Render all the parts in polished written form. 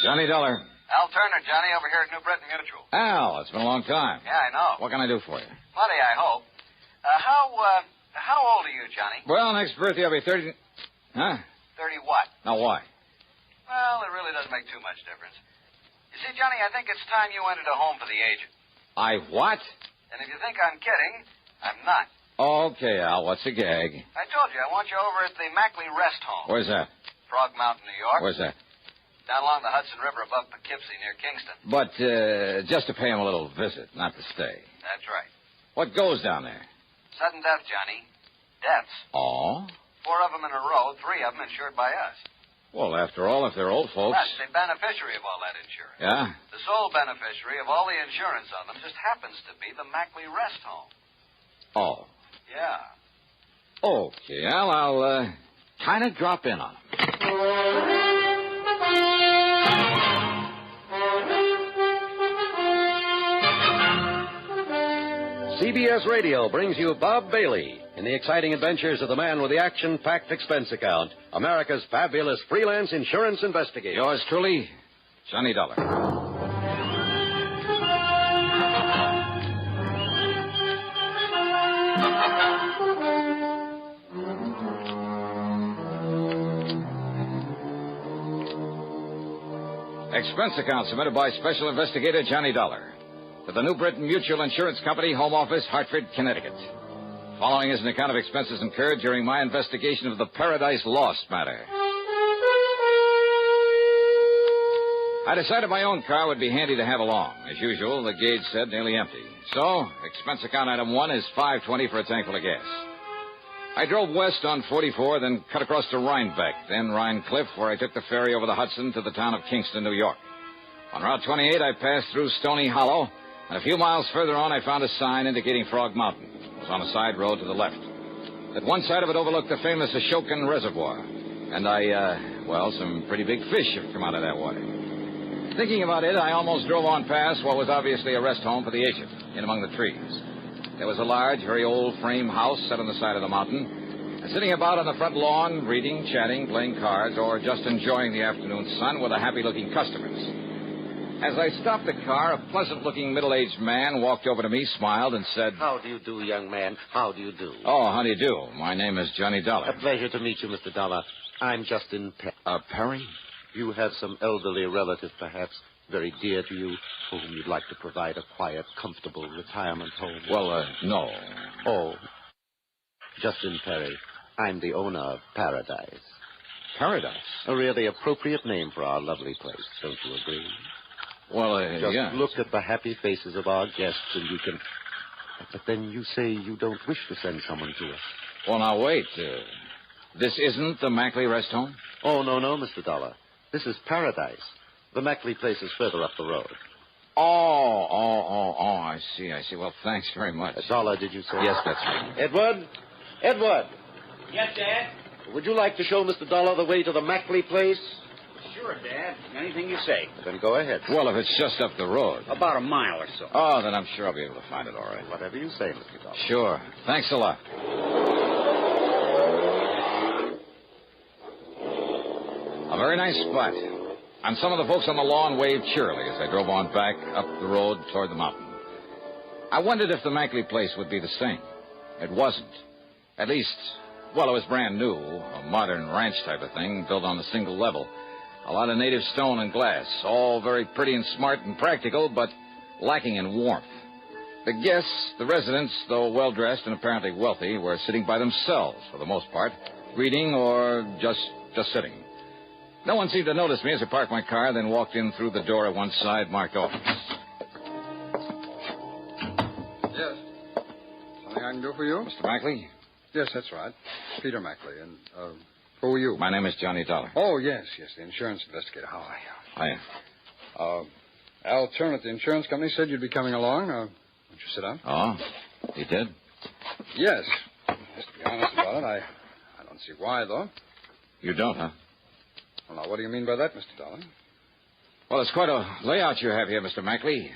Johnny Dollar. Al Turner, Johnny, over here at New Britain Mutual. Al, it's been a long time. Yeah, I know. What can I do for you? Plenty, I hope. How old are you, Johnny? Well, next birthday I'll be 30... Huh? 30 what? Now, why? Well, it really doesn't make too much difference. You see, Johnny, I think it's time you entered a home for the aged. I what? And if you think I'm kidding, I'm not. Okay, Al, what's the gag? I told you, I want you over at the Mackley Rest Home. Where's that? Frog Mountain, New York. Where's that? Down along the Hudson River above Poughkeepsie near Kingston. But, just to pay him a little visit, not to stay. That's right. What goes down there? Sudden death, Johnny. Deaths. Oh? 4 of them in a row, 3 of them insured by us. Well, after all, if they're old folks... That's the beneficiary of all that insurance. Yeah? The sole beneficiary of all the insurance on them just happens to be the Mackley Rest Home. Oh. Yeah. Okay, Al, I'll, kind of drop in on him. CBS Radio brings you Bob Bailey in the exciting adventures of the man with the action-packed expense account, America's fabulous freelance insurance investigator. Yours truly, Johnny Dollar. Expense account submitted by Special Investigator Johnny Dollar to the New Britain Mutual Insurance Company, Home Office, Hartford, Connecticut. Following is an account of expenses incurred during my investigation of the Paradise Lost matter. I decided my own car would be handy to have along. As usual, the gauge said nearly empty. So, expense account item 1 is $5.20 for a tank full of gas. I drove west on 44, then cut across to Rhinebeck, then Rhine Cliff, where I took the ferry over the Hudson to the town of Kingston, New York. On Route 28, I passed through Stony Hollow, and a few miles further on, I found a sign indicating Frog Mountain. It was on a side road to the left. At one side of it overlooked the famous Ashokan Reservoir. And some pretty big fish have come out of that water. Thinking about it, I almost drove on past what was obviously a rest home for the aged, in among the trees. There was a large, very old frame house set on the side of the mountain. And sitting about on the front lawn, reading, chatting, playing cards, or just enjoying the afternoon sun were the happy-looking customers. As I stopped the car, a pleasant-looking middle-aged man walked over to me, smiled, and said... How do you do, young man? How do you do? Oh, how do you do? My name is Johnny Dollar. A pleasure to meet you, Mr. Dollar. I'm Justin Perry? You have some elderly relative, perhaps, very dear to you, for whom you'd like to provide a quiet, comfortable retirement home. Well, no. Oh. Justin Perry. I'm the owner of Paradise. Paradise? A really appropriate name for our lovely place, don't you agree? Well, Just yeah. look at the happy faces of our guests and you can... But then you say you don't wish to send someone to us. Well, now, wait. This isn't the Mackley Rest Home? Oh, no, Mr. Dollar. This is Paradise. The Mackley place is further up the road. Oh, I see. Well, thanks very much. Dollar, did you say? Yes, that's right. Edward! Yes, Dad? Would you like to show Mr. Dollar the way to the Mackley place? Sure, Dad. Anything you say. Then go ahead. Well, if it's just up the road. About a mile or so. Oh, then I'm sure I'll be able to find it all right. Whatever you say, Mr. Dollar. Sure. Thanks a lot. A very nice spot. And some of the folks on the lawn waved cheerily as I drove on back up the road toward the mountain. I wondered if the Mackley place would be the same. It wasn't. At least, well, it was brand new, a modern ranch type of thing, built on a single level. A lot of native stone and glass, all very pretty and smart and practical, but lacking in warmth. The guests, the residents, though well-dressed and apparently wealthy, were sitting by themselves for the most part, reading or just sitting. No one seemed to notice me as I parked my car, then walked in through the door at one side marked office. Yes. Something I can do for you? Mr. Mackley? Yes, that's right. Peter Mackley. And, who are you? My name is Johnny Dollar. Oh, yes, the insurance investigator. How are you? Hiya. Al Turner at the insurance company said you'd be coming along. Won't you sit down? Oh, he did? Yes. Just to be honest about it, I don't see why, though. You don't, huh? Well, now, what do you mean by that, Mr. Dollar? Well, it's quite a layout you have here, Mr. Mackley.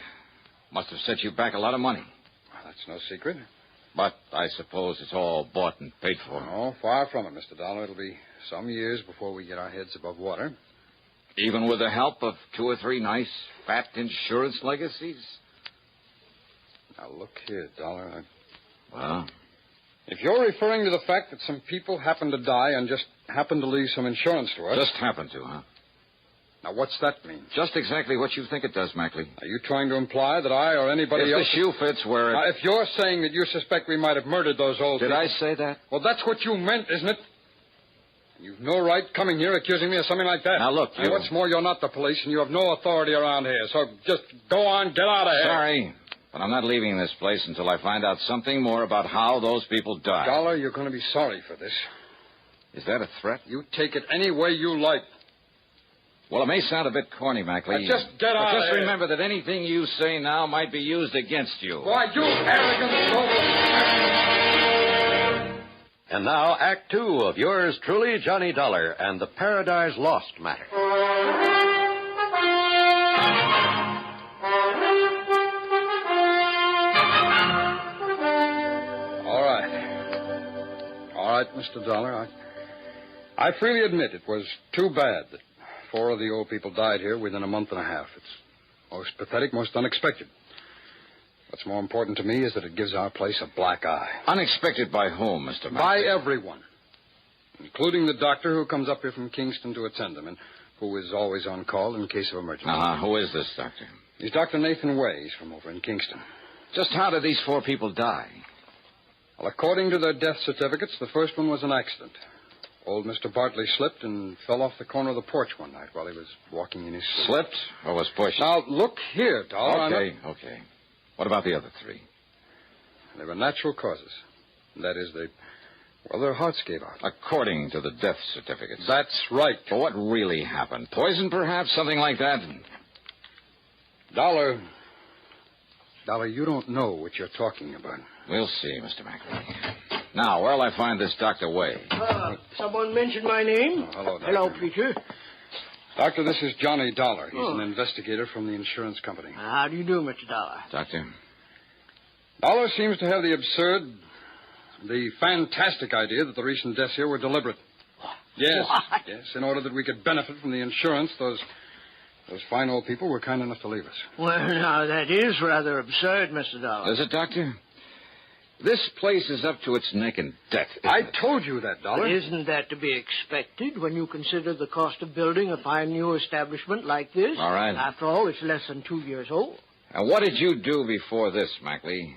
Must have set you back a lot of money. Well, that's no secret. But I suppose it's all bought and paid for. Oh, far from it, Mr. Dollar. It'll be some years before we get our heads above water. Even with the help of 2 or 3 nice, fat insurance legacies? Now, look here, Dollar. Well? If you're referring to the fact that some people happen to die and just happen to leave some insurance to us... Just happen to, huh? Now, what's that mean? Just exactly what you think it does, Mackley. Are you trying to imply that I or anybody else... If the shoe fits where it... Now, if you're saying that you suspect we might have murdered those old Did people... I say that? Well, that's what you meant, isn't it? You've no right coming here accusing me of something like that. Now, look, you... And what's more, you're not the police, and you have no authority around here. So just go on, get out of here. Sorry, but I'm not leaving this place until I find out something more about how those people died. Dollar, you're going to be sorry for this. Is that a threat? You take it any way you like. Well, it may sound a bit corny, Mackley. Now, just get out of just here. remember that anything you say now might be used against you. Why, you arrogant soul. And now, Act 2 of yours truly, Johnny Dollar, and the Paradise Lost matter. All right, Mr. Dollar. I freely admit it was too bad that 4 of the old people died here within a month and a half. It's most pathetic, most unexpected. What's more important to me is that it gives our place a black eye. Unexpected by whom, Mr. Mackley? By everyone, including the doctor who comes up here from Kingston to attend them and who is always on call in case of emergency. Who is this doctor? He's Dr. Nathan Way. He's from over in Kingston. Just how did these 4 people die? Well, according to their death certificates, the first one was an accident. Old Mr. Bartley slipped and fell off the corner of the porch one night while he was walking in his sleep. Slipped or was pushed? Now, look here, Dollar. Okay. What about the other 3? They were natural causes. That is, their hearts gave out. According to the death certificates. That's right. But what really happened? Poison, perhaps? Something like that? Dollar, you don't know what you're talking about. We'll see, Mr. Mackley. Now, where'll I find this Dr. Way? Someone mentioned my name. Hello, Doctor. Hello, Peter. Doctor, this is Johnny Dollar. He's an investigator from the insurance company. How do you do, Mr. Dollar? Doctor? Dollar seems to have the absurd, the fantastic idea that the recent deaths here were deliberate. Yes, What? yes, in order that we could benefit from the insurance, those fine old people were kind enough to leave us. Well, now, that is rather absurd, Mr. Dollar. Is it, Doctor? This place is up to its neck in debt. I isn't it? told you that, Dollar. But isn't that to be expected when you consider the cost of building a fine new establishment like this? All right. After all, it's less than 2 years old. And what did you do before this, Mackley?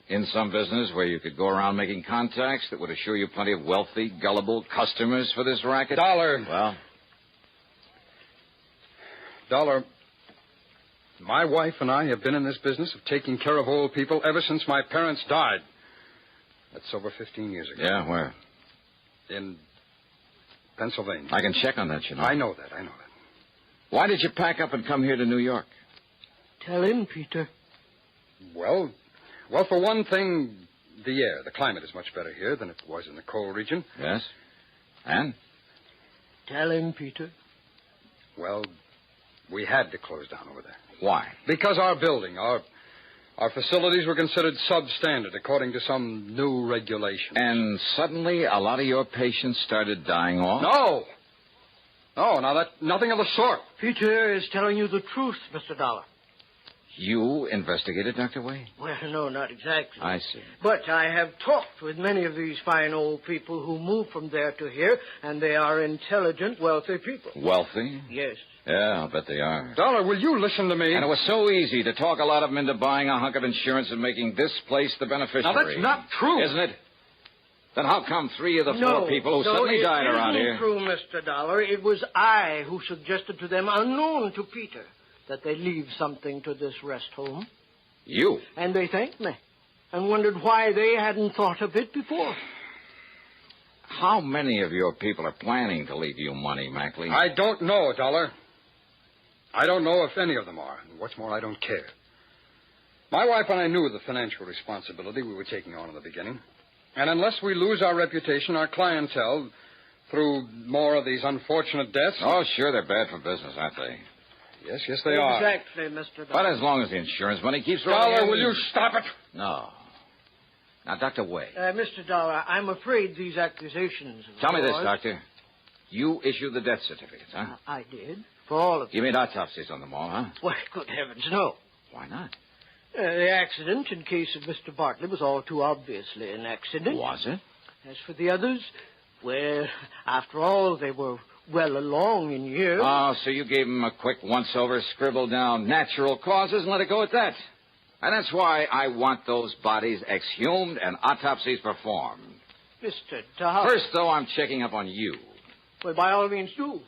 In some business where you could go around making contacts that would assure you plenty of wealthy, gullible customers for this racket? Dollar. Well? Dollar, my wife and I have been in this business of taking care of old people ever since my parents died. That's over 15 years ago. Yeah, where? In Pennsylvania. I can check on that, you know. I know that. Why did you pack up and come here to New York? Tell him, Peter. Well, for one thing, the air. The climate is much better here than it was in the coal region. Yes? And? Tell him, Peter. Well, we had to close down over there. Why? Because our building, our facilities were considered substandard according to some new regulations. And suddenly a lot of your patients started dying off? No, nothing of the sort. Peter is telling you the truth, Mr. Dollar. You investigated, Dr. Way? Well, no, not exactly. I see. But I have talked with many of these fine old people who moved from there to here, and they are intelligent, wealthy people. Wealthy? Yes. Yeah, I'll bet they are. Dollar, will you listen to me? And it was so easy to talk a lot of them into buying a hunk of insurance and making this place the beneficiary. Now, that's not true. Isn't it? Then how come 3 of the 4 people who suddenly died around here? No, it isn't true, Mr. Dollar. It was I who suggested to them, unknown to Peter, that they leave something to this rest home. You? And they thanked me and wondered why they hadn't thought of it before. How many of your people are planning to leave you money, Mackley? I don't know, Dollar. I don't know if any of them are. And what's more, I don't care. My wife and I knew the financial responsibility we were taking on in the beginning. And unless we lose our reputation, our clientele, through more of these unfortunate deaths... Oh, sure, they're bad for business, aren't they? Yes, they are. Exactly, Mr. Dollar. But as long as the insurance money keeps rolling Dollar, in... will you stop it? No. Now, Dr. Way. Mr. Dollar, I'm afraid these accusations of Tell me this, yours- Doctor. You issued the death certificates, huh? I did. For all of them. You made autopsies on them all, huh? Why, good heavens, no. Why not? The accident in case of Mr. Bartley was all too obviously an accident. Was it? As for the others, well, after all, they were well along in years. Oh, so you gave them a quick once-over, scribbled down natural causes and let it go at that. And that's why I want those bodies exhumed and autopsies performed. Mr. Dollar. First, though, I'm checking up on you. Well, by all means, do.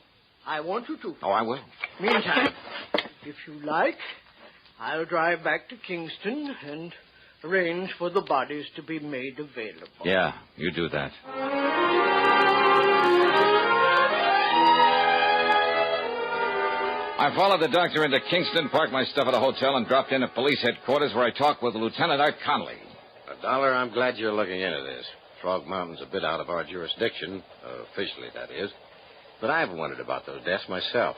I want you to. Oh, I will. Meantime, if you like, I'll drive back to Kingston and arrange for the bodies to be made available. Yeah, you do that. I followed the doctor into Kingston, parked my stuff at a hotel, and dropped in at police headquarters where I talked with Lieutenant Art Conley. Dollar, I'm glad you're looking into this. Frog Mountain's a bit out of our jurisdiction, officially, that is. But I've wondered about those deaths myself.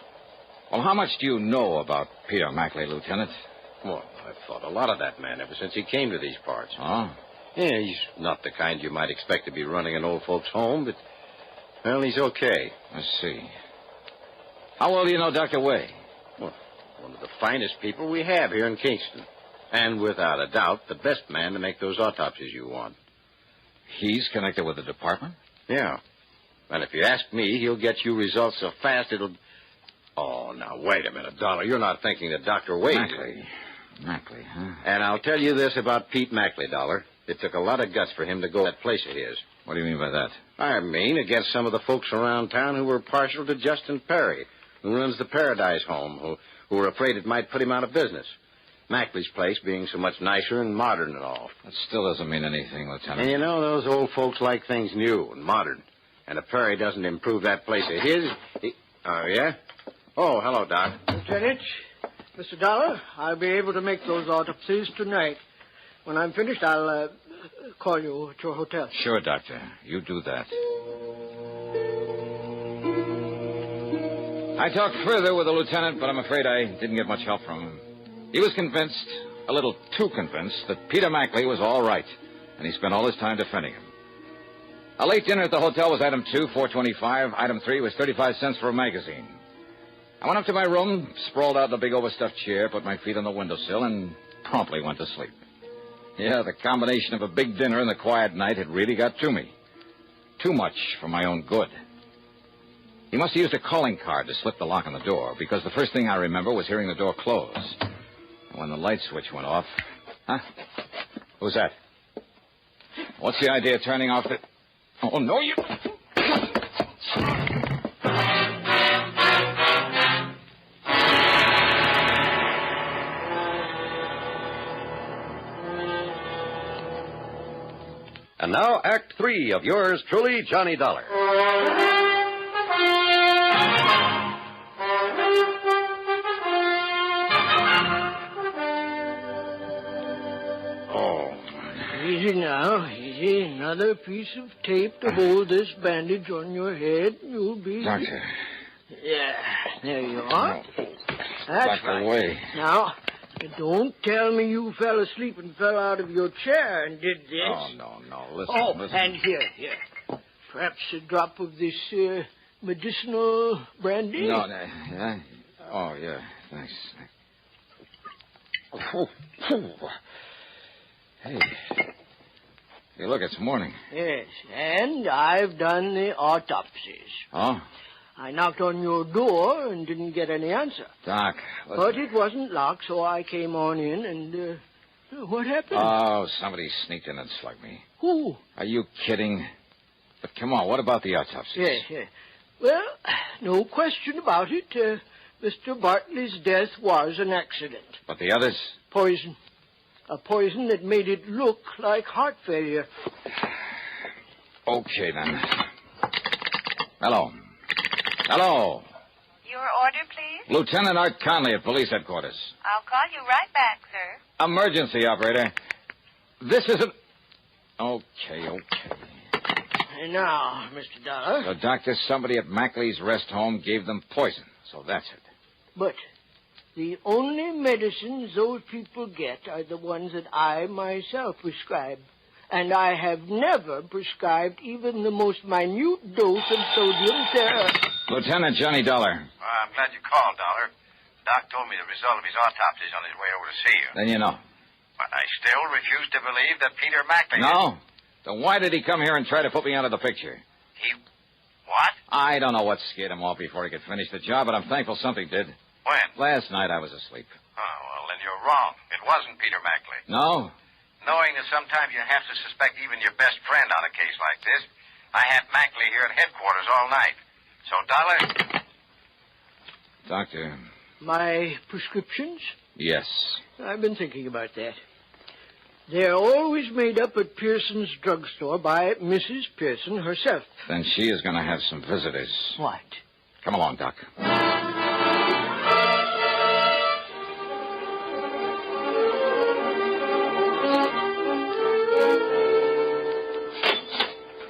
Well, how much do you know about Peter Mackley, Lieutenant? Well, I've thought a lot of that man ever since he came to these parts. Oh? Yeah, he's not the kind you might expect to be running an old folks' home, but, well, he's okay. I see. How well do you know Dr. Way? Well, one of the finest people we have here in Kingston. And without a doubt, the best man to make those autopsies you want. He's connected with the department? Yeah. And if you ask me, he'll get you results so fast it'll... Oh, now, wait a minute, Dollar. You're not thinking that Dr. Wade... Mackley, huh? And I'll tell you this about Pete Mackley, Dollar. It took a lot of guts for him to go to that place of his. What do you mean by that? I mean, against some of the folks around town who were partial to Justin Perry, who runs the Paradise Home, who were afraid it might put him out of business. Mackley's place being so much nicer and modern and all. That still doesn't mean anything, Lieutenant. And you know, those old folks like things new and modern. And if Perry doesn't improve that place of his... Oh, yeah? Oh, hello, Doc. Lieutenant, Mr. Dollar, I'll be able to make those autopsies tonight. When I'm finished, I'll call you at your hotel. Sure, Doctor. You do that. I talked further with the lieutenant, but I'm afraid I didn't get much help from him. He was convinced, a little too convinced, that Peter Mackley was all right, and he spent all his time defending him. A late dinner at the hotel was item 2, $4.25. Item 3 was 35 cents for a magazine. I went up to my room, sprawled out in a big overstuffed chair, put my feet on the windowsill, and promptly went to sleep. Yeah, the combination of a big dinner and the quiet night had really got to me. Too much for my own good. He must have used a calling card to slip the lock on the door, because the first thing I remember was hearing the door close. And when the light switch went off... Huh? Who's that? What's the idea of turning off the... Oh, no, you... And now, Act 3 of yours truly, Johnny Dollar. Oh. Easy now, easy. Another piece of tape to hold this bandage on your head. You'll be... Doctor. Yeah, there you are. That's Dr. right. Way. Now, don't tell me you fell asleep and fell out of your chair and did this. Oh, no. Listen, Oh, listen. and here. Perhaps a drop of this medicinal brandy? No, yeah. Oh, yeah, thanks. Hey, look, it's morning. Yes, and I've done the autopsies. Oh? I knocked on your door and didn't get any answer. Doc, listen. But it wasn't locked, so I came on in and, what happened? Oh, somebody sneaked in and slugged me. Who? Are you kidding? But come on, what about the autopsies? Yes. Well, no question about it. Mr. Bartley's death was an accident. But the others? Poison. A poison that made it look like heart failure. Okay, then. Hello. Your order, please? Lieutenant Art Conley at police headquarters. I'll call you right back, sir. Emergency, operator. This isn't... Okay. And now, Mr. Dollar. So, Doctor, somebody at Mackley's rest home gave them poison. So that's it. But the only medicines those people get are the ones that I myself prescribe. And I have never prescribed even the most minute dose of sodium Lieutenant Johnny Dollar. I'm glad you called, Dollar. Doc told me the result of his autopsy is on his way over to see you. Then you know. But I still refuse to believe that Peter Mackley... No? Then why did he come here and try to put me out of the picture? He... What? I don't know what scared him off before he could finish the job, but I'm thankful something did. When? Last night I was asleep. Oh, well, then you're wrong. It wasn't Peter Mackley. No? Knowing that sometimes you have to suspect even your best friend on a case like this, I had Mackley here at headquarters all night. So, Dollar... Doctor. My prescriptions? Yes. I've been thinking about that. They're always made up at Pearson's drugstore by Mrs. Pearson herself. Then she is going to have some visitors. What? Come along, Doc.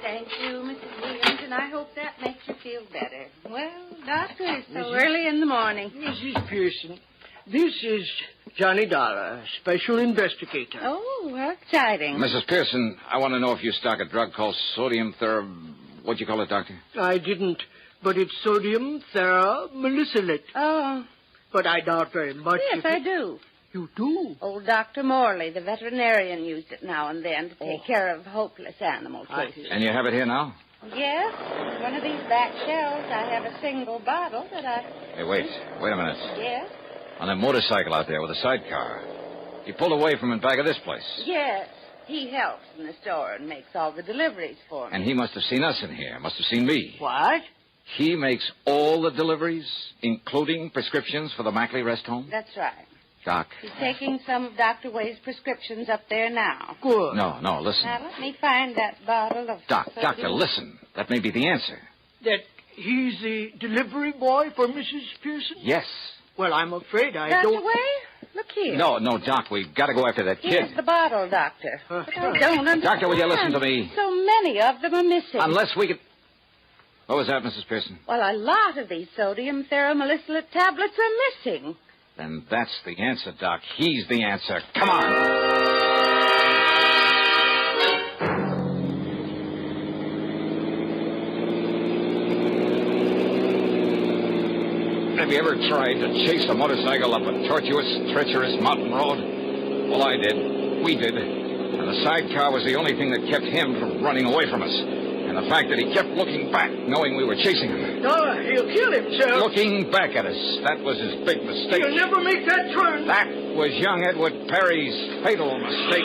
Thank you, Mrs. Williams, and I hope that makes you feel better. Well, Doctor, it's so early in the morning. Mrs. Pearson, this is Johnny Dollar, special investigator. Oh, how exciting. Mrs. Pearson, I want to know if you stock a drug called sodium what'd you call it, Doctor? I didn't, but it's sodium theramolysilate. Oh. But I doubt very much. Yes, I do. You do? Old Dr. Morley, the veterinarian, used it now and then to take care of hopeless animal cases. And you have it here now? Yes. In one of these back shelves, I have a single bottle that I... Hey, wait a minute. Yes? On that motorcycle out there with a sidecar. He pulled away from in back of this place. Yes. He helps in the store and makes all the deliveries for me. And he must have seen us in here. Must have seen me. What? He makes all the deliveries, including prescriptions for the Mackley rest home? That's right. Doc. He's taking some of Dr. Wade's prescriptions up there now. Good. No, listen. Now, let me find that bottle of... Doctor, listen. That may be the answer. That he's the delivery boy for Mrs. Pearson? Yes. Well, I'm afraid I Dr. don't... Wade, look here. No, Doc, we've got to go after that kid. Here's the bottle, Doctor. But I don't understand. Doctor, will you listen to me? So many of them are missing. Unless we could... What was that, Mrs. Pearson? Well, a lot of these sodium theramolysilate tablets are missing. Then that's the answer, Doc. He's the answer. Come on. Have you ever tried to chase a motorcycle up a tortuous, treacherous mountain road? Well, I did. We did. And the sidecar was the only thing that kept him from running away from us. And the fact that he kept looking back, knowing we were chasing him. No, he'll kill himself. Looking back at us. That was his big mistake. He'll never make that turn. That was young Edward Perry's fatal mistake.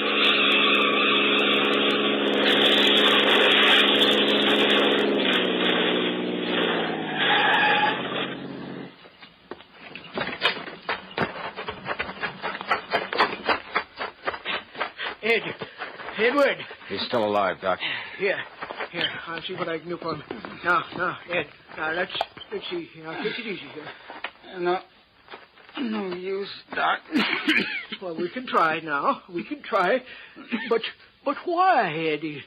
Edward. He's still alive, Doc. Here, I'll see what I can do for him. Now, Ed, let's see. Now, take it easy here. No use, Doc. Well, we can try now. We can try. But why, Eddie?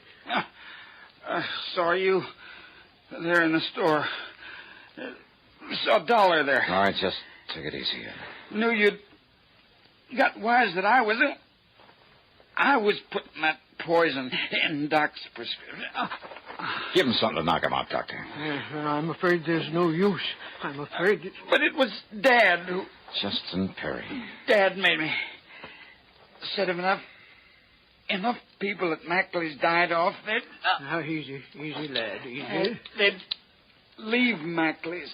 I saw you there in the store. Saw Dollar there. All right, just take it easy. Knew you'd got wise that I was putting that poison in Doc's prescription. Give him something to knock him out, Doctor. I'm afraid there's no use. I'm afraid... But it was Dad who... Justin Perry. Dad made me. Said if enough people at Mackley's died off, they'd... Now, easy, lad, easy. They'd leave Mackley's,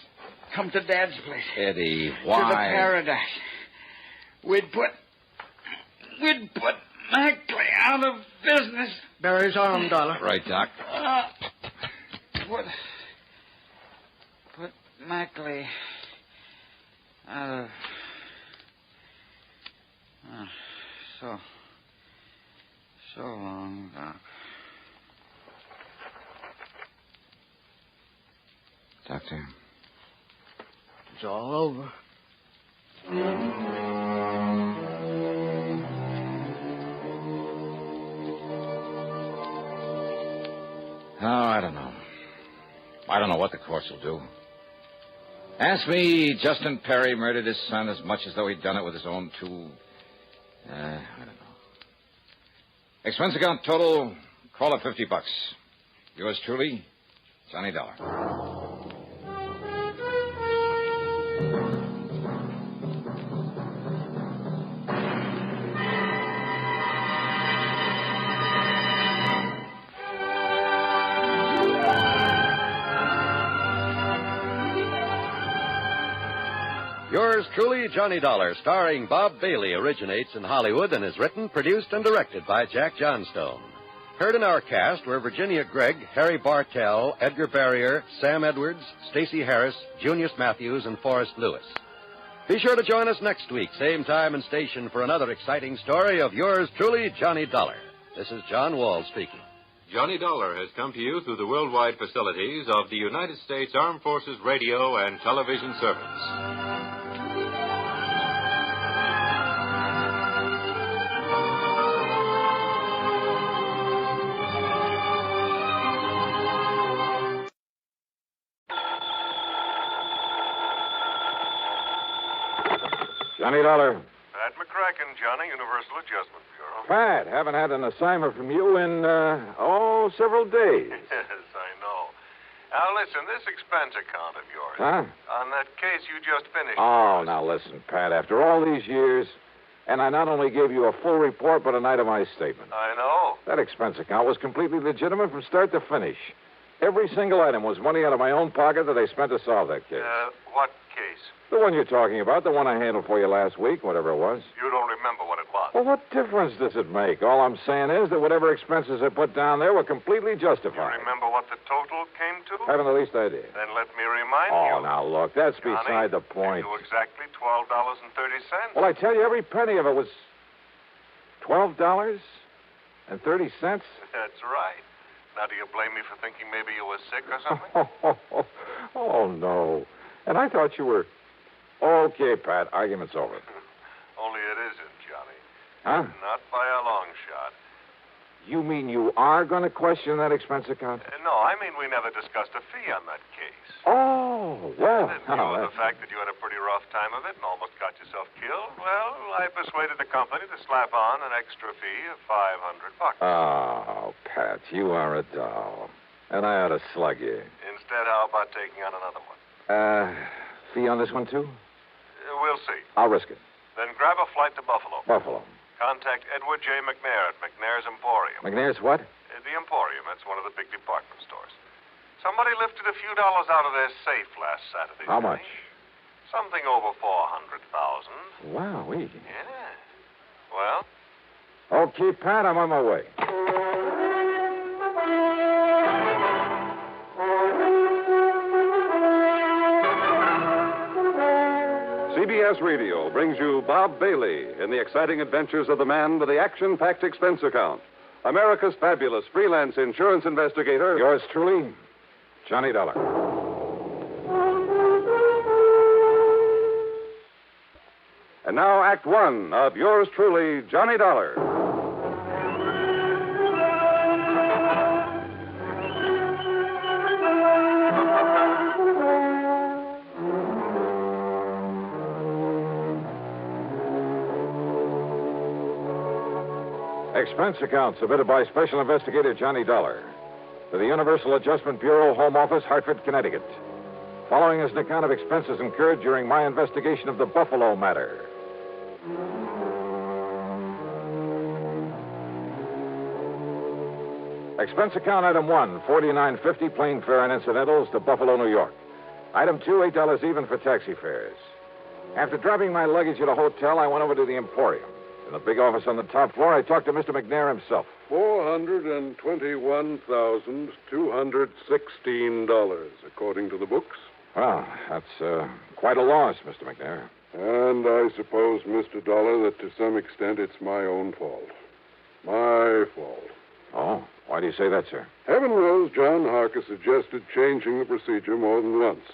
come to Dad's place. Eddie, why? To the paradise. We'd put Mackley out of business. Bear his arm, Dollar. Right, Doc. Put Mackley out of... So long, Doc. Doctor. It's all over. Oh, I don't know. I don't know what the courts will do. Ask me, Justin Perry murdered his son as much as though he'd done it with his own two... I don't know. Expense account total, call it $50. Yours truly, Johnny Dollar. Yours truly, Johnny Dollar, starring Bob Bailey, originates in Hollywood and is written, produced, and directed by Jack Johnstone. Heard in our cast were Virginia Gregg, Harry Bartell, Edgar Barrier, Sam Edwards, Stacey Harris, Junius Matthews, and Forrest Lewis. Be sure to join us next week, same time and station, for another exciting story of yours truly, Johnny Dollar. This is John Wall speaking. Johnny Dollar has come to you through the worldwide facilities of the United States Armed Forces Radio and Television Service. Johnny Dollar. Pat McCracken, Johnny, Universal Adjustment Bureau. Pat, haven't had an assignment from you in, several days. Yes, I know. Now, listen, this expense account of yours. Huh? On that case you just finished. Oh, now listen, Pat, after all these years, and I not only gave you a full report, but an itemized statement. I know. That expense account was completely legitimate from start to finish. Every single item was money out of my own pocket that I spent to solve that case. What case? The one you're talking about, the one I handled for you last week, whatever it was. You don't remember what it was. Well, what difference does it make? All I'm saying is that whatever expenses I put down there were completely justified. You remember what the total came to? Haven't the least idea. Then let me remind you. Oh, now, look, that's Johnny, beside the point. To exactly $12.30. Well, I tell you, every penny of it was $12.30. That's right. Now, do you blame me for thinking maybe you were sick or something? Oh, no. And I thought you were... Okay, Pat, argument's over. Only it isn't, Johnny. Huh? Not by a long shot. You mean you are going to question that expense account? No, I mean we never discussed a fee on that case. Oh, well... And in view of the fact that you had a pretty rough time of it and almost got yourself killed, well, I persuaded the company to slap on an extra fee of $500. Oh, Pat, you are a doll. And I ought to slug you. Instead, how about taking on another one? Fee on this one, too? We'll see. I'll risk it. Then grab a flight to Buffalo. Buffalo. Contact Edward J. McNair at McNair's Emporium. McNair's what? The Emporium. That's one of the big department stores. Somebody lifted a few dollars out of their safe last Saturday. How much? Something over $400,000. Wowee. Yeah. Well? Okay, Pat, I'm on my way. CBS Radio brings you Bob Bailey in the exciting adventures of the man with the action-packed expense account. America's fabulous freelance insurance investigator. Yours truly, Johnny Dollar. And now, Act One of yours truly, Johnny Dollar. Expense account submitted by Special Investigator Johnny Dollar to the Universal Adjustment Bureau, Home Office, Hartford, Connecticut. Following is an account of expenses incurred during my investigation of the Buffalo matter. Expense account item 1, $49.50 plane fare and incidentals to Buffalo, New York. Item 2, $8 even for taxi fares. After dropping my luggage at a hotel, I went over to the Emporium. In the big office on the top floor, I talked to Mr. McNair himself. $421,216, according to the books. Well, that's quite a loss, Mr. McNair. And I suppose, Mr. Dollar, that to some extent it's my own fault. My fault. Oh, why do you say that, sir? Heaven knows John Harker suggested changing the procedure more than once.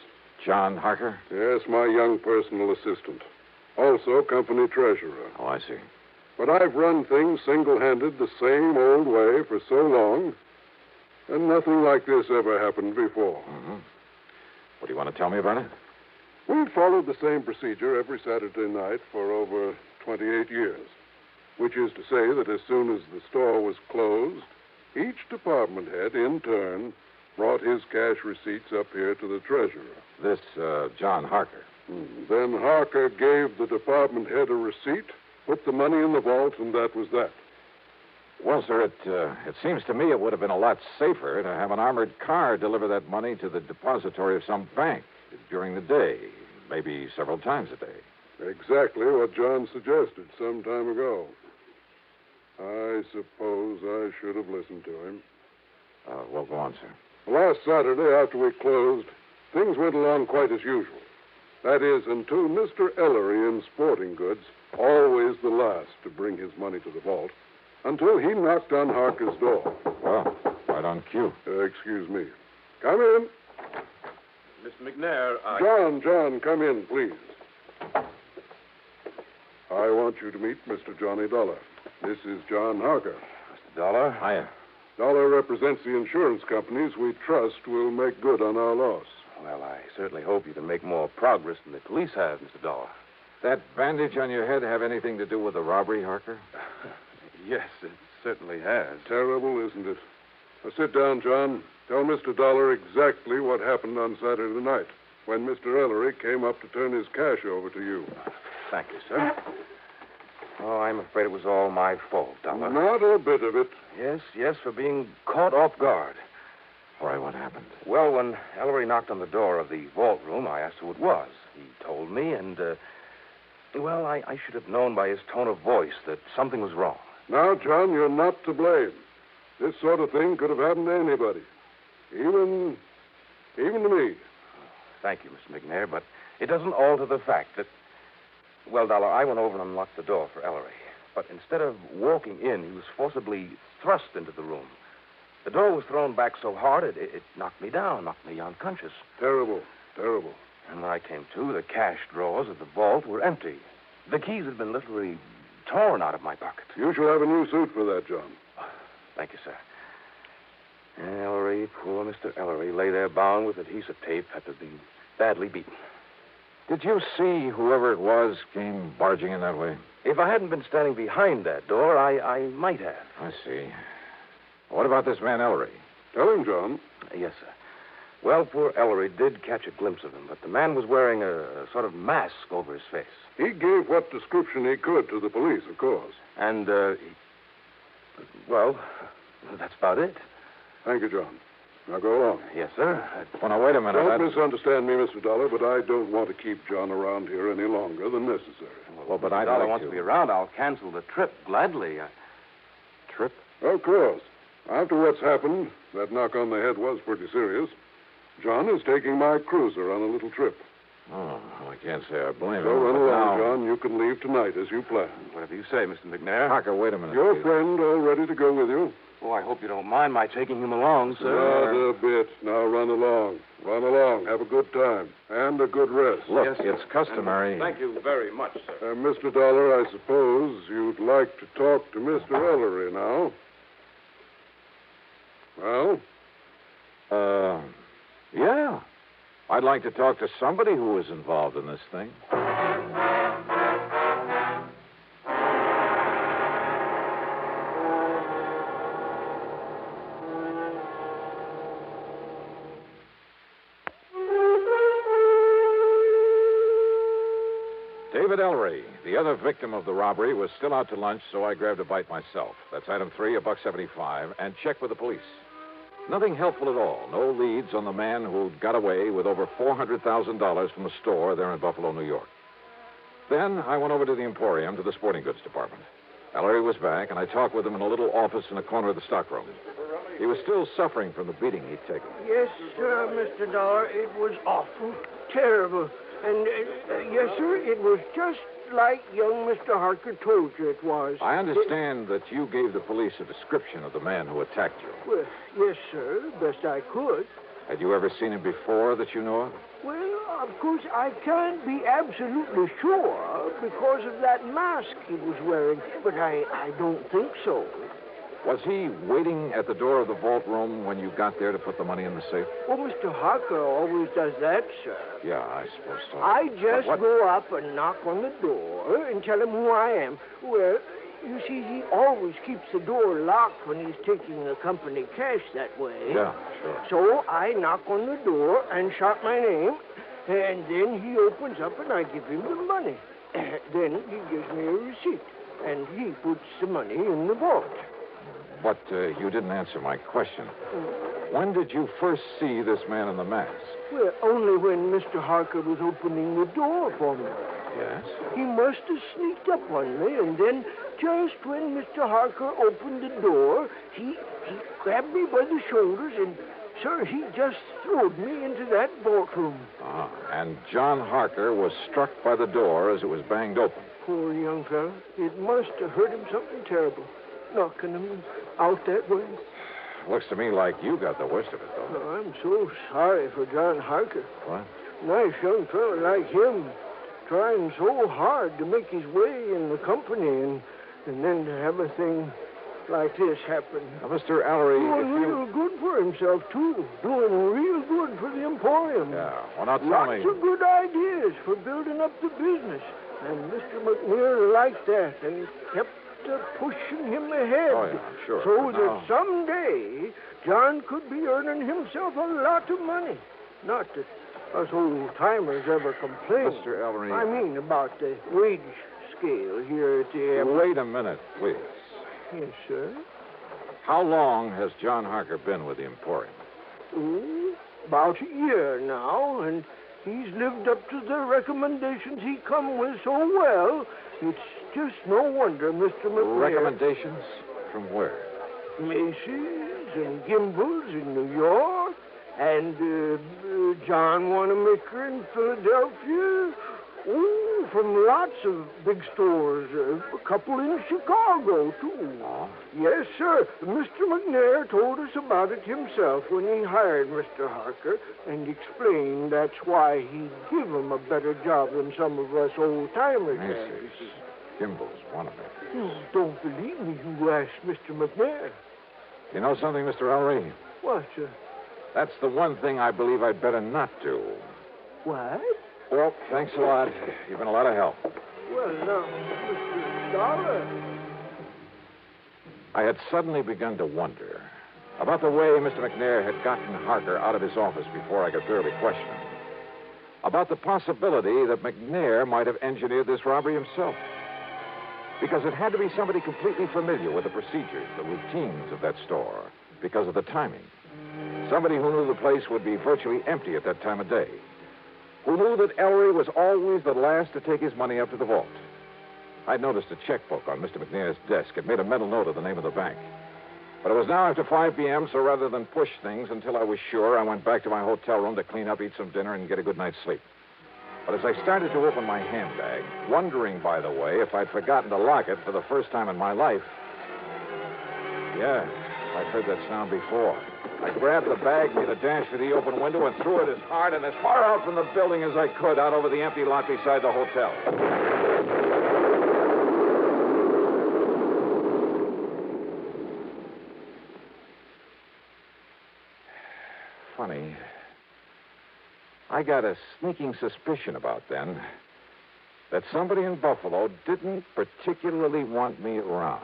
John Harker? Yes, my young personal assistant. Also company treasurer. Oh, I see. But I've run things single-handed the same old way for so long, and nothing like this ever happened before. Mm-hmm. What do you want to tell me about it? We've followed the same procedure every Saturday night for over 28 years, which is to say that as soon as the store was closed, each department head, in turn, brought his cash receipts up here to the treasurer. This, John Harker. Then Harker gave the department head a receipt, put the money in the vault, and that was that. Well, sir, it seems to me it would have been a lot safer to have an armored car deliver that money to the depository of some bank during the day. maybe several times a day. Exactly what John suggested some time ago. I suppose I should have listened to him. Well, go on, sir. Last Saturday, after we closed, things went along quite as usual. That is, until Mr. Ellery in Sporting Goods, always the last to bring his money to the vault, until he knocked on Harker's door. Well, right on cue. Excuse me. Come in. Mr. McNair, John, come in, please. I want you to meet Mr. Johnny Dollar. This is John Harker. Mr. Dollar? Hiya. Dollar represents the insurance companies we trust will make good on our loss. Well, I certainly hope you can make more progress than the police have, Mr. Dollar. That bandage on your head have anything to do with the robbery, Harker? Yes, it certainly has. Terrible, isn't it? Now, sit down, John. Tell Mr. Dollar exactly what happened on Saturday night when Mr. Ellery came up to turn his cash over to you. Thank you, sir. Oh, I'm afraid it was all my fault, Dollar. Not a bit of it. Yes, for being caught off guard. All right, what happened? Well, when Ellery knocked on the door of the vault room, I asked who it was. He told me, and, I should have known by his tone of voice that something was wrong. Now, John, you're not to blame. This sort of thing could have happened to anybody. Even to me. Thank you, Mr. McNair, but it doesn't alter the fact that... Well, Dollar, I went over and unlocked the door for Ellery. But instead of walking in, he was forcibly thrust into the room. The door was thrown back so hard, it knocked me down, knocked me unconscious. Terrible. And when I came to, the cash drawers of the vault were empty. The keys had been literally torn out of my pocket. You shall have a new suit for that, John. Thank you, sir. Ellery, poor Mr. Ellery, lay there bound with adhesive tape after being badly beaten. Did you see whoever it was came barging in that way? If I hadn't been standing behind that door, I might have. I see. What about this man Ellery? Tell him, John. Yes, sir. Well, poor Ellery did catch a glimpse of him, but the man was wearing a sort of mask over his face. He gave what description he could to the police, of course. And, that's about it. Thank you, John. Now go along. Yes, sir. Well, now, wait a minute. Don't misunderstand me, Mr. Dollar, but I don't want to keep John around here any longer than necessary. Well, but I'd like wants to be around. I'll cancel the trip gladly. Trip? Of course. After what's happened, that knock on the head was pretty serious. John is taking my cruiser on a little trip. Oh, well, I can't say I blame him. So run along, now... John. You can leave tonight as you planned. Whatever you say, Mr. McNair. Harker, wait a minute. Your please. friend all ready to go with you? Oh, I hope you don't mind my taking him along, sir. Not a bit. Now run along. Run along. Have a good time. And a good rest. Look, yes, it's customary. Thank you very much, sir. Mr. Dollar, I suppose you'd like to talk to Mr. Ellery now. Well? Yeah. I'd like to talk to somebody who was involved in this thing. David Ellery, the other victim of the robbery, was still out to lunch, so I grabbed a bite myself. That's item 3, $1.75, and checked with the police. Nothing helpful at all. No leads on the man who'd got away with over $400,000 from a store there in Buffalo, New York. Then I went over to the Emporium to the sporting goods department. Ellery was back, and I talked with him in a little office in a corner of the stockroom. He was still suffering from the beating he'd taken. Yes, sir, Mr. Dollar. It was awful, terrible. And, yes, sir, it was just like young Mr. Harker told you it was. I understand that you gave the police a description of the man who attacked you. Well, yes, sir, best I could. Had you ever seen him before that you know of? Well, of course, I can't be absolutely sure because of that mask he was wearing, but I don't think so. Was he waiting at the door of the vault room when you got there to put the money in the safe? Well, Mr. Harker always does that, sir. Yeah, I suppose so. I just go up and knock on the door and tell him who I am. Well, you see, he always keeps the door locked when he's taking the company cash that way. Yeah, sure. So I knock on the door and shout my name, and then he opens up and I give him the money. Then he gives me a receipt, and he puts the money in the vault. But you didn't answer my question. When did you first see this man in the mask? Well, only when Mr. Harker was opening the door for me. Yes? He must have sneaked up on me, and then just when Mr. Harker opened the door, he grabbed me by the shoulders and, sir, he just throwed me into that vault-room. And John Harker was struck by the door as it was banged open. Poor young fellow. It must have hurt him something terrible, knocking him out that way. Looks to me like you got the worst of it, though. Oh, I'm so sorry for John Harker. What? Nice young fellow like him, trying so hard to make his way in the company, and then to have a thing like this happen. Now, Mr. Ellery... Doing real good for himself, too. Doing real good for the Emporium. Yeah, well, now tell me... Lots of good ideas for building up the business. And Mr. McNair liked that, and kept pushing him ahead. Oh, yeah, sure. So that someday John could be earning himself a lot of money. Not that us old-timers ever complain. Mr. Ellery... I mean about the wage scale here at the airport. Wait a minute, please. Yes, sir. How long has John Harker been with the Emporium? Oh, about a year now, and he's lived up to the recommendations he come with so well. It's just no wonder, Mr. McNair. Recommendations? From where? Macy's and Gimbel's in New York, and John Wanamaker in Philadelphia. Oh, from lots of big stores. A couple in Chicago, too. Oh. Yes, sir. Mr. McNair told us about it himself when he hired Mr. Harker and explained that's why he'd give him a better job than some of us old-timers have. Macy's. Gimbel's, Wanamaker. You don't believe me, you ask Mr. McNair. You know something, Mr. Ellery? What, sir? That's the one thing I believe I'd better not do. What? Well, thanks a lot. You've been a lot of help. Well, now, Mr. Dollar. I had suddenly begun to wonder about the way Mr. McNair had gotten Harker out of his office before I could thoroughly question him. About the possibility that McNair might have engineered this robbery himself. Because it had to be somebody completely familiar with the procedures, the routines of that store, because of the timing. Somebody who knew the place would be virtually empty at that time of day. Who knew that Ellery was always the last to take his money up to the vault. I'd noticed a checkbook on Mr. McNair's desk. It made a mental note of the name of the bank. But it was now after 5 p.m., so rather than push things until I was sure, I went back to my hotel room to clean up, eat some dinner, and get a good night's sleep. But as I started to open my handbag, wondering, by the way, if I'd forgotten to lock it for the first time in my life... Yeah, I'd heard that sound before. I grabbed the bag, made a dash for the open window, and threw it as hard and as far out from the building as I could, out over the empty lot beside the hotel. Funny. I got a sneaking suspicion about then that somebody in Buffalo didn't particularly want me around.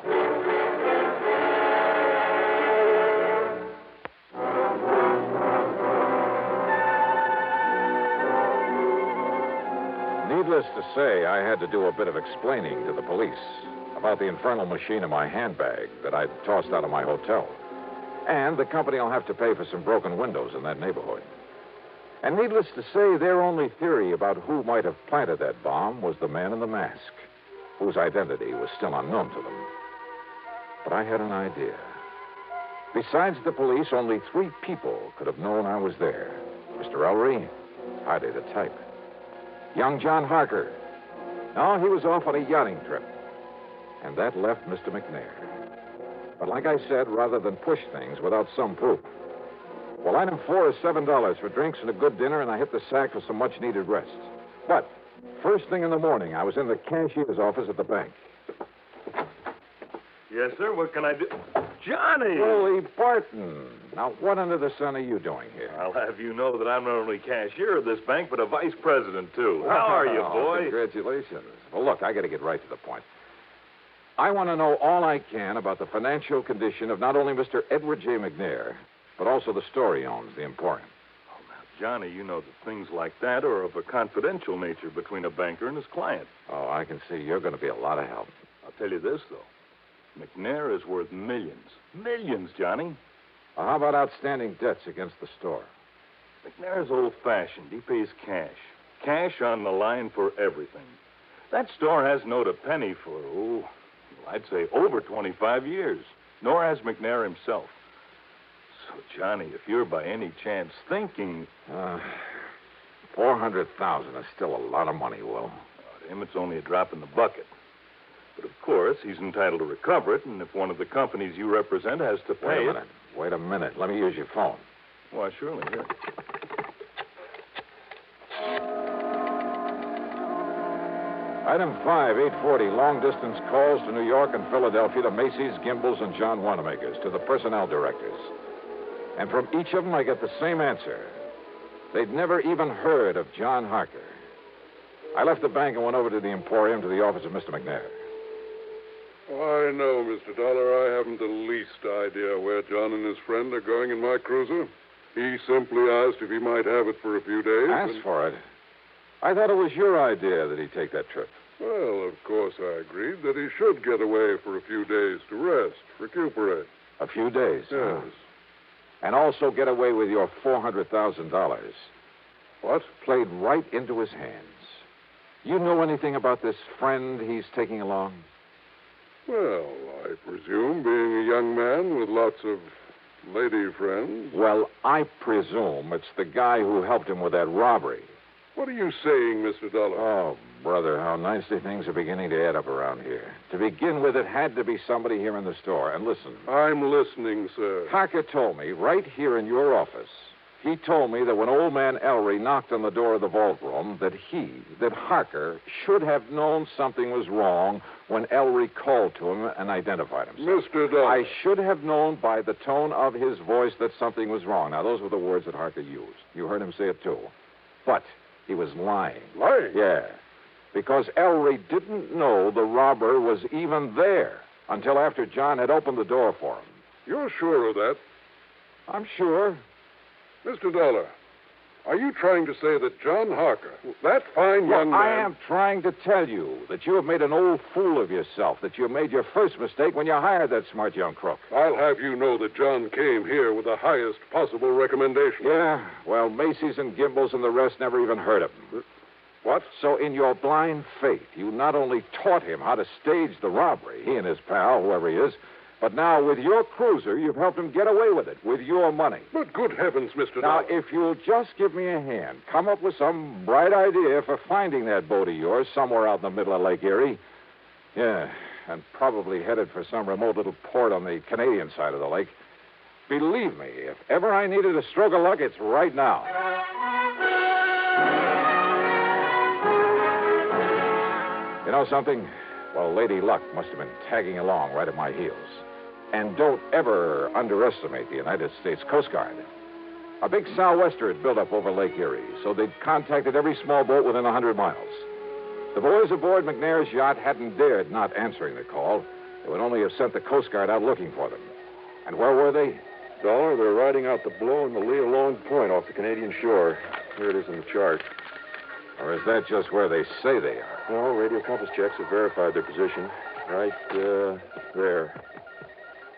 Needless to say, I had to do a bit of explaining to the police about the infernal machine in my handbag that I'd tossed out of my hotel. And the company will have to pay for some broken windows in that neighborhood. And needless to say, their only theory about who might have planted that bomb was the man in the mask, whose identity was still unknown to them. But I had an idea. Besides the police, only 3 people could have known I was there. Mr. Ellery, hardly the type. Young John Harker. No, he was off on a yachting trip. And that left Mr. McNair. But like I said, rather than push things without some proof. Well, item 4 is $7 for drinks and a good dinner, and I hit the sack for some much-needed rest. But first thing in the morning, I was in the cashier's office at the bank. Yes, sir. What can I do? Johnny! Holy Barton. Now, what under the sun are you doing here? I'll have you know that I'm not only cashier of this bank, but a vice president, too. How are you, boy? Congratulations. Well, look, I got to get right to the point. I want to know all I can about the financial condition of not only Mr. Edward J. McNair, but also the store he owns, the Emporium. Oh, now, Johnny, you know that things like that are of a confidential nature between a banker and his client. Oh, I can see you're going to be a lot of help. I'll tell you this, though. McNair is worth millions. Millions, Johnny. How about outstanding debts against the store? McNair's old-fashioned. He pays cash. Cash on the line for everything. That store hasn't owed a penny for, I'd say over 25 years. Nor has McNair himself. So, Johnny, if you're by any chance thinking... $400,000 is still a lot of money, Will. To him, it's only a drop in the bucket. But, of course, he's entitled to recover it, and if one of the companies you represent has to pay it... Wait a minute. Let me use your phone. Why, surely, here. Item 5, 840, long-distance calls to New York and Philadelphia to Macy's, Gimbel's, and John Wanamaker's, to the personnel directors. And from each of them, I get the same answer. They'd never even heard of John Harker. I left the bank and went over to the Emporium to the office of Mr. McNair. I know, Mr. Dollar. I haven't the least idea where John and his friend are going in my cruiser. He simply asked if he might have it for a few days. Asked for it? I thought it was your idea that he take that trip. Well, of course I agreed that he should get away for a few days to rest, recuperate. A few days? Yes. Huh? And also get away with your $400,000. What? Played right into his hands. You know anything about this friend he's taking along? Well, I presume, being a young man with lots of lady friends. Well, I presume it's the guy who helped him with that robbery. What are you saying, Mr. Dollar? Oh, brother, how nicely things are beginning to add up around here. To begin with, it had to be somebody here in the store. And listen. I'm listening, sir. Harker told me, right here in your office, he told me that when old man Ellery knocked on the door of the vault room, that Harker should have known something was wrong when Ellery called to him and identified himself. Mr. Dollar. I should have known by the tone of his voice that something was wrong. Now, those were the words that Harker used. You heard him say it, too. But he was lying. Lying? Yeah. Because Ellery didn't know the robber was even there until after John had opened the door for him. You're sure of that? I'm sure. Mr. Dollar, are you trying to say that John Harker, that fine young man... I am trying to tell you that you have made an old fool of yourself, that you made your first mistake when you hired that smart young crook. I'll have you know that John came here with the highest possible recommendation. Yeah? Well, Macy's and Gimbel's and the rest never even heard of him. What? So in your blind faith, you not only taught him how to stage the robbery, he and his pal, whoever he is, but now with your cruiser, you've helped him get away with it, with your money. But good heavens, Mr. Now, Dollar. if you'll just give me a hand, come up with some bright idea for finding that boat of yours somewhere out in the middle of Lake Erie. Yeah, and probably headed for some remote little port on the Canadian side of the lake. Believe me, if ever I needed a stroke of luck, it's right now. You know something? Well, Lady Luck must have been tagging along right at my heels. And don't ever underestimate the United States Coast Guard. A big sou'wester had built up over Lake Erie, so they'd contacted every small boat within 100 miles. The boys aboard McNair's yacht hadn't dared not answering the call. They would only have sent the Coast Guard out looking for them. And where were they? Dollar, they're riding out the blow in the lee of Long Point off the Canadian shore. Here it is in the chart. Or is that just where they say they are? No, radio compass checks have verified their position. Right there.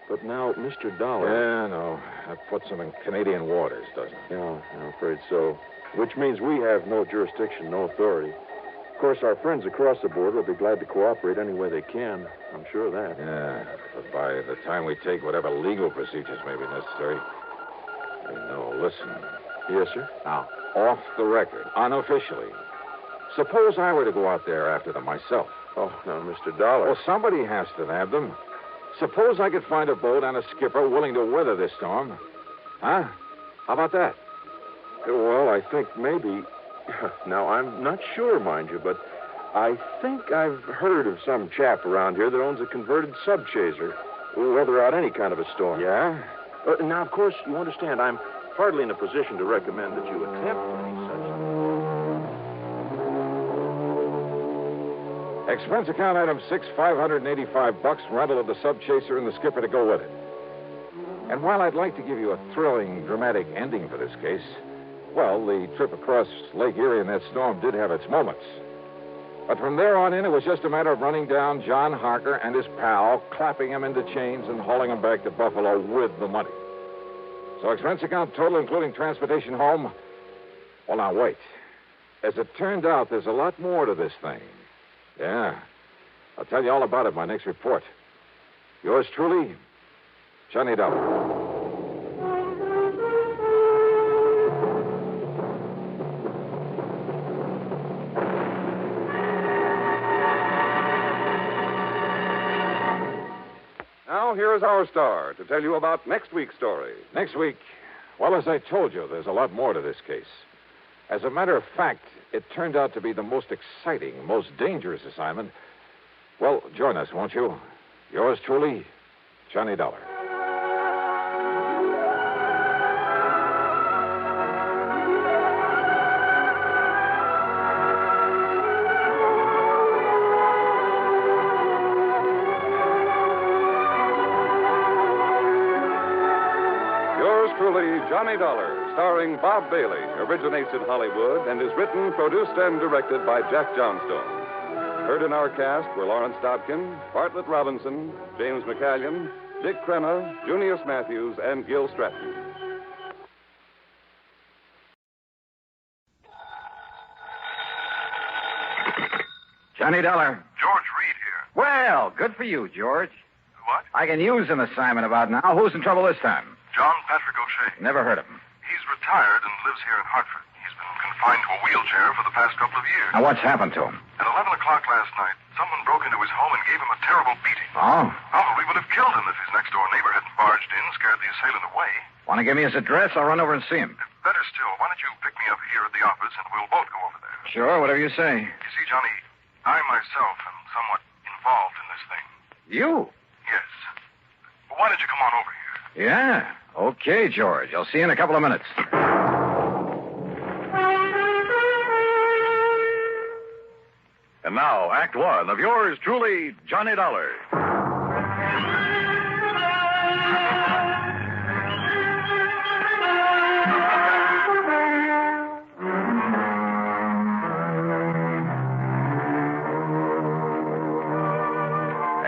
But now, Mr. Dollar... Yeah, no. That puts them in Canadian waters, doesn't it? Yeah, I'm afraid so. Which means we have no jurisdiction, no authority. Of course, our friends across the border will be glad to cooperate any way they can. I'm sure of that. Yeah, but by the time we take whatever legal procedures may be necessary... No, listen. Yes, sir? Now, off the record, unofficially... Suppose I were to go out there after them myself. Oh, now, Mr. Dollar. Well, somebody has to nab them. Suppose I could find a boat and a skipper willing to weather this storm. Huh? How about that? Well, I think maybe... Now, I'm not sure, mind you, but I think I've heard of some chap around here that owns a converted subchaser. Weather out any kind of a storm. Yeah? Now, of course, you understand, I'm hardly in a position to recommend that you attempt any such thing. Expense account item 6, $585, rental of the subchaser and the skipper to go with it. And while I'd like to give you a thrilling, dramatic ending for this case, well, the trip across Lake Erie in that storm did have its moments. But from there on in, it was just a matter of running down John Harker and his pal, clapping him into chains and hauling him back to Buffalo with the money. So expense account total, including transportation home. Well, now, wait. As it turned out, there's a lot more to this thing. Yeah. I'll tell you all about it in my next report. Yours truly, Johnny Dollar. Now, here is our star to tell you about next week's story. Next week, well, as I told you, there's a lot more to this case. As a matter of fact, it turned out to be the most exciting, most dangerous assignment. Well, join us, won't you? Yours truly, Johnny Dollar. Yours truly, Johnny Dollar, starring Bob Bailey, originates in Hollywood and is written, produced, and directed by Jack Johnstone. Heard in our cast were Lawrence Dobkin, Bartlett Robinson, James McCallion, Dick Crenna, Junius Matthews, and Gil Stratton. Johnny Dollar. George Reed here. Well, good for you, George. What? I can use an assignment about now. Who's in trouble this time? John Patrick O'Shea. Never heard of him. He's retired and lives here in Hartford. He's been confined to a wheelchair for the past couple of years. Now, what's happened to him? At 11 o'clock last night, someone broke into his home and gave him a terrible beating. Oh? Probably would have killed him if his next-door neighbor hadn't barged in, scared the assailant away. Want to give me his address? I'll run over and see him. Better still, why don't you pick me up here at the office and we'll both go over there. Sure, whatever you say. You see, Johnny, I myself am somewhat involved in this thing. You? Yes. Well, why don't you come on over here? Yeah. Okay, George. I'll see you in a couple of minutes. And now, Act One of yours truly, Johnny Dollar.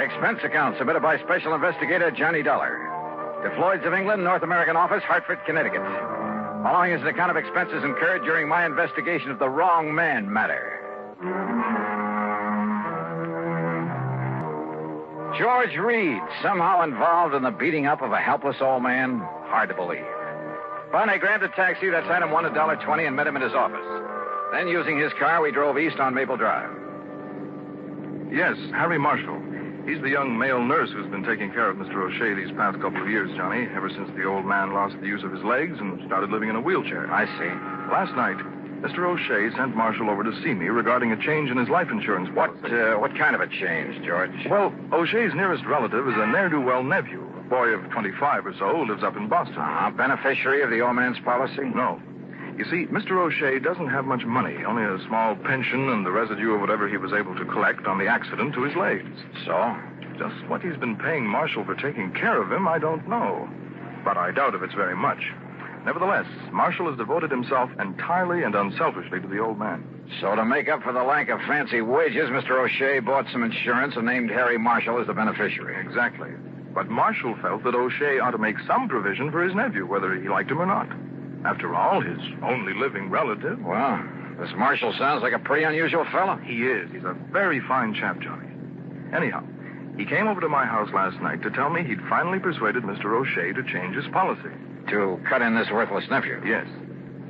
Expense account submitted by Special Investigator Johnny Dollar. To Floyd's of England, North American Office, Hartford, Connecticut. Following is an account of expenses incurred during my investigation of the wrong man matter. George Reed, somehow involved in the beating up of a helpless old man? Hard to believe. But I grabbed a taxi, that's item one, $1.20, and met him at his office. Then, using his car, we drove east on Maple Drive. Yes, Harry Marshall. He's the young male nurse who's been taking care of Mr. O'Shea these past couple of years, Johnny, ever since the old man lost the use of his legs and started living in a wheelchair. I see. Last night, Mr. O'Shea sent Marshall over to see me regarding a change in his life insurance policy. What kind of a change, George? Well, O'Shea's nearest relative is a ne'er-do-well nephew, a boy of 25 or so who lives up in Boston. Beneficiary of the old man's policy? No. You see, Mr. O'Shea doesn't have much money, only a small pension and the residue of whatever he was able to collect on the accident to his legs. So? Just what he's been paying Marshall for taking care of him, I don't know. But I doubt if it's very much. Nevertheless, Marshall has devoted himself entirely and unselfishly to the old man. So to make up for the lack of fancy wages, Mr. O'Shea bought some insurance and named Harry Marshall as the beneficiary. Exactly. But Marshall felt that O'Shea ought to make some provision for his nephew, whether he liked him or not. After all, his only living relative. Well, this Marshall sounds like a pretty unusual fellow. He is. He's a very fine chap, Johnny. Anyhow, he came over to my house last night to tell me he'd finally persuaded Mr. O'Shea to change his policy. To cut in this worthless nephew? Yes.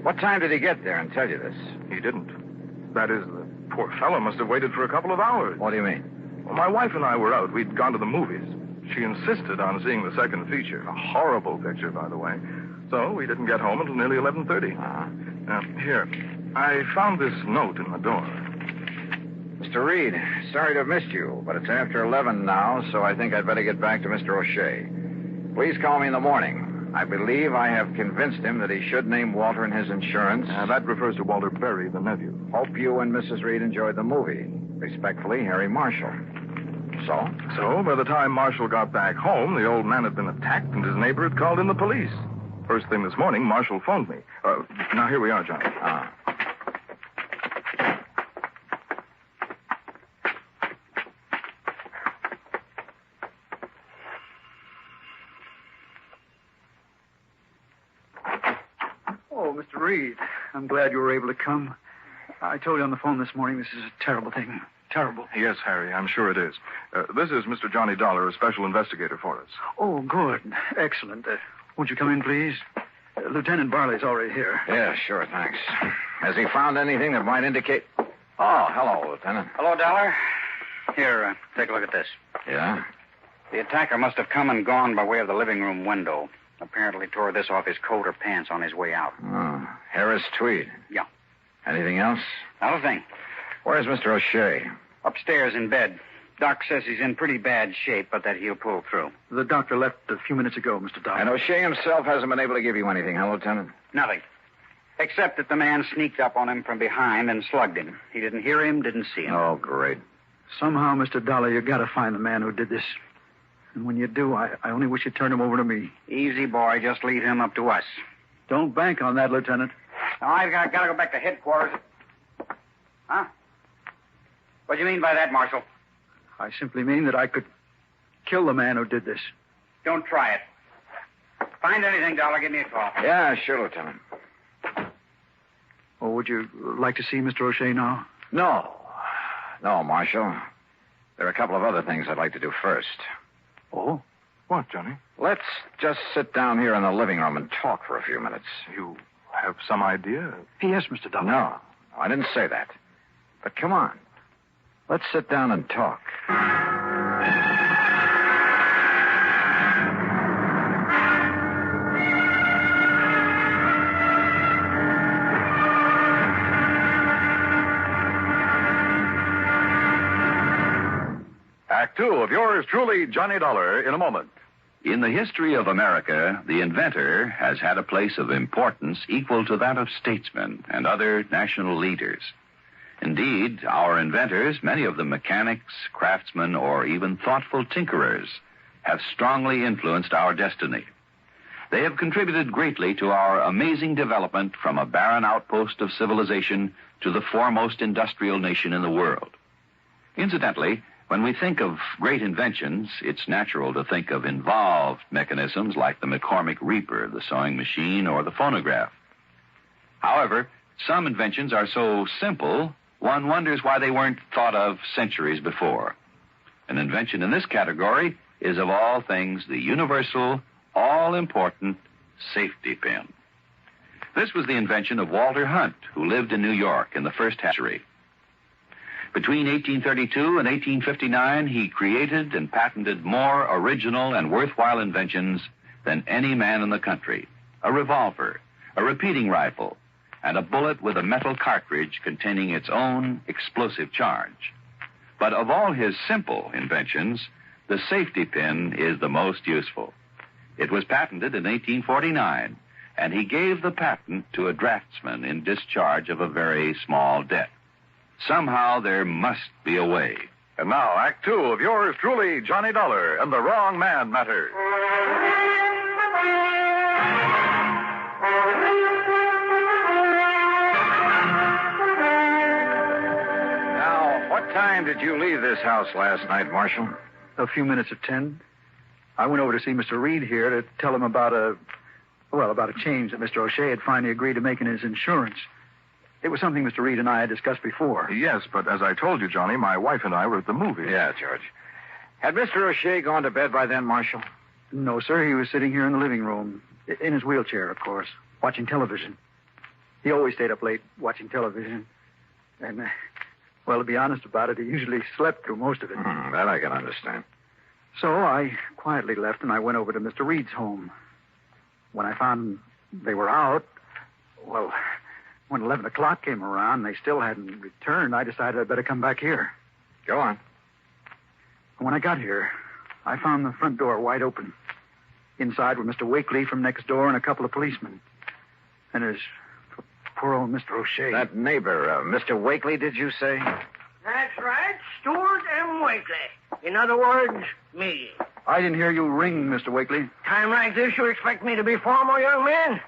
What time did he get there and tell you this? He didn't. That is, the poor fellow must have waited for a couple of hours. What do you mean? Well, my wife and I were out. We'd gone to the movies. She insisted on seeing the second feature. A horrible picture, by the way. So we didn't get home until nearly 11:30. Now, here. I found this note in the door. Mr. Reed, sorry to have missed you, but it's after 11 now, so I think I'd better get back to Mr. O'Shea. Please call me in the morning. I believe I have convinced him that he should name Walter in his insurance. That refers to Walter Berry, the nephew. Hope you and Mrs. Reed enjoyed the movie. Respectfully, Harry Marshall. So, by the time Marshall got back home, the old man had been attacked and his neighbor had called in the police. First thing this morning, Marshall phoned me. Now, here we are, Johnny. Mr. Reed. I'm glad you were able to come. I told you on the phone this morning this is a terrible thing. Terrible. Yes, Harry, I'm sure it is. This is Mr. Johnny Dollar, a special investigator for us. Oh, good. Excellent. Won't you come in, please? Lieutenant Barley's already here. Yeah, sure, thanks. Has he found anything that might indicate... Oh, hello, Lieutenant. Hello, Dollar. Here, take a look at this. Yeah? The attacker must have come and gone by way of the living room window. Apparently tore this off his coat or pants on his way out. Oh, Harris tweed. Yeah. Anything else? Not a thing. Where's Mr. O'Shea? Upstairs in bed. Doc says he's in pretty bad shape, but that he'll pull through. The doctor left a few minutes ago, Mr. Dollar. And O'Shea himself hasn't been able to give you anything, huh, Lieutenant? Nothing. Except that the man sneaked up on him from behind and slugged him. He didn't hear him, didn't see him. Oh, great. Somehow, Mr. Dollar, you got to find the man who did this. And when you do, I only wish you'd turn him over to me. Easy, boy. Just leave him up to us. Don't bank on that, Lieutenant. Now, I've got to go back to headquarters. Huh? What do you mean by that, Marshal? I simply mean that I could kill the man who did this. Don't try it. Find anything, Dollar, give me a call. Yeah, sure, Lieutenant. Oh, would you like to see Mr. O'Shea now? No, Marshal. There are a couple of other things I'd like to do first. Oh? What, Johnny? Let's just sit down here in the living room and talk for a few minutes. You have some idea? Yes, Mr. Dollar. No, I didn't say that. But come on. Let's sit down and talk. Act two of yours truly, Johnny Dollar, in a moment. In the history of America, the inventor has had a place of importance equal to that of statesmen and other national leaders. Indeed, our inventors, many of them mechanics, craftsmen, or even thoughtful tinkerers, have strongly influenced our destiny. They have contributed greatly to our amazing development from a barren outpost of civilization to the foremost industrial nation in the world. Incidentally, when we think of great inventions, it's natural to think of involved mechanisms like the McCormick Reaper, the sewing machine, or the phonograph. However, some inventions are so simple, one wonders why they weren't thought of centuries before. An invention in this category is, of all things, the universal, all-important safety pin. This was the invention of Walter Hunt, who lived in New York in the first century. Between 1832 and 1859, he created and patented more original and worthwhile inventions than any man in the country. A revolver, a repeating rifle, and a bullet with a metal cartridge containing its own explosive charge. But of all his simple inventions, the safety pin is the most useful. It was patented in 1849, and he gave the patent to a draftsman in discharge of a very small debt. Somehow there must be a way. And now, Act two of yours truly, Johnny Dollar, and the Wrong Man Matter. Now, what time did you leave this house last night, Marshal? A few minutes of 10. I went over to see Mr. Reed here to tell him about a change that Mr. O'Shea had finally agreed to make in his insurance. It was something Mr. Reed and I had discussed before. Yes, but as I told you, Johnny, my wife and I were at the movies. Yeah, George. Had Mr. O'Shea gone to bed by then, Marshal? No, sir. He was sitting here in the living room, in his wheelchair, of course, watching television. He always stayed up late watching television. And, well, to be honest about it, he usually slept through most of it. That I can understand. So I quietly left, and I went over to Mr. Reed's home. When I found they were out, well, when 11 o'clock came around and they still hadn't returned, I decided I'd better come back here. Go on. When I got here, I found the front door wide open. Inside were Mr. Wakely from next door and a couple of policemen. And there's poor old Mr. O'Shea. That neighbor, Mr. Wakely, did you say? That's right, Stuart M. Wakely. In other words, me. I didn't hear you ring, Mr. Wakely. Time like this, you expect me to be formal, young man?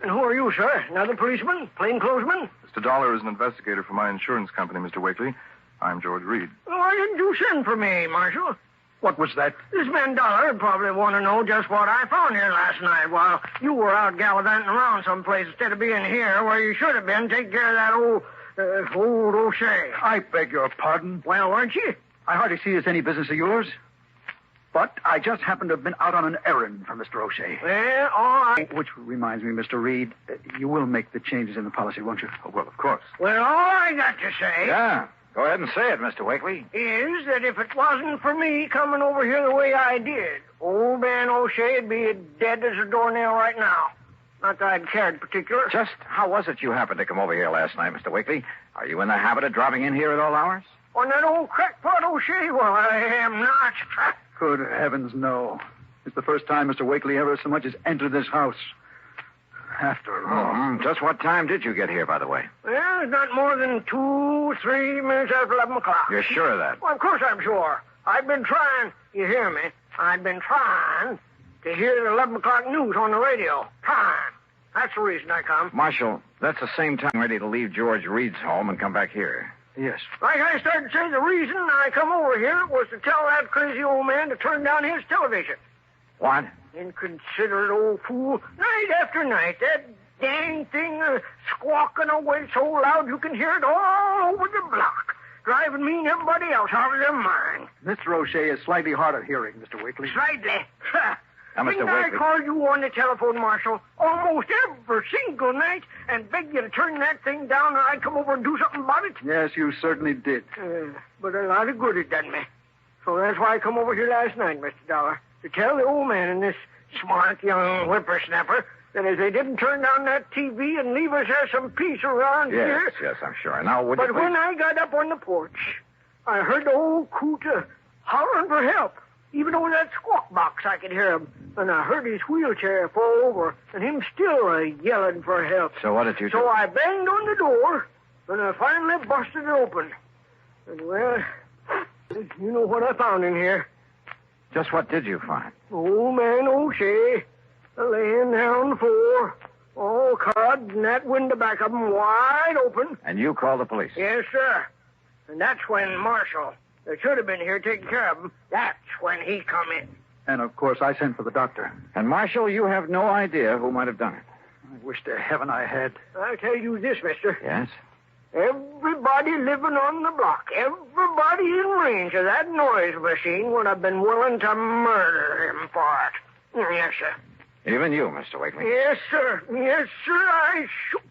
And who are you, sir? Another policeman? Plainclothesman? Mr. Dollar is an investigator for my insurance company, Mr. Wakely. I'm George Reed. Why didn't you send for me, Marshal? What was that? This man Dollar would probably want to know just what I found here last night while you were out gallivanting around someplace instead of being here where you should have been taking care of that old O'Shea. I beg your pardon. Well, weren't you? I hardly see it's any business of yours. But I just happened to have been out on an errand for Mr. O'Shea. Well, all right. Which reminds me, Mr. Reed, you will make the changes in the policy, won't you? Oh, well, of course. Well, all I got to say... Yeah, go ahead and say it, Mr. Wakely. ...is that if it wasn't for me coming over here the way I did, old man O'Shea'd be as dead as a doornail right now. Not that I'd cared particular. Just how was it you happened to come over here last night, Mr. Wakely? Are you in the habit of dropping in here at all hours? On that old crackpot O'Shea? Well, I am not. Good heavens, no. It's the first time Mr. Wakely ever so much as entered this house. After all. Just what time did you get here, by the way? Well, it's not more than 2-3 minutes after 11 o'clock. You're sure of that? Well, of course I'm sure. I've been trying, you hear me? I've been trying to hear the 11 o'clock news on the radio. Trying. That's the reason I come. Marshal, that's the same time ready to leave George Reed's home and come back here. Yes. Like I started to say, the reason I come over here was to tell that crazy old man to turn down his television. What? Inconsiderate old fool. Night after night, that dang thing squawking away so loud you can hear it all over the block, driving me and everybody else out of their mind. Mr. O'Shea is slightly hard of hearing, Mr. Wakely. Slightly. Now, Mr. Didn't I Wakely. call you on the telephone, Marshal, almost every single night and beg you to turn that thing down and I'd come over and do something about it? Yes, you certainly did. But a lot of good it done me. So that's why I come over here last night, Mr. Dollar, to tell the old man and this smart young whippersnapper that if they didn't turn down that TV and leave us have some peace around here... Yes, I'm sure. Now, would But you when I got up on the porch, I heard the old coot hollering for help. Even over that squawk box, I could hear him. And I heard his wheelchair fall over, and him still yelling for help. So what did you do? So I banged on the door, and I finally busted it open. And, well, you know what I found in here. Just what did you find? Old man O'Shea, laying there on the floor, all cod, and that window back of him wide open. And you called the police? Yes, sir. And that's when Marshal, that should have been here taking care of him, that's when he come in. And, of course, I sent for the doctor. And, Marshal, you have no idea who might have done it. I wish to heaven I had. I'll tell you this, mister. Yes? Everybody living on the block, everybody in range of that noise machine would have been willing to murder him for it. Yes, sir. Even you, Mr. Wakely? Yes, sir. Yes, sir, I shoot.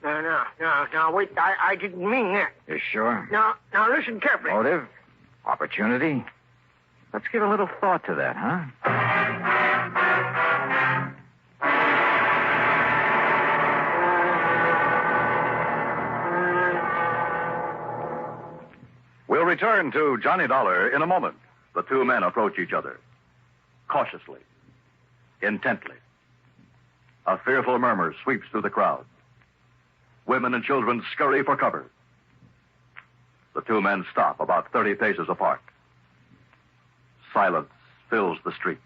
No, wait, I didn't mean that. You sure? Now, listen carefully. Motive? Opportunity? Let's give a little thought to that, huh? We'll return to Johnny Dollar in a moment. The two men approach each other. Cautiously. Intently. A fearful murmur sweeps through the crowd. Women and children scurry for cover. The two men stop about 30 paces apart. Silence fills the street.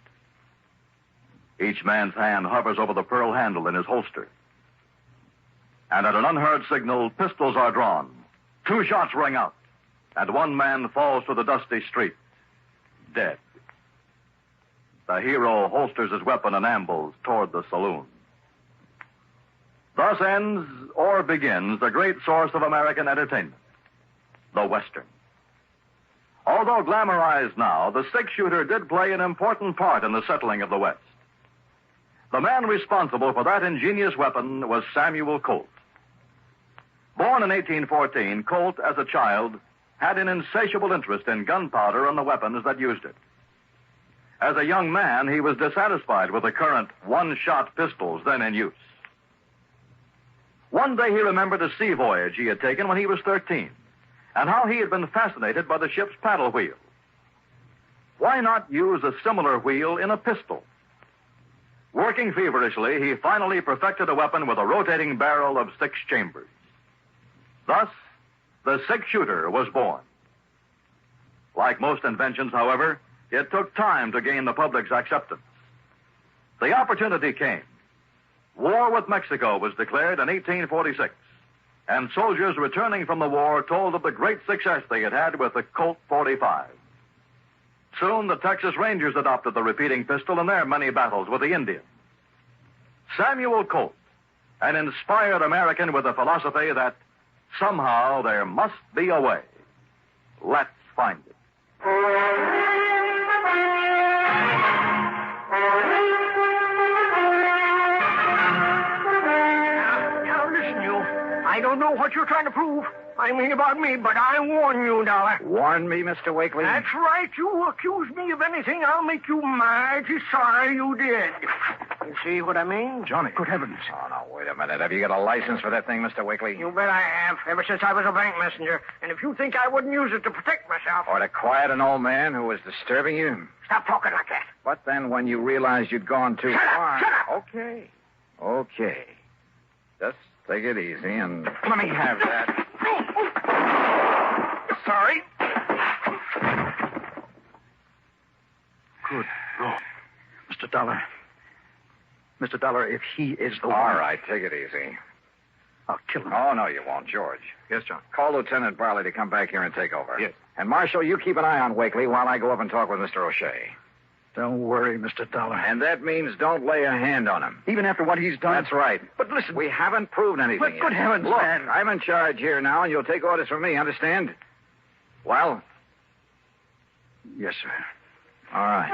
Each man's hand hovers over the pearl handle in his holster. And at an unheard signal, pistols are drawn. 2 shots ring out, and one man falls to the dusty street, dead. The hero holsters his weapon and ambles toward the saloon. Thus ends or begins the great source of American entertainment, the Western. Although glamorized now, the 6-shooter did play an important part in the settling of the West. The man responsible for that ingenious weapon was Samuel Colt. Born in 1814, Colt, as a child, had an insatiable interest in gunpowder and the weapons that used it. As a young man, he was dissatisfied with the current one-shot pistols then in use. One day he remembered a sea voyage he had taken when he was 13, and how he had been fascinated by the ship's paddle wheel. Why not use a similar wheel in a pistol? Working feverishly, he finally perfected a weapon with a rotating barrel of 6 chambers. Thus, the 6-shooter was born. Like most inventions, however, it took time to gain the public's acceptance. The opportunity came. War with Mexico was declared in 1846, and soldiers returning from the war told of the great success they had had with the Colt 45. Soon, the Texas Rangers adopted the repeating pistol in their many battles with the Indians. Samuel Colt, an inspired American with a philosophy that somehow there must be a way. Let's find it. Now, listen, you. I don't know what you're trying to prove. I mean about me, but I warn you, Dollar. Warn me, Mr. Wakely? That's right. You accuse me of anything, I'll make you mighty sorry you did. You see what I mean? Johnny. Good heavens. Oh, no, wait a minute. Have you got a license for that thing, Mr. Wakely? You bet I have, ever since I was a bank messenger. And if you think I wouldn't use it to protect myself... Or to quiet an old man who was disturbing you? Stop talking like that. But then when you realized you'd gone too far... Shut up! Okay. Just take it easy and let me have that. Sorry. Good Lord. Mr. Dollar. Mr. Dollar, if he is the one... All right, take it easy. I'll kill him. Oh, no, you won't, George. Yes, John. Call Lieutenant Barley to come back here and take over. Yes. And, Marshal, you keep an eye on Wakely while I go up and talk with Mr. O'Shea. Don't worry, Mr. Dollar. And that means don't lay a hand on him. Even after what he's done? That's right. But listen... We haven't proved anything But yet. good heavens, Look, man. I'm in charge here now, and you'll take orders from me, understand? Well? Yes, sir. All right.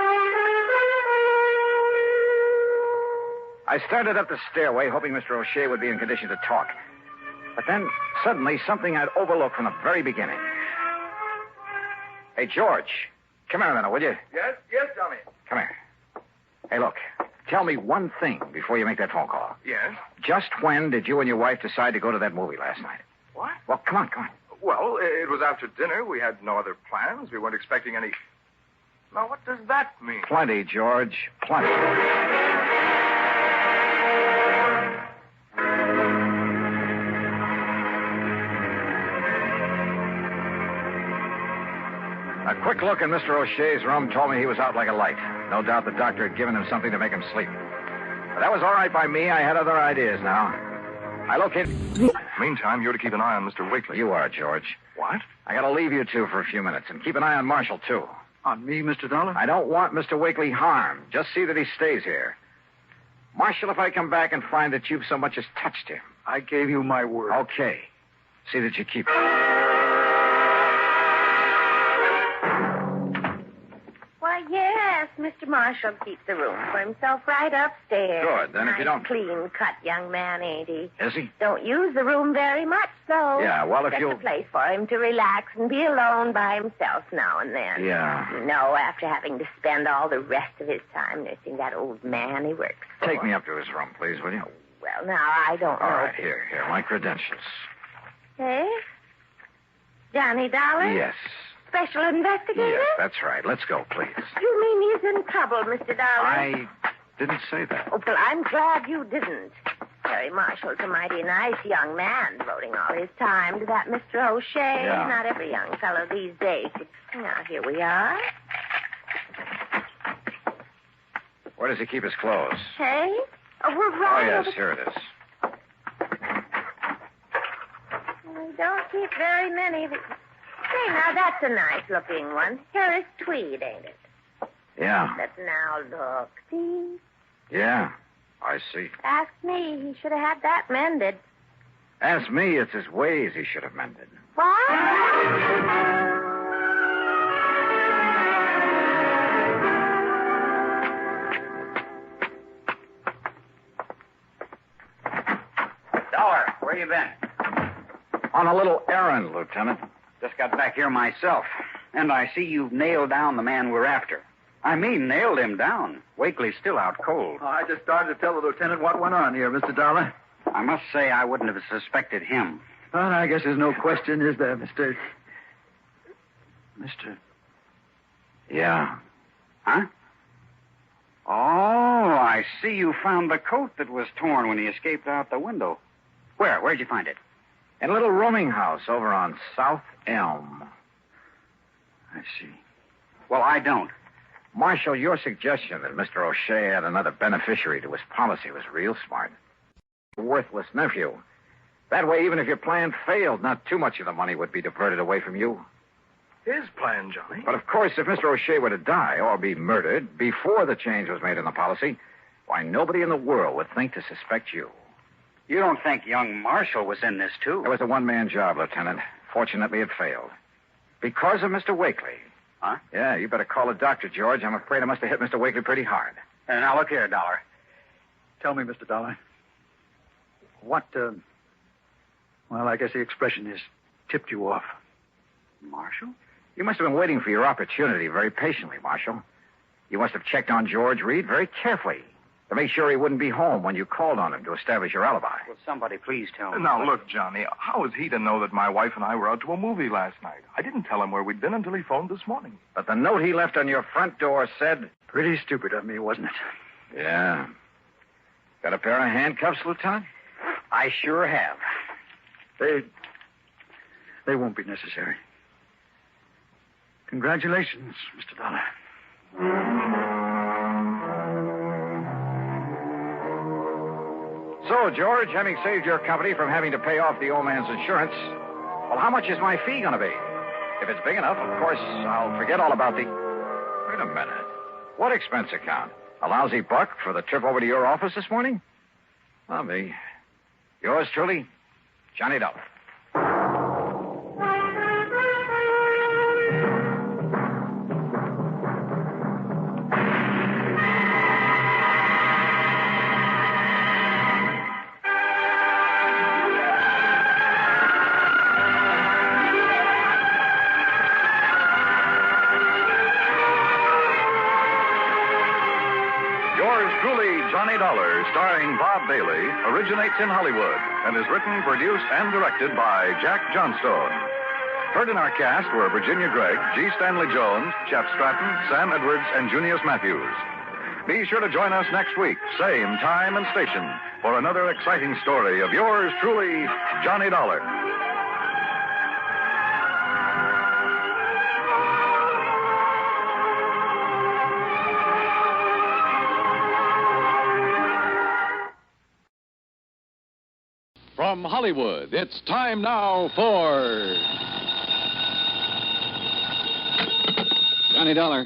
I started up the stairway, hoping Mr. O'Shea would be in condition to talk. But then, suddenly, something I'd overlooked from the very beginning. Hey, George, come here a minute, will you? Yes, Johnny. Come here. Hey, look, tell me one thing before you make that phone call. Yes? Just when did you and your wife decide to go to that movie last night? What? Well, come on. Well, it was after dinner. We had no other plans. We weren't expecting any... Now, what does that mean? Plenty, George, plenty. A quick look in Mr. O'Shea's room told me he was out like a light. No doubt the doctor had given him something to make him sleep. But that was all right by me. I had other ideas now. I located... Meantime, you're to keep an eye on Mr. Wakely. You are, George. What? I gotta leave you two for a few minutes, and keep an eye on Marshall, too. On me, Mr. Dollar? I don't want Mr. Wakely harmed. Just see that he stays here. Marshall, if I come back and find that you've so much as touched him... I gave you my word. Okay. See that you keep it. Why, yes, Mr. Marshall keeps the room for himself right upstairs. Good. Then if you don't... Clean-cut young man, ain't he? Is he? Don't use the room very much, though. Yeah, well, if Just you'll... a place for him to relax and be alone by himself now and then. Yeah. You know, after having to spend all the rest of his time nursing that old man he works for. Take me up to his room, please, will you? Well, now, I don't know. All right, here, my credentials. Hey? Johnny Dollar? Yes. Special investigator? Yes, that's right. Let's go, please. You mean he's in trouble, Mr. Dollar? I didn't say that. Oh, well, I'm glad you didn't. Harry Marshall's a mighty nice young man, devoting all his time to that Mr. O'Shea. Yeah. Not every young fellow these days. Now, here we are. Where does he keep his clothes? Hey? Oh, we're right. Oh, yes, over- here it is. We don't keep very many. Say, now, that's a nice-looking one. Harris tweed, ain't it? Yeah. But now, look. See? Yeah, I see. Ask me. He should have had that mended. Ask me, it's his ways he should have mended. What? Dollar, where you been? On a little errand, Lieutenant. Just got back here myself. And I see you've nailed down the man we're after. I mean, nailed him down. Wakely's still out cold. Oh, I just started to tell the lieutenant what went on here, Mr. Dollar. I must say I wouldn't have suspected him. Well, I guess there's no question, is there, Mr. Yeah. Huh? Oh, I see you found the coat that was torn when he escaped out the window. Where'd you find it? In a little rooming house over on South Elm. I see. Well, I don't. Marshal, your suggestion that Mr. O'Shea had another beneficiary to his policy was real smart. A worthless nephew. That way, even if your plan failed, not too much of the money would be diverted away from you. His plan, Johnny. But of course, if Mr. O'Shea were to die or be murdered before the change was made in the policy, why, nobody in the world would think to suspect you. You don't think young Marshall was in this, too? It was a one-man job, Lieutenant. Fortunately, it failed. Because of Mr. Wakely. Huh? Yeah, you better call a doctor, George. I'm afraid I must have hit Mr. Wakely pretty hard. Now, look here, Dollar. Tell me, Mr. Dollar. What, well, I guess the expression is tipped you off. Marshall? You must have been waiting for your opportunity very patiently, Marshal. You must have checked on George Reed very carefully to make sure he wouldn't be home when you called on him to establish your alibi. Will somebody please tell me? Now, look, Johnny, how is he to know that my wife and I were out to a movie last night? I didn't tell him where we'd been until he phoned this morning. But the note he left on your front door said... Pretty stupid of me, wasn't it? Yeah. Got a pair of handcuffs, Lieutenant? I sure have. They won't be necessary. Congratulations, Mr. Dollar. So, George, having saved your company from having to pay off the old man's insurance, well, how much is my fee going to be? If it's big enough, of course, I'll forget all about the... Wait a minute. What expense account? A lousy buck for the trip over to your office this morning? I'll be. Yours truly, Johnny Dollar. Johnny Dollar, starring Bob Bailey, originates in Hollywood and is written, produced, and directed by Jack Johnstone. Heard in our cast were Virginia Gregg, G. Stanley Jones, Shep Stratton, Sam Edwards, and Junius Matthews. Be sure to join us next week, same time and station, for another exciting story of yours truly, Johnny Dollar. From Hollywood, it's time now for... Johnny Dollar.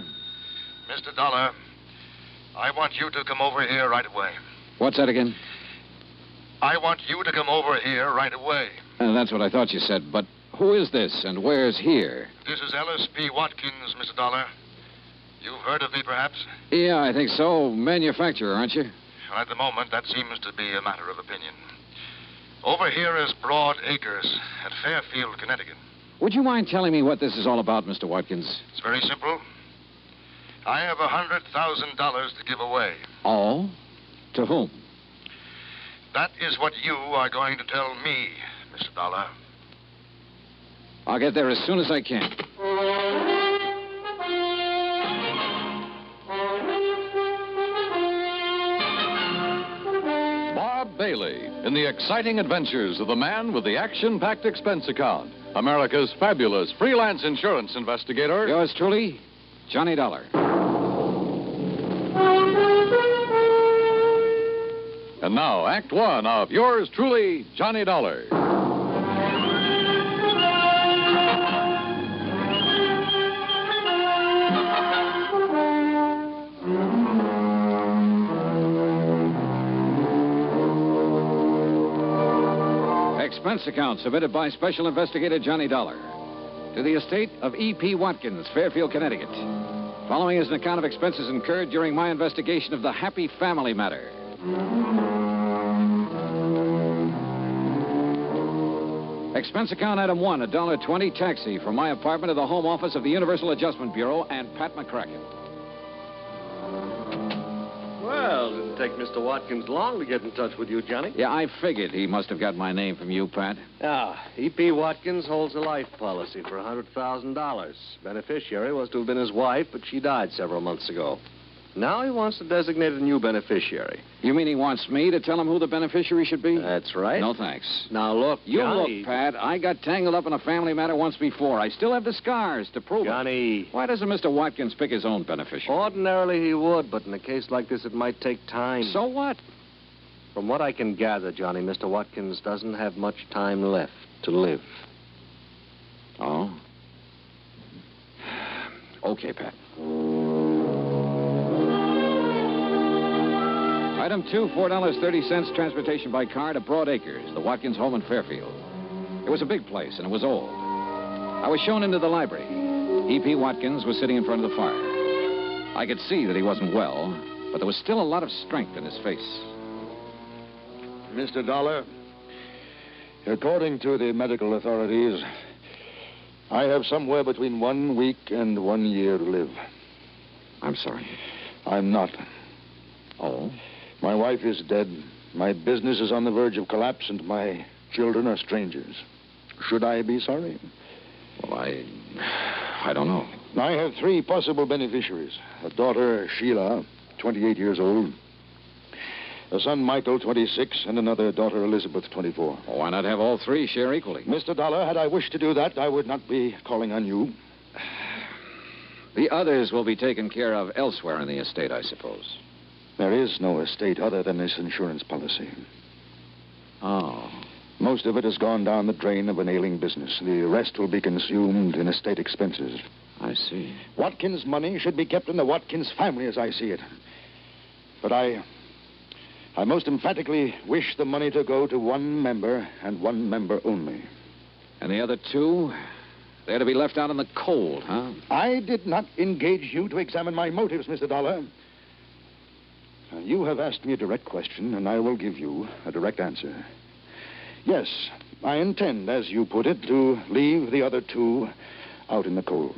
Mr. Dollar, I want you to come over here right away. What's that again? I want you to come over here right away. That's what I thought you said, but who is this and where's here? This is Ellis P. Watkins, Mr. Dollar. You've heard of me, perhaps? Yeah, I think so. Manufacturer, aren't you? Well, at the moment, that seems to be a matter of opinion. Over here is Broad Acres at Fairfield, Connecticut. Would you mind telling me what this is all about, Mr. Watkins? It's very simple. I have $100,000 to give away. All? To whom? That is what you are going to tell me, Mr. Dollar. I'll get there as soon as I can. Bob Bailey in the exciting adventures of the man with the action-packed expense account, America's fabulous freelance insurance investigator. Yours truly, Johnny Dollar. And now, Act One of yours truly, Johnny Dollar. Expense account submitted by Special Investigator Johnny Dollar to the estate of E.P. Watkins, Fairfield, Connecticut. Following is an account of expenses incurred during my investigation of the Happy Family matter. Expense account item 1, $1.20 taxi from my apartment to the home office of the Universal Adjustment Bureau and Pat McCracken. Well, it didn't take Mr. Watkins long to get in touch with you, Johnny. Yeah, I figured he must have got my name from you, Pat. E.P. Watkins holds a life policy for $100,000. Beneficiary was to have been his wife, but she died several months ago. Now he wants to designate a new beneficiary. You mean he wants me to tell him who the beneficiary should be? That's right. No, thanks. Now, look, You Johnny... look, Pat. I got tangled up in a family matter once before. I still have the scars to prove Johnny... it. Why doesn't Mr. Watkins pick his own beneficiary? Ordinarily he would, but in a case like this, it might take time. So what? From what I can gather, Johnny, Mr. Watkins doesn't have much time left to live. Oh? Okay, Pat. Item 2, $4.30 transportation by car to Broad Acres, the Watkins home in Fairfield. It was a big place, and it was old. I was shown into the library. E.P. Watkins was sitting in front of the fire. I could see that he wasn't well, but there was still a lot of strength in his face. Mr. Dollar, according to the medical authorities, I have somewhere between 1 week and 1 year to live. I'm sorry. I'm not. Oh? My wife is dead. My business is on the verge of collapse, and my children are strangers. Should I be sorry? Well, I don't know. I have 3 possible beneficiaries. A daughter, Sheila, 28 years old. A son, Michael, 26, and another daughter, Elizabeth, 24. Well, why not have all 3 share equally? Mr. Dollar, had I wished to do that, I would not be calling on you. The others will be taken care of elsewhere in the estate, I suppose. There is no estate other than this insurance policy. Oh. Most of it has gone down the drain of an ailing business. The rest will be consumed in estate expenses. I see. Watkins' money should be kept in the Watkins family, as I see it. But I most emphatically wish the money to go to 1 member and 1 member only. And the other 2, they're to be left out in the cold, huh? I did not engage you to examine my motives, Mr. Dollar. You have asked me a direct question, and I will give you a direct answer. Yes, I intend, as you put it, to leave the other 2 out in the cold.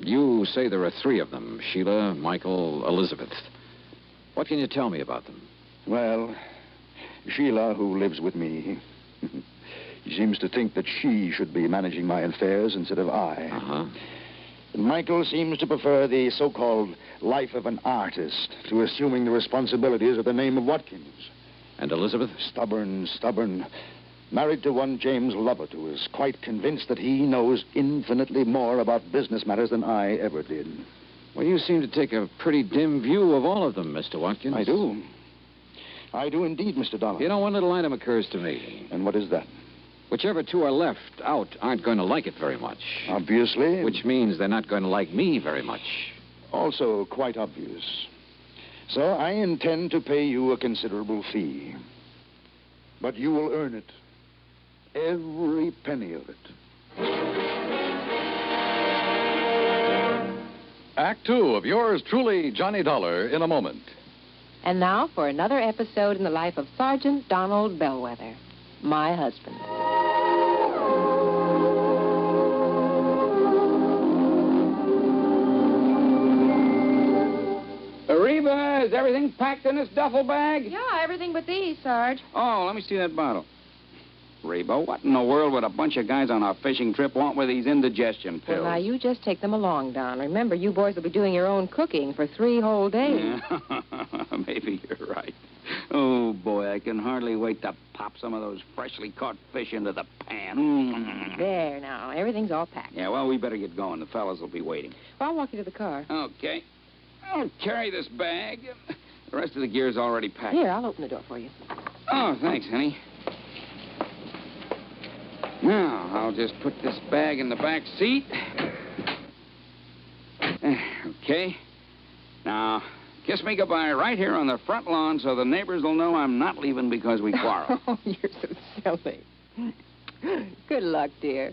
You say there are 3 of them, Sheila, Michael, Elizabeth. What can you tell me about them? Well, Sheila, who lives with me, she seems to think that she should be managing my affairs instead of I. Uh-huh. Michael seems to prefer the so-called life of an artist to assuming the responsibilities of the name of Watkins. And Elizabeth? Stubborn. Married to one James Lovett, who is quite convinced that he knows infinitely more about business matters than I ever did. Well, you seem to take a pretty dim view of all of them, Mr. Watkins. I do. I do indeed, Mr. Dollar. You know, one little item occurs to me. And what is that? Whichever 2 are left out aren't going to like it very much. Obviously. Which means they're not going to like me very much. Also quite obvious. So I intend to pay you a considerable fee. But you will earn it. Every penny of it. Act 2 of yours truly, Johnny Dollar, in a moment. And now for another episode in the life of Sergeant Donald Bellwether, my husband. Reba, is everything packed in this duffel bag? Yeah, everything but these, Sarge. Oh, let me see that bottle. Reba, what in the world would a bunch of guys on our fishing trip want with these indigestion pills? Well, now, you just take them along, Don. Remember, you boys will be doing your own cooking for 3 whole days. Yeah. Maybe you're right. Oh, boy, I can hardly wait to pop some of those freshly caught fish into the pan. There, now. Everything's all packed. Yeah, well, we better get going. The fellas will be waiting. Well, I'll walk you to the car. Okay. I'll carry this bag. The rest of the gear's already packed. Here, I'll open the door for you. Oh, thanks, honey. Now, I'll just put this bag in the back seat. Okay. Now, kiss me goodbye right here on the front lawn so the neighbors will know I'm not leaving because we quarreled. Oh, you're so silly. Good luck, dear.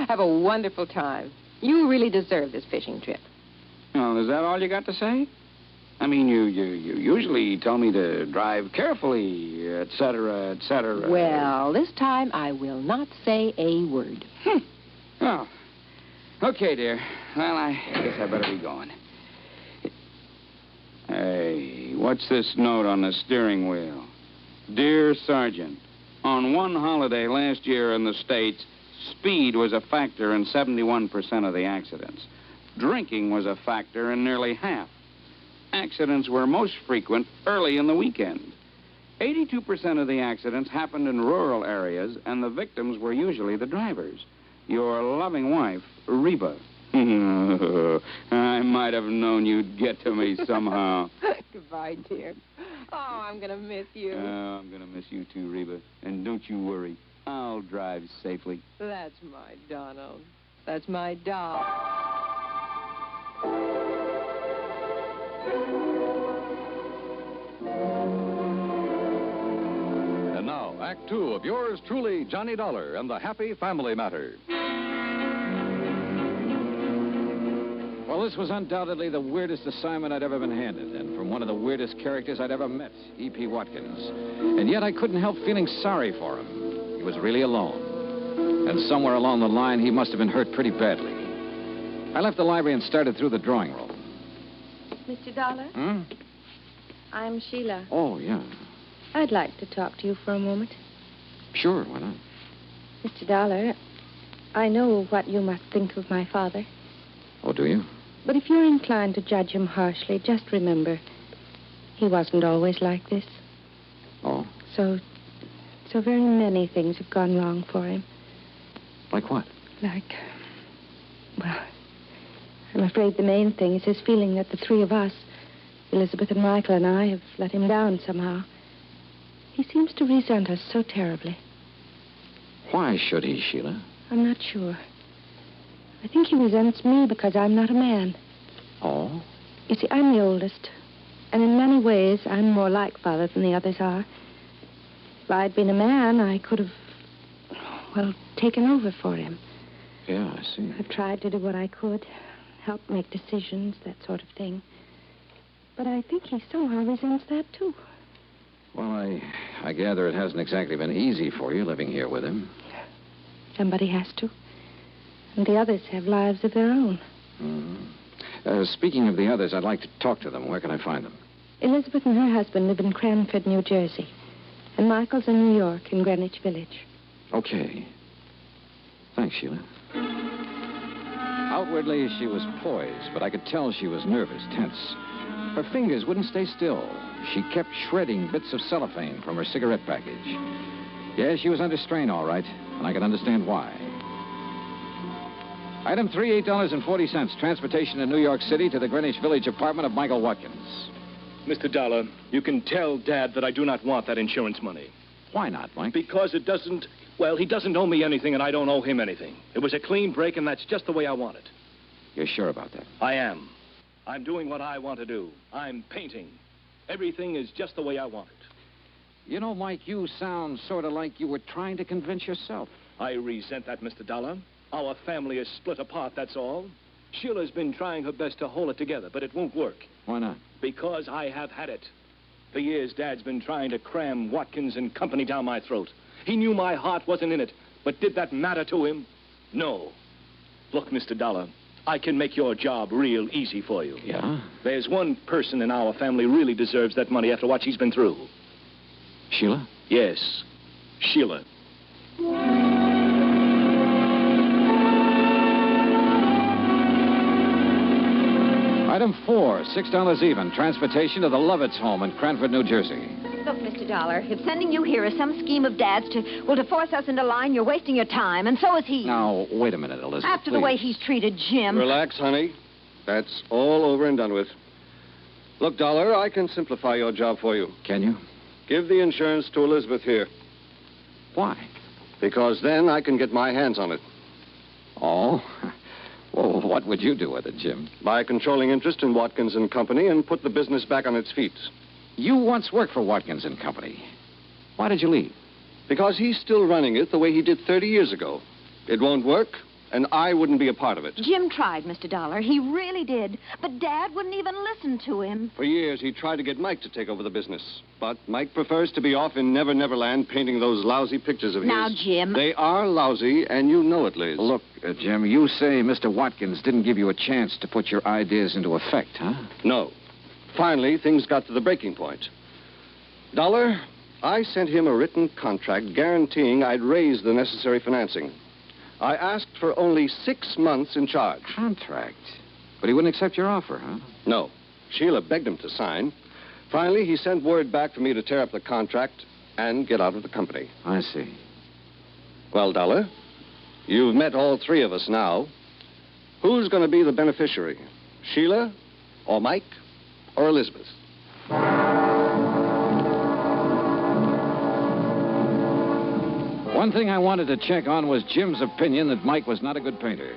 Have a wonderful time. You really deserve this fishing trip. Well, is that all you got to say? I mean, you usually tell me to drive carefully, et cetera, et cetera. Well, this time I will not say a word. Oh. Okay, dear. Well, I guess I better be going. Hey, what's this note on the steering wheel? Dear Sergeant, on one holiday last year in the States, speed was a factor in 71% of the accidents. Drinking was a factor in nearly half. Accidents were most frequent early in the weekend. 82% of the accidents happened in rural areas, and the victims were usually the drivers. Your loving wife, Reba. I might have known you'd get to me somehow. Goodbye, dear. Oh, I'm going to miss you. I'm going to miss you too, Reba. And don't you worry. I'll drive safely. That's my Donald. That's my doll. And now, Act Two of yours truly, Johnny Dollar and the Happy Family Matter. Well, this was undoubtedly the weirdest assignment I'd ever been handed, and from one of the weirdest characters I'd ever met, E.P. Watkins. And yet I couldn't help feeling sorry for him. He was really alone. And somewhere along the line, he must have been hurt pretty badly. I left the library and started through the drawing room. Mr. Dollar? Hmm? I'm Sheila. Oh, yeah. I'd like to talk to you for a moment. Sure, why not? Mr. Dollar, I know what you must think of my father. Oh, do you? But if you're inclined to judge him harshly, just remember, he wasn't always like this. Oh? So very many things have gone wrong for him. Like what? Well, I'm afraid the main thing is his feeling that the three of us, Elizabeth and Michael and I, have let him down somehow. He seems to resent us so terribly. Why should he, Sheila? I'm not sure. I think he resents me because I'm not a man. Oh? You see, I'm the oldest. And in many ways, I'm more like Father than the others are. If I'd been a man, I could have, taken over for him. Yeah, I see. I've tried to do what I could, help make decisions, that sort of thing. But I think he somehow resents that, too. Well, I gather it hasn't exactly been easy for you living here with him. Somebody has to. And the others have lives of their own. Mm-hmm. Speaking of the others, I'd like to talk to them. Where can I find them? Elizabeth and her husband live in Cranford, New Jersey. And Michael's in New York, in Greenwich Village. Okay. Thanks, Sheila. Outwardly, she was poised, but I could tell she was nervous, tense. Her fingers wouldn't stay still. She kept shredding bits of cellophane from her cigarette package. Yeah, she was under strain, all right, and I could understand why. Item 3, $8.40. Transportation to New York City to the Greenwich Village apartment of Michael Watkins. Mr. Dollar, you can tell Dad that I do not want that insurance money. Why not, Mike? Because it doesn't... Well, he doesn't owe me anything, and I don't owe him anything. It was a clean break, and that's just the way I want it. You're sure about that? I am. I'm doing what I want to do. I'm painting. Everything is just the way I want it. You know, Mike, you sound sort of like you were trying to convince yourself. I resent that, Mr. Dollar. Our family is split apart, that's all. Sheila's been trying her best to hold it together, but it won't work. Why not? Because I have had it. For years, Dad's been trying to cram Watkins and company down my throat. He knew my heart wasn't in it, but did that matter to him? No. Look, Mr. Dollar, I can make your job real easy for you. Yeah? There's one person in our family really deserves that money after what she's been through. Sheila? Yes, Sheila. Item 4, $6 even. Transportation to the Lovitz home in Cranford, New Jersey. Look, Mr. Dollar, if sending you here is some scheme of Dad's to force us into line, you're wasting your time, and so is he. Now, wait a minute, Elizabeth. After the way he's treated Jim. Relax, honey. That's all over and done with. Look, Dollar, I can simplify your job for you. Can you? Give the insurance to Elizabeth here. Why? Because then I can get my hands on it. Oh? Well, what would you do with it, Jim? Buy a controlling interest in Watkins and Company and put the business back on its feet. You once worked for Watkins and Company. Why did you leave? Because he's still running it the way he did 30 years ago. It won't work, and I wouldn't be a part of it. Jim tried, Mr. Dollar. He really did. But Dad wouldn't even listen to him. For years, he tried to get Mike to take over the business. But Mike prefers to be off in Never Never Land painting those lousy pictures of his. Now, Jim. They are lousy, and you know it, Liz. Look, Jim, you say Mr. Watkins didn't give you a chance to put your ideas into effect, huh? No. Finally, things got to the breaking point. Dollar, I sent him a written contract guaranteeing I'd raise the necessary financing. I asked for only 6 months in charge. Contract? But he wouldn't accept your offer, huh? No. Sheila begged him to sign. Finally, he sent word back for me to tear up the contract and get out of the company. I see. Well, Dollar, you've met all three of us now. Who's going to be the beneficiary? Sheila, or Mike, or Elizabeth? One thing I wanted to check on was Jim's opinion that Mike was not a good painter.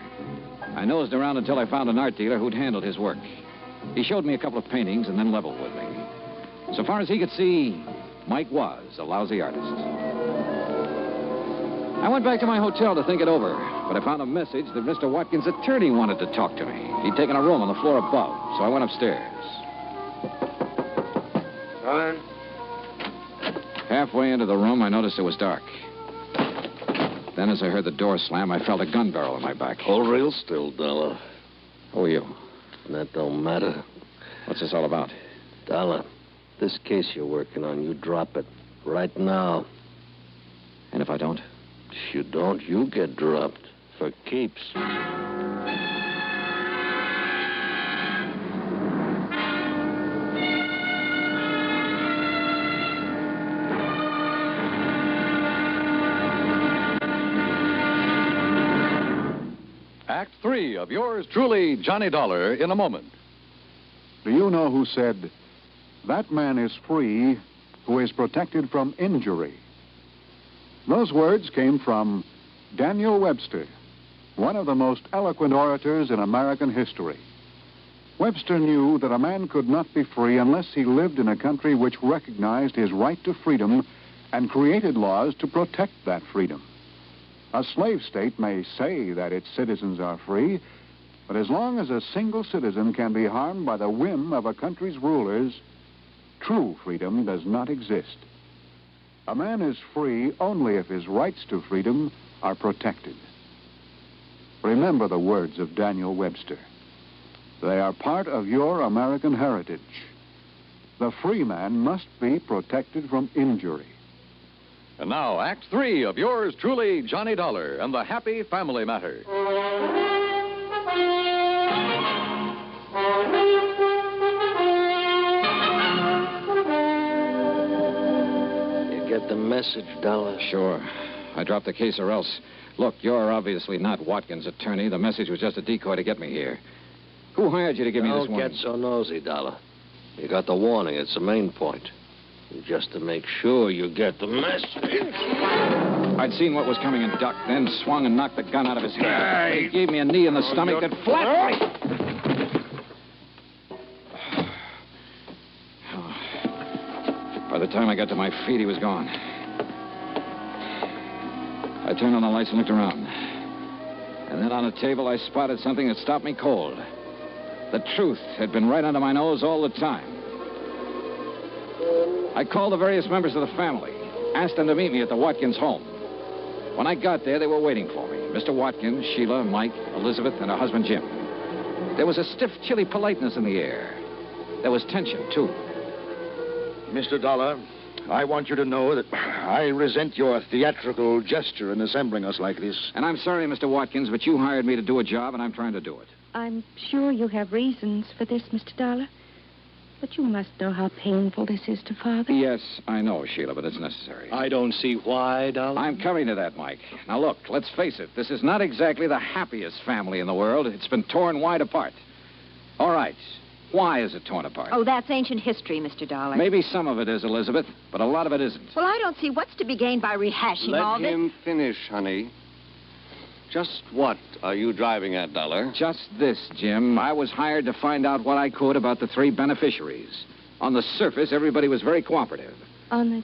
I nosed around until I found an art dealer who'd handled his work. He showed me a couple of paintings and then leveled with me. So far as he could see, Mike was a lousy artist. I went back to my hotel to think it over, but I found a message that Mr. Watkins' attorney wanted to talk to me. He'd taken a room on the floor above, so I went upstairs. Come in. Halfway into the room, I noticed it was dark. Then as I heard the door slam, I felt a gun barrel in my back. Hold real still, Dollar. Who are you? That don't matter. What's this all about? Dollar, this case you're working on, you drop it right now. And if I don't? If you don't, you get dropped for keeps. Act 3 of yours truly, Johnny Dollar, in a moment. Do you know who said, "That man is free who is protected from injury"? Those words came from Daniel Webster, one of the most eloquent orators in American history. Webster knew that a man could not be free unless he lived in a country which recognized his right to freedom and created laws to protect that freedom. A slave state may say that its citizens are free, but as long as a single citizen can be harmed by the whim of a country's rulers, true freedom does not exist. A man is free only if his rights to freedom are protected. Remember the words of Daniel Webster. They are part of your American heritage. The free man must be protected from injury. And now, Act 3 of yours truly, Johnny Dollar, and the Happy Family Matter. You get the message, Dollar? Sure. I dropped the case or else. Look, you're obviously not Watkins' attorney. The message was just a decoy to get me here. Who hired you to give me this warning? Don't get so nosy, Dollar. You got the warning. It's the main point. Just to make sure you get the message. I'd seen what was coming and ducked, then swung and knocked the gun out of his hand. He gave me a knee in the stomach that flattened me. By the time I got to my feet, he was gone. I turned on the lights and looked around. And then on a table, I spotted something that stopped me cold. The truth had been right under my nose all the time. I called the various members of the family, asked them to meet me at the Watkins home. When I got there, they were waiting for me. Mr. Watkins, Sheila, Mike, Elizabeth, and her husband, Jim. There was a stiff, chilly politeness in the air. There was tension, too. Mr. Dollar, I want you to know that I resent your theatrical gesture in assembling us like this. And I'm sorry, Mr. Watkins, but you hired me to do a job, and I'm trying to do it. I'm sure you have reasons for this, Mr. Dollar. But you must know how painful this is to Father. Yes, I know, Sheila, but it's necessary. I don't see why, Dollar. I'm coming to that, Mike. Now, look, let's face it. This is not exactly the happiest family in the world. It's been torn wide apart. All right. Why is it torn apart? Oh, that's ancient history, Mr. Dollar. Maybe some of it is, Elizabeth, but a lot of it isn't. Well, I don't see what's to be gained by rehashing all this. Let him finish, honey. Just what are you driving at, Dollar? Just this, Jim. I was hired to find out what I could about the three beneficiaries. On the surface, everybody was very cooperative. On the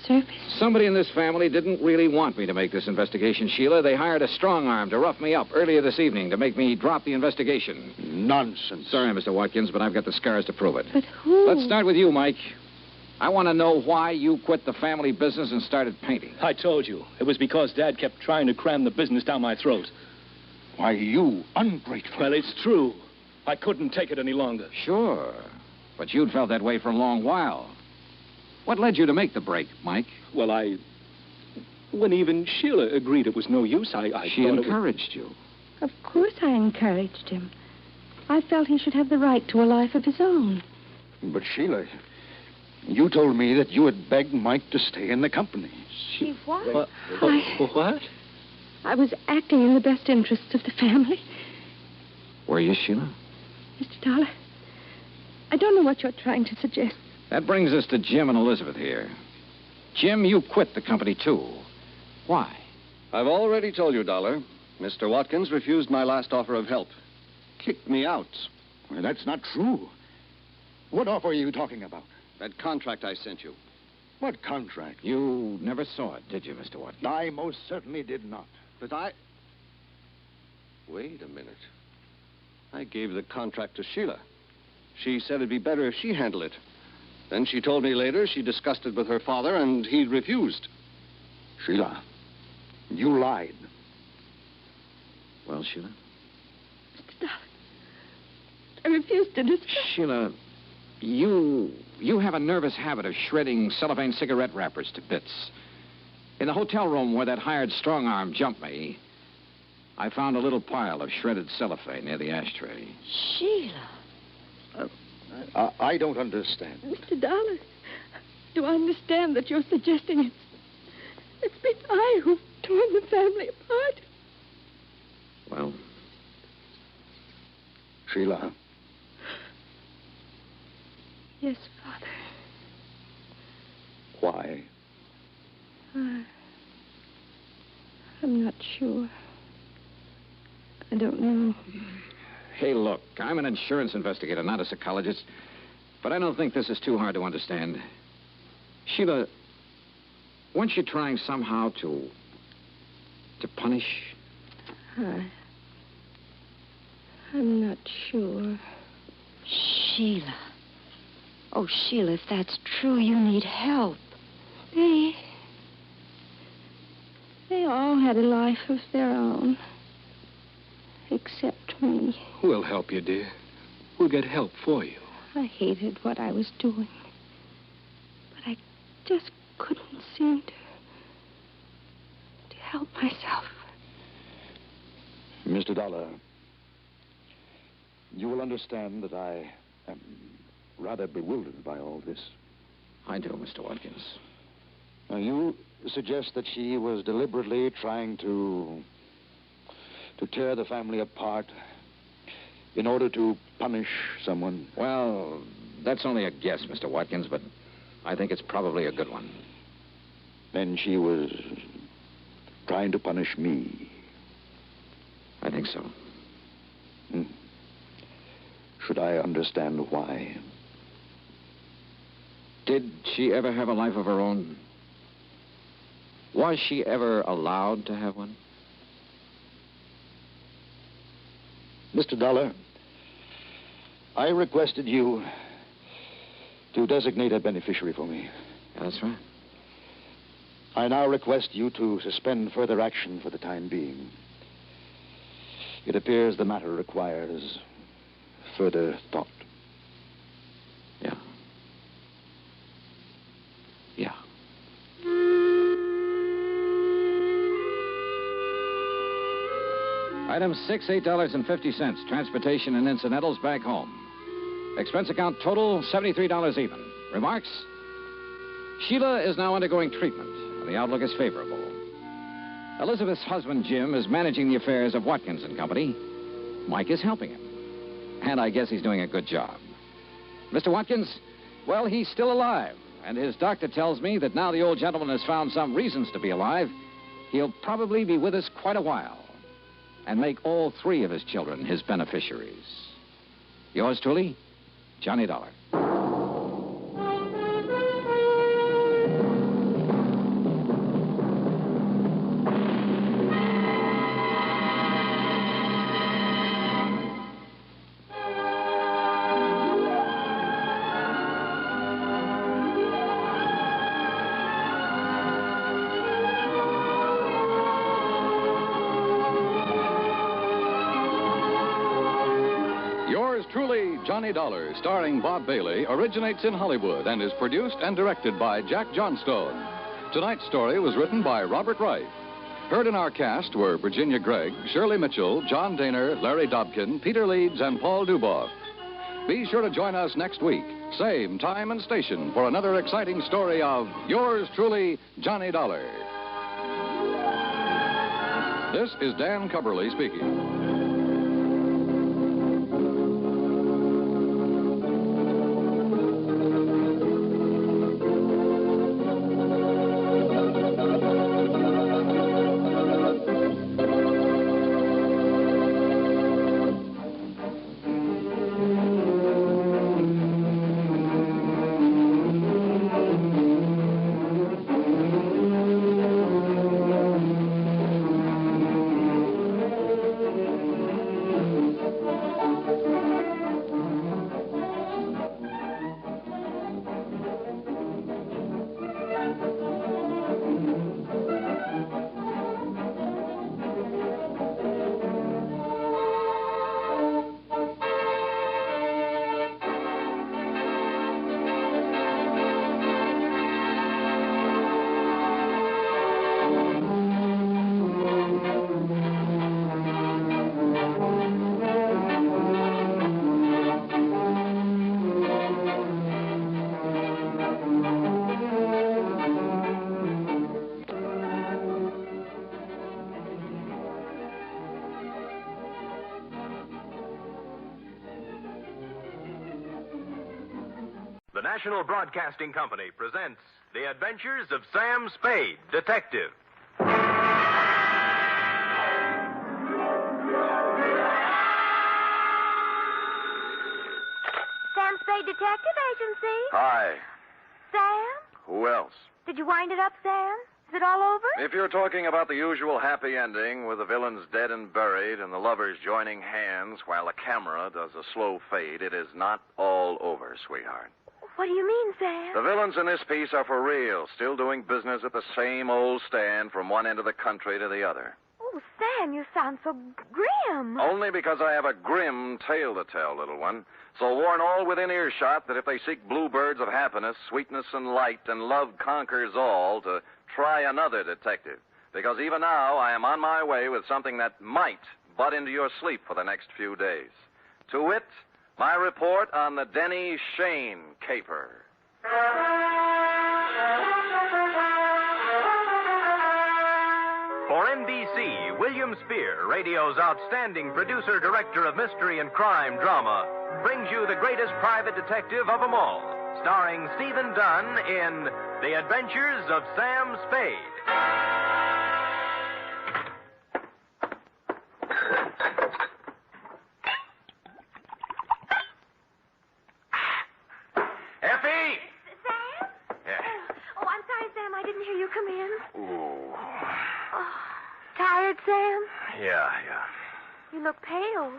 surface? Somebody in this family didn't really want me to make this investigation, Sheila. They hired a strong arm to rough me up earlier this evening to make me drop the investigation. Nonsense. Sorry, Mr. Watkins, but I've got the scars to prove it. But who? Let's start with you, Mike. I want to know why you quit the family business and started painting. I told you. It was because Dad kept trying to cram the business down my throat. Why, you ungrateful. Well, it's true. I couldn't take it any longer. Sure. But you'd felt that way for a long while. What led you to make the break, Mike? Well, when even Sheila agreed it was no use, I She encouraged you. Of course I encouraged him. I felt he should have the right to a life of his own. But, Sheila, you told me that you had begged Mike to stay in the company. She what? What? I was acting in the best interests of the family. Were you, Sheila? Mr. Dollar, I don't know what you're trying to suggest. That brings us to Jim and Elizabeth here. Jim, you quit the company, too. Why? I've already told you, Dollar. Mr. Watkins refused my last offer of help. Kicked me out. Well, that's not true. What offer are you talking about? That contract I sent you. What contract? You never saw it, did you, Mr. Watkins? I most certainly did not. But I... Wait a minute. I gave the contract to Sheila. She said it'd be better if she handled it. Then she told me later she discussed it with her father, and he refused. Sheila, you lied. Well, Sheila? Mr. Dollar, I refuse to discuss. Sheila, you have a nervous habit of shredding cellophane cigarette wrappers to bits. In the hotel room where that hired strong arm jumped me, I found a little pile of shredded cellophane near the ashtray. Sheila. I don't understand. Mr. Dollar, do I understand that you're suggesting it's been I who've torn the family apart? Well, Sheila. Yes, Father. Why? I'm not sure. I don't know. Hey, look, I'm an insurance investigator, not a psychologist, but I don't think this is too hard to understand. Sheila, weren't you trying somehow to punish? I'm not sure. Sheila. Oh, Sheila, if that's true, you need help. They all had a life of their own. Except me. We'll help you, dear. We'll get help for you. I hated what I was doing. But I just couldn't seem to help myself. Mr. Dollar, you will understand that I am rather bewildered by all this. I do, Mr. Watkins. Now, you suggest that she was deliberately trying to tear the family apart in order to punish someone? Well, that's only a guess, Mr. Watkins, but I think it's probably a good one. Then she was trying to punish me. I think so. Should I understand why? Did she ever have a life of her own? Was she ever allowed to have one? Mr. Dollar, I requested you to designate a beneficiary for me. Yeah, that's right. I now request you to suspend further action for the time being. It appears the matter requires further thought. Yeah. Yeah. Item 6, $8.50. Transportation and incidentals back home. Expense account total, $73 even. Remarks? Sheila is now undergoing treatment, and the outlook is favorable. Elizabeth's husband, Jim, is managing the affairs of Watkins and Company. Mike is helping him. And I guess he's doing a good job. Mr. Watkins, well, he's still alive. And his doctor tells me that now the old gentleman has found some reasons to be alive, he'll probably be with us quite a while. And make all 3 of his children his beneficiaries. Yours truly, Johnny Dollar. Truly, Johnny Dollar, starring Bob Bailey, originates in Hollywood and is produced and directed by Jack Johnstone. Tonight's story was written by Robert Wright. Heard in our cast were Virginia Gregg, Shirley Mitchell, John Daner, Larry Dobkin, Peter Leeds, and Paul Duboff. Be sure to join us next week, same time and station, for another exciting story of yours truly, Johnny Dollar. This is Dan Cubberly speaking. The National Broadcasting Company presents The Adventures of Sam Spade, Detective. Sam Spade Detective Agency. Hi. Sam? Who else? Did you wind it up, Sam? Is it all over? If you're talking about the usual happy ending with the villains dead and buried and the lovers joining hands while the camera does a slow fade, it is not all over, sweetheart. What do you mean, Sam? The villains in this piece are for real, still doing business at the same old stand from one end of the country to the other. Oh, Sam, you sound so grim. Only because I have a grim tale to tell, little one. So warn all within earshot that if they seek bluebirds of happiness, sweetness, and light, and love conquers all, to try another detective. Because even now, I am on my way with something that might butt into your sleep for the next few days. To wit, my report on the Denny Shane caper. For NBC, William Spear, radio's outstanding producer-director of mystery and crime drama, brings you the greatest private detective of them all, starring Stephen Dunn in The Adventures of Sam Spade. Effie! Sam? Yeah. Oh, I'm sorry, Sam. I didn't hear you come in. Ooh. Oh, tired, Sam? Yeah. You look pale.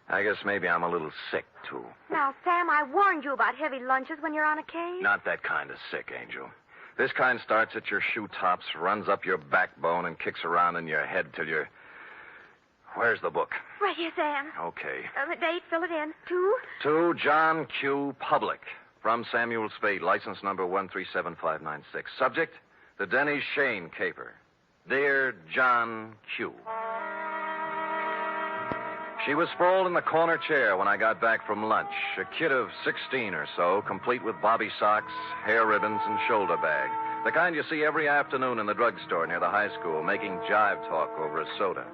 I guess maybe I'm a little sick, too. Now, Sam, I warned you about heavy lunches when you're on a case. Not that kind of sick, Angel. This kind starts at your shoe tops, runs up your backbone, and kicks around in your head till you're... Where's the book? Right here, Sam. Okay. The date, fill it in. 2. To John Q. Public. From Samuel Spade, license number 1375596. Subject, the Denny Shane caper. Dear John Q. She was sprawled in the corner chair when I got back from lunch, a kid of 16 or so, complete with bobby socks, hair ribbons, and shoulder bag. The kind you see every afternoon in the drugstore near the high school, making jive talk over a soda.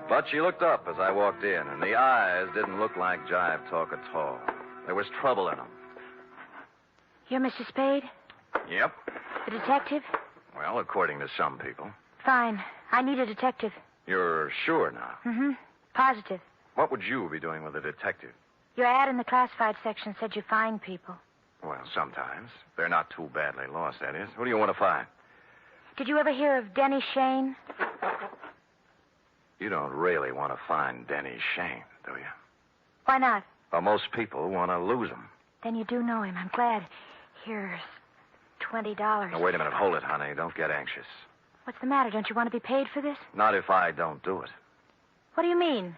But she looked up as I walked in, and the eyes didn't look like jive talk at all. There was trouble in them. You're Mr. Spade? Yep. The detective? Well, according to some people. Fine. I need a detective. You're sure now? Mm-hmm. Positive. What would you be doing with a detective? Your ad in the classified section said you find people. Well, sometimes. They're not too badly lost, that is. Who do you want to find? Did you ever hear of Denny Shane? You don't really want to find Denny Shane, do you? Why not? Well, most people want to lose him. Then you do know him. I'm glad. Here's $20. Now, wait a minute. Hold it, honey. Don't get anxious. What's the matter? Don't you want to be paid for this? Not if I don't do it. What do you mean?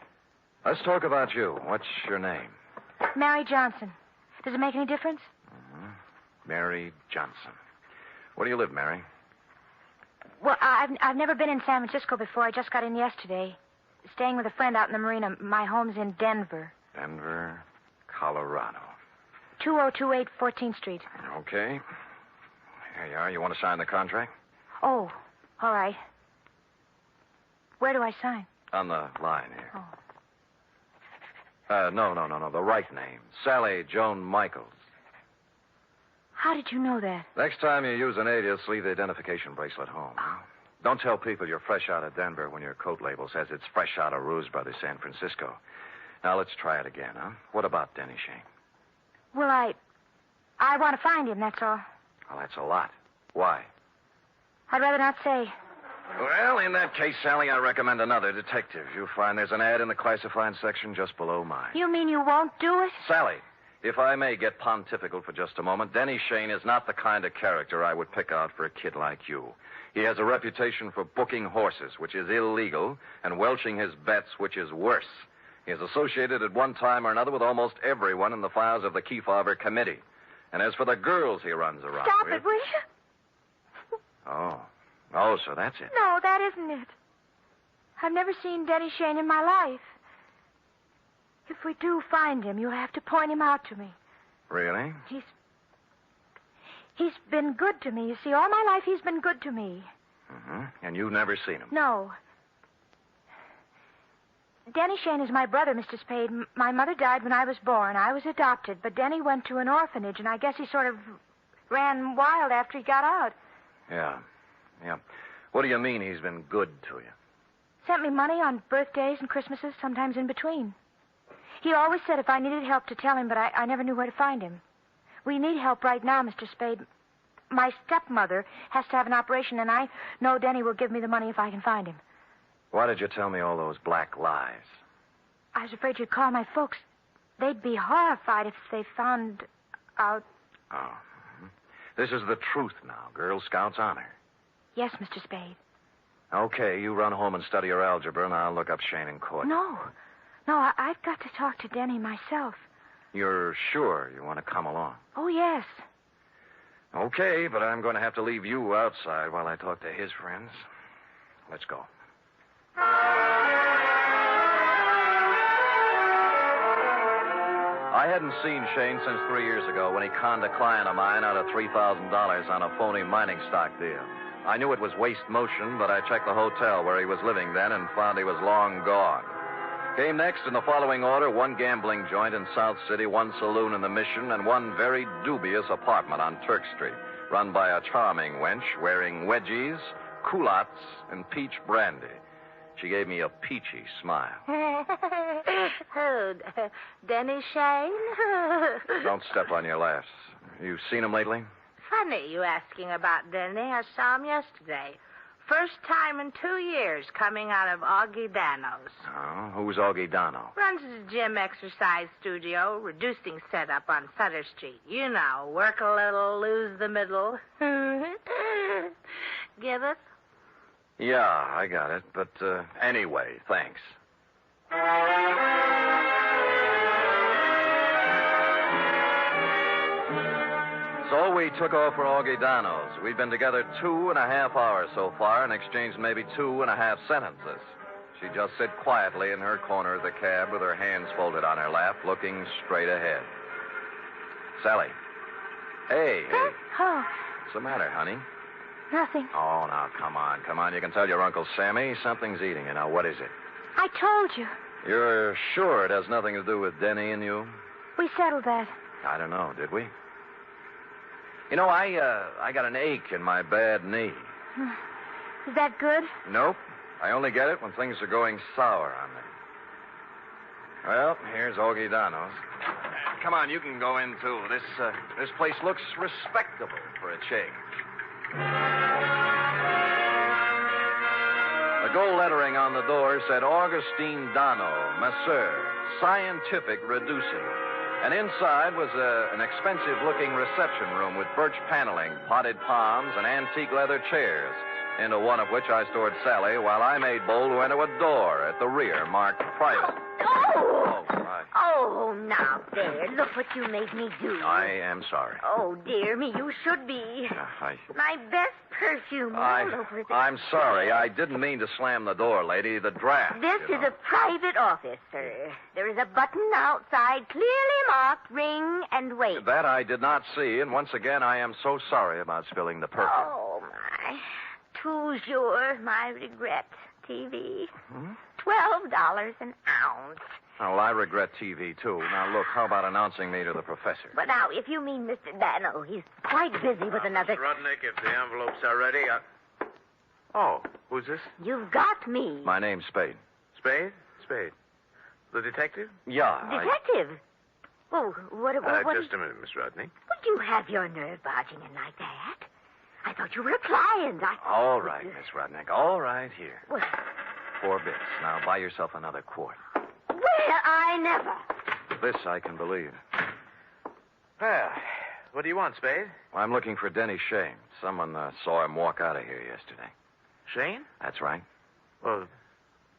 Let's talk about you. What's your name? Mary Johnson. Does it make any difference? Mm-hmm. Mary Johnson. Where do you live, Mary? Well, I've never been in San Francisco before. I just got in yesterday. Staying with a friend out in the marina. My home's in Denver. Denver, Colorado. 2028 14th Street. Okay. Here you are. You want to sign the contract? Oh, all right. Where do I sign? On the line here. Oh. No. The right name. Sally Joan Michaels. How did you know that? Next time you use an alias, leave the identification bracelet home. Oh. Don't tell people you're fresh out of Denver when your coat label says it's fresh out of Rouge Brothers, San Francisco. Now, let's try it again, huh? What about Denny Shane? Well, I want to find him, that's all. Well, that's a lot. Why? I'd rather not say. Well, in that case, Sally, I recommend another detective. You'll find there's an ad in the classified section just below mine. You mean you won't do it? Sally, if I may get pontifical for just a moment, Denny Shane is not the kind of character I would pick out for a kid like you. He has a reputation for booking horses, which is illegal, and welching his bets, which is worse. He is associated at one time or another with almost everyone in the files of the Kefauver Committee. And as for the girls he runs around Stop with... it, will you? Oh, so that's it. No, that isn't it. I've never seen Denny Shane in my life. If we do find him, you'll have to point him out to me. Really? He's been good to me. You see, all my life he's been good to me. Mm-hmm. And you've never seen him? No. Denny Shane is my brother, Mr. Spade. My mother died when I was born. I was adopted, but Denny went to an orphanage, and I guess he sort of ran wild after he got out. Yeah. What do you mean he's been good to you? Sent me money on birthdays and Christmases, sometimes in between. He always said if I needed help to tell him, but I never knew where to find him. We need help right now, Mr. Spade. My stepmother has to have an operation, and I know Denny will give me the money if I can find him. Why did you tell me all those black lies? I was afraid you'd call my folks. They'd be horrified if they found out. Oh. This is the truth now. Girl Scouts honor. Yes, Mr. Spade. Okay, you run home and study your algebra, and I'll look up Shane in court. No, I've got to talk to Denny myself. You're sure you want to come along? Oh, yes. Okay, but I'm going to have to leave you outside while I talk to his friends. Let's go. I hadn't seen Shane since 3 years ago when he conned a client of mine out of $3,000 on a phony mining stock deal. I knew it was waste motion, but I checked the hotel where he was living then and found he was long gone. Came next in the following order: one gambling joint in South City, one saloon in the Mission, and one very dubious apartment on Turk Street, run by a charming wench wearing wedgies, culottes, and peach brandy. She gave me a peachy smile. Oh, Denny Shane? Don't step on your laughs. You seen him lately? Funny you asking about Denny. I saw him yesterday. First time in 2 years coming out of Augie Dano's. Oh, who's Augie Dano? Runs his gym exercise studio, reducing setup on Sutter Street. You know, work a little, lose the middle. Get it? Yeah, I got it. But anyway, thanks. So we took off for Augie Dano's. We'd been together 2.5 hours so far and exchanged maybe 2.5 sentences. She'd just sit quietly in her corner of the cab with her hands folded on her lap, looking straight ahead. Sally. Hey. Oh, What's the matter, honey? nothing. Oh, now, come on. You can tell your Uncle Sammy something's eating you. Now, what is it? I told you. You're sure it has nothing to do with Denny and you? We settled that. I don't know, did we? You know, I got an ache in my bad knee. Is that good? Nope. I only get it when things are going sour on me. Well, here's Augie Dano's. Come on, you can go in, too. This place looks respectable for a change. The gold lettering on the door said Augustine Dano, Masseur, Scientific Reducing. And inside was an expensive-looking reception room with birch paneling, potted palms, and antique leather chairs, into one of which I stored Sally while I made bold to enter a door at the rear marked Private. Oh, now, there. Look what you made me do. I am sorry. Oh, dear me, you should be. My best perfume all over the... I'm sorry. I didn't mean to slam the door, lady. The draft. This is a private office, sir. There is a button outside clearly marked ring and wait. That I did not see, and once again, I am so sorry about spilling the perfume. Oh, my. Toujours, my regret. TV. $12 an ounce. Well, I regret TV, too. Now, look, how about announcing me to the professor? But now, if you mean Mr. Dano, he's quite busy with another... Rudnick, if the envelopes are ready, Oh, who's this? You've got me. My name's Spade. Spade? The detective? Yeah. Detective? Oh, what... Just a minute, Miss Rudnick. Would you have your nerve barging in like that? I thought you were a client. All right, Miss Rudnick. All right, here. Well... 4 bits. Now, buy yourself another quart. Well, I never. This I can believe. Well, what do you want, Spade? Well, I'm looking for Denny Shane. Someone saw him walk out of here yesterday. Shane? That's right. Well,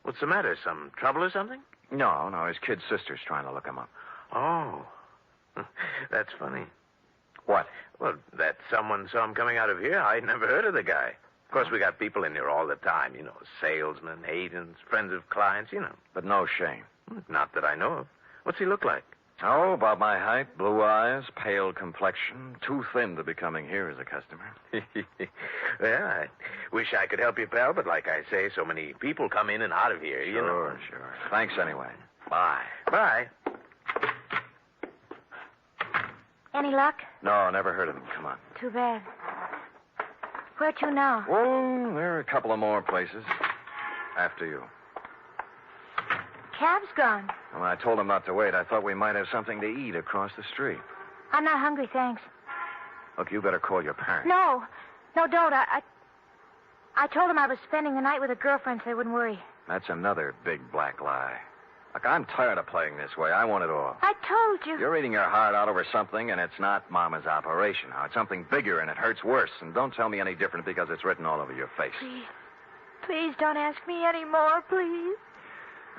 what's the matter? Some trouble or something? No. His kid sister's trying to look him up. Oh. That's funny. What? Well, that someone saw him coming out of here. I'd never heard of the guy. Of course, we got people in here all the time, salesmen, agents, friends of clients, But no Shane. Not that I know of. What's he look like? Oh, about my height, blue eyes, pale complexion, too thin to be coming here as a customer. Well, I wish I could help you, pal, but like I say, so many people come in and out of here, you know. Sure. Thanks anyway. Bye. Bye. Any luck? No, never heard of them. Come on. Too bad. Where to now? Well, there are a couple of more places. After you. Cab's gone. When I told him not to wait, I thought we might have something to eat across the street. I'm not hungry, thanks. Look, you better call your parents. No, don't. I told them I was spending the night with a girlfriend so they wouldn't worry. That's another big black lie. Look, I'm tired of playing this way. I want it all. I told you. You're eating your heart out over something, and it's not Mama's operation. Now, it's something bigger, and it hurts worse. And don't tell me any different because it's written all over your face. Please don't ask me any more, please.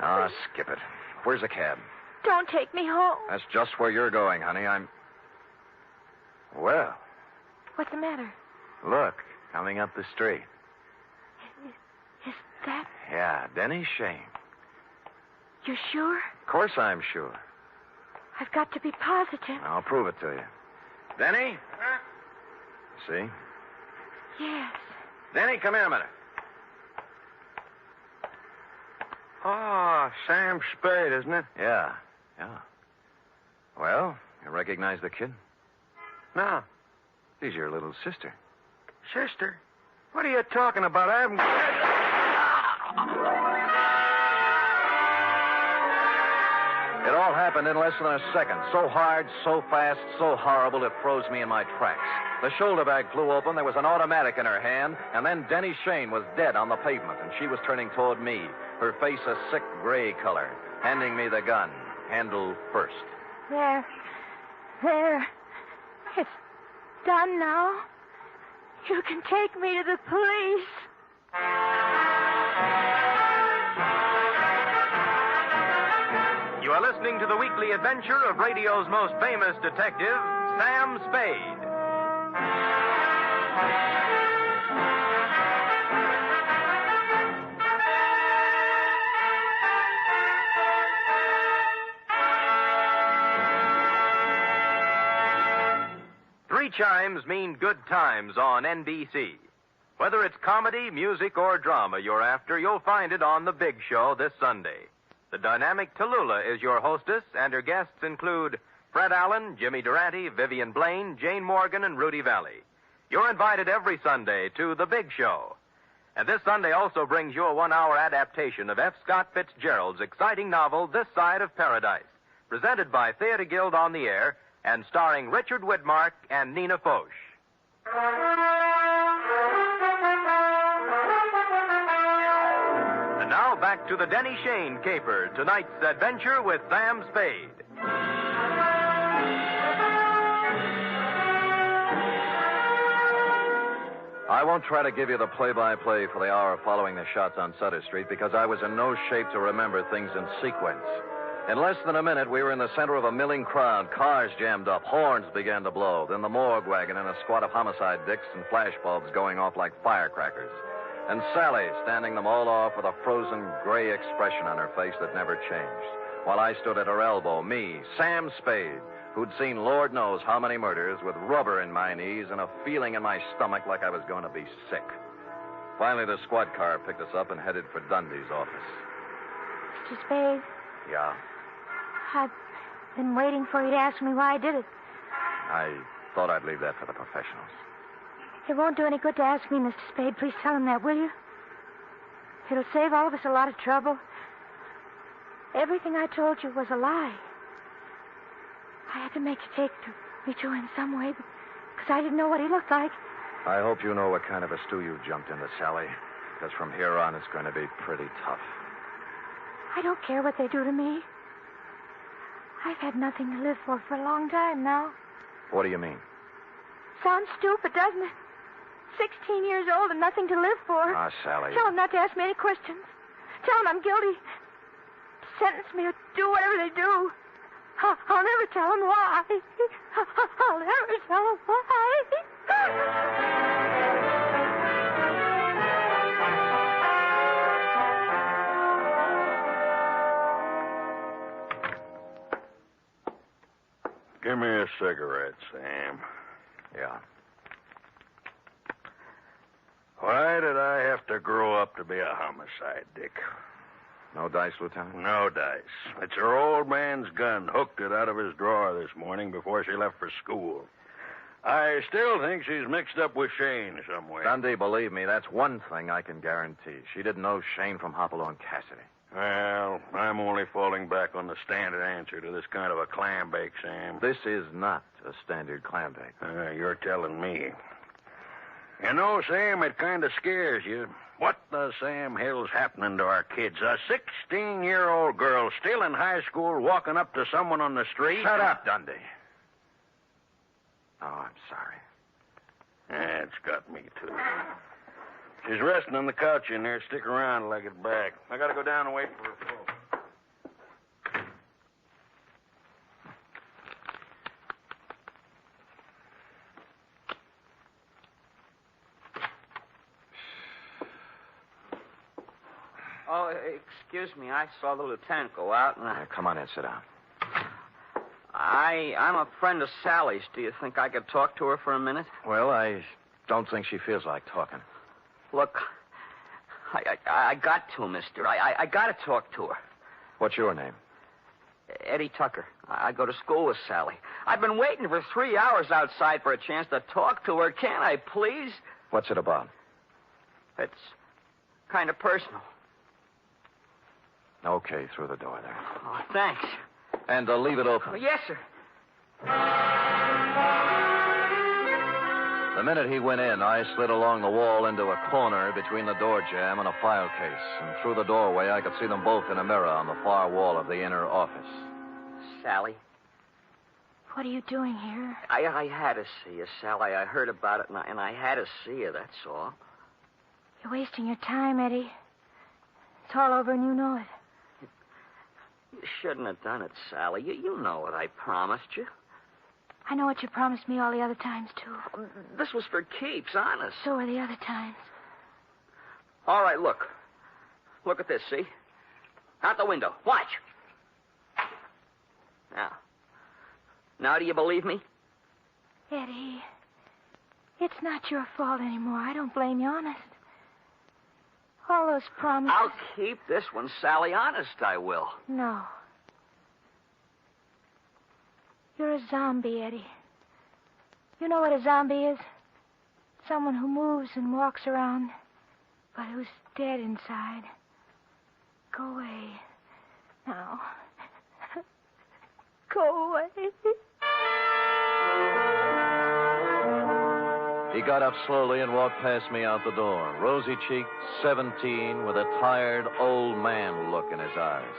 Ah, skip it. Where's the cab? Don't take me home. That's just where you're going, honey. Well, What's the matter? look, coming up the street. Is that... Yeah, Denny Shane. You're sure? Of course I'm sure. I've got to be positive. I'll prove it to you. Denny? See? Yes. Denny, come here a minute. Ah, Sam Spade, isn't it? Yeah. Well, you recognize the kid? No. She's your little sister. Sister? What are you talking about? I haven't... It all happened in less than a second. So hard, so fast, so horrible, it froze me in my tracks. The shoulder bag flew open, there was an automatic in her hand, and then Denny Shane was dead on the pavement, and she was turning toward me, her face a sick gray color, handing me the gun, handle first. There. It's done now. You can take me to the police. You are listening to the weekly adventure of radio's most famous detective, Sam Spade. Three chimes mean good times on NBC. Whether it's comedy, music, or drama you're after, you'll find it on The Big Show this Sunday. The dynamic Tallulah is your hostess, and her guests include Fred Allen, Jimmy Durante, Vivian Blaine, Jane Morgan, and Rudy Valley. You're invited every Sunday to The Big Show. And this Sunday also brings you a one-hour adaptation of F. Scott Fitzgerald's exciting novel, This Side of Paradise, presented by Theater Guild on the Air and starring Richard Widmark and Nina Foch. And now back to the Denny Shane Caper, tonight's adventure with Sam Spade. I won't try to give you the play-by-play for the hour following the shots on Sutter Street because I was in no shape to remember things in sequence. In less than a minute, we were in the center of a milling crowd. Cars jammed up. Horns began to blow. Then the morgue wagon and a squad of homicide dicks and flashbulbs going off like firecrackers. And Sally standing them all off with a frozen gray expression on her face that never changed. While I stood at her elbow, me, Sam Spade, who'd seen Lord knows how many murders, with rubber in my knees and a feeling in my stomach like I was going to be sick. Finally, the squad car picked us up and headed for Dundee's office. Mr. Spade, Yeah? I've been waiting for you to ask me why I did it. I thought I'd leave that for the professionals. It won't do any good to ask me, Mr. Spade. Please tell him that, will you? It'll save all of us a lot of trouble. Everything I told you was a lie. I had to make you take me to him some way because I didn't know what he looked like. I hope you know what kind of a stew you jumped into, Sally, because from here on it's going to be pretty tough. I don't care what they do to me. I've had nothing to live for a long time now. What do you mean? Sounds stupid, doesn't it? 16 years old and nothing to live for. Ah, Sally. Tell them not to ask me any questions. Tell them I'm guilty. Sentence me or do whatever they do. I'll never tell them why. I'll never tell them why. Give me a cigarette, Sam. Yeah. Why did I have to grow up to be a homicide, Dick? No dice, Lieutenant? No dice. It's her old man's gun. Hooked it out of his drawer this morning before she left for school. I still think she's mixed up with Shane somewhere. Dundee, believe me, that's one thing I can guarantee. She didn't know Shane from Hopalong Cassidy. Well, I'm only falling back on the standard answer to this kind of a clam bake, Sam. This is not a standard clam bake. You're telling me. You know, Sam, it kind of scares you. What the Sam hell's happening to our kids? A 16-year-old girl still in high school walking up to someone on the street? Shut up, Dundee. Oh, I'm sorry. It's got me, too. She's resting on the couch in there. Stick around till I get back. I gotta go down and wait for her folks. Oh, excuse me. I saw the lieutenant go out, and Come on in, sit down. I'm a friend of Sally's. Do you think I could talk to her for a minute? Well, I don't think she feels like talking. Look, I got to, mister. I got to talk to her. What's your name? Eddie Tucker. I go to school with Sally. I've been waiting for 3 hours outside for a chance to talk to her. Can't I, please? What's it about? It's kind of personal. Okay, through the door there. Oh, thanks. And leave it open. Oh, yes, sir. The minute he went in, I slid along the wall into a corner between the door jamb and a file case. And through the doorway, I could see them both in a mirror on the far wall of the inner office. Sally, What are you doing here? I had to see you, Sally. I heard about it, and I had to see you, that's all. You're wasting your time, Eddie. It's all over and you know it. You shouldn't have done it, Sally. You know what I promised you. I know what you promised me all the other times, too. This was for keeps, honest. So were the other times. All right, look. Look at this, see? Out the window. Watch. Now do you believe me? Eddie, it's not your fault anymore. I don't blame you, honest. All those promises... I'll keep this one, Sally. Honest, I will. No. You're a zombie, Eddie. You know what a zombie is? Someone who moves and walks around, but who's dead inside. Go away. Now. Go away. He got up slowly and walked past me out the door, rosy-cheeked, 17, with a tired, old man look in his eyes.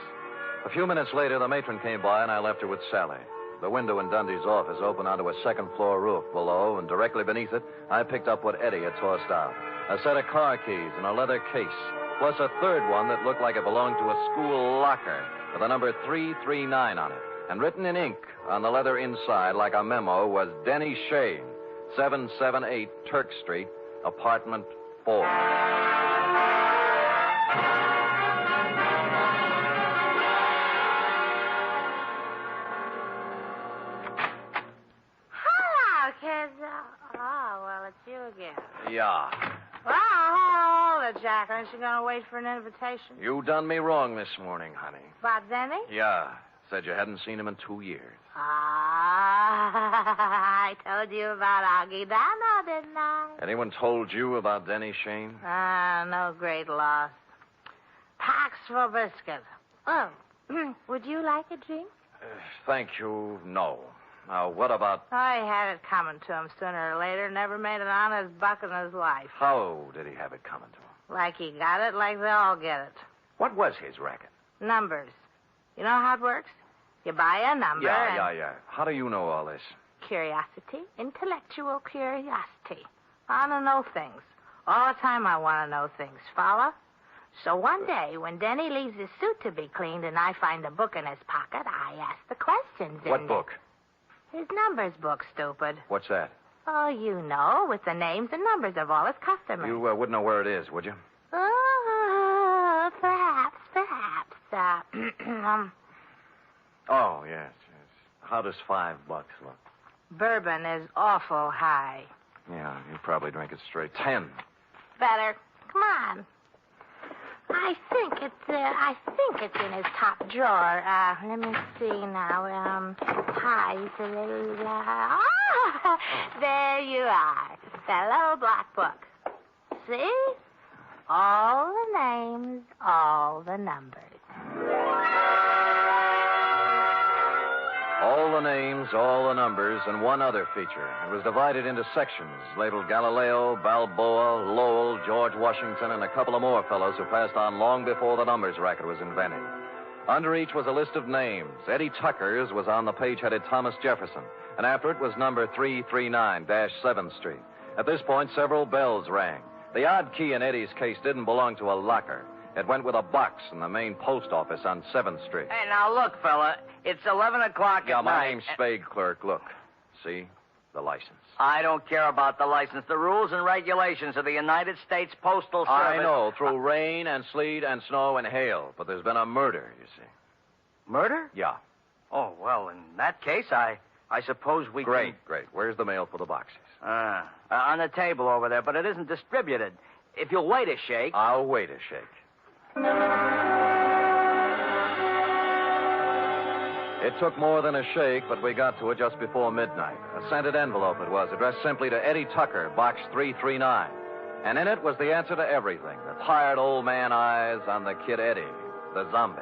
A few minutes later, the matron came by, and I left her with Sally. The window in Dundee's office opened onto a second-floor roof below, and directly beneath it, I picked up what Eddie had tossed out. A set of car keys in a leather case, plus a third one that looked like it belonged to a school locker with the number 339 on it. And written in ink on the leather inside, like a memo, was Denny Shane, 778 Turk Street, apartment 4. Hello, kids. Oh, well, it's you again. Yeah. Well, hold it, Jack. Aren't you going to wait for an invitation? You done me wrong this morning, honey. About Denny? Yeah. Said you hadn't seen him in 2 years. I told you about Augie Dano, didn't I? Anyone told you about Denny Shane? No great loss. Packs for biscuit. Oh, would you like a drink? Thank you, no. Now, what about... I had it coming to him sooner or later. Never made an honest buck in his life. How did he have it coming to him? Like he got it, like they all get it. What was his racket? Numbers. You know how it works? You buy a number. Yeah. How do you know all this? Curiosity, intellectual curiosity. I want to know things. All the time I want to know things. Follow? So one day, when Denny leaves his suit to be cleaned and I find a book in his pocket, I ask the questions in What book? His numbers book, stupid. What's that? Oh, you know, with the names and numbers of all his customers. You wouldn't know where it is, would you? Oh, perhaps. Oh, yes. How does $5 look? Bourbon is awful high. Yeah, you probably drink it straight. 10. Better. Come on. I think it's in his top drawer. Let me see now. Hi. There you are. That little black book. See? All the names, all the numbers. All the names, all the numbers, and one other feature. It was divided into sections, labeled Galileo, Balboa, Lowell, George Washington, and a couple of more fellows who passed on long before the numbers racket was invented. Under each was a list of names. Eddie Tucker's was on the page headed Thomas Jefferson, and after it was number 339-7th Street. At this point, several bells rang. The odd key in Eddie's case didn't belong to a locker. It went with a box in the main post office on 7th Street. Hey, now look, fella. It's 11 o'clock at night. Yeah, my name's Spade Clerk. Look. See? The license. I don't care about the license. The rules and regulations of the United States Postal Service. I know, through rain and sleet and snow and hail. But there's been a murder, you see. Murder? Yeah. Oh, well, in that case, I suppose we Great. Where's the mail for the boxes? On the table over there, but it isn't distributed. If you'll wait a shake. I'll wait a shake. It took more than a shake, but we got to it just before midnight. A scented envelope it was, addressed simply to Eddie Tucker, box 339. And in it was the answer to everything. The tired old man eyes on the kid Eddie, the zombie.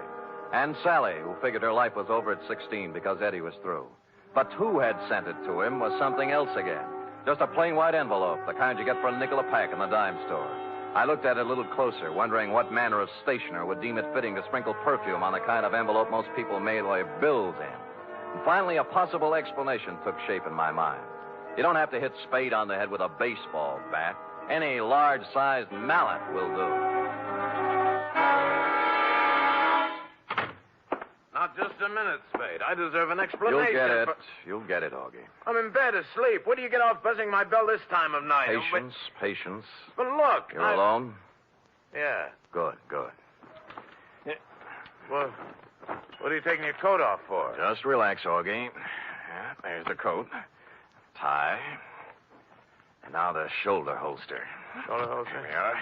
And Sally, who figured her life was over at 16 because Eddie was through. But who had sent it to him was something else again. Just a plain white envelope, the kind you get for a nickel a pack in the dime store. I looked at it a little closer, wondering what manner of stationer would deem it fitting to sprinkle perfume on the kind of envelope most people mail their bills in. And finally, a possible explanation took shape in my mind. You don't have to hit Spade on the head with a baseball bat. Any large-sized mallet will do. Now, just a minute, Spade. I deserve an explanation. You'll get it, Augie. I'm in bed asleep. Where do you get off buzzing my bell this time of night? Patience. But look. You're alone? Yeah. Good. Yeah. Well, what are you taking your coat off for? Just relax, Augie. Yeah, there's the coat. Tie. And now the shoulder holster. Shoulder holster? There we are.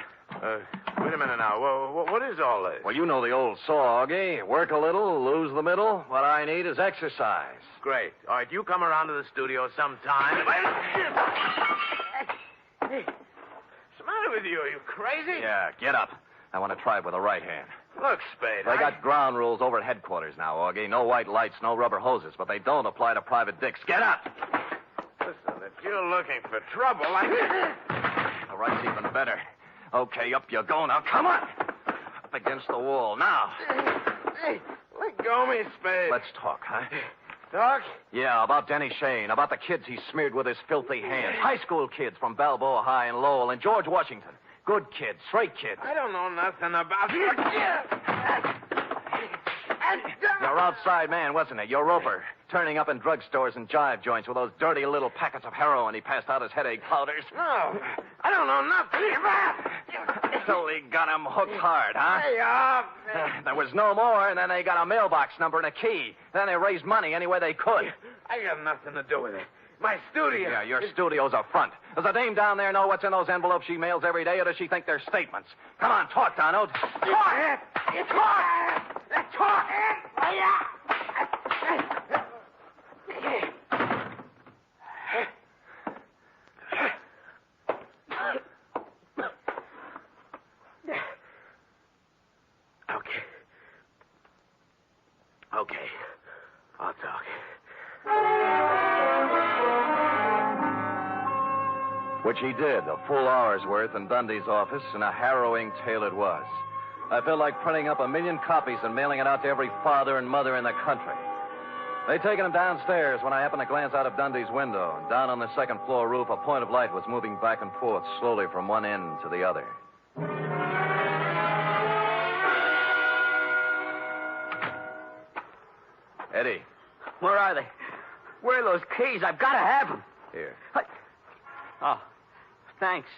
Wait a minute now. What is all this? Well, you know the old saw, Augie. Work a little, lose the middle. What I need is exercise. Great. All right, you come around to the studio sometime. Hey, what's the matter with you? Are you crazy? Yeah, get up. I want to try it with the right hand. Look, Spade, They got ground rules over at headquarters now, Augie. No white lights, no rubber hoses, but they don't apply to private dicks. Get up! Listen, if you're looking for trouble, The right's even better. Okay, up you go now. Come on! Up against the wall. Now. Hey, let go of me, Spade. Let's talk, huh? Talk? Yeah, about Denny Shane, about the kids he smeared with his filthy hands. High school kids from Balboa High and Lowell and George Washington. Good kids, straight kids. I don't know nothing about... Your outside man, wasn't it? Your roper. Turning up in drugstores and jive joints with those dirty little packets of heroin he passed out as headache powders. No, I don't know nothing about... So they got him hooked hard, huh? Hey, There was no more, and then they got a mailbox number and a key. Then they raised money any way they could. I got nothing to do with it. My studio. Yeah, your studio's a front. Does the dame down there know what's in those envelopes she mails every day, or does she think they're statements? Come on, talk, Donald. Talk! Talk! Okay. I'll talk. Which he did, a full hour's worth in Dundee's office, and a harrowing tale it was. I felt like printing up 1 million copies and mailing it out to every father and mother in the country. They'd taken him downstairs when I happened to glance out of Dundee's window. And down on the second floor roof, a point of light was moving back and forth slowly from one end to the other. Eddie. Where are they? Where are those keys? I've got to have them. Here. Oh, thanks.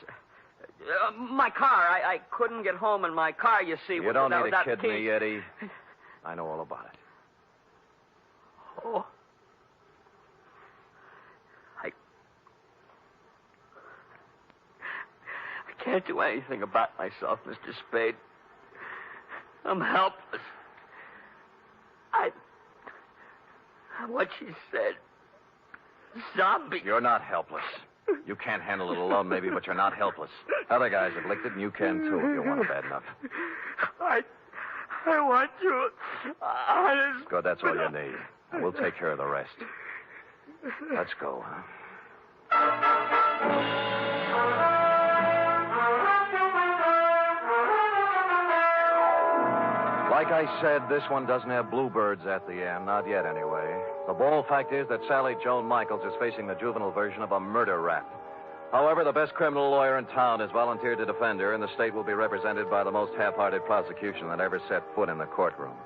My car. I couldn't get home in my car, you see. You don't need to kid keys. me, Eddie. I know all about it. Oh. can't do anything about myself, Mr. Spade. I'm helpless. What she said. Zombie. You're not helpless. You can't handle it alone, maybe, but you're not helpless. Other guys have licked it, and you can, too, if you want it bad enough. I want to. Honest. Good, that's all you need. And we'll take care of the rest. Let's go, huh? Like I said, this one doesn't have bluebirds at the end. Not yet, anyway. The bold fact is that Sally Joan Michaels is facing the juvenile version of a murder rap. However, the best criminal lawyer in town has volunteered to defend her, and the state will be represented by the most half-hearted prosecution that ever set foot in the courtroom.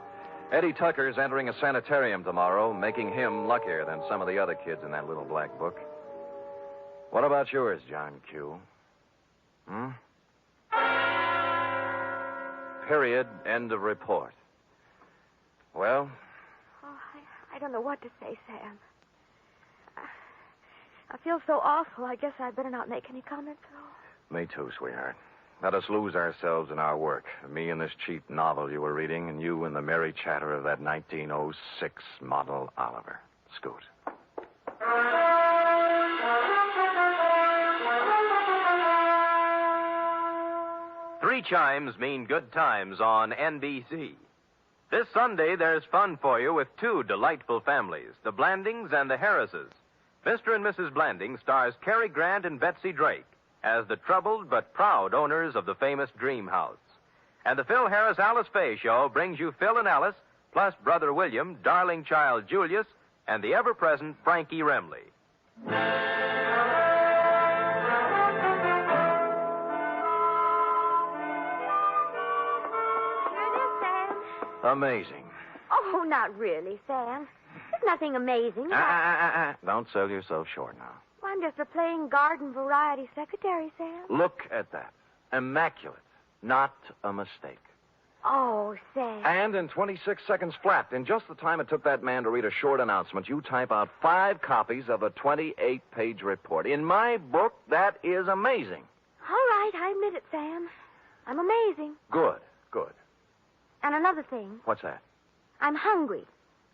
Eddie Tucker's entering a sanitarium tomorrow, making him luckier than some of the other kids in that little black book. What about yours, John Q? Period. End of report. Well? Oh, I don't know what to say, Sam. I feel so awful. I guess I'd better not make any comments at all. Me too, sweetheart. Let us lose ourselves in our work. Me in this cheap novel you were reading, and you in the merry chatter of that 1906 model Oliver. Scoot. 3 chimes mean good times on NBC. This Sunday, there's fun for you with 2 delightful families, the Blandings and the Harrises. Mr. and Mrs. Blanding stars Cary Grant and Betsy Drake as the troubled but proud owners of the famous Dream House. And the Phil Harris Alice Faye Show brings you Phil and Alice, plus Brother William, darling child Julius, and the ever-present Frankie Remley. Amazing. Oh, not really, Sam. There's nothing amazing. Don't sell yourself short now. Well, I'm just a plain garden variety secretary, Sam. Look at that. Immaculate. Not a mistake. Oh, Sam. And in 26 seconds flat, in just the time it took that man to read a short announcement, you type out 5 copies of a 28-page report. In my book, that is amazing. All right, I admit it, Sam. I'm amazing. Good. And another thing. What's that? I'm hungry.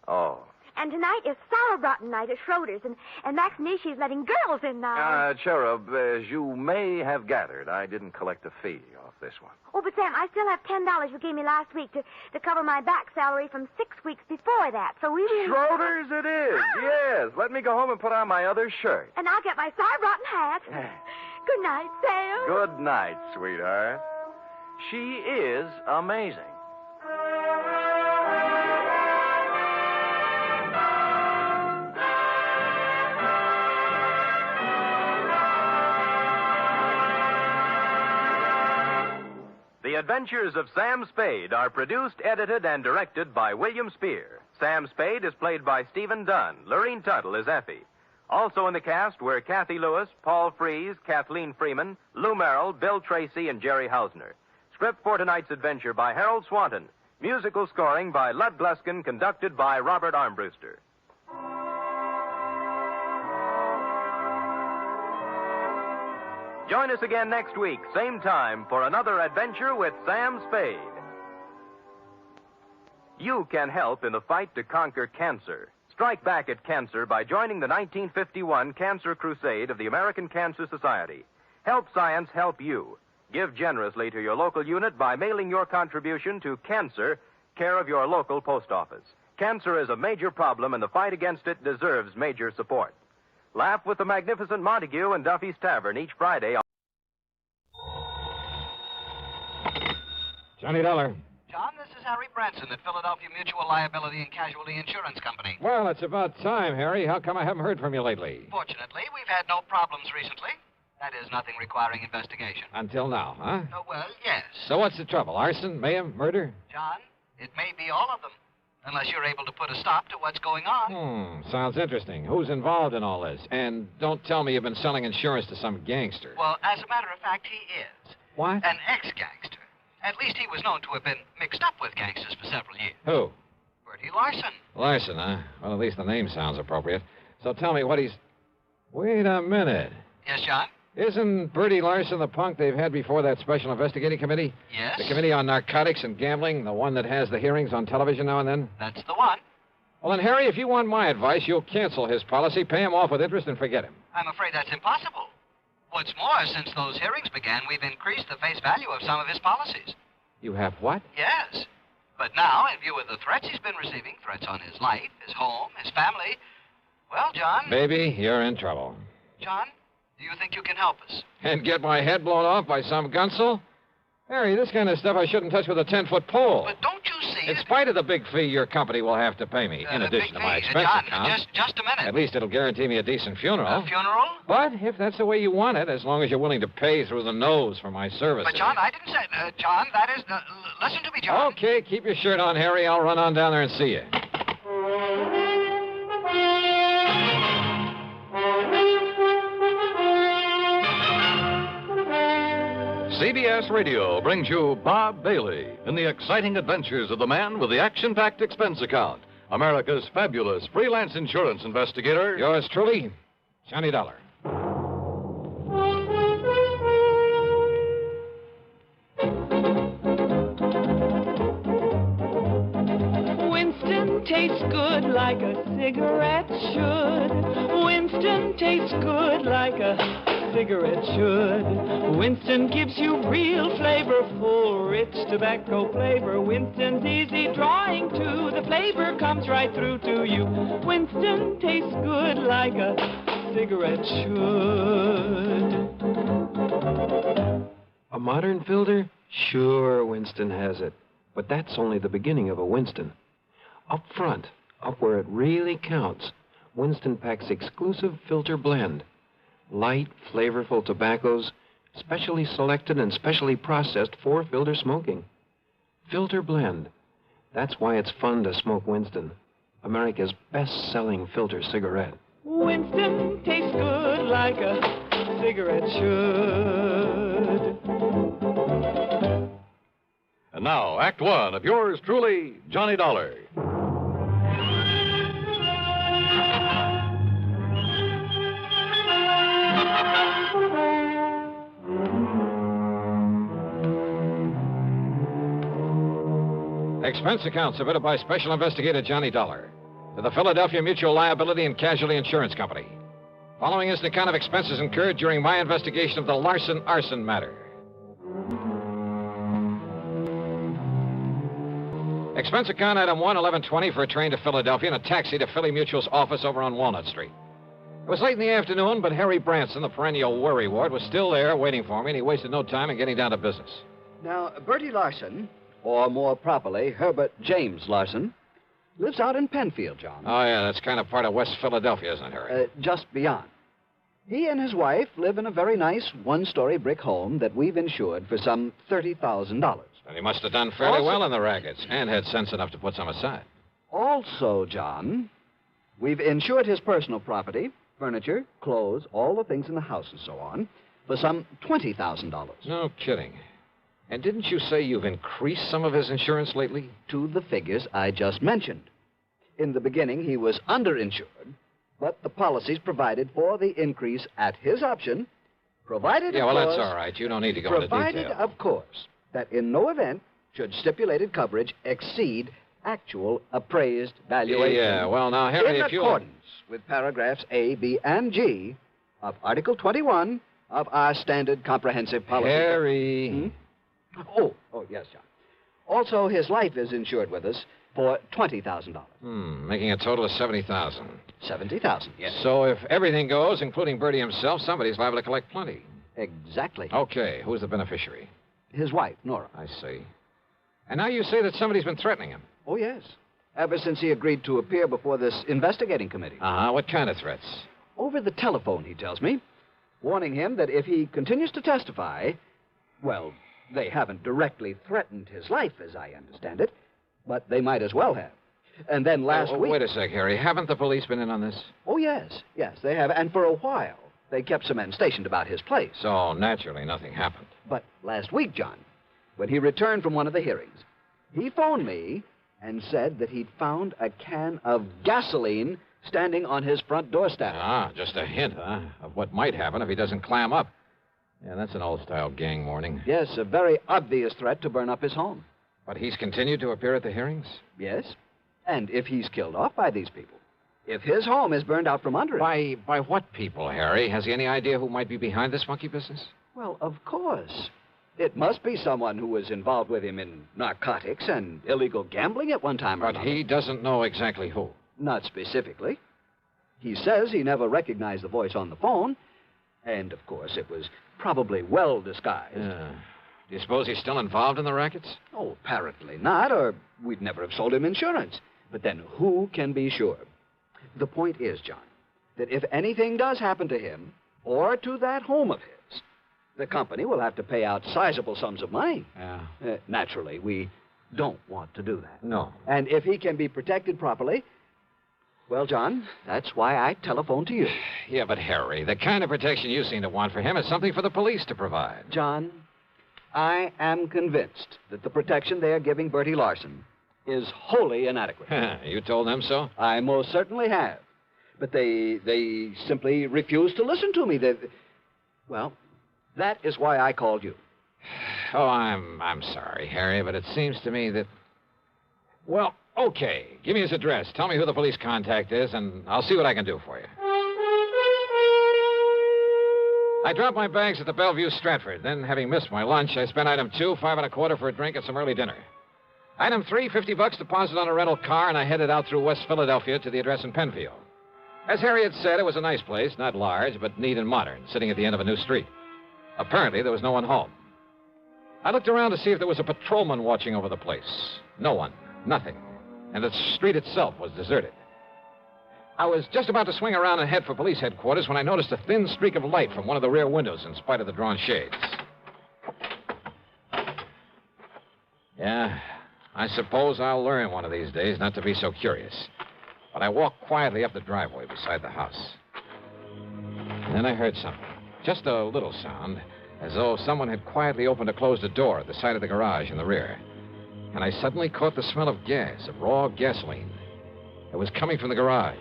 Oh. And tonight is sauerbraten night at Schroeder's, and Max Nishi's letting girls in now. Cherub, as you may have gathered, I didn't collect a fee off this one. Oh, but Sam, I still have $10 you gave me last week to cover my back salary from 6 weeks before that, so we really... Schroeder's it is, yes. Let me go home and put on my other shirt. And I'll get my sauerbraten hat. Good night, Sam. Good night, sweetheart. She is amazing. The Adventures of Sam Spade are produced, edited, and directed by William Spear. Sam Spade is played by Stephen Dunn. Lorene Tuttle is Effie. Also in the cast were Kathy Lewis, Paul Freese, Kathleen Freeman, Lou Merrill, Bill Tracy, and Jerry Hausner. Script for tonight's adventure by Harold Swanton. Musical scoring by Lud Gluskin, conducted by Robert Armbruster. Join us again next week, same time, for another adventure with Sam Spade. You can help in the fight to conquer cancer. Strike back at cancer by joining the 1951 Cancer Crusade of the American Cancer Society. Help science help you. Give generously to your local unit by mailing your contribution to Cancer, care of your local post office. Cancer is a major problem, and the fight against it deserves major support. Laugh with the magnificent Montague and Duffy's Tavern each Friday. Johnny Dollar. John, this is Harry Branson at Philadelphia Mutual Liability and Casualty Insurance Company. Well, it's about time, Harry. How come I haven't heard from you lately? Fortunately, we've had no problems recently. That is, nothing requiring investigation. Until now, huh? Well, yes. So what's the trouble? Arson, mayhem, murder? John, it may be all of them, unless you're able to put a stop to what's going on. Sounds interesting. Who's involved in all this? And don't tell me you've been selling insurance to some gangster. Well, as a matter of fact, he is. What? An ex-gangster. At least he was known to have been mixed up with gangsters for several years. Who? Bertie Larson. Larson, huh? Well, at least the name sounds appropriate. So tell me what he's... Wait a minute. Yes, John? Isn't Bertie Larson the punk they've had before that special investigating committee? Yes? The committee on narcotics and gambling, the one that has the hearings on television now and then? That's the one. Well, then, Harry, if you want my advice, you'll cancel his policy, pay him off with interest, and forget him. I'm afraid that's impossible. What's more, since those hearings began, we've increased the face value of some of his policies. You have what? Yes. But now, in view of the threats he's been receiving, threats on his life, his home, his family, well, John... Baby, you're in trouble. John, do you think you can help us? And get my head blown off by some gunsel? Harry, this kind of stuff I shouldn't touch with a 10-foot pole. But don't you see... In spite of the big fee your company will have to pay me, in addition to my expense John, account. just a minute. At least it'll guarantee me a decent funeral. A funeral? But if that's the way you want it, as long as you're willing to pay through the nose for my services. But, John, I didn't say... John, that is... listen to me, John. Okay, keep your shirt on, Harry. I'll run on down there and see you. CBS Radio brings you Bob Bailey in the exciting adventures of the man with the action-packed expense account, America's fabulous freelance insurance investigator. Yours truly, Johnny Dollar. Winston tastes good like a cigarette should. Winston tastes good like a cigarette should. Winston gives you real flavorful, rich tobacco flavor. Winston's easy drawing too. The flavor comes right through to you. Winston tastes good like a cigarette should. A modern filter? Sure, Winston has it. But that's only the beginning of a Winston. Up front, up where it really counts, Winston packs exclusive filter blend. Light, flavorful tobaccos, specially selected and specially processed for filter smoking. Filter blend. That's why it's fun to smoke Winston, America's best-selling filter cigarette. Winston tastes good like a cigarette should. And now, Act One of yours truly, Johnny Dollar. Expense account submitted by Special Investigator Johnny Dollar to the Philadelphia Mutual Liability and Casualty Insurance Company. Following is an account of expenses incurred during my investigation of the Larson arson matter. Expense account item 1, $11.20 for a train to Philadelphia and a taxi to Philly Mutual's office over on Walnut Street. It was late in the afternoon, but Harry Branson, the perennial worrywart, was still there waiting for me, and he wasted no time in getting down to business. Now, Bertie Larson, or more properly, Herbert James Larson, lives out in Penfield, John. Oh, yeah, that's kind of part of West Philadelphia, isn't it, Harry? Just beyond. He and his wife live in a very nice one-story brick home that we've insured for some $30,000. And he must have done fairly well in the rackets and had sense enough to put some aside. Also, John, we've insured his personal property, furniture, clothes, all the things in the house and so on, for some $20,000. No kidding. And didn't you say you've increased some of his insurance lately? To the figures I just mentioned. In the beginning, he was underinsured, but the policies provided for the increase at his option, provided, Yeah, of well, course, that's all right. You don't need to go into provided, detail. of course, that in no event should stipulated coverage exceed actual appraised valuation. Yeah, well, now, Harry, in if you... accordance with paragraphs A, B, and G of Article 21 of our standard comprehensive policy. Harry... Oh, yes, John. Also, his life is insured with us for $20,000. Making a total of $70,000. $70,000, yes. So if everything goes, including Bertie himself, somebody's liable to collect plenty. Exactly. Okay, who's the beneficiary? His wife, Nora. I see. And now you say that somebody's been threatening him. Oh, yes. Ever since he agreed to appear before this investigating committee. Uh-huh. What kind of threats? Over the telephone, he tells me, warning him that if he continues to testify, well, they haven't directly threatened his life, as I understand it, but they might as well have. And then last week... Wait a sec, Harry. Haven't the police been in on this? Oh, yes. Yes, they have. And for a while, they kept some men stationed about his place. So, naturally, nothing happened. But last week, John, when he returned from one of the hearings, he phoned me and said that he'd found a can of gasoline standing on his front doorstep. Ah, just a hint, huh, of what might happen if he doesn't clam up. Yeah, that's an old-style gang warning. Yes, a very obvious threat to burn up his home. But he's continued to appear at the hearings? Yes. And if he's killed off by these people, if his home is burned out from under him... By what people, Harry? Has he any idea who might be behind this monkey business? Well, of course. It must be someone who was involved with him in narcotics and illegal gambling at one time or another. But he doesn't know exactly who. Not specifically. He says he never recognized the voice on the phone, and, of course, it was probably well disguised. Yeah. Do you suppose he's still involved in the rackets? Oh, apparently not, or we'd never have sold him insurance. But then who can be sure? The point is, John, that if anything does happen to him or to that home of his, the company will have to pay out sizable sums of money. Yeah. Naturally, we don't want to do that. No. And if he can be protected properly, well, John, that's why I telephoned to you. Yeah, but Harry, the kind of protection you seem to want for him is something for the police to provide. John, I am convinced that the protection they are giving Bertie Larson is wholly inadequate. You told them so? I most certainly have. But they simply refuse to listen to me. Well, that is why I called you. Oh, I'm sorry, Harry, but it seems to me that... Well, okay. Give me his address. Tell me who the police contact is, and I'll see what I can do for you. I dropped my bags at the Bellevue Stratford. Then, having missed my lunch, I spent item 2, 5 1/4 for a drink and some early dinner. Item 3, $50 deposit on a rental car, and I headed out through West Philadelphia to the address in Penfield. As Harry had said, it was a nice place, not large, but neat and modern, sitting at the end of a new street. Apparently, there was no one home. I looked around to see if there was a patrolman watching over the place. No one. Nothing. And the street itself was deserted. I was just about to swing around and head for police headquarters when I noticed a thin streak of light from one of the rear windows in spite of the drawn shades. Yeah, I suppose I'll learn one of these days not to be so curious. But I walked quietly up the driveway beside the house. And then I heard something. Just a little sound, as though someone had quietly opened or closed a door at the side of the garage in the rear. And I suddenly caught the smell of gas, of raw gasoline. It was coming from the garage.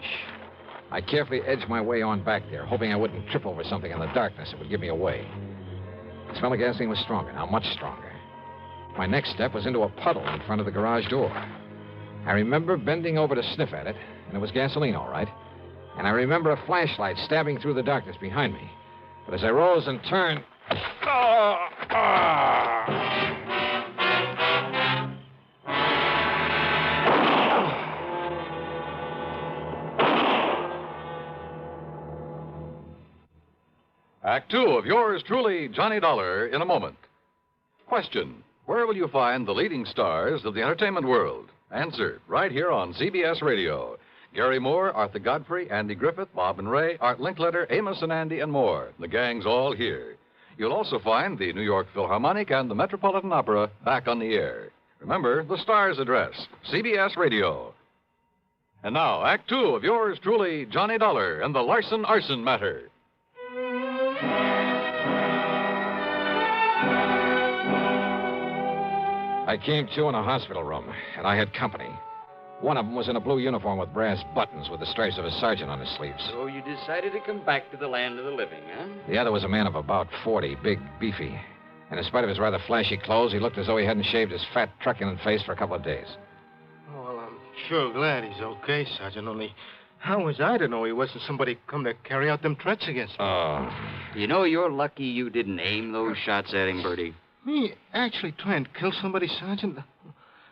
I carefully edged my way on back there, hoping I wouldn't trip over something in the darkness that would give me away. The smell of gasoline was stronger now, much stronger. My next step was into a puddle in front of the garage door. I remember bending over to sniff at it, and it was gasoline, all right. And I remember a flashlight stabbing through the darkness behind me. But as I rose and turned... Act 2 of yours truly, Johnny Dollar, in a moment. Question: where will you find the leading stars of the entertainment world? Answer, right here on CBS Radio. Gary Moore, Arthur Godfrey, Andy Griffith, Bob and Ray, Art Linkletter, Amos and Andy, and more. The gang's all here. You'll also find the New York Philharmonic and the Metropolitan Opera back on the air. Remember, the star's address, CBS Radio. And now, Act 2 of yours truly, Johnny Dollar, and the Larson Arson matter. I came to in a hospital room, and I had company. One of them was in a blue uniform with brass buttons with the stripes of a sergeant on his sleeves. So you decided to come back to the land of the living, huh? The other was a man of about 40, big, beefy. And in spite of his rather flashy clothes, he looked as though he hadn't shaved his fat, truculent face for a couple of days. Oh, well, I'm sure glad he's okay, Sergeant. Only, how was I to know he wasn't somebody come to carry out them threats against me? Oh. You know, you're lucky you didn't aim those shots at him, Bertie. Me actually trying to kill somebody, Sergeant?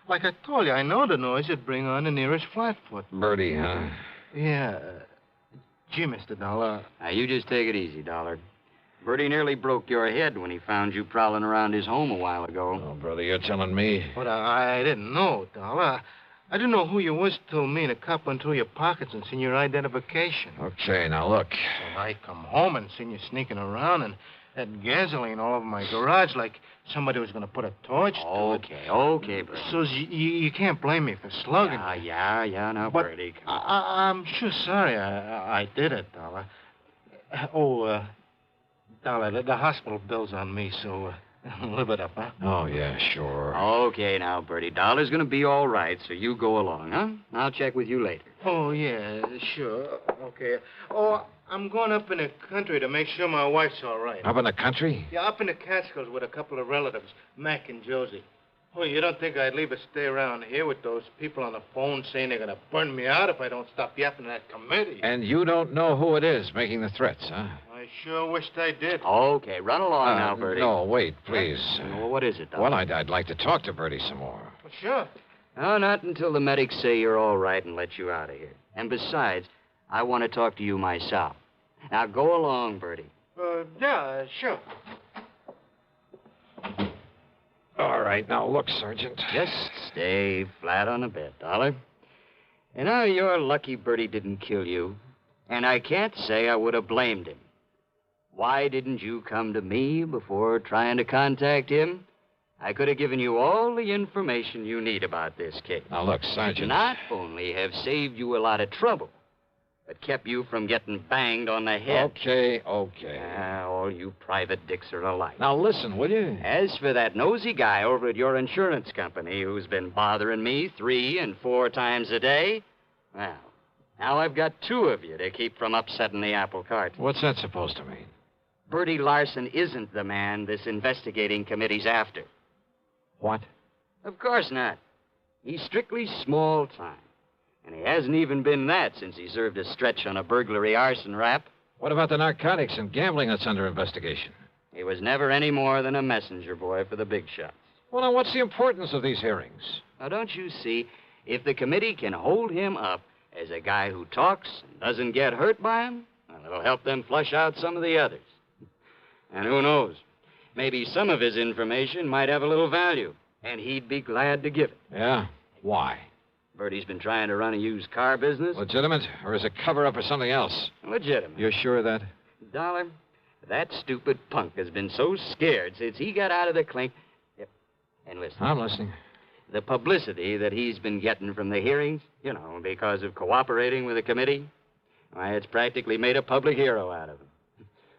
Like I told you, I know the noise would bring on the nearest flatfoot. Bertie, huh? Yeah. Gee, Mr. Dollar. Now, you just take it easy, Dollar. Bertie nearly broke your head when he found you prowling around his home a while ago. Oh, brother, you're telling me. But I didn't know, Dollar. I didn't know who you was till me and a cop went through your pockets and seen your identification. Okay, now look. Well, I come home and seen you sneaking around and had gasoline all over my garage like somebody was going to put a torch to it. Okay, Bertie. So you can't blame me for slugging. Yeah, now, But Bertie. I'm sure sorry I did it, Dollar. Oh, Dollar, the hospital bill's on me, so live it up, huh? Oh, yeah, sure. Okay, now, Bertie. Dollar's going to be all right, so you go along, huh? I'll check with you later. Oh, yeah, sure. Okay. Oh, I'm going up in the country to make sure my wife's all right. Up in the country? Yeah, up in the Catskills with a couple of relatives, Mac and Josie. Oh, you don't think I'd leave her stay around here with those people on the phone saying they're going to burn me out if I don't stop yapping at that committee? And you don't know who it is making the threats, huh? I sure wished I did. Okay, run along now, Bertie. No, wait, please. Well, what is it, Doc? Well, I'd like to talk to Bertie some more. Well, sure. No, not until the medics say you're all right and let you out of here. And besides, I want to talk to you myself. Now, go along, Bertie. Yeah, sure. All right, now look, Sergeant. Just stay flat on the bed, Dollar. You know, you're lucky Bertie didn't kill you. And I can't say I would have blamed him. Why didn't you come to me before trying to contact him? I could have given you all the information you need about this case. Now, look, Sergeant. Not only have saved you a lot of trouble, but kept you from getting banged on the head. Okay. All you private dicks are alike. Now, listen, will you? As for that nosy guy over at your insurance company who's been bothering me 3 and 4 times a day, well, now I've got 2 of you to keep from upsetting the apple cart. What's that supposed to mean? Bertie Larson isn't the man this investigating committee's after. What? Of course not. He's strictly small time. And he hasn't even been that since he served a stretch on a burglary arson rap. What about the narcotics and gambling that's under investigation? He was never any more than a messenger boy for the big shots. Well, now, what's the importance of these hearings? Now, don't you see, if the committee can hold him up as a guy who talks and doesn't get hurt by him, well, it'll help them flush out some of the others. And who knows? Maybe some of his information might have a little value, and he'd be glad to give it. Yeah? Why? Bertie's been trying to run a used car business. Legitimate, or is it cover-up or something else? Legitimate. You're sure of that? Dollar, that stupid punk has been so scared since he got out of the clink. Yep. And listen. I'm listening. The publicity that he's been getting from the hearings, you know, because of cooperating with the committee, why, it's practically made a public hero out of him.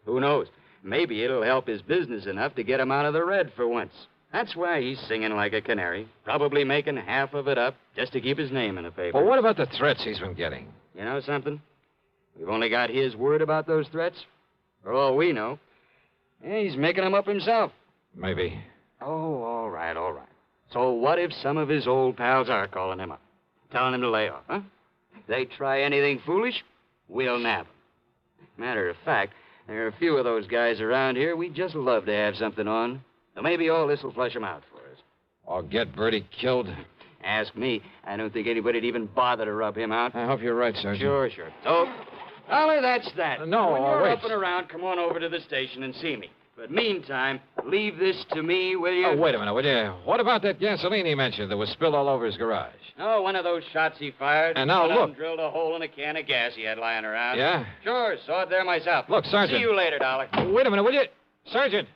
Who knows? Maybe it'll help his business enough to get him out of the red for once. That's why he's singing like a canary, probably making half of it up just to keep his name in the paper. Well, what about the threats he's been getting? You know something? We've only got his word about those threats. For all we know. He's making them up himself. Maybe. Oh, all right. So what if some of his old pals are calling him up, telling him to lay off, huh? If they try anything foolish, we'll nab them. Matter of fact, there are a few of those guys around here we'd just love to have something on. So maybe all this will flush them out for us. Or get Bertie killed? Ask me. I don't think anybody'd even bother to rub him out. I hope you're right, Sergeant. Sure. So, Ollie, that's that. No, when you're wait. up and around, come on over to the station and see me. But meantime, leave this to me, will you? Oh, wait a minute, will you? What about that gasoline he mentioned that was spilled all over his garage? Oh, one of those shots he fired. And now One of look. them drilled a hole in a can of gas he had lying around. Yeah? Sure, saw it there myself. Look, Sergeant. See you later, Dollar. Wait a minute, will you? Sergeant!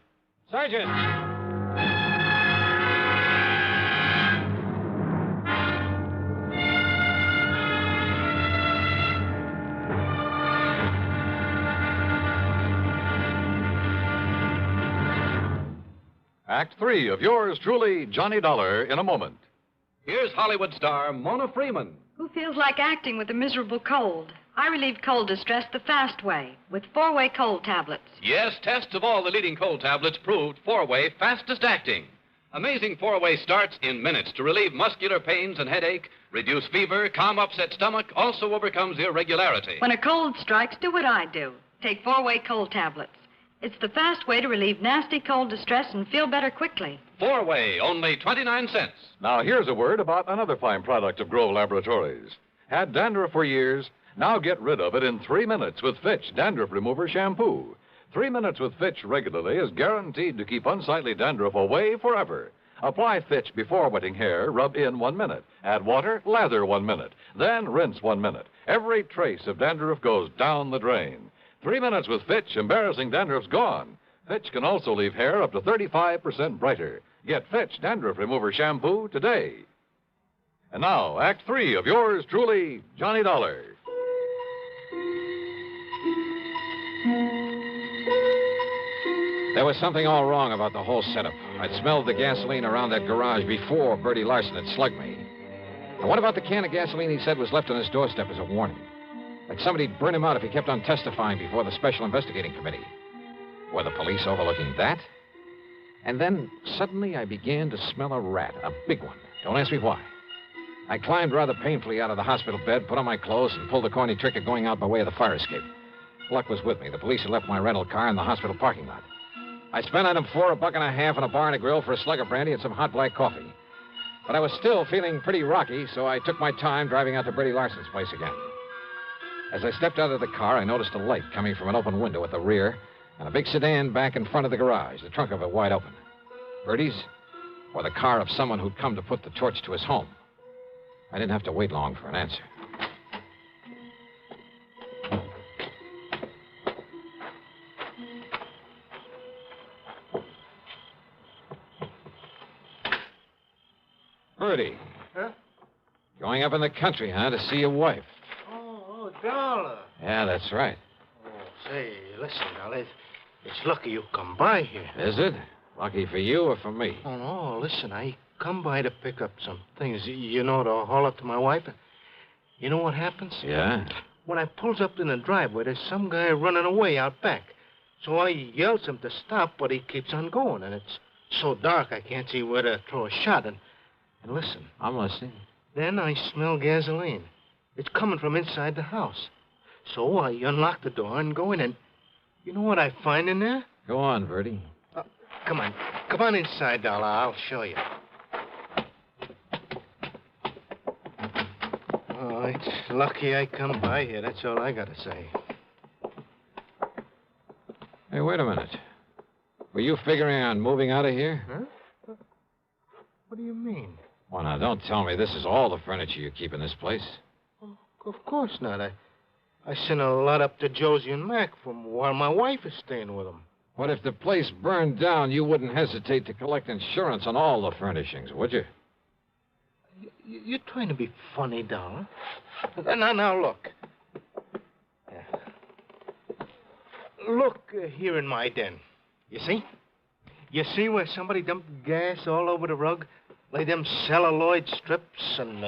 Act 3 of yours truly, Johnny Dollar, in a moment. Here's Hollywood star Mona Freeman. Who feels like acting with a miserable cold? I relieve cold distress the fast way with 4-way cold tablets. Yes, tests of all the leading cold tablets proved 4-way fastest acting. Amazing 4-way starts in minutes to relieve muscular pains and headache, reduce fever, calm upset stomach, also overcomes irregularity. When a cold strikes, do what I do. Take 4-way cold tablets. It's the fast way to relieve nasty cold distress and feel better quickly. 4-way, only 29 cents. Now, here's a word about another fine product of Grove Laboratories. Had dandruff for years? Now get rid of it in 3 minutes with Fitch Dandruff Remover Shampoo. 3 minutes with Fitch regularly is guaranteed to keep unsightly dandruff away forever. Apply Fitch before wetting hair, rub in 1 minute. Add water, lather 1 minute. Then rinse 1 minute. Every trace of dandruff goes down the drain. 3 minutes with Fitch, embarrassing dandruff's gone. Fitch can also leave hair up to 35% brighter. Get Fitch Dandruff Remover Shampoo today. And now, Act 3 of yours truly, Johnny Dollar. There was something all wrong about the whole setup. I'd smelled the gasoline around that garage before Bertie Larson had slugged me. And what about the can of gasoline he said was left on his doorstep as a warning? Like somebody'd burn him out if he kept on testifying before the Special Investigating Committee. Were the police overlooking that? And then, suddenly, I began to smell a rat, a big one. Don't ask me why. I climbed rather painfully out of the hospital bed, put on my clothes, and pulled the corny trick of going out by way of the fire escape. Luck was with me. The police had left my rental car in the hospital parking lot. I spent on him $4.50 in a bar and a grill for a slug of brandy and some hot black coffee. But I was still feeling pretty rocky, so I took my time driving out to Bertie Larson's place again. As I stepped out of the car, I noticed a light coming from an open window at the rear and a big sedan back in front of the garage, the trunk of it wide open. Bertie's, or the car of someone who'd come to put the torch to his home. I didn't have to wait long for an answer. Bertie. Huh? Going up in the country, huh, to see your wife? Oh, Dollar. Yeah, that's right. Oh, say, listen, Dollar. It's lucky you come by here. Is it? Lucky for you or for me? Oh, no, listen, I come by to pick up some things, you know, to haul up to my wife. You know what happens? Yeah? When I pulls up in the driveway, there's some guy running away out back. So I yells him to stop, but he keeps on going, and it's so dark I can't see where to throw a shot. And listen. I'm listening. Then I smell gasoline. It's coming from inside the house. So I unlock the door and go in, and you know what I find in there? Go on, Bertie. Come on. Come on inside, Dollar. I'll show you. Oh, it's lucky I come by here. That's all I got to say. Hey, wait a minute. Were you figuring on moving out of here? Huh? What do you mean? Well, now, don't tell me this is all the furniture you keep in this place. Of course not. I sent a lot up to Josie and Mac from while my wife is staying with them. But if the place burned down, you wouldn't hesitate to collect insurance on all the furnishings, would you? You're trying to be funny, Dollar. Now, look. Yeah. Look here in my den. You see? You see where somebody dumped gas all over the rug? Lay them celluloid strips and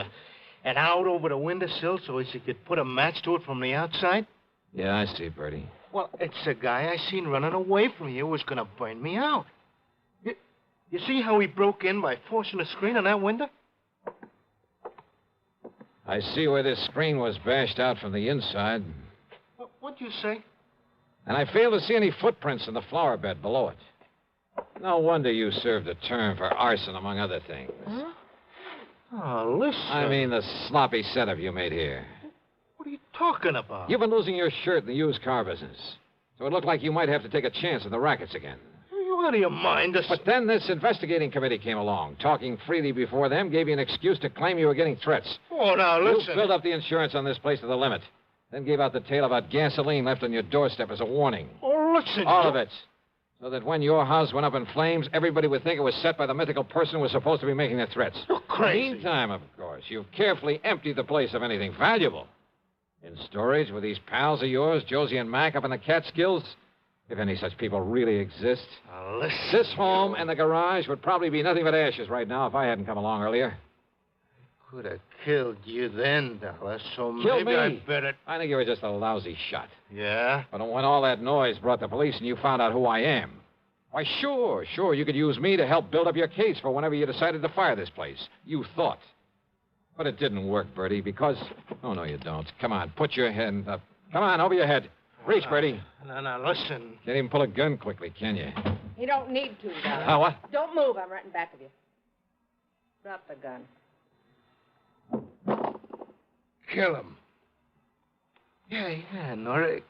out over the windowsill so he could put a match to it from the outside? Yeah, I see, Bertie. Well, it's a guy I seen running away from you who was going to burn me out. You see how he broke in by forcing the screen on that window? I see where this screen was bashed out from the inside. What'd you say? And I fail to see any footprints in the flower bed below it. No wonder you served a term for arson, among other things. Huh? Oh, listen. I mean the sloppy setup you made here. What are you talking about? You've been losing your shirt in the used car business. So it looked like you might have to take a chance in the rackets again. Are you out of your mind? But then this investigating committee came along. Talking freely before them gave you an excuse to claim you were getting threats. Oh, now, listen. You filled up the insurance on this place to the limit. Then gave out the tale about gasoline left on your doorstep as a warning. Oh, listen. All of it. So that when your house went up in flames, everybody would think it was set by the mythical person who was supposed to be making the threats. You're crazy. Meantime, of course, you've carefully emptied the place of anything valuable. In storage with these pals of yours, Josie and Mac, up in the Catskills, if any such people really exist. Now, listen. This home and the garage would probably be nothing but ashes right now if I hadn't come along earlier. Could have killed you then, Dollar, so Killed maybe me? I better... I think you were just a lousy shot. Yeah? But when all that noise brought the police and you found out who I am, why, sure, you could use me to help build up your case for whenever you decided to fire this place. You thought. But it didn't work, Bertie, because... Oh, no, you don't. Come on, put your hand up. Come on, over your head. Reach, Bertie. Now, listen. Can't even pull a gun quickly, can you? You don't need to, Dollar. Oh, what? Don't move. I'm right in back of you. Drop the gun. Kill him. Yeah, Nora.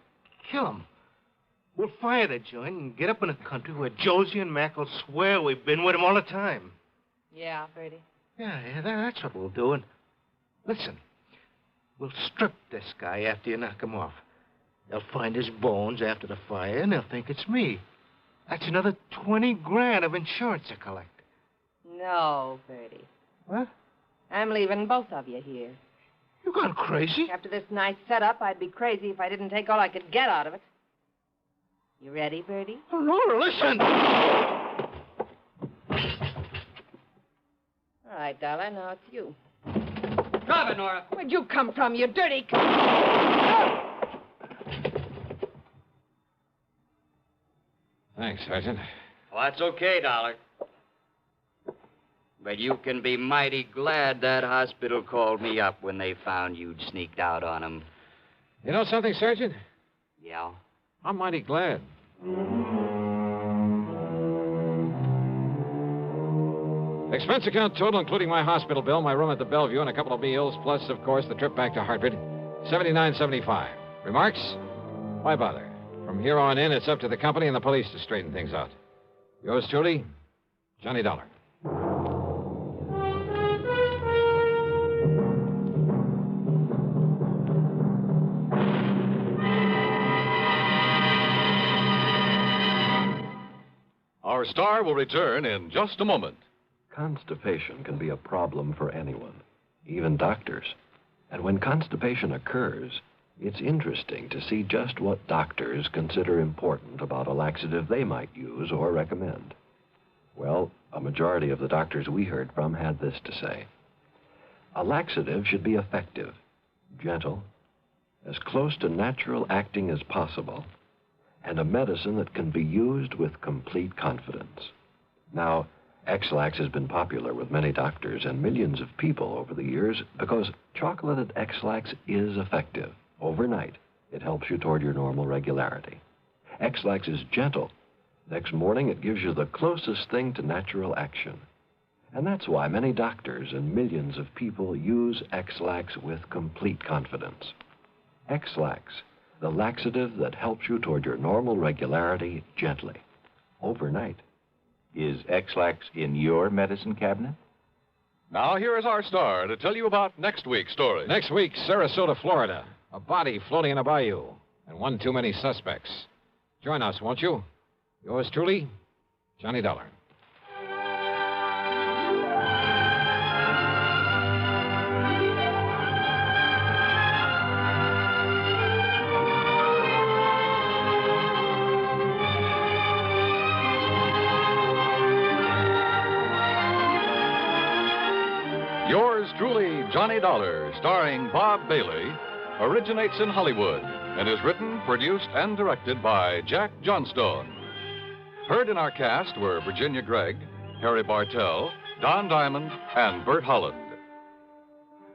Kill him. We'll fire the joint and get up in the country where Josie and Mac will swear we've been with him all the time. Yeah, Bertie. Yeah, that's what we'll do. And listen, we'll strip this guy after you knock him off. They'll find his bones after the fire, and they'll think it's me. That's another $20,000 of insurance to collect. No, Bertie. What? I'm leaving both of you here. You gone crazy? After this nice setup, I'd be crazy if I didn't take all I could get out of it. You ready, Bertie? Oh, Laura, listen! All right, Dollar, now it's you. Drop it, Nora. Where'd you come from, you dirty... Oh! Thanks, Sergeant. Well, that's okay, Dollar. But you can be mighty glad that hospital called me up when they found you'd sneaked out on them. You know something, Sergeant? Yeah? I'm mighty glad. Expense account total, including my hospital bill, my room at the Bellevue, and a couple of meals, plus, of course, the trip back to Hartford, $79.75. Remarks? Why bother? From here on in, it's up to the company and the police to straighten things out. Yours truly, Johnny Dollar. Our star will return in just a moment. Constipation can be a problem for anyone, even doctors. And when constipation occurs, it's interesting to see just what doctors consider important about a laxative they might use or recommend. Well, a majority of the doctors we heard from had this to say. A laxative should be effective, gentle, as close to natural acting as possible, and a medicine that can be used with complete confidence. Now, X-Lax has been popular with many doctors and millions of people over the years because chocolated X-Lax is effective. Overnight, it helps you toward your normal regularity. X-Lax is gentle. Next morning, it gives you the closest thing to natural action. And that's why many doctors and millions of people use X-Lax with complete confidence. X-Lax, the laxative that helps you toward your normal regularity gently, overnight. Is X-Lax in your medicine cabinet? Now, here is our star to tell you about next week's story. Next week, Sarasota, Florida. A body floating in a bayou, and one too many suspects. Join us, won't you? Yours truly, Johnny Dollar. Yours truly, Johnny Dollar, starring Bob Bailey, originates in Hollywood and is written, produced, and directed by Jack Johnstone. Heard in our cast were Virginia Gregg, Harry Bartell, Don Diamond, and Bert Holland.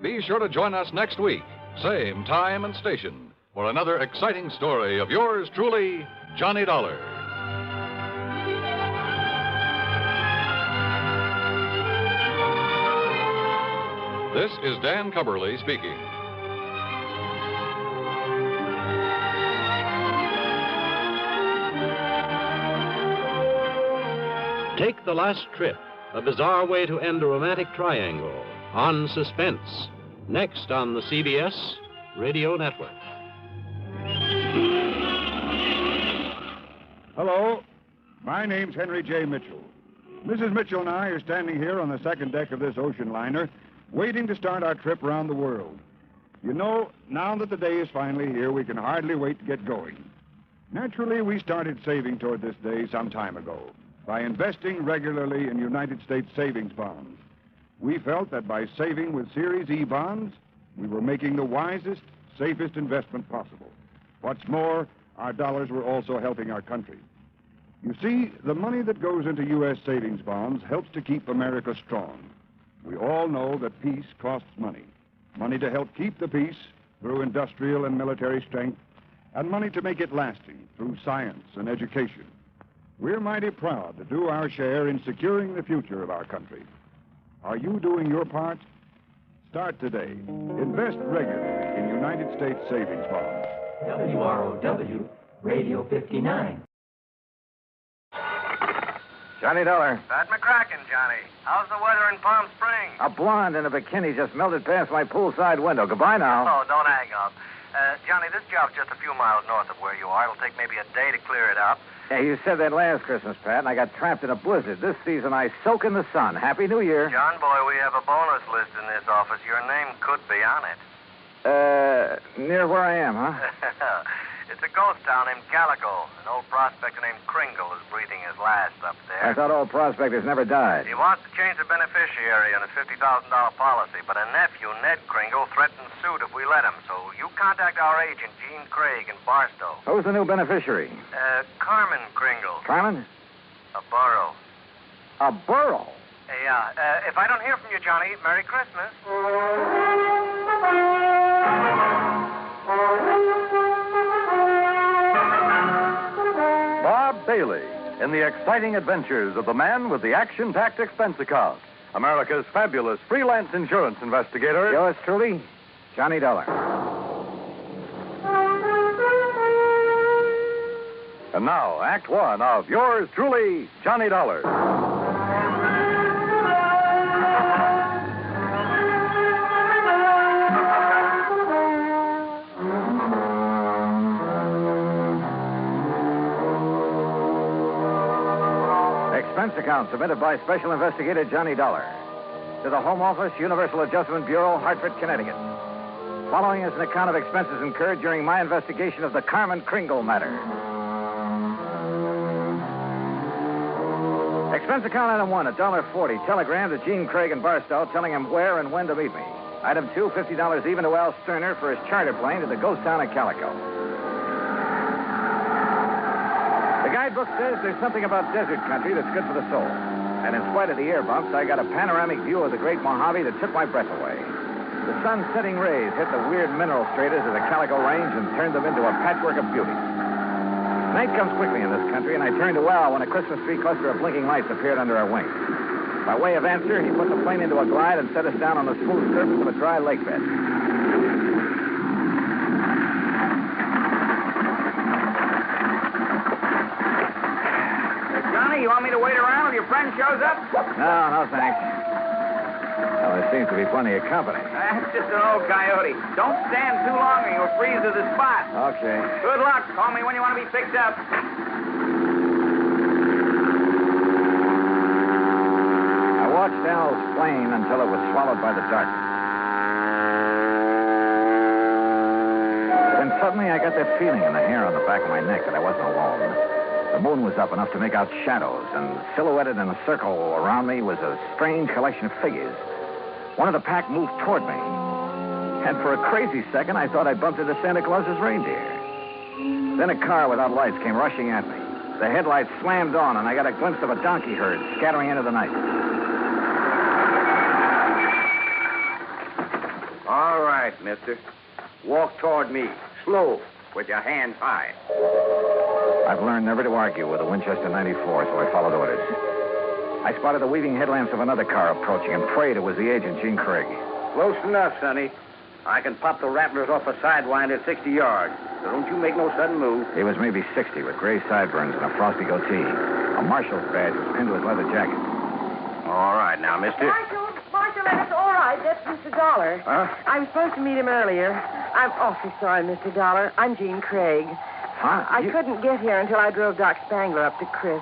Be sure to join us next week, same time and station, for another exciting story of yours truly, Johnny Dollar. This is Dan Cubberly speaking. Take the Last Trip, a bizarre way to end a romantic triangle, on Suspense, next on the CBS Radio Network. Hello, my name's Henry J. Mitchell. Mrs. Mitchell and I are standing here on the second deck of this ocean liner, waiting to start our trip around the world. You know, now that the day is finally here, we can hardly wait to get going. Naturally, we started saving toward this day some time ago by investing regularly in United States savings bonds. We felt that by saving with Series E bonds, we were making the wisest, safest investment possible. What's more, our dollars were also helping our country. You see, the money that goes into U.S. savings bonds helps to keep America strong. We all know that peace costs money. Money to help keep the peace through industrial and military strength, and money to make it lasting through science and education. We're mighty proud to do our share in securing the future of our country. Are you doing your part? Start today. Invest regularly in United States savings bonds. WROW, Radio 59. Johnny Dollar. Pat McCracken, Johnny. How's the weather in Palm Springs? A blonde in a bikini just melted past my poolside window. Goodbye now. Oh, don't hang up. Johnny, this job's just a few miles north of where you are. It'll take maybe a day to clear it up. Yeah, you said that last Christmas, Pat, and I got trapped in a blizzard. This season, I soak in the sun. Happy New Year. John, boy, we have a bonus list in this office. Your name could be on it. Near where I am, huh? It's a ghost town named Calico. An old prospector named Kringle is breathing his last up there. I thought old prospectors never died. He wants to change the beneficiary on his $50,000 policy, but a nephew, Ned Kringle, threatened suit if we let him. So you contact our agent, Gene Craig, in Barstow. Who's the new beneficiary? Carmen Kringle. Carmen? A borough. A borough? Yeah. If I don't hear from you, Johnny, Merry Christmas. Bob Bailey in the exciting adventures of the man with the action-packed expense account, America's fabulous freelance insurance investigator. Yours truly, Johnny Dollar. And now, Act One of yours truly, Johnny Dollar. Expense account submitted by Special Investigator Johnny Dollar to the Home Office, Universal Adjustment Bureau, Hartford, Connecticut. Following is an account of expenses incurred during my investigation of the Carmen Kringle matter. Expense account item 1, $1.40. Telegram to Gene Craig in Barstow telling him where and when to meet me. Item 2, $50 even to Al Sterner for his charter plane to the ghost town of Calico. The guidebook says there's something about desert country that's good for the soul. And in spite of the air bumps, I got a panoramic view of the great Mojave that took my breath away. The sun's setting rays hit the weird mineral stratas of the Calico Range and turned them into a patchwork of beauty. Night comes quickly in this country, and I turned to Al when a Christmas tree cluster of blinking lights appeared under our wing. By way of answer, he put the plane into a glide and set us down on the smooth surface of a dry lake bed. You want me to wait around till your friend shows up? No, thanks. Well, there seems to be plenty of company. That's just an old coyote. Don't stand too long or you'll freeze to the spot. Okay. Good luck. Call me when you want to be picked up. I watched Al's plane until it was swallowed by the darkness. Then suddenly I got that feeling in the hair on the back of my neck that I wasn't alone. The moon was up enough to make out shadows, and silhouetted in a circle around me was a strange collection of figures. One of the pack moved toward me, and for a crazy second, I thought I bumped into Santa Claus's reindeer. Then a car without lights came rushing at me. The headlights slammed on, and I got a glimpse of a donkey herd scattering into the night. All right, mister. Walk toward me. Slow, with your hands high. I've learned never to argue with a Winchester 94, so I followed orders. I spotted the weaving headlamps of another car approaching and prayed it was the agent, Gene Craig. Close enough, Sonny. I can pop the rattlers off a sidewinder at 60 yards, so don't you make no sudden move. He was maybe 60 with gray sideburns and a frosty goatee. A marshal's badge was pinned to his leather jacket. All right, now, mister. Marshal, it's all right. That's Mr. Dollar. Huh? I was supposed to meet him earlier. I'm awfully sorry, Mr. Dollar. I'm Gene Craig. Huh? I couldn't get here until I drove Doc Spangler up to Chris.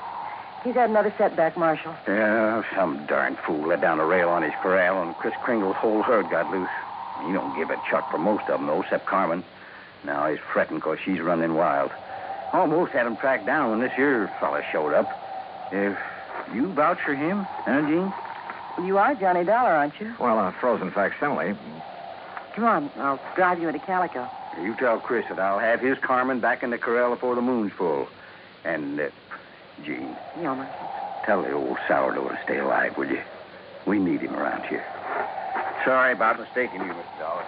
He's had another setback, Marshal. Yeah, some darn fool let down a rail on his corral, and Chris Kringle's whole herd got loose. He don't give a chuck for most of them, though, except Carmen. Now he's fretting because she's running wild. Almost had him tracked down when this here fella showed up. You vouch for him, huh, Gene? You are Johnny Dollar, aren't you? Well, a frozen facsimile. Come on, I'll drive you into Calico. You tell Chris that I'll have his Carmen back in the corral before the moon's full. And, Gene. Yeah, Marshal. Tell the old sourdough to stay alive, will you? We need him around here. Sorry about mistaking you, Mr. Dollar.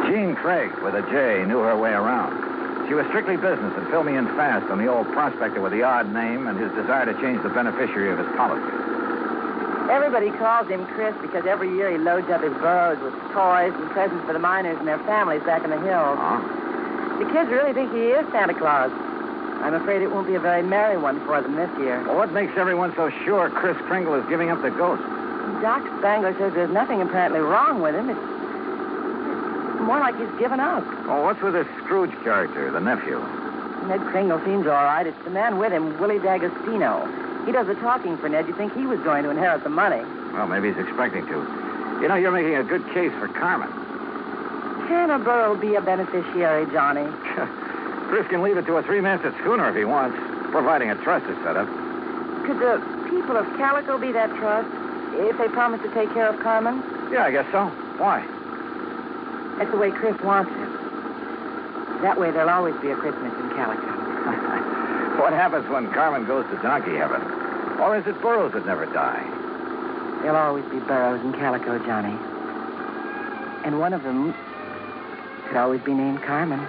Gene Craig, with a J, knew her way around. She was strictly business and filled me in fast on the old prospector with the odd name and his desire to change the beneficiary of his policy. Everybody calls him Chris because every year he loads up his burros with toys and presents for the miners and their families back in the hills. The kids really think he is Santa Claus. I'm afraid it won't be a very merry one for them this year. Well, what makes everyone so sure Chris Kringle is giving up the ghost? Doc Spangler says there's nothing apparently wrong with him. It's more like he's given up. Oh, what's with this Scrooge character, the nephew? Ned Kringle seems all right. It's the man with him, Willie D'Agostino. He does the talking for Ned. You'd think he was going to inherit the money. Well, maybe he's expecting to. You know, you're making a good case for Carmen. Can a burro be a beneficiary, Johnny? Chris can leave it to a three-masted schooner if he wants, providing a trust is set up. Could the people of Calico be that trust if they promise to take care of Carmen? Yeah, I guess so. Why? That's the way Chris wants it. That way there'll always be a Christmas in Calico. What happens when Carmen goes to donkey heaven? Or is it burros that never die? There'll always be burros in Calico, Johnny. And one of them could always be named Carmen.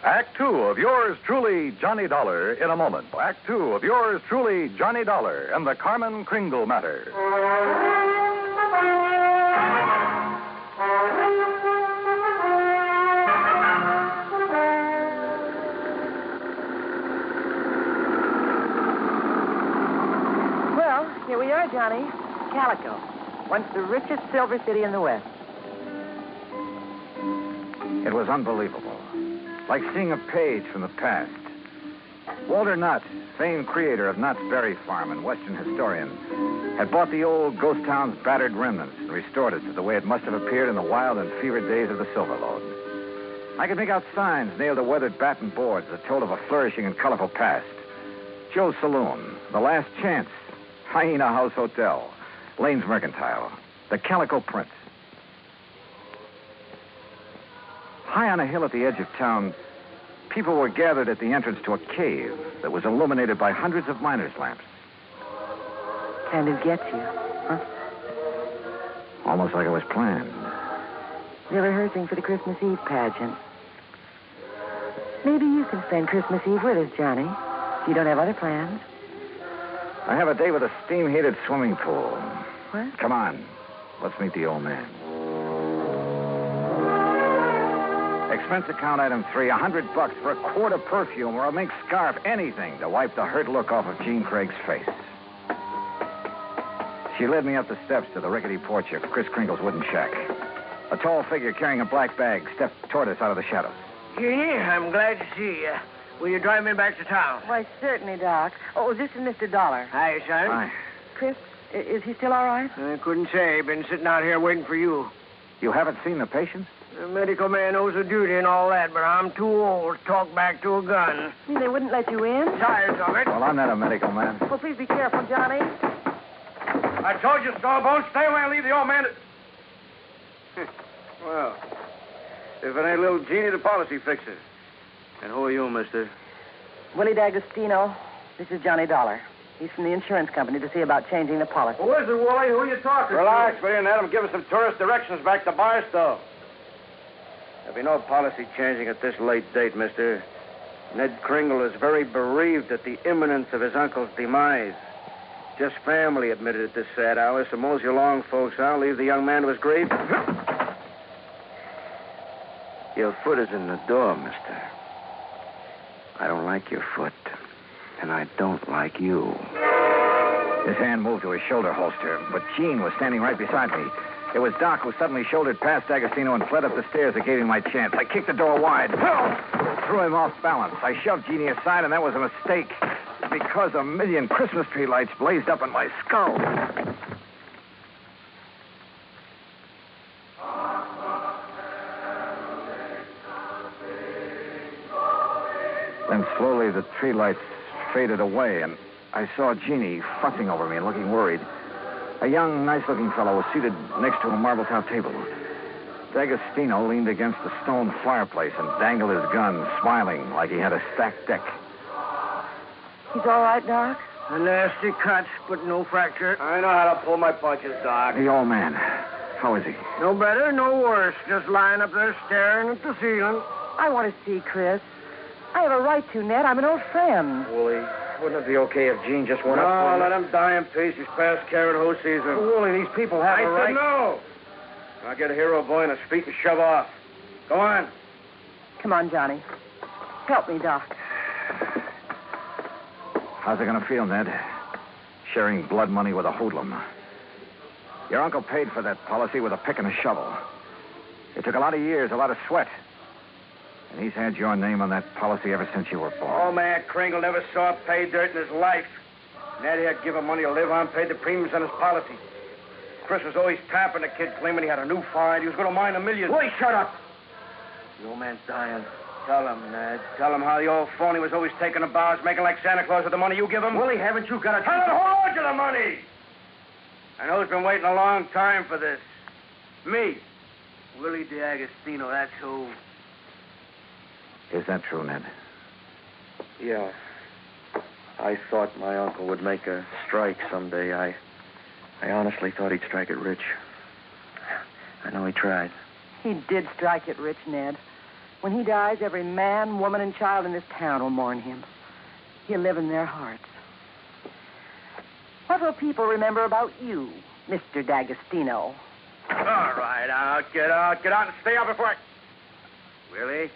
Act two of yours truly, Johnny Dollar, in a moment. Act two of yours truly, Johnny Dollar, and the Carmen Kringle matter. Well, here we are, Johnny. Calico, once the richest silver city in the West. It was unbelievable. Like seeing a page from the past. Walter Nutt, famed creator of Nutt's Berry Farm and Western historian, had bought the old ghost town's battered remnants and restored it to the way it must have appeared in the wild and fevered days of the Silver Lode. I could make out signs nailed to weathered batten boards that told of a flourishing and colorful past. Joe's Saloon, The Last Chance, Hyena House Hotel, Lane's Mercantile, the Calico Prince. High on a hill at the edge of town, people were gathered at the entrance to a cave that was illuminated by hundreds of miners' lamps. Kind of gets you, huh? Almost like it was planned. They're rehearsing for the Christmas Eve pageant. Maybe you can spend Christmas Eve with us, Johnny, if you don't have other plans. I have a day with a steam-heated swimming pool. What? Come on. Let's meet the old man. Expense account item 3, $100 for a quart of perfume or a mink scarf, anything to wipe the hurt look off of Jean Craig's face. She led me up the steps to the rickety porch of Chris Kringle's wooden shack. A tall figure carrying a black bag stepped toward us out of the shadows. Jeannie, I'm glad to see you. Will you drive me back to town? Why, certainly, Doc. Oh, this is Mr. Dollar. Hi, son. Hi. Chris, is he still all right? I couldn't say. Been sitting out here waiting for you. You haven't seen the patient? The medical man knows the duty and all that, but I'm too old to talk back to a gun. They wouldn't let you in? Tired of it. Well, I'm not a medical man. Oh, please be careful, Johnny. I told you, Stallbone, stay away and leave the old man. Well, if it ain't little Jeannie, the policy fixer. And who are you, mister? Willie D'Agostino. This is Johnny Dollar. He's from the insurance company to see about changing the policy. Who is it, Wooly? Who are you talking Relax, to? will you, and let him give us some tourist directions back to Barstow. There'll be no policy changing at this late date, mister. Ned Kringle is very bereaved at the imminence of his uncle's demise. Just family admitted at this sad hour, so mosey along, folks. I'll leave the young man to his grief. Your foot is in the door, mister. I don't like your foot, and I don't like you. His hand moved to his shoulder holster, but Jean was standing right beside me. It was Doc who suddenly shouldered past D'Agostino and fled up the stairs that gave him my chance. I kicked the door wide. Threw him off balance. I shoved Jeannie aside, and that was a mistake because a million Christmas tree lights blazed up in my skull. Then slowly the tree lights faded away, and I saw Jeannie fussing over me and looking worried. A young, nice-looking fellow was seated next to a marble-top table. D'Agostino leaned against the stone fireplace and dangled his gun, smiling like he had a stacked deck. He's all right, Doc? A nasty cut, but no fracture. I know how to pull my punches, Doc. The old man. How is he? No better, no worse. Just lying up there staring at the ceiling. I want to see Chris. I have a right to, Ned. I'm an old friend. Wooly, wouldn't it be okay if Jean just went up? No, let him die in peace. He's past carrot hoe season. Wooly, these people have a right. I said no. I'll get a hero boy in his feet and shove off. Go on. Come on, Johnny. Help me, Doc. How's it going to feel, Ned? Sharing blood money with a hoodlum. Your uncle paid for that policy with a pick and a shovel. It took a lot of years, a lot of sweat. And he's had your name on that policy ever since you were born. Old man Kringle never saw pay dirt in his life. Ned had given him money to live on, paid the premiums on his policy. Chris was always tapping the kid, claiming he had a new find. He was going to mine $1 million. Boy, shut up. The old man's dying. Tell him, Ned. Tell him how the old phony was always taking the bows, making like Santa Claus with the money you give him. Willie, haven't you got a... Tell him to hold on to the money! I know he's been waiting a long time for this. Me, Willie D'Agostino, that's who. Is that true, Ned? Yeah. I thought my uncle would make a strike someday. I honestly thought he'd strike it rich. I know he tried. He did strike it rich, Ned. When he dies, every man, woman, and child in this town will mourn him. He'll live in their hearts. What will people remember about you, Mr. D'Agostino? All right, get out and stay out before I... Willie,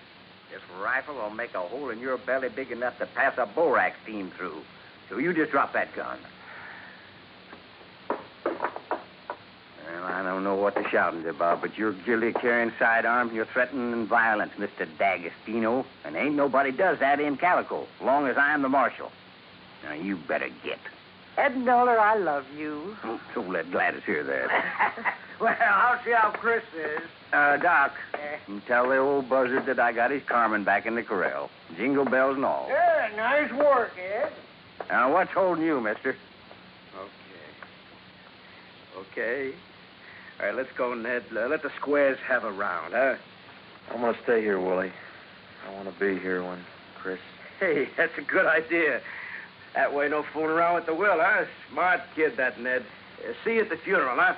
this rifle will make a hole in your belly big enough to pass a borax team through. So you just drop that gun. Well, I don't know what the shouting's about, but you're guilty of carrying sidearms. You're threatening violence, Mr. D'Agostino. And ain't nobody does that in Calico, long as I'm the marshal. Now, you better get. Ed Noller, I love you. Oh, so let Gladys hear that. Well, I'll see how Chris is. Doc, you tell the old buzzard that I got his Carmen back in the corral. Jingle bells and all. Yeah, nice work, Ed. Now, what's holding you, mister? Okay. All right, let's go, Ned. Let the squares have a round, huh? I'm going to stay here, Willie. I want to be here when Chris... Hey, that's a good idea. That way, no fooling around with the will, huh? Smart kid, that Ned. See you at the funeral, huh?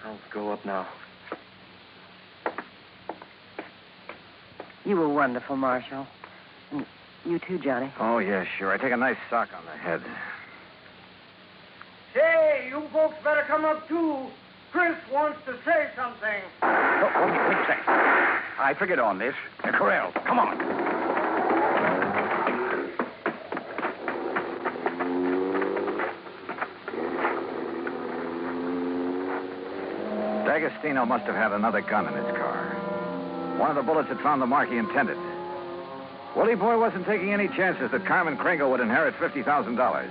I'll go up now. You were wonderful, Marshal. And you too, Johnny. Oh, yeah, sure. I take a nice sock on the head. Say, you folks better come up, too. Chris wants to say something. Oh, wait a second. I figured on this. The corral. Come on. D'Agostino must have had another gun in his car. One of the bullets had found the mark he intended. Willie Boy wasn't taking any chances that Carmen Kringle would inherit $50,000.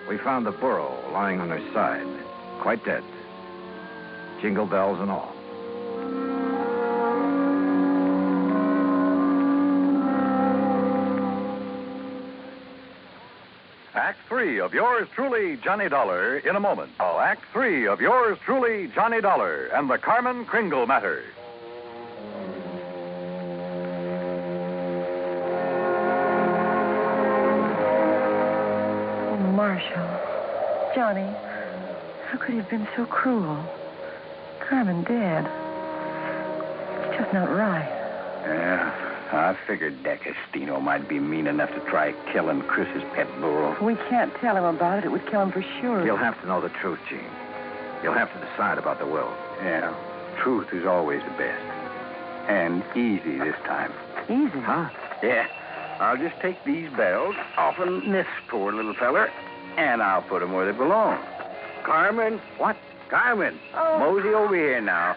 We found the burro lying on her side, quite dead. Jingle bells and all. Act 3 of yours truly, Johnny Dollar, in a moment. Oh, Act 3 of yours truly, Johnny Dollar, and the Carmen Kringle matter. Oh, Marshal. Johnny, how could he have been so cruel? Carmen dead. It's just not right. Yeah, I figured D'Agostino might be mean enough to try killing Chris's pet burro. We can't tell him about it. It would kill him for sure. You'll have to know the truth, Gene. You'll have to decide about the will. Yeah, truth is always the best. And easy this time. Easy? Huh? Yeah. I'll just take these bells off of this poor little feller, and I'll put them where they belong. Carmen? What? Carmen? Oh. Mosey over here now.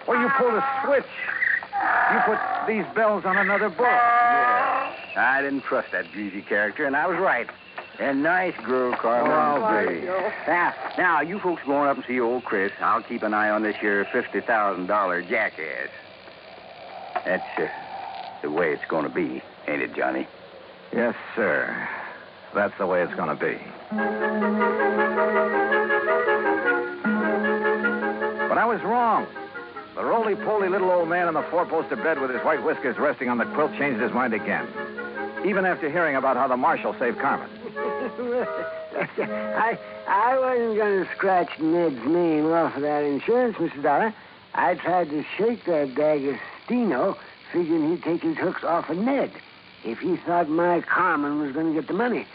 Well, you pulled a switch. You put these bells on another book. Yeah. I didn't trust that greasy character, and I was right. A nice girl, Carmen. I'll be. Now, you folks going up and see old Chris. I'll keep an eye on this here $50,000 jackass. That's the way it's going to be, ain't it, Johnny? Yes, sir. That's the way it's going to be. But I was wrong. The roly-poly little old man in the four-poster bed with his white whiskers resting on the quilt changed his mind again. Even after hearing about how the marshal saved Carmen. I wasn't going to scratch Ned's name off of that insurance, Mr. Dollar. I tried to shake that D'Agostino, figuring he'd take his hooks off of Ned if he thought my Carmen was going to get the money.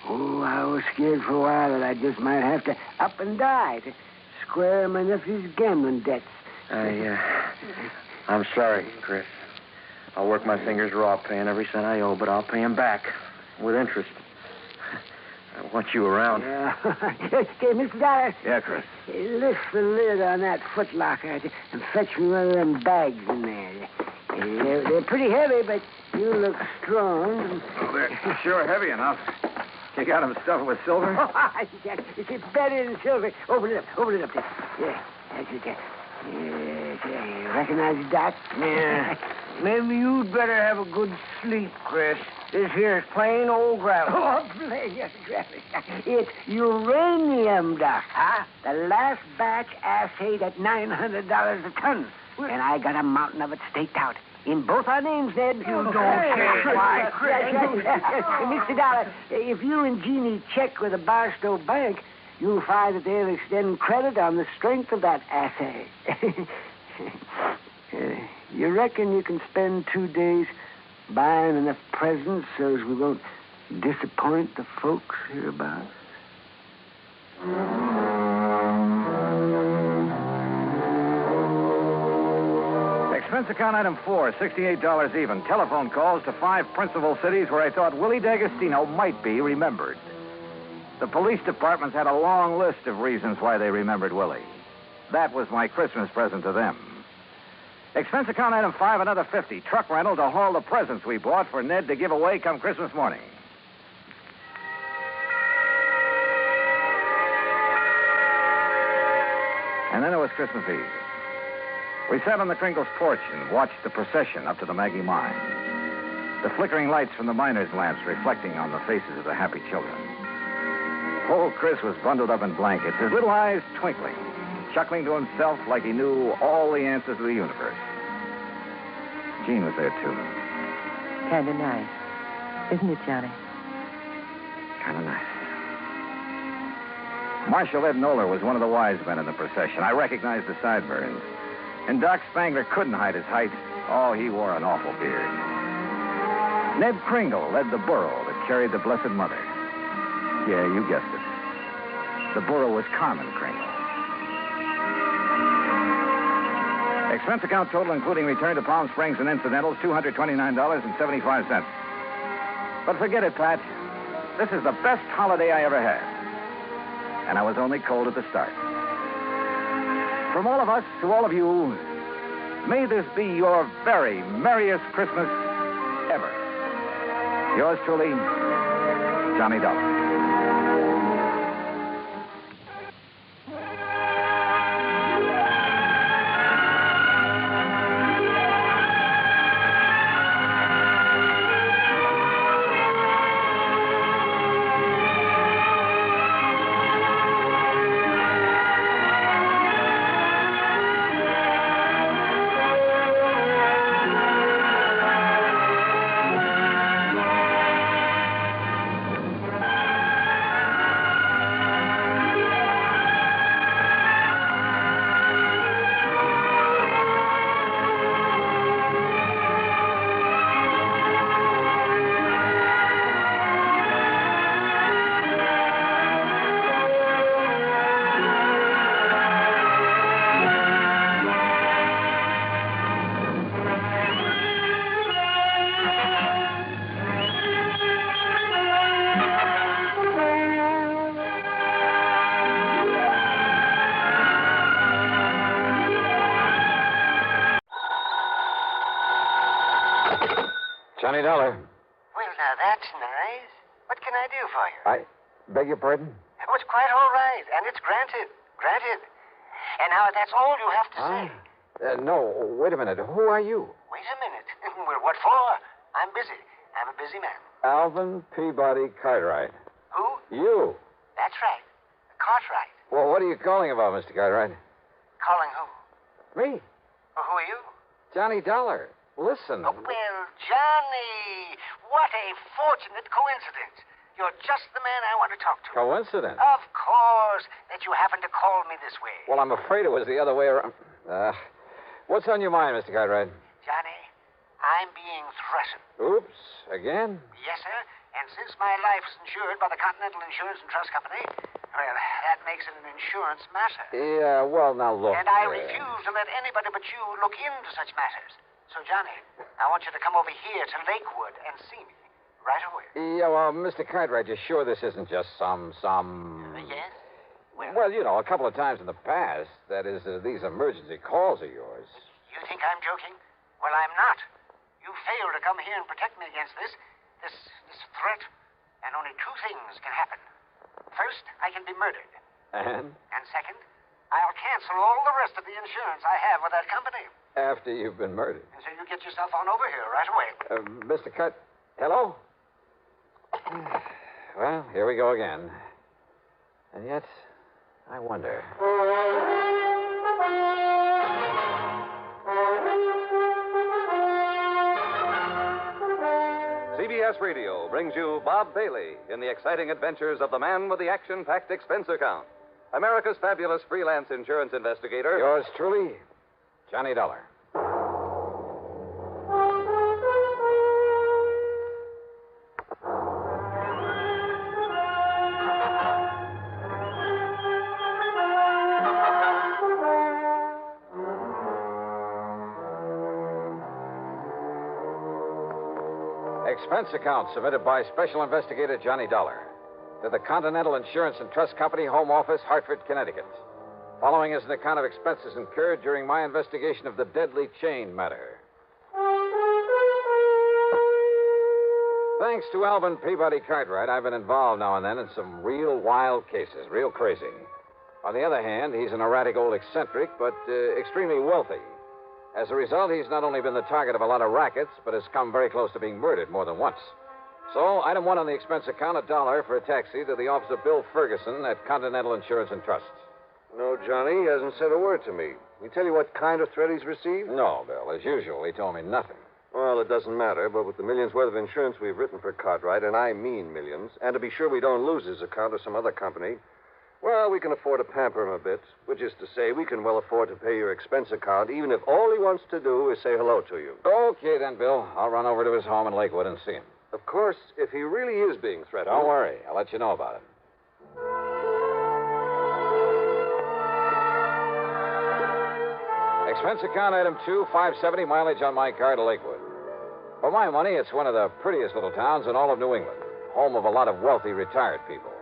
Oh, I was scared for a while that I just might have to up and die to square my nephew's gambling debts. I'm sorry, Chris. I'll work my fingers raw paying every cent I owe, but I'll pay him back with interest. I want you around. Okay, Mr. Dollar. Yeah, Chris. Lift the lid on that footlocker and fetch me one of them bags in there. They're pretty heavy, but you look strong. Well, they're sure heavy enough. You got them stuffed with silver? It's better than silver. Open it up there. Yeah, that's it there. You recognize the dot? Yeah. Maybe you'd better have a good sleep, Chris. This here's plain old gravel. Oh, plain gravel. It's uranium, Doc. Huh? The last batch assayed at $900 a ton. And I got a mountain of it staked out. In both our names, Ned. You don't say. Why, Chris? Mr. Dollar, if you and Jeannie check with the Barstow Bank, you'll find that they'll extend credit on the strength of that assay. You reckon you can spend 2 days buying enough presents so as we won't disappoint the folks hereabouts? Expense account item 4, $68 even. Telephone calls to 5 principal cities where I thought Willie D'Agostino might be remembered. The police departments had a long list of reasons why they remembered Willie. That was my Christmas present to them. Expense account item 5, another $50. Truck rental to haul the presents we bought for Ned to give away come Christmas morning. And then it was Christmas Eve. We sat on the Kringle's porch and watched the procession up to the Maggie mine. The flickering lights from the miners' lamps reflecting on the faces of the happy children. Old Chris was bundled up in blankets, his little eyes twinkling, chuckling to himself like he knew all the answers to the universe. Jean was there, too. Kind of nice. Isn't it, Johnny? Kind of nice. Marshal Ed Noller was one of the wise men in the procession. I recognized the sideburns. And Doc Spangler couldn't hide his height. Oh, he wore an awful beard. Ned Kringle led the burro that carried the Blessed Mother. Yeah, you guessed it. The burro was Carmen Kringle. Expense account total, including return to Palm Springs and incidentals, $229.75. But forget it, Pat. This is the best holiday I ever had. And I was only cold at the start. From all of us to all of you, may this be your very merriest Christmas ever. Yours truly, Johnny Dollar. Johnny Dollar. Well, now, that's nice. What can I do for you? I beg your pardon? Oh, it's quite all right, and it's granted. Granted. And now, that's all you have to say. No, wait a minute. Who are you? Wait a minute. Well, what for? I'm busy. I'm a busy man. Alvin Peabody Cartwright. Who? You. That's right. Cartwright. Well, what are you calling about, Mr. Cartwright? Calling who? Me. Well, who are you? Johnny Dollar. Listen. Oh, well, Johnny, what a fortunate coincidence. You're just the man I want to talk to. Coincidence? Of course, that you happen to call me this way. Well, I'm afraid it was the other way around. What's on your mind, Mr. Cartwright? Johnny, I'm being threatened. Oops, again? Yes, sir. And since my life is insured by the Continental Insurance and Trust Company, well, that makes it an insurance matter. Yeah, well, now look. And I refuse to let anybody but you look into such matters. So, Johnny, I want you to come over here to Lakewood and see me. right away. Yeah, well, Mr. Cartwright, you're sure this isn't just some... Yes? Well, you know, a couple of times in the past, that is, these emergency calls of yours. You think I'm joking? Well, I'm not. You failed to come here and protect me against this threat. And only two things can happen. First, I can be murdered. And? And second, I'll cancel all the rest of the insurance I have with that company. After you've been murdered. And so you get yourself on over here right away. Mr. Hello? Well, here we go again. And yet, I wonder. CBS Radio brings you Bob Bailey in the exciting adventures of the man with the action-packed expense account. America's fabulous freelance insurance investigator. Yours truly, Johnny Dollar. Expense account submitted by Special Investigator Johnny Dollar to the Continental Insurance and Trust Company, Home Office, Hartford, Connecticut. Following is an account of expenses incurred during my investigation of the deadly chain matter. Thanks to Alvin Peabody Cartwright, I've been involved now and then in some real wild cases, real crazy. On the other hand, he's an erratic old eccentric, but extremely wealthy. As a result, he's not only been the target of a lot of rackets, but has come very close to being murdered more than once. So, item one on the expense account, $1 for a taxi to the office of Bill Ferguson at Continental Insurance and Trust. No, Johnny, he hasn't said a word to me. He tell you what kind of threat he's received? No, Bill. As usual, he told me nothing. Well, it doesn't matter, but with the millions worth of insurance we've written for Cartwright, and I mean millions, and to be sure we don't lose his account to some other company, well, we can afford to pamper him a bit, which is to say we can well afford to pay your expense account, even if all he wants to do is say hello to you. Okay, then, Bill. I'll run over to his home in Lakewood and see him. Of course, if he really is being threatened... Don't worry. I'll let you know about it. Expense account item 2, $5.70 mileage on my car to Lakewood. For my money, it's one of the prettiest little towns in all of New England, home of a lot of wealthy retired people.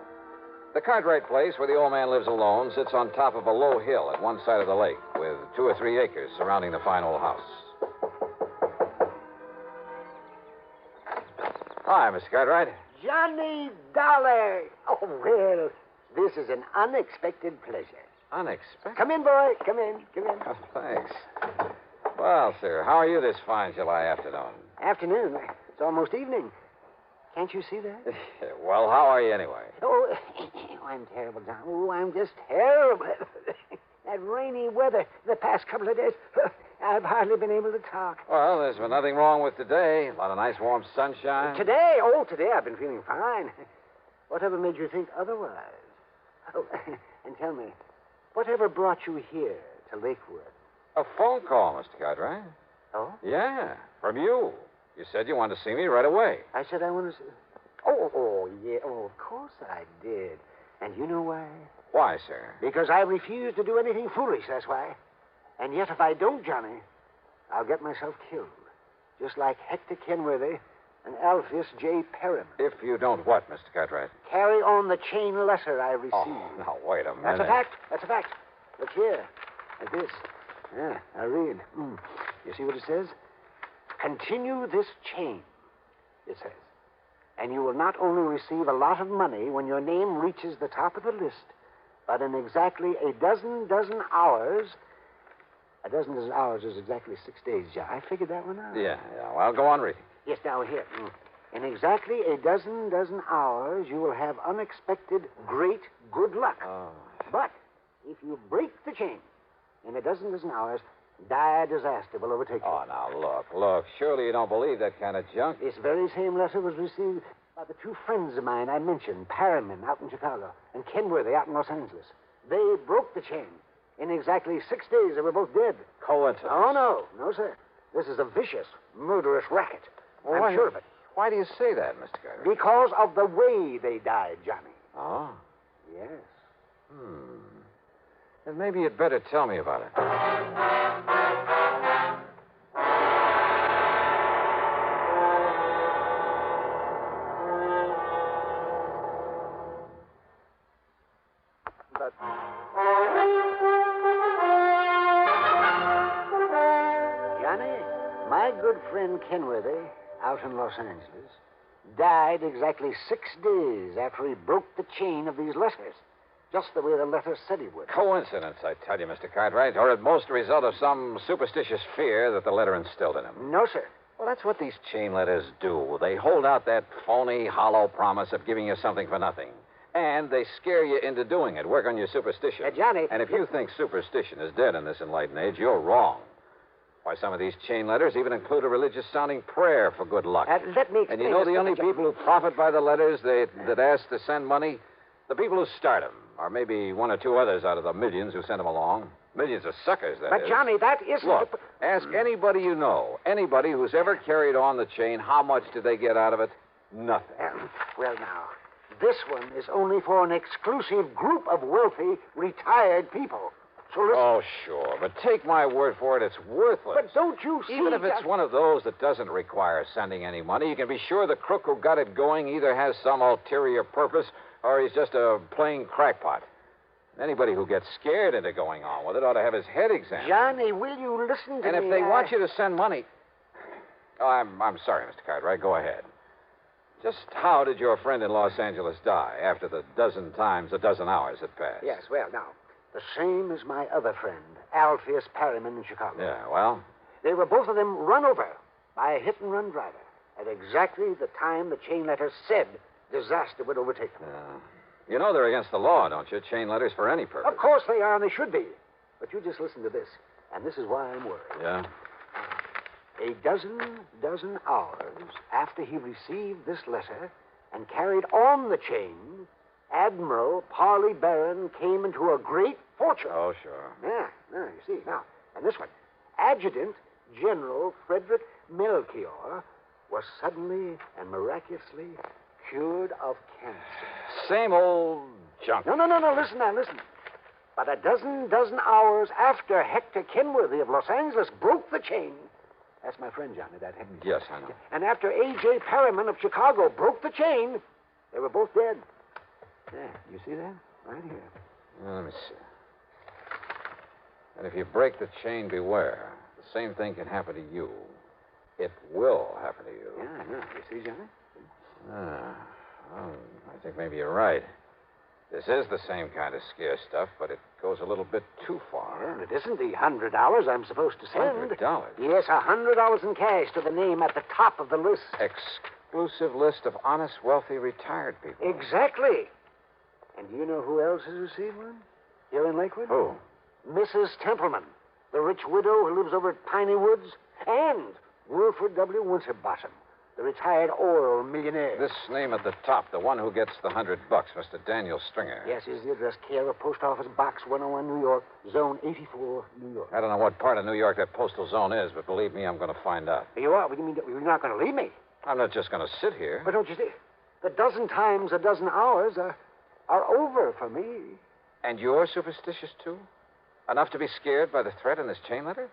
The Cartwright place, where the old man lives alone, sits on top of a low hill at one side of the lake, with 2 or 3 acres surrounding the fine old house. Hi, Mr. Cartwright. Johnny Dollar. Oh, well, this is an unexpected pleasure. Unexpected? Come in, boy. Come in. Oh, thanks. Well, sir, how are you this fine July afternoon? Afternoon? It's almost evening. Can't you see that? Well, how are you anyway? Oh, I'm terrible, John. Oh, I'm just terrible. That rainy weather the past couple of days, I've hardly been able to talk. Well, there's been nothing wrong with today. A lot of nice warm sunshine. Today I've been feeling fine. Whatever made you think otherwise? Oh, and tell me, whatever brought you here to Lakewood? A phone call, Mr. Cartwright. Oh? Yeah, from you. You said you wanted to see me right away. I said I wanted to see... Oh, yeah. Oh, of course I did. And you know why? Why, sir? Because I refuse to do anything foolish, that's why. And yet if I don't, Johnny, I'll get myself killed. Just like Hector Kenworthy and Alpheus J. Perham. If you don't what, Mr. Cartwright? Carry on the chain letter I received. Oh, now, wait a minute. That's a fact. Look here. Like this. Yeah, I read. You see what it says? Continue this chain, it says. And you will not only receive a lot of money when your name reaches the top of the list, but in exactly a dozen hours... A dozen hours is exactly 6 days, John. I figured that one out. Yeah. Well, go on reading. Yes, now here. In exactly a dozen hours, you will have unexpected great good luck. Oh. But if you break the chain in a dozen hours, dire disaster will overtake you. Oh, now, look. Surely you don't believe that kind of junk. This very same letter was received by the 2 friends of mine I mentioned, Perriman out in Chicago and Kenworthy out in Los Angeles. They broke the chain. In exactly 6 days, they were both dead. Coincidence? Oh, no, sir. This is a vicious, murderous racket. Well, I'm sure of it. Why do you say that, Mr. Carter? Because of the way they died, Johnny. Oh? Yes. Then maybe you'd better tell me about it. But... Johnny, my good friend Kenworthy, out in Los Angeles, died exactly 6 days after he broke the chain of these letters, just the way the letter said he would. Coincidence, I tell you, Mr. Cartwright, or at most a result of some superstitious fear that the letter instilled in him. No, sir. Well, that's what these chain letters do. They hold out that phony, hollow promise of giving you something for nothing. And they scare you into doing it, work on your superstition. Johnny... And if you think superstition is dead in this enlightened age, you're wrong. Why, some of these chain letters even include a religious-sounding prayer for good luck. Let me explain. And you know the only people who profit by the letters that ask to send money? The people who start them, or maybe one or two others out of the millions who send them along. Millions of suckers, that is. But, Johnny, that isn't... Look, ask anybody you know, anybody who's ever carried on the chain, how much did they get out of it? Nothing. Well, now, this one is only for an exclusive group of wealthy, retired people. So listen... Oh, sure, but take my word for it, it's worthless. But don't you see... Even if it's one of those that doesn't require sending any money, you can be sure the crook who got it going either has some ulterior purpose or he's just a plain crackpot. Anybody who gets scared into going on with it ought to have his head examined. Johnny, will you listen to me? And if they want you to send money... Oh, I'm sorry, Mr. Cartwright. Go ahead. Just how did your friend in Los Angeles die after the dozen times a dozen hours had passed? Yes, well, now, the same as my other friend, Alpheus Perryman in Chicago. Yeah, well? They were both of them run over by a hit-and-run driver at exactly the time the chain letter said disaster would overtake them. You know they're against the law, don't you? Chain letters for any purpose. Of course they are, and they should be. But you just listen to this, and this is why I'm worried. Yeah? A dozen hours after he received this letter and carried on the chain, Admiral Parley Barron came into a great fortune. Oh, sure. Yeah, you see. Now, and this one, Adjutant General Frederick Melchior was suddenly and miraculously cured of cancer. Same old junk. No, listen now, listen. But a dozen hours after Hector Kenworthy of Los Angeles broke the chain, that's my friend, Johnny, that Henry. Yes, I know. And after A.J. Perryman of Chicago broke the chain, they were both dead. Yeah, you see that? Right here. Let me see. And if you break the chain, beware. The same thing can happen to you. It will happen to you. Yeah, I know. You see, Johnny? Well, I think maybe you're right. This is the same kind of scare stuff, but it goes a little bit too far. Yeah, and it isn't the $100 I'm supposed to send. $100? Yes, $100 in cash to the name at the top of the list. Exclusive list of honest, wealthy, retired people. Exactly. And do you know who else has received one? Here in Lakewood? Who? Mrs. Templeman, the rich widow who lives over at Piney Woods, and Wilfred W. Winterbottom, the retired oil millionaire. This name at the top, the one who gets the $100, Mr. Daniel Stringer. Yes, here's the address, care of Post Office Box 101, New York, Zone 84, New York. I don't know what part of New York that postal zone is, but believe me, I'm going to find out. You are? What do you mean? You're not going to leave me? I'm not just going to sit here. But don't you see? The dozen times a dozen hours are over for me. And you're superstitious, too? Enough to be scared by the threat in this chain letter?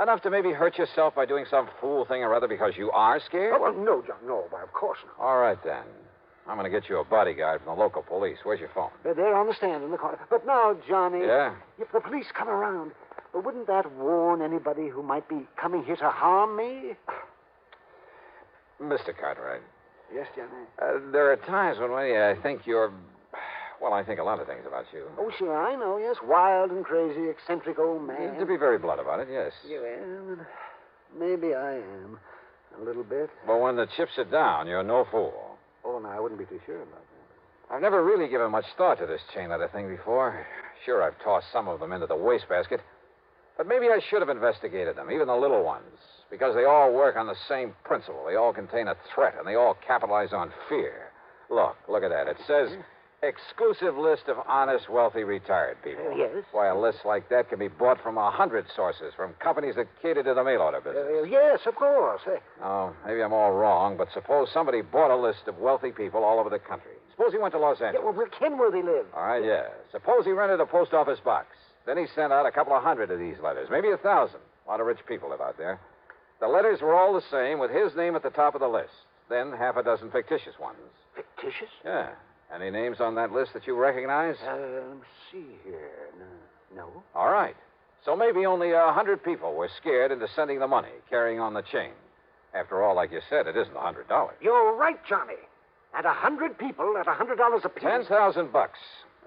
Enough to maybe hurt yourself by doing some fool thing or other because you are scared? Oh, well, no, John, no, why, of course not. All right, then. I'm going to get you a bodyguard from the local police. Where's your phone? They're on the stand in the corner. But now, Johnny... Yeah? If the police come around, wouldn't that warn anybody who might be coming here to harm me? Mr. Cartwright. Yes, Johnny? There are times when I think you're... Well, I think a lot of things about you. Oh, sure, I know, yes. Wild and crazy, eccentric old man. To be very blunt about it, yes. Well, maybe I am. A little bit. But when the chips are down, you're no fool. Oh, no, I wouldn't be too sure about that. I've never really given much thought to this chain letter thing before. Sure, I've tossed some of them into the wastebasket. But maybe I should have investigated them, even the little ones, because they all work on the same principle. They all contain a threat, and they all capitalize on fear. Look at that. It says... Exclusive list of honest, wealthy, retired people. Yes. Why, a list like that can be bought from 100 sources, from companies that cater to the mail order business. Yes, of course. Oh, maybe I'm all wrong, but suppose somebody bought a list of wealthy people all over the country. Suppose he went to Los Angeles. Yeah, well, where Kenworthy lived. All right, yeah. Suppose he rented a post office box. Then he sent out a couple of hundred of these letters, maybe 1,000. A lot of rich people live out there. The letters were all the same, with his name at the top of the list. Then half a dozen fictitious ones. Fictitious? Yeah. Any names on that list that you recognize? Let me see here. No. All right. So maybe only 100 people were scared into sending the money, carrying on the chain. After all, like you said, it isn't $100. You're right, Johnny. And 100 people at $100 apiece. $10,000.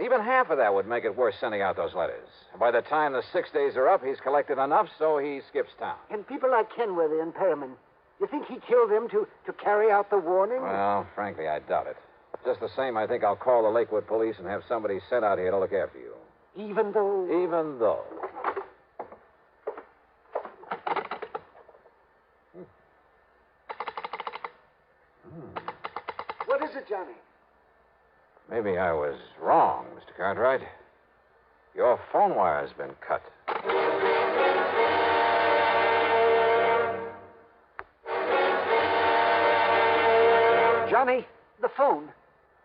Even half of that would make it worth sending out those letters. And by the time the 6 days are up, he's collected enough so he skips town. And people like Kenworthy and Perriman, you think he killed them to carry out the warning? Well, frankly, I doubt it. Just the same, I think I'll call the Lakewood police and have somebody sent out here to look after you. Even though? Even though. What is it, Johnny? Maybe I was wrong, Mr. Cartwright. Your phone wire's been cut. Johnny, the phone.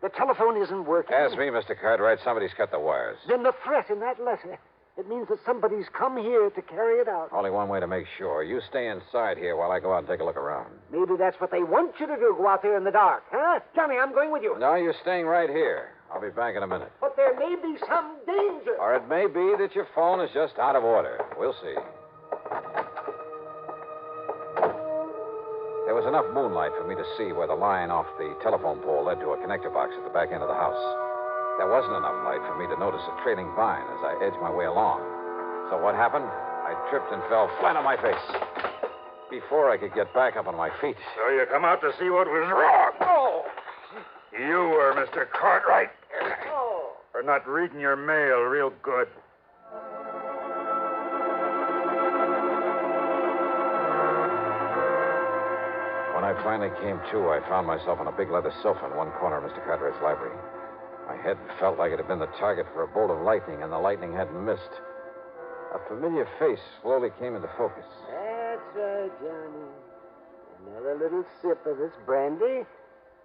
The telephone isn't working. Ask me, Mr. Cartwright. Somebody's cut the wires. Then the threat in that letter. It means that somebody's come here to carry it out. Only one way to make sure. You stay inside here while I go out and take a look around. Maybe that's what they want you to do, go out there in the dark. Huh? Johnny, I'm going with you. No, you're staying right here. I'll be back in a minute. But there may be some danger. Or it may be that your phone is just out of order. We'll see. There was enough moonlight for me to see where the line off the telephone pole led to a connector box at the back end of the house. There wasn't enough light for me to notice a trailing vine as I edged my way along. So what happened? I tripped and fell flat on my face. Before I could get back up on my feet. So you come out to see what was wrong? Oh! You were Mr. Cartwright. Oh! For not reading your mail real good. When I finally came to, I found myself on a big leather sofa in one corner of Mr. Cartwright's library. My head felt like it had been the target for a bolt of lightning, and the lightning hadn't missed. A familiar face slowly came into focus. That's right, Johnny. Another little sip of this brandy,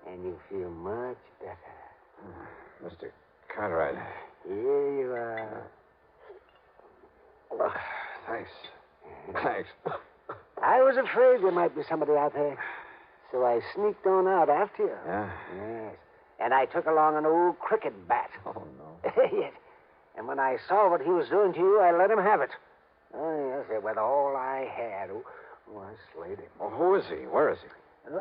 and you feel much better. Mr. Cartwright. Here you are. Thanks. Thanks. I was afraid there might be somebody out there, so I sneaked on out after you. Yeah? Yes. And I took along an old cricket bat. Oh, no. Yes. And when I saw what he was doing to you, I let him have it. Oh, yes, with all I had. Oh, I slayed him. Well, who is he? Where is he?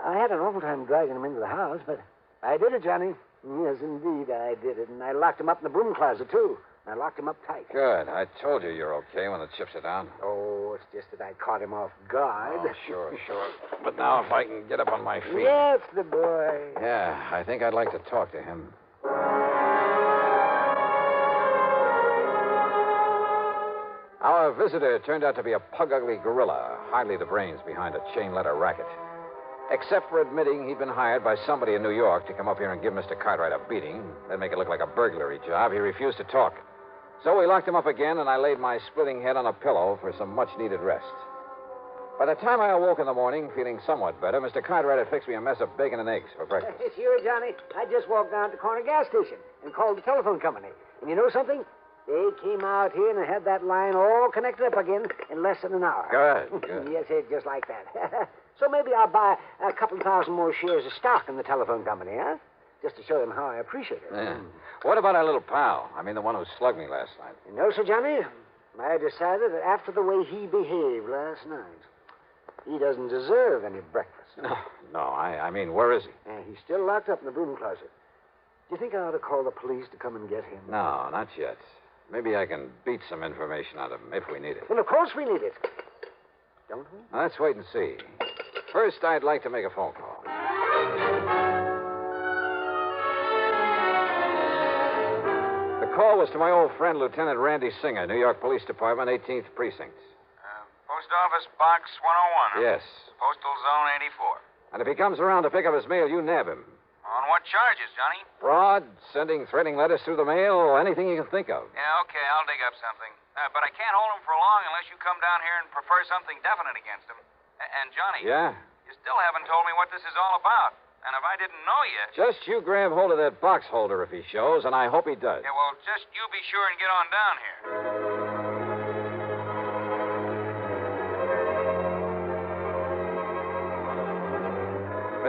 I had an awful time dragging him into the house, but I did it, Johnny. Yes, indeed, I did it. And I locked him up in the broom closet, too. I locked him up tight. Good. I told you you're okay when the chips are down. Oh, it's just that I caught him off guard. Oh, sure. But now if I can get up on my feet. Yes, the boy. Yeah, I think I'd like to talk to him. Our visitor turned out to be a pug-ugly gorilla, hardly the brains behind a chain-letter racket. Except for admitting he'd been hired by somebody in New York to come up here and give Mr. Cartwright a beating, then make it look like a burglary job, he refused to talk. So we locked him up again, and I laid my splitting head on a pillow for some much-needed rest. By the time I awoke in the morning, feeling somewhat better, Mr. Cartwright had fixed me a mess of bacon and eggs for breakfast. Sure, Johnny. I just walked down to the corner gas station and called the telephone company. And you know something? They came out here and had that line all connected up again in less than an hour. Good. Yes, just like that. So maybe I'll buy a couple thousand more shares of stock in the telephone company, huh? Just to show them how I appreciate it. Yeah. What about our little pal? I mean, the one who slugged me last night. You know, Sir Johnny, I decided that after the way he behaved last night, he doesn't deserve any breakfast. No, I mean, where is he? He's still locked up in the broom closet. Do you think I ought to call the police to come and get him? No, not yet. Maybe I can beat some information out of him if we need it. Well, of course we need it. Don't we? Now, let's wait and see. First, I'd like to make a phone call. The call was to my old friend, Lieutenant Randy Singer, New York Police Department, 18th Precinct. Post Office Box 101. Yes. Postal Zone 84. And if he comes around to pick up his mail, you nab him. On what charges, Johnny? Fraud, sending threatening letters through the mail, anything you can think of. Yeah, okay, I'll dig up something. But I can't hold him for long unless you come down here and prefer something definite against him. And, Johnny. Yeah? You still haven't told me what this is all about. And if I didn't know you... Just you grab hold of that box holder if he shows, and I hope he does. Yeah, well, just you be sure and get on down here.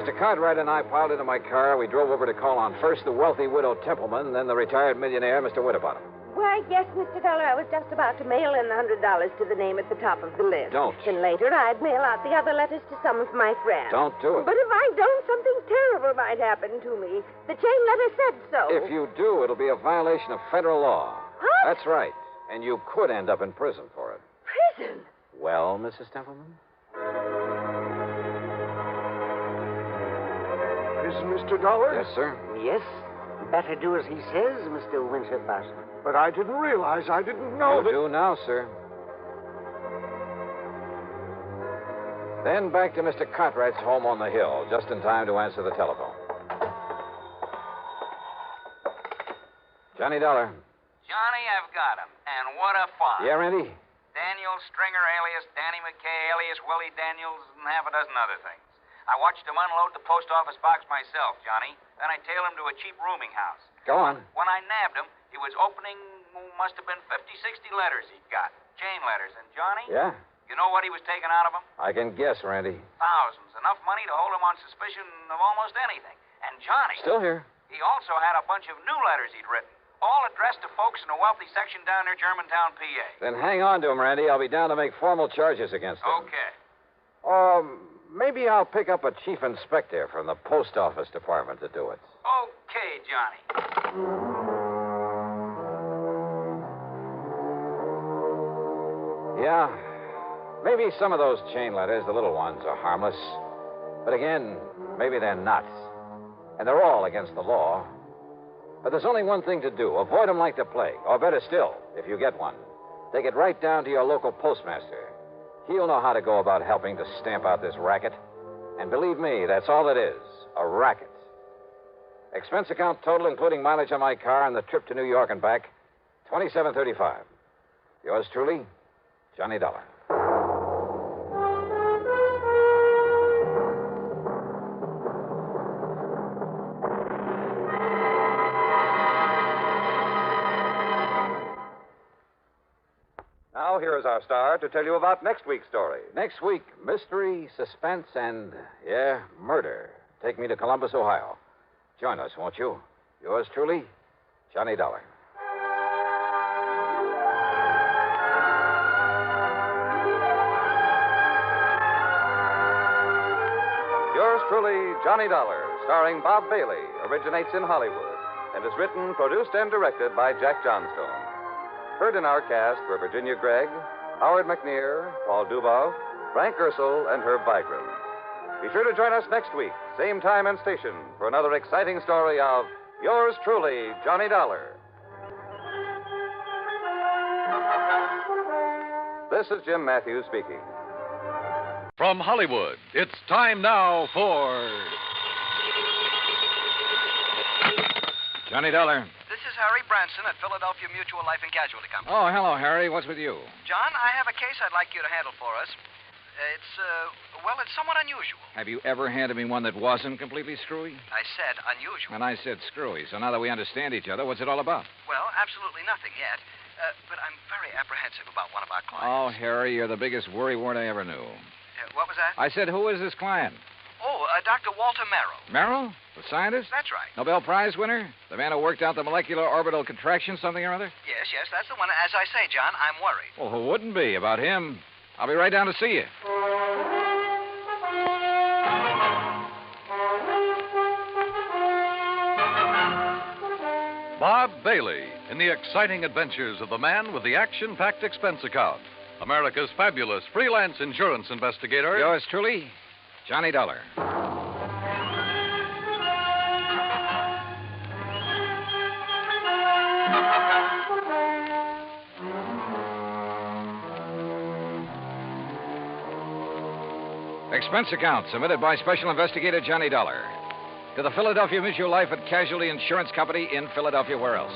Mr. Cartwright and I piled into my car. We drove over to call on first the wealthy widow Templeman, then the retired millionaire, Mr. Winterbottom. Why, yes, Mr. Dollar, I was just about to mail in the $100 to the name at the top of the list. Don't. Then later I'd mail out the other letters to some of my friends. Don't do it. But if I don't, something terrible might happen to me. The chain letter said so. If you do, it'll be a violation of federal law. What? That's right. And you could end up in prison for it. Prison? Well, Mrs. Templeman? Is Mr. Dollar? Yes, sir. Yes? Better do as he says, Mr. Winterbottom. But I didn't realize. I didn't know You that. do now, sir. Then back to Mr. Cartwright's home on the hill, just in time to answer the telephone. Johnny Dollar. Johnny, I've got him. And what a find. Yeah, Randy? Daniel Stringer, alias Danny McKay, alias Willie Daniels, and half a dozen other things. I watched him unload the post office box myself, Johnny. Then I tailed him to a cheap rooming house. Go on. When I nabbed him, he was opening, must have been 50, 60 letters he'd got. Chain letters. And Johnny? Yeah? You know what he was taking out of them? I can guess, Randy. Thousands. Enough money to hold him on suspicion of almost anything. And Johnny... Still here. He also had a bunch of new letters he'd written, all addressed to folks in a wealthy section down near Germantown, PA. Then hang on to him, Randy. I'll be down to make formal charges against him. Okay. Maybe I'll pick up a chief inspector from the post office department to do it. Okay, Johnny. Yeah. Maybe some of those chain letters, the little ones, are harmless. But again, maybe they're not. And they're all against the law. But there's only one thing to do. Avoid them like the plague. Or better still, if you get one, take it right down to your local postmaster. He'll know how to go about helping to stamp out this racket. And believe me, that's all it is, a racket. Expense account total, including mileage on my car and the trip to New York and back, $27.35. Yours truly, Johnny Dollar. Now, here is our star to tell you about next week's story. Next week, mystery, suspense, and, murder. Take me to Columbus, Ohio. Join us, won't you? Yours truly, Johnny Dollar. Yours truly, Johnny Dollar, starring Bob Bailey, originates in Hollywood and is written, produced, and directed by Jack Johnstone. Heard in our cast were Virginia Gregg, Howard McNear, Paul Dubov, Frank Ursel, and Herb Vigran. Be sure to join us next week, same time and station, for another exciting story of Yours truly, Johnny Dollar. This is Jim Matthews speaking. From Hollywood, it's time now for... Johnny Dollar. This is Harry Branson at Philadelphia Mutual Life and Casualty Company. Oh, hello, Harry. What's with you? John, I have a case I'd like you to handle for us. It's somewhat unusual. Have you ever handed me one that wasn't completely screwy? I said unusual. And I said screwy. So now that we understand each other, what's it all about? Well, absolutely nothing yet. But I'm very apprehensive about one of our clients. Oh, Harry, you're the biggest worrywart I ever knew. What was that? I said, who is this client? Oh, Dr. Walter Merrill. Merrill? The scientist? That's right. Nobel Prize winner? The man who worked out the molecular orbital contraction something or other? Yes, that's the one. As I say, John, I'm worried. Well, who wouldn't be about him? I'll be right down to see you. Bob Bailey in the exciting adventures of the man with the action-packed expense account. America's fabulous freelance insurance investigator. Yours truly, Johnny Dollar. Expense account submitted by Special Investigator Johnny Dollar to the Philadelphia Mutual Life and Casualty Insurance Company in Philadelphia. Where else?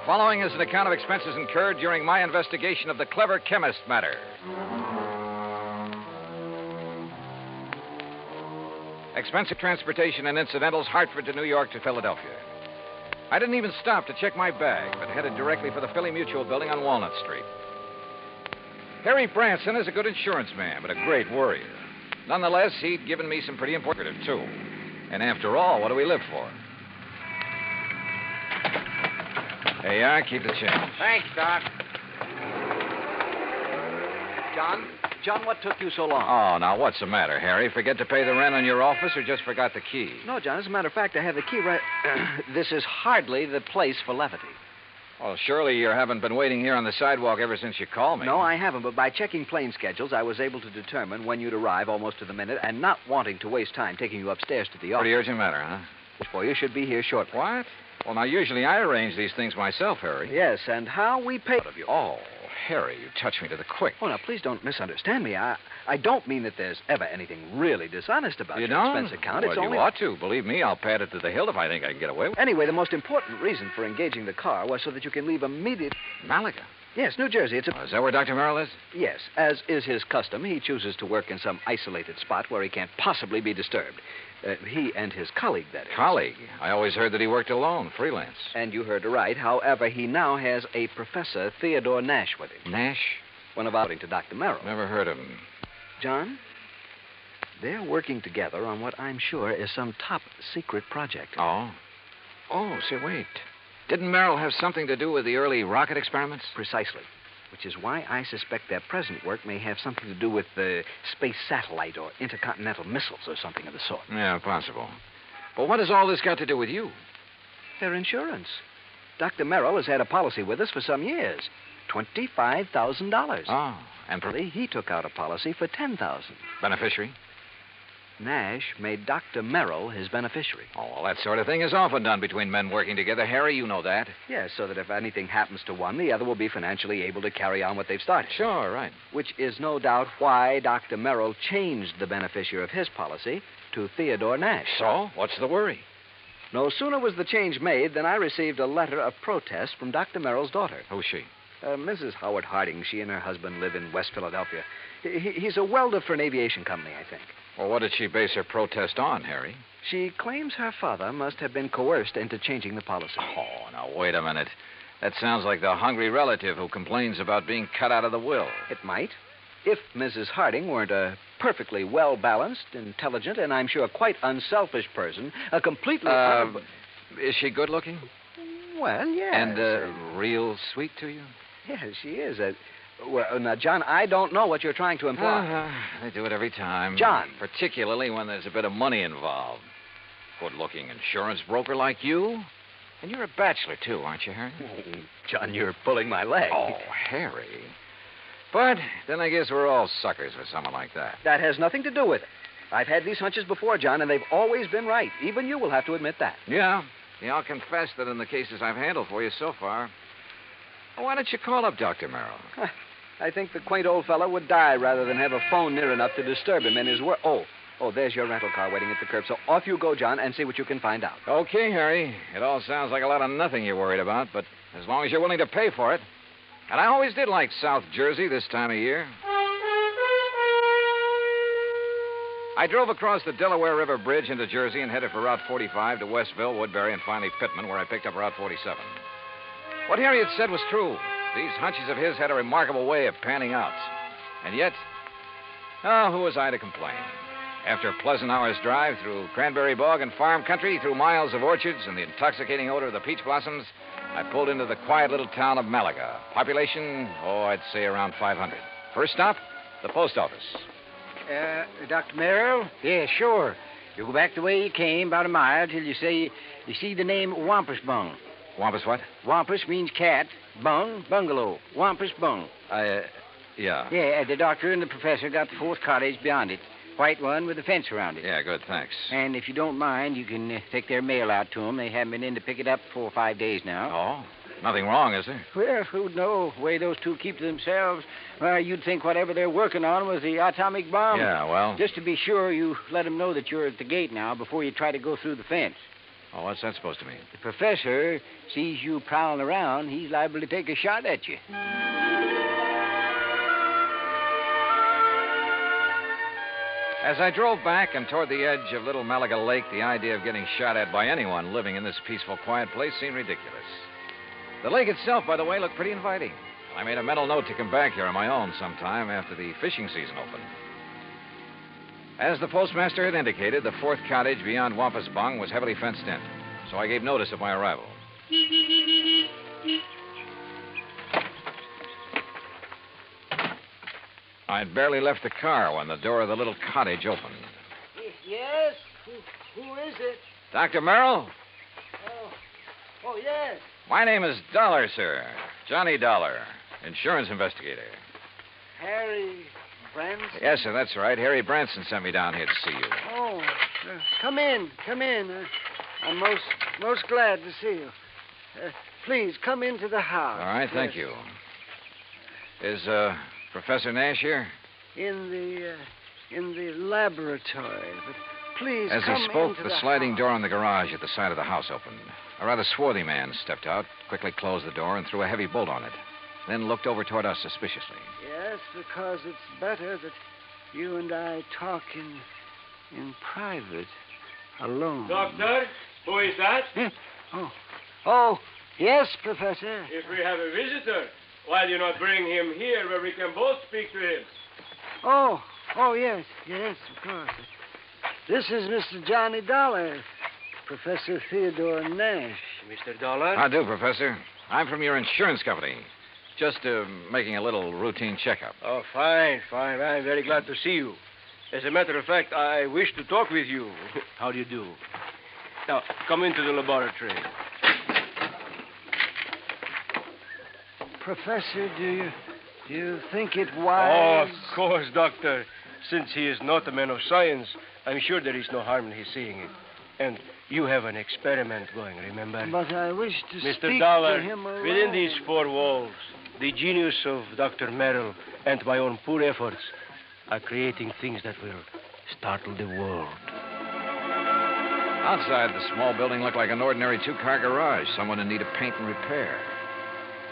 Following is an account of expenses incurred during my investigation of the clever chemist matter. Expense of transportation and incidentals, Hartford to New York to Philadelphia. I didn't even stop to check my bag, but headed directly for the Philly Mutual building on Walnut Street. Harry Branson is a good insurance man, but a great worrier. Nonetheless, he'd given me some pretty important, too. And after all, what do we live for? There you are. Keep the change. Thanks, Doc. John, what took you so long? Oh, now, what's the matter, Harry? Forget to pay the rent on your office or just forgot the key? No, John, as a matter of fact, I have the key right... This is hardly the place for levity. Well, surely you haven't been waiting here on the sidewalk ever since you called me. No, I haven't, but by checking plane schedules, I was able to determine when you'd arrive almost to the minute, and not wanting to waste time taking you upstairs to the office. Pretty urgent matter, huh? Well, you should be here shortly. What? Well, now, usually I arrange these things myself, Harry. Yes, and how we pay of you. Oh, Harry, you touched me to the quick. Oh, now, please don't misunderstand me. I don't mean that there's ever anything really dishonest about You your don't? expense account. Well, It's only... you ought to. Believe me, I'll pad it to the hilt if I think I can get away with it. Anyway, the most important reason for engaging the car was so that you can leave immediate... Malaga? Yes, New Jersey. It's a... Oh, is that where Dr. Merrill is? Yes. As is his custom, he chooses to work in some isolated spot where he can't possibly be disturbed. He and his colleague, that is. Colleague? I always heard that he worked alone, freelance. And you heard right. However, he now has a Professor Theodore Nash with him. Nash? One of according to Dr. Merrill. Never heard of him. John, they're working together on what I'm sure is some top secret project. Oh? Oh, say, wait. Didn't Merrill have something to do with the early rocket experiments? Precisely. Which is why I suspect their present work may have something to do with the space satellite or intercontinental missiles or something of the sort. Yeah, possible. But what has all this got to do with you? Their insurance. Dr. Merrill has had a policy with us for some years. $25,000. Oh, and he took out a policy for $10,000. Beneficiary? Nash made Dr. Merrill his beneficiary. Oh, well, that sort of thing is often done between men working together. Harry, you know that. Yes, so that if anything happens to one, the other will be financially able to carry on what they've started. Sure, right. Which is no doubt why Dr. Merrill changed the beneficiary of his policy to Theodore Nash. So, what's the worry? No sooner was the change made than I received a letter of protest from Dr. Merrill's daughter. Who's she? Mrs. Howard Harding. She and her husband live in West Philadelphia. He's a welder for an aviation company, I think. Well, what did she base her protest on, Harry? She claims her father must have been coerced into changing the policy. Oh, now, wait a minute. That sounds like the hungry relative who complains about being cut out of the will. It might. If Mrs. Harding weren't a perfectly well-balanced, intelligent, and I'm sure quite unselfish person, a completely... Is she good-looking? Well, yes. And real sweet to you? Yes, she is. Well, now, John, I don't know what you're trying to imply. They do it every time. John. Particularly when there's a bit of money involved. Good-looking insurance broker like you. And you're a bachelor, too, aren't you, Harry? Oh, John, you're pulling my leg. Oh, Harry. But then I guess we're all suckers for someone like that. That has nothing to do with it. I've had these hunches before, John, and they've always been right. Even you will have to admit that. Yeah, I'll confess that in the cases I've handled for you so far. Well, why don't you call up Dr. Merrill? I think the quaint old fellow would die rather than have a phone near enough to disturb him in his work. Oh, there's your rental car waiting at the curb. So off you go, John, and see what you can find out. Okay, Harry. It all sounds like a lot of nothing you're worried about, but as long as you're willing to pay for it. And I always did like South Jersey this time of year. I drove across the Delaware River Bridge into Jersey and headed for Route 45 to Westville, Woodbury, and finally Pittman, where I picked up Route 47. What Harry had said was true. These hunches of his had a remarkable way of panning out. And yet, who was I to complain? After a pleasant hour's drive through cranberry bog and farm country, through miles of orchards and the intoxicating odor of the peach blossoms, I pulled into the quiet little town of Malaga. Population, I'd say around 500. First stop, the post office. Dr. Merrill? Yeah, sure. You go back the way you came, about a mile, till you see the name Wampus Bung. Wampus what? Wampus means cat. Bung, bungalow. Wampus Bung. Yeah. Yeah, the doctor and the professor got the fourth cottage beyond it. White one with a fence around it. Yeah, good, thanks. And if you don't mind, you can take their mail out to them. They haven't been in to pick it up for 4 or 5 days now. Oh? Nothing wrong, is there? Well, who'd know? The way those two keep to themselves. Well, you'd think whatever they're working on was the atomic bomb. Yeah, well... Just to be sure, you let them know that you're at the gate now before you try to go through the fence. Oh, what's that supposed to mean? The professor sees you prowling around, he's liable to take a shot at you. As I drove back and toward the edge of Little Malaga Lake, the idea of getting shot at by anyone living in this peaceful, quiet place seemed ridiculous. The lake itself, by the way, looked pretty inviting. I made a mental note to come back here on my own sometime after the fishing season opened. As the postmaster had indicated, the fourth cottage beyond Wampus Bung was heavily fenced in, so I gave notice of my arrival. I'd barely left the car when the door of the little cottage opened. Yes? Who is it? Dr. Merrill? Oh, yes. My name is Dollar, sir. Johnny Dollar, insurance investigator. Harry Branson? Yes, sir, that's right. Harry Branson sent me down here to see you. Oh, come in. I'm most glad to see you. Please, come into the house. All right, thank you. Is, Professor Nash here? In the laboratory. But please, As come he spoke, into the sliding door on the garage at the side of the house opened. A rather swarthy man stepped out, quickly closed the door, and threw a heavy bolt on it. Then looked over toward us suspiciously. Yes, because it's better that you and I talk in private, alone. Doctor, who is that? Oh, yes, Professor. If we have a visitor, why do you not bring him here where we can both speak to him? Oh, yes, of course. This is Mr. Johnny Dollar, Professor Theodore Nash. Mr. Dollar? How do, Professor? I'm from your insurance company. Just making a little routine checkup. Oh, fine. I'm very glad to see you. As a matter of fact, I wish to talk with you. How do you do? Now, come into the laboratory. Professor, do you think it wise? Oh, of course, Doctor. Since he is not a man of science, I'm sure there is no harm in his seeing it. And you have an experiment going, remember? But I wish to Mr. speak Dollar, to him alone. within these four walls, the genius of Dr. Merrill and my own poor efforts are creating things that will startle the world. Outside, the small building looked like an ordinary two-car garage, someone in need of paint and repair.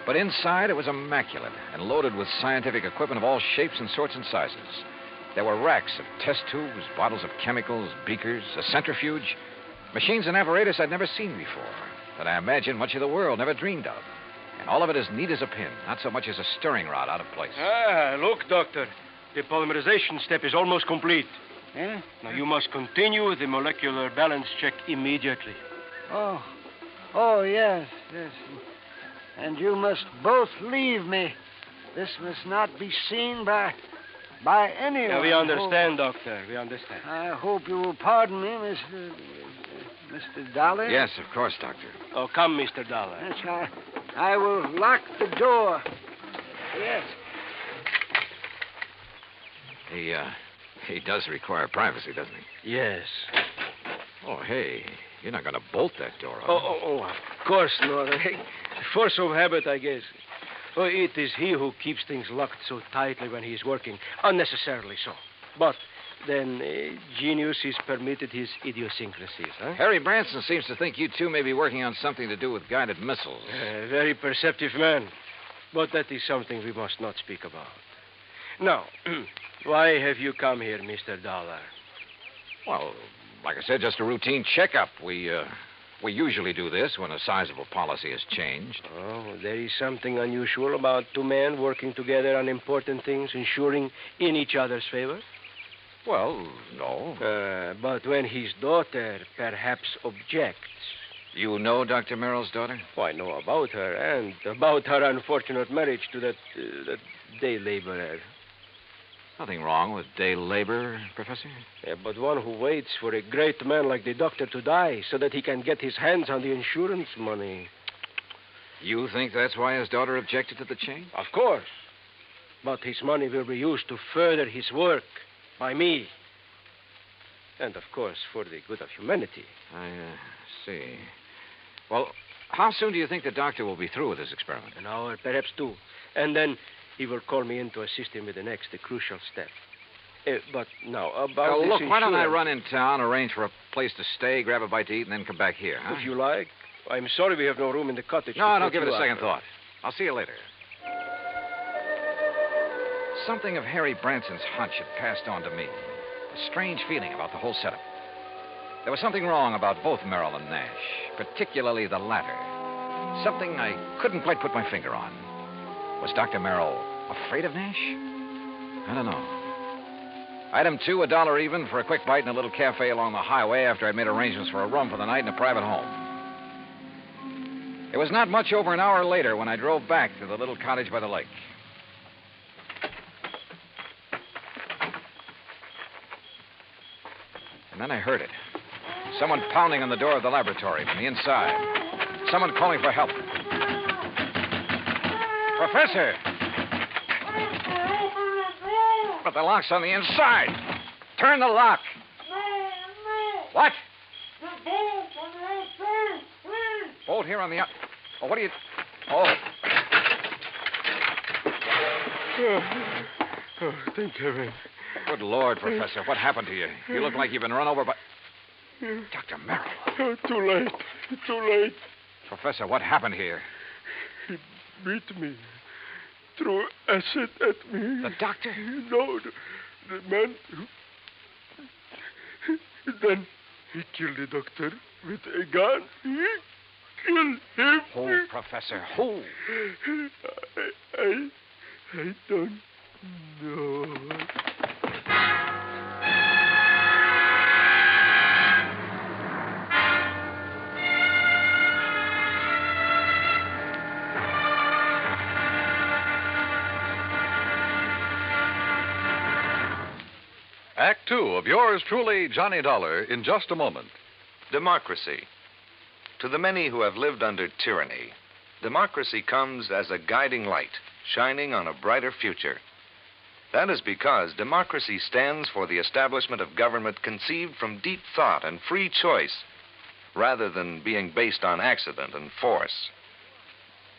But inside, it was immaculate and loaded with scientific equipment of all shapes and sorts and sizes. There were racks of test tubes, bottles of chemicals, beakers, a centrifuge, machines and apparatus I'd never seen before, that I imagine much of the world never dreamed of. And all of it as neat as a pin, not so much as a stirring rod out of place. Look, Doctor. The polymerization step is almost complete. Eh? Now, you must continue the molecular balance check immediately. Oh, yes. And you must both leave me. This must not be seen by anyone. Yeah, we understand, Doctor. We understand. I hope you will pardon me, Mr. Dollar. Yes, of course, Doctor. Oh, come, Mr. Dollar. Yes, I will lock the door. Yes. He does require privacy, doesn't he? Yes. Oh, hey, you're not going to bolt that door, are you? Oh, of course not. Force of habit, I guess. Oh, it is he who keeps things locked so tightly when he is working, unnecessarily so. But then genius is permitted his idiosyncrasies, huh? Harry Branson seems to think you two may be working on something to do with guided missiles. Very perceptive man. But that is something we must not speak about. Now, why have you come here, Mr. Dollar? Well, like I said, just a routine checkup. We usually do this when a sizable policy has changed. Oh, there is something unusual about two men working together on important things, ensuring in each other's favor? Well, no. But when his daughter perhaps objects. You know Dr. Merrill's daughter? Oh, I know about her and about her unfortunate marriage to that day laborer. Nothing wrong with day labor, Professor? Yeah, but one who waits for a great man like the doctor to die so that he can get his hands on the insurance money. You think that's why his daughter objected to the change? Of course. But his money will be used to further his work by me. And, of course, for the good of humanity. I see. Well, how soon do you think the doctor will be through with his experiment? An hour, perhaps two. And then he will call me in to assist him with the next, the crucial step. But now, about this look, why don't I insurance- run in town, arrange for a place to stay, grab a bite to eat, and then come back here, huh? If you like. I'm sorry we have no room in the cottage. No, to don't put give it you a second up. thought. I'll see you later. Something of Harry Branson's hunch had passed on to me. A strange feeling about the whole setup. There was something wrong about both Merrill and Nash, particularly the latter. Something I couldn't quite put my finger on. Was Dr. Merrill afraid of Nash? I don't know. Item 2, $1 even for a quick bite in a little cafe along the highway after I'd made arrangements for a room for the night in a private home. It was not much over an hour later when I drove back to the little cottage by the lake. And then I heard it. Someone pounding on the door of the laboratory from the inside. Someone calling for help. Professor! But the lock's on the inside. Turn the lock. What? Bolt here on the... Oh, what are you... Oh. Oh, thank heaven. Good Lord, Professor. What happened to you? You look like you've been run over by... Dr. Merrill. Oh, too late. Too late. Professor, what happened here? He beat me. Threw acid at me. The doctor? No, the man who... Then he killed the doctor with a gun. He killed him. Who, Professor? Who? I don't know. Act 2 of yours truly, Johnny Dollar, in just a moment. Democracy. To the many who have lived under tyranny, democracy comes as a guiding light, shining on a brighter future. That is because democracy stands for the establishment of government conceived from deep thought and free choice, rather than being based on accident and force.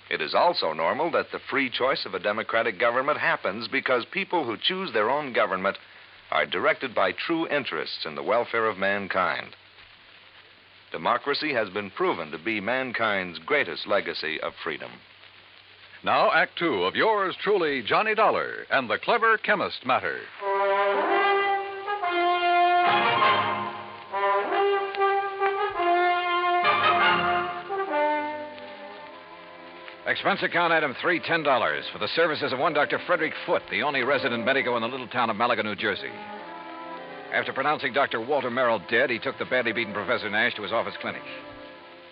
It is also normal that the free choice of a democratic government happens because people who choose their own government are directed by true interests in the welfare of mankind. Democracy has been proven to be mankind's greatest legacy of freedom. Now, Act 2 of yours truly, Johnny Dollar, and the clever chemist matter. Expense account item 3, $10 for the services of one Dr. Frederick Foote, the only resident medico in the little town of Malaga, New Jersey. After pronouncing Dr. Walter Merrill dead, he took the badly beaten Professor Nash to his office clinic.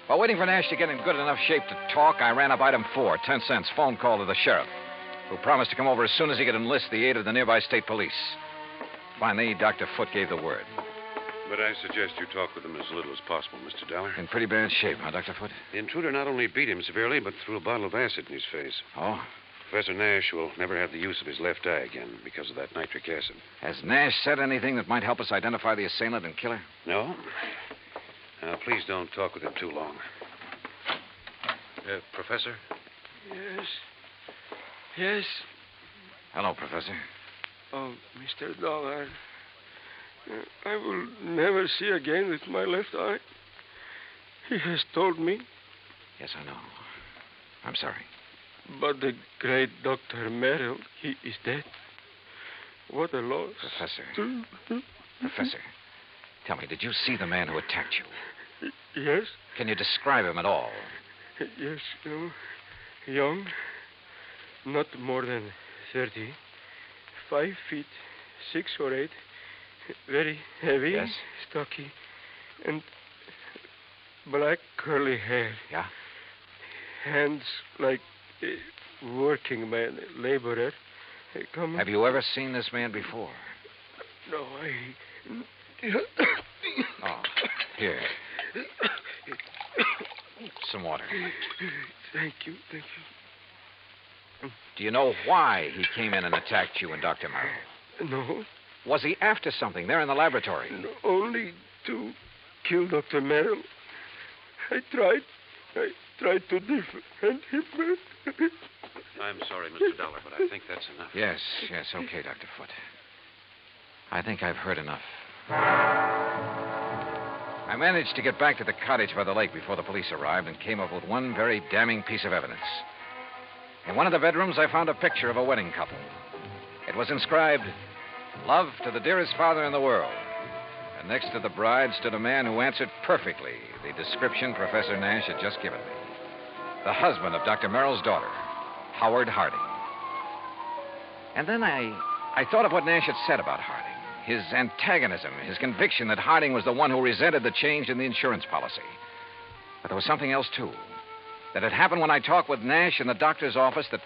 While waiting for Nash to get in good enough shape to talk, I ran up item 4, 10 cents, phone call to the sheriff, who promised to come over as soon as he could enlist the aid of the nearby state police. Finally, Dr. Foote gave the word. But I suggest you talk with him as little as possible, Mr. Dollar. In pretty bad shape, huh, Dr. Foote? The intruder not only beat him severely, but threw a bottle of acid in his face. Oh? Professor Nash will never have the use of his left eye again because of that nitric acid. Has Nash said anything that might help us identify the assailant and killer? No? Now, please don't talk with him too long. Professor? Yes. Yes. Hello, Professor. Oh, Mr. Dollar. I will never see again with my left eye. He has told me. Yes, I know. I'm sorry. But the great Dr. Merrill, he is dead. What a loss. Professor. Professor, tell me, did you see the man who attacked you? Yes. Can you describe him at all? Yes, young, not more than 30, 5 feet, 6 or 8, very heavy, yes, stocky, and black curly hair. Yeah? Hands like a working man, laborer. Have you ever seen this man before? No, Oh, here. Some water. Thank you. Do you know why he came in and attacked you and Dr. Merrill? No. Was he after something there in the laboratory? No, only to kill Dr. Merrill. I tried to defend him. I'm sorry, Mr. Dollar, but I think that's enough. Yes, okay, Dr. Foote. I think I've heard enough. I managed to get back to the cottage by the lake before the police arrived and came up with one very damning piece of evidence. In one of the bedrooms, I found a picture of a wedding couple. It was inscribed, "Love to the dearest father in the world." And next to the bride stood a man who answered perfectly the description Professor Nash had just given me. The husband of Dr. Merrill's daughter, Howard Harding. And then I thought of what Nash had said about Harding. his antagonism, his conviction that Harding was the one who resented the change in the insurance policy. But there was something else, too. That had happened when I talked with Nash in the doctor's office that...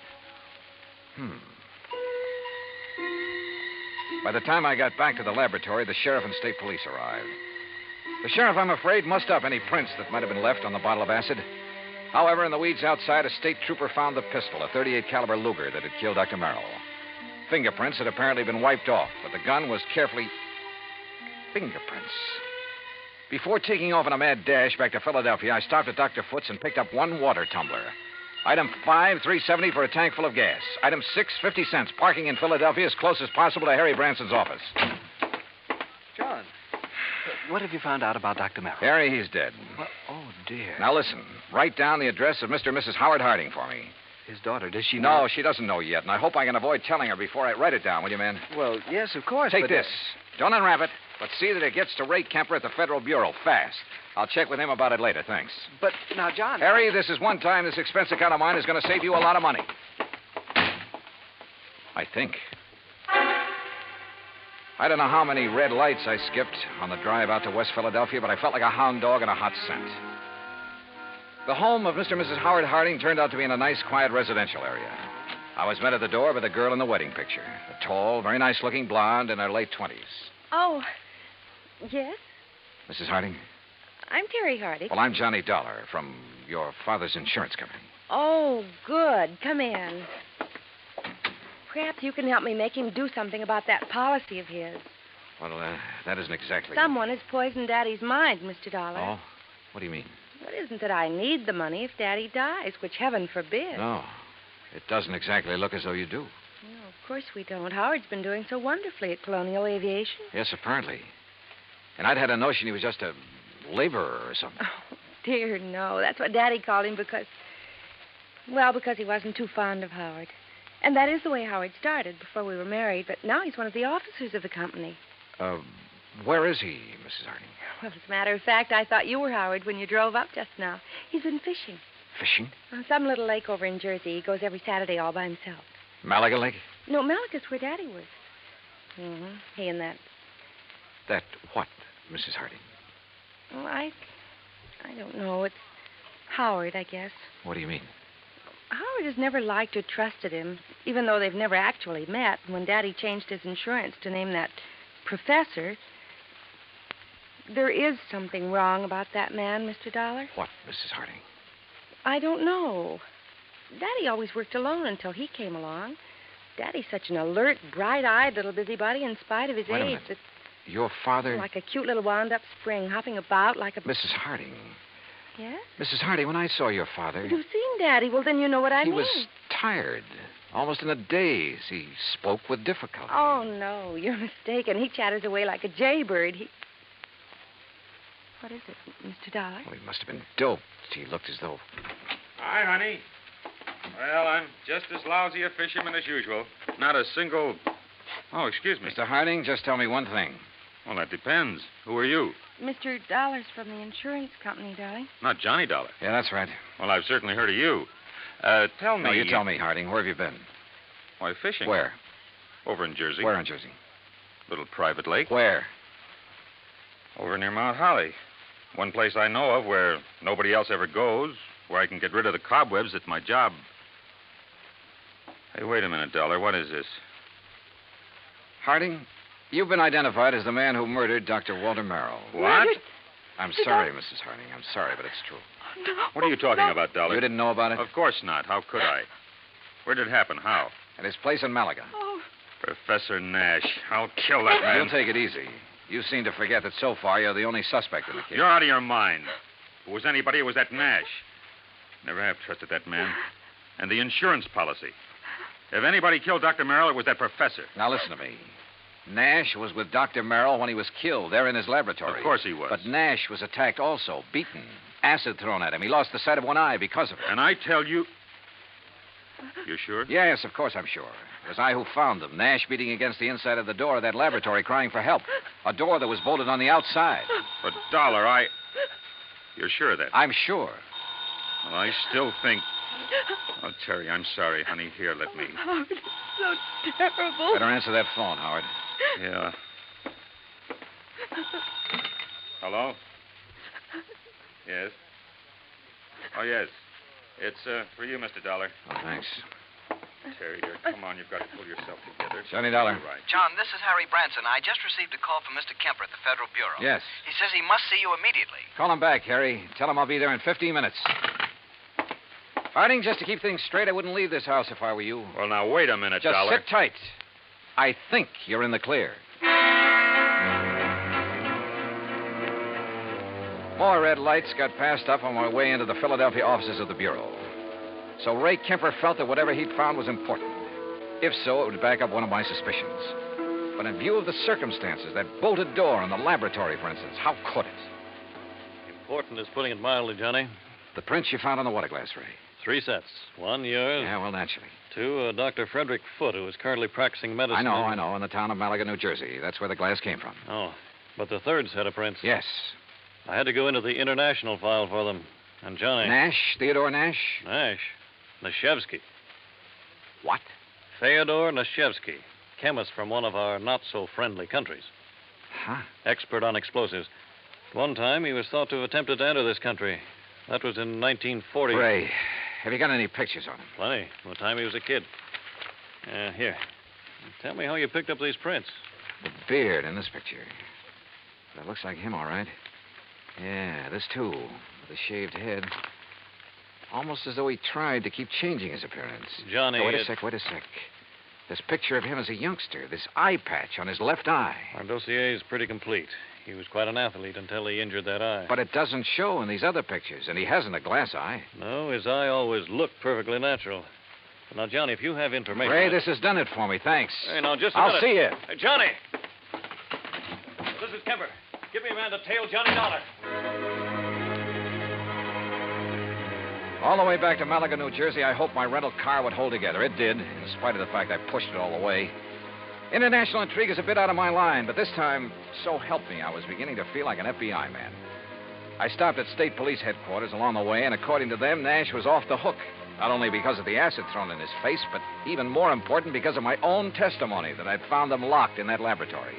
By the time I got back to the laboratory, the sheriff and state police arrived. The sheriff, I'm afraid, mussed up any prints that might have been left on the bottle of acid. However, in the weeds outside, a state trooper found the pistol, a .38 caliber Luger that had killed Dr. Merrill. Fingerprints had apparently been wiped off, but the gun was carefully... Fingerprints. Before taking off on a mad dash back to Philadelphia, I stopped at Dr. Foote's and picked up one water tumbler. Item 5, $3.70 for a tank full of gas. Item 6, 50 cents. Parking in Philadelphia as close as possible to Harry Branson's office. John, what have you found out about Dr. Merrill? Harry, he's dead. Well, oh, dear. Now, listen. Write down the address of Mr. and Mrs. Howard Harding for me. His daughter, does she know? No, she doesn't know yet, and I hope I can avoid telling her before I write it down, will you, man? Well, yes, of course. Take this. Don't unwrap it, but see that it gets to Ray Kemper at the Federal Bureau fast. I'll check with him about it later, thanks. But now, John... Harry, this is one time this expense account of mine is going to save you a lot of money. I think. I don't know how many red lights I skipped on the drive out to West Philadelphia, but I felt like a hound dog in a hot scent. The home of Mr. and Mrs. Howard Harding turned out to be in a nice, quiet residential area. I was met at the door by the girl in the wedding picture. A tall, very nice-looking blonde in her late 20s. Oh, yes? Mrs. Harding? I'm Terry Harding. Well, I'm Johnny Dollar from your father's insurance company. Oh, good. Come in. Perhaps you can help me make him do something about that policy of his. Well, that isn't exactly... Someone has poisoned Daddy's mind, Mr. Dollar. Oh? What do you mean? Well, it isn't that I need the money if Daddy dies, which heaven forbid. No. It doesn't exactly look as though you do. No, of course we don't. Howard's been doing so wonderfully at Colonial Aviation. Yes, apparently. And I'd had a notion he was just a laborer or something. Oh, dear, no. That's what Daddy called him because he wasn't too fond of Howard. And that is the way Howard started before we were married, but now he's one of the officers of the company. Where is he, Mrs. Harding? Well, as a matter of fact, I thought you were Howard when you drove up just now. He's been fishing. Fishing? On some little lake over in Jersey. He goes every Saturday all by himself. Malaga Lake? No, Malaga's where Daddy was. Mm-hmm. He and that... That what, Mrs. Harding? Well, I don't know. It's Howard, I guess. What do you mean? Howard has never liked or trusted him, even though they've never actually met. When Daddy changed his insurance to name that professor, there is something wrong about that man, Mr. Dollar. What, Mrs. Harding? I don't know. Daddy always worked alone until he came along. Daddy's such an alert, bright-eyed little busybody in spite of his Wait a age. minute. Your father... Like a cute little wound-up spring, hopping about like a... Mrs. Harding. Yes? Mrs. Harding, when I saw your father... You've seen Daddy. Well, then you know what I mean. He was tired. Almost in a daze. He spoke with difficulty. Oh, no. You're mistaken. He chatters away like a jaybird. What is it, Mr. Dollar? Well, he must have been doped. He looked as though... Hi, honey. Well, I'm just as lousy a fisherman as usual. Not a single... Oh, excuse me. Mr. Harding, just tell me one thing. Well, that depends. Who are you? Mr. Dollar's from the insurance company, darling. Not Johnny Dollar. Yeah, that's right. Well, I've certainly heard of you. Tell me... No, you tell me, Harding. Where have you been? Why, fishing. Where? Over in Jersey. Where in Jersey? Little private lake. Where? Over near Mount Holly. One place I know of where nobody else ever goes, where I can get rid of the cobwebs at my job. Hey, wait a minute, Dollar. What is this? Harding, you've been identified as the man who murdered Dr. Walter Merrill. What? I'm sorry, Mrs. Harding. I'm sorry, but it's true. No, what are you talking about, Dollar? You didn't know about it? Of course not. How could I? Where did it happen? How? At his place in Malaga. Oh. Professor Nash. I'll kill that man. You'll take it easy. You seem to forget that so far you're the only suspect in the case. You're out of your mind. If it was anybody, it was that Nash. Never have trusted that man. And the insurance policy. If anybody killed Dr. Merrill, it was that professor. Now, listen to me. Nash was with Dr. Merrill when he was killed there in his laboratory. Of course he was. But Nash was attacked also, beaten, acid thrown at him. He lost the sight of one eye because of it. And I tell you... You sure? Yes, of course I'm sure. It was I who found them. Nash beating against the inside of the door of that laboratory crying for help. A door that was bolted on the outside. But, Dollar, You're sure of that? I'm sure. Well, I still think... Oh, Terry, I'm sorry, honey. Here, let me... Howard, it's so terrible. Better answer that phone, Howard. Yeah. Hello? Yes? Oh, yes. It's for you, Mr. Dollar. Oh, thanks. Terry, dear, come on. You've got to pull yourself together. Johnny Dollar. Right. John, this is Harry Branson. I just received a call from Mr. Kemper at the Federal Bureau. Yes. He says he must see you immediately. Call him back, Harry. Tell him I'll be there in 15 minutes. Harding, just to keep things straight, I wouldn't leave this house if I were you. Well, now, wait a minute, Just Dollar. sit tight. I think you're in the clear. More red lights got passed up on my way into the Philadelphia offices of the Bureau. So Ray Kemper felt that whatever he'd found was important. If so, it would back up one of my suspicions. But in view of the circumstances, that bolted door in the laboratory, for instance, how could it? Important is putting it mildly, Johnny. The prints you found on the water glass, Ray. 3 sets. 1, yours. Yeah, well, naturally. 2, Dr. Frederick Foote, who is currently practicing medicine. I know, in the town of Malaga, New Jersey. That's where the glass came from. Oh, but the 3rd set of prints. Yes. I had to go into the international file for them. And Johnny... Nash? Theodore Nash? Nash. Nashevsky. What? Fyodor Nashevsky, chemist from one of our not-so-friendly countries. Huh? Expert on explosives. At one time, he was thought to have attempted to enter this country. That was in 1940. Ray, have you got any pictures on him? Plenty. From the time he was a kid. Here. Tell me how you picked up these prints. The beard in this picture. That looks like him, all right. Yeah, this too, with a shaved head. Almost as though he tried to keep changing his appearance. Johnny... Now, wait a sec. This picture of him as a youngster, this eye patch on his left eye. Our dossier is pretty complete. He was quite an athlete until he injured that eye. But it doesn't show in these other pictures, and he hasn't a glass eye. No, his eye always looked perfectly natural. Now, Johnny, if you have information... Ray, this has done it for me, thanks. Hey, now, just a I'll minute. see you. Hey, Johnny! This is Kemper. Give me a man to tail Johnny Dollar. All the way back to Malaga, New Jersey, I hoped my rental car would hold together. It did, in spite of the fact I pushed it all the way. International intrigue is a bit out of my line, but this time, so help me, I was beginning to feel like an FBI man. I stopped at state police headquarters along the way, and according to them, Nash was off the hook. Not only because of the acid thrown in his face, but even more important, because of my own testimony that I'd found them locked in that laboratory.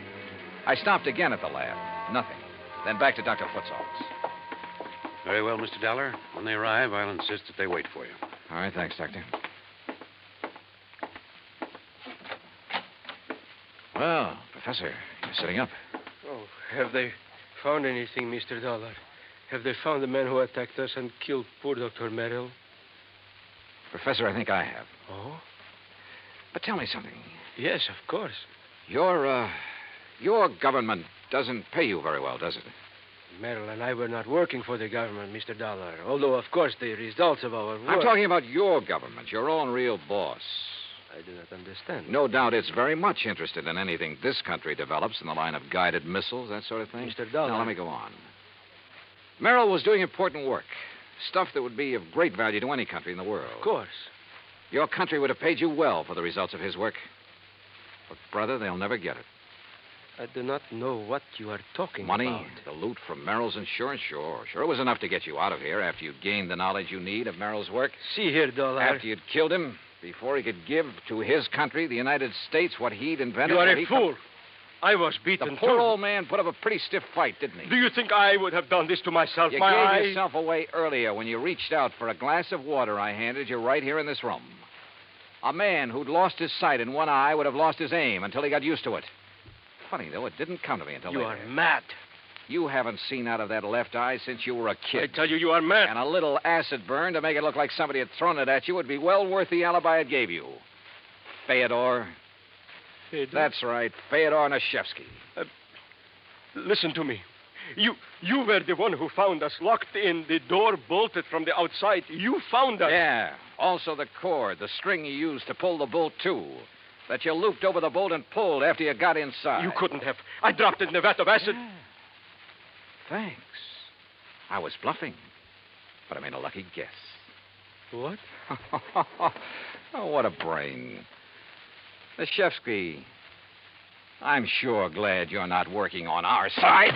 I stopped again at the lab. Nothing. Then back to Dr. Foote's office. Very well, Mr. Dollar. When they arrive, I'll insist that they wait for you. All right, thanks, Doctor. Well, Professor, you're sitting up. Oh, have they found anything, Mr. Dollar? Have they found the man who attacked us and killed poor Dr. Merrill? Professor, I think I have. Oh? But tell me something. Yes, of course. Your government doesn't pay you very well, does it? Merrill and I were not working for the government, Mr. Dollar. Although, of course, the results of our work... I'm talking about your government, your own real boss. I do not understand. No doubt it's very much interested in anything this country develops in the line of guided missiles, that sort of thing. Mr. Dollar... Now, let me go on. Merrill was doing important work. Stuff that would be of great value to any country in the world. Of course. Your country would have paid you well for the results of his work. But, brother, they'll never get it. I do not know what you are talking Money, about. the loot from Merrill's insurance, sure. Sure, it was enough to get you out of here after you'd gained the knowledge you need of Merrill's work. See here, Dollar. After you'd killed him, before he could give to his country, the United States, what he'd invented. You are a fool. I was beaten, The poor old man put up a pretty stiff fight, didn't he? Do you think I would have done this to myself? You My gave eye... yourself away earlier when you reached out for a glass of water I handed you right here in this room. A man who'd lost his sight in one eye would have lost his aim until he got used to it. Funny, though, it didn't come to me until You later. are mad. You haven't seen out of that left eye since you were a kid. I tell you, you are mad. And a little acid burn to make it look like somebody had thrown it at you would be well worth the alibi it gave you. Fyodor. That's right, Fyodor Nashevsky. Listen to me. You were the one who found us locked in, the door bolted from the outside. You found us. Yeah. Also the cord, the string you used to pull the bolt to. That you looped over the bolt and pulled after you got inside. You couldn't have. I dropped it in a vat of acid. Yeah. Thanks. I was bluffing. But I made a lucky guess. What? Oh, what a brain. Nashevsky, I'm sure glad you're not working on our side.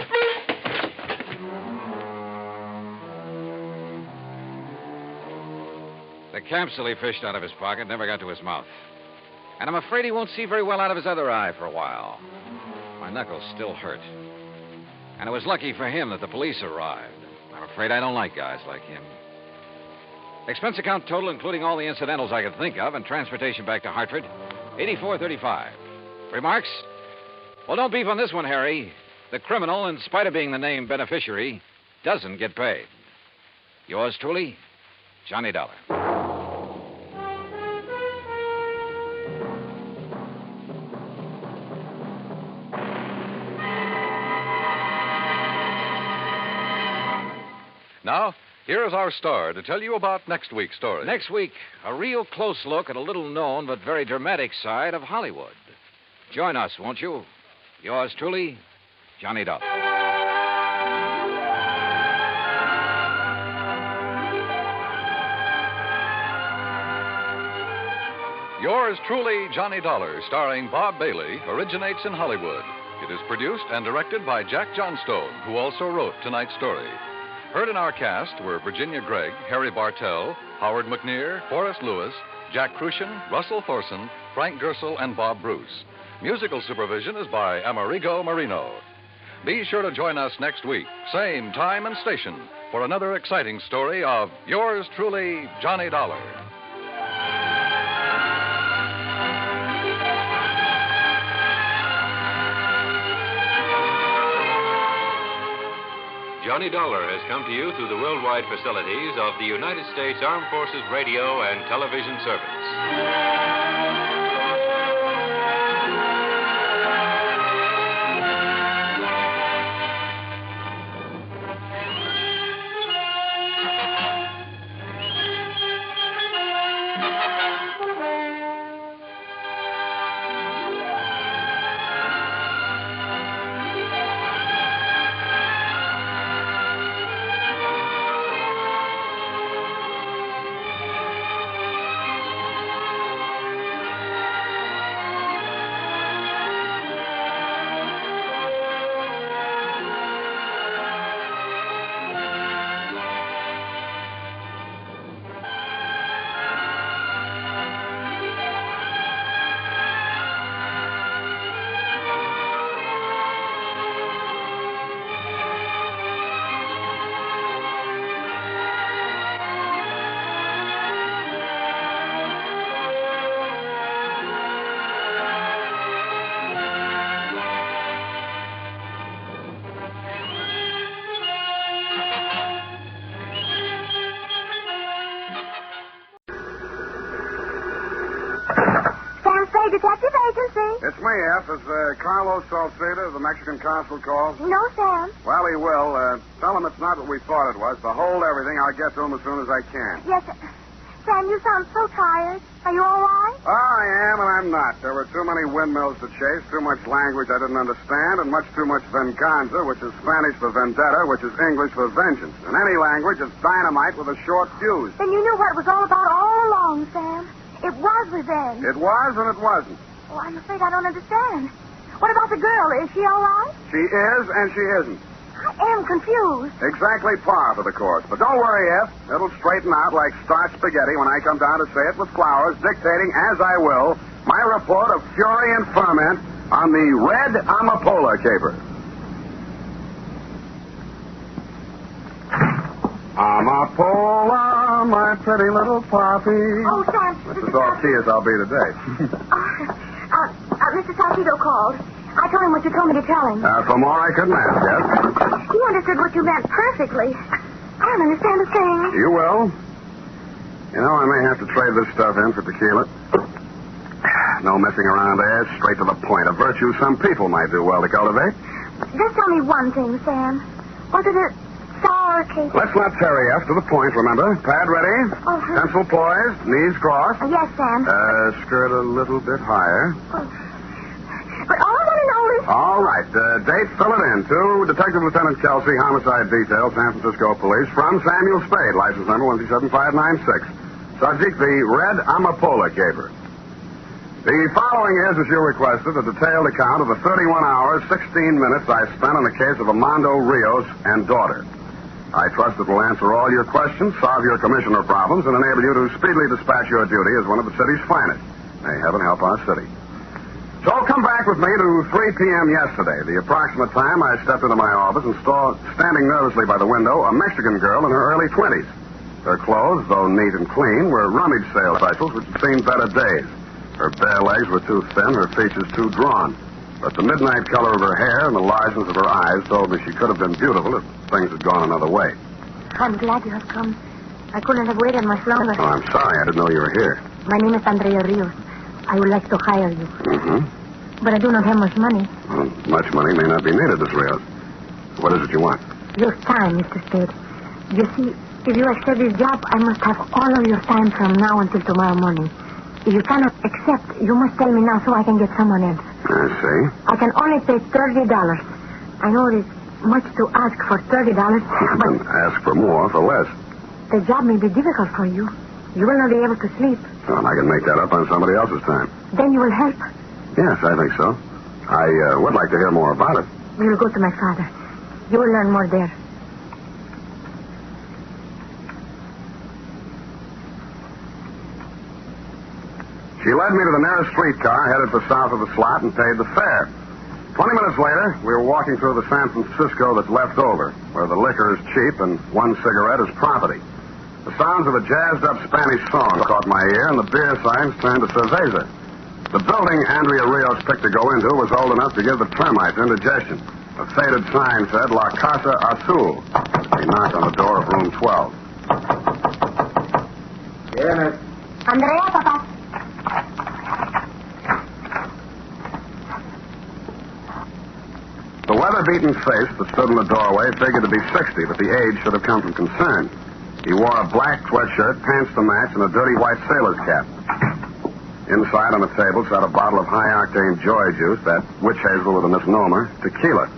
The capsule he fished out of his pocket never got to his mouth. And I'm afraid he won't see very well out of his other eye for a while. My knuckles still hurt. And it was lucky for him that the police arrived. I'm afraid I don't like guys like him. Expense account total, including all the incidentals I could think of, and transportation back to Hartford, $84.35. Remarks? Well, don't beef on this one, Harry. The criminal, in spite of being the named beneficiary, doesn't get paid. Yours truly, Johnny Dollar. Now, here is our star to tell you about next week's story. Next week, a real close look at a little-known but very dramatic side of Hollywood. Join us, won't you? Yours truly, Johnny Dollar. Yours truly, Johnny Dollar, starring Bob Bailey, originates in Hollywood. It is produced and directed by Jack Johnstone, who also wrote tonight's story. Heard in our cast were Virginia Gregg, Harry Bartell, Howard McNear, Forrest Lewis, Jack Crucian, Russell Thorson, Frank Gersel, and Bob Bruce. Musical supervision is by Amerigo Marino. Be sure to join us next week, same time and station, for another exciting story of yours truly, Johnny Dollar. Johnny Dollar has come to you through the worldwide facilities of the United States Armed Forces Radio and Television Service. Detective Agency. It's me, F. Is Carlos Salceda, the Mexican consul, called? No, Sam. Well, he will. Tell him it's not what we thought it was. Behold everything. I'll get to him as soon as I can. Yes, Sam, you sound so tired. Are you all right? I am, and I'm not. There were too many windmills to chase, too much language I didn't understand, and much too much venganza, which is Spanish for vendetta, which is English for vengeance. In any language, it's dynamite with a short fuse. Then you knew what it was all about all along, Sam. It was revenge. It was and it wasn't. Oh, I'm afraid I don't understand. What about the girl? Is she all right? She is and she isn't. I am confused. Exactly par for the course. But don't worry, F. It'll straighten out like starch spaghetti when I come down to say it with flowers, dictating, as I will, my report of fury and ferment on the Red Anapola Caper. Amapola, my pretty little poppy. Oh, Sam. Mrs. Ortiz, I'll be today. Mr. Salcido called. I told him what you told me to tell him. For more I couldn't ask, yes? He understood what you meant perfectly. I don't understand a thing. You will. You know, I may have to trade this stuff in for tequila. No messing around there, straight to the point. A virtue some people might do well to cultivate. Just tell me one thing, Sam. Was it a sour caper? Let's not tarry F to the point, remember? Pad ready? Pencil poised, knees crossed. Yes, Sam. Skirt a little bit higher. But all I want to know is... All right. Date, fill it in. To Detective Lieutenant Kelsey, Homicide Detail, San Francisco Police, from Samuel Spade, license number 17596. Subject, the Red Anapola Caper. The following is, as you requested, a detailed account of the 31 hours, 16 minutes I spent on the case of Armando Rios and daughter. I trust it will answer all your questions, solve your commissioner problems, and enable you to speedily dispatch your duty as one of the city's finest. May heaven help our city. So come back with me to 3 p.m. yesterday, the approximate time I stepped into my office and saw, standing nervously by the window, a Mexican girl in her early 20s. Her clothes, though neat and clean, were rummage sale specials which had seen better days. Her bare legs were too thin, her features too drawn. But the midnight color of her hair and the largeness of her eyes told me she could have been beautiful if things had gone another way. I'm glad you have come. I couldn't have waited much longer. Oh, I'm sorry. I didn't know you were here. My name is Andrea Rios. I would like to hire you. Mm-hmm. But I do not have much money. Well, much money may not be needed, Miss Rios. What is it you want? Your time, Mr. Spade. You see, if you accept this job, I must have all of your time from now until tomorrow morning. If you cannot accept, you must tell me now so I can get someone else. I see. I can only pay $30. I know it is much to ask for $30, but... Then ask for more for less. The job may be difficult for you. You will not be able to sleep. Well, I can make that up on somebody else's time. Then you will help. Yes, I think so. I would like to hear more about it. We will go to my father. You will learn more there. She led me to the nearest streetcar, headed for south of the slot, and paid the fare. 20 minutes later, we were walking through the San Francisco that's left over, where the liquor is cheap and one cigarette is property. The sounds of a jazzed-up Spanish song caught my ear, and the beer signs turned to cerveza. The building Andrea Rios picked to go into was old enough to give the termites indigestion. A faded sign said, La Casa Azul. He knocked on the door of room 12. Yes. Andrea, Papa. The weather-beaten face that stood in the doorway figured to be 60, but the age should have come from concern. He wore a black sweatshirt, pants to match, and a dirty white sailor's cap. Inside on the table sat a bottle of high-octane joy juice, that witch hazel with a misnomer, tequila.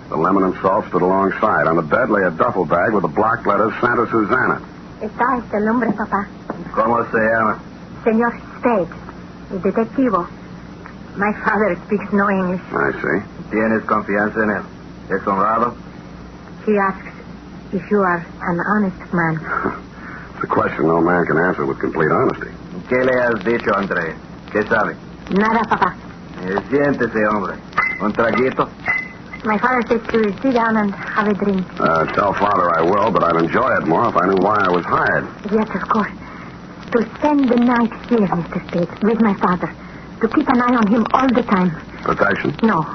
The lemon and salt stood alongside. On the bed lay a duffel bag with the block letters Santa Susana. Está este nombre, Papa. ¿Cómo se llama? Señor Spade, el detectivo. My father speaks no English. I see. ¿Tienes confianza en él? ¿Es honrado? He asks if you are an honest man. It's a question no man can answer with complete honesty. ¿Qué le has dicho, André? ¿Qué sabe? Nada, Papa. Siéntese, hombre. ¿Un traguito? My father says to sit down and have a drink. Tell Father I will, but I'd enjoy it more if I knew why I was hired. Yes, of course. To spend the night here, Mr. Spade, with my father. To keep an eye on him all the time. Protection? No.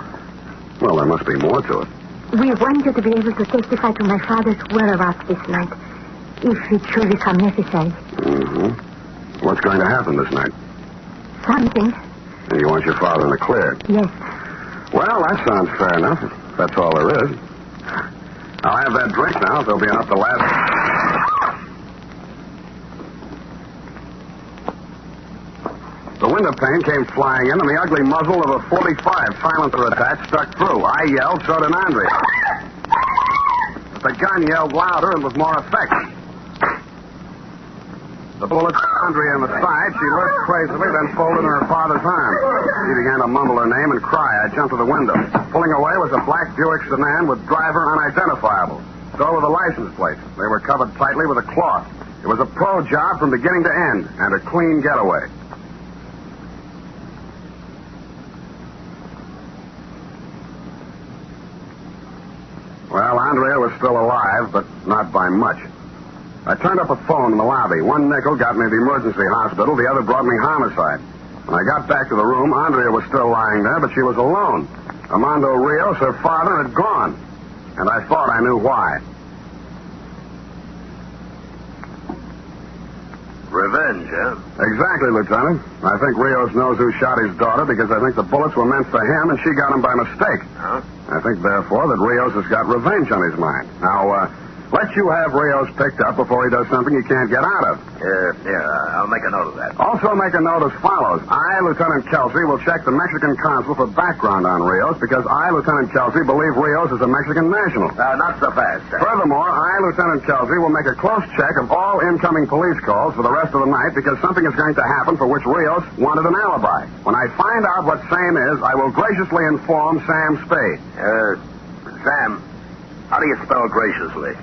Well, there must be more to it. We want you to be able to testify to my father's whereabouts this night, if it should become necessary. Mm-hmm. What's going to happen this night? Something. And you want your father in the clear? Yes. Well, that sounds fair enough. If that's all there is. I'll have that drink now. There'll be enough to last. The window pane came flying in, and the ugly muzzle of a .45 silencer attached stuck through. I yelled, so did Andrea. But the gun yelled louder and with more effect. The bullet hit Andrea in the side. She lurched crazily, then folded in her father's arms. She began to mumble her name and cry. I jumped to the window. Pulling away was a black Buick sedan with driver unidentifiable. So were the license plates. They were covered tightly with a cloth. It was a pro job from beginning to end, and a clean getaway. Well, Andrea was still alive, but not by much. I turned up a phone in the lobby. One nickel got me to the emergency hospital. The other brought me homicide. When I got back to the room, Andrea was still lying there, but she was alone. Armando Rios, her father, had gone. And I thought I knew why. Revenge, huh? Exactly, Lieutenant. I think Rios knows who shot his daughter because I think the bullets were meant for him and she got them by mistake. Huh? I think, therefore, that Rios has got revenge on his mind. Now, let you have Rios picked up before he does something he can't get out of. I'll make a note of that. Also make a note as follows. I, Lieutenant Kelsey, will check the Mexican consul for background on Rios because I, Lieutenant Kelsey, believe Rios is a Mexican national. Not so fast, sir. Furthermore, I, Lieutenant Kelsey, will make a close check of all incoming police calls for the rest of the night because something is going to happen for which Rios wanted an alibi. When I find out what Sam is, I will graciously inform Sam Spade. Sam, how do you spell graciously?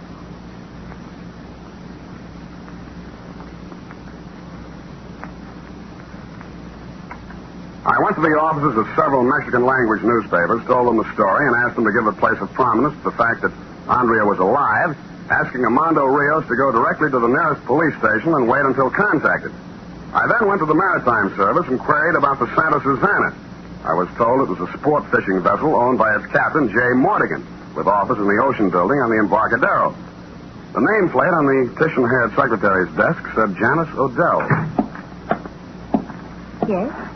I went to the offices of several Mexican-language newspapers, told them the story, and asked them to give a place of prominence to the fact that Andrea was alive, asking Armando Rios to go directly to the nearest police station and wait until contacted. I then went to the Maritime Service and queried about the Santa Susana. I was told it was a sport fishing vessel owned by its captain, J. Mortigan, with office in the Ocean Building on the Embarcadero. The nameplate on the Titian-haired secretary's desk said Janice Odell. Yes?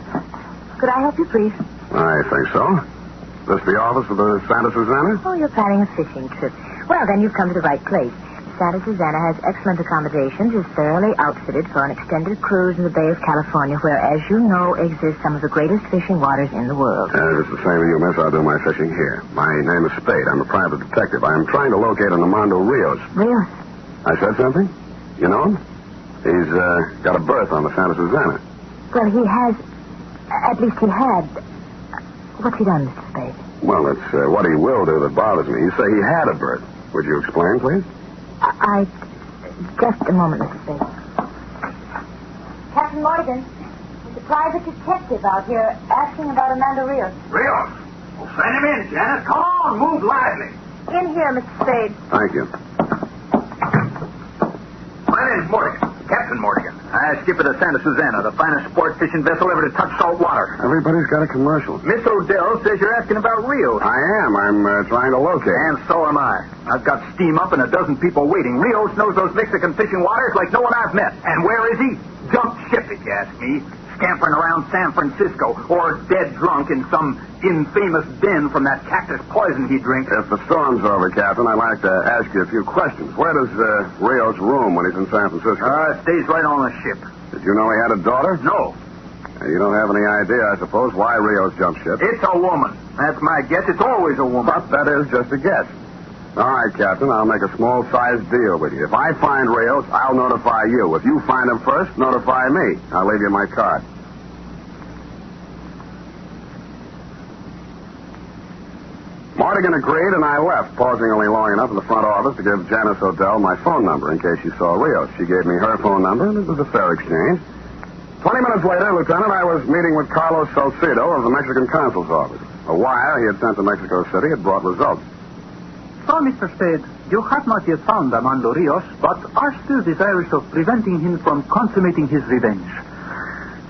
Could I help you, please? I think so. This the office of the Santa Susana? Oh, you're planning a fishing trip. Well, then you've come to the right place. Santa Susana has excellent accommodations, is thoroughly outfitted for an extended cruise in the Bay of California, where, as you know, exist some of the greatest fishing waters in the world. If it's the same with you, miss, I'll do my fishing here. My name is Spade. I'm a private detective. I'm trying to locate an Armando Rios. Rios? I said something? You know him? He's got a berth on the Santa Susana. Well, he has... At least he had... What's he done, Mr. Spade? Well, it's what he will do that bothers me. You say he had a berth. Would you explain, please? Just a moment, Mr. Spade. Captain Morgan, there's a private detective out here asking about Armando Rios. Rios? Well, send him in, Janice. Come on, move lively. In here, Mr. Spade. Thank you. My name's Morgan, Captain Morgan. I skipper the Santa Susana, the finest sport fishing vessel ever to touch salt water. Everybody's got a commercial. Miss Odell says you're asking about Rios. I am. I'm trying to locate. And so am I. I've got steam up and a dozen people waiting. Rios knows those Mexican fishing waters like no one I've met. And where is he? Jumped ship, if you ask me. Scampering around San Francisco or dead drunk in some infamous den from that cactus poison he drinks. If the storm's over, Captain, I'd like to ask you a few questions. Where does Rios room when he's in San Francisco? Stays right on the ship. Did you know he had a daughter? No. You don't have any idea, I suppose, why Rios jumped ship? It's a woman. That's my guess. It's always a woman. But that is just a guess. All right, Captain, I'll make a small-sized deal with you. If I find Rios, I'll notify you. If you find him first, notify me. I'll leave you my card. Mortigan agreed, and I left, pausing only long enough in the front office to give Janice Odell my phone number in case she saw Rios. She gave me her phone number, and it was a fair exchange. 20 minutes later, Lieutenant, I was meeting with Carlos Salcido of the Mexican consul's office. A wire he had sent to Mexico City had brought results. So, Mr. Spade, you have not yet found Armando Rios, but are still desirous of preventing him from consummating his revenge.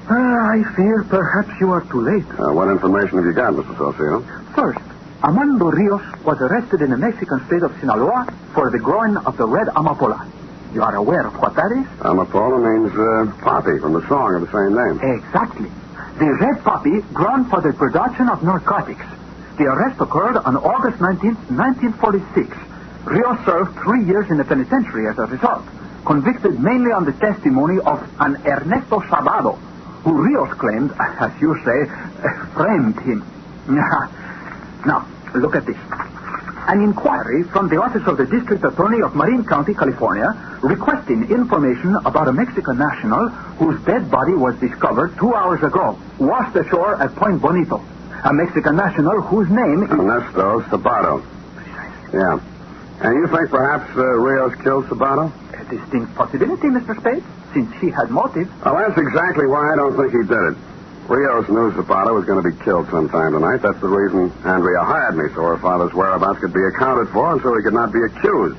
I fear perhaps you are too late. What information have you got, Mr. Salcido? First, Armando Rios was arrested in the Mexican state of Sinaloa for the growing of the Red Amapola. You are aware of what that is? Amapola means poppy from the song of the same name. Exactly. The red poppy grown for the production of narcotics. The arrest occurred on August 19th, 1946. Rios served 3 years in the penitentiary as a result, convicted mainly on the testimony of an Ernesto Sabado, who Rios claimed, as you say, framed him. Now, look at this. An inquiry from the office of the district attorney of Marin County, California, requesting information about a Mexican national whose dead body was discovered 2 hours ago, washed ashore at Point Bonito. A Mexican national whose name is... Ernesto Sabado. Yeah. And you think perhaps Rios killed Sabado? A distinct possibility, Mr. Spade, since he had motive. Well, that's exactly why I don't think he did it. Rios knew Zapata was going to be killed sometime tonight. That's the reason Andrea hired me, so her father's whereabouts could be accounted for and so he could not be accused.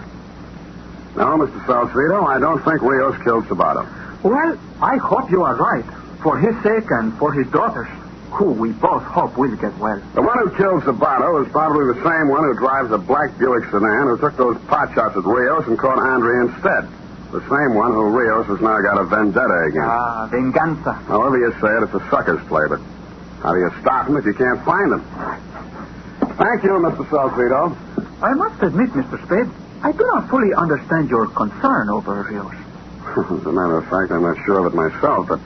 No, Mr. Salcido, I don't think Rios killed Zapata. Well, I hope you are right, for his sake and for his daughter's, who we both hope will get well. The one who killed Zapata is probably the same one who drives a black Buick sedan who took those pot shots at Rios and caught Andrea instead. The same one who Rios has now got a vendetta against. Venganza. However you say it, it's a sucker's play, but how do you stop him if you can't find him? Thank you, Mr. Salcido. I must admit, Mr. Spade, I do not fully understand your concern over Rios. As a matter of fact, I'm not sure of it myself, but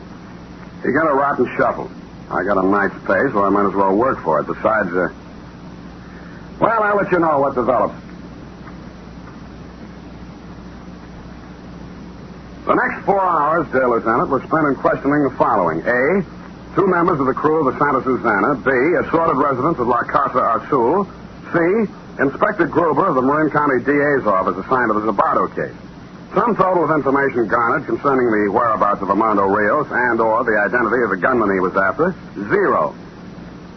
he got a rotten shuffle. I got a night's pay, so I might as well work for it. Besides, well, I'll let you know what develops. The next 4 hours, dear Lieutenant, were spent in questioning the following. A, 2 members of the crew of the Santa Susana. B, assorted residents of La Casa Azul. C, Inspector Gruber of the Marin County DA's office assigned to the Zabato case. Sum total of information garnered concerning the whereabouts of Armando Rios and or the identity of the gunman he was after, 0.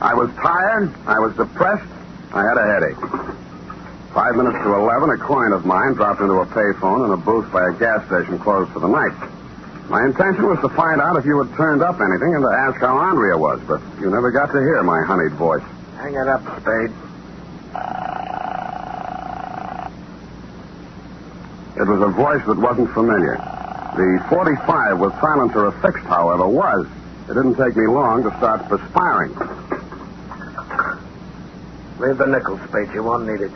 I was tired, I was depressed, I had a headache. 5 minutes to 11, a coin of mine dropped into a payphone in a booth by a gas station closed for the night. My intention was to find out if you had turned up anything and to ask how Andrea was, but you never got to hear my honeyed voice. Hang it up, Spade. It was a voice that wasn't familiar. The 45 with silencer affixed, however, was. It didn't take me long to start perspiring. Leave the nickel, Spade. You won't need it.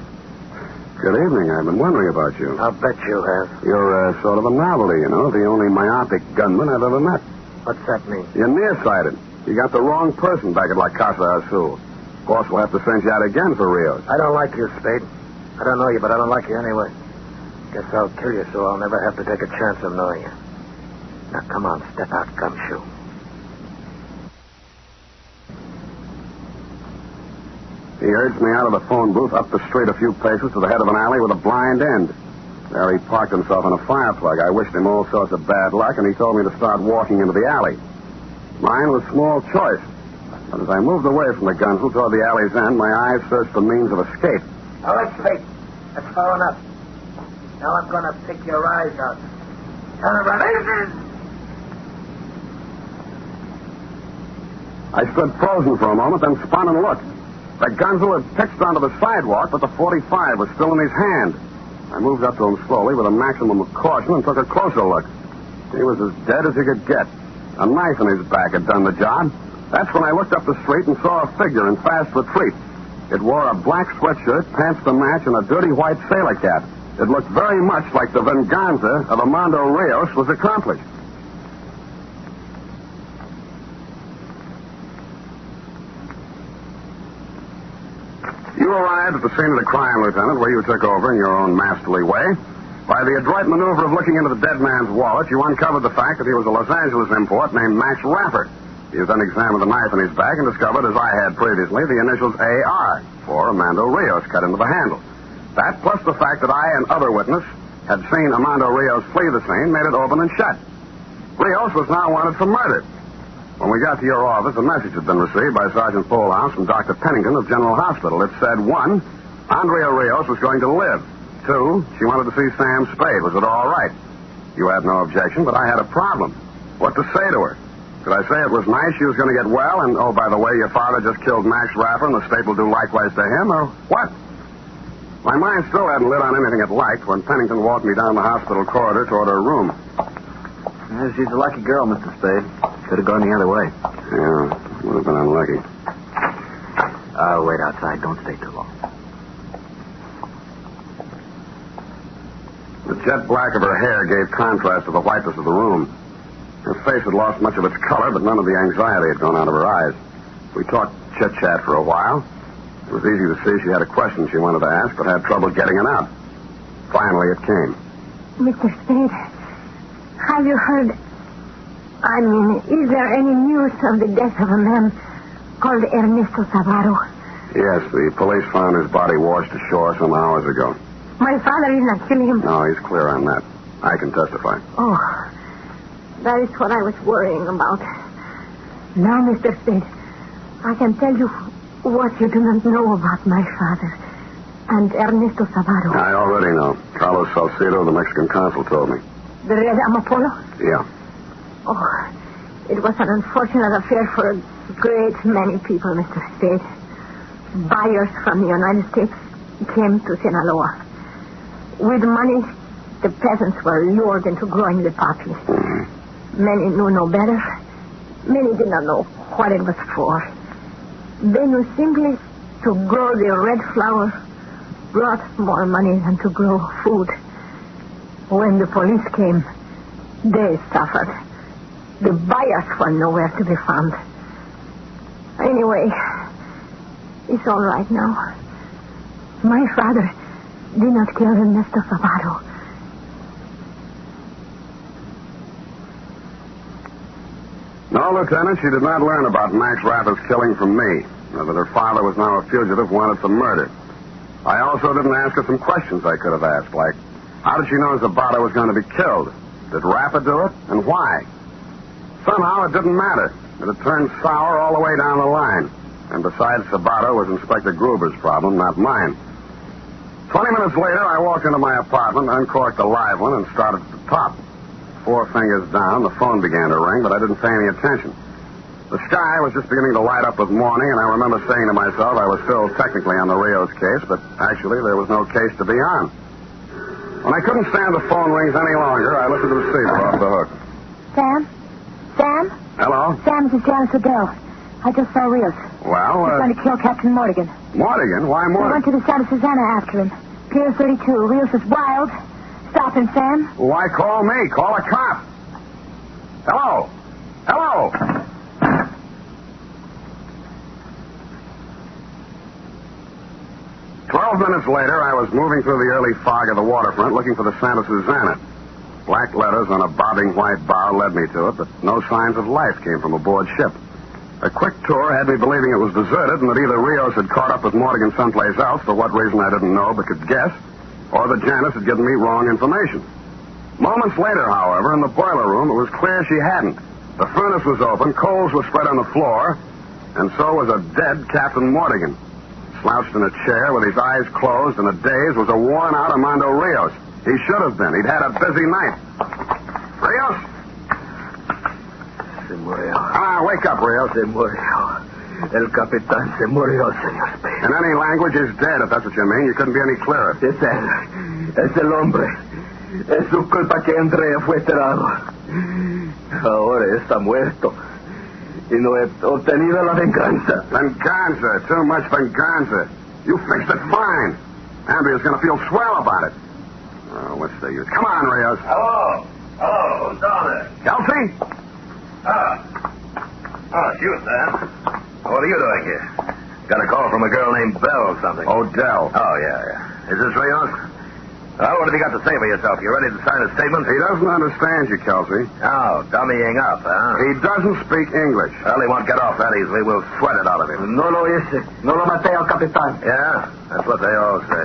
Good evening. I've been wondering about you. I'll bet you have. You're sort of a novelty, you know. The only myopic gunman I've ever met. What's that mean? You're nearsighted. You got the wrong person back at La Casa Azul. Boss will have to send you out again for Rios. I don't like you, Spade. I don't know you, but I don't like you anyway. Guess I'll kill you so I'll never have to take a chance of knowing you. Now, come on, step out, gumshoe. He urged me out of the phone booth up the street a few paces to the head of an alley with a blind end. There he parked himself in a fire plug. I wished him all sorts of bad luck, and he told me to start walking into the alley. Mine was small choice. But as I moved away from the gunfield toward the alley's end, my eyes searched for means of escape. All right, Spade. That's far enough. Now I'm going to pick your eyes out. Turn around. I stood frozen for a moment, then spun and looked. The gunzel had pitched onto the sidewalk, but the 45 was still in his hand. I moved up to him slowly with a maximum of caution and took a closer look. He was as dead as he could get. A knife in his back had done the job. That's when I looked up the street and saw a figure in fast retreat. It wore a black sweatshirt, pants to match, and a dirty white sailor cap. It looked very much like the venganza of Armando Rios was accomplished. You arrived at the scene of the crime, Lieutenant, where you took over in your own masterly way. By the adroit maneuver of looking into the dead man's wallet, you uncovered the fact that he was a Los Angeles import named Max Rapper. You then examined the knife in his bag and discovered, as I had previously, the initials AR for Armando Rios cut into the handle. That, plus the fact that I and other witness had seen Armando Rios flee the scene, made it open and shut. Rios was now wanted for murder. When we got to your office, a message had been received by Sergeant Polehouse from Dr. Pennington of General Hospital. It said, 1, Andrea Rios was going to live. 2, she wanted to see Sam Spade. Was it all right? You had no objection, but I had a problem. What to say to her? Could I say it was nice she was going to get well, and, oh, by the way, your father just killed Max Rapper, and the state will do likewise to him, or what? My mind still hadn't lit on anything it liked when Pennington walked me down the hospital corridor toward her room. She's a lucky girl, Mr. Spade. Could have gone the other way. Yeah, would have been unlucky. I'll wait outside. Don't stay too long. The jet black of her hair gave contrast to the whiteness of the room. Her face had lost much of its color, but none of the anxiety had gone out of her eyes. We talked chit-chat for a while. It was easy to see she had a question she wanted to ask, but had trouble getting it out. Finally, it came. Mr. Spade, have you heard... is there any news of the death of a man called Ernesto Savaro? Yes, the police found his body washed ashore some hours ago. My father did not kill him. No, he's clear on that. I can testify. Oh, that is what I was worrying about. Now, Mr. Spade, I can tell you what you do not know about my father and Ernesto Savaro. I already know. Carlos Salcedo, the Mexican consul, told me. The Red Anapola? Yeah. Oh, it was an unfortunate affair for a great many people, Mr. Spade. Buyers from the United States came to Sinaloa. With money, the peasants were lured into growing the poppy. Mm-hmm. Many knew no better. Many did not know what it was for. They knew simply to grow the red flower brought more money than to grow food. When the police came, they suffered. The buyers were nowhere to be found. Anyway, it's all right now. My father did not kill Ernesto Savaro. No, Lieutenant, she did not learn about Max Rapper's killing from me, or that her father was now a fugitive wanted for murder. I also didn't ask her some questions I could have asked, like, How did she know Zabata was going to be killed? Did Rapper do it? And why? Somehow it didn't matter. It had turned sour all the way down the line. And besides Zabata was Inspector Gruber's problem, not mine. 20 minutes later, I walked into my apartment, uncorked the live one, and started at the top. 4 fingers down, the phone began to ring, but I didn't pay any attention. The sky was just beginning to light up with morning, and I remember saying to myself I was still technically on the Rios case, but actually there was no case to be on. When I couldn't stand the phone rings any longer, I lifted the receiver off the hook. Sam? Sam? Hello? Sam, this is Janice Adele. I just saw Rios. Well, He's going to kill Captain Mortigan. Mortigan? Why I Mortigan? went to the Santa Susana after him. Pier 32. Rios is wild. Stop him, Sam. Why call me? Call a cop. Hello? Hello? "12 minutes later, I was moving through the early fog of the waterfront looking for the Santa Susana. Black letters on a bobbing white bow led me to it, but no signs of life came from aboard ship. A quick tour had me believing it was deserted and that either Rios had caught up with Mortigan someplace else, for what reason I didn't know but could guess, or that Janice had given me wrong information. Moments later, however, in the boiler room, it was clear she hadn't. The furnace was open, coals were spread on the floor, and so was a dead Captain Mortigan. Slouched in a chair with his eyes closed and a daze was a worn-out Armando Rios. He should have been. He'd had a busy night. Rios? Se murió. Ah, wake up, Rios. Se murió. El capitán se murió, señor Spade. In any language, he's dead, if that's what you mean. You couldn't be any clearer. Es él. Es el hombre. Es su culpa que Andrea fue enterrado. Ahora está muerto. Y no he obtenido la venganza. Venganza. Too much venganza. You fixed it fine. Andrea's going to feel swell about it. Oh, what's the use? Come on, Rios. Hello. Hello. Who's down there? Kelsey? It's you, Sam. What are you doing here? Got a call from a girl named Belle or something. Odell. Oh, yeah. Is this Rios? Well, what have you got to say for yourself? You ready to sign a statement? He doesn't understand you, Kelsey. Oh, dummying up, huh? He doesn't speak English. Well, he won't get off that easily. We'll sweat it out of him. No lo hice. No lo maté al capitán. Yeah? That's what they all say.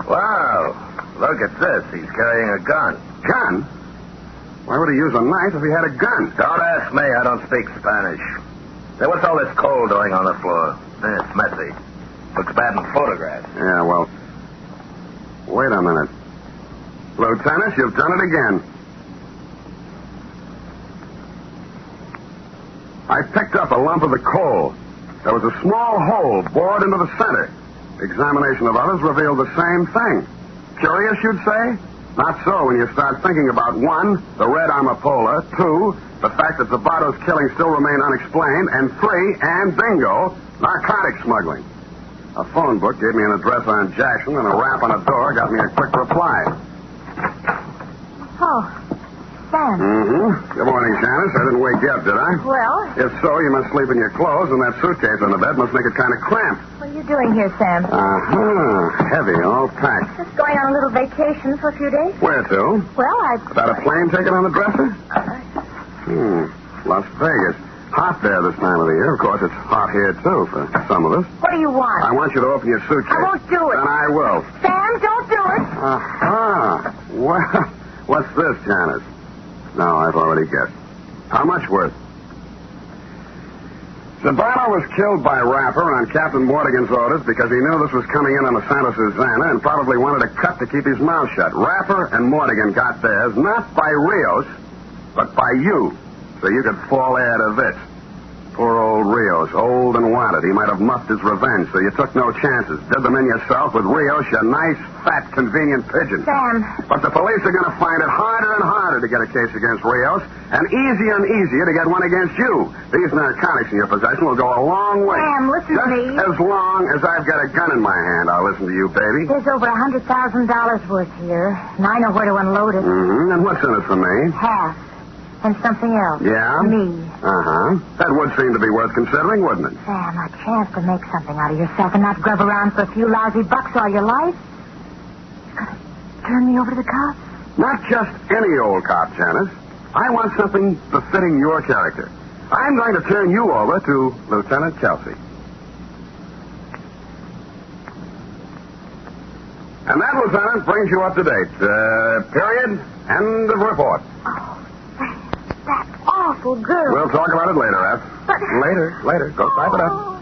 Wow. Look at this. He's carrying a gun. Gun? Why would he use a knife if he had a gun? Don't ask me. I don't speak Spanish. Say, what's all this coal doing on the floor? It's messy. Looks bad in photographs. Yeah, well... Wait a minute. Lieutenant, you've done it again. I picked up a lump of the coal. There was a small hole bored into the center. Examination of others revealed the same thing. Curious, you'd say? Not so when you start thinking about 1, the Red Anapola, 2, the fact that Zabato's killing still remained unexplained, and 3, and bingo, narcotic smuggling. A phone book gave me an address on Jackson, and a rap on a door got me a quick reply. Oh, Sam. Mm-hmm. Good morning, Janice. I didn't wake you up, did I? Well? If so, you must sleep in your clothes, and that suitcase on the bed must make it kind of cramped. What are you doing here, Sam? Uh-huh. Heavy, all packed. Just going on a little vacation for a few days. Where to? Well, Without a plane ticket on the dresser? Las Vegas. Hot there this time of the year. Of course, it's hot here, too, for some of us. What do you want? I want you to open your suitcase. I won't do it. Then I will. Sam, don't do it. Well, what's this, Janice? No, I've already guessed. How much worth? Zabata was killed by Rapper on Captain Mortigan's orders because he knew this was coming in on the Santa Susana and probably wanted a cut to keep his mouth shut. Rapper and Mortigan got theirs, not by Rios, but by you. So you could fall heir to this. Poor old Rios, old and wanted. He might have muffed his revenge, so you took no chances. Did them in yourself with Rios, you nice, fat, convenient pigeon. Sam. But the police are going to find it harder and harder to get a case against Rios, and easier and easier to get one against you. These narcotics in your possession will go a long way. Sam, listen to me. As long as I've got a gun in my hand, I'll listen to you, baby. There's over $100,000 worth here, and I know where to unload it. Mm-hmm. And what's in it for me? Half. And something else. Yeah? Me. Uh-huh. That would seem to be worth considering, wouldn't it? Sam, a chance to make something out of yourself and not grub around for a few lousy bucks all your life. You're going to turn me over to the cops? Not just any old cop, Janice. I want something befitting your character. I'm going to turn you over to Lieutenant Kelsey. And that, Lieutenant, brings you up to date. Period. End of report. That awful girl. We'll talk about it later, F. But... Later. Go type it up.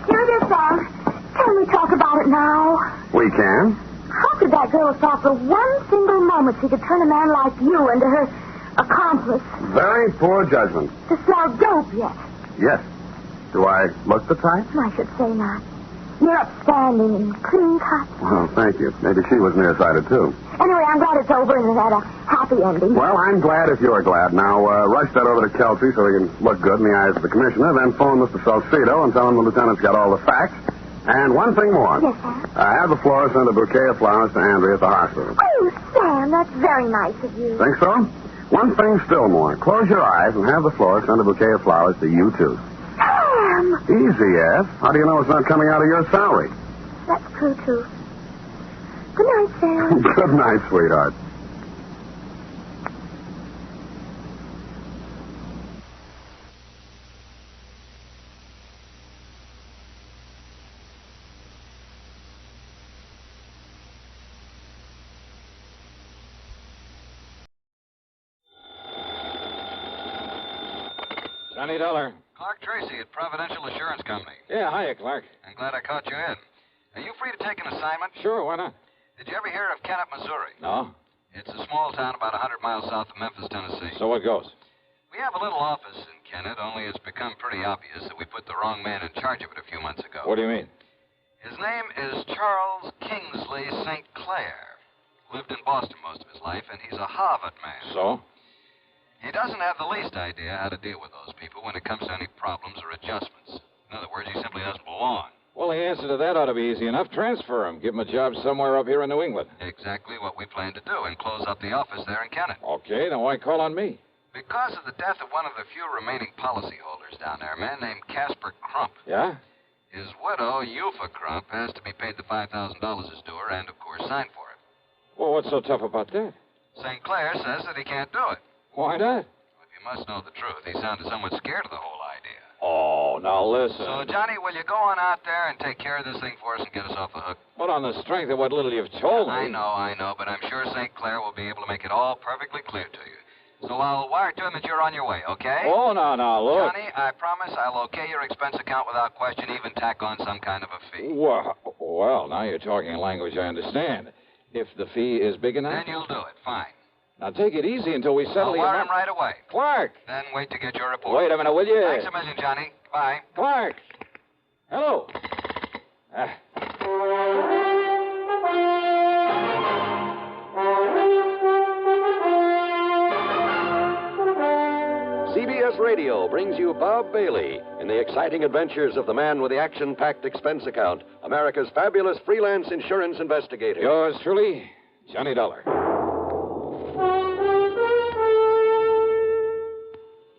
Here it is, Sam. Can we talk about it now? We can. How could that girl have thought for one single moment she could turn a man like you into her accomplice? Very poor judgment. To sell dope yet? Yes. Do I look the type? I should say not. You're upstanding and clean cut. Well, thank you. Maybe she was nearsighted, too. Anyway, I'm glad it's over and it had a happy ending. Well, I'm glad if you're glad. Now, rush that over to Kelsey so he can look good in the eyes of the commissioner, then phone Mr. Salcedo and tell him the lieutenant's got all the facts. And one thing more. Yes, sir? Have the florist send a bouquet of flowers to Andrea at the hospital. Oh, Sam, that's very nice of you. Think so? One thing still more. Close your eyes and have the florist send a bouquet of flowers to you, too. Sam! Easy, Ed. How do you know it's not coming out of your salary? That's true, too. Good night, Sam. Good night, sweetheart. $20. Clark Tracy at Providential Assurance Company. Yeah, hiya, Clark. I'm glad I caught you in. Are you free to take an assignment? Sure, why not? Did you ever hear of Kennett, Missouri? No. It's a small town about 100 miles south of Memphis, Tennessee. So what goes? We have a little office in Kennett, only it's become pretty obvious that we put the wrong man in charge of it a few months ago. What do you mean? His name is Charles Kingsley St. Clair. Lived in Boston most of his life, and he's a Harvard man. So? He doesn't have the least idea how to deal with those people when it comes to any problems or adjustments. In other words, he simply doesn't belong. Well, the answer to that ought to be easy enough. Transfer him. Give him a job somewhere up here in New England. Exactly what we plan to do, and close up the office there in Kennett. Okay, then why call on me? Because of the death of one of the few remaining policyholders down there, a man named Casper Crump. Yeah? His widow, Eupha Crump, has to be paid the $5,000 as due her and, of course, sign for it. Well, what's so tough about that? St. Clair says that he can't do it. Why not? If you must know the truth, he sounded somewhat scared of the whole idea. Oh, now listen. So, Johnny, will you go on out there and take care of this thing for us and get us off the hook? But on the strength of what little you've told me. I know, but I'm sure St. Clair will be able to make it all perfectly clear to you. So I'll wire to him that you're on your way, okay? Oh, now, look. Johnny, I promise I'll okay your expense account without question, even tack on some kind of a fee. Well, now you're talking a language I understand. If the fee is big enough? Then you'll do it. Fine. Now take it easy until we settle I'll wire him right away. Clark! Then wait to get your report. Wait a minute, will you? Thanks a million, Johnny. Bye. Clark! Hello. CBS Radio brings you Bob Bailey in the exciting adventures of the man with the action-packed expense account, America's fabulous freelance insurance investigator. Yours truly, Johnny Dollar.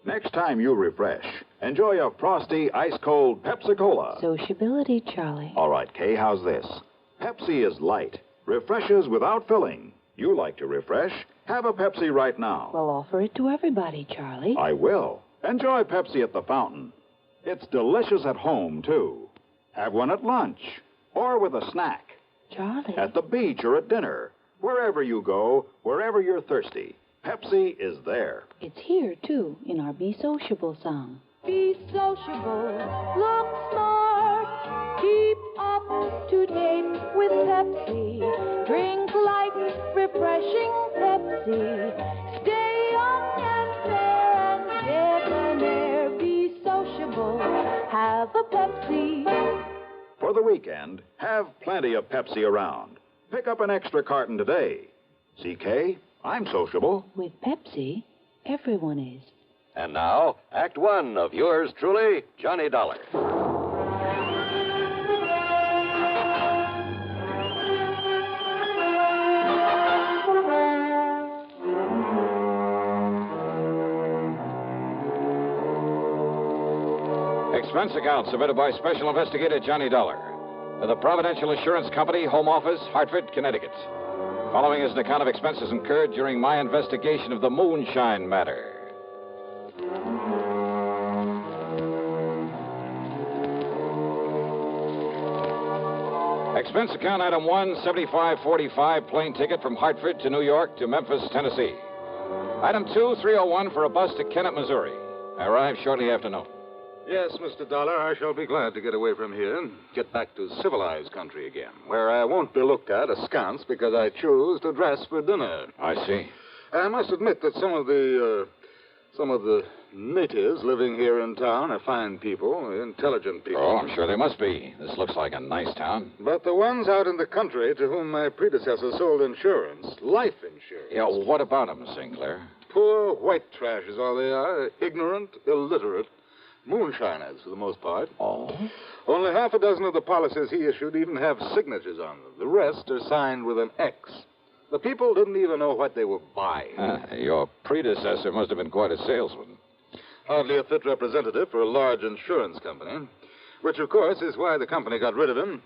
Next time you refresh, enjoy a frosty, ice-cold Pepsi-Cola. Sociability, Charlie. All right, Kay, how's this? Pepsi is light, refreshes without filling. You like to refresh? Have a Pepsi right now. Well, offer it to everybody, Charlie. I will. Enjoy Pepsi at the fountain. It's delicious at home, too. Have one at lunch or with a snack. Charlie. At the beach or at dinner. Wherever you go, wherever you're thirsty, Pepsi is there. It's here, too, in our Be Sociable song. Be sociable, look smart, keep up to date with Pepsi. Drink light, refreshing Pepsi. Stay young and fair and debonair. Be sociable, have a Pepsi. For the weekend, have plenty of Pepsi around. Pick up an extra carton today. CK, I'm sociable. With Pepsi, everyone is. And now, Act One of yours truly, Johnny Dollar. Expense account submitted by Special Investigator Johnny Dollar to the Providential Assurance Company, Home Office, Hartford, Connecticut. Following is an account of expenses incurred during my investigation of the Moonshine matter. Expense account item 1, 7545, plane ticket from Hartford to New York to Memphis, Tennessee. Item 2, 301 for a bus to Kennett, Missouri. Arrive shortly after noon. Yes, Mr. Dollar, I shall be glad to get away from here and get back to civilized country again, where I won't be looked at askance because I choose to dress for dinner. I see. I must admit that some of the natives living here in town are fine people, intelligent people. Oh, I'm sure they must be. This looks like a nice town. But the ones out in the country to whom my predecessor sold insurance, life insurance. Yeah, what about them, Sinclair? Poor white trash is all they are. Ignorant, illiterate, moonshiners for the most part. Oh? Only half a dozen of the policies he issued even have signatures on them. The rest are signed with an X. The people didn't even know what they were buying. Your predecessor must have been quite a salesman. Hardly a fit representative for a large insurance company, which, of course, is why the company got rid of him.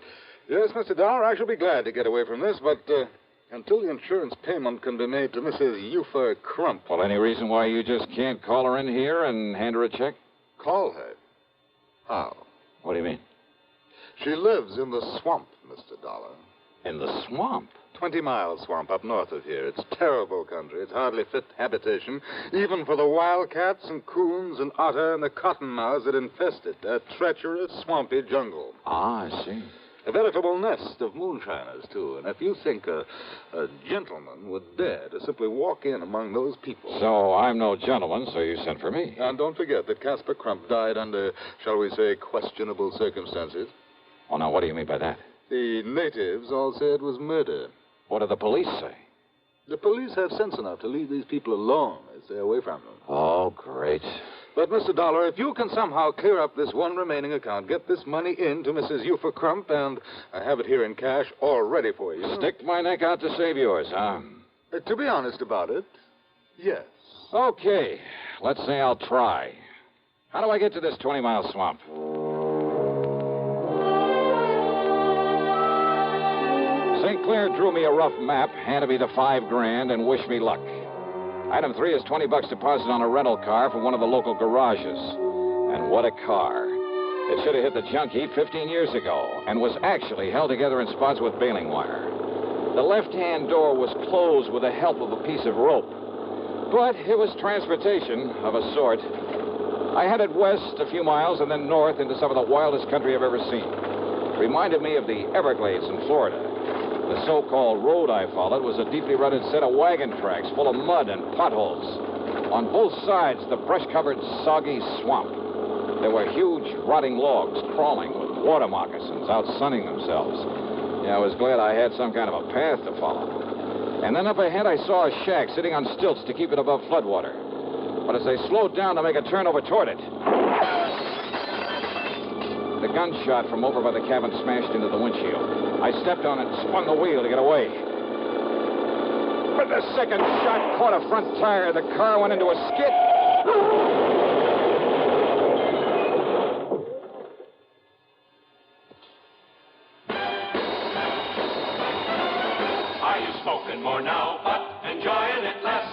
Yes, Mr. Dollar, I shall be glad to get away from this, but until the insurance payment can be made to Mrs. Eufa Crump. Well, any reason why you just can't call her in here and hand her a check? Call her? How? What do you mean? She lives in the swamp, Mr. Dollar. In the swamp? 20-mile swamp up north of here. It's terrible country. It's hardly fit habitation, even for the wildcats and coons and otter and the cottonmouths that infest it. A treacherous, swampy jungle. Ah, I see. A veritable nest of moonshiners, too. And if you think a gentleman would dare to simply walk in among those people... So I'm no gentleman, so you sent for me. And don't forget that Caspar Crump died under, shall we say, questionable circumstances. Oh, now, what do you mean by that? The natives all said it was murder. What do the police say? The police have sense enough to leave these people alone. They stay away from them. Oh, great. But, Mr. Dollar, if you can somehow clear up this one remaining account, get this money in to Mrs. Eufa Crump, and I have it here in cash all ready for you. Stick my neck out to save yours, huh? To be honest about it, yes. Okay. Let's say I'll try. How do I get to this 20-mile swamp? St. Clair drew me a rough map, handed me the $5,000, and wished me luck. Item 3 is $20 deposit on a rental car from one of the local garages. And what a car. It should have hit the junk heap 15 years ago and was actually held together in spots with baling wire. The left-hand door was closed with the help of a piece of rope. But it was transportation of a sort. I headed west a few miles and then north into some of the wildest country I've ever seen. It reminded me of the Everglades in Florida. The so-called road I followed was a deeply rutted set of wagon tracks full of mud and potholes. On both sides, the brush-covered, soggy swamp. There were huge, rotting logs crawling with water moccasins out sunning themselves. Yeah, I was glad I had some kind of a path to follow. And then up ahead, I saw a shack sitting on stilts to keep it above floodwater. But as I slowed down to make a turn over toward it, the gunshot from over by the cabin smashed into the windshield. I stepped on it and spun the wheel to get away. But the second shot caught a front tire. The car went into a skid. Are you smoking more now, but enjoying it less?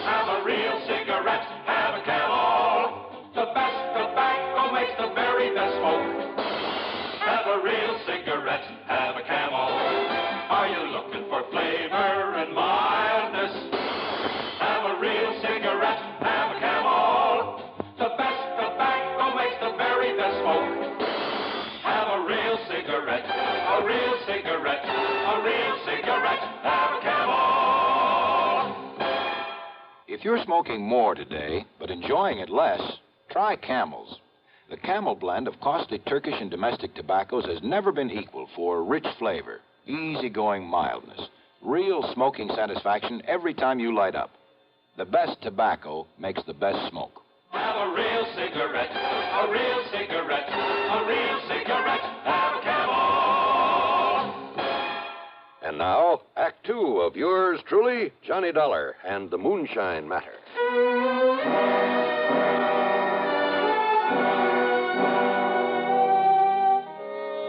Have a real cigarette, have a Camel. The best tobacco makes the very best smoke. Have a real cigarette, have a Camel. Are you looking for flavor and mildness? Have a real cigarette, have a Camel. The best tobacco makes the very best smoke. Have a real cigarette, a real cigarette, a real cigarette, have a Camel. If you're smoking more today, but enjoying it less, try Camels. The Camel blend of costly Turkish and domestic tobaccos has never been equal for rich flavor, easygoing mildness, real smoking satisfaction every time you light up. The best tobacco makes the best smoke. Have a real cigarette, a real cigarette, a real cigarette, have a Camel. And now, Act 2 of yours truly, Johnny Dollar and the Moonshine Matter.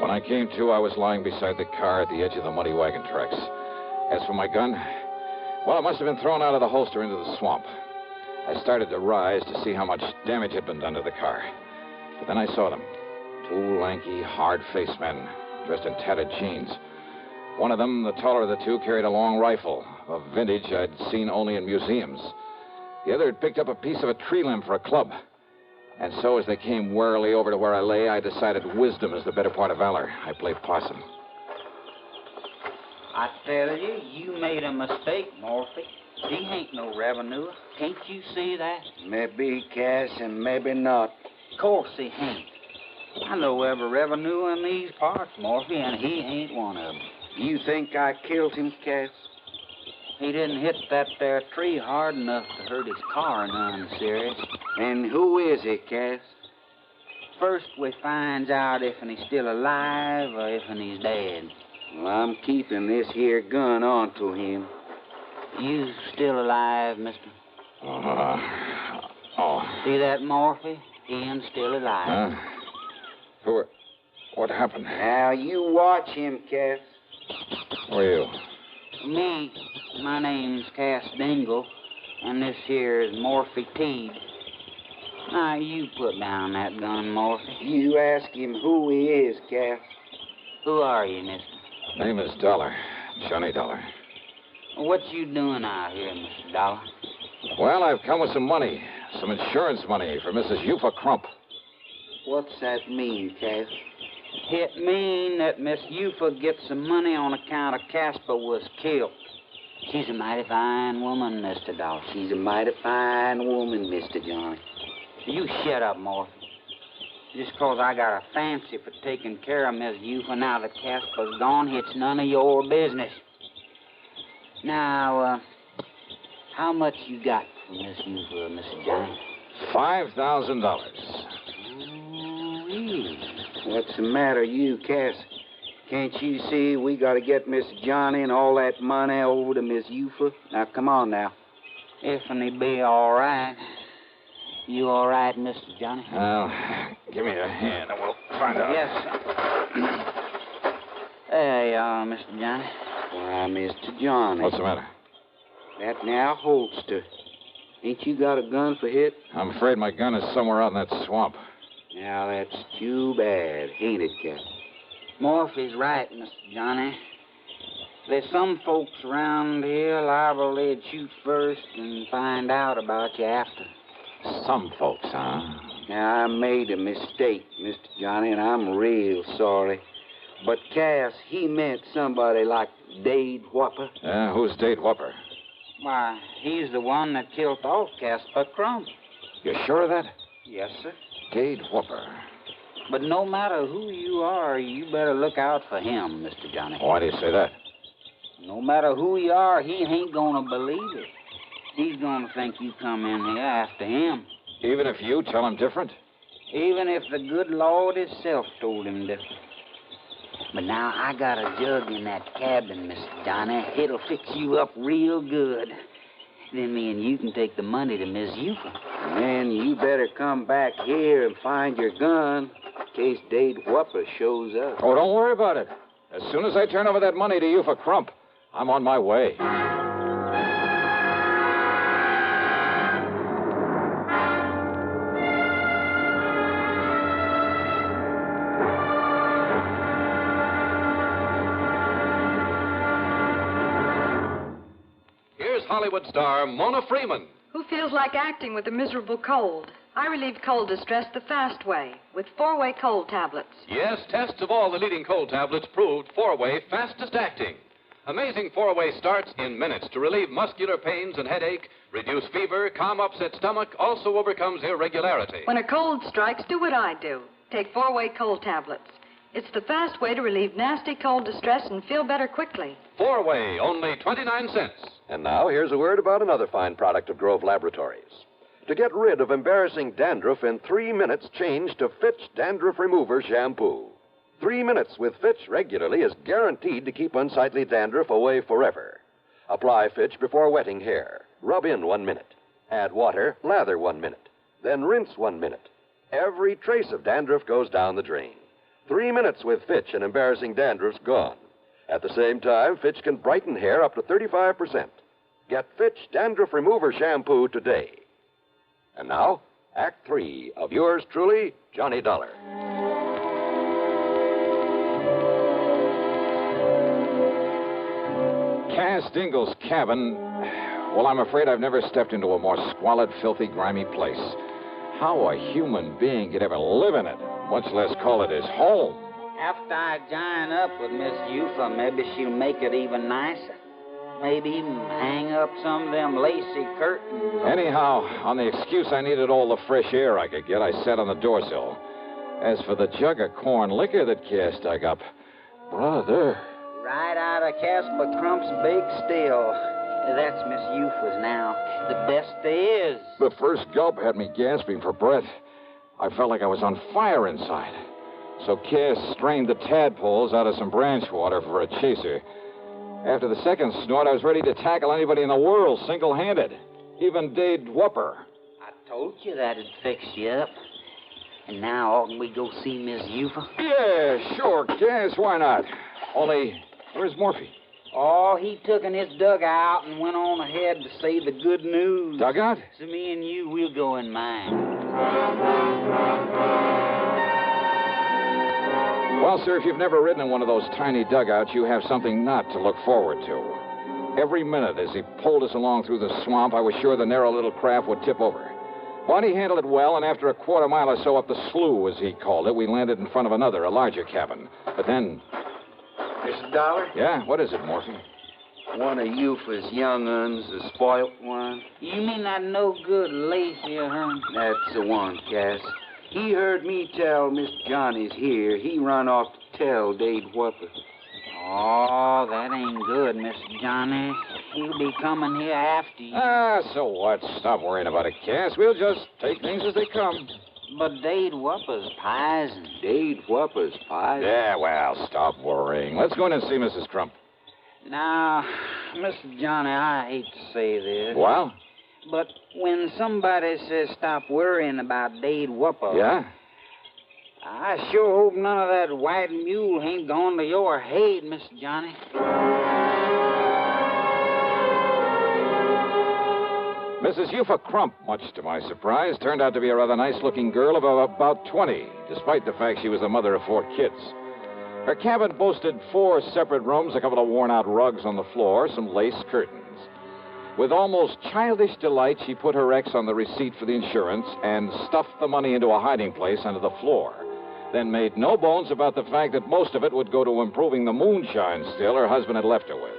When I came to, I was lying beside the car at the edge of the muddy wagon tracks. As for my gun, well, it must have been thrown out of the holster into the swamp. I started to rise to see how much damage had been done to the car. But then I saw them. Two lanky, hard-faced men dressed in tattered jeans. One of them, the taller of the two, carried a long rifle, a vintage I'd seen only in museums. The other had picked up a piece of a tree limb for a club. And so, as they came warily over to where I lay, I decided wisdom is the better part of valor. I played possum. I tell you, you made a mistake, Morphy. He ain't no revenue. Can't you see that? Maybe Cass and maybe not. Of course he ain't. I know every revenue in these parts, Morphy, and he ain't one of them. You think I killed him, Cass? He didn't hit that there tree hard enough to hurt his car none serious. And who is he, Cass? First we finds out if he's still alive or if he's dead. Well, I'm keeping this here gun onto him. You still alive, mister? See that, Morphy? Ian's still alive. What happened? Now, you watch him, Cass. Who are you? Me. My name's Cass Dingle, and this here is Morphy Teed. Now, you put down that gun, Morphy. You ask him who he is, Cass. Who are you, mister? Name is Dollar. Johnny Dollar. What you doing out here, Mr. Dollar? Well, I've come with some money. Some insurance money for Mrs. Eufa Crump. What's that mean, Cass? It mean that Miss Eufa gets some money on account of Casper was killed. She's a mighty fine woman, Mr. Dollar. She's a mighty fine woman, Mr. Johnny. You shut up, Morphy. Just 'cause I got a fancy for taking care of Miss Eufa now that Casper's gone, it's none of your business. Now, how much you got for Miss Eufa, Mr. Johnny? $5,000. What's the matter, you, Cass? Can't you see we got to get Miss Johnny and all that money over to Miss Eufa? Now, come on now. If he be all right. You all right, Mr. Johnny? Well, give me a hand and we'll find out. Yes, sir. There you are, Mr. Johnny. Why, Mr. Johnny. What's the matter? That now holster. Ain't you got a gun for hit? I'm afraid my gun is somewhere out in that swamp. Now, that's too bad, ain't it, Cap? Morphy's right, Mr. Johnny. There's some folks around here liable they'd shoot first and find out about you after. Some folks, huh? Now, I made a mistake, Mr. Johnny, and I'm real sorry. But Cass, he meant somebody like Dade Whopper. Yeah, who's Dade Whopper? Why, he's the one that killed off Casper Crump. You sure of that? Yes, sir. Dade Whopper. But no matter who you are, you better look out for him, Mr. Johnny. Why do you say that? No matter who you are, he ain't gonna believe it. He's gonna think you come in here after him. Even if you tell him different? Even if the good Lord himself told him different. But now I got a jug in that cabin, Mr. Johnny. It'll fix you up real good. Then me and you can take the money to Miss Eufa. And then you better come back here and find your gun in case Dade Whopper shows up. Oh, don't worry about it. As soon as I turn over that money to Eufa Crump, I'm on my way. Hollywood star Mona Freeman. Who feels like acting with a miserable cold? I relieve cold distress the fast way with 4-way cold tablets. Yes, tests of all the leading cold tablets proved 4-way fastest acting. Amazing 4-way starts in minutes to relieve muscular pains and headache, reduce fever, calm upset stomach, also overcomes irregularity. When a cold strikes, do what I do. Take 4-way cold tablets. It's the fast way to relieve nasty cold distress and feel better quickly. 4-way, only 29 cents. And now, here's a word about another fine product of Grove Laboratories. To get rid of embarrassing dandruff in 3 minutes, change to Fitch Dandruff Remover Shampoo. 3 minutes with Fitch regularly is guaranteed to keep unsightly dandruff away forever. Apply Fitch before wetting hair. Rub in 1 minute. Add water, lather 1 minute. Then rinse 1 minute. Every trace of dandruff goes down the drain. 3 minutes with Fitch and embarrassing dandruff's gone. At the same time, Fitch can brighten hair up to 35%. Get Fitch Dandruff Remover Shampoo today. And now, Act 3 of yours truly, Johnny Dollar. Here's Hollywood star Mona Freeman. Who feels like acting with a miserable cold? I relieve cold distress the fast way with 4-way fastest acting. Amazing 4-way cold tablets proved 4-way fastest acting. 4-way, only 29 cents. And now, Act 3 of yours truly, Johnny Dollar. Past Dingle's cabin, well, I'm afraid I've never stepped into a more squalid, filthy, grimy place. How a human being could ever live in it, much less call it his home. After I join up with Miss Yufa, maybe she'll make it even nicer. Maybe even hang up some of them lacy curtains. Anyhow, on the excuse I needed all the fresh air I could get, I sat on the doorsill. As for the jug of corn liquor that Cass dug up, brother. Right out of Casper Crump's big still. That's Miss Yufa's now. The best there is. The first gulp had me gasping for breath. I felt like I was on fire inside. So Cass strained the tadpoles out of some branch water for a chaser. After the second snort, I was ready to tackle anybody in the world single-handed. Even Dade Whopper. I told you that'd fix you up. And now, oughtn't we go see Miss Yufa? Yeah, sure, Cass. Why not? Only, where's Morphy? Oh, he took in his dugout and went on ahead to say the good news. Dugout? So me and you, we'll go in mine. Well, sir, if you've never ridden in one of those tiny dugouts, you have something not to look forward to. Every minute as he pulled us along through the swamp, I was sure the narrow little craft would tip over. But he handled it well, and after a quarter mile or so up the slough, as he called it, we landed in front of another, a larger cabin. But then... Mr. Dollar? Yeah? What is it, Morphy? One of Yufa's young uns, the spoilt one. You mean that no-good lazy, huh? That's the one, Cass. He heard me tell Mr. Johnny's here. He run off to tell Dade Whopper. Oh, that ain't good, Mr. Johnny. He'll be coming here after you. So what? Stop worrying about it, Cass. We'll just take things as they come. But Dade Whopper's poison. Dade Whopper's poison? Yeah, well, stop worrying. Let's go in and see Mrs. Crump. Now, Mr. Johnny, I hate to say this. Well? But when somebody says stop worrying about Dade Whopper... Yeah? I sure hope none of that white mule ain't gone to your head, Mr. Johnny. Mrs. Yufa Crump, much to my surprise, turned out to be a rather nice-looking girl of about 20, despite the fact she was the mother of 4 kids. Her cabin boasted 4 separate rooms, a couple of worn-out rugs on the floor, some lace curtains. With almost childish delight, she put her ex on the receipt for the insurance and stuffed the money into a hiding place under the floor, then made no bones about the fact that most of it would go to improving the moonshine still her husband had left her with.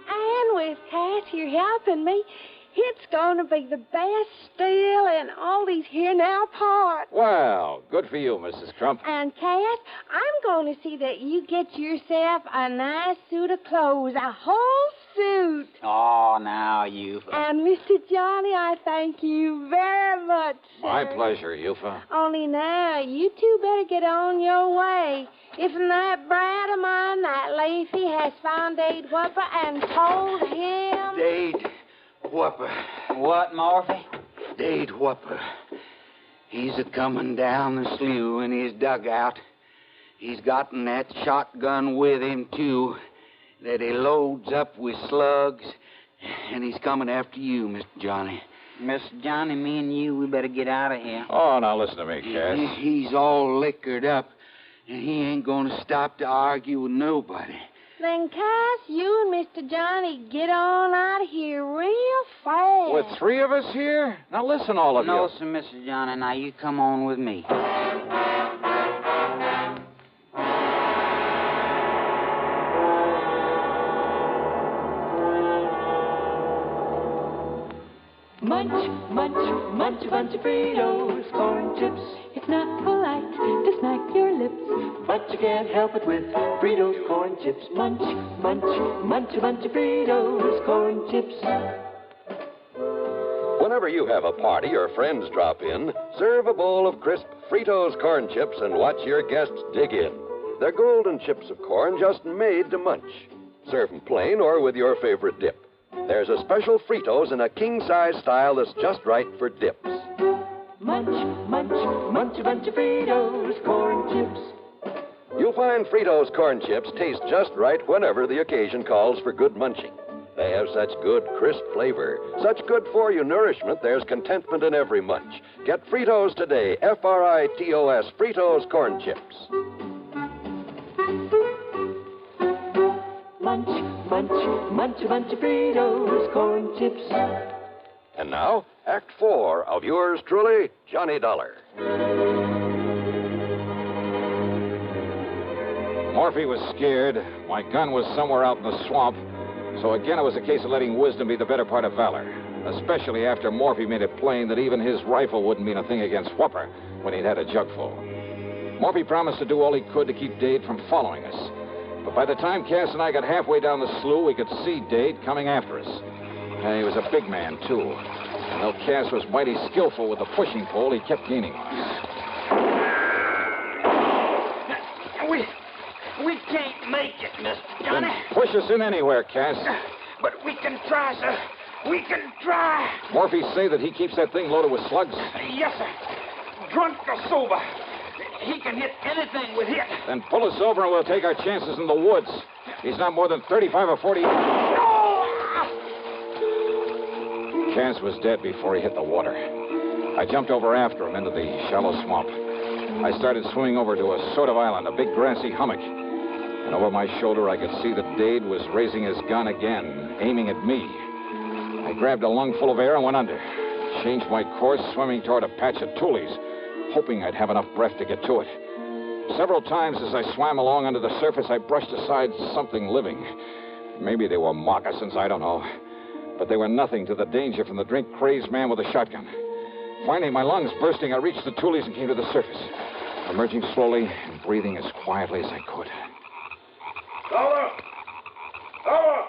And with Cass, you're helping me. It's going to be the best still in all these here now parts. Well, good for you, Mrs. Crump. And, Cass, I'm going to see that you get yourself a nice suit of clothes, a whole suit. Oh, now, Yufa. And, Mr. Johnny, I thank you very much, sir. My pleasure, Yufa. Only now, you two better get on your way. If that brat of mine, that Lacey, has found Dade Whopper and told him... Dade Whopper. What, Morphy? Dade Whopper. He's a-coming down the slough in his dugout. He's gotten that shotgun with him, too, that he loads up with slugs, and he's coming after you, Mr. Johnny. Mr. Johnny, me and you, we better get out of here. Oh, now listen to me, Cass. He's all liquored up, and he ain't going to stop to argue with nobody. Then, Cass, you and Mr. Johnny get on out of here real fast. With 3 of us here? Now listen, all of you. No, sir, Mr. Johnny. Now you come on with me. Munch, munch, munch a bunch of Fritos, corn chips. It's not polite to smack your lips, but you can't help it with Fritos corn chips. Munch, munch, munch a bunch of Fritos, corn chips. Whenever you have a party or friends drop in, serve a bowl of crisp Fritos corn chips and watch your guests dig in. They're golden chips of corn just made to munch. Serve them plain or with your favorite dip. There's a special Fritos in a king-size style that's just right for dips. Munch, munch, munch a bunch of Fritos corn chips. You'll find Fritos corn chips taste just right whenever the occasion calls for good munching. They have such good, crisp flavor, such good-for-you nourishment, there's contentment in every munch. Get Fritos today, F-R-I-T-O-S, Fritos corn chips. Munch, munch, munch, munch a bunch of Fritos, corn chips. And now, Act 4 of yours truly, Johnny Dollar. Morphy was scared. My gun was somewhere out in the swamp. So again, it was a case of letting wisdom be the better part of valor. Especially after Morphy made it plain that even his rifle wouldn't mean a thing against Whopper when he'd had a jugful. Morphy promised to do all he could to keep Dade from following us. But by the time Cass and I got halfway down the slough, we could see Dade coming after us. And he was a big man, too. And though Cass was mighty skillful with the pushing pole, he kept gaining on us. We can't make it, Mr. Johnny. Then push us in anywhere, Cass. But we can try, sir. We can try. Morphy say that he keeps that thing loaded with slugs? Yes, sir. Drunk or sober. He can hit anything with hit. Then pull us over and we'll take our chances in the woods. He's not more than 35 or 40. Cass was dead before he hit the water. I jumped over after him into the shallow swamp. I started swimming over to a sort of island, a big grassy hummock. And over my shoulder, I could see that Dade was raising his gun again, aiming at me. I grabbed a lungful of air and went under. Changed my course, swimming toward a patch of tules, hoping I'd have enough breath to get to it. Several times as I swam along under the surface, I brushed aside something living. Maybe they were moccasins, I don't know. But they were nothing to the danger from the drink-crazed man with a shotgun. Finally, my lungs bursting, I reached the tules and came to the surface, emerging slowly and breathing as quietly as I could. Dollar! Dollar!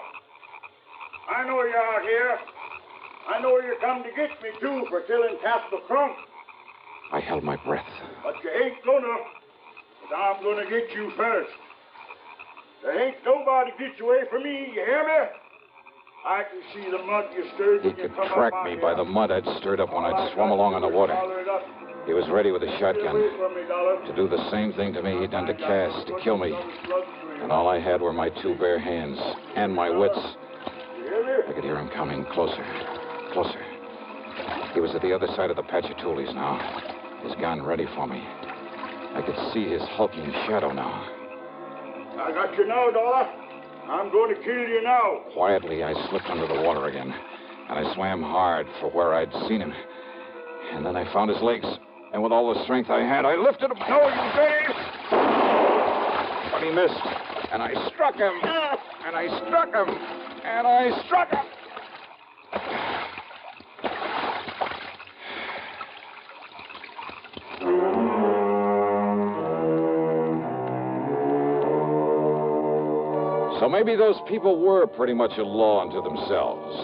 I know you're out here. I know you come to get me, too, for killing Castle Crump. I held my breath. But you ain't gonna. But I'm gonna get you first. There ain't nobody get you away from me, you hear me? I can see the mud you stirred He when you could come track up me out by here. the mud I'd stirred up when I'd swum along on the water. He was ready with a shotgun to do the same thing to me he'd done to Cass, to kill me. And all I had were my two bare hands and my wits. I could hear him coming closer, closer. He was at the other side of the patch of tules now, his gun ready for me. I could see his hulking shadow now. I got you now, Dollar. I'm going to kill you now. Quietly, I slipped under the water again, and I swam hard for where I'd seen him. And then I found his legs, and with all the strength I had, I lifted him. No, you Dave! But he missed, and I struck him, and I struck him, and I struck him. So maybe those people were pretty much a law unto themselves.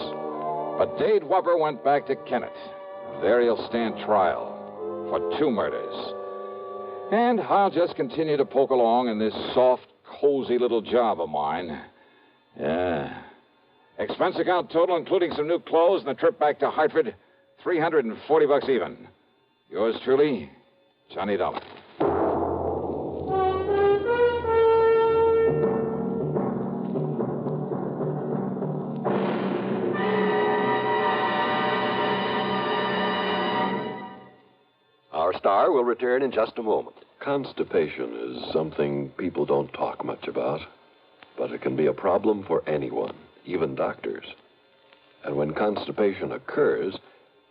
But Dade Whopper went back to Kennett. There he'll stand trial for 2 murders. And I'll just continue to poke along in this soft, cozy little job of mine. Yeah. Expense account total, including some new clothes and a trip back to Hartford, $340 even. Yours truly, Johnny Dollar. Our star will return in just a moment. Constipation is something people don't talk much about, but it can be a problem for anyone, even doctors. And when constipation occurs,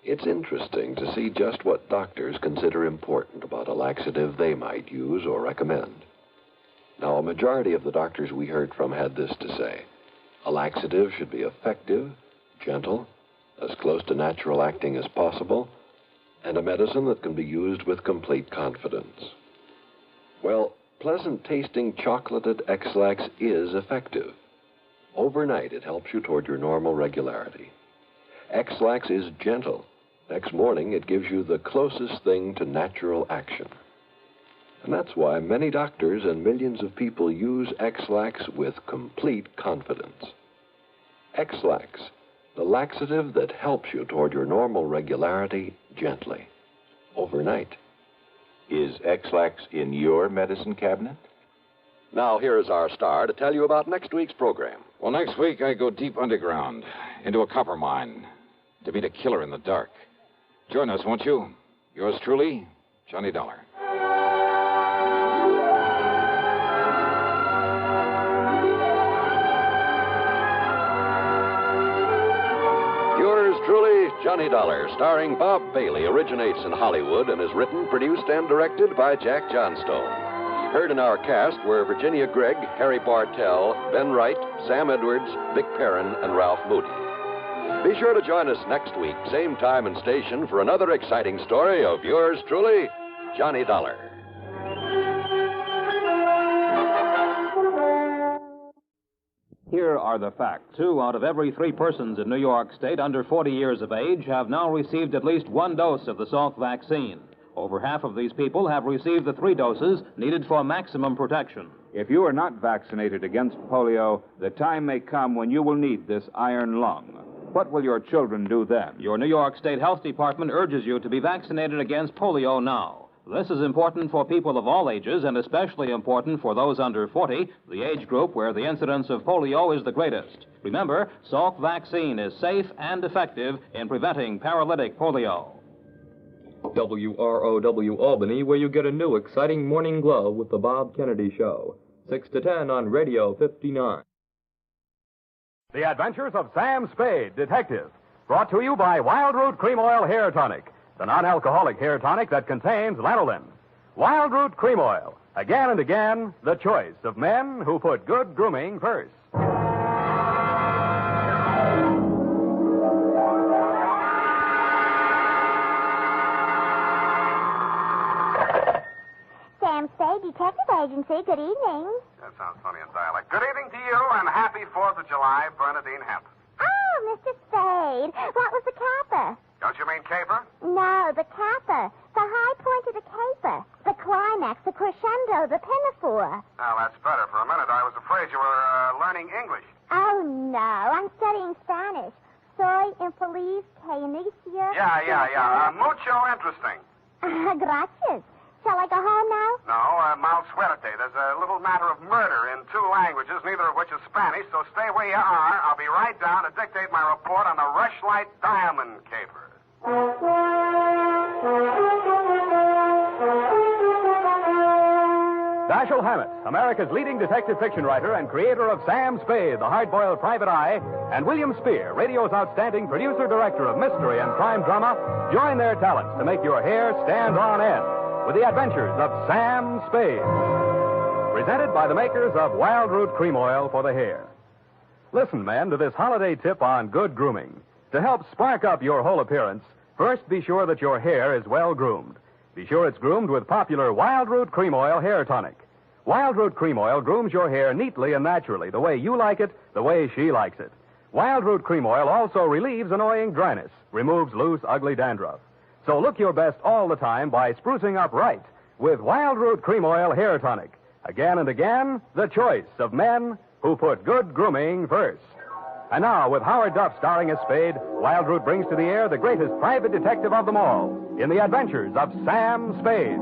it's interesting to see just what doctors consider important about a laxative they might use or recommend. Now, a majority of the doctors we heard from had this to say. A laxative should be effective, gentle, as close to natural acting as possible, and a medicine that can be used with complete confidence. Well, pleasant-tasting chocolated X-Lax is effective. Overnight, it helps you toward your normal regularity. X-Lax is gentle. Next morning, it gives you the closest thing to natural action. And that's why many doctors and millions of people use X-Lax with complete confidence. X-Lax, the laxative that helps you toward your normal regularity gently, overnight. Is X-Lax in your medicine cabinet? Now, here is our star to tell you about next week's program. Well, next week I go deep underground, into a copper mine, to meet a killer in the dark. Join us, won't you? Yours truly, Johnny Dollar. truly, Johnny Dollar, starring Bob Bailey, originates in Hollywood and is written, produced, and directed by Jack Johnstone. Heard in our cast were Virginia Gregg, Harry Bartell, Ben Wright, Sam Edwards, Vic Perrin, and Ralph Moody. Be sure to join us next week, same time and station, for another exciting story of yours truly, Johnny Dollar. Here are the facts. 2 out of every 3 persons in New York State under 40 years of age have now received at least 1 dose of the Salk vaccine. Over half of these people have received the 3 doses needed for maximum protection. If you are not vaccinated against polio, the time may come when you will need this iron lung. What will your children do then? Your New York State Health Department urges you to be vaccinated against polio now. This is important for people of all ages and especially important for those under 40, the age group where the incidence of polio is the greatest. Remember, Salk vaccine is safe and effective in preventing paralytic polio. WROW Albany, where you get a new exciting morning glow with the Bob Kennedy Show. 6 to 10 on Radio 59. The Adventures of Sam Spade, Detective. Brought to you by Wild Root Cream Oil Hair Tonic, the non-alcoholic hair tonic that contains lanolin. Wild Root Cream Oil. Again and again, the choice of men who put good grooming first. Sam Spade, Detective Agency. Good evening. That sounds funny in dialect. Good evening to you, and happy 4th of July, Bernadine Hemp. Oh, Mr. Spade. What was the caper? Don't you mean caper? No, the caper. The high point of the caper. The climax, the crescendo, the pinafore. Now, that's better. For a minute, I was afraid you were learning English. Oh, no. I'm studying Spanish. Soy infeliz que inicia... Yeah. Mucho interesting. Gracias. Shall I go home now? No, mal suerte. There's a little matter of murder in 2 languages, neither of which is Spanish, so stay where you are. I'll be right down to dictate my report on the Rushlight diamond caper. Dashiell Hammett, America's leading detective fiction writer and creator of Sam Spade, the hard-boiled private eye, and William Spear, radio's outstanding producer-director of mystery and crime drama, join their talents to make your hair stand on end with the adventures of Sam Spade. Presented by the makers of Wild Root Cream Oil for the hair. Listen, men, to this holiday tip on good grooming. To help spark up your whole appearance, first be sure that your hair is well groomed. Be sure it's groomed with popular Wild Root Cream Oil Hair Tonic. Wild Root Cream Oil grooms your hair neatly and naturally, the way you like it, the way she likes it. Wild Root Cream Oil also relieves annoying dryness, removes loose, ugly dandruff. So look your best all the time by sprucing up right with Wild Root Cream Oil Hair Tonic. Again and again, the choice of men who put good grooming first. And now, with Howard Duff starring as Spade, Wild Root brings to the air the greatest private detective of them all in the adventures of Sam Spade.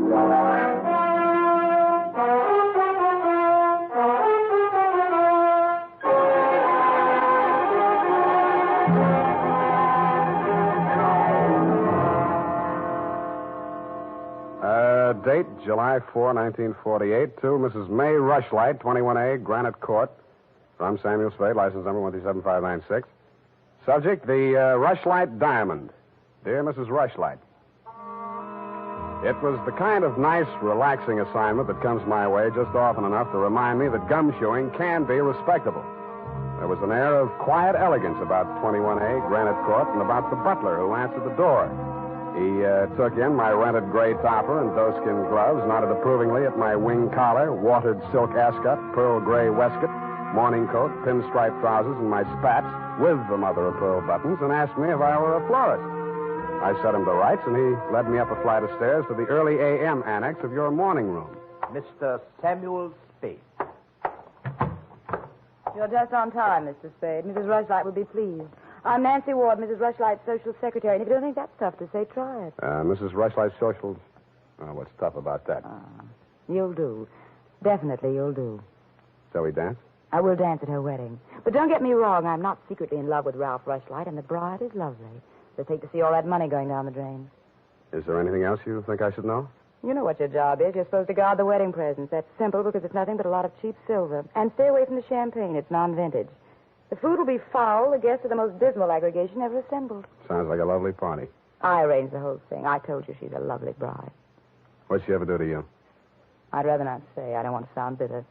Date, July 4, 1948, to Mrs. May Rushlight, 21A, Granite Court, from Samuel Spade, license number 137596. Subject, the Rushlight Diamond. Dear Mrs. Rushlight, it was the kind of nice, relaxing assignment that comes my way just often enough to remind me that gumshoeing can be respectable. There was an air of quiet elegance about 21A, Granite Court, and about the butler who answered the door. He took in my rented gray topper and doeskin gloves, nodded approvingly at my wing collar, watered silk ascot, pearl gray waistcoat, morning coat, pinstripe trousers, and my spats with the mother of pearl buttons, and asked me if I were a florist. I set him to rights, and he led me up a flight of stairs to the early A.M. annex of your morning room. Mr. Samuel Spade. You're just on time, Mr. Spade. Mrs. Rushlight will be pleased. I'm Nancy Ward, Mrs. Rushlight's social secretary, and if you don't think that's tough to say, try it. Mrs. Rushlight's socials? What's tough about that? You'll do. Definitely you'll do. Shall we dance? I will dance at her wedding. But don't get me wrong, I'm not secretly in love with Ralph Rushlight, and the bride is lovely. Just hate to see all that money going down the drain. Is there anything else you think I should know? You know what your job is. You're supposed to guard the wedding presents. That's simple because it's nothing but a lot of cheap silver. And stay away from the champagne. It's non-vintage. The food will be foul. The guests are the most dismal aggregation ever assembled. Sounds like a lovely party. I arranged the whole thing. I told you she's a lovely bride. What'd she ever do to you? I'd rather not say. I don't want to sound bitter.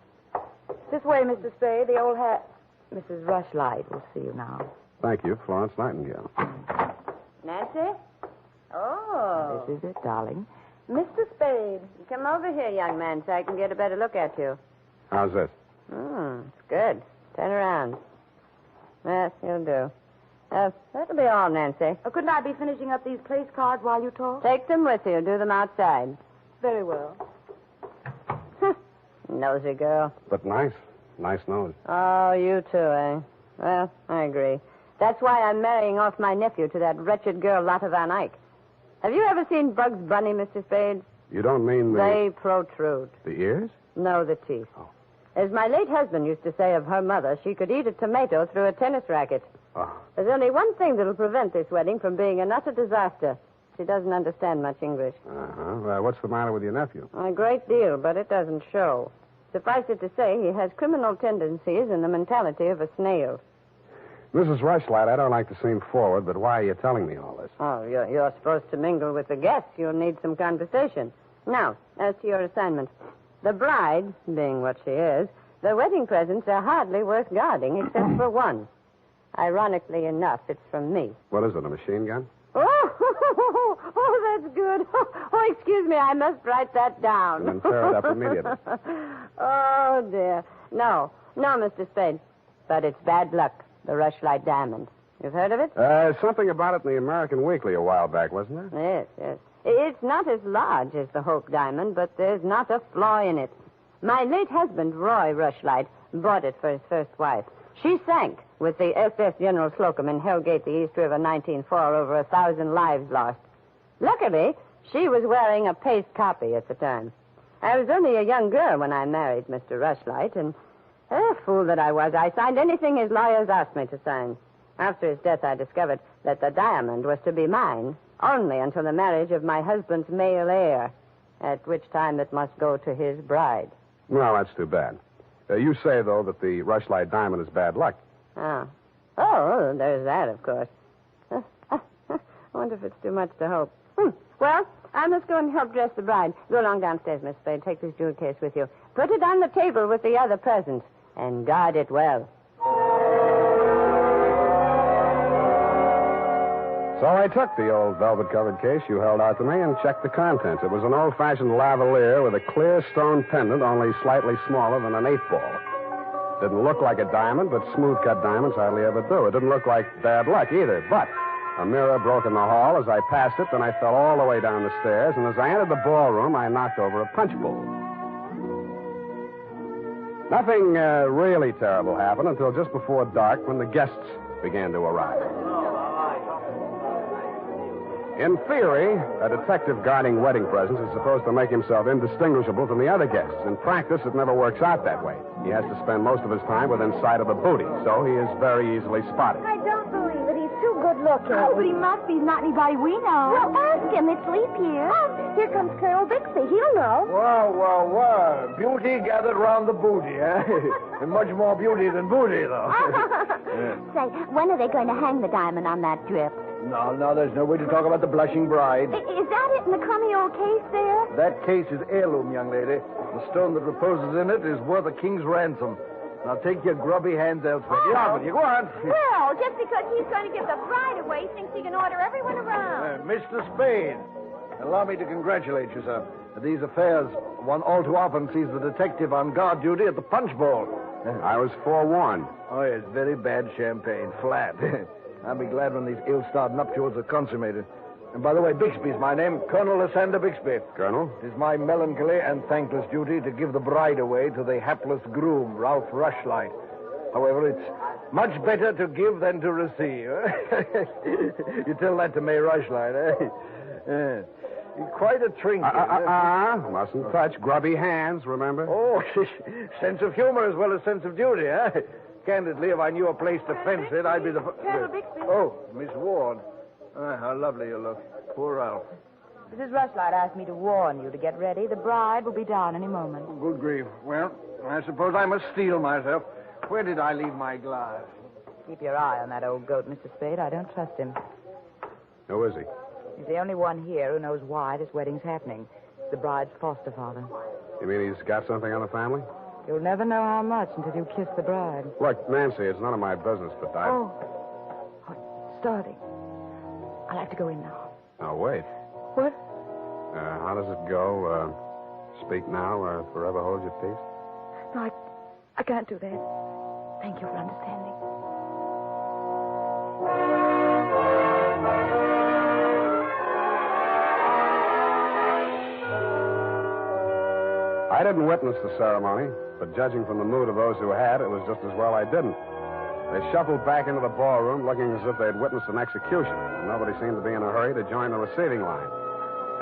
This way, Mr. Spade. The old hat. Mrs. Rushlight will see you now. Thank you, Florence Nightingale. Nancy? Oh. This is it, darling. Mr. Spade, come over here, young man, so I can get a better look at you. How's this? It's good. Turn around. Yes, you'll do. That'll be all, Nancy. Couldn't I be finishing up these place cards while you talk? Take them with you. Do them outside. Very well. Nosy girl. But nice. Nice nose. Oh, you too, eh? Well, I agree. That's why I'm marrying off my nephew to that wretched girl, Lotta Van Eyck. Have you ever seen Bugs Bunny, Mr. Spade? You don't mean the... They protrude. The ears? No, the teeth. Oh. As my late husband used to say of her mother, she could eat a tomato through a tennis racket. Oh. There's only one thing that'll prevent this wedding from being an utter disaster. She doesn't understand much English. Uh-huh. What's the matter with your nephew? A great deal, but it doesn't show. Suffice it to say, he has criminal tendencies and the mentality of a snail. Mrs. Rushlight, I don't like to seem forward, but why are you telling me all this? Oh, you're supposed to mingle with the guests. You'll need some conversation. Now, as to your assignment. The bride, being what she is, the wedding presents are hardly worth guarding, except for one. Ironically enough, it's from me. What is it, a machine gun? Oh, that's good. Oh, excuse me, I must write that down. And then tear it up immediately. Oh, dear. No, Mr. Spade. But it's bad luck, the Rushlight diamond. You've heard of it? Something about it in the American Weekly a while back, wasn't there? Yes. It's not as large as the Hope diamond, but there's not a flaw in it. My late husband, Roy Rushlight, bought it for his first wife. She sank with the SS General Slocum in Hellgate, the East River, 1904, over 1,000 lives lost. Luckily, she was wearing a paste copy at the time. I was only a young girl when I married Mr. Rushlight, and fool that I was, I signed anything his lawyers asked me to sign. After his death, I discovered that the diamond was to be mine only until the marriage of my husband's male heir, at which time it must go to his bride. Well, that's too bad. You say, though, that the Rushlight diamond is bad luck. Oh, there's that, of course. I wonder if it's too much to hope. Well, I must go and help dress the bride. Go along downstairs, Miss Spade. Take this jewel case with you. Put it on the table with the other presents, and guard it well. So I took the old velvet-covered case you held out to me and checked the contents. It was an old-fashioned lavalier with a clear stone pendant only slightly smaller than an 8-ball. Didn't look like a diamond, but smooth-cut diamonds hardly ever do. It didn't look like bad luck either, but a mirror broke in the hall as I passed it, then I fell all the way down the stairs, and as I entered the ballroom, I knocked over a punch bowl. Nothing really terrible happened until just before dark when the guests began to arrive. In theory, a detective guarding wedding presents is supposed to make himself indistinguishable from the other guests. In practice, it never works out that way. He has to spend most of his time within sight of the booty, so he is very easily spotted. I don't believe it. He's too good looking. Oh, but he must be. He's not anybody we know. Well, ask him. It's leap year. Oh, here comes Colonel Bixby. He'll know. Well. Beauty gathered round the booty, eh? And much more beauty than booty, though. Say, when are they going to hang the diamond on that drip? No, there's no way to talk about the blushing bride. Is that it in the crummy old case there? That case is heirloom, young lady. The stone that reposes in it is worth a king's ransom. Now take your grubby hands elsewhere. Get on with you. Go on. Well, just because he's going to give the bride away, thinks he can order everyone around. Mr. Spade, allow me to congratulate you, sir. These affairs, one all too often sees the detective on guard duty at the punch bowl. I was forewarned. Oh, yes, very bad champagne. Flat. I'll be glad when these ill-starred nuptials are consummated. And by the way, Bixby's my name, Colonel Lysander Bixby. Colonel? It is my melancholy and thankless duty to give the bride away to the hapless groom, Ralph Rushlight. However, it's much better to give than to receive. You tell that to May Rushlight, eh? Quite a trinket. Mustn't touch. Grubby hands, remember? Oh, sense of humor as well as sense of duty, eh? Candidly, if I knew a place to fence it, I'd be the... Colonel Bixby. Oh, Miss Ward. How lovely you look. Poor Ralph. Mrs. Rushlight asked me to warn you to get ready. The bride will be down any moment. Good grief. Well, I suppose I must steel myself. Where did I leave my glass? Keep your eye on that old goat, Mr. Spade. I don't trust him. Who is he? He's the only one here who knows why this wedding's happening. It's the bride's foster father. You mean he's got something on the family? You'll never know how much until you kiss the bride. Look, Nancy, it's none of my business, but I... Oh, it's starting. I'll have to go in now. Now, wait. What? How does it go? Speak now or forever hold your peace? No, I can't do that. Thank you for understanding. I didn't witness the ceremony, but judging from the mood of those who had, it was just as well I didn't. They shuffled back into the ballroom looking as if they'd witnessed an execution, and nobody seemed to be in a hurry to join the receiving line.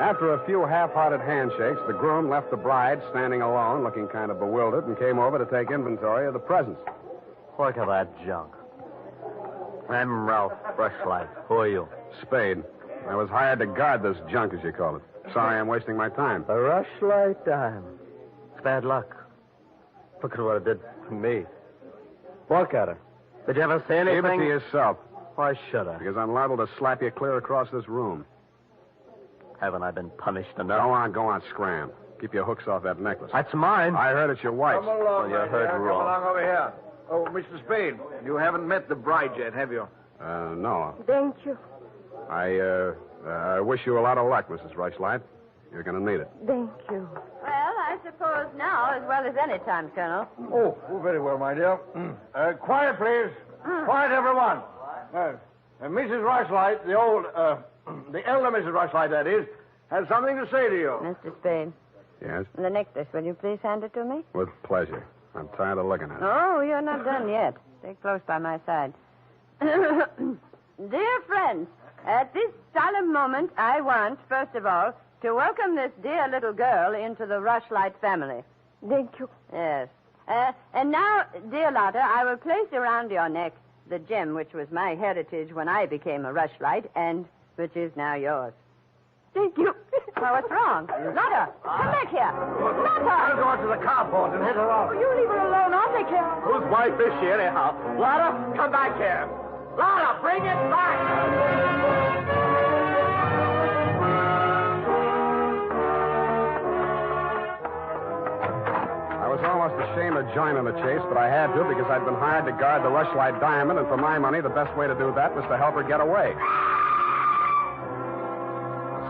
After a few half-hearted handshakes, the groom left the bride standing alone, looking kind of bewildered, and came over to take inventory of the presents. Look at that junk. I'm Ralph Rushlight. Who are you? Spade. I was hired to guard this junk, as you call it. Sorry I'm wasting my time. The Rushlight dime. It's bad luck. Look at what it did to me. Look at her. Did you ever say anything? Keep it to yourself. Why should I? Because I'm liable to slap you clear across this room. Haven't I been punished enough? Go on, scram. Keep your hooks off that necklace. That's mine. I heard it's your wife's. Come along, you heard Come wrong. along over here. Oh, Mr. Spade, you haven't met the bride yet, have you? No. Thank you. I wish you a lot of luck, Mrs. Rushlight. You're going to need it. Thank you. Well, I suppose now, as well as any time, Colonel. Oh, very well, my dear. Quiet, please. Quiet, everyone. Mrs. Rushlight, the elder Mrs. Rushlight, that is, has something to say to you. Mr. Spade. Yes? The necklace, will you please hand it to me? With pleasure. I'm tired of looking at it. Oh, you're not done yet. Stay close by my side. Dear friends, at this solemn moment, I want, first of all, to welcome this dear little girl into the Rushlight family. Thank you. Yes. And now, dear Lotta, I will place around your neck the gem which was my heritage when I became a Rushlight and which is now yours. Thank you. Well, what's wrong? Lotta, come back here. Lotta! I'll go out to the carport and hit her off. You leave her alone. I'll take care of her. Whose wife is she, anyhow? Lotta, come back here. Lotta, bring it back. I was almost ashamed of joining the chase, but I had to because I'd been hired to guard the Rushlight diamond, and for my money, the best way to do that was to help her get away.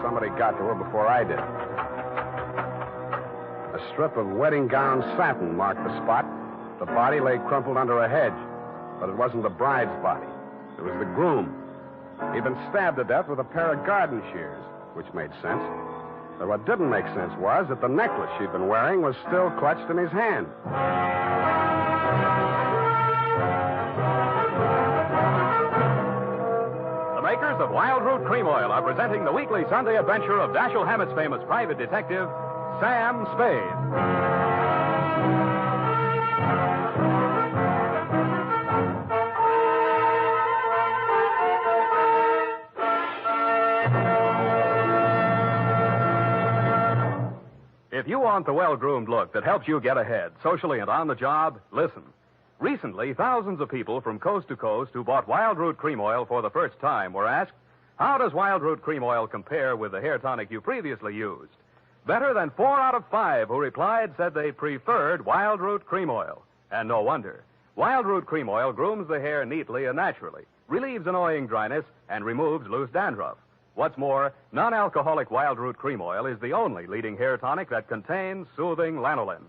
Somebody got to her before I did. A strip of wedding gown satin marked the spot. The body lay crumpled under a hedge, but it wasn't the bride's body. It was the groom. He'd been stabbed to death with a pair of garden shears, which made sense. But what didn't make sense was that the necklace she'd been wearing was still clutched in his hand. The makers of Wild Root Cream Oil are presenting the weekly Sunday adventure of Dashiell Hammett's famous private detective, Sam Spade. If you want the well-groomed look that helps you get ahead, socially and on the job, listen. Recently, thousands of people from coast to coast who bought Wild Root Cream Oil for the first time were asked, how does Wild Root Cream Oil compare with the hair tonic you previously used? Better than 4 out of 5 who replied said they preferred Wild Root Cream Oil. And no wonder. Wild Root Cream Oil grooms the hair neatly and naturally, relieves annoying dryness, and removes loose dandruff. What's more, non-alcoholic Wild Root Cream Oil is the only leading hair tonic that contains soothing lanolin.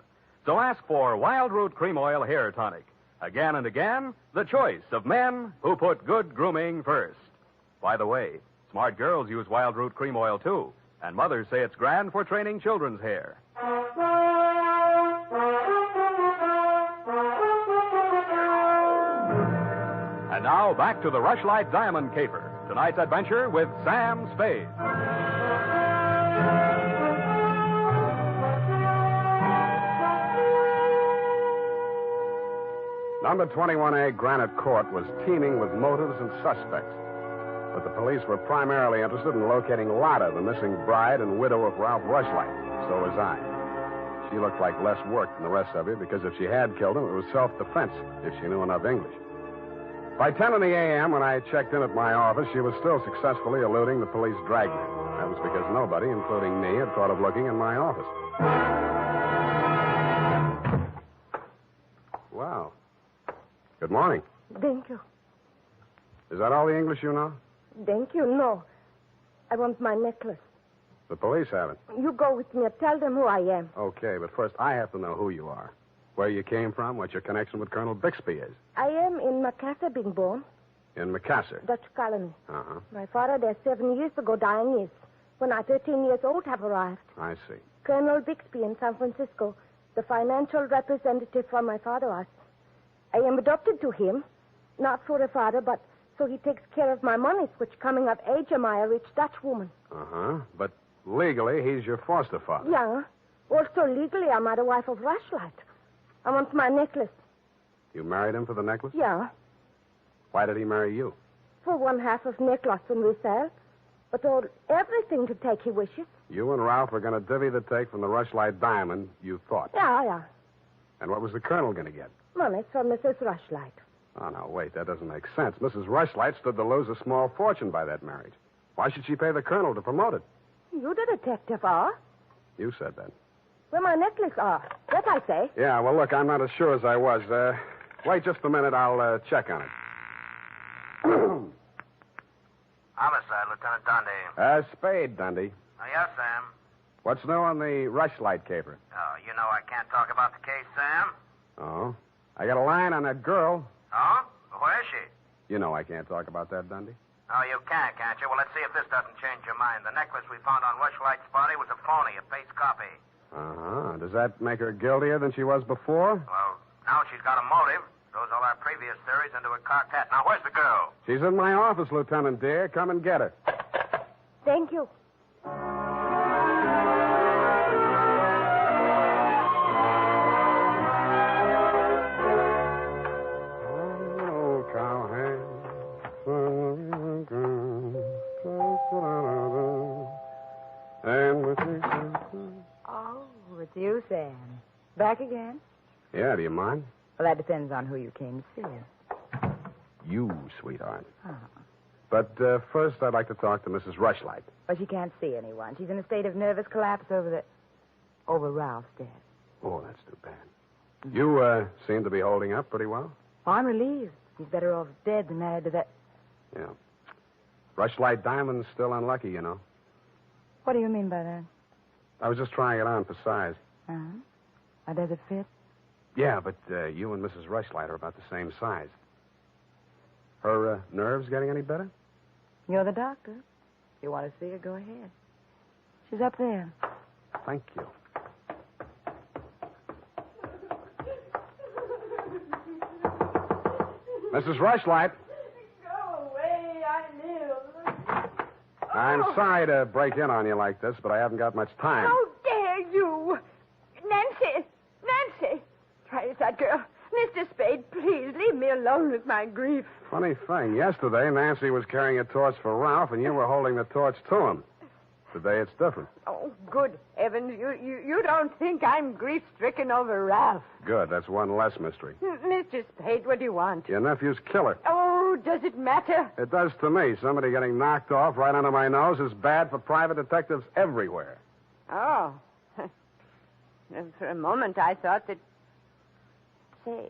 So ask for Wild Root Cream Oil Hair Tonic. Again and again, the choice of men who put good grooming first. By the way, smart girls use Wild Root Cream Oil, too, and mothers say it's grand for training children's hair. And now, back to the Rushlight Diamond Caper. Tonight's adventure with Sam Spade. Number 21A Granite Court was teeming with motives and suspects. But the police were primarily interested in locating Lotta, the missing bride and widow of Ralph Rushlight. So was I. She looked like less work than the rest of you because if she had killed him, it was self-defense if she knew enough English. By 10 in the a.m., when I checked in at my office, she was still successfully eluding the police dragnet. That was because nobody, including me, had thought of looking in my office. Wow. Good morning. Thank you. Is that all the English you know? Thank you. No. I want my necklace. The police have it. You go with me. Tell them who I am. Okay, but first I have to know who you are. Where you came from, what your connection with Colonel Bixby is. I am in Macassar being born. In Macassar? Dutch colony. Uh-huh. My father there 7 years ago dying is. When I 13 years old have arrived. I see. Colonel Bixby in San Francisco, the financial representative for my father was. I am adopted to him, not for a father, but so he takes care of my monies, which coming of age am I a rich Dutch woman. Uh-huh. But legally, he's your foster father. Yeah. Also legally, I'm the wife of Rushlight. I want my necklace. You married him for the necklace? Yeah. Why did he marry you? For one half of necklace and resale. But all everything to take he wishes. You and Ralph were going to divvy the take from the Rushlight diamond, you thought. Yeah. And what was the colonel going to get? Money from Mrs. Rushlight. Oh, no, wait, that doesn't make sense. Mrs. Rushlight stood to lose a small fortune by that marriage. Why should she pay the colonel to promote it? You the detective are. You said that. Where my necklace are. That I say. Yeah, well, look, I'm not as sure as I was. Wait just a minute. I'll check on it. Homicide, Lieutenant Dundee. Spade, Dundee. Oh, yes, Sam. What's new on the Rushlight caper? Oh, you know I can't talk about the case, Sam. Oh? I got a line on that girl. Oh? Where is she? You know I can't talk about that, Dundee. Oh, you can't you? Well, let's see if this doesn't change your mind. The necklace we found on Rushlight's body was a phony, a paste copy. Uh-huh. Does that make her guiltier than she was before? Well, now she's got a motive. Throws all our previous theories into a cocked hat. Now, where's the girl? She's in my office, Lieutenant dear. Come and get her. Thank you. Oh, it's you, Sam. Back again? Yeah, do you mind? Well, that depends on who you came to see. You, sweetheart. Oh. But first, I'd like to talk to Mrs. Rushlight. Well, she can't see anyone. She's in a state of nervous collapse over Ralph's death. Oh, that's too bad. You seem to be holding up pretty well. Oh, I'm relieved. He's better off dead than married to that. Yeah. Rushlight Diamond's still unlucky, you know. What do you mean by that? I was just trying it on for size. Uh-huh. How does it fit? Yeah, but you and Mrs. Rushlight are about the same size. Her nerves getting any better? You're the doctor. If you want to see her, go ahead. She's up there. Thank you. Mrs. Rushlight. Go away, I live. I'm sorry to break in on you like this, but I haven't got much time. How dare you? Nancy! Try that girl. Mr. Spade, please leave me alone with my grief. Funny thing. Yesterday, Nancy was carrying a torch for Ralph, and you were holding the torch to him. Today, it's different. Oh, good heavens. You don't think I'm grief-stricken over Ralph. Good. That's one less mystery. Mr. Spade, what do you want? Your nephew's killer. Oh, does it matter? It does to me. Somebody getting knocked off right under my nose is bad for private detectives everywhere. Oh. For a moment, I thought that... Say,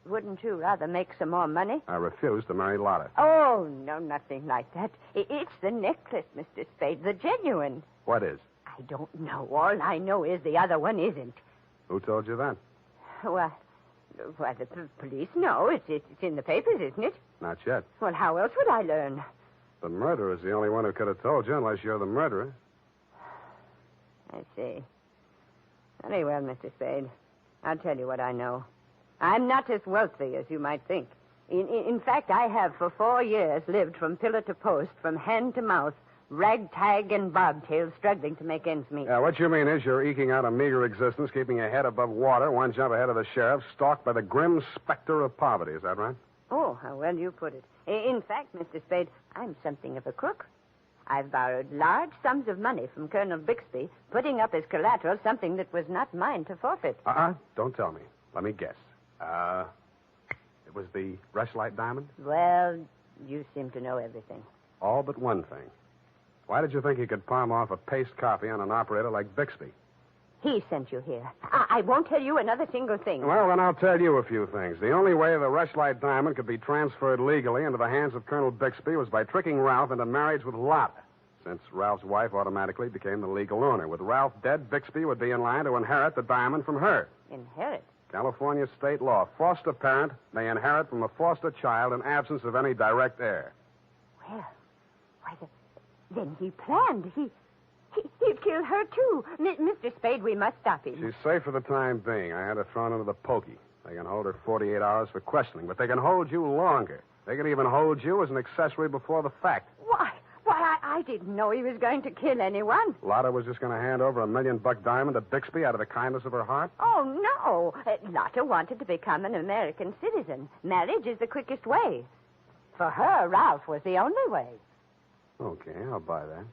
wouldn't you rather make some more money? I refuse to marry Lotta. Oh, no, nothing like that. It's the necklace, Mr. Spade, the genuine. What is? I don't know. All I know is the other one isn't. Who told you that? Well, the police know. It's in the papers, isn't it? Not yet. Well, how else would I learn? The murderer's the only one who could have told you, unless you're the murderer. I see. Very well, Mr. Spade. I'll tell you what I know. I'm not as wealthy as you might think. In fact, I have for 4 years lived from pillar to post, from hand to mouth, ragtag and bobtail, struggling to make ends meet. Yeah, what you mean is you're eking out a meager existence, keeping your head above water, one jump ahead of the sheriff, stalked by the grim specter of poverty. Is that right? Oh, how well you put it. In fact, Mr. Spade, I'm something of a crook. I've borrowed large sums of money from Colonel Bixby, putting up as collateral something that was not mine to forfeit. Don't tell me. Let me guess. It was the Rushlight diamond? Well, you seem to know everything. All but one thing. Why did you think you could palm off a paste copy on an operator like Bixby? He sent you here. I won't tell you another single thing. Well, then I'll tell you a few things. The only way the Rushlight diamond could be transferred legally into the hands of Colonel Bixby was by tricking Ralph into marriage with Lotta, since Ralph's wife automatically became the legal owner. With Ralph dead, Bixby would be in line to inherit the diamond from her. Inherit? California state law. Foster parent may inherit from a foster child in absence of any direct heir. Well, then he planned. He'd kill her, too. Mr. Spade, we must stop him. She's safe for the time being. I had her thrown into the pokey. They can hold her 48 hours for questioning, but they can hold you longer. They can even hold you as an accessory before the fact. Why, I didn't know he was going to kill anyone. Lotta was just going to hand over $1 million diamond to Bixby out of the kindness of her heart? Oh, no. Lotta wanted to become an American citizen. Marriage is the quickest way. For her, Ralph was the only way. Okay, I'll buy that.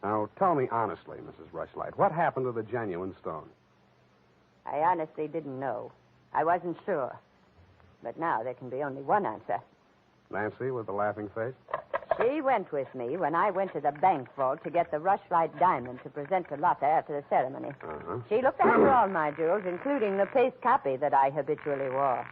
Now, tell me honestly, Mrs. Rushlight, what happened to the genuine stone? I honestly didn't know. I wasn't sure. But now there can be only one answer. Nancy with the laughing face? She went with me when I went to the bank vault to get the Rushlight diamond to present to Lotta after the ceremony. Uh-huh. She looked after all my jewels, including the paste copy that I habitually wore.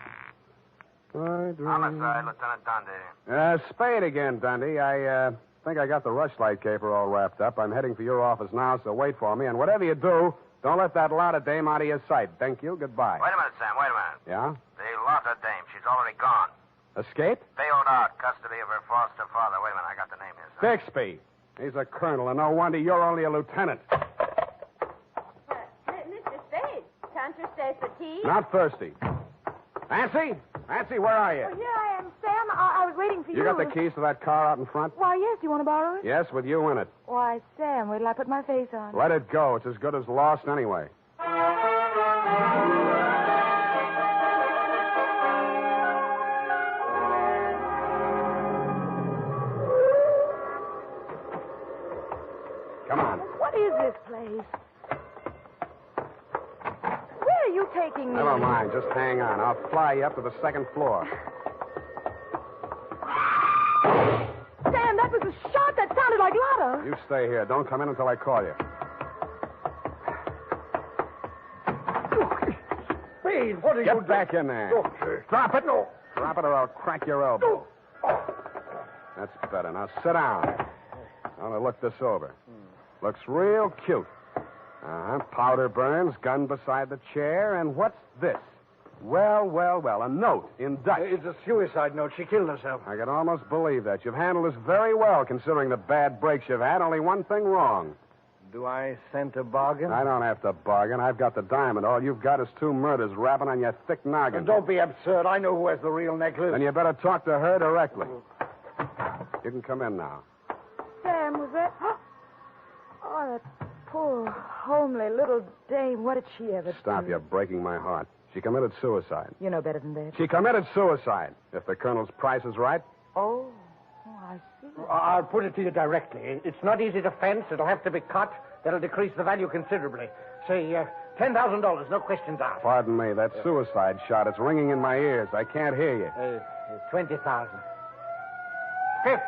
Homicide, Lieutenant Dundee. Spade again, Dundee. I think I got the Rushlight caper all wrapped up. I'm heading for your office now, so wait for me. And whatever you do, don't let that Lotta dame out of your sight. Thank you. Goodbye. Wait a minute, Sam. Wait a minute. Yeah? The Lotta dame. She's already gone. Escape? Bailed out. Custody of her foster father. Wait a minute. I got the name here, sir. Bixby. He's a colonel, and no wonder you're only a lieutenant. Mr. Spade, can't you stay for tea? Not thirsty. Nancy? Nancy, where are you? Oh, here I am, Sam. I was waiting for you. You got the keys to that car out in front? Why, yes. Do you want to borrow it? Yes, with you in it. Why, Sam, wait till I put my face on. Let it go. It's as good as lost anyway. Come on. What is this place? Where are you taking me? Never mind. Just hang on. I'll fly you up to the second floor. Sam, that was a shot that sounded like Lotta. You stay here. Don't come in until I call you. Spade, what are you doing? Get back in there. Drop it. No. Drop it or I'll crack your elbow. That's better. Now sit down. I want to look this over. Looks real cute. Powder burns, gun beside the chair, and what's this? Well, a note in Dutch. It's a suicide note. She killed herself. I can almost believe that. You've handled this very well, considering the bad breaks you've had. Only one thing wrong. Do I scent a bargain? I don't have to bargain. I've got the diamond. All you've got is 2 murders rapping on your thick noggin. Don't be absurd. I know who has the real necklace. Then you better talk to her directly. You can come in now. Sam, was that... Oh, that poor, homely little dame. What did she ever Stop, do? you're breaking my heart. She committed suicide. You know better than that. She committed suicide, if the colonel's price is right. Oh, I see. I'll put it to you directly. It's not easy to fence. It'll have to be cut. That'll decrease the value considerably. Say, $10,000, no questions asked. Pardon me, that suicide shot, it's ringing in my ears. I can't hear you. 20,000. 50.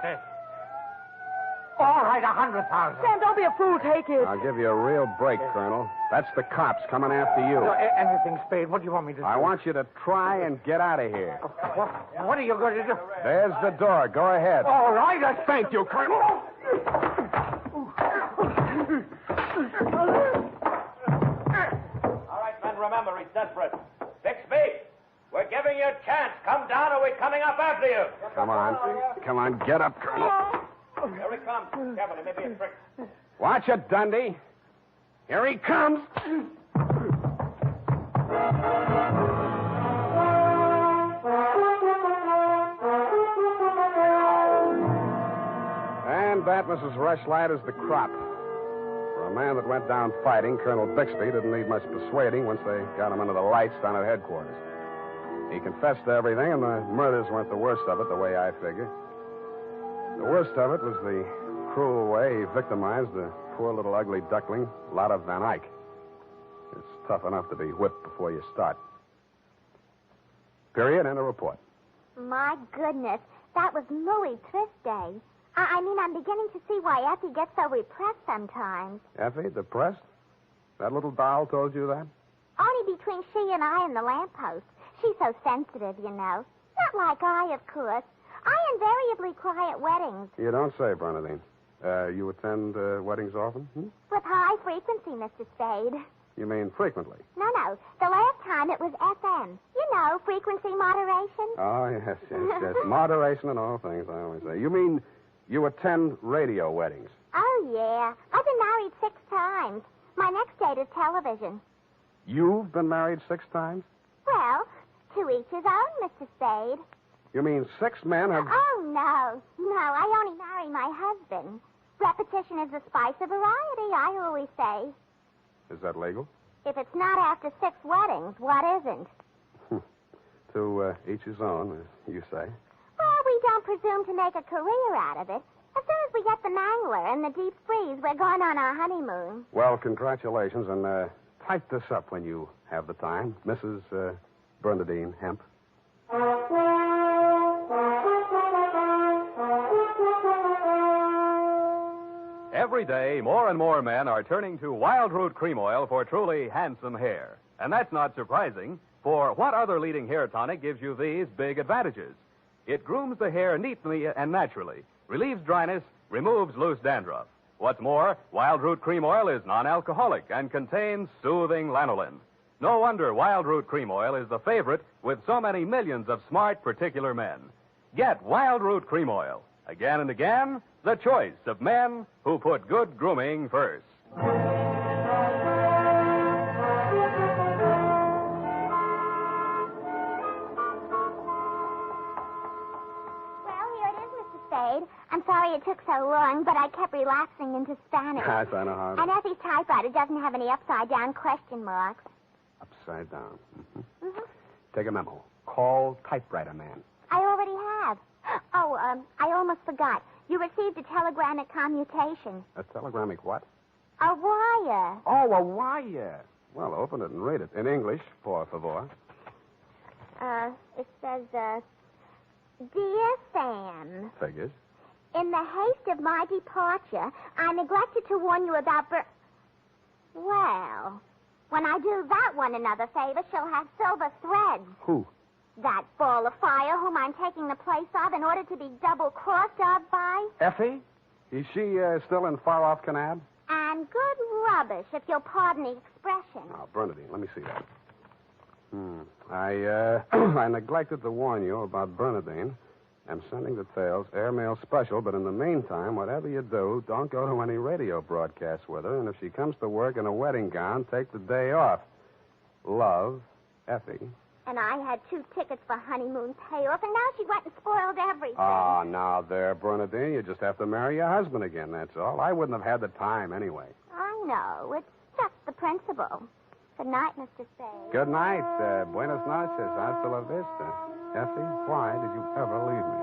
All right, 100,000. Sam, don't be a fool. Take it. I'll give you a real break, Colonel. That's the cops coming after you. No, anything, Spade. What do you want me to do? I want you to try and get out of here. What are you going to do? There's the door. Go ahead. All right. Thank you, Colonel. All right, men, remember, he's desperate. Bixby, we're giving you a chance. Come down or we're coming up after you. Come on. Get up, Colonel. Here he comes. Careful, it may be a trick. Watch it, Dundee. Here he comes. And that, Mrs. Rushlight, is the crop. For a man that went down fighting, Colonel Bixby didn't need much persuading once they got him under the lights down at headquarters. He confessed to everything, and the murders weren't the worst of it, the way I figure. The worst of it was the cruel way he victimized the poor little ugly duckling, Lotta Van Eyck. It's tough enough to be whipped before you start. Period. End of report. My goodness, that was Louis Thrift Day. I mean, I'm beginning to see why Effie gets so repressed sometimes. Effie, depressed? That little doll told you that? Only between she and I and the lamppost. She's so sensitive, you know. Not like I, of course. I invariably cry at weddings. You don't say, Bernadine. You attend weddings often? With high frequency, Mr. Spade. You mean frequently? No. The last time it was FM. You know, frequency moderation. Oh, yes. Moderation in all things, I always say. You mean you attend radio weddings? Oh, yeah. I've been married 6 times. My next date is television. You've been married 6 times? Well, to each his own, Mr. Spade. You mean 6 men have... Oh, no. No, I only marry my husband. Repetition is the spice of variety, I always say. Is that legal? If it's not after 6 weddings, what isn't? To each his own, as you say. Well, we don't presume to make a career out of it. As soon as we get the mangler and the deep freeze, we're going on our honeymoon. Well, congratulations, and type this up when you have the time. Mrs. Bernadine Hemp. Every day, more and more men are turning to Wild Root Cream Oil for truly handsome hair. And that's not surprising, for what other leading hair tonic gives you these big advantages? It grooms the hair neatly and naturally, relieves dryness, removes loose dandruff. What's more, Wild Root Cream Oil is non-alcoholic and contains soothing lanolin. No wonder Wild Root Cream Oil is the favorite with so many millions of smart, particular men. Get Wild Root Cream Oil. Again and again, the choice of men who put good grooming first. I'm sorry it took so long, but I kept relapsing into Spanish. I know how. And Effie's typewriter doesn't have any upside-down question marks. Upside down. Mm-hmm. Take a memo. Call typewriter man. I already have. Oh, I almost forgot. You received a telegramic commutation. A telegramic what? A wire. Oh, a wire. Well, open it and read it. In English, por favor. It says, Dear Sam. Figures. In the haste of my departure, I neglected to warn you about Well, when I do that one another favor, she'll have silver threads. Who? That ball of fire whom I'm taking the place of in order to be double-crossed of by. Effie? Is she still in far-off Canab? And good rubbish, if you'll pardon the expression. Now, Bernadine, let me see that. I neglected to warn you about Bernadine. I'm sending details, airmail special, but in the meantime, whatever you do, don't go to any radio broadcasts with her, and if she comes to work in a wedding gown, take the day off. Love, Effie. And I had 2 tickets for honeymoon payoff, and now she went and spoiled everything. Oh, now there, Bernadine, you just have to marry your husband again, that's all. I wouldn't have had the time anyway. I know. It's just the principle. Good night, Mr. Spade. Good night. Buenas noches. Hasta la vista. Effie, why did you ever leave me?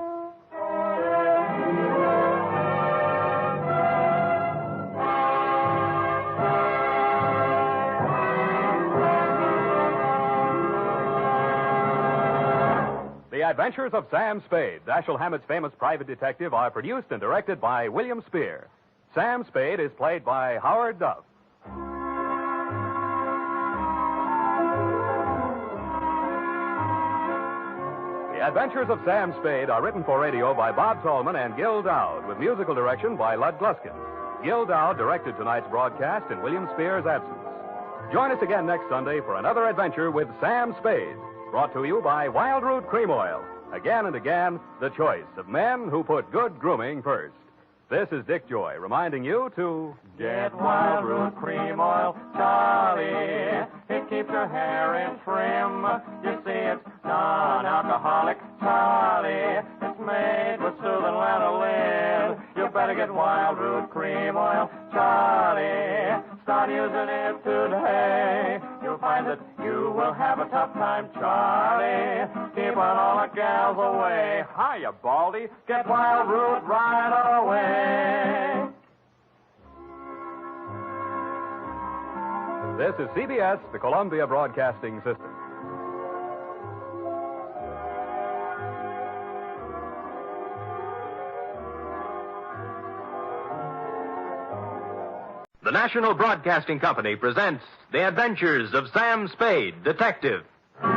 The Adventures of Sam Spade, Dashiell Hammett's famous private detective, are produced and directed by William Spear. Sam Spade is played by Howard Duff. The Adventures of Sam Spade are written for radio by Bob Tallman and Gil Dowd, with musical direction by Lud Gluskin. Gil Dowd directed tonight's broadcast in William Spear's absence. Join us again next Sunday for another adventure with Sam Spade, brought to you by Wild Root Cream Oil. Again and again, the choice of men who put good grooming first. This is Dick Joy reminding you to get Wild Root Cream Oil, Charlie. It keeps your hair in trim. You see, it's non-alcoholic, Charlie. It's made with soothing lanolin. You better get Wild Root Cream Oil, Charlie. Start using it today. You'll find that you will have a tough time, Charlie. Keep on all the gals away. Hiya, Baldy. Get Wild Root right away. This is CBS, the Columbia Broadcasting System. the National Broadcasting Company presents The Adventures of Sam Spade, Detective. Sam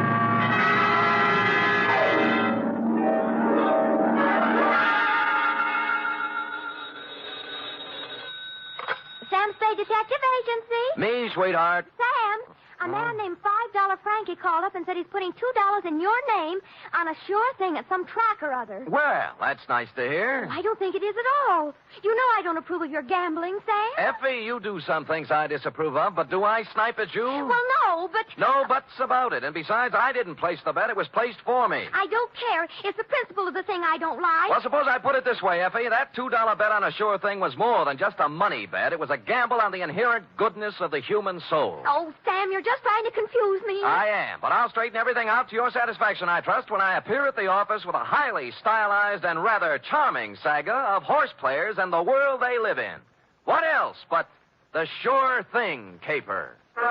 Spade Detective Agency. Me, sweetheart. Sam, a man named $5 Frankie called up and said he's putting $2 in your name on a sure thing at some track or other. Well, that's nice to hear. I don't think it is at all. You know I don't approve of your gambling, Sam. Effie, you do some things I disapprove of, but do I snipe at you? Well, no, but... No buts about it. And besides, I didn't place the bet. It was placed for me. I don't care. It's the principle of the thing I don't like. Well, suppose I put it this way, Effie. That $2 bet on a sure thing was more than just a money bet. It was a gamble on the inherent goodness of the human soul. Oh, Sam, you're just trying to confuse me. I am, but I'll straighten everything out to your satisfaction, I trust, when I appear at the office with a highly stylized and rather charming saga of horse players and the world they live in. What else but the Sure Thing Caper? For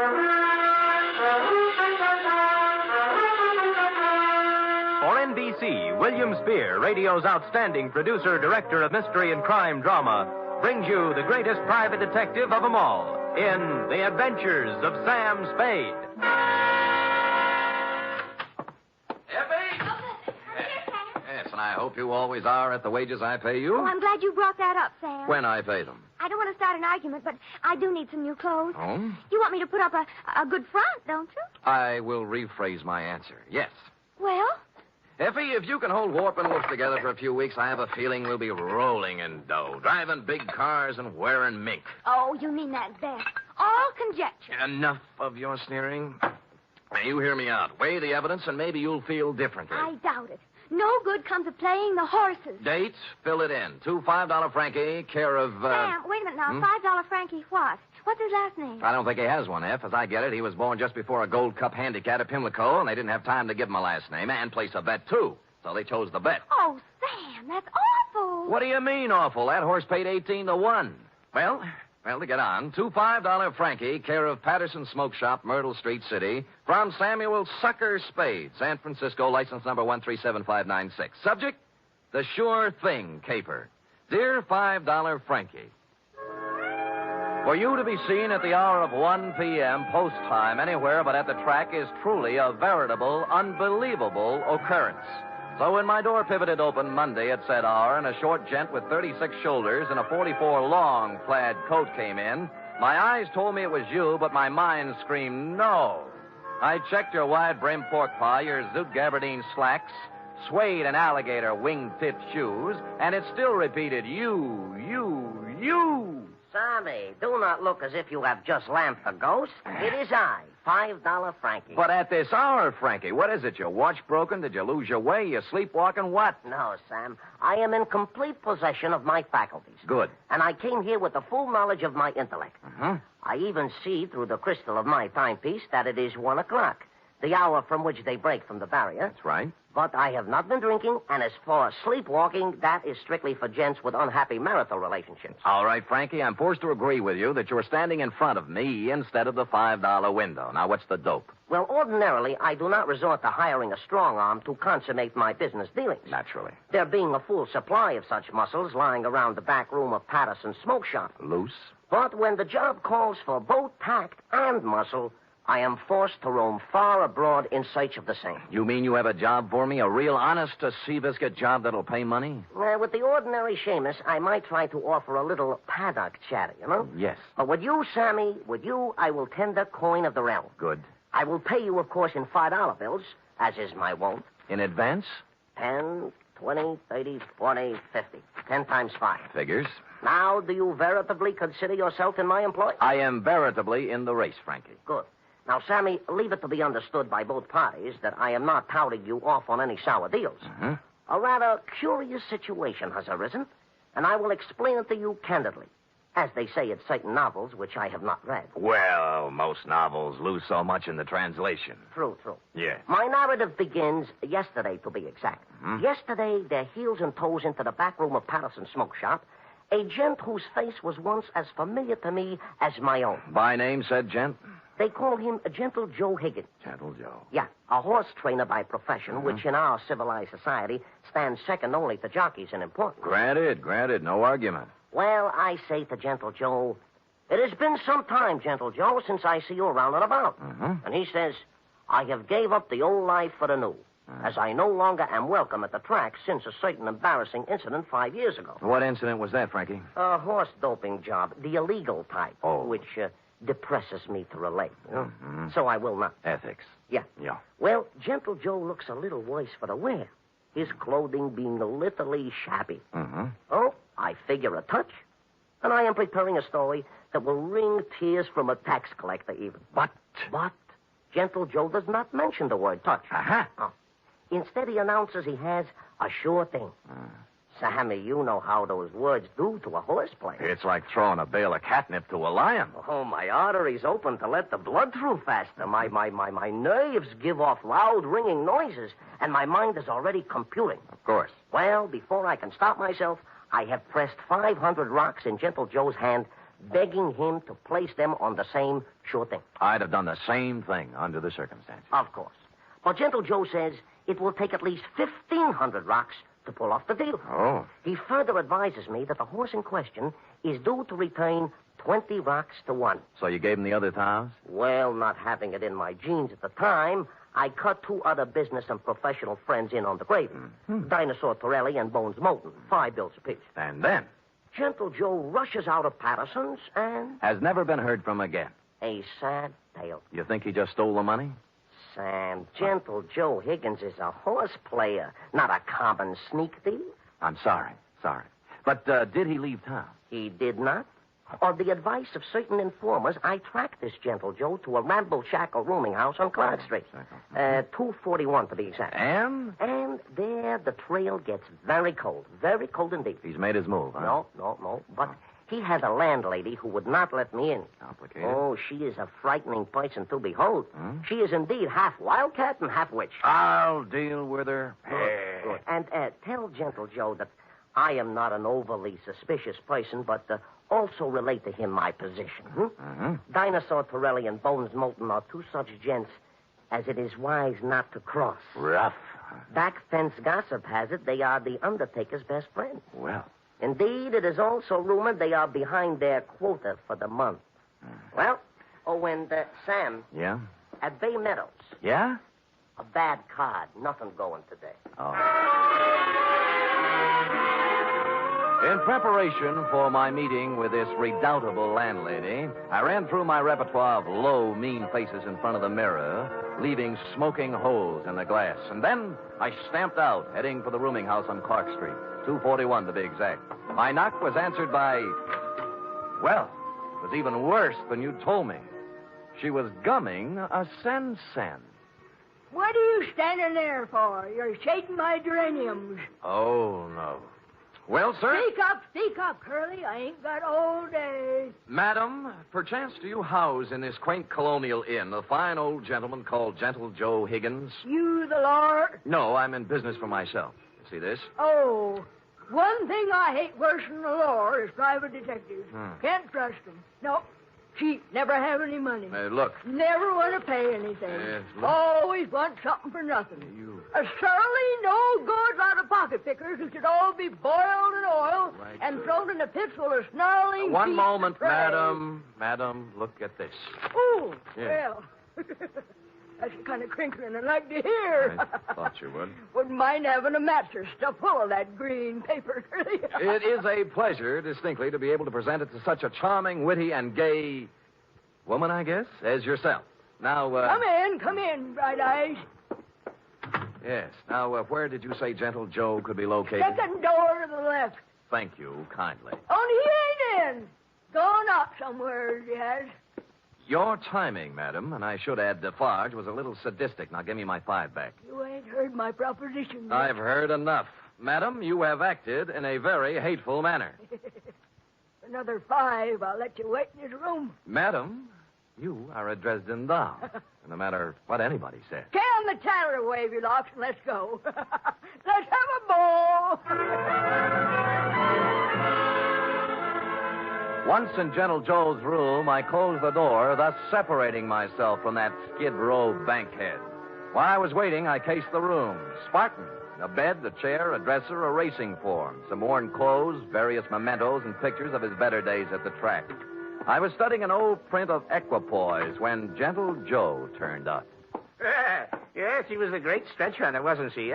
NBC, William Spear, radio's outstanding producer, director of mystery and crime drama, brings you the greatest private detective of them all in The Adventures of Sam Spade. Yes, and I hope you always are at the wages I pay you. Oh, I'm glad you brought that up, Sam. When I pay them. I don't want to start an argument, but I do need some new clothes. Oh? You want me to put up a good front, don't you? I will rephrase my answer. Yes. Well? Effie, if you can hold Warp and Wolf together for a few weeks, I have a feeling we'll be rolling in dough, driving big cars and wearing mink. Oh, you mean that best. All conjecture. Enough of your sneering. Now, you hear me out. Weigh the evidence, and maybe you'll feel differently. I doubt it. No good comes of playing the horses. Dates? Fill it in. $2 $5 Frankie, care of... Sam, wait a minute now. $5 Frankie what? What's his last name? I don't think he has one, F. As I get it, he was born just before a Gold Cup handicap at Pimlico, and they didn't have time to give him a last name and place a bet, too. So they chose the bet. Oh, Sam, that's awful. What do you mean, awful? That horse paid 18-1. Well, to get on, $2 $5 Frankie, care of Patterson Smoke Shop, Myrtle Street City, from Samuel Sucker Spade, San Francisco, license number 137596. Subject, the Sure Thing Caper. Dear $5 Frankie, for you to be seen at the hour of 1 p.m. post time anywhere but at the track is truly a veritable, unbelievable occurrence. So when my door pivoted open Monday at said hour and a short gent with 36 shoulders and a 44 long plaid coat came in, my eyes told me it was you, but my mind screamed no. I checked your wide-brimmed pork pie, your zoot gabardine slacks, suede and alligator wing-tipped shoes, and it still repeated you. Sammy, do not look as if you have just lamped the ghost. It is I, $5 Frankie. But at this hour, Frankie, what is it? Your watch broken? Did you lose your way? You sleepwalking? What? No, Sam. I am in complete possession of my faculties. Good. And I came here with the full knowledge of my intellect. I even see through the crystal of my timepiece that it is 1 o'clock, the hour from which they break from the barrier. That's right. But I have not been drinking, and as for sleepwalking, that is strictly for gents with unhappy marital relationships. All right, Frankie, I'm forced to agree with you that you're standing in front of me instead of the $5 window. Now, what's the dope? Well, ordinarily, I do not resort to hiring a strong arm to consummate my business dealings. Naturally. There being a full supply of such muscles lying around the back room of Patterson's smoke shop. Loose? But when the job calls for both tact and muscle, I am forced to roam far abroad in search of the same. You mean you have a job for me? A real honest-to-sea biscuit job that'll pay money? With the ordinary Seamus, I might try to offer a little paddock chatter, you know? Yes. But with you, Sammy, I will tender coin of the realm. Good. I will pay you, of course, in $5 bills, as is my wont. In advance? 10, 20, 30, 40, 50. 10 times 5. Figures. Now, do you veritably consider yourself in my employ? I am veritably in the race, Frankie. Good. Now, Sammy, leave it to be understood by both parties that I am not touting you off on any sour deals. A rather curious situation has arisen, and I will explain it to you candidly, as they say in certain novels which I have not read. Well, most novels lose so much in the translation. True. Yes. My narrative begins yesterday, to be exact. Yesterday, their heels and toes into the back room of Patterson's smoke shop, a gent whose face was once as familiar to me as my own. By name, said gent? They call him Gentle Joe Higgins. Gentle Joe. Yeah, a horse trainer by profession, which in our civilized society stands second only to jockeys in importance. Granted. No argument. Well, I say to Gentle Joe, It has been some time, Gentle Joe, since I see you around and about. Mm-hmm. And he says, I have gave up the old life for the new, as I no longer am welcome at the track since a certain embarrassing incident 5 years ago. What incident was that, Frankie? A horse doping job, the illegal type, Oh. which depresses me to relate. You know? Mm-hmm. So I will not. Ethics. Yeah. Yeah. Well, Gentle Joe looks a little worse for the wear, his clothing being literally shabby. Mm-hmm. Oh, I figure a touch, and I am preparing a story that will wring tears from a tax collector even. But Gentle Joe does not mention the word touch. Uh-huh. Oh. Instead, he announces he has a sure thing. Sammy, you know how those words do to a horse player. It's like throwing a bale of catnip to a lion. Oh, my arteries open to let the blood through faster. My nerves give off loud, ringing noises, and my mind is already computing. Of course. Well, before I can stop myself, I have pressed 500 rocks in Gentle Joe's hand, begging him to place them on the same sure thing. I'd have done the same thing under the circumstances. Of course. But Gentle Joe says it will take at least 1,500 rocks to pull off the deal. Oh. He further advises me that the horse in question is due to return 20 rocks to 1. So you gave him the other 1,000? Well, not having it in my genes at the time, I cut 2 other business and professional friends in on the gravy. Dinosaur Torelli and Bones Moulton, 5 bills apiece. And then? Gentle Joe rushes out of Patterson's and... Has never been heard from again. A sad tale. You think he just stole the money? Sam, Gentle Joe Higgins is a horse player, not a common sneak thief. I'm sorry. But did he leave town? He did not. On the advice of certain informers, I tracked this Gentle Joe to a ramble-shackle rooming house on Clark Street. 241 to be exact. And? And there the trail gets very cold indeed. He's made his move, huh? No. But he had a landlady who would not let me in. Complicated. Oh, she is a frightening person to behold. She is indeed half wildcat and half witch. I'll deal with her. Good. And tell Gentle Joe that I am not an overly suspicious person, but also relate to him my position. Dinosaur Torelli and Bones Moulton are 2 such gents as it is wise not to cross. Rough. Back fence gossip has it they are the Undertaker's best friends. Well. Indeed, it is also rumored they are behind their quota for the month. Well, and Sam. Yeah? At Bay Meadows. Yeah? A bad card. Nothing going today. Oh. In preparation for my meeting with this redoubtable landlady, I ran through my repertoire of low, mean faces in front of the mirror, leaving smoking holes in the glass. And then I stamped out, heading for the rooming house on Clark Street, 241 to be exact. My knock was answered by... Well, it was even worse than you told me. She was gumming a sen-sen. What are you standing there for? You're shading my geraniums. Oh, no. Well, sir? Speak up, Curly. I ain't got all day. Madam, perchance do you house in this quaint colonial inn a fine old gentleman called Gentle Joe Higgins? You the Lord? No, I'm in business for myself. You see this? Oh, one thing I hate worse than the law is private detectives. Can't trust them. No, cheap, never have any money. Look. Never want to pay anything. Look. Always want something for nothing. A surly, no-good lot of pocket pickers who should all be boiled in oil and thrown in a pit full of snarling One beasts moment, of prey. madam. Madam, look at this. Oh, Yeah. well. That's the kind of crinkling I'd like to hear. I thought you would. Wouldn't mind having a mattress stuffed full of that green paper. It is a pleasure, distinctly, to be able to present it to such a charming, witty, and gay woman, I guess, as yourself. Now, Come in, Bright Eyes. Yes. Now, where did you say Gentle Joe could be located? Second door to the left. Thank you, kindly. Only he ain't in. Gone out somewhere, he has. Your timing, madam, and I should add Defarge, was a little sadistic. Now, give me my 5 back. You ain't heard my proposition yet. I've heard enough. Madam, you have acted in a very hateful manner. Another 5, I'll let you wait in his room. Madam, you are a Dresden doll. No matter what anybody says. Can the tatter wave your locks and let's go. Let's have a ball. Once in Gentle Joe's room, I closed the door, thus separating myself from that skid row bankhead. While I was waiting, I cased the room. Spartan. A bed, a chair, a dresser, a racing form, some worn clothes, various mementos, and pictures of his better days at the track. I was studying an old print of Equipoise when Gentle Joe turned up. Yes, she was a great stretch runner, wasn't she?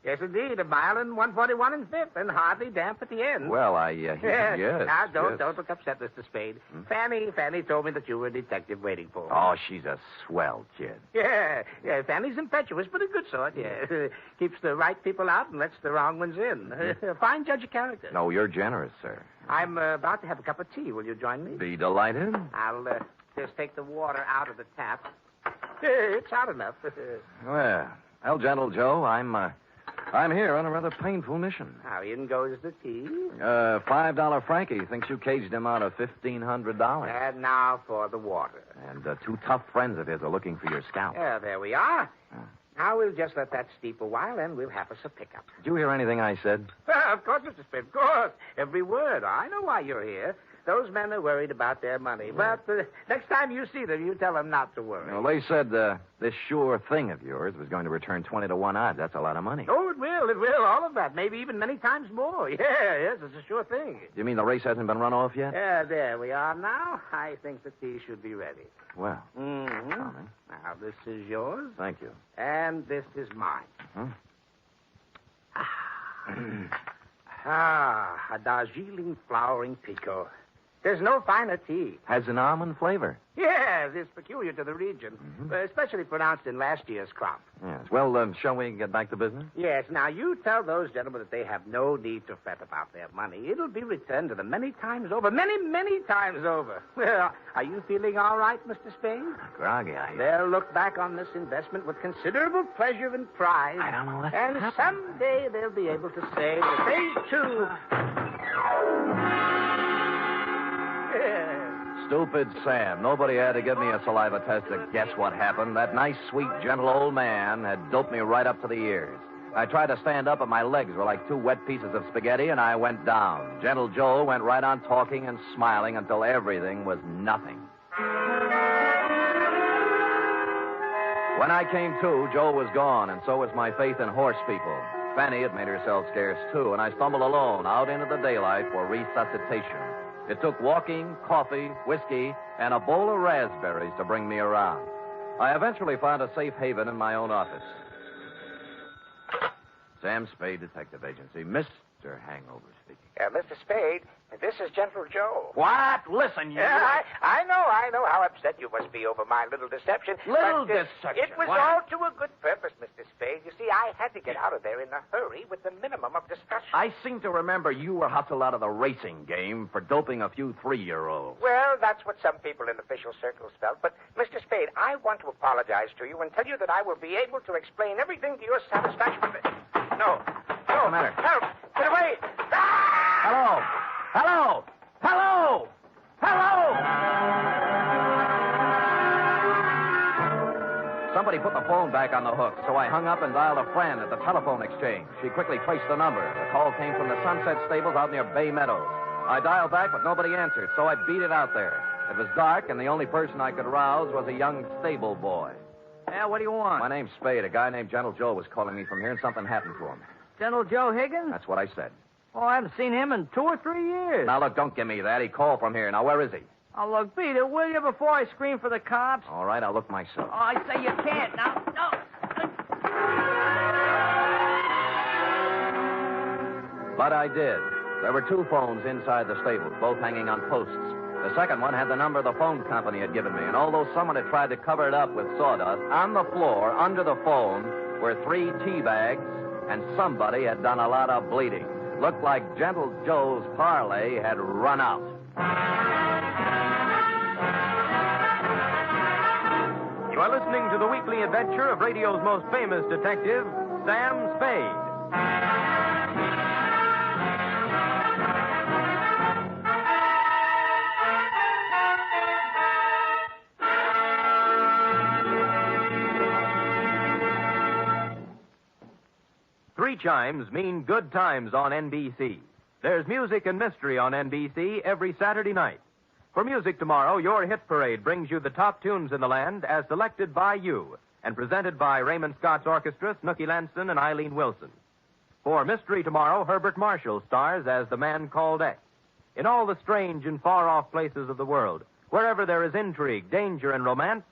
Yes, indeed. A mile and 141 and fifth, and hardly damp at the end. Well, yes. Now, don't yes. look upset, Mr. Spade. Fanny told me that you were a detective waiting for her. Oh, she's a swell kid. Yeah, Fanny's impetuous, but a good sort, yeah. Keeps the right people out and lets the wrong ones in. Fine judge of character. No, you're generous, sir. I'm about to have a cup of tea. Will you join me? Be delighted. I'll just take the water out of the tap. It's hot enough. Well, Gentle Joe, I'm here on a rather painful mission. How in goes the tea? $5 Frankie thinks you caged him out of $1,500. And now for the water. And two tough friends of his are looking for your scalp. Yeah, there we are. Now we'll just let that steep a while, and we'll have us a pickup. Did you hear anything I said? Of course, Mr. Spade, of course. Every word. I know why you're here. Those men are worried about their money. But next time you see them, you tell them not to worry. Well, they said this sure thing of yours was going to return 20 to 1 odds. That's a lot of money. Oh, it will. All of that. Maybe even many times more. Yes, it's a sure thing. You mean the race hasn't been run off yet? Yeah, there we are now. I think the tea should be ready. Well. Mm-hmm. Now, this is yours. Thank you. And this is mine. A Darjeeling flowering pekoe. There's no finer tea. Has an almond flavor. Yes, it's peculiar to the region, especially pronounced in last year's crop. Yes. Well, shall we get back to business? Yes. Now, you tell those gentlemen that they have no need to fret about their money. It'll be returned to them many times over. Many, many times over. Well, are you feeling all right, Mr. Spade? Groggy, They'll look back on this investment with considerable pleasure and pride. I don't know what And someday they'll be able to say that they, too... Stupid Sam. Nobody had to give me a saliva test to guess what happened. That nice, sweet, gentle old man had doped me right up to the ears. I tried to stand up, and my legs were like 2 wet pieces of spaghetti, and I went down. Gentle Joe went right on talking and smiling until everything was nothing. When I came to, Joe was gone, and so was my faith in horse people. Fanny had made herself scarce, too, and I stumbled alone out into the daylight for resuscitation. It took walking, coffee, whiskey, and a bowl of raspberries to bring me around. I eventually found a safe haven in my own office. Sam Spade, Detective Agency. Mr. Hangover speaking. Mr. Spade, this is Gentle Joe. What? Listen, you... Yeah, I know how upset you must be over my little deception. Deception? It was all to a good purpose, Mr. Spade. You see, I had to get out of there in a hurry with the minimum of discussion. I seem to remember you were hustled out of the racing game for doping a few 3-year-olds. Well, that's what some people in official circles felt. But, Mr. Spade, I want to apologize to you and tell you that I will be able to explain everything to your satisfaction. No. What's the matter? Help! Get away! Hello! Hello! Hello! Hello! Somebody put the phone back on the hook, so I hung up and dialed a friend at the telephone exchange. She quickly traced the number. The call came from the Sunset Stables out near Bay Meadows. I dialed back, but nobody answered, so I beat it out there. It was dark, and the only person I could rouse was a young stable boy. Yeah, what do you want? My name's Spade. A guy named Gentle Joe was calling me from here, and something happened to him. Gentle Joe Higgins? That's what I said. Oh, I haven't seen him in 2 or 3 years. Now, look, don't give me that. He called from here. Now, where is he? Oh, look, beat it, will you, before I scream for the cops? All right, I'll look myself. Oh, I say you can't. Now, no. But I did. There were 2 phones inside the stables, both hanging on posts. The second one had the number the phone company had given me, and although someone had tried to cover it up with sawdust, on the floor, under the phone, were 3 tea bags, and somebody had done a lot of bleeding. Looked like Gentle Joe's parlay had run out. You are listening to the weekly adventure of radio's most famous detective, Sam Spade. Three chimes mean good times on NBC. There's music and mystery on NBC every Saturday night. For music tomorrow, your hit parade brings you the top tunes in the land as selected by you and presented by Raymond Scott's Orchestra, Snooky Lanston, and Eileen Wilson. For mystery tomorrow, Herbert Marshall stars as the man called X. In all the strange and far-off places of the world, wherever there is intrigue, danger, and romance,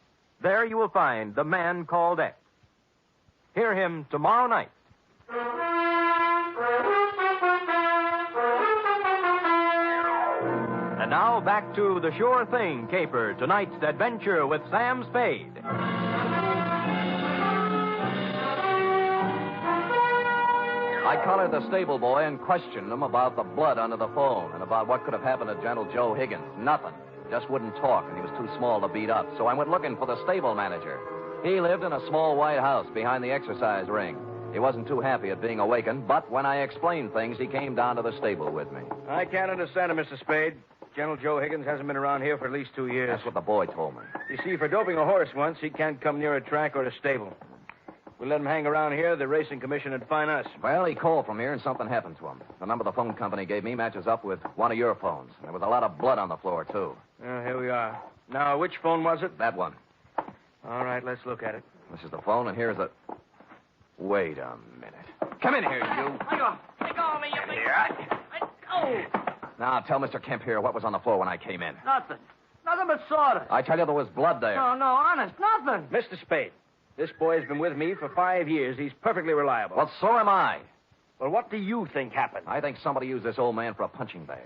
there you will find the man called X. Hear him tomorrow night. And now back to The Sure Thing Caper, tonight's adventure with Sam Spade. I collared the stable boy and questioned him about the blood under the phone and about what could have happened to Gentle Joe Higgins. Nothing. Just wouldn't talk, and he was too small to beat up. So I went looking for the stable manager. He lived in a small white house behind the exercise ring. He wasn't too happy at being awakened, but when I explained things, he came down to the stable with me. I can't understand it, Mr. Spade. Gentle Joe Higgins hasn't been around here for at least 2 years. That's what the boy told me. You see, for doping a horse once, he can't come near a track or a stable. If we let him hang around here, the racing commission would fine us. Well, he called from here and something happened to him. The number the phone company gave me matches up with one of your phones. There was a lot of blood on the floor, too. Here we are. Now, which phone was it? That one. All right, let's look at it. This is the phone, and here's a... Wait a minute. Come in here, you. Let go of me, you big... Let go. Now, tell Mr. Kemp here what was on the floor when I came in. Nothing. Nothing but sawdust. I tell you, there was blood there. No, honest, nothing. Mr. Spade, this boy's been with me for 5 years. He's perfectly reliable. Well, so am I. Well, what do you think happened? I think somebody used this old man for a punching bag.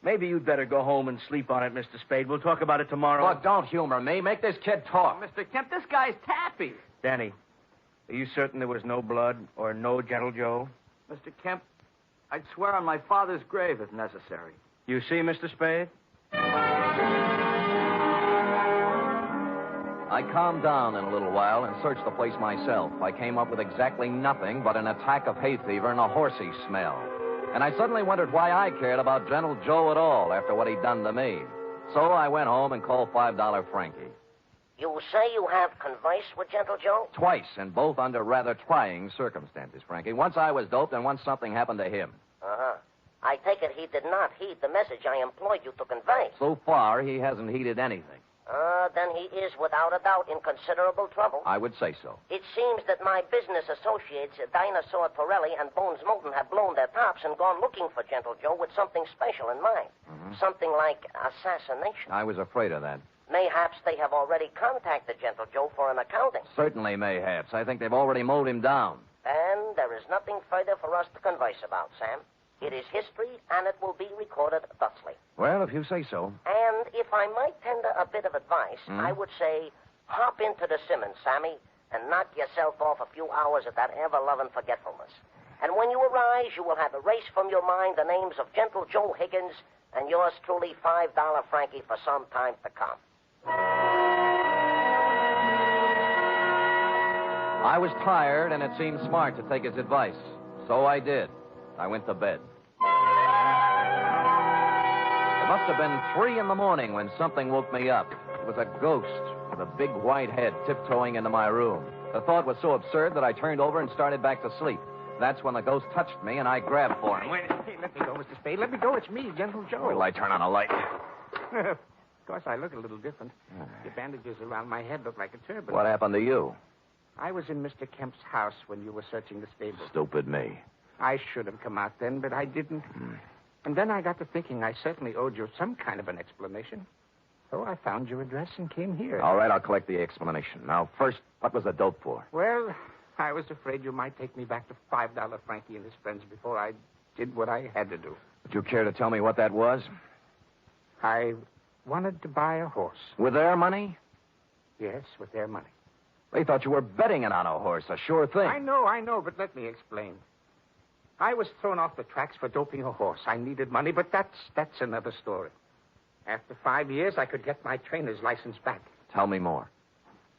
Maybe you'd better go home and sleep on it, Mr. Spade. We'll talk about it tomorrow. Look, don't humor me. Make this kid talk. Mr. Kemp, this guy's tappy. Danny, are you certain there was no blood or no Gentle Joe? Mr. Kemp, I'd swear on my father's grave if necessary. You see, Mr. Spade? I calmed down in a little while and searched the place myself. I came up with exactly nothing but an attack of hay fever and a horsey smell. And I suddenly wondered why I cared about Gentle Joe at all after what he'd done to me. So I went home and called $5 Frankie. You say you have conversed with Gentle Joe? Twice, and both under rather trying circumstances, Frankie. Once I was doped, and once something happened to him. Uh-huh. I take it he did not heed the message I employed you to convey. So far, he hasn't heeded anything. Then he is, without a doubt, in considerable trouble. I would say so. It seems that my business associates, Dinosaur Torelli and Bones Moulton, have blown their tops and gone looking for Gentle Joe with something special in mind. Mm-hmm. Something like assassination. I was afraid of that. Mayhaps they have already contacted Gentle Joe for an accounting. Certainly, mayhaps. I think they've already mowed him down. And there is nothing further for us to converse about, Sam. It is history, and it will be recorded thusly. Well, if you say so. And if I might tender a bit of advice, I would say hop into the Simmons, Sammy, and knock yourself off a few hours of that ever-loving forgetfulness. And when you arise, you will have erased from your mind the names of Gentle Joe Higgins and yours truly, $5 Frankie, for some time to come. I was tired, and it seemed smart to take his advice. So I did. I went to bed. It must have been 3 a.m. when something woke me up. It was a ghost with a big white head tiptoeing into my room. The thought was so absurd that I turned over and started back to sleep. That's when the ghost touched me, and I grabbed for him. Wait, hey, let me go, Mr. Spade. Let me go. It's me, Gentle Joe. Will I turn on a light? Of course, I look a little different. The bandages around my head look like a turban. What happened to you? I was in Mr. Kemp's house when you were searching the stable. Stupid me. I should have come out then, but I didn't. And then I got to thinking I certainly owed you some kind of an explanation. So I found your address and came here. All right, I'll collect the explanation. Now, first, what was the dope for? Well, I was afraid you might take me back to $5 Frankie and his friends before I did what I had to do. Would you care to tell me what that was? I wanted to buy a horse. With their money? Yes, with their money. They thought you were betting it on a horse, a sure thing. I know, but let me explain. I was thrown off the tracks for doping a horse. I needed money, but that's another story. After 5 years, I could get my trainer's license back. Tell me more.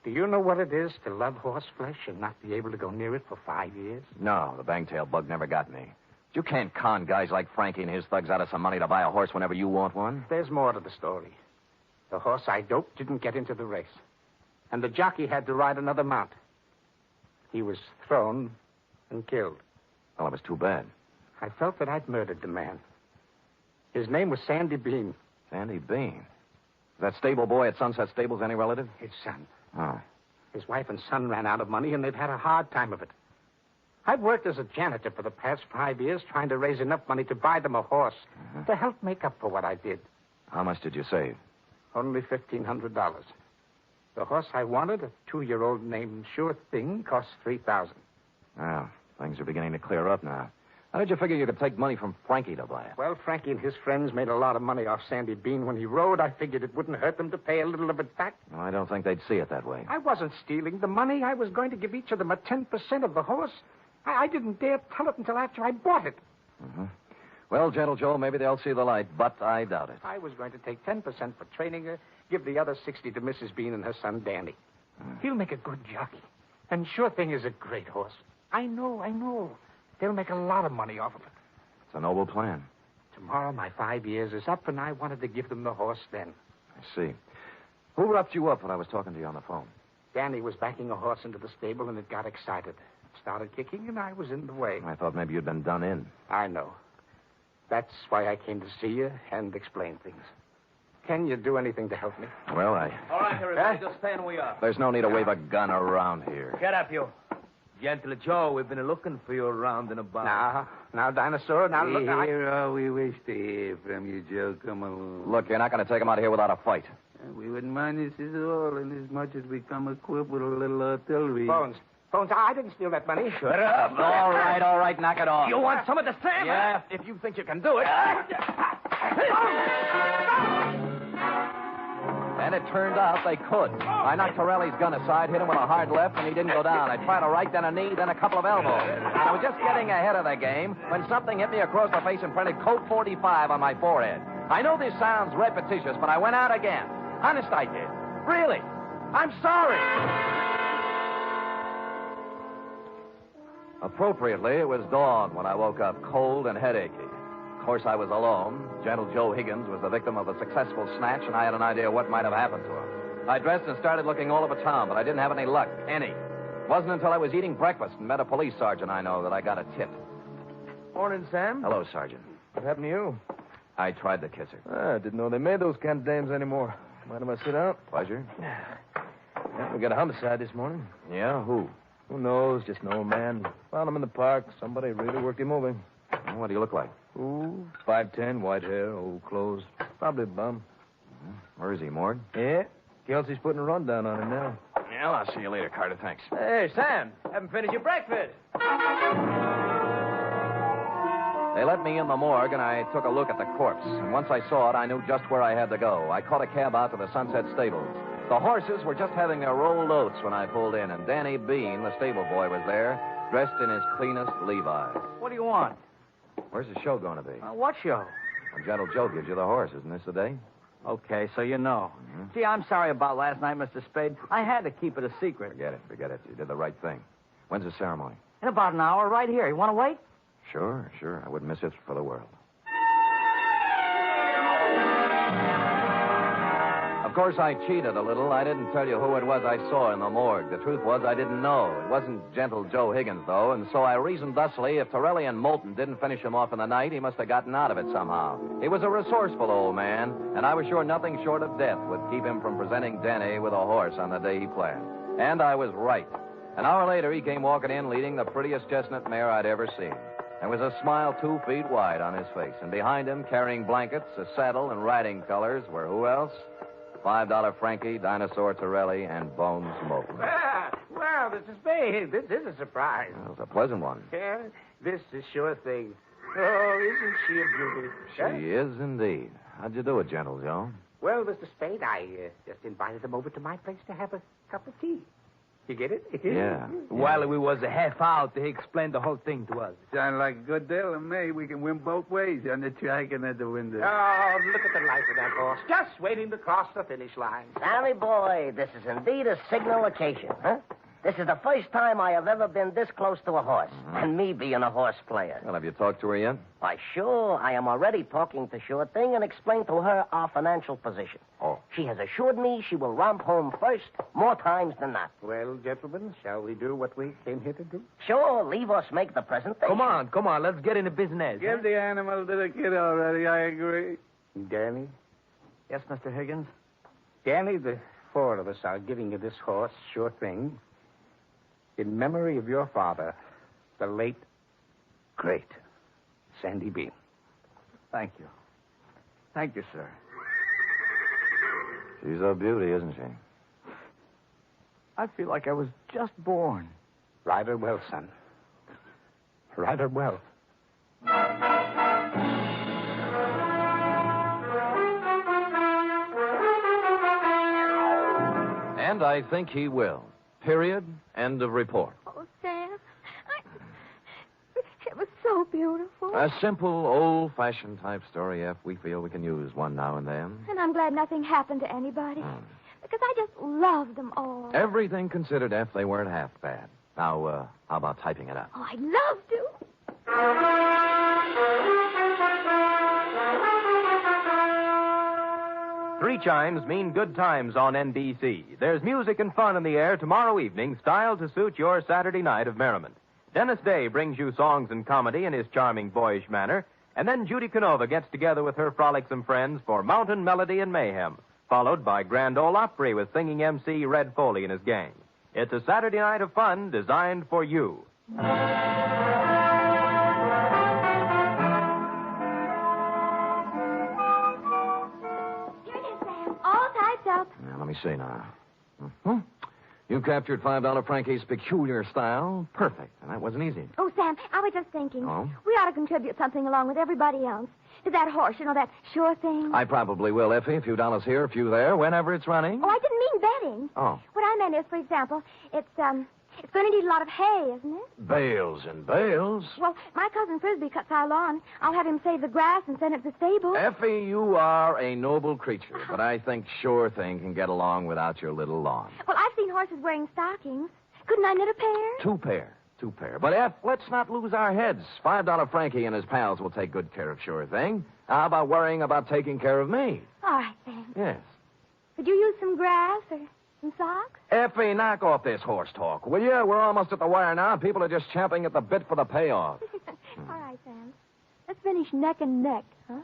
Do you know what it is to love horse flesh and not be able to go near it for 5 years? No, the bangtail bug never got me. You can't con guys like Frankie and his thugs out of some money to buy a horse whenever you want one. There's more to the story. The horse I doped didn't get into the race. And the jockey had to ride another mount. He was thrown and killed. Well, it was too bad. I felt that I'd murdered the man. His name was Sandy Bean. Sandy Bean? Is that stable boy at Sunset Stables any relative? His son. Oh. His wife and son ran out of money, and they've had a hard time of it. I've worked as a janitor for the past 5 years trying to raise enough money to buy them a horse to help make up for what I did. How much did you save? Only $1,500. The horse I wanted, a 2-year-old named Sure Thing, cost $3,000. Well, things are beginning to clear up now. How did you figure you could take money from Frankie to buy it? Well, Frankie and his friends made a lot of money off Sandy Bean when he rode. I figured it wouldn't hurt them to pay a little of it back. Well, I don't think they'd see it that way. I wasn't stealing the money. I was going to give each of them a 10% of the horse. I didn't dare tell it until after I bought it. Mm-hmm. Well, Gentle Joe, maybe they'll see the light, but I doubt it. I was going to take 10% for training her, give the other 60 to Mrs. Bean and her son, Danny. He'll make a good jockey. And Sure Thing is a great horse. I know. They'll make a lot of money off of it. It's a noble plan. Tomorrow my 5 years is up, and I wanted to give them the horse then. I see. Who roughed you up when I was talking to you on the phone? Danny was backing a horse into the stable, and it got excited. Started kicking, and I was in the way. I thought maybe you'd been done in. I know. That's why I came to see you and explain things. Can you do anything to help me? Well, All right, everybody, just stand where you are. There's no need to wave a gun around here. Get up, you. Gentle Joe, we've been looking for you around and about. Now, Dinosaur, now look. Here all we wish to hear from you, Joe. Come along. Look, you're not going to take him out of here without a fight. We wouldn't mind this at all, inasmuch as we come equipped with a little artillery. Bones, I didn't steal that money. Shut up. All right, knock it off. You want some of the sand? Yeah, if you think you can do it. And it turned out they could. I knocked Torelli's gun aside, hit him with a hard left, and he didn't go down. I tried a right, then a knee, then a couple of elbows. And I was just getting ahead of the game when something hit me across the face and printed Colt 45 on my forehead. I know this sounds repetitious, but I went out again. Honest, I did. Really. I'm sorry. Appropriately, it was dawn when I woke up cold and headachy. Of course, I was alone. Gentle Joe Higgins was the victim of a successful snatch, and I had an idea what might have happened to him. I dressed and started looking all over town, but I didn't have any luck. Any. It wasn't until I was eating breakfast and met a police sergeant I know that I got a tip. Morning, Sam. Hello, Sergeant. What happened to you? I tried to kiss her. I didn't know they made those kind of dames anymore. Mind if I sit down? Pleasure. Yeah, we got a homicide this morning. Yeah, who? Who knows? Just an old man. Found him in the park. Somebody really worked him over. Well, what do you look like? Ooh, 5'10", white hair, old clothes. Probably a bum. Where is he, Mord? Yeah. Kelsey's putting a rundown on him now. Yeah, I'll see you later, Carter. Thanks. Hey, Sam, haven't finished your breakfast. They let me in the morgue, and I took a look at the corpse. And once I saw it, I knew just where I had to go. I caught a cab out to the Sunset Stables. The horses were just having their rolled oats when I pulled in, and Danny Bean, the stable boy, was there, dressed in his cleanest Levi's. What do you want? Where's the show going to be? What show? When Gentle Joe gives you the horse. Isn't this the day? Okay, so you know. Mm-hmm. Gee, I'm sorry about last night, Mr. Spade. I had to keep it a secret. Forget it. You did the right thing. When's the ceremony? In about an hour, right here. You want to wait? Sure. I wouldn't miss it for the world. Of course, I cheated a little. I didn't tell you who it was I saw in the morgue. The truth was, I didn't know. It wasn't Gentle Joe Higgins, though, and so I reasoned thusly if Torelli and Moulton didn't finish him off in the night, he must have gotten out of it somehow. He was a resourceful old man, and I was sure nothing short of death would keep him from presenting Denny with a horse on the day he planned. And I was right. An hour later, he came walking in leading the prettiest chestnut mare I'd ever seen. There was a smile 2 feet wide on his face, and behind him, carrying blankets, a saddle, and riding colors, were who else? $5 Frankie, Dinosaur Torelli, and Bones Moulton. Well, Mr. Spade, this is a surprise. Well, it was a pleasant one. Yeah, this is sure thing. Oh, isn't she a beauty? She is indeed. How'd you do it, Gentle Joe? Well, Mr. Spade, I just invited them over to my place to have a cup of tea. You get it? Yeah. While we was half out, he explained the whole thing to us. Sounds like a good deal to me. We can win both ways on the track and at the window. Oh, look at the life of that horse. Just waiting to cross the finish line. Sammy boy, this is indeed a signal occasion, huh? This is the first time I have ever been this close to a horse, and me being a horse player. Well, have you talked to her yet? Why, sure. I am already talking to Sure Thing and explained to her our financial position. Oh. She has assured me she will romp home first more times than not. Well, gentlemen, shall we do what we came here to do? Sure, leave us make the presentation. Come on, let's get into business. Give the animal to the kid already, I agree. Danny? Yes, Mr. Higgins? Danny, the 4 of us are giving you this horse, Sure Thing, in memory of your father, the late, great Sandy Bean. Thank you. Thank you, sir. She's a beauty, isn't she? I feel like I was just born. Ride her well, son. Ride her well. And I think he will. Period. End of report. Oh, Sam, it was so beautiful. A simple, old-fashioned type story, F. We feel we can use one now and then. And I'm glad nothing happened to anybody. Because I just love them all. Everything considered, F, they weren't half bad. Now, how about typing it up? Oh, I'd love to. Three chimes mean good times on NBC. There's music and fun in the air tomorrow evening, styled to suit your Saturday night of merriment. Dennis Day brings you songs and comedy in his charming, boyish manner, and then Judy Canova gets together with her frolicsome friends for Mountain Melody and Mayhem, followed by Grand Ole Opry with singing MC Red Foley and his gang. It's a Saturday night of fun designed for you. All typed up. Now, let me see now. Mm-hmm. You captured $5 Frankie's peculiar style. Perfect. And that wasn't easy. Oh, Sam, I was just thinking. Oh? We ought to contribute something along with everybody else. To that horse, that sure thing. I probably will, Effie. A few dollars here, a few there, whenever it's running. Oh, I didn't mean betting. Oh. What I meant is, for example, it's going to need a lot of hay, isn't it? Bales and bales. Well, my cousin Frisbee cuts our lawn. I'll have him save the grass and send it to the stable. Effie, you are a noble creature, but I think sure thing can get along without your little lawn. Well, I've seen horses wearing stockings. Couldn't I knit a pair? Two pair. But, F, let's not lose our heads. $5 Frankie and his pals will take good care of sure thing. How about worrying about taking care of me? All right, then. Yes. Could you use some grass or some socks? Effie, knock off this horse talk, will you? We're almost at the wire now. People are just champing at the bit for the payoff. All right, Sam. Let's finish neck and neck, huh?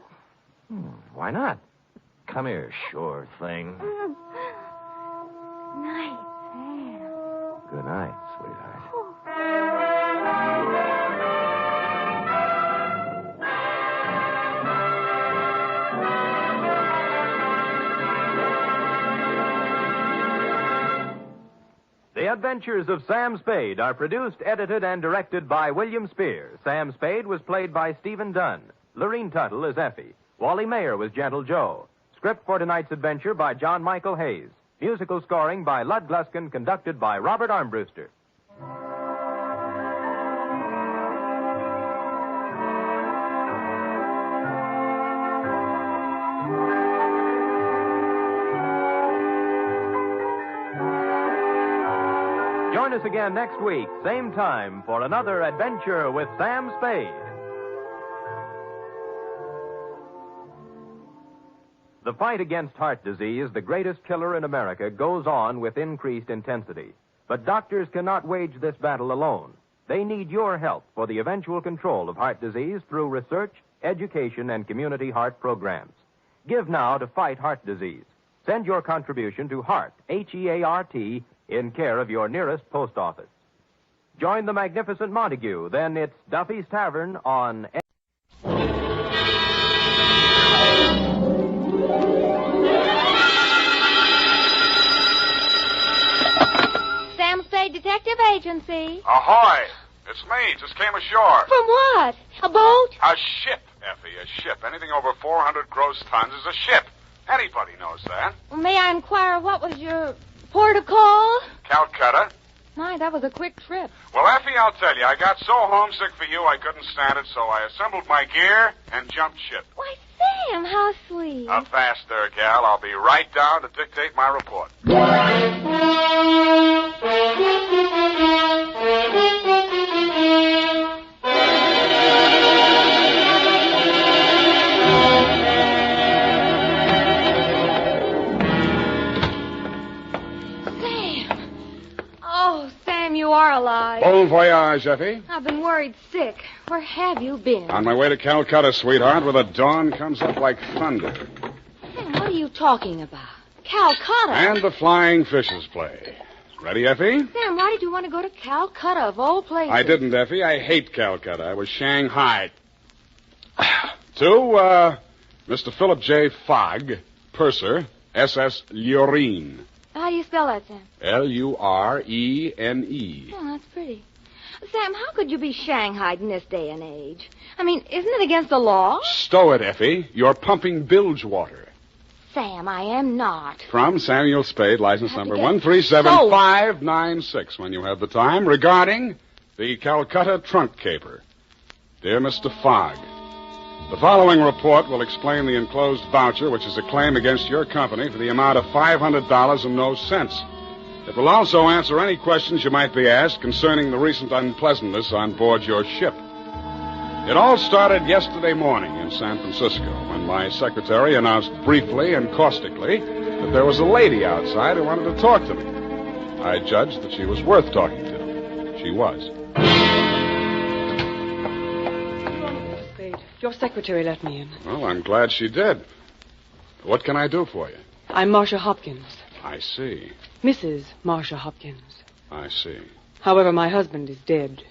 Why not? Come here, sure thing. Night, Sam. Good night, sweetheart. The Adventures of Sam Spade are produced, edited, and directed by William Spear. Sam Spade was played by Stephen Dunn. Lorene Tuttle is Effie. Wally Mayer was Gentle Joe. Script for tonight's adventure by John Michael Hayes. Musical scoring by Lud Gluskin, conducted by Robert Armbruster. Join us again next week, same time, for another adventure with Sam Spade. The fight against heart disease, the greatest killer in America, goes on with increased intensity. But doctors cannot wage this battle alone. They need your help for the eventual control of heart disease through research, education, and community heart programs. Give now to fight heart disease. Send your contribution to HEART, H-E-A-R-T, in care of your nearest post office. Join the magnificent Montague. Then it's Duffy's Tavern on... Sam Spade Detective Agency. Ahoy! It's me. Just came ashore. From what? A boat? A ship, Effie, a ship. Anything over 400 gross tons is a ship. Anybody knows that. May I inquire what was your port of call? Calcutta. My, that was a quick trip. Well, Effie, I'll tell you, I got so homesick for you I couldn't stand it, so I assembled my gear and jumped ship. Why, Sam, how sweet. Fast there, gal. I'll be right down to dictate my report. You are alive. Bon voyage, Effie. I've been worried sick. Where have you been? On my way to Calcutta, sweetheart, where the dawn comes up like thunder. Sam, what are you talking about? Calcutta? And the flying fishes play. Ready, Effie? Sam, why did you want to go to Calcutta, of all places? I didn't, Effie. I hate Calcutta. I was Shanghai. To, Mr. Philip J. Fogg, purser, SS Lurene. How do you spell that, Sam? Lurene. Oh, that's pretty. Sam, how could you be shanghaied in this day and age? I mean, isn't it against the law? Stow it, Effie. You're pumping bilge water. Sam, I am not. From Samuel Spade, license number 137596, when you have the time, regarding the Calcutta trunk caper. Dear Mr. Fogg, the following report will explain the enclosed voucher, which is a claim against your company for the amount of $500 and no cents. It will also answer any questions you might be asked concerning the recent unpleasantness on board your ship. It all started yesterday morning in San Francisco when my secretary announced briefly and caustically that there was a lady outside who wanted to talk to me. I judged that she was worth talking to. She was. Spade, your secretary let me in. Well, I'm glad she did. What can I do for you? I'm Marcia Hopkins. I see. Mrs. Marcia Hopkins. I see. However, my husband is dead.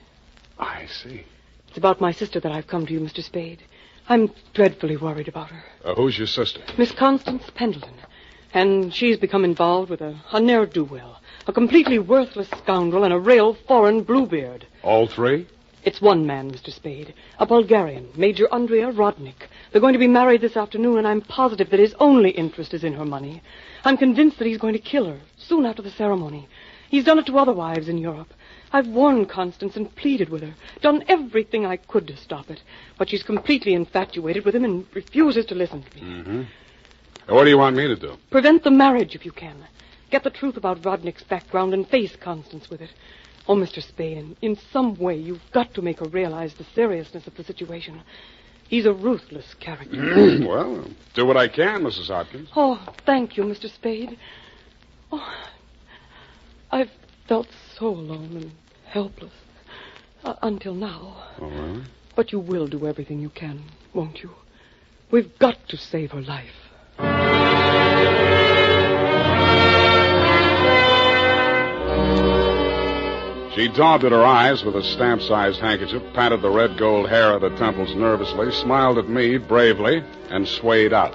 I see. It's about my sister that I've come to you, Mr. Spade. I'm dreadfully worried about her. Who's your sister? Miss Constance Pendleton. And she's become involved with a ne'er-do-well, a completely worthless scoundrel, and a real foreign bluebeard. All three? It's one man, Mr. Spade. A Bulgarian, Major Andrea Rodnik. They're going to be married this afternoon, and I'm positive that his only interest is in her money. I'm convinced that he's going to kill her soon after the ceremony. He's done it to other wives in Europe. I've warned Constance and pleaded with her, done everything I could to stop it. But she's completely infatuated with him and refuses to listen to me. Mm-hmm. What do you want me to do? Prevent the marriage if you can. Get the truth about Rodnik's background and face Constance with it. Oh, Mr. Spade, in some way you've got to make her realize the seriousness of the situation. He's a ruthless character. Well, do what I can, Mrs. Hopkins. Oh, thank you, Mr. Spade. Oh, I've felt so alone and helpless until now. Oh, really? But you will do everything you can, won't you? We've got to save her life. She daubed at her eyes with a stamp-sized handkerchief, patted the red gold hair at her temples nervously, smiled at me bravely, and swayed out.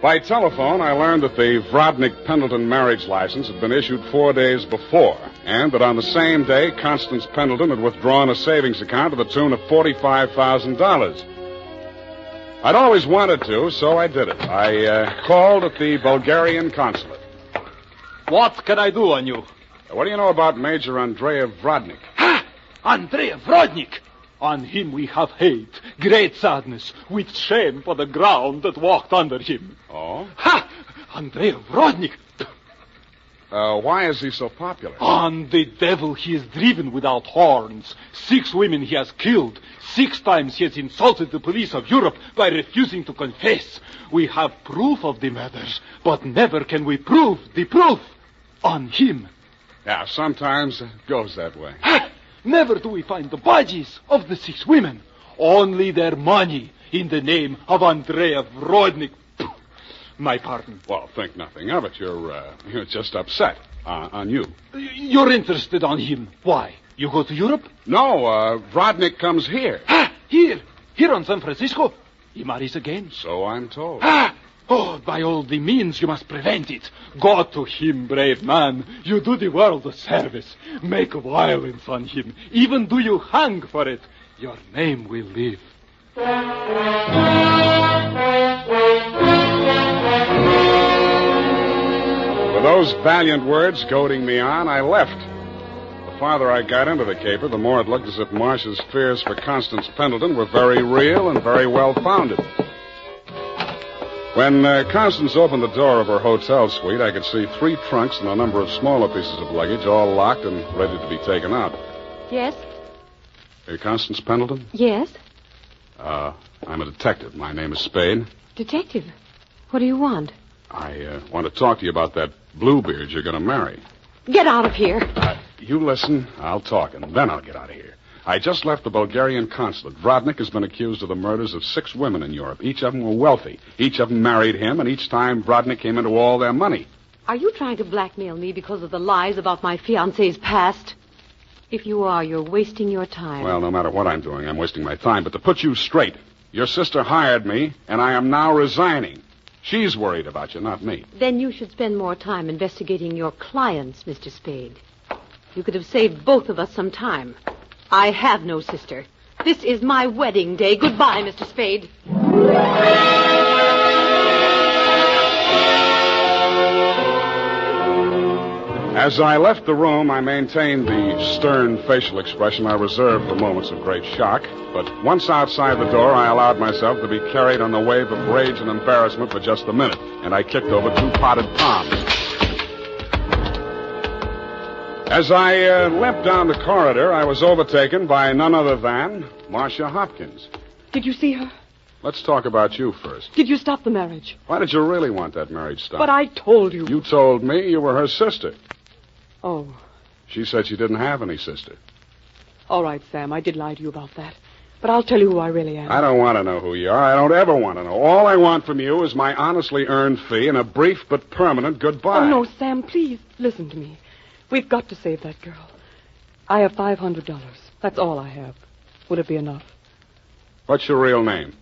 By telephone, I learned that the Vrodnik-Pendleton marriage license had been issued 4 days before, and that on the same day, Constance Pendleton had withdrawn a savings account to the tune of $45,000. I'd always wanted to, so I did it. I called at the Bulgarian consulate. What can I do on you? What do you know about Major Andrea Vrodnik? Ha! Andrea Vrodnik! On him we have hate, great sadness, with shame for the ground that walked under him. Oh? Ha! Andrea Vrodnik! Why is he so popular? On the devil he is driven without horns. 6 women he has killed. 6 times he has insulted the police of Europe by refusing to confess. We have proof of the murders, but never can we prove the proof on him. Yeah, sometimes it goes that way. Ha! Never do we find the bodies of the 6 women. Only their money in the name of Andrea Vrodnik. My pardon. Well, think nothing of it. You're just upset on you. You're interested on him. Why? You go to Europe? No, Vrodnik comes here. Ha! Here on San Francisco. He marries again. So I'm told. Ha! Oh, by all the means you must prevent it. Go to him, brave man. You do the world a service. Make violence on him. Even do you hang for it. Your name will live. With those valiant words goading me on, I left. The farther I got into the caper, the more it looked as if Marcia's fears for Constance Pendleton were very real and very well-founded. When Constance opened the door of her hotel suite, I could see 3 trunks and a number of smaller pieces of luggage, all locked and ready to be taken out. Yes? Hey, Constance Pendleton? Yes? I'm a detective. My name is Spade. Detective? What do you want? I want to talk to you about that Bluebeard you're going to marry. Get out of here. You listen, I'll talk, and then I'll get out of here. I just left the Bulgarian consulate. Vrodnik has been accused of the murders of 6 women in Europe. Each of them were wealthy. Each of them married him, and each time Vrodnik came into all their money. Are you trying to blackmail me because of the lies about my fiancé's past? If you are, you're wasting your time. Well, no matter what I'm doing, I'm wasting my time. But to put you straight, your sister hired me, and I am now resigning. She's worried about you, not me. Then you should spend more time investigating your clients, Mr. Spade. You could have saved both of us some time. I have no sister. This is my wedding day. Goodbye, Mr. Spade. As I left the room, I maintained the stern facial expression I reserved for moments of great shock. But once outside the door, I allowed myself to be carried on the wave of rage and embarrassment for just a minute, and I kicked over 2 potted palms. As I limped down the corridor, I was overtaken by none other than Marcia Hopkins. Did you see her? Let's talk about you first. Did you stop the marriage? Why did you really want that marriage stopped? But I told you. You told me you were her sister. Oh. She said she didn't have any sister. All right, Sam, I did lie to you about that. But I'll tell you who I really am. I don't want to know who you are. I don't ever want to know. All I want from you is my honestly earned fee and a brief but permanent goodbye. Oh, no, Sam, please, listen to me. We've got to save that girl. I have $500. That's all I have. Would it be enough? What's your real name?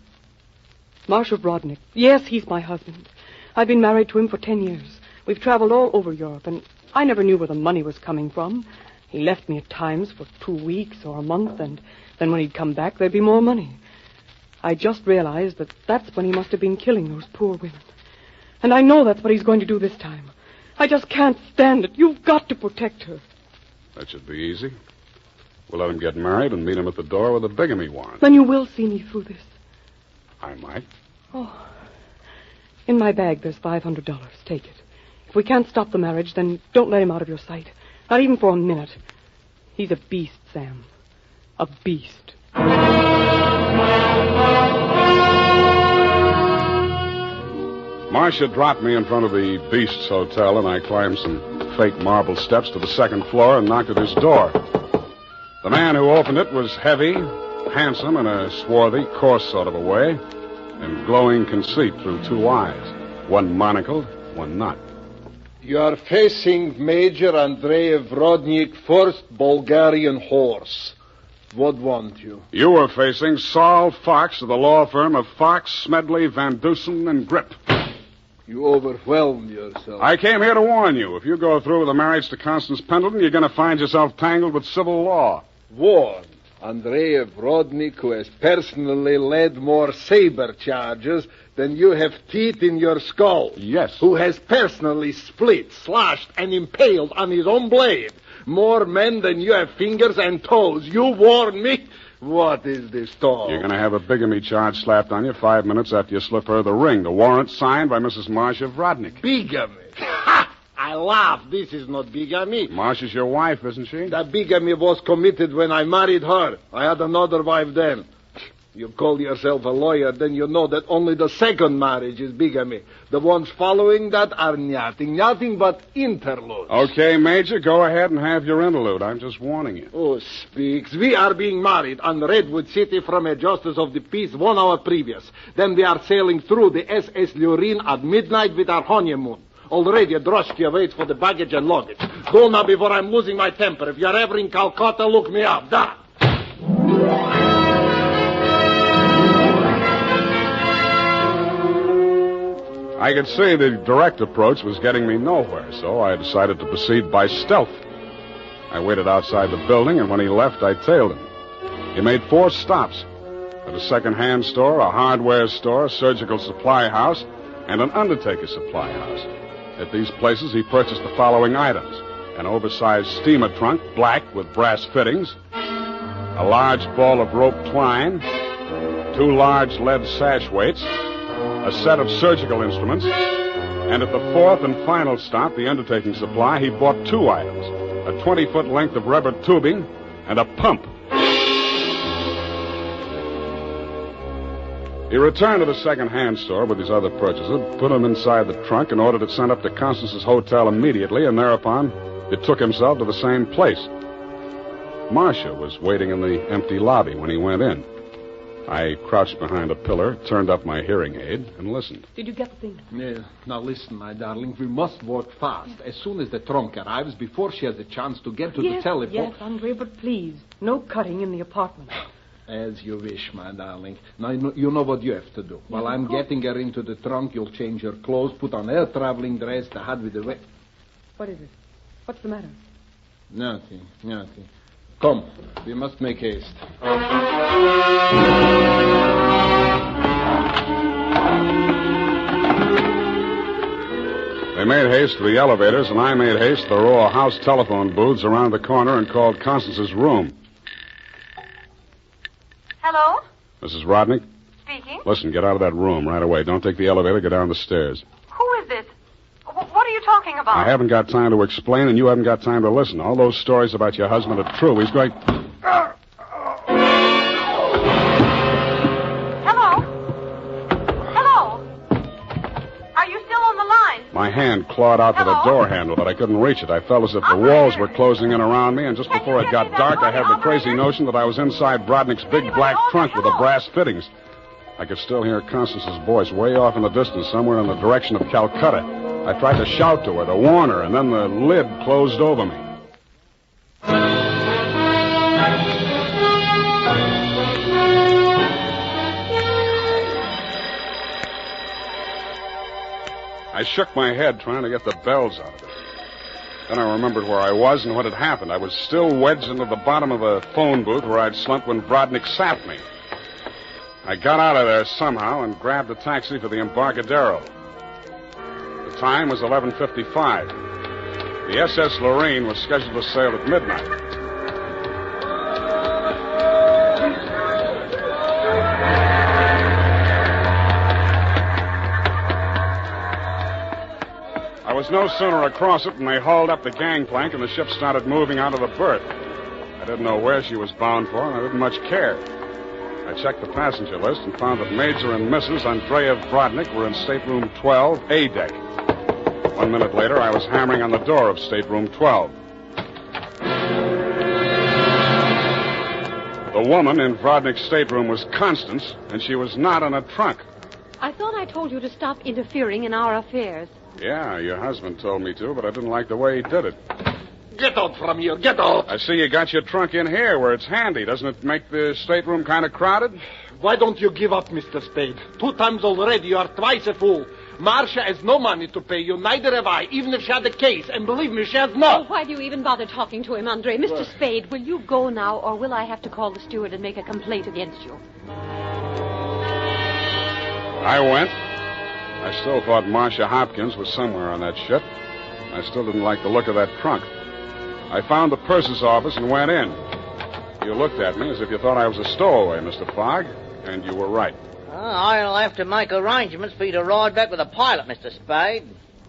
Marshal Brodnick. Yes, he's my husband. I've been married to him for 10 years. We've traveled all over Europe, and I never knew where the money was coming from. He left me at times for 2 weeks or a month, and then when he'd come back, there'd be more money. I just realized that that's when he must have been killing those poor women. And I know that's what he's going to do this time. I just can't stand it. You've got to protect her. That should be easy. We'll let him get married and meet him at the door with a bigamy warrant. Then you will see me through this. I might. Oh. In my bag, there's $500. Take it. If we can't stop the marriage, then don't let him out of your sight. Not even for a minute. He's a beast, Sam. A beast. Marcia dropped me in front of the Beast's Hotel, and I climbed some fake marble steps to the second floor and knocked at his door. The man who opened it was heavy, handsome in a swarthy, coarse sort of a way, and glowing conceit through 2 eyes, one monocled, one not. You are facing Major Andrei Vrodnik, 1st Bulgarian Horse. What want you? You were facing Saul Fox of the law firm of Fox, Smedley, Van Dusen, and Grip. You overwhelmed yourself. I came here to warn you. If you go through with the marriage to Constance Pendleton, you're going to find yourself tangled with civil law. Warned. Andrei Vrodnik, who has personally led more saber charges than you have teeth in your skull. Yes. Who has personally split, slashed, and impaled on his own blade more men than you have fingers and toes. You warn me? What is this talk? You're going to have a bigamy charge slapped on you 5 minutes after you slip her the ring. The warrant signed by Mrs. Marcia Vrodnik. Bigamy? Ha! I laugh. This is not bigamy. Marcia's your wife, isn't she? That bigamy was committed when I married her. I had another wife then. You call yourself a lawyer, then you know that only the second marriage is bigamy. The ones following that are nothing but interludes. Okay, Major, go ahead and have your interlude. I'm just warning you. Oh, speaks. We are being married on Redwood City from a justice of the peace 1 hour previous. Then we are sailing through the SS Lurin at midnight with our honeymoon. Already a droshky waits for the baggage and luggage. Go now before I'm losing my temper. If you're ever in Calcutta, look me up. Da! I could see the direct approach was getting me nowhere, so I decided to proceed by stealth. I waited outside the building, and when he left, I tailed him. He made 4 stops at a second-hand store, a hardware store, a surgical supply house, and an undertaker supply house. At these places, he purchased the following items: an oversized steamer trunk, black with brass fittings, a large ball of rope twine, 2 large lead sash weights, a set of surgical instruments, and at the 4th and final stop, the undertaking supply, he bought 2 items: a 20-foot length of rubber tubing and a pump. He returned to the second-hand store with his other purchases, put them inside the trunk, and ordered it sent up to Constance's hotel immediately, and thereupon it took himself to the same place. Marcia was waiting in the empty lobby when he went in. I crouched behind a pillar, turned up my hearing aid, and listened. Did you get the thing? Yeah. Now listen, my darling. We must work fast. As soon as the trunk arrives, before she has a chance to get to the telephone... Yes, Andre, but please, no cutting in the apartment. As you wish, my darling. Now, you know what you have to do. While I'm getting her into the trunk, you'll change her clothes, put on her traveling dress, the hat with the... What is it? What's the matter? Nothing. Come, we must make haste. They made haste to the elevators, and I made haste to the row of house telephone booths around the corner and called Constance's room. Hello? Mrs. Rodnick? Speaking. Listen, get out of that room right away. Don't take the elevator. Go down the stairs. Who is this? What are you talking about? I haven't got time to explain, and you haven't got time to listen. All those stories about your husband are true. He's going... Hello? Are you still on the line? My hand clawed out to the door handle, but I couldn't reach it. I felt as if the walls were closing in around me, and just before it got dark, I had the crazy notion that I was inside Brodnick's big black trunk with the brass fittings. I could still hear Constance's voice way off in the distance, somewhere in the direction of Calcutta. I tried to shout to her, to warn her, and then the lid closed over me. I shook my head trying to get the bells out of it. Then I remembered where I was and what had happened. I was still wedged into the bottom of a phone booth where I'd slumped when Brodnick sapped me. I got out of there somehow and grabbed a taxi for the Embarcadero. The time was 11:55. The SS Lorraine was scheduled to sail at midnight. I was no sooner across it than they hauled up the gangplank and the ship started moving out of the berth. I didn't know where she was bound for, and I didn't much care. I checked the passenger list and found that Major and Mrs. Andreev Brodnick were in stateroom 12, A deck. 1 minute later, I was hammering on the door of stateroom 12. The woman in Brodnick's stateroom was Constance, and she was not in a trunk. I thought I told you to stop interfering in our affairs. Yeah, your husband told me to, but I didn't like the way he did it. Get out from here, get out! I see you got your trunk in here where it's handy. Doesn't it make the stateroom kind of crowded? Why don't you give up, Mr. Spade? 2 times already, you are twice a fool. Marcia has no money to pay you, neither have I, even if she had a case. And believe me, she has not. Oh, why do you even bother talking to him, Andre? Mr. Spade, will you go now, or will I have to call the steward and make a complaint against you? I went. I still thought Marcia Hopkins was somewhere on that ship. I still didn't like the look of that trunk. I found the purser's office and went in. You looked at me as if you thought I was a stowaway, Mr. Fogg, and you were right. I'll have to make arrangements for you to ride back with a pilot, Mr. Spade.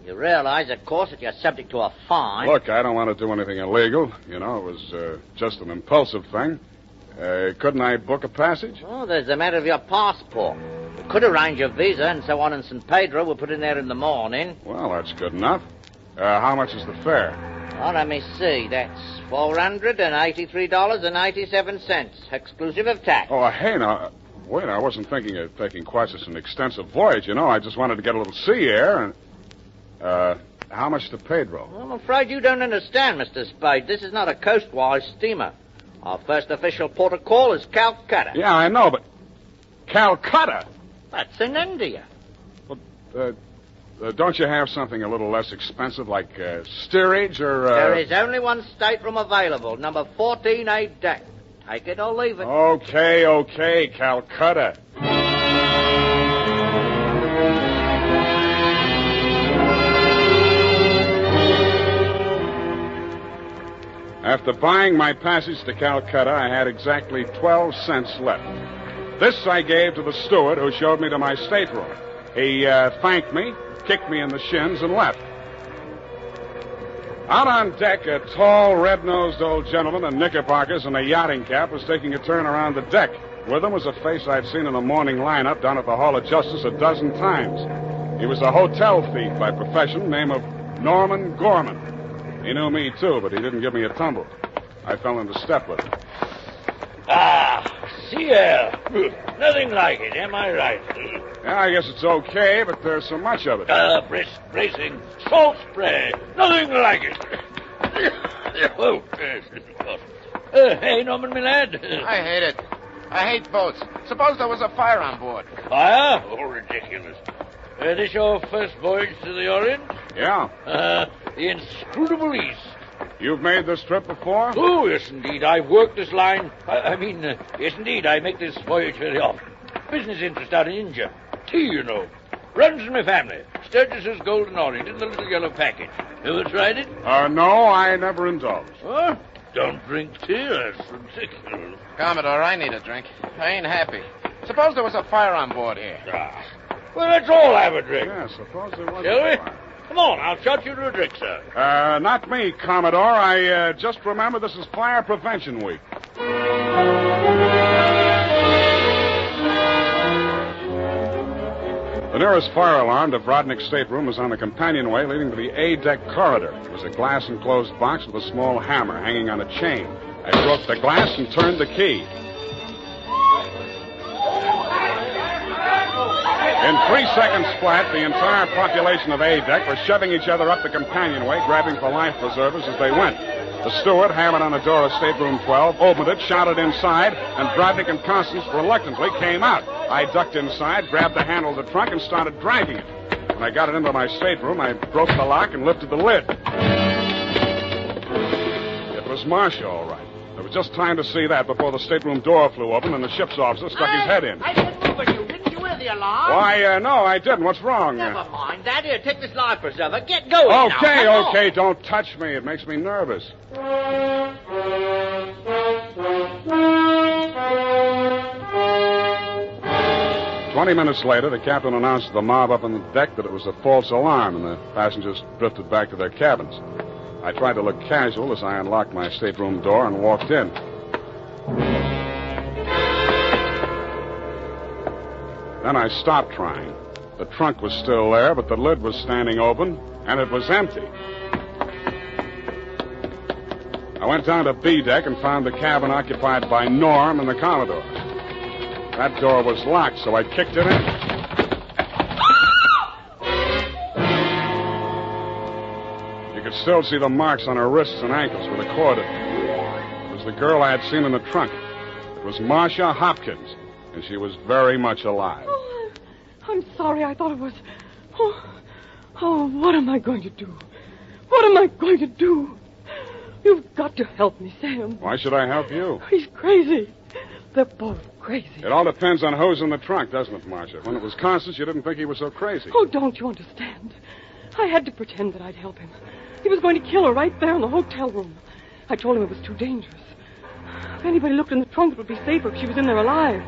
You realize, of course, that you're subject to a fine. Look, I don't want to do anything illegal. You know, it was just an impulsive thing. Couldn't I book a passage? Oh, there's the matter of your passport. We could arrange your visa and so on in St. Pedro. We'll put in there in the morning. Well, that's good enough. How much is the fare? Oh, let me see. That's $483.87, exclusive of tax. Oh, hey, now, wait, I wasn't thinking of taking quite such an extensive voyage, you know. I just wanted to get a little sea air, and, how much to Pedro? I'm afraid you don't understand, Mr. Spade. This is not a coastwise steamer. Our first official port of call is Calcutta. Yeah, I know, but Calcutta? That's in India. Well, don't you have something a little less expensive, like steerage or... There is only one stateroom available, number 14A deck. Take it or leave it. Okay, Calcutta. After buying my passage to Calcutta, I had exactly 12 cents left. This I gave to the steward who showed me to my stateroom. He thanked me, kicked me in the shins, and left. Out on deck, a tall, red-nosed old gentleman in knickerbockers and a yachting cap was taking a turn around the deck. With him was a face I'd seen in the morning lineup down at the Hall of Justice a dozen times. He was a hotel thief by profession, name of Norman Gorman. He knew me, too, but he didn't give me a tumble. I fell into step with him. sea air. Nothing like it, am I right? Yeah, I guess it's okay, but there's so much of it. Brisk, bracing, salt spray. Nothing like it. Oh, hey, Norman, my lad. I hate it. I hate boats. Suppose there was a fire on board. Fire? Oh, ridiculous. This your first voyage to the Orient? Yeah. The inscrutable East. You've made this trip before? Oh, yes, indeed. I've worked this line. Yes, indeed. I make this voyage very often. Business interest out in India. Tea, you know. Runs in my family. Sturgis's Golden Orient in the little yellow package. Ever tried it? No, I never indulged. What? Don't drink tea. That's ridiculous. Commodore, I need a drink. I ain't happy. Suppose there was a fire on board here. Well, let's all have a drink. Yeah, suppose there was Shall a we? fire. Come on, I'll shot you to a drink, sir. Not me, Commodore. I just remember this is Fire Prevention Week. The nearest fire alarm to Brodnick's stateroom was on the companionway leading to the A-deck corridor. It was a glass-enclosed box with a small hammer hanging on a chain. I broke the glass and turned the key. In 3 seconds flat, the entire population of A-deck were shoving each other up the companionway, grabbing for life preservers as they went. The steward hammered on the door of stateroom 12, opened it, shouted inside, and Brodnick and Constance reluctantly came out. I ducked inside, grabbed the handle of the trunk, and started dragging it. When I got it into my stateroom, I broke the lock and lifted the lid. It was Marcia, all right. There was just time to see that before the stateroom door flew open and the ship's officer stuck his head in. I didn't move at you. Didn't you hear the alarm? Why, no, I didn't. What's wrong? Never mind that. Here, take this life preserver. Get going now. Okay, Come on. okay, don't touch me. It makes me nervous. 20 minutes later, the captain announced to the mob up on the deck that it was a false alarm, and the passengers drifted back to their cabins. I tried to look casual as I unlocked my stateroom door and walked in. Then I stopped trying. The trunk was still there, but the lid was standing open, and it was empty. I went down to B deck and found the cabin occupied by Norm and the Commodore. That door was locked, so I kicked it in. You could still see the marks on her wrists and ankles where the cord had been. It was the girl I had seen in the trunk. It was Marcia Hopkins, and she was very much alive. Oh, I'm sorry. I thought it was... Oh, what am I going to do? What am I going to do? You've got to help me, Sam. Why should I help you? He's crazy. They're both crazy. It all depends on who's in the trunk, doesn't it, Marcia? When it was Constance, you didn't think he was so crazy. Oh, don't you understand? I had to pretend that I'd help him. He was going to kill her right there in the hotel room. I told him it was too dangerous. If anybody looked in the trunk, it would be safer if she was in there alive.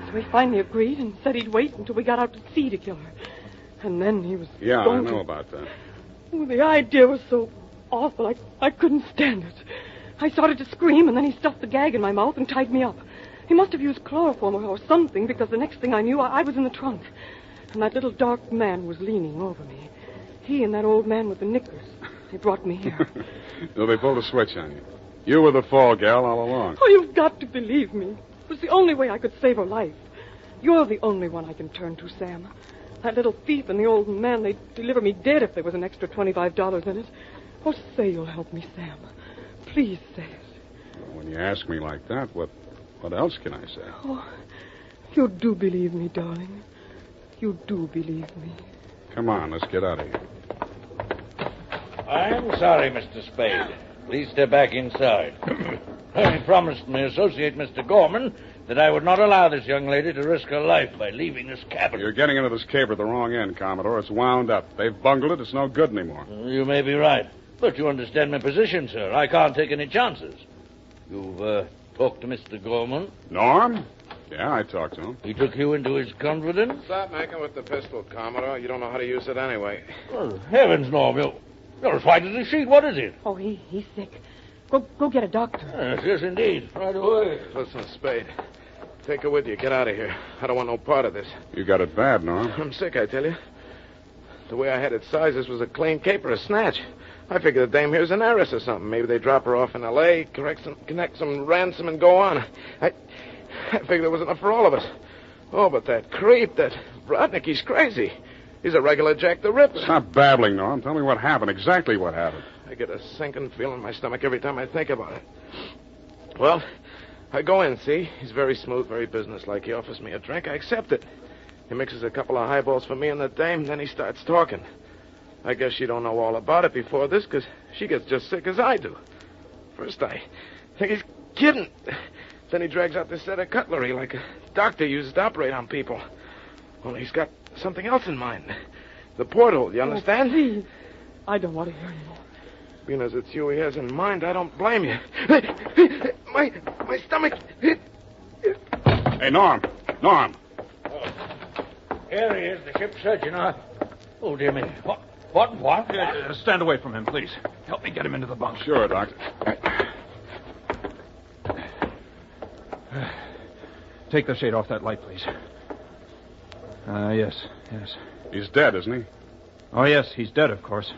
So he finally agreed and said he'd wait until we got out to sea to kill her. And then he was Yeah, going I know to... about that. Oh, the idea was so awful. I couldn't stand it. I started to scream, and then he stuffed the gag in my mouth and tied me up. He must have used chloroform or something, because the next thing I knew, I was in the trunk. And that little dark man was leaning over me. He and that old man with the knickers. They brought me here. So they pulled a switch on you. You were the fall gal all along. Oh, you've got to believe me. It was the only way I could save her life. You're the only one I can turn to, Sam. That little thief and the old man, they'd deliver me dead if there was an extra $25 in it. Oh, say you'll help me, Sam. Please say it. Well, when you ask me like that, what else can I say? Oh, you do believe me, darling. You do believe me. Come on, let's get out of here. I'm sorry, Mr. Spade. Please step back inside. I promised my associate, Mr. Gorman, that I would not allow this young lady to risk her life by leaving this cabin. You're getting into this caper at the wrong end, Commodore. It's wound up. They've bungled it. It's no good anymore. You may be right. But you understand my position, sir. I can't take any chances. You've talked to Mr. Gorman? Norm? Yeah, I talked to him. He took you into his confidence? Stop making with the pistol, Commodore. You don't know how to use it anyway. Well, heavens, Norm. You're as white as a sheet. What is it? Oh, he's sick. Go get a doctor. Yes, indeed. Right away. Listen, Spade. Take her with you. Get out of here. I don't want no part of this. You got it bad, Norm. I'm sick, I tell you. The way I had it sized, this was a clean caper, a snatch. I figured the dame here's an heiress or something. Maybe they drop her off in L.A., connect some ransom, and go on. I figured there was enough for all of us. Oh, but that creep, that Rodnick, he's crazy. He's a regular Jack the Ripper. Stop babbling, Norm. Tell me what happened, exactly what happened. I get a sinking feeling in my stomach every time I think about it. Well, I go in, see? He's very smooth, very businesslike. He offers me a drink. I accept it. He mixes a couple of highballs for me and the dame, then he starts talking. I guess she don't know all about it before this, because she gets just sick as I do. First, I think he's kidding. Then he drags out this set of cutlery like a doctor uses to operate on people. Well, he's got something else in mind. The porthole, you understand? Oh, please. I don't want to hear anymore. Being as it's you he has in mind, I don't blame you. My stomach. Hey, Norm. Norm. Here he is, the ship's surgeon. Oh, dear me. What? Stand away from him, please. Help me get him into the bunk. Sure, Doctor. Take the shade off that light, please. Yes. He's dead, isn't he? Oh, yes, he's dead, of course.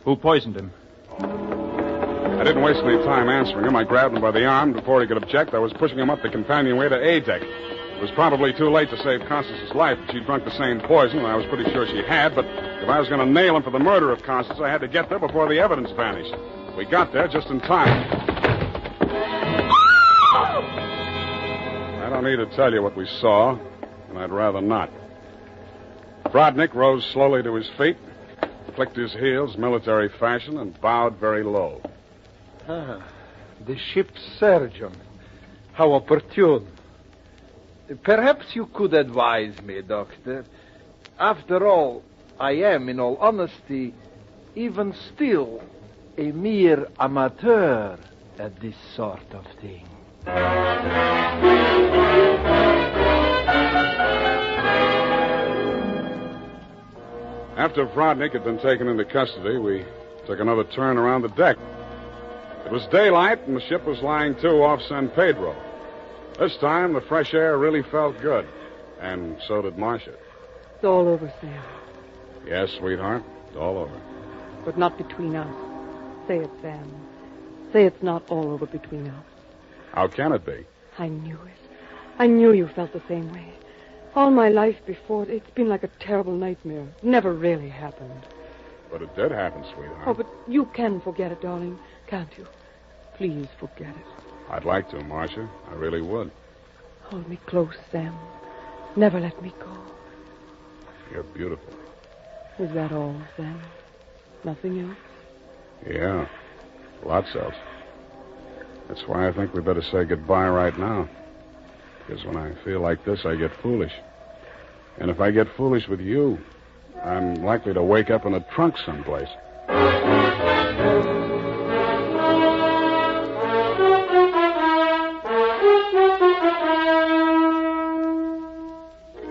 Who poisoned him? I didn't waste any time answering him. I grabbed him by the arm. Before he could object, I was pushing him up the companionway to A deck. It was probably too late to save Constance's life. She'd drunk the same poison, and I was pretty sure she had, but if I was going to nail him for the murder of Constance, I had to get there before the evidence vanished. We got there just in time. I don't need to tell you what we saw, and I'd rather not. Rodnick rose slowly to his feet, clicked his heels military fashion, and bowed very low. The ship's surgeon. How opportune. Perhaps you could advise me, Doctor. After all, I am, in all honesty, even still, a mere amateur at this sort of thing. After Rodnick had been taken into custody, we took another turn around the deck. It was daylight, and the ship was lying to off San Pedro. This time, the fresh air really felt good, and so did Marcia. It's all over, Sam. Yes, sweetheart, it's all over. But not between us. Say it, Sam. Say it's not all over between us. How can it be? I knew it. I knew you felt the same way. All my life before, it's been like a terrible nightmare. It never really happened. But it did happen, sweetheart. Oh, but you can forget it, darling, can't you? Please forget it. I'd like to, Marcia. I really would. Hold me close, Sam. Never let me go. You're beautiful. Is that all, Sam? Nothing else? Yeah, lots else. That's why I think we better say goodbye right now. Because when I feel like this, I get foolish. And if I get foolish with you, I'm likely to wake up in a trunk someplace.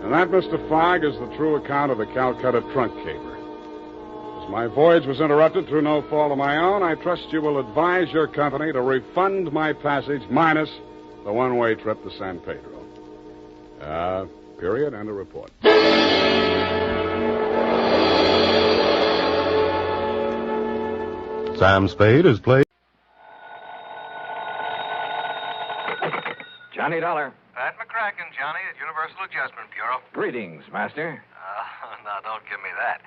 And that, Mr. Fogg, is the true account of the Calcutta Trunk Caper. As my voyage was interrupted through no fault of my own, I trust you will advise your company to refund my passage minus the one-way trip to San Pedro. Period, and a report. Sam Spade is played. Johnny Dollar. Pat McCracken, Johnny, at Universal Adjustment Bureau. Greetings, Master. No, don't give me that.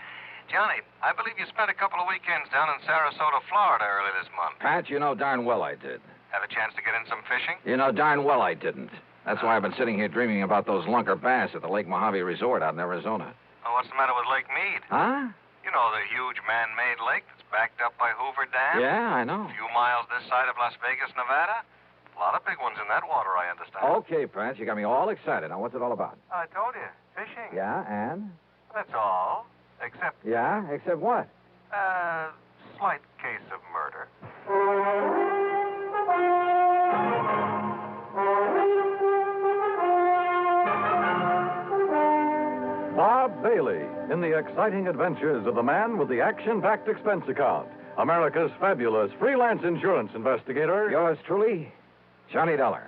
Johnny, I believe you spent a couple of weekends down in Sarasota, Florida early this month. Pat, you know darn well I did. Have a chance to get in some fishing? You know darn well I didn't. That's why I've been sitting here dreaming about those lunker bass at the Lake Mojave Resort out in Arizona. Oh, what's the matter with Lake Mead? Huh? You know, the huge man-made lake that's backed up by Hoover Dam? Yeah, I know. A few miles this side of Las Vegas, Nevada. A lot of big ones in that water, I understand. Okay, Pat, you got me all excited. Now, what's it all about? I told you, fishing. Yeah, and? That's all. Except, Yeah, except what? slight case of murder. Bob Bailey in the exciting adventures of the man with the action-packed expense account. America's fabulous freelance insurance investigator. Yours truly, Johnny Dollar.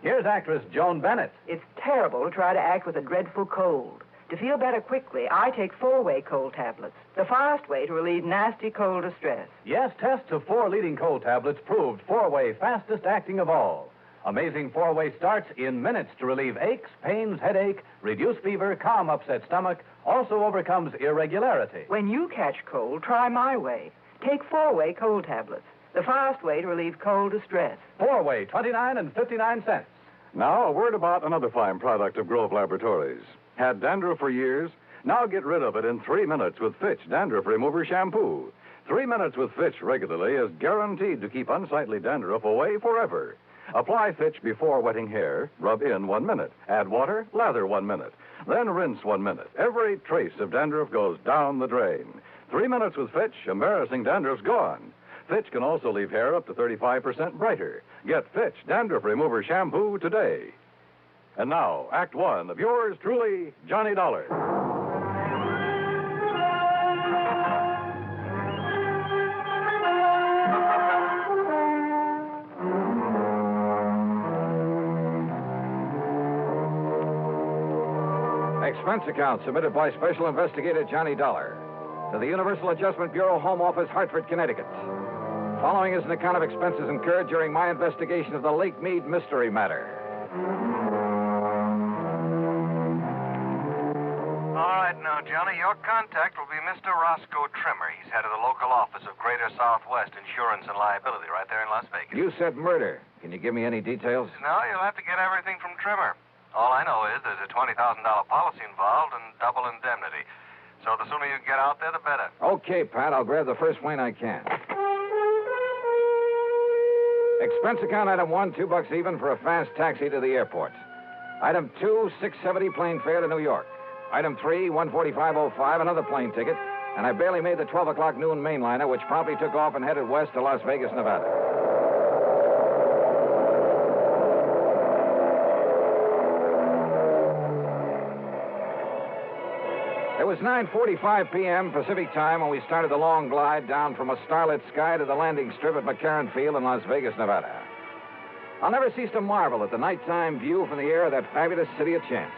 Here's actress Joan Bennett. It's terrible to try to act with a dreadful cold. To feel better quickly, I take 4-way cold tablets, the fast way to relieve nasty cold distress. Yes, tests of 4 leading cold tablets proved 4-way fastest acting of all. Amazing 4-way starts in minutes to relieve aches, pains, headache, reduce fever, calm upset stomach, also overcomes irregularity. When you catch cold, try my way. Take 4-way cold tablets, the fast way to relieve cold distress. 4-way, 29 and 59 cents. Now, a word about another fine product of Grove Laboratories. Had dandruff for years? Now get rid of it in 3 minutes with Fitch Dandruff Remover Shampoo. 3 minutes with Fitch regularly is guaranteed to keep unsightly dandruff away forever. Apply Fitch before wetting hair, rub in 1 minute. Add water, lather 1 minute. Then rinse 1 minute. Every trace of dandruff goes down the drain. 3 minutes with Fitch, embarrassing dandruff's gone. Fitch can also leave hair up to 35% brighter. Get Fitch Dandruff Remover Shampoo today. And now, Act 1 of yours truly, Johnny Dollar. Expense account submitted by Special Investigator Johnny Dollar to the Universal Adjustment Bureau, Home Office, Hartford, Connecticut. Following is an account of expenses incurred during my investigation of the Lake Mead mystery matter. All right, now, Johnny, your contact will be Mr. Roscoe Trimmer. He's head of the local office of Greater Southwest Insurance and Liability right there in Las Vegas. You said murder. Can you give me any details? No, you'll have to get everything from Trimmer. All I know is there's a $20,000 policy involved and double indemnity. So the sooner you get out there, the better. Okay, Pat. I'll grab the first plane I can. Expense account item 1, $2 even for a fast taxi to the airport. Item 2, $6.70 plane fare to New York. Item 3, $145.05, another plane ticket. And I barely made the 12 o'clock noon mainliner, which promptly took off and headed west to Las Vegas, Nevada. It was 9:45 p.m. Pacific time when we started the long glide down from a starlit sky to the landing strip at McCarran Field in Las Vegas, Nevada. I'll never cease to marvel at the nighttime view from the air of that fabulous city of chance.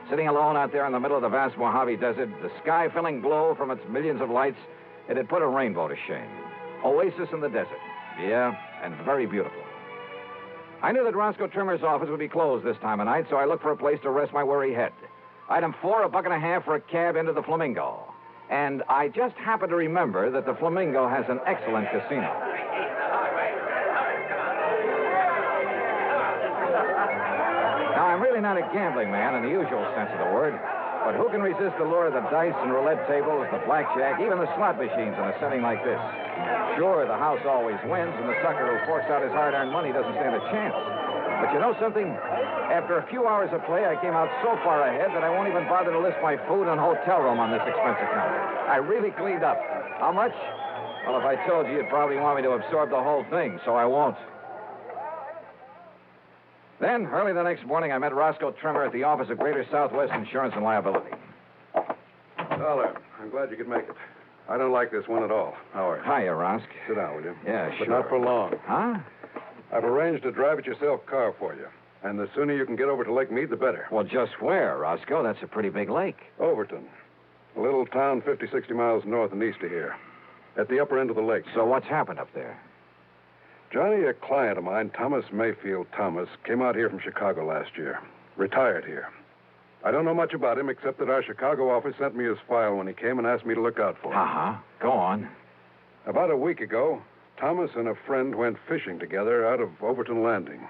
Sitting alone out there in the middle of the vast Mojave Desert, the sky filling glow from its millions of lights, it had put a rainbow to shame. Oasis in the desert. Yeah, and very beautiful. I knew that Roscoe Trimmer's office would be closed this time of night, so I looked for a place to rest my weary head. Item 4, $1.50 for a cab into the Flamingo. And I just happened to remember that the Flamingo has an excellent casino. Now, I'm really not a gambling man in the usual sense of the word, but who can resist the lure of the dice and roulette tables, the blackjack, even the slot machines in a setting like this? Sure, the house always wins, and the sucker who forks out his hard-earned money doesn't stand a chance. But you know something? After a few hours of play, I came out so far ahead that I won't even bother to list my food and hotel room on this expense account. I really cleaned up. How much? Well, if I told you, you'd probably want me to absorb the whole thing, so I won't. Then, early the next morning, I met Roscoe Trimmer at the office of Greater Southwest Insurance and Liability. Dollar, I'm glad you could make it. I don't like this one at all. How are you? Hiya, Rosk. Sit down, will you? Yeah, But sure. not for long. Huh? I've arranged a drive-it-yourself car for you. And the sooner you can get over to Lake Mead, the better. Well, just where, Roscoe? That's a pretty big lake. Overton. A little town 50, 60 miles north and east of here. At the upper end of the lake. So what's happened up there? Johnny, a client of mine, Thomas Mayfield Thomas, came out here from Chicago last year. Retired here. I don't know much about him except that our Chicago office sent me his file when he came and asked me to look out for him. Uh-huh. Go on. About a week ago, Thomas and a friend went fishing together out of Overton Landing.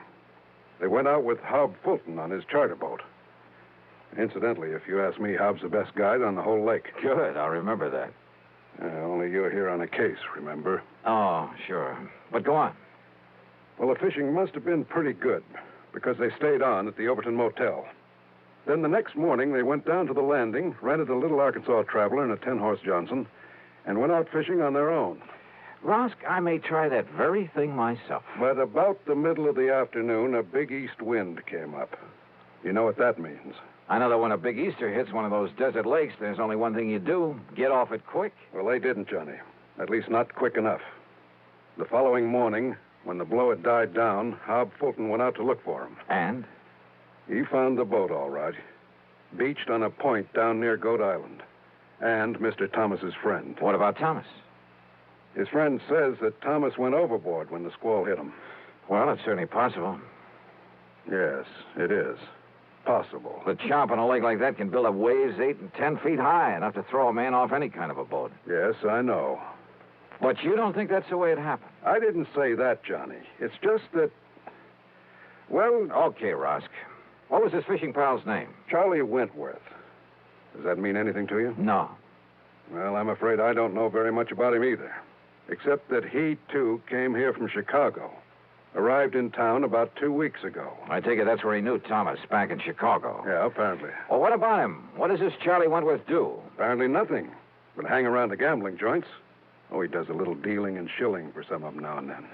They went out with Hob Fulton on his charter boat. Incidentally, if you ask me, Hob's the best guide on the whole lake. Good, I'll remember that. Only you're here on a case, remember? Oh, sure. But go on. Well, the fishing must have been pretty good, because they stayed on at the Overton Motel. Then the next morning, they went down to the landing, rented a little Arkansas Traveler and a 10-horse Johnson, and went out fishing on their own. Rosk, I may try that very thing myself. But about the middle of the afternoon, a big east wind came up. You know what that means? I know that when a big Easter hits one of those desert lakes, there's only one thing you do, get off it quick. Well, they didn't, Johnny. At least not quick enough. The following morning, when the blow had died down, Hob Fulton went out to look for him. And? He found the boat, all right. beached on a point down near Goat Island. And Mr. Thomas's friend. What about Thomas? His friend says that Thomas went overboard when the squall hit him. Well, it's certainly possible. Yes, it is. Possible. The chomp on a lake like that can build up waves 8 and 10 feet high, enough to throw a man off any kind of a boat. Yes, I know. But you don't think that's the way it happened? I didn't say that, Johnny. It's just that... Well... Okay, Rosk. What was his fishing pal's name? Charlie Wentworth. Does that mean anything to you? No. Well, I'm afraid I don't know very much about him either. Except that he, too, came here from Chicago. Arrived in town about 2 weeks ago. I take it that's where he knew Thomas, back in Chicago. Yeah, apparently. Well, what about him? What does this Charlie Wentworth do? Apparently nothing. But hang around the gambling joints. Oh, he does a little dealing and shilling for some of them now and then.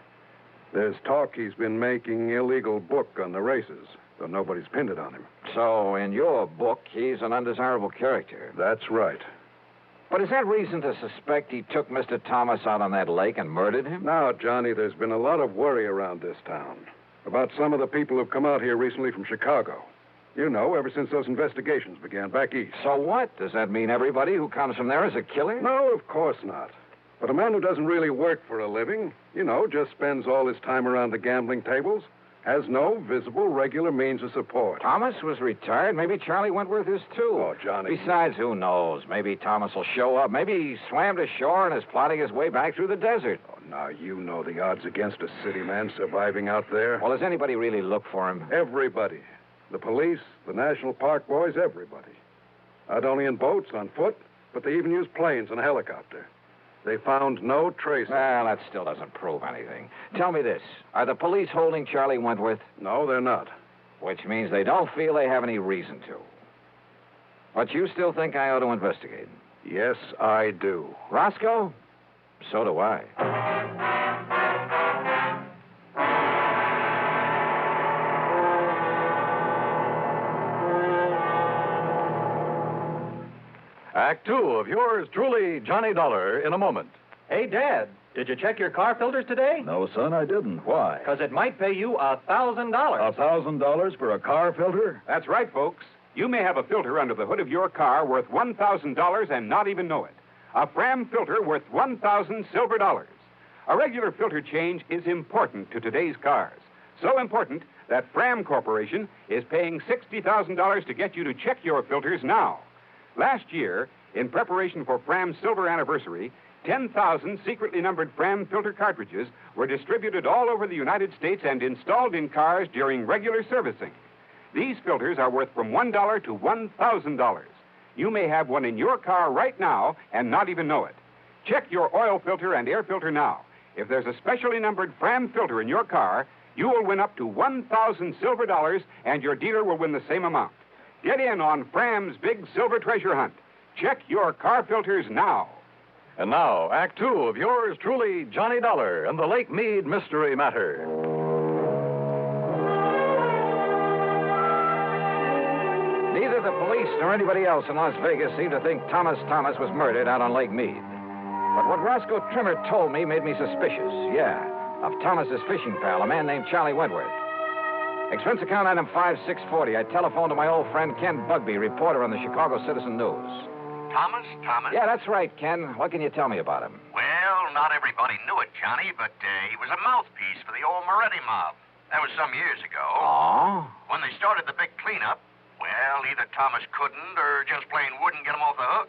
There's talk he's been making illegal book on the races, though nobody's pinned it on him. So, in your book, he's an undesirable character. That's right. But is that reason to suspect he took Mr. Thomas out on that lake and murdered him? Now, Johnny, there's been a lot of worry around this town about some of the people who've come out here recently from Chicago. You know, ever since those investigations began back east. So what? Does that mean everybody who comes from there is a killer? No, of course not. But a man who doesn't really work for a living, you know, just spends all his time around the gambling tables, has no visible, regular means of support. Thomas was retired. Maybe Charlie Wentworth is, too. Oh, Johnny. Besides, who knows? Maybe Thomas will show up. Maybe he swam to shore and is plotting his way back through the desert. Oh, now, you know the odds against a city man surviving out there. Well, does anybody really look for him? Everybody. The police, the National Park boys, everybody. Not only in boats, on foot, but they even use planes and a helicopter. They found no trace. Well, that still doesn't prove anything. Tell me this. Are the police holding Charlie Wentworth? No, they're not. Which means they don't feel they have any reason to. But you still think I ought to investigate? Yes, I do. Roscoe? So do I. Act 2 of yours truly, Johnny Dollar, in a moment. Hey, Dad, did you check your car filters today? No, son, I didn't. Why? Because it might pay you $1,000. $1,000 for a car filter? That's right, folks. You may have a filter under the hood of your car worth $1,000 and not even know it. A Fram filter worth 1,000 silver dollars. A regular filter change is important to today's cars. So important that Fram Corporation is paying $60,000 to get you to check your filters now. Last year, in preparation for Fram's silver anniversary, 10,000 secretly numbered Fram filter cartridges were distributed all over the United States and installed in cars during regular servicing. These filters are worth from $1 to $1,000. You may have one in your car right now and not even know it. Check your oil filter and air filter now. If there's a specially numbered Fram filter in your car, you will win up to 1,000 silver dollars, and your dealer will win the same amount. Get in on Fram's big silver treasure hunt. Check your car filters now. And now, Act 2 of yours truly, Johnny Dollar, and the Lake Mead Mystery Matter. Neither the police nor anybody else in Las Vegas seem to think Thomas was murdered out on Lake Mead. But what Roscoe Trimmer told me made me suspicious, yeah, of Thomas's fishing pal, a man named Charlie Wentworth. Expense account item 5640. I telephoned to my old friend Ken Bugby, reporter on the Chicago Citizen News. Thomas? Yeah, that's right, Ken. What can you tell me about him? Well, not everybody knew it, Johnny, but he was a mouthpiece for the old Moretti mob. That was some years ago. Oh? When they started the big cleanup, well, either Thomas couldn't or just plain wouldn't get him off the hook.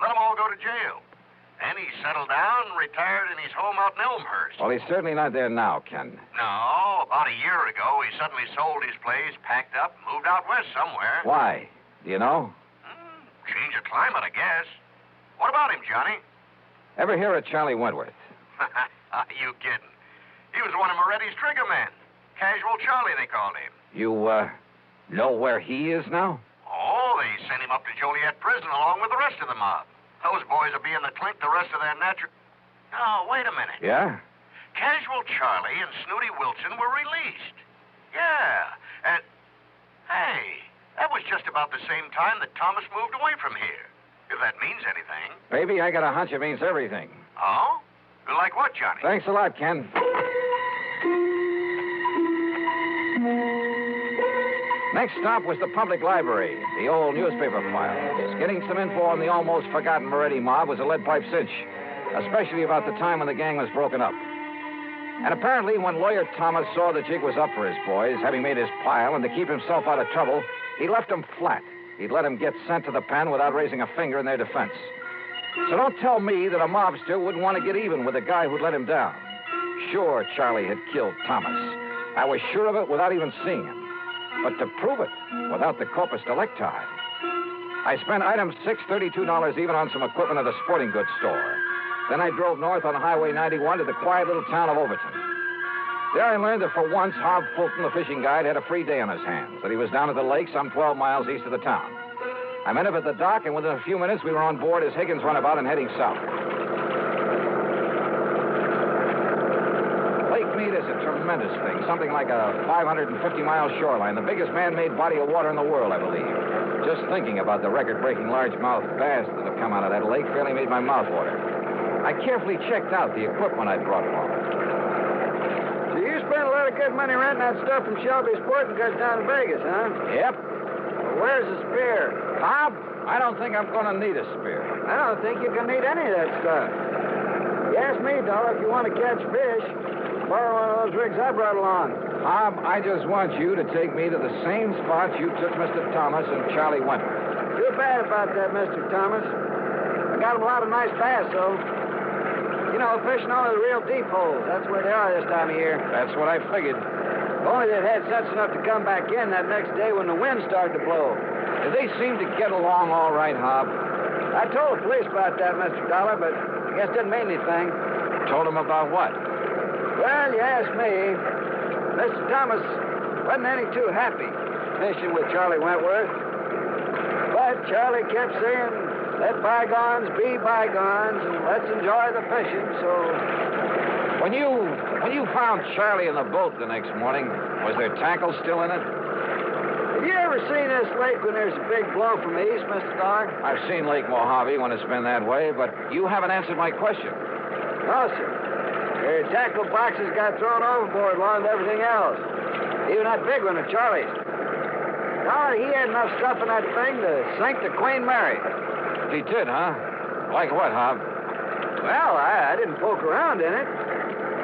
Let them all go to jail. Then he settled down and retired in his home out in Elmhurst. Well, he's certainly not there now, Ken. No, about a year ago, he suddenly sold his place, packed up, moved out west somewhere. Why? Do you know? Change of climate, I guess. What about him, Johnny? Ever hear of Charlie Wentworth? You kidding. He was one of Moretti's trigger men. Casual Charlie, they called him. You, know where he is now? Oh, they sent him up to Joliet prison along with the rest of the mob. Those boys will be in the clink the rest of their natural... Oh, wait a minute. Yeah? Casual Charlie and Snooty Wilson were released. Yeah, and... Hey, that was just about the same time that Thomas moved away from here. If that means anything. Baby, I got a hunch it means everything. Oh? Like what, Johnny? Thanks a lot, Ken. Next stop was the public library, the old newspaper files. Getting some info on the almost forgotten Moretti mob was a lead pipe cinch, especially about the time when the gang was broken up. And apparently, when Lawyer Thomas saw the jig was up for his boys, having made his pile, and to keep himself out of trouble, he left them flat. He'd let them get sent to the pen without raising a finger in their defense. So don't tell me that a mobster wouldn't want to get even with the guy who'd let him down. Sure, Charlie had killed Thomas. I was sure of it without even seeing him. But to prove it, without the corpus delicti, I spent item $6, $32 even on some equipment at a sporting goods store. Then I drove north on Highway 91 to the quiet little town of Overton. There I learned that for once, Hob Fulton, the fishing guide, had a free day on his hands, that he was down at the lake some 12 miles east of the town. I met him at the dock, and within a few minutes, we were on board as Higgins run about and heading south. Lake Mead is a tremendous thing, something like a 550-mile shoreline, the biggest man-made body of water in the world, I believe. Just thinking about the record-breaking largemouth bass that have come out of that lake fairly made my mouth water. I carefully checked out the equipment I'd brought along. So you spent a lot of good money renting that stuff from Shelby's Sporting Goods down in Vegas, huh? Yep. Well, where's the spear? Bob, I don't think I'm going to need a spear. I don't think you can need any of that stuff. You ask me, Dollar, if you want to catch fish, borrow one of those rigs I brought along. Bob, I just want you to take me to the same spot you took Mr. Thomas and Charlie Wentworth. Too bad about that, Mr. Thomas. I got him a lot of nice bass, though. You know, fishing only the real deep holes. That's where they are this time of year. That's what I figured. If only they'd had sense enough to come back in that next day when the wind started to blow. Did they seem to get along all right, Hob? I told the police about that, Mr. Dollar, but I guess it didn't mean anything. Told them about what? Well, you ask me. Mr. Thomas wasn't any too happy fishing with Charlie Wentworth. But Charlie kept saying, let bygones be bygones, and let's enjoy the fishing, so... When you found Charlie in the boat the next morning, was there tackle still in it? Have you ever seen this lake when there's a big blow from the east, Mr. Dollar? I've seen Lake Mojave when it's been that way, but you haven't answered my question. No, sir. Their tackle boxes got thrown overboard along with everything else. Even that big one of Charlie's. Dollar, he had enough stuff in that thing to sink the Queen Mary. He did, huh? Like what, Hob? Well, I didn't poke around in it.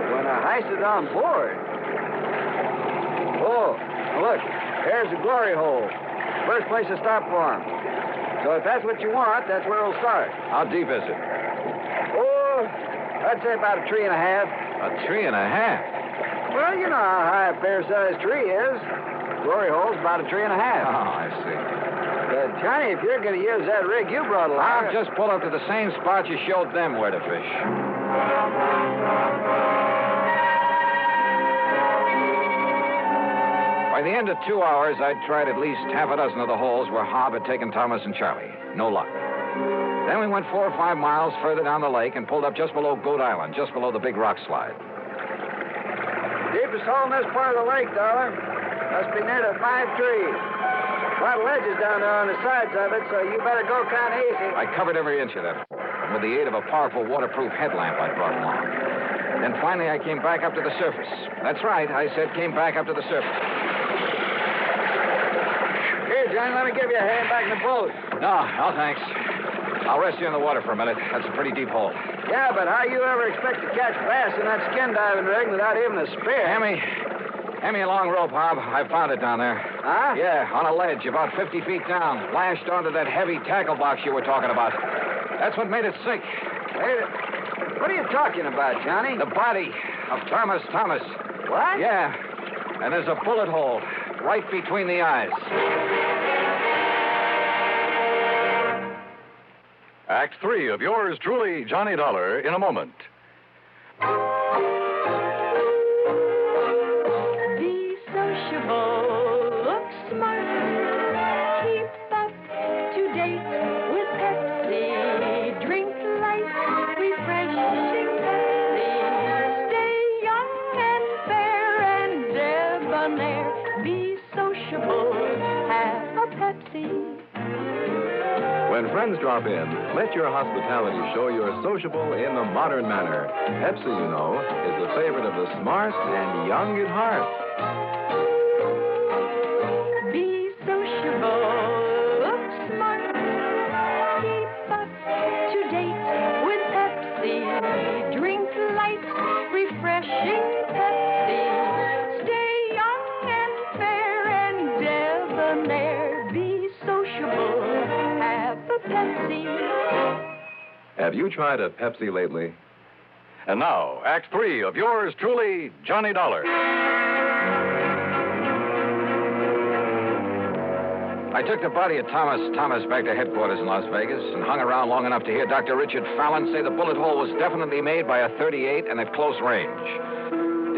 When I heisted on board. Oh, look, there's the glory hole. First place to stop for him. So if that's what you want, that's where we'll start. How deep is it? Oh, I'd say about a 3.5. A 3.5? Well, you know how high a fair-sized tree is. Glory hole's about a 3.5. Oh, I see. Johnny, if you're going to use that rig you brought along... I'll just pull up to the same spot you showed them where to fish. By the end of 2 hours, I'd tried at least half a dozen of the holes where Hob had taken Thomas and Charlie. No luck. Then we went 4 or 5 miles further down the lake and pulled up just below Goat Island, just below the big rock slide. Deepest hole in this part of the lake, Dollar. Must be near the 5 trees. A lot of ledges down there on the sides of it, so you better go kind of easy. I covered every inch of that hole, with the aid of a powerful waterproof headlamp I brought along. Then finally I came back up to the surface. That's right, I said came back up to the surface. Here, Johnny, let me give you a hand back in the boat. No, thanks. I'll rest you in the water for a minute. That's a pretty deep hole. Yeah, but how you ever expect to catch bass in that skin diving rig without even a spear? Hand me a long rope, Hob. I found it down there. Huh? Yeah, on a ledge about 50 feet down, lashed onto that heavy tackle box you were talking about. That's what made it sink. What are you talking about, Johnny? The body of Thomas. What? Yeah, and there's a bullet hole right between the eyes. Act 3 of yours truly, Johnny Dollar, in a moment. Be sociable, look smart, keep up to date with Pepsi, drink light, refreshing Pepsi, stay young and fair and debonair, be sociable, have a Pepsi. When friends drop in, let your hospitality show you're sociable in the modern manner. Pepsi, you know, is the favorite of the smart and young at heart. Be Have you tried a Pepsi lately? And now, Act 3 of yours truly, Johnny Dollar. I took the body of Thomas back to headquarters in Las Vegas and hung around long enough to hear Dr. Richard Fallon say the bullet hole was definitely made by a .38 and at close range.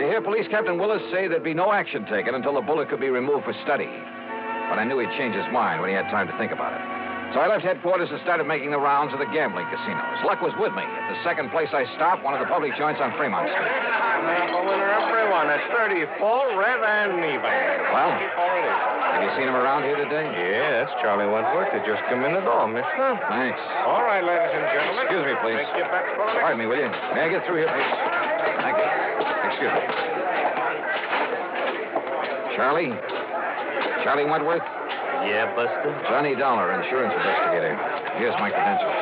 To hear Police Captain Willis say there'd be no action taken until the bullet could be removed for study. But I knew he'd change his mind when he had time to think about it. So I left headquarters and started making the rounds of the gambling casinos. Luck was with me. At the second place I stopped, one of the public joints on Fremont Street. Winner, everyone. That's 34, red and even. Well, have you seen him around here today? Yeah, that's Charlie Wentworth. They just come in the door, mister. Thanks. All right, ladies and gentlemen. Excuse me, please. Take your bets for the Pardon me, will you? May I get through here, please? Thank you. Excuse me. Charlie Wentworth? Yeah, Buster? Johnny Dollar, insurance investigator. Here's my credentials.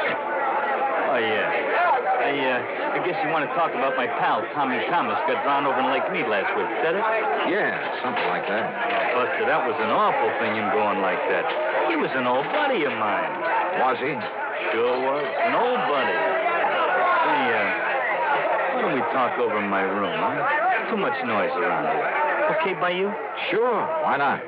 Oh, yeah. I guess you want to talk about my pal, Tommy Thomas, got drowned over in Lake Mead last week. Is that it? Yeah, something like that. Buster, that was an awful thing, him going like that. He was an old buddy of mine. Was he? Sure was. An old buddy. Hey, why don't we talk over in my room, huh? Too much noise around here. Okay by you? Sure. Why not?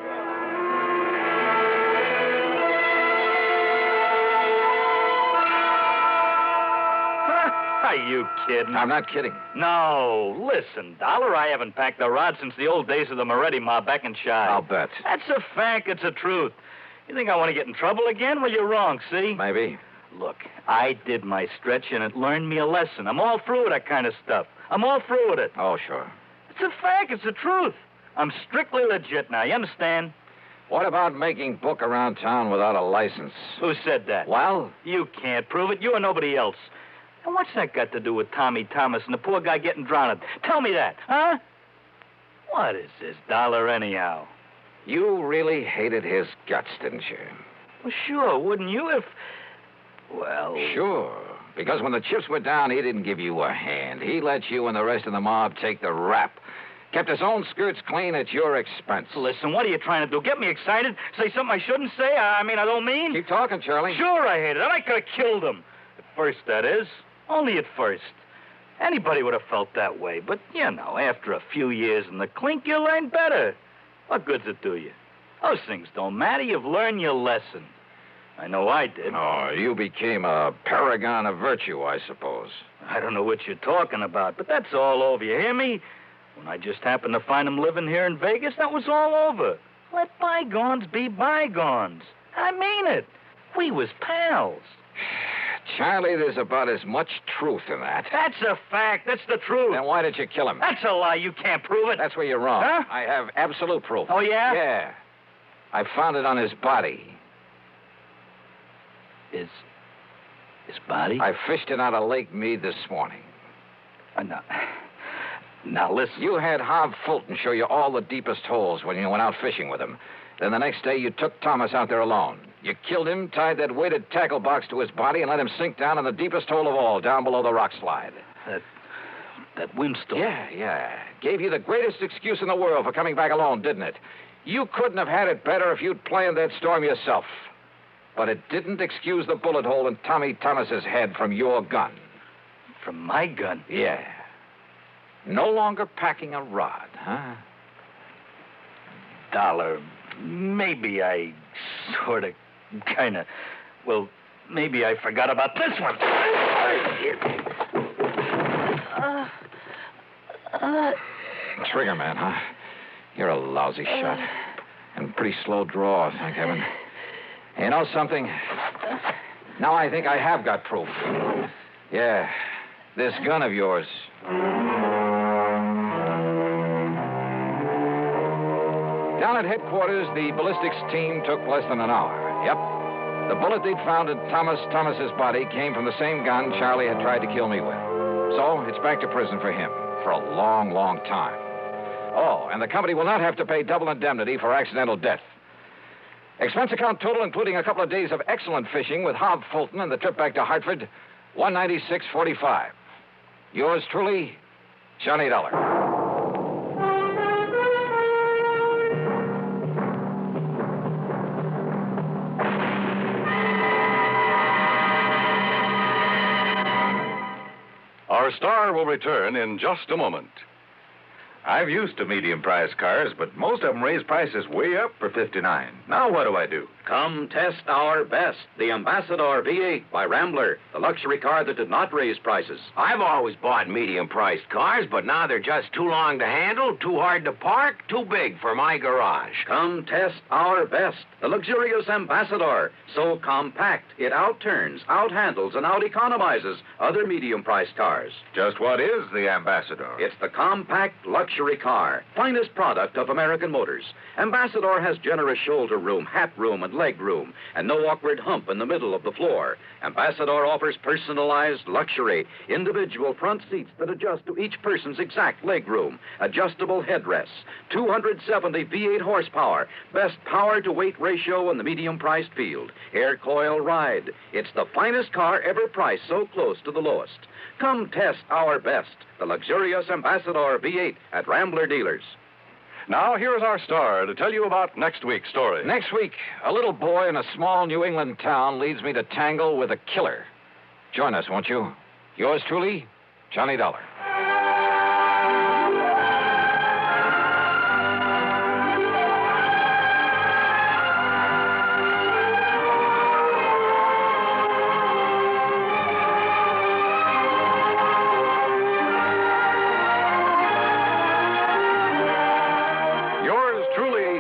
Are you kidding? I'm not kidding. No. Listen, Dollar, I haven't packed a rod since the old days of the Moretti mob back in Chi. I'll bet. That's a fact. It's a truth. You think I want to get in trouble again? Well, you're wrong, see? Maybe. Look, I did my stretch, and it learned me a lesson. I'm all through with that kind of stuff. I'm all through with it. Oh, sure. It's a fact. It's the truth. I'm strictly legit now. You understand? What about making book around town without a license? Who said that? Well? You can't prove it. You or nobody else. And what's that got to do with Tommy Thomas and the poor guy getting drowned? Tell me that, huh? What is this Dollar anyhow? You really hated his guts, didn't you? Well, sure, wouldn't you if... Well... Sure. Because when the chips were down, he didn't give you a hand. He let you and the rest of the mob take the rap. Kept his own skirts clean at your expense. Listen, what are you trying to do? Get me excited? Say something I shouldn't say? I don't mean... Keep talking, Charlie. Sure I hated him. I could have killed him. At first, that is. Only at first. Anybody would have felt that way. But, you know, after a few years in the clink, you learn better. What good's it do you? Those things don't matter. You've learned your lesson. I know I did. Oh, you became a paragon of virtue, I suppose. I don't know what you're talking about, but that's all over. You hear me? When I just happened to find him living here in Vegas, that was all over. Let bygones be bygones. I mean it. We was pals. Charlie, there's about as much truth in that. That's a fact. That's the truth. Then why did you kill him? That's a lie. You can't prove it. That's where you're wrong. Huh? I have absolute proof. Oh, yeah? Yeah. I found it on his body. His body? I fished it out of Lake Mead this morning. Now, listen. You had Hob Fulton show you all the deepest holes when you went out fishing with him. Then the next day, you took Thomas out there alone. You killed him, tied that weighted tackle box to his body, and let him sink down in the deepest hole of all, down below the rock slide. That windstorm. Yeah. Gave you the greatest excuse in the world for coming back alone, didn't it? You couldn't have had it better if you'd planned that storm yourself. But it didn't excuse the bullet hole in Tommy Thomas's head from your gun. From my gun? Yeah. No longer packing a rod, huh? Dollar, maybe I sort of, kind of, well, maybe I forgot about this one. Trigger man, huh? You're a lousy shot. And pretty slow draw, thank heaven. You know something? Now I think I have got proof. Yeah, this gun of yours. Down at headquarters, the ballistics team took less than an hour. Yep. The bullet they'd found in Thomas's body came from the same gun Charlie had tried to kill me with. So it's back to prison for him for a long, long time. Oh, and the company will not have to pay double indemnity for accidental death. Expense account total, including a couple of days of excellent fishing with Hob Fulton and the trip back to Hartford, $196.45. Yours truly, Johnny Dollar. Our star will return in just a moment. I've used to medium-priced cars, but most of them raise prices way up for $59. Now what do I do? Come test our best, the Ambassador V8 by Rambler, the luxury car that did not raise prices. I've always bought medium-priced cars, but now they're just too long to handle, too hard to park, too big for my garage. Come test our best, the luxurious Ambassador. So compact, it outturns, outhandles, and out-economizes other medium-priced cars. Just what is the Ambassador? It's the compact luxury car, finest product of American Motors. Ambassador has generous shoulder room, hat room, and leg room, and no awkward hump in the middle of the floor. Ambassador offers personalized luxury, individual front seats that adjust to each person's exact leg room, adjustable headrests, 270 V8 horsepower, best power-to-weight ratio in the medium-priced field, air coil ride. It's the finest car ever priced so close to the lowest. Come test our best, the luxurious Ambassador V8 at Rambler dealers. Now, here's our star to tell you about next week's story. Next week, a little boy in a small New England town leads me to tangle with a killer. Join us, won't you? Yours truly, Johnny Dollar.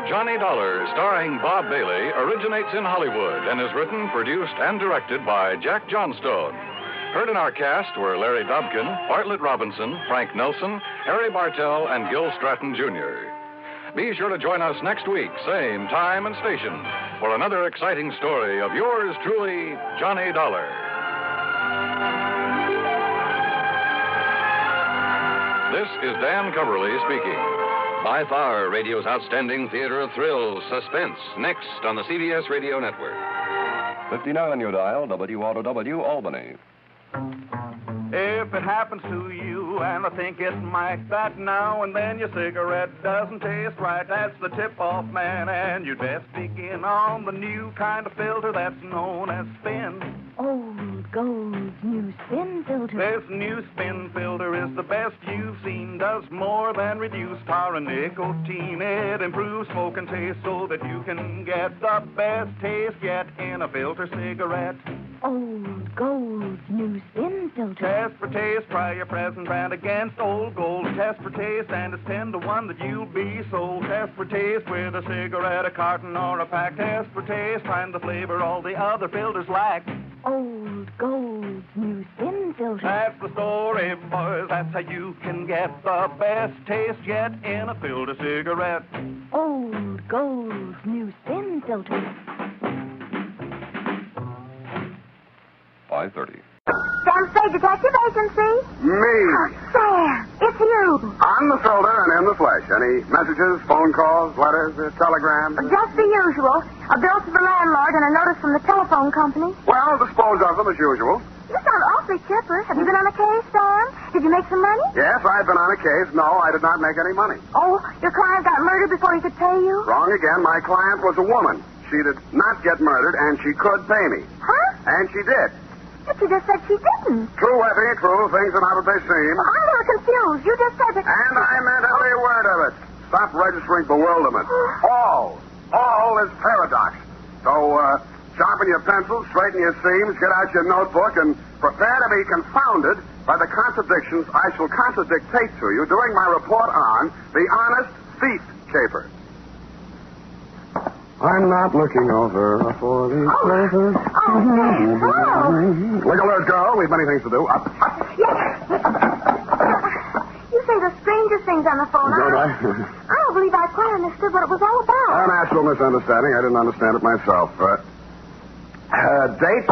Johnny Dollar, starring Bob Bailey, originates in Hollywood and is written, produced, and directed by Jack Johnstone. Heard in our cast were Larry Dobkin, Bartlett Robinson, Frank Nelson, Harry Bartell, and Gil Stratton, Jr. Be sure to join us next week, same time and station, for another exciting story of yours truly, Johnny Dollar. This is Dan Coverly speaking. By far, radio's outstanding theater of thrills, Suspense, next on the CBS Radio Network. 59 on your dial, WROW Albany. If it happens to you, and I think it might, that now and then your cigarette doesn't taste right, that's the tip-off, man, and you'd best begin on the new kind of filter that's known as Spin. Old Gold's new Spin filter. This new Spin filter is the best you've seen, does more than reduce tar and nicotine. It improves smoke and taste so that you can get the best taste yet in a filter cigarette. Old Gold's new Spin filter. Test for taste, try your present brand against Old Gold. Test for taste, and it's 10 to 1 that you'll be sold. Test for taste with a cigarette, a carton, or a pack. Test for taste, find the flavor all the other filters lack. Old Gold's new Spin filter. That's the story, boys. That's how you can get the best taste yet in a filter cigarette. Old Gold's new Spin filter. 5:30. Sam Spade Detective Agency? Me. Sam, it's you. On the filter and in the flesh. Any messages, phone calls, letters, telegrams? Just the usual. A bill to the landlord and a notice from the telephone company. Well, dispose of them as usual. You sound awfully chipper. Have you been on a case, Sam? Did you make some money? Yes, I've been on a case. No, I did not make any money. Oh, your client got murdered before he could pay you? Wrong again. My client was a woman. She did not get murdered, and she could pay me. Huh? And she did. But you just said she didn't. True, Effie, true. Things are not what they seem. Well, I'm a little confused. You just said that... And I meant every word of it. Stop registering bewilderment. All is paradox. So, sharpen your pencils, straighten your seams, get out your notebook, and prepare to be confounded by the contradictions I shall contradictate to you during my report on the honest thief caper. I'm not looking over for these places. Look alert, girl. We've many things to do. Up. Yes. You say the strangest things on the phone. Don't I? I don't believe I quite understood what it was all about. A natural misunderstanding. I didn't understand it myself. Date?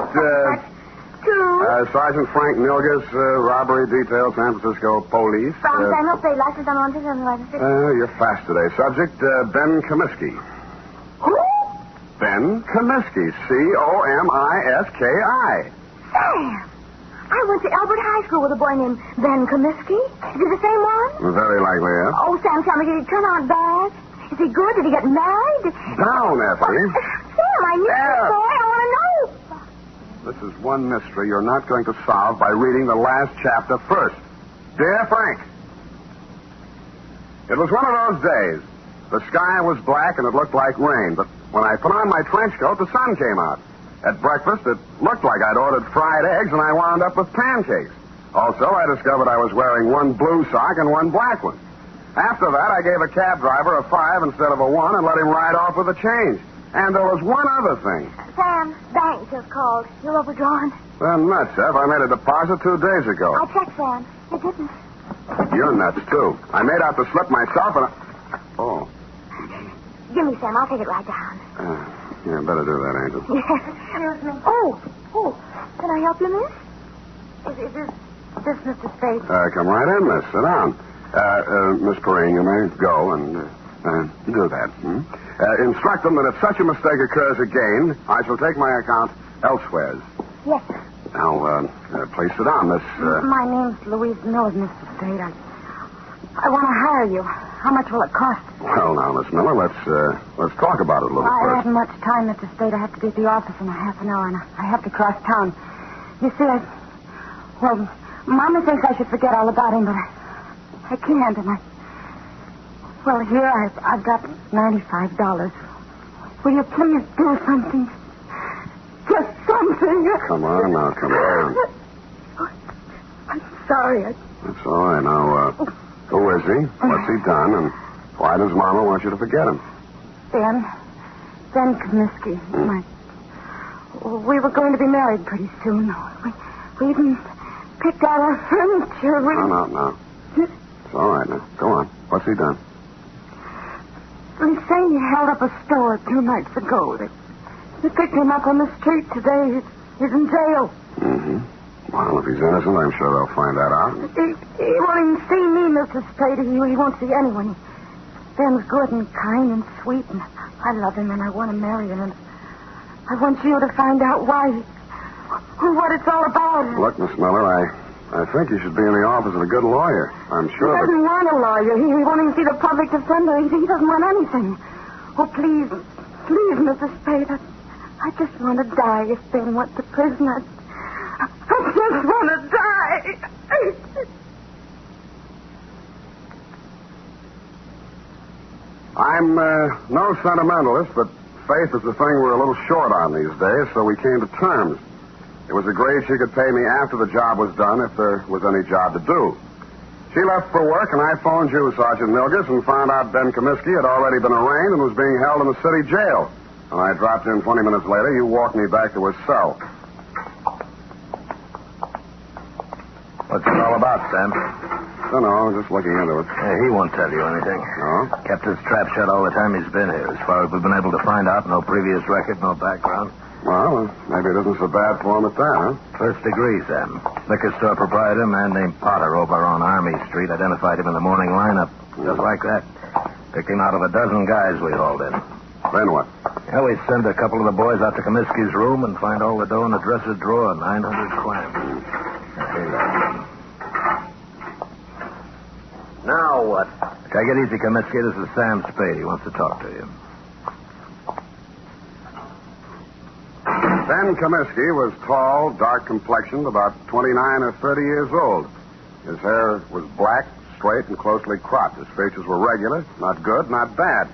Sergeant Frank Nilgus, robbery detail, San Francisco police. From Samuel Spade, license on 1 You're fast today. Subject, Ben Comiskey. Who? Ben Comiskey. Comiski. Sam! I went to Albert High School with a boy named Ben Comiskey. Is he the same one? Very likely, yes. Oh, Sam, tell me, did he turn out bad? Is he good? Did he get married? Down, Effie. Sam, I need this boy. I want to know. this is one mystery you're not going to solve by reading the last chapter first. Dear Frank, it was one of those days. The sky was black and it looked like rain, but when I put on my trench coat, the sun came out. At breakfast, it looked like I'd ordered fried eggs, and I wound up with pancakes. Also, I discovered I was wearing one blue sock and one black one. After that, I gave a cab driver a 5 instead of a 1 and let him ride off with the change. And there was one other thing. Sam, bank just called. You're overdrawn. They're nuts, Ev. I made a deposit 2 days ago. I checked, Sam. You didn't. You're nuts, too. I made out the slip myself and Oh. Give me, Sam. I'll take it right down. Yeah, better do that, Angel. Excuse me. Oh. Can I help you, miss? Is this Mr. Spade? Come right in, miss. Sit down. Miss Perrine, you may go and do that. Instruct them that if such a mistake occurs again, I shall take my account elsewhere. Yes, sir. Now, please sit down, Miss... My name's Louise Mills, Mr. Spade. I want to hire you. How much will it cost? Well, now, Miss Miller, let's talk about it a little I first. haven't much time, Mr. Spade. I have to be at the office in a half an hour, and I have to cross town. You see, Well, Mama thinks I should forget all about him, but I can't, and Well, here I've got $95. Will you please do something? Just something. Come on now, come on. I'm sorry. That's all right. Now, who is he? What's he done? And why does Mama want you to forget him? Ben Comiskey. We were going to be married pretty soon. We even picked out our furniture. No. It's all right now. Go on. What's he done? They say he held up a store 2 nights ago. They picked him up on the street today. He's in jail. Mm-hmm. Well, if he's innocent, I'm sure they'll find that out. He won't even see me, Mr. Spade. He won't see anyone. Ben's good and kind and sweet, and I love him, and I want to marry him, and I want you to find out why, what it's all about. Look, Miss Miller, I think you should be in the office of a good lawyer. I'm sure He doesn't want a lawyer. He won't even see the public defender. He doesn't want anything. Oh, please, Mr. Spade, I just want to die if Ben went to prison. I just want to die. I'm no sentimentalist, but faith is the thing we're a little short on these days, so we came to terms. It was agreed she could pay me after the job was done if there was any job to do. She left for work, and I phoned you, Sergeant Milgus, and found out Ben Comiskey had already been arraigned and was being held in the city jail. When I dropped in 20 minutes later, you walked me back to his cell. What's it all about, Sam? Don't know, just looking into it. He won't tell you anything. No? Kept his trap shut all the time he's been here. As far as we've been able to find out, no previous record, no background. Well, maybe it isn't so bad for him at that, huh? First degree, Sam. Liquor store proprietor, a man named Potter over on Army Street, identified him in the morning lineup. Just like that. Picked him out of a dozen guys we hauled in. Then what? Yeah, we send a couple of the boys out to Comiskey's room and find all the dough in the dresser drawer, 900 clams. Now what? Take it easy, Comiskey. This is Sam Spade. He wants to talk to you. Ben Comiskey was tall, dark-complexioned, about 29 or 30 years old. His hair was black, straight, and closely cropped. His features were regular, not good, not bad.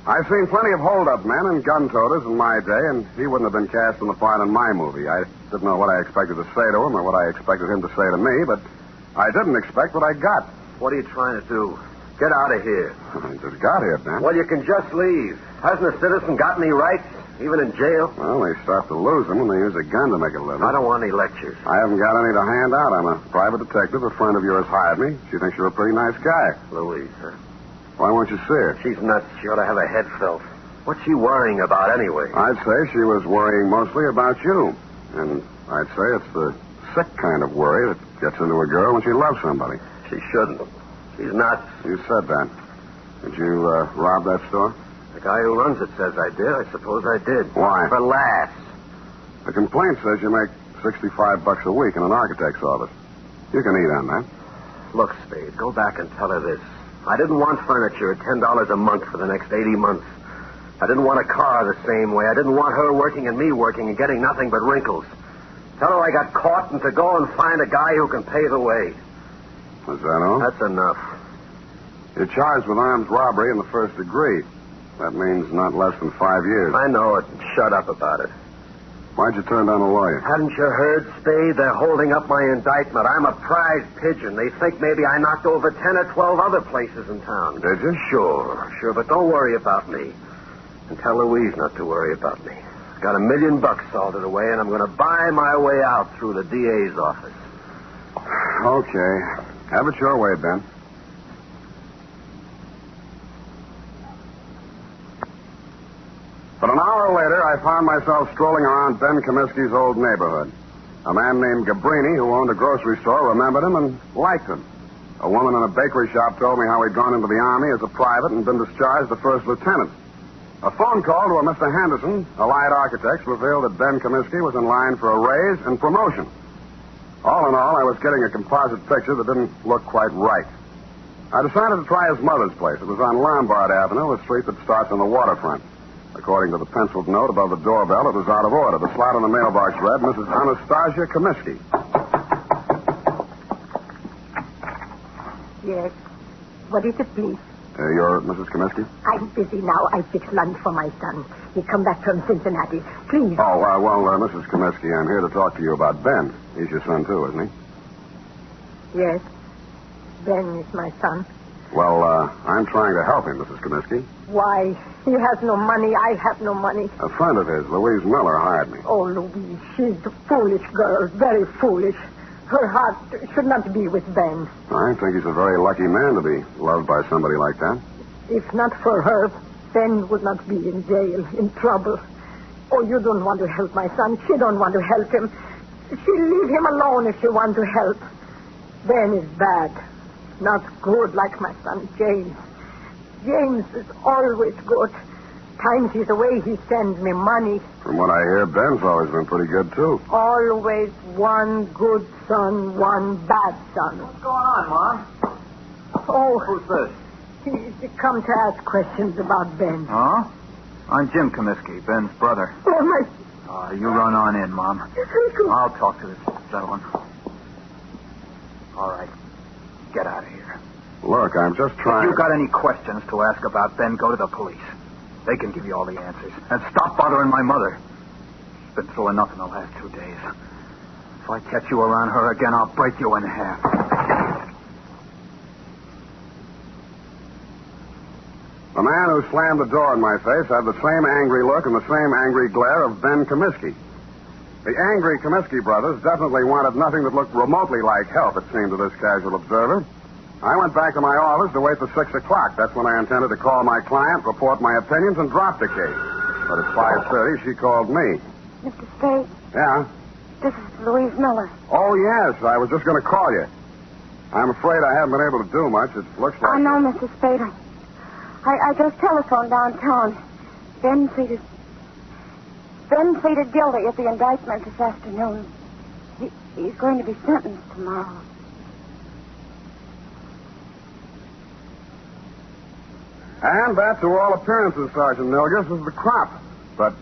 I've seen plenty of hold-up men and gun-toters in my day, and he wouldn't have been cast in the part in my movie. I didn't know what I expected to say to him or what I expected him to say to me, but I didn't expect what I got. What are you trying to do? Get out of here. I just got here, Ben. Well, you can just leave. Hasn't a citizen got any rights, even in jail? Well, they start to lose them when they use a gun to make a living. I don't want any lectures. I haven't got any to hand out. I'm a private detective. A friend of yours hired me. She thinks you're a pretty nice guy. Louise, huh? Why won't you see her? She's nuts. She ought to have a head felt. What's she worrying about anyway? I'd say she was worrying mostly about you. And I'd say it's the sick kind of worry that gets into a girl when she loves somebody. She shouldn't. She's nuts. You said that. Did you rob that store? The guy who runs it says I did. I suppose I did. Why? For laughs. The complaint says you make $65 a week in an architect's office. You can eat on that. Look, Spade, go back and tell her this. I didn't want furniture at $10 a month for the next 80 months. I didn't want a car the same way. I didn't want her working and me working and getting nothing but wrinkles. Tell her I got caught and to go and find a guy who can pay the way. Is that all? That's enough. You're charged with armed robbery in the first degree. That means not less than 5 years. I know it. Shut up about it. Why'd you turn down a lawyer? Hadn't you heard, Spade? They're holding up my indictment. I'm a prize pigeon. They think maybe I knocked over 10 or 12 other places in town. Did you? Sure, but don't worry about me. And tell Louise not to worry about me. Got $1 million salted away, and I'm going to buy my way out through the DA's office. Okay. Have it your way, Ben. But an hour later, I found myself strolling around Ben Comiskey's old neighborhood. A man named Gabrini, who owned a grocery store, remembered him and liked him. A woman in a bakery shop told me how he'd gone into the Army as a private and been discharged a first lieutenant. A phone call to a Mr. Henderson, Allied Architects, revealed that Ben Comiskey was in line for a raise and promotion. All in all, I was getting a composite picture that didn't look quite right. I decided to try his mother's place. It was on Lombard Avenue, a street that starts on the waterfront. According to the penciled note above the doorbell, it was out of order. The slot on the mailbox read, Mrs. Anastasia Comiskey. Yes. What is it, please? You're Mrs. Comiskey? I'm busy now. I fix lunch for my son. He come back from Cincinnati. Please. Oh, Mrs. Comiskey, I'm here to talk to you about Ben. He's your son, too, isn't he? Yes. Ben is my son. Well, I'm trying to help him, Mrs. Comiskey. Why? He has no money. I have no money. A friend of his, Louise Miller, hired me. Oh, Louise, she's a foolish girl. Very foolish. Her heart should not be with Ben. I think he's a very lucky man to be loved by somebody like that. If not for her, Ben would not be in jail, in trouble. Oh, you don't want to help my son. She don't want to help him. She'll leave him alone if she wants to help. Ben is bad. Not good like my son, James. James is always good. Times he's away, he sends me money. From what I hear, Ben's always been pretty good, too. Always one good son, one bad son. What's going on, Mom? Oh. Who's this? He's come to ask questions about Ben. Huh? I'm Jim Comiskey, Ben's brother. Oh, my... You run on in, Mom. I'll talk to this gentleman. All right. Get out of here. Look, I'm just trying... If you've got any questions to ask about Ben, go to the police. They can give you all the answers. And stop bothering my mother. She's been through enough in the last 2 days. If I catch you around her again, I'll break you in half. The man who slammed the door in my face had the same angry look and the same angry glare of Ben Comiskey. The angry Comiskey brothers definitely wanted nothing that looked remotely like help, it seemed to this casual observer. I went back to my office to wait for 6 o'clock. That's when I intended to call my client, report my opinions, and drop the case. But at 5:30, she called me. Mr. Spade, Yeah? this is Louise Miller. Oh, yes. I was just going to call you. I'm afraid I haven't been able to do much. It looks like... I know, Mr. Spade. I just telephoned downtown. Ben pleaded guilty at the indictment this afternoon. He's going to be sentenced tomorrow. And that, to all appearances, Sergeant Milgis, was the crop. But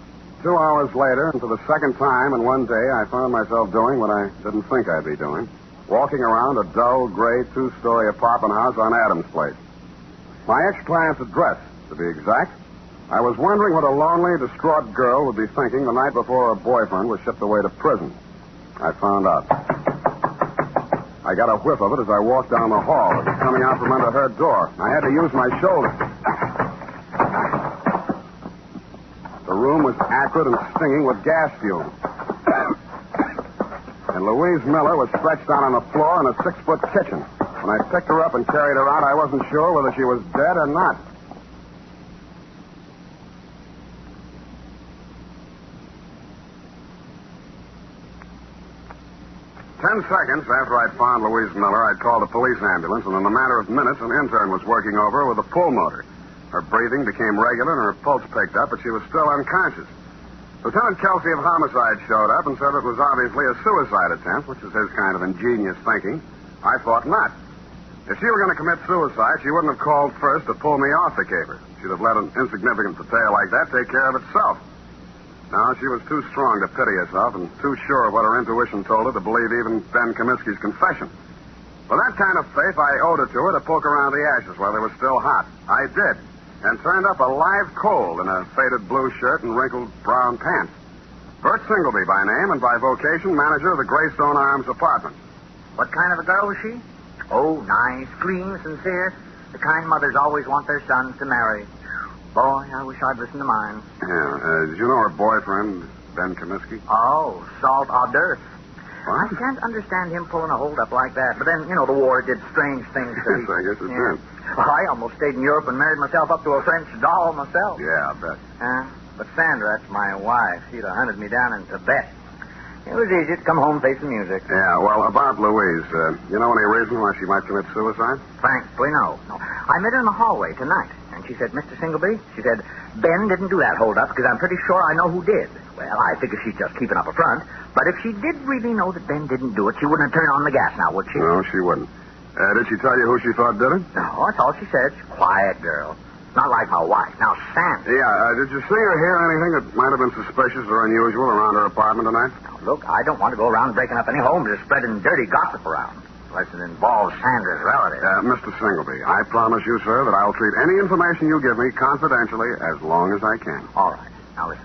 2 hours later, and for the second time in one day, I found myself doing what I didn't think I'd be doing. Walking around a dull, gray, 2-story apartment house on Adams Place. My ex-client's address, to be exact. I was wondering what a lonely, distraught girl would be thinking the night before her boyfriend was shipped away to prison. I found out. I got a whiff of it as I walked down the hall. It was coming out from under her door. I had to use my shoulder. The room was acrid and stinging with gas fumes. And Louise Miller was stretched out on the floor in a 6-foot kitchen. When I picked her up and carried her out, I wasn't sure whether she was dead or not. Ten seconds after I'd found Louise Miller, I'd called a police ambulance, and in a matter of minutes, an intern was working over her with a pull motor. Her breathing became regular, and her pulse picked up, but she was still unconscious. Lieutenant Kelsey of Homicide showed up and said it was obviously a suicide attempt, which is his kind of ingenious thinking. I thought not. If she were going to commit suicide, she wouldn't have called first to pull me off the caper. She'd have let an insignificant detail like that take care of itself. No, she was too strong to pity herself and too sure of what her intuition told her to believe even Ben Comiskey's confession. With that kind of faith, I owed it to her to poke around the ashes while they were still hot. I did, and turned up a live coal in a faded blue shirt and wrinkled brown pants. Bert Singleby by name and by vocation, manager of the Greystone Arms apartment. What kind of a girl was she? Oh, nice, clean, sincere. The kind mothers always want their sons to marry. Boy, I wish I'd listened to mine. Yeah, did you know her boyfriend, Ben Comiskey? Oh, salt hors d'oeuvre. I can't understand him pulling a hold-up like that. But then, the war did strange things to Yes, I guess it did. Well, I almost stayed in Europe and married myself up to a French doll myself. Yeah, I bet. But Sandra, that's my wife. She'd have hunted me down in Tibet. It was easy to come home face the music. Yeah, well, about Louise, you know any reason why she might commit suicide? Frankly, no. I met her in the hallway tonight, and she said, Mr. Singleby, she said, Ben didn't do that hold-up because I'm pretty sure I know who did. Well, I figure she's just keeping up a front. But if she did really know that Ben didn't do it, she wouldn't have turned on the gas now, would she? No, she wouldn't. Did she tell you who she thought did it? No, that's all she said. She's a quiet girl. Not like my wife. Now, Sandra. Yeah, did you see or hear anything that might have been suspicious or unusual around her apartment tonight? Now, look, I don't want to go around breaking up any homes or spreading dirty gossip around. Unless it involves Sandra's relatives. Mr. Singleby, I promise you, sir, that I'll treat any information you give me confidentially as long as I can. All right. Now, listen.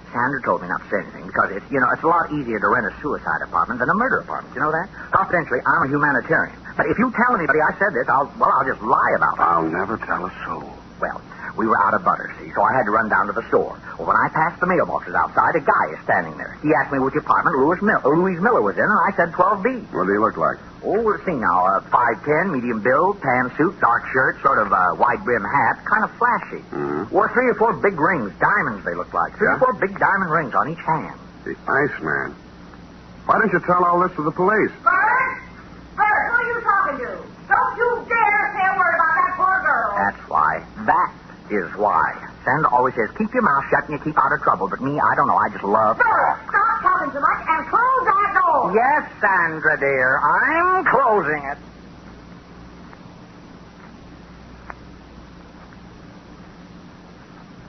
Sandra told me not to say anything because it's a lot easier to rent a suicide apartment than a murder apartment. You know that? Confidentially, I'm a humanitarian. But if you tell anybody I said this, I'll just lie about it. I'll never tell a soul. Well, we were out of butter, see, so I had to run down to the store. Well, when I passed the mailboxes outside, a guy is standing there. He asked me which apartment Louise Miller was in, and I said 12B. What did he look like? Oh, let's see now. 5'10", medium build, tan suit, dark shirt, sort of wide brim hat, kind of flashy. Mm-hmm. Wore 3 or 4 big rings, diamonds they looked like. 3 or 4 big diamond rings on each hand. The Iceman. Why didn't you tell all this to the police? Bert, who are you talking to? Don't you dare say a word about that poor girl. That's why. That is why. Sandra always says, keep your mouth shut and you keep out of trouble. But me, I don't know. I just love... Bert, stop talking so much and close that door. Yes, Sandra, dear. I'm closing it.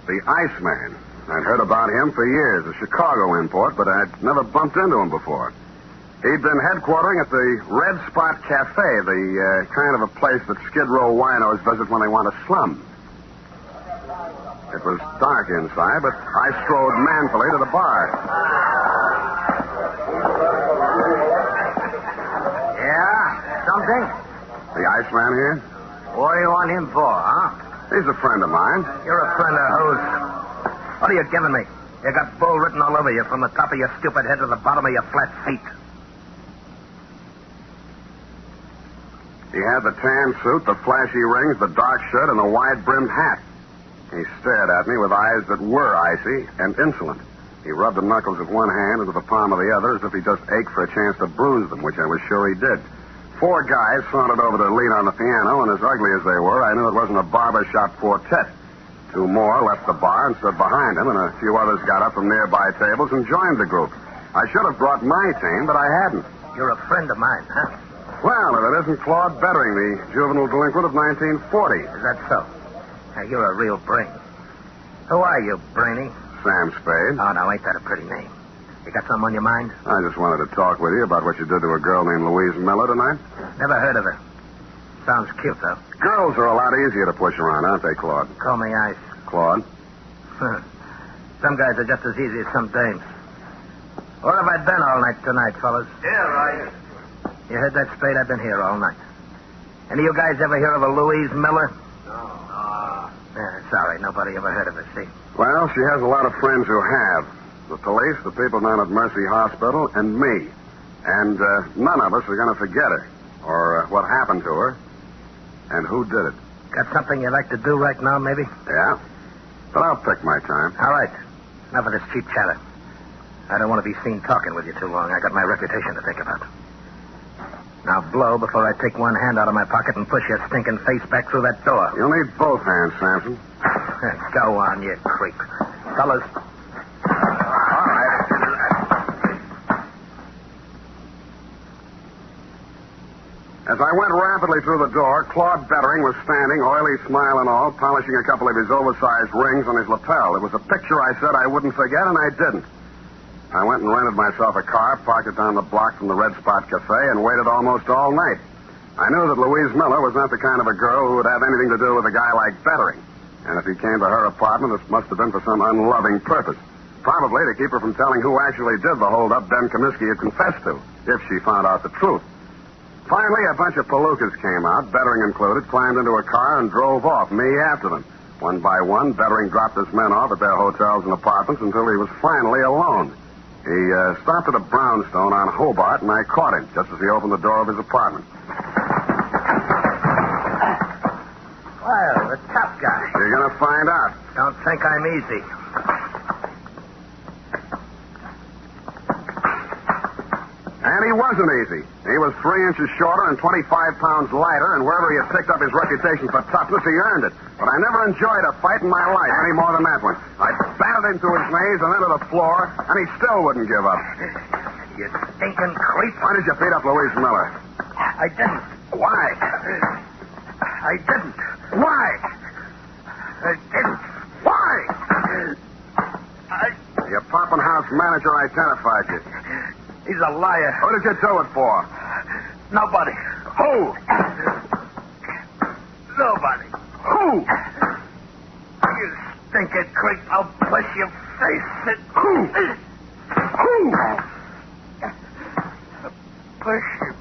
The Iceman. I'd heard about him for years, a Chicago import, but I'd never bumped into him before. He'd been headquartering at the Red Spot Cafe, the kind of a place that Skid Row winos visit when they want to slum. It was dark inside, but I strode manfully to the bar. Yeah? Something? The Iceman here? What do you want him for, huh? He's a friend of mine. You're a friend of whose? What are you giving me? You got bull written all over you from the top of your stupid head to the bottom of your flat feet. He had the tan suit, the flashy rings, the dark shirt, and the wide-brimmed hat. He stared at me with eyes that were icy and insolent. He rubbed the knuckles of one hand into the palm of the other as if he just ached for a chance to bruise them, which I was sure he did. 4 guys sauntered over to lean on the piano, and as ugly as they were, I knew it wasn't a barbershop quartet. 2 more left the bar and stood behind him, and a few others got up from nearby tables and joined the group. I should have brought my team, but I hadn't. You're a friend of mine, huh? Well, if it isn't Claude Bettering, the juvenile delinquent of 1940. Is that so? Now, you're a real brain. Who are you, Brainy? Sam Spade. Oh, now, ain't that a pretty name? You got something on your mind? I just wanted to talk with you about what you did to a girl named Louise Miller tonight. Never heard of her. Sounds cute, though. Girls are a lot easier to push around, aren't they, Claude? Call me Ice. Claude? Some guys are just as easy as some dames. Where have I been all night tonight, fellas? Here, right. You heard that, Spade? I've been here all night. Any of you guys ever hear of a Louise Miller? No. Sorry, nobody ever heard of her, see? Well, she has a lot of friends who have. The police, the people down at Mercy Hospital, and me. And none of us are going to forget her. Or what happened to her. And who did it. Got something you'd like to do right now, maybe? Yeah. But I'll pick my time. All right. Enough of this cheap chatter. I don't want to be seen talking with you too long. I got my reputation to think about. Now blow before I take one hand out of my pocket and push your stinking face back through that door. You'll need both hands, Samson. Go on, you creep. Fellas. All right. As I went rapidly through the door, Claude Bettering was standing, oily smile and all, polishing a couple of his oversized rings on his lapel. It was a picture I said I wouldn't forget, and I didn't. I went and rented myself a car, parked it down the block from the Red Spot Cafe, and waited almost all night. I knew that Louise Miller was not the kind of a girl who would have anything to do with a guy like Bettering. And if he came to her apartment, it must have been for some unloving purpose. Probably to keep her from telling who actually did the holdup Ben Comiskey had confessed to, if she found out the truth. Finally, a bunch of palookas came out, Bettering included, climbed into a car and drove off, me after them. One by one, Bettering dropped his men off at their hotels and apartments until he was finally alone. He stopped at a brownstone on Hobart, and I caught him just as he opened the door of his apartment. Well, the tough guy. You're going to find out. Don't think I'm easy. And he wasn't easy. He was 3 inches shorter and 25 pounds lighter, and wherever he had picked up his reputation for toughness, he earned it. But I never enjoyed a fight in my life any more than that one. I battered him to his knees and then to the floor, and he still wouldn't give up. You stinking creep. Why did you beat up Louise Miller? I didn't. Why? I didn't. Why? I didn't. Why? Your Poppin' House manager identified you. He's a liar. What did you do it for? Nobody. Who? Nobody. Who? You stinking creep. I'll push your face it. Who? Who? Push your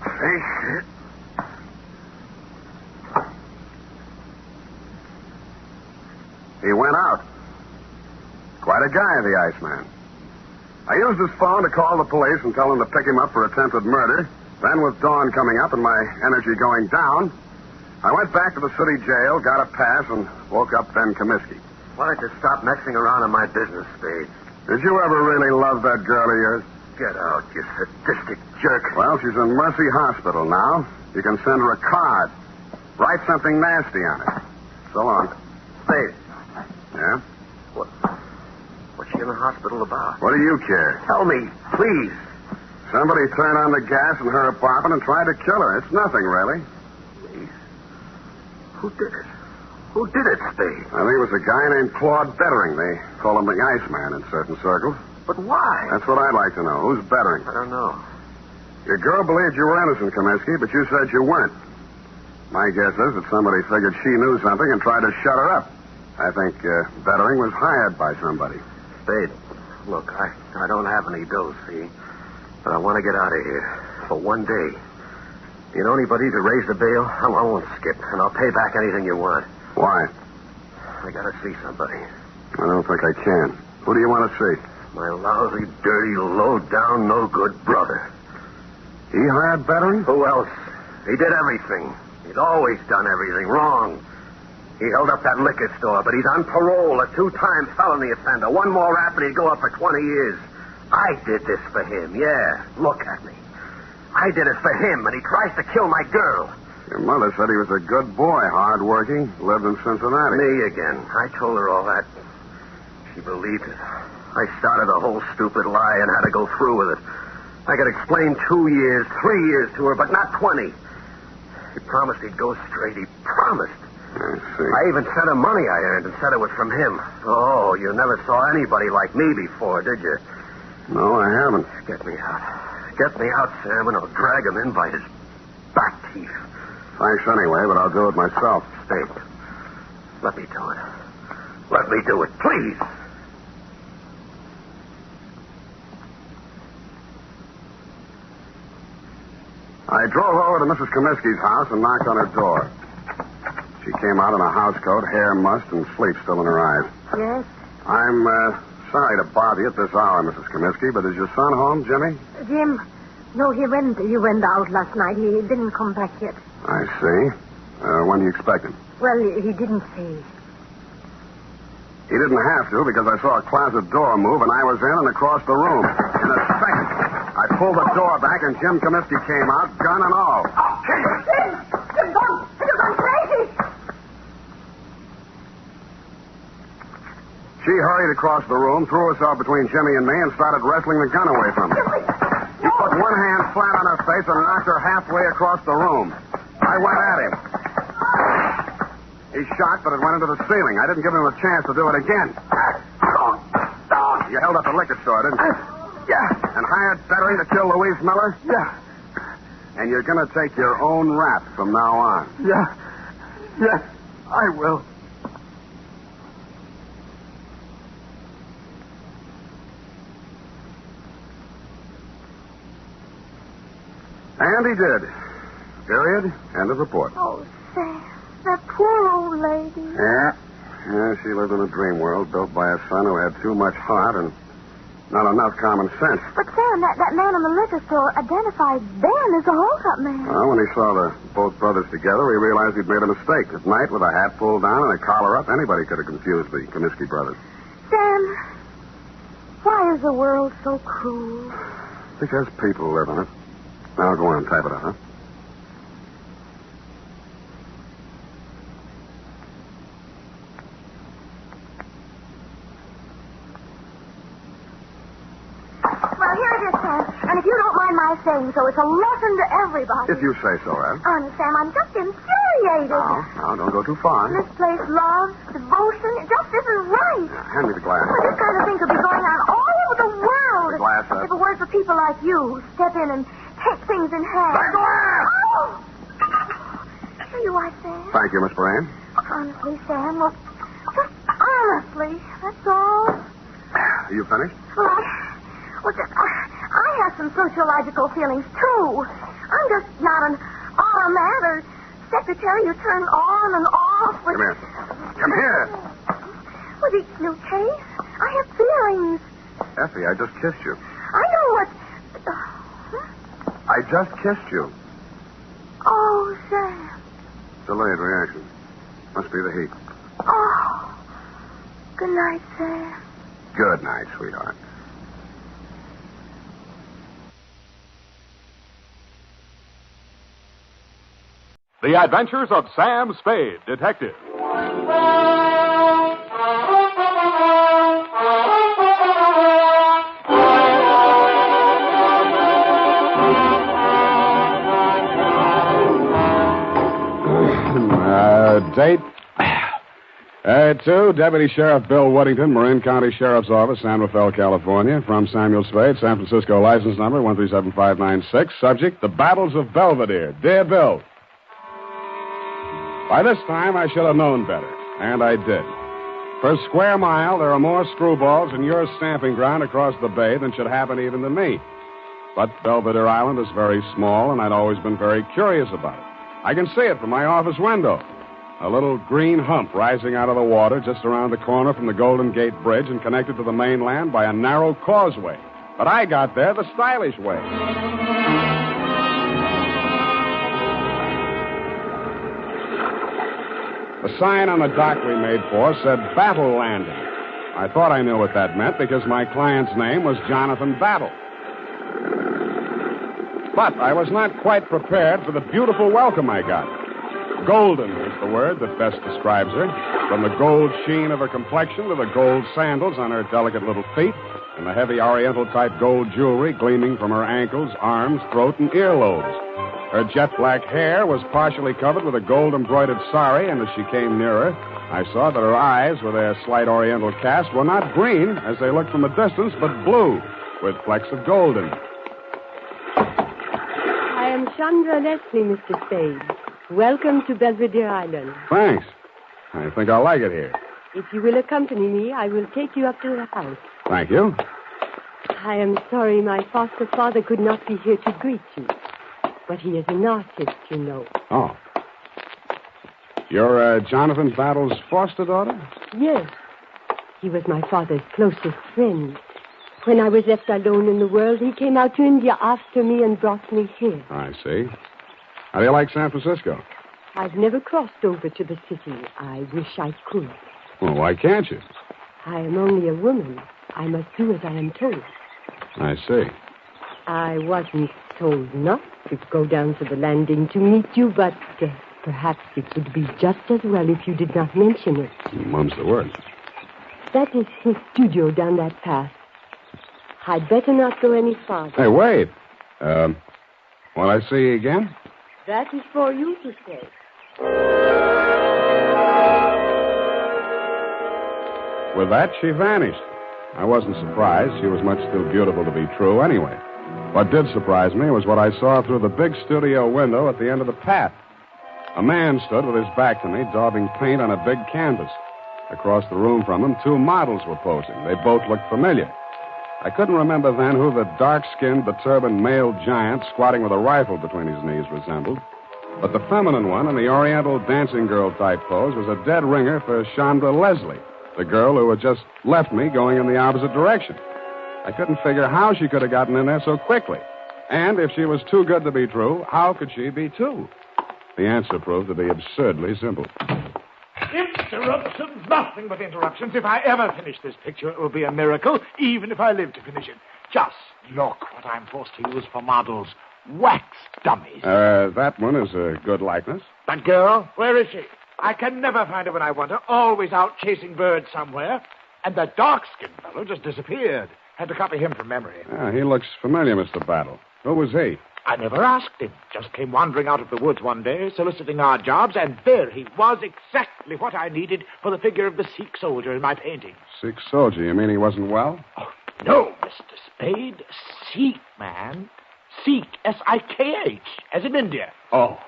face it. He went out. Quite a guy, the Iceman. I used his phone to call the police and tell them to pick him up for attempted murder. Then, with dawn coming up and my energy going down, I went back to the city jail, got a pass, and woke up Ben Comiskey. Why don't you stop messing around in my business, Spade? Did you ever really love that girl of yours? Get out, you sadistic jerk. Well, she's in Mercy Hospital now. You can send her a card. Write something nasty on it. So long. Spade. Yeah? What's she in the hospital about? What do you care? Tell me, please. Somebody turned on the gas in her apartment and tried to kill her. It's nothing, really. Please? Who did it? Who did it, Spade? I think it was a guy named Claude Bettering. They call him the Iceman in certain circles. But why? That's what I'd like to know. Who's Bettering? I don't know. Your girl believed you were innocent, Comiskey, but you said you weren't. My guess is that somebody figured she knew something and tried to shut her up. I think Bettering was hired by somebody. Spade, look, I don't have any dough, see? But I want to get out of here for one day. Do you know anybody to raise the bail? I won't skip, and I'll pay back anything you want. Why? I got to see somebody. I don't think I can. Who do you want to see? My lousy, dirty, low-down, no-good brother. He hired Bettering? Who else? He did everything. He's always done everything wrong. He held up that liquor store, but he's on parole, a 2-time felony offender. One more rap and he'd go up for 20 years. I did this for him, yeah. Look at me. I did it for him, and he tries to kill my girl. Your mother said he was a good boy, hard-working, lived in Cincinnati. Me again. I told her all that. She believed it. I started a whole stupid lie and had to go through with it. I could explain 2 years, 3 years to her, but not 20. He promised he'd go straight. He promised. I see. I even sent him money I earned and said it was from him. Oh, you never saw anybody like me before, did you? No, I haven't. Get me out. Get me out, Sam, and I'll drag him in by his back teeth. Thanks anyway, but I'll do it myself. Spade, let me do it. Let me do it, please. I drove over to Mrs. Comiskey's house and knocked on her door. She came out in a housecoat, hair mussed, and sleep still in her eyes. Yes? I'm sorry to bother you at this hour, Mrs. Comiskey, but is your son home, Jimmy? Jim, no, he went out last night. He didn't come back yet. I see. When do you expect him? Well, he didn't say. He didn't have to because I saw a closet door move and I was in and across the room. In a second, I pulled the door back and Jim Comiskey came out, gun and all. Jim, you've gone crazy. She hurried across the room, threw herself between Jimmy and me, and started wrestling the gun away from me. He put one hand flat on her face and knocked her halfway across the room. I went at him. He shot, but it went into the ceiling. I didn't give him a chance to do it again. You held up the liquor store, didn't you? Yeah. And hired Bettery to kill Louise Miller? Yeah. And you're going to take your own rap from now on? Yeah. Yes, I will. And he did. Period. End of report. Oh, Sam, that poor old lady. Yeah. Yeah, she lived in a dream world built by a son who had too much heart and not enough common sense. But, Sam, that man in the liquor store identified Ben as the hold-up man. Well, when he saw the both brothers together, he realized he'd made a mistake. At night, with a hat pulled down and a collar up, anybody could have confused the Comiskey brothers. Sam, why is the world so cruel? Because people live in it. Now, go on, type it out, huh? Well, here it is, Sam. And if you don't mind my saying so, it's a lesson to everybody. If you say so, Ed. Honest, Sam, I'm just infuriated. Now, don't go too far. Misplaced love, devotion, it just isn't right. Hand me the glass. Well, this kind of thing could be going on all over the world. The glass up. If it weren't for people like you who step in and take things in hand. The glass! Oh! Here you are, Sam. Thank you, Miss Brand. Honestly, Sam, well, just honestly, that's all. Are you finished? I have some sociological feelings, too. I'm just not an automat or secretary you turn on and off with... Come here. Come here. With each new case, I have feelings. Effie, I just kissed you. I know what... I just kissed you. Oh, Sam. Delayed reaction. Must be the heat. Oh. Good night, Sam. Good night, sweetheart. The Adventures of Sam Spade, Detective. Date. To Deputy Sheriff Bill Woodington, Marin County Sheriff's Office, San Rafael, California. From Samuel Spade, San Francisco, license number 137596. Subject, the Battles of Belvedere. Dear Bill. By this time, I should have known better, and I did. Per square mile, there are more screwballs in your stamping ground across the bay than should happen even to me. But Belvedere Island is very small, and I'd always been very curious about it. I can see it from my office window. A little green hump rising out of the water just around the corner from the Golden Gate Bridge and connected to the mainland by a narrow causeway. But I got there the stylish way. The sign on the dock we made for said Battle Landing. I thought I knew what that meant because my client's name was Jonathan Battle. But I was not quite prepared for the beautiful welcome I got. Golden is the word that best describes her. From the gold sheen of her complexion to the gold sandals on her delicate little feet and the heavy oriental-type gold jewelry gleaming from her ankles, arms, throat, and earlobes. Her jet black hair was partially covered with a gold-embroidered sari, and as she came nearer, I saw that her eyes, with their slight oriental cast, were not green, as they looked from a distance, but blue, with flecks of gold in them. I am Chandra Leslie, Mr. Spade. Welcome to Belvedere Island. Thanks. I think I'll like it here. If you will accompany me, I will take you up to the house. Thank you. I am sorry my foster father could not be here to greet you. But he is an artist, you know. Oh. You're Jonathan Battle's foster daughter? Yes. He was my father's closest friend. When I was left alone in the world, he came out to India after me and brought me here. I see. How do you like San Francisco? I've never crossed over to the city. I wish I could. Well, why can't you? I am only a woman. I must do as I am told. I see. I wasn't told not to go down to the landing to meet you, but perhaps it would be just as well if you did not mention it. Mum's the word. That is his studio down that path. I'd better not go any farther. Hey, wait. Will I see you again? That is for you to say. With that, she vanished. I wasn't surprised. She was much too beautiful to be true anyway. What did surprise me was what I saw through the big studio window at the end of the path. A man stood with his back to me, daubing paint on a big canvas. Across the room from him, 2 models were posing. They both looked familiar. I couldn't remember then who the dark-skinned, beturbaned male giant squatting with a rifle between his knees resembled. But the feminine one in the oriental dancing girl type pose was a dead ringer for Chandra Leslie, the girl who had just left me going in the opposite direction. I couldn't figure how she could have gotten in there so quickly. And if she was too good to be true, how could she be too? The answer proved to be absurdly simple. Interruptions, nothing but interruptions. If I ever finish this picture, it will be a miracle, even if I live to finish it. Just look what I'm forced to use for models. Wax dummies. That one is a good likeness. That girl, where is she? I can never find her when I want her. Always out chasing birds somewhere. And the dark-skinned fellow just disappeared. Had to copy him from memory. He looks familiar, Mr. Battle. Who was he? I never asked him. Just came wandering out of the woods one day, soliciting odd jobs, and there he was, exactly what I needed for the figure of the Sikh soldier in my painting. Sikh soldier? You mean he wasn't well? Oh, no, Mr. Spade. Sikh, man. Sikh, S-I-K-H, as in India. Oh,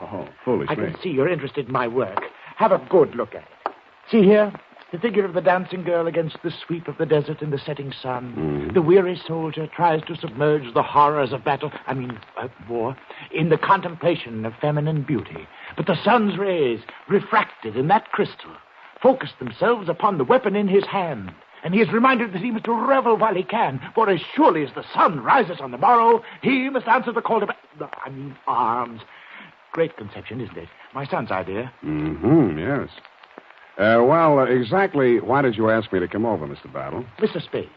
foolish I me. can see you're interested in my work. Have a good look at it. See here? The figure of the dancing girl against the sweep of the desert in the setting sun. The weary soldier tries to submerge the horrors of war, in the contemplation of feminine beauty. But the sun's rays, refracted in that crystal, focus themselves upon the weapon in his hand. And he is reminded that he must revel while he can, for as surely as the sun rises on the morrow, he must answer the call to arms. Great conception, isn't it? My son's idea. Yes. Exactly why did you ask me to come over, Mr. Battle? Mr. Spade,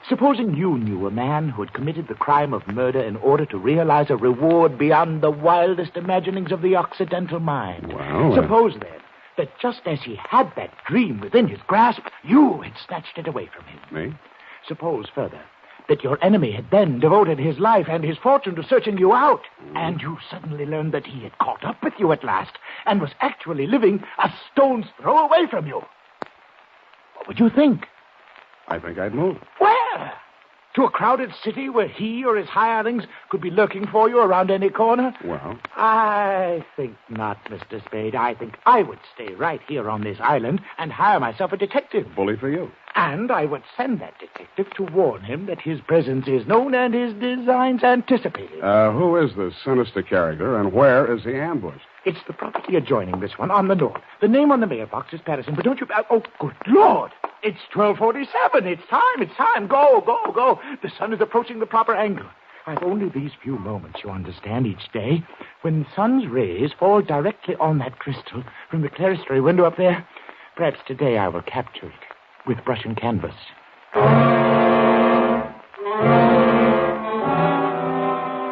supposing you knew a man who had committed the crime of murder in order to realize a reward beyond the wildest imaginings of the Occidental mind. Well, Suppose, then, that just as he had that dream within his grasp, you had snatched it away from him. Me? Suppose, further, that your enemy had then devoted his life and his fortune to searching you out, and you suddenly learned that he had caught up with you at last and was actually living a stone's throw away from you. What would you think? I think I'd move. Where? To a crowded city where he or his hirelings could be lurking for you around any corner? Well? I think not, Mr. Spade. I think I would stay right here on this island and hire myself a detective. Bully for you. And I would send that detective to warn him that his presence is known and his designs anticipated. Who is this sinister character, and where is he ambushed? It's the property adjoining this one on the north. The name on the mailbox is Patterson, but don't you... Oh, good Lord! It's 12:47. It's time. Go. The sun is approaching the proper angle. I've only these few moments, you understand, each day. When the sun's rays fall directly on that crystal from the clerestory window up there, perhaps today I will capture it with brush and canvas.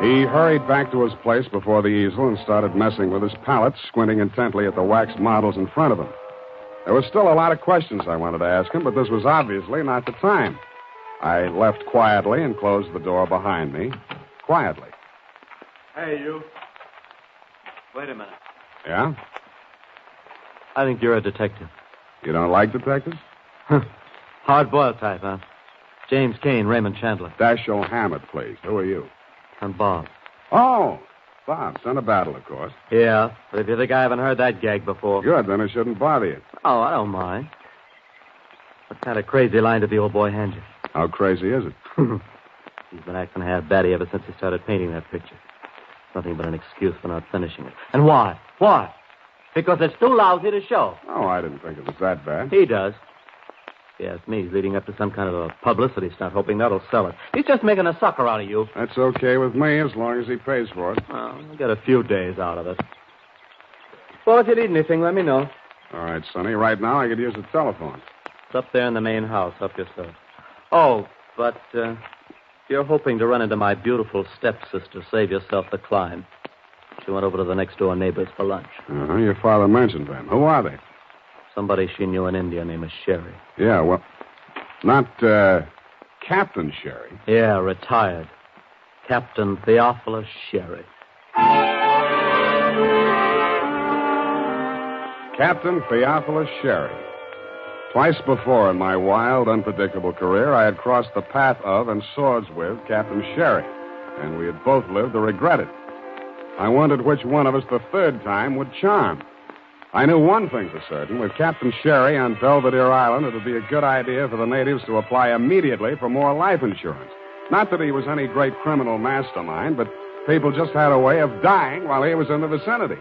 He hurried back to his place before the easel and started messing with his palette, squinting intently at the wax models in front of him. There was still a lot of questions I wanted to ask him, but this was obviously not the time. I left quietly and closed the door behind me. Quietly. Hey, you. Wait a minute. Yeah? I think you're a detective. You don't like detectives? Hard-boiled type, huh? James Kane, Raymond Chandler. Dashiell Hammett, please. Who are you? I'm Bob. Oh, Bob, son of Battle, of course. Yeah, but if you think I haven't heard that gag before... Good, then it shouldn't bother you. Oh, I don't mind. What kind of crazy line did the old boy hand you? How crazy is it? He's been acting half batty ever since he started painting that picture. Nothing but an excuse for not finishing it. And why? Why? Because it's too lousy to show. Oh, I didn't think it was that bad. He does. If you ask me, he's leading up to some kind of a publicity stunt, hoping that'll sell it. He's just making a sucker out of you. That's okay with me, as long as he pays for it. Well, we'll get a few days out of it. Well, if you need anything, let me know. All right, Sonny. Right now, I could use the telephone. It's up there in the main house. Help yourself. Oh, but you're hoping to run into my beautiful stepsister. Save yourself the climb. She went over to the next-door neighbors for lunch. Your father mentioned them. Who are they? Somebody she knew in India named Sherry. Yeah, well, not Captain Sherry. Yeah, retired. Captain Theophilus Sherry. Captain Theophilus Sherry. Twice before in my wild, unpredictable career, I had crossed the path of and swords with Captain Sherry, and we had both lived to regret it. I wondered which one of us the third time would charm. I knew one thing for certain. With Captain Sherry on Belvedere Island, it would be a good idea for the natives to apply immediately for more life insurance. Not that he was any great criminal mastermind, but people just had a way of dying while he was in the vicinity.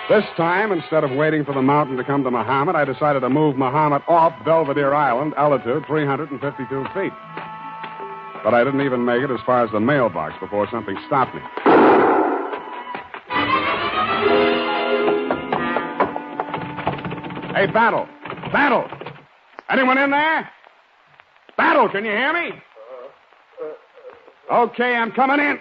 This time, instead of waiting for the mountain to come to Muhammad, I decided to move Muhammad off Belvedere Island, altitude 352 feet. But I didn't even make it as far as the mailbox before something stopped me. Hey, Battle! Battle! Anyone in there? Battle, can you hear me? Okay, I'm coming in.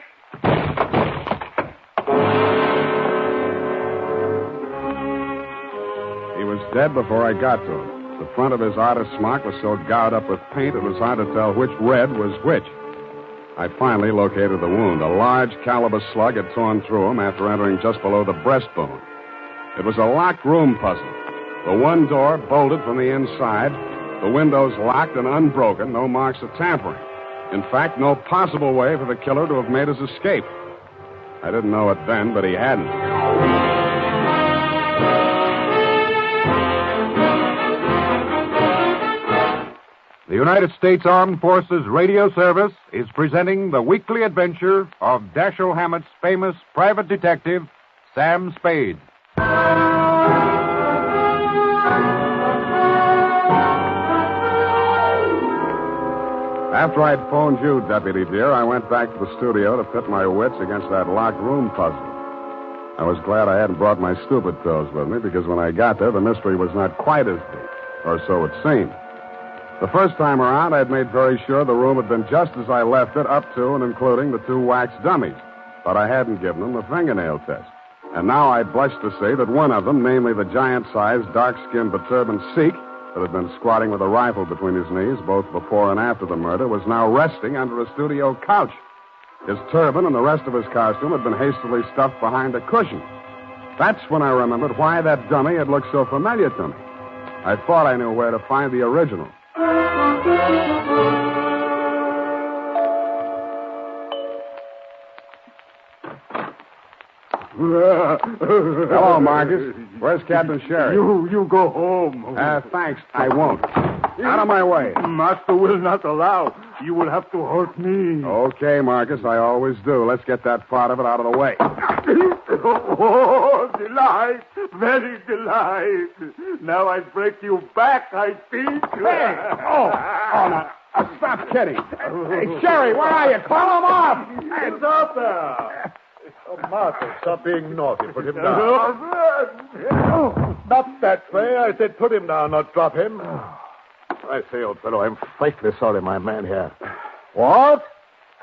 He was dead before I got to him. The front of his artist's smock was so gouged up with paint it was hard to tell which red was which. I finally located the wound. A large caliber slug had torn through him after entering just below the breastbone. It was a locked room puzzle. The one door bolted from the inside, the windows locked and unbroken, no marks of tampering. In fact, no possible way for the killer to have made his escape. I didn't know it then, but he hadn't. The United States Armed Forces Radio Service is presenting the weekly adventure of Dashiell Hammett's famous private detective, Sam Spade. After I'd phoned you, Deputy dear, I went back to the studio to pit my wits against that locked room puzzle. I was glad I hadn't brought my stupid pills with me, because when I got there, the mystery was not quite as deep, or so it seemed. The first time around, I'd made very sure the room had been just as I left it, up to and including the two wax dummies, but I hadn't given them the fingernail test. And now I blushed to say that one of them, namely the giant-sized, dark-skinned, turbaned Sikh, that had been squatting with a rifle between his knees both before and after the murder, was now resting under a studio couch. His turban and the rest of his costume had been hastily stuffed behind a cushion. That's when I remembered why that dummy had looked so familiar to me. I thought I knew where to find the original. Hello, Marcus. Where's Captain Sherry? You go home. Thanks. I won't. Out of my way. Master will not allow. You will have to hurt me. Okay, Marcus, I always do. Let's get that part of it out of the way. Oh, delight. Very delight. Now I break you back, I think. Hey! Now, stop kidding. Hey, Sherry, where are you? Call him off! It's up there. Oh, Martha, stop being naughty. Put him down. Not that way. I said put him down, not drop him. I say, old fellow, I'm frightfully sorry my man here. What?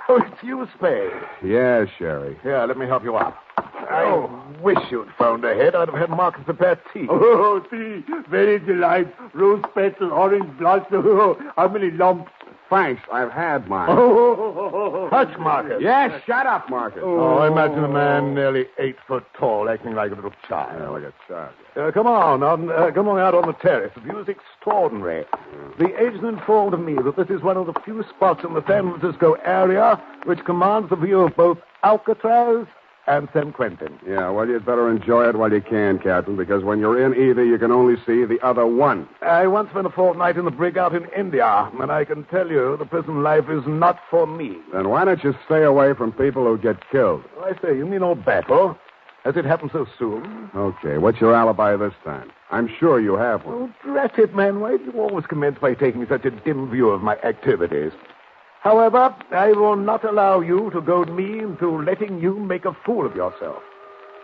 Oh, it's you, Spade. Yeah, Sherry. Here, let me help you up. I wish you'd found a head. I'd have had Marcus prepare tea. Oh, tea. Very delight. Rose petal, orange blossom. Oh, how many lumps? Thanks. I've had mine. Touch, Marcus. Yes, shut up, Marcus. Oh, imagine a man nearly 8 foot tall acting like a little child. Yeah, like a child. Come on out on the terrace. The view is extraordinary. The agent informed me that this is one of the few spots in the San Francisco area which commands the view of both Alcatraz and San Quentin. Yeah, well, you'd better enjoy it while you can, Captain, because when you're in either, you can only see the other one. I once spent a fortnight in the brig out in India, and I can tell you the prison life is not for me. Then why don't you stay away from people who get killed? I say, you mean old Battle? Has it happened so soon? Okay, what's your alibi this time? I'm sure you have one. Oh, drat it, man. Why do you always commence by taking such a dim view of my activities? However, I will not allow you to goad me into letting you make a fool of yourself.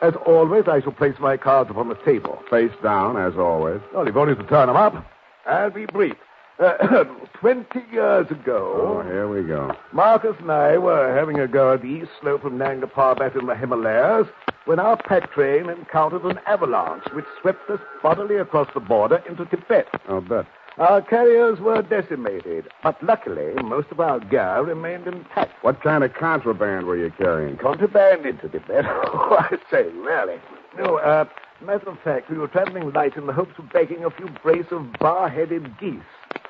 As always, I shall place my cards upon the table. Face down, as always. Well, you've only to turn them up. I'll be brief. 20 years ago... Oh, here we go. Marcus and I were having a go at the east slope of Nanga Parbat in the Himalayas when our pack train encountered an avalanche which swept us bodily across the border into Tibet. I'll bet. Our carriers were decimated, but luckily most of our gear remained intact. What kind of contraband were you carrying? Contraband into the bed. Oh, I say, really. No, matter of fact, we were traveling light in the hopes of bagging a few brace of bar-headed geese.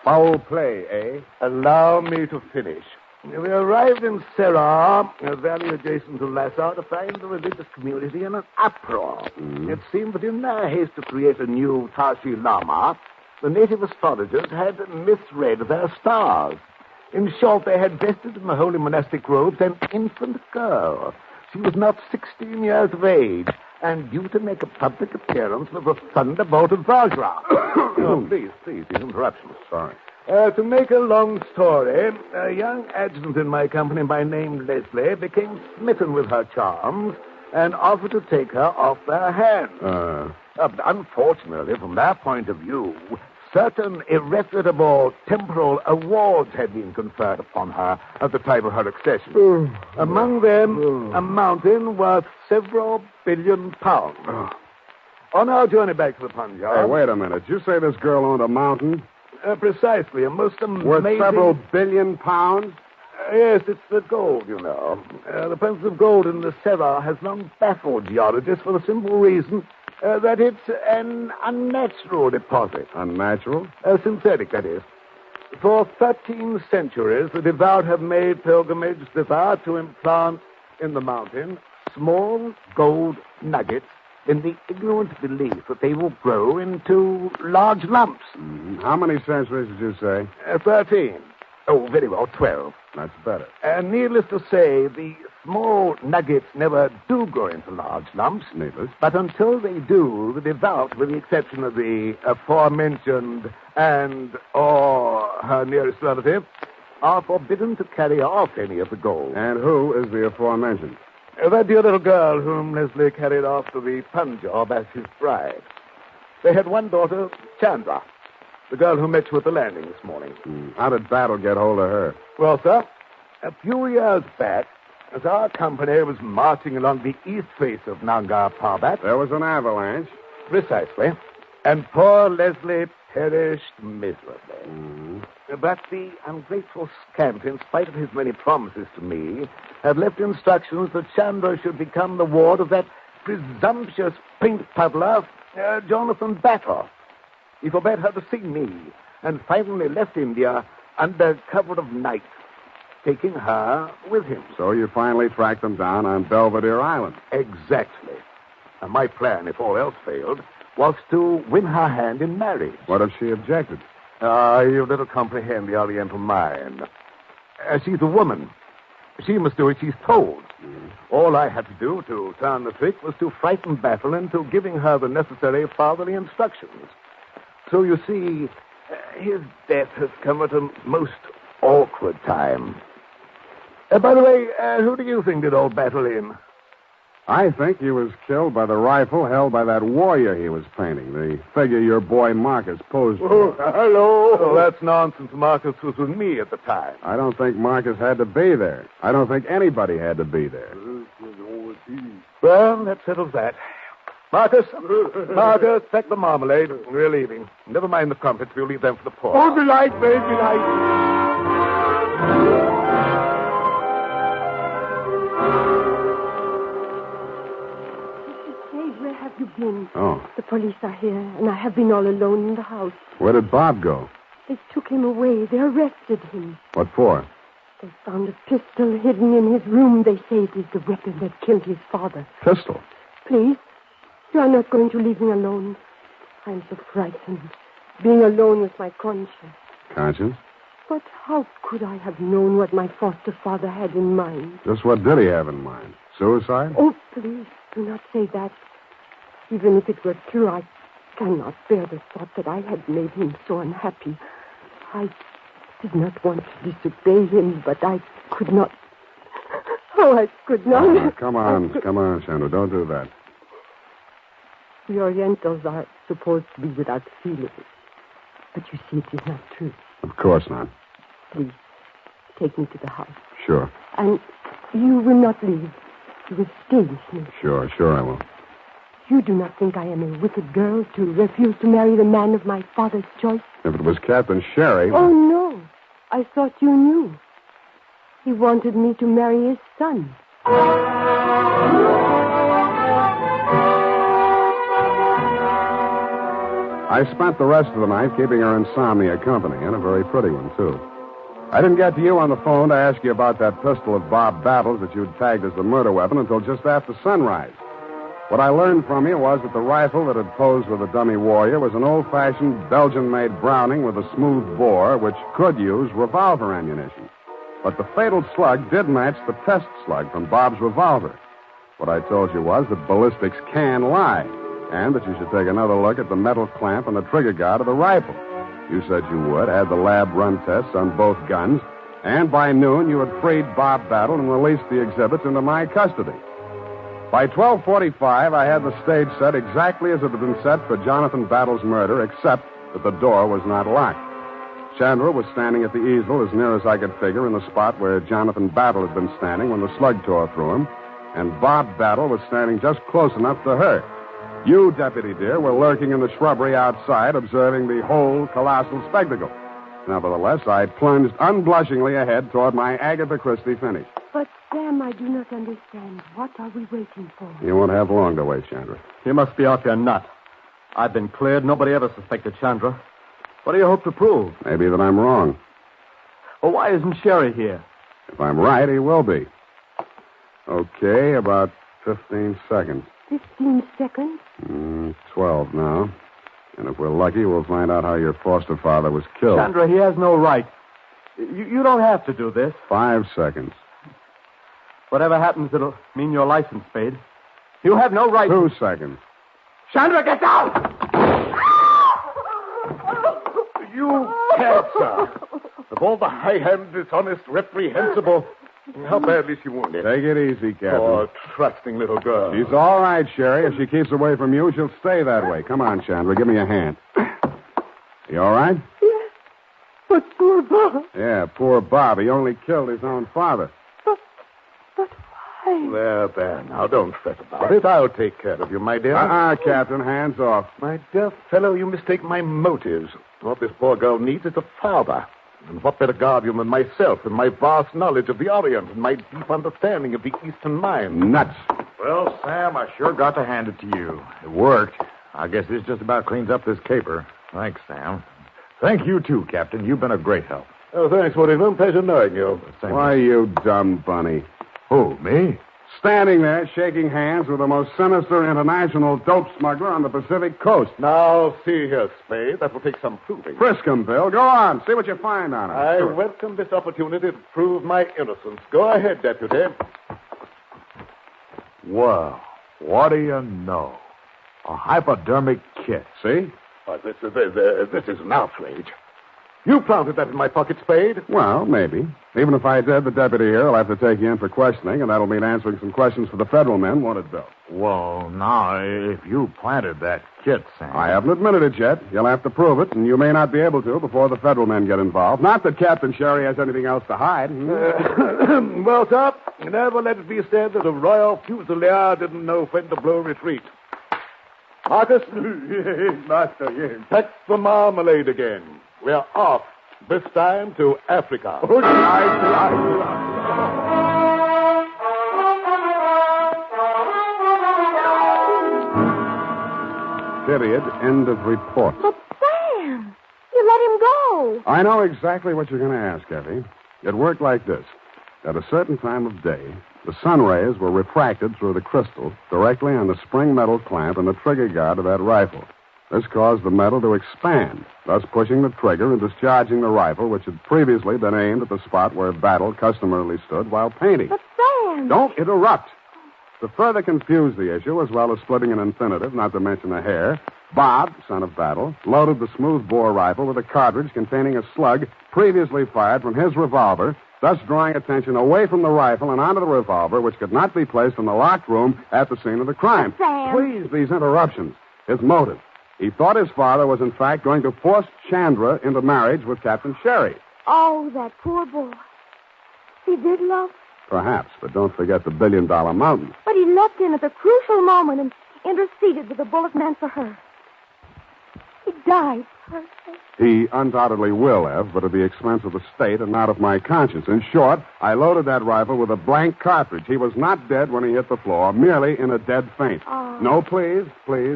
Foul play, eh? Allow me to finish. We arrived in Serra, a valley adjacent to Larson, to find the religious community in an uproar. It seemed that in their haste to create a new Tashi Lama, the native astrologers had misread their stars. In short, they had vested in the holy monastic robes an infant girl. She was not 16 years of age, and due to make a public appearance with a thunderbolt of Vajra. Oh, please, these interruptions. Sorry. To make a long story, a young adjutant in my company by name Leslie became smitten with her charms and offered to take her off their hands. But unfortunately, from their point of view, certain irrefutable temporal awards had been conferred upon her at the time of her accession. Among them, a mountain worth several billion pounds. On our journey back to the Punjab... Hey, wait a minute. Did you say this girl owned a mountain? Precisely. A most amazing... Worth several billion pounds? Yes, it's the gold, you know. The presence of gold in the Serra has long baffled geologists for the simple reason that it's an unnatural deposit. Unnatural? Synthetic, that is. For 13 centuries, the devout have made pilgrimage thither to implant in the mountain small gold nuggets in the ignorant belief that they will grow into large lumps. How many centuries did you say? 13. Oh, very well, 12. That's better. And needless to say, the small nuggets never do grow into large lumps. Needless. But until they do, the devout, with the exception of the aforementioned or her nearest relative, are forbidden to carry off any of the gold. And who is the aforementioned? That dear little girl whom Leslie carried off to the Punjab as his bride. They had one daughter, Chandra, the girl who met you at the landing this morning. How did Battle get hold of her? Well, sir, a few years back, as our company was marching along the east face of Nanga Parbat... There was an avalanche. Precisely. And poor Leslie perished miserably. But the ungrateful scamp, in spite of his many promises to me, had left instructions that Chandra should become the ward of that presumptuous paint puddler, Jonathan Battle. He forbade her to see me, and finally left India under cover of night, taking her with him. So you finally tracked them down on Belvedere Island. Exactly. And my plan, if all else failed, was to win her hand in marriage. What if she objected? You little comprehend the Oriental mind. She's a woman. She must do as she's told. All I had to do to turn the trick was to frighten Battle into giving her the necessary fatherly instructions. So you see, his death has come at a most awkward time. By the way, who do you think did old Battle in? I think he was killed by the rifle held by that warrior he was painting, the figure your boy Marcus posed for. Hello. Oh, that's nonsense. Marcus was with me at the time. I don't think Marcus had to be there. I don't think anybody had to be there. Well, that settles that. Marcus, pack the marmalade. We're leaving. Never mind the crumpets. We'll leave them for the poor. Oh, delight, baby, delight. Where have you been? Oh. The police are here, and I have been all alone in the house. Where did Bob go? They took him away. They arrested him. What for? They found a pistol hidden in his room. They say it is the weapon that killed his father. Pistol? Please, you are not going to leave me alone. I'm so frightened. Being alone with my conscience. Conscience? But how could I have known what my foster father had in mind? Just what did he have in mind? Suicide? Oh, please, do not say that. Even if it were true, I cannot bear the thought that I had made him so unhappy. I did not want to disobey him, but I could not. Oh, I could not. Come on, Chandra, don't do that. The Orientals are supposed to be without feelings. But you see, it is not true. Of course not. Please, take me to the house. Sure. And you will not leave. You will stay with me. Sure, I will. You do not think I am a wicked girl to refuse to marry the man of my father's choice? If it was Captain Sherry... Oh, no. I thought you knew. He wanted me to marry his son. I spent the rest of the night keeping her insomnia company, and a very pretty one, too. I didn't get to you on the phone to ask you about that pistol of Bob Battles that you'd tagged as the murder weapon until just after sunrise. What I learned from you was that the rifle that had posed with a dummy warrior was an old-fashioned Belgian-made Browning with a smooth bore, which could use revolver ammunition. But the fatal slug did match the test slug from Bob's revolver. What I told you was that ballistics can lie, and that you should take another look at the metal clamp and the trigger guard of the rifle. You said you would, had the lab run tests on both guns, and by noon you had freed Bob Battle and released the exhibits into my custody. By 12:45, I had the stage set exactly as it had been set for Jonathan Battle's murder, except that the door was not locked. Chandra was standing at the easel as near as I could figure in the spot where Jonathan Battle had been standing when the slug tore through him, and Bob Battle was standing just close enough to her. You, Deputy dear, were lurking in the shrubbery outside, observing the whole colossal spectacle. Nevertheless, I plunged unblushingly ahead toward my Agatha Christie finish. But, Sam, I do not understand. What are we waiting for? You won't have long to wait, Chandra. You must be off your nut. I've been cleared. Nobody ever suspected Chandra. What do you hope to prove? Maybe that I'm wrong. Well, why isn't Sherry here? If I'm right, he will be. Okay, about 15 seconds. 15 seconds? 12 now. And if we're lucky, we'll find out how your foster father was killed. Chandra, he has no right. You don't have to do this. 5 seconds. Whatever happens, it'll mean your license fade. You have no right... 2 seconds. Chandra, get down! You can't, sir. Of all the high-handed, dishonest, reprehensible... How badly is she wounded? Take it easy, Captain. Poor, trusting little girl. She's all right, Sherry. If she keeps away from you, she'll stay that way. Come on, Chandra. Give me a hand. You all right? Yes. But poor Bob. Yeah, poor Bob. He only killed his own father. But why? There. Now, don't fret about it. I'll take care of you, my dear. Captain. Hands off. My dear fellow, you mistake my motives. What this poor girl needs is a father. And what better guardian than myself and my vast knowledge of the Orient and my deep understanding of the Eastern mind? Nuts. Well, Sam, I sure got to hand it to you. It worked. I guess this just about cleans up this caper. Thanks, Sam. Thank you, too, Captain. You've been a great help. Oh, thanks, Whittington. Pleasure knowing you. Why, you dumb bunny. Who, me? Standing there, shaking hands with the most sinister international dope smuggler on the Pacific coast. Now, see here, Spade. That will take some proving. Frisk him, Bill. Go on. See what you find on him. I welcome this opportunity to prove my innocence. Go ahead, Deputy. Well, what do you know? A hypodermic kit. See? This is an outrage. You planted that in my pocket, Spade? Well, maybe. Even if I did, the deputy here will have to take you in for questioning, and that'll mean answering some questions for the federal men, won't it, Bill? Well, now, if you planted that kit, Sam... I haven't admitted it yet. You'll have to prove it, and you may not be able to before the federal men get involved. Not that Captain Sherry has anything else to hide. Well, sir, never let it be said that a royal fusilier didn't know when to blow retreat. Marcus? Yes, master, yes. Pack the marmalade again. We're off, this time to Africa. Good night. Period. End of report. But, Sam, you let him go. I know exactly what you're going to ask, Effie. It worked like this. At a certain time of day, the sun rays were refracted through the crystal directly on the spring metal clamp and the trigger guard of that rifle. This caused the metal to expand, thus pushing the trigger and discharging the rifle, which had previously been aimed at the spot where Battle customarily stood while painting. But, Sam... Don't interrupt. To further confuse the issue, as well as splitting an infinitive, not to mention a hair, Bob, son of Battle, loaded the smooth-bore rifle with a cartridge containing a slug previously fired from his revolver, thus drawing attention away from the rifle and onto the revolver, which could not be placed in the locked room at the scene of the crime. But, Sam... Please, these interruptions. His motive. He thought his father was, in fact, going to force Chandra into marriage with Captain Sherry. Oh, that poor boy. He did love... Perhaps, but don't forget the $1 billion mountain. But he left him at the crucial moment, and interceded with the bullet meant for her. He died for her sake. He undoubtedly will have, but at the expense of the state and not of my conscience. In short, I loaded that rifle with a blank cartridge. He was not dead when he hit the floor, merely in a dead faint. Oh. No, please,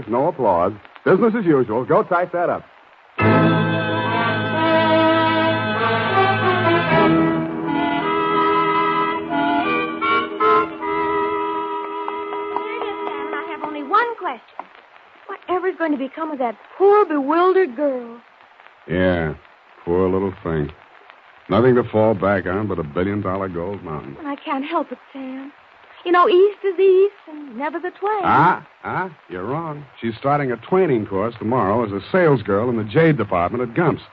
no applause. Business as usual. Go type that up. I have only one question. Whatever's going to become of that poor, bewildered girl? Yeah, poor little thing. Nothing to fall back on but $1 billion gold mountain. I can't help it, Sam. You know, east is east and never the twain. You're wrong. She's starting a training course tomorrow as a salesgirl in the jade department at Gump's.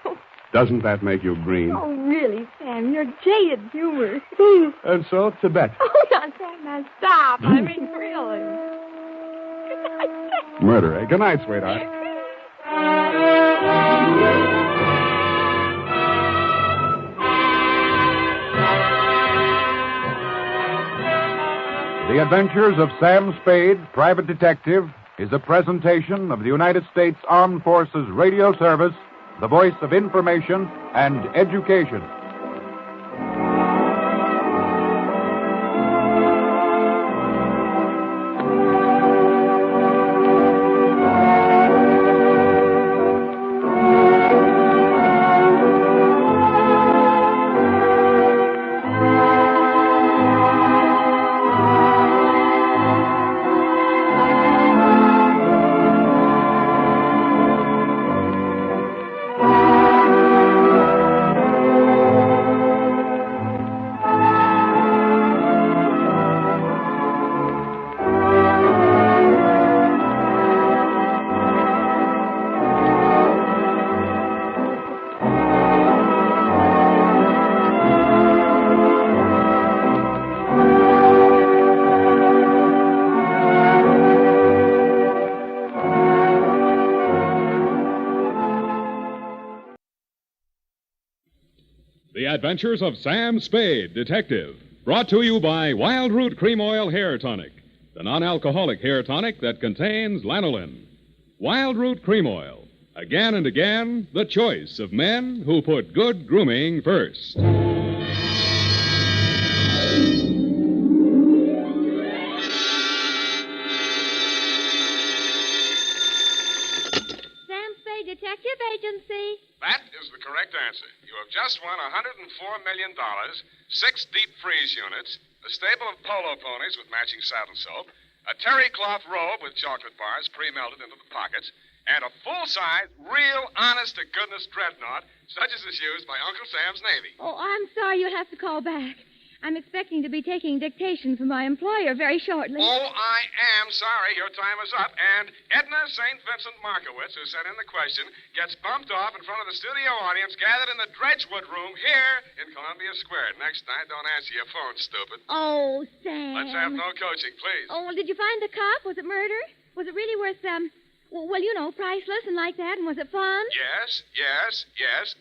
Doesn't that make you green? Oh, really, Sam? You're jaded humor. And so, Tibet. Oh, now, Sam, now stop. I mean, really. Murder, eh? Good night, sweetheart. The Adventures of Sam Spade, Private Detective, is a presentation of the United States Armed Forces Radio Service, the voice of information and education. The Adventures of Sam Spade, Detective. Brought to you by Wild Root Cream Oil Hair Tonic, the non-alcoholic hair tonic that contains lanolin. Wild Root Cream Oil. Again and again, the choice of men who put good grooming first. Detective Agency. That is the correct answer. You have just won $104 million, 6 deep freeze units, a stable of polo ponies with matching saddle soap, a terry cloth robe with chocolate bars pre-melted into the pockets, and a full-size, real, honest-to-goodness dreadnought, such as is used by Uncle Sam's Navy. Oh, I'm sorry you'll have to call back. I'm expecting to be taking dictation from my employer very shortly. Oh, I am sorry. Your time is up. And Edna St. Vincent Markowitz, who sent in the question, gets bumped off in front of the studio audience gathered in the Dredgewood room here in Columbia Square. Next night, don't answer your phone, stupid. Oh, Sam. Let's have no coaching, please. Oh, well, did you find the cop? Was it murder? Was it really worth, well, you know, priceless and like that? And was it fun? Yes,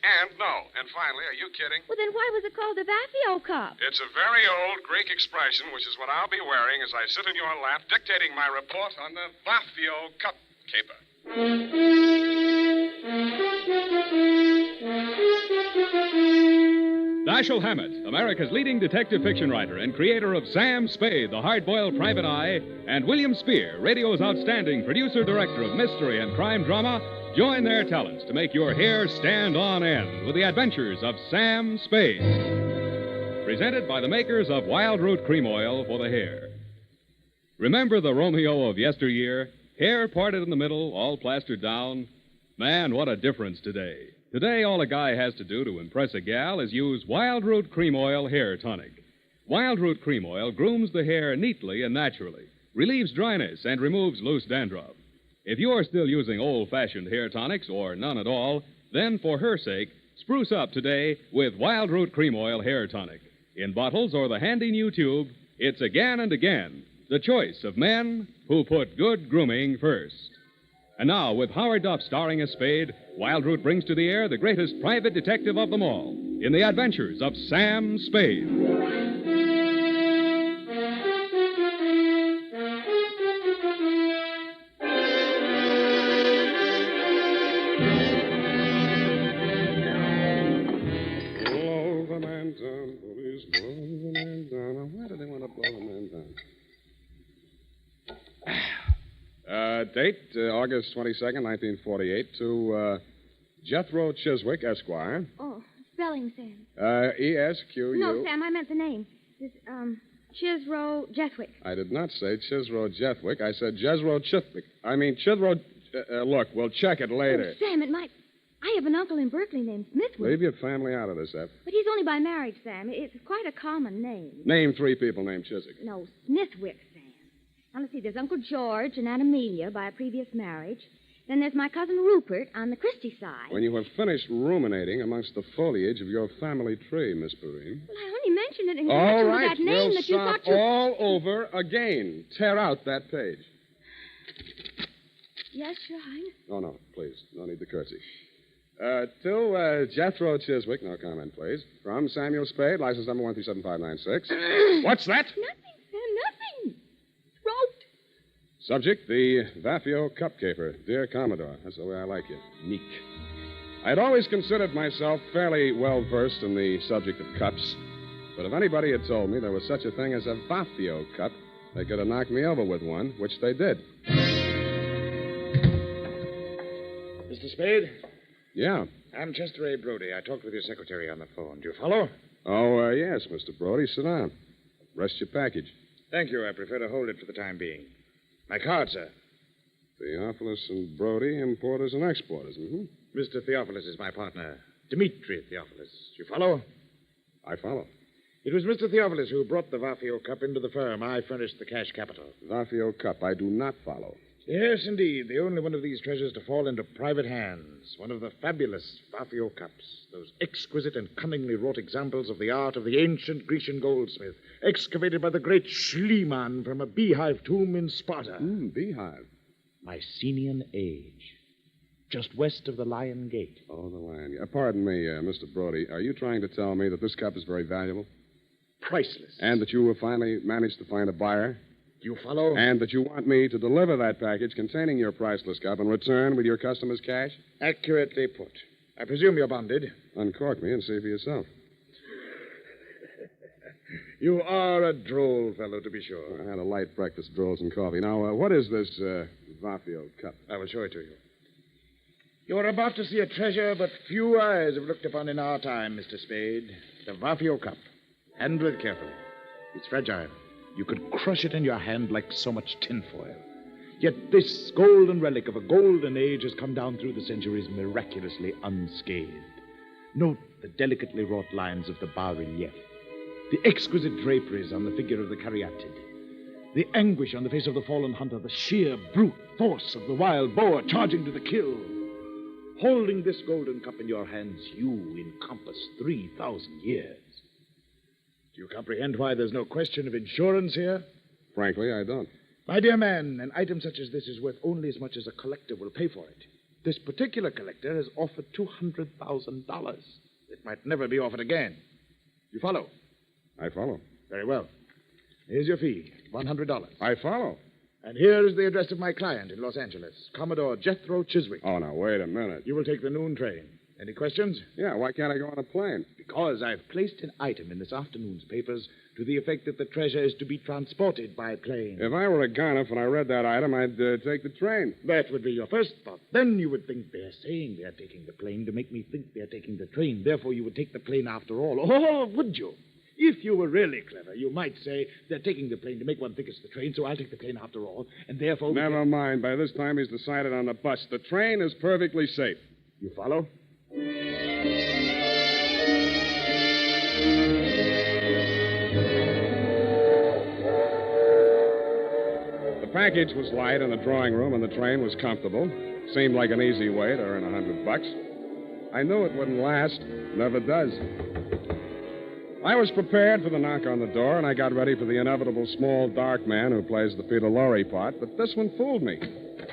and no. And finally, are you kidding? Well, then why was it called the Vafio Cup? It's a very old Greek expression, which is what I'll be wearing as I sit in your lap dictating my report on the Vafio Cup Caper. Dashiell Hammett, America's leading detective fiction writer and creator of Sam Spade, the hard-boiled private eye, and William Spear, radio's outstanding producer-director of mystery and crime drama, join their talents to make your hair stand on end with the adventures of Sam Spade. Presented by the makers of Wild Root Cream Oil for the hair. Remember the Romeo of yesteryear? Hair parted in the middle, all plastered down? Man, what a difference today. Today, all a guy has to do to impress a gal is use Wild Root Cream Oil Hair Tonic. Wild Root Cream Oil grooms the hair neatly and naturally, relieves dryness, and removes loose dandruff. If you're still using old-fashioned hair tonics or none at all, then for her sake, spruce up today with Wild Root Cream Oil Hair Tonic. In bottles or the handy new tube, it's again and again the choice of men who put good grooming first. And now, with Howard Duff starring as Spade, Wild Root brings to the air the greatest private detective of them all in the adventures of Sam Spade. Date, August 22nd, 1948, to Jethro Chiswick, Esquire. Oh, spelling, Sam. E-S-Q-U. No, Sam, I meant the name. It's, Chisro Jethwick. I did not say Chisro Jethwick. I said Jethro Chithwick. I mean, Chithro... look, we'll check it later. Oh, Sam, it might... I have an uncle in Berkeley named Smithwick. Leave your family out of this, Eph. But he's only by marriage, Sam. It's quite a common name. Name 3 people named Chiswick. No, Smithwick, Sam. Now, let's see. There's Uncle George and Aunt Amelia by a previous marriage. Then there's my cousin Rupert on the Christie side. When you have finished ruminating amongst the foliage of your family tree, Miss Perrine. Well, I only mentioned it in All connection right, with that name we'll that you start thought you... all over again. Tear out that page. Yes, Your Highness. Oh, no, please. No need to curtsy. To Jethro Chiswick, no comment, please. From Samuel Spade, license number 1375596. What's that? Nothing, Sam, nothing. Throat. Subject, the Vafio Cup Caper. Dear Commodore, that's the way I like you. Meek. I'd always considered myself fairly well versed in the subject of cups. But if anybody had told me there was such a thing as a Vafio Cup, they could have knocked me over with one, which they did. Mr. Spade? Yeah. I'm Chester A. Brody. I talked with your secretary on the phone. Do you follow? Oh, yes, Mr. Brody. Sit down. Rest your package. Thank you. I prefer to hold it for the time being. My card, sir. Theophilus and Brody, importers and exporters. Mm-hmm. Mr. Theophilus is my partner, Dimitri Theophilus. Do you follow? I follow. It was Mr. Theophilus who brought the Vafio Cup into the firm. I furnished the cash capital. Vafio Cup, I do not follow. Yes, indeed. The only one of these treasures to fall into private hands. One of the fabulous Vafio Cups. Those exquisite and cunningly wrought examples of the art of the ancient Grecian goldsmith, excavated by the great Schliemann from a beehive tomb in Sparta. Beehive. Mycenaean age. Just west of the Lion Gate. Oh, the Lion Gate. Pardon me, Mr. Brody. Are you trying to tell me that this cup is very valuable? Priceless. And that you will finally manage to find a buyer? You follow? And that you want me to deliver that package containing your priceless cup and return with your customer's cash? Accurately put. I presume you're bonded. Uncork me and see for yourself. You are a droll fellow, to be sure. I had a light breakfast, drolls and coffee. Now, what is this Vafio Cup? I will show it to you. You are about to see a treasure but few eyes have looked upon in our time, Mr. Spade. The Vafio Cup. Handle it carefully. It's fragile. You could crush it in your hand like so much tinfoil. Yet this golden relic of a golden age has come down through the centuries miraculously unscathed. Note the delicately wrought lines of the bas-relief, the exquisite draperies on the figure of the caryatid, the anguish on the face of the fallen hunter, the sheer brute force of the wild boar charging to the kill. Holding this golden cup in your hands, you encompass 3,000 years. Do you comprehend why there's no question of insurance here? Frankly, I don't. My dear man, an item such as this is worth only as much as a collector will pay for it. This particular collector has offered $200,000. It might never be offered again. You follow? I follow. Very well. Here's your fee, $100. I follow. And here is the address of my client in Los Angeles, Commodore Jethro Chiswick. Oh, now, wait a minute. You will take the noon train. Any questions? Yeah, why can't I go on a plane? Because I've placed an item in this afternoon's papers to the effect that the treasure is to be transported by plane. If I were a gonif and I read that item, I'd take the train. That would be your first thought. Then you would think they're saying they're taking the plane to make me think they're taking the train. Therefore, you would take the plane after all. Oh, would you? If you were really clever, you might say they're taking the plane to make one think it's the train, so I'll take the plane after all, and therefore... Never mind. By this time, he's decided on the bus. The train is perfectly safe. You follow? The package was light in the drawing room, and the train was comfortable. Seemed like an easy way to earn $100. I knew it wouldn't last. Never does. I was prepared for the knock on the door, and I got ready for the inevitable small, dark man who plays the Peter Lorre part, but this one fooled me.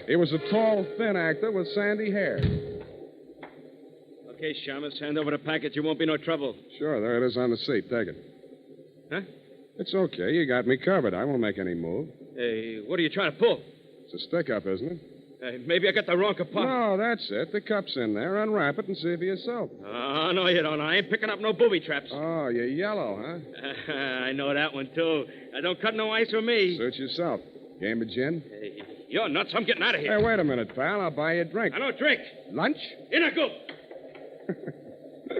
He was a tall, thin actor with sandy hair. Okay, Shamus, hand over the package. You won't be no trouble. Sure, there it is on the seat. Take it. Huh? It's okay. You got me covered. I won't make any move. Hey, what are you trying to pull? It's a stick-up, isn't it? Maybe I got the wrong compartment. No, that's it. The cup's in there. Unwrap it and see for yourself. Oh, no, you don't. I ain't picking up no booby traps. Oh, you're yellow, huh? I know that one, too. Don't cut no ice for me. Suit yourself. Game of gin? Hey, you're nuts. I'm getting out of here. Hey, wait a minute, pal. I'll buy you a drink. I don't drink. Lunch? In I go.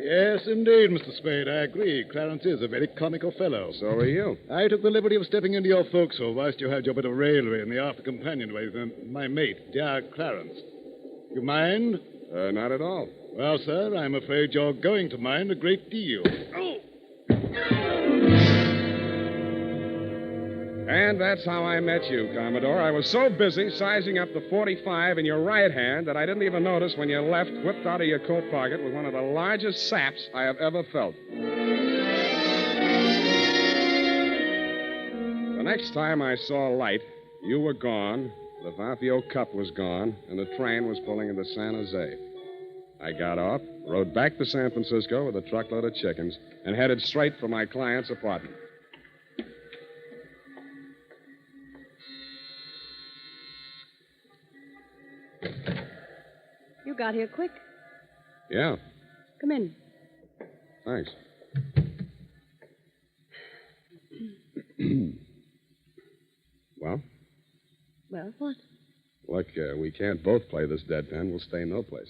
Yes, indeed, Mr. Spade. I agree. Clarence is a very comical fellow. So are you. I took the liberty of stepping into your forecastle whilst you had your bit of raillery in the after companionway with my mate, dear Clarence. You mind? Not at all. Well, sir, I'm afraid you're going to mind a great deal. Oh! And that's how I met you, Commodore. I was so busy sizing up the 45 in your right hand that I didn't even notice when you left, whipped out of your coat pocket with one of the largest saps I have ever felt. The next time I saw light, you were gone, the Vafio Cup was gone, and the train was pulling into San Jose. I got off, rode back to San Francisco with a truckload of chickens, and headed straight for my client's apartment. You got here quick. Yeah, Come in. thanks. Well, Well, what? look, we can't both play this deadpan. We'll stay no place.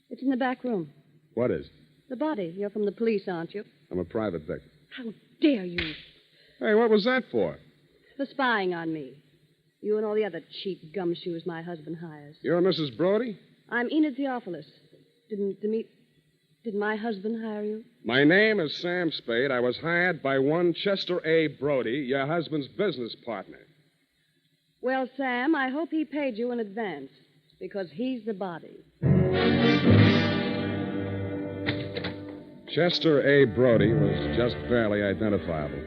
It's in the back room. What is? The body. You're from the police, aren't you? I'm a private dick. How dare you? Hey, what was that for? For spying on me. You and all the other cheap gumshoes my husband hires. You're Mrs. Brody? I'm Enid Theophilus. Did my husband hire you? My name is Sam Spade. I was hired by one Chester A. Brody, your husband's business partner. Well, Sam, I hope he paid you in advance, because he's the body. Chester A. Brody was just barely identifiable.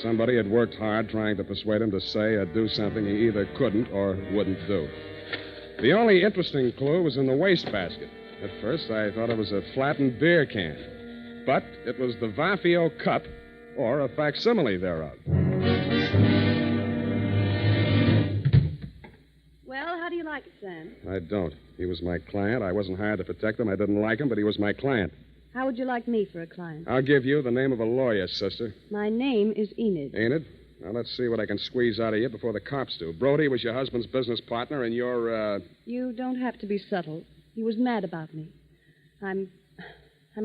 Somebody had worked hard trying to persuade him to say or do something he either couldn't or wouldn't do. The only interesting clue was in the wastebasket. At first, I thought it was a flattened beer can. But it was the Vafio Cup, or a facsimile thereof. Well, how do you like it, Sam? I don't. He was my client. I wasn't hired to protect him. I didn't like him, but he was my client. How would you like me for a client? I'll give you the name of a lawyer, sister. My name is Enid. Ain't it? Now, let's see what I can squeeze out of you before the cops do. Brody was your husband's business partner, and you're, You don't have to be subtle. He was mad about me. I'm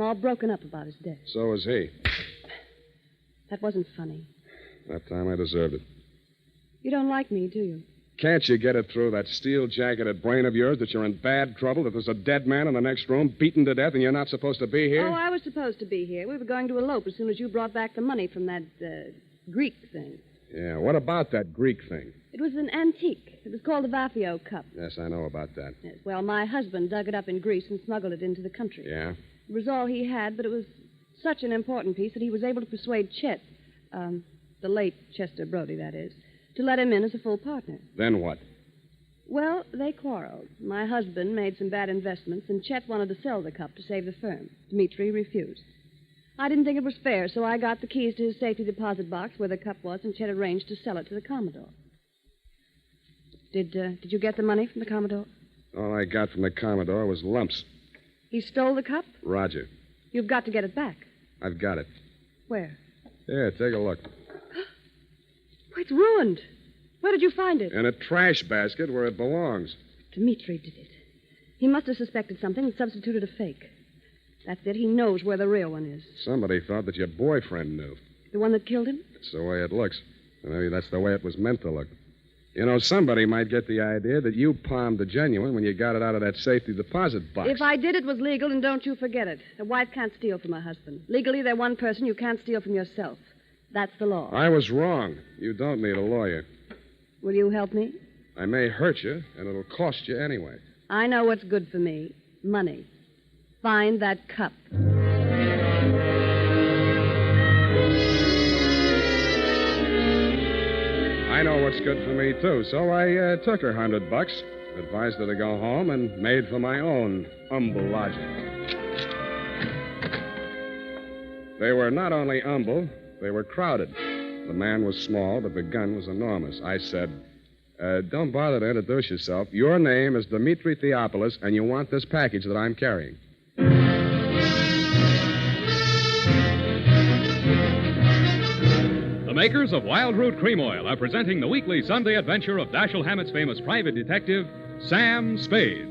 all broken up about his death. So is he. That wasn't funny. That time I deserved it. You don't like me, do you? Can't you get it through that steel-jacketed brain of yours that you're in bad trouble, that there's a dead man in the next room, beaten to death, and you're not supposed to be here? Oh, I was supposed to be here. We were going to elope as soon as you brought back the money from that, Greek thing. Yeah, what about that Greek thing? It was an antique. It was called the Vafio Cup. Yes, I know about that. Yes, well, my husband dug it up in Greece and smuggled it into the country. Yeah? It was all he had, but it was such an important piece that he was able to persuade Chet, the late Chester Brody, that is, to let him in as a full partner. Then what? Well, they quarreled. My husband made some bad investments, and Chet wanted to sell the cup to save the firm. Dmitri refused. I didn't think it was fair, so I got the keys to his safety deposit box where the cup was, and Chet arranged to sell it to the Commodore. Did you get the money from the Commodore? All I got from the Commodore was lumps. He stole the cup? Roger. You've got to get it back. I've got it. Where? Here, take a look. Oh, it's ruined. Where did you find it? In a trash basket where it belongs. Dmitri did it. He must have suspected something and substituted a fake. That's it. He knows where the real one is. Somebody thought that your boyfriend knew. The one that killed him? That's the way it looks. And maybe that's the way it was meant to look. You know, somebody might get the idea that you palmed the genuine when you got it out of that safety deposit box. If I did, it was legal, and don't you forget it. A wife can't steal from her husband. Legally, they're one person. You can't steal from yourself. That's the law. I was wrong. You don't need a lawyer. Will you help me? I may hurt you, and it'll cost you anyway. I know what's good for me. Money. Find that cup. I know what's good for me, too, so I took her $100, advised her to go home, and made for my own humble lodging. They were not only humble, they were crowded. The man was small, but the gun was enormous. I said, Don't bother to introduce yourself. Your name is Dmitri Theopolis, and you want this package that I'm carrying. The makers of Wild Root Cream Oil are presenting the weekly Sunday adventure of Dashiell Hammett's famous private detective, Sam Spade.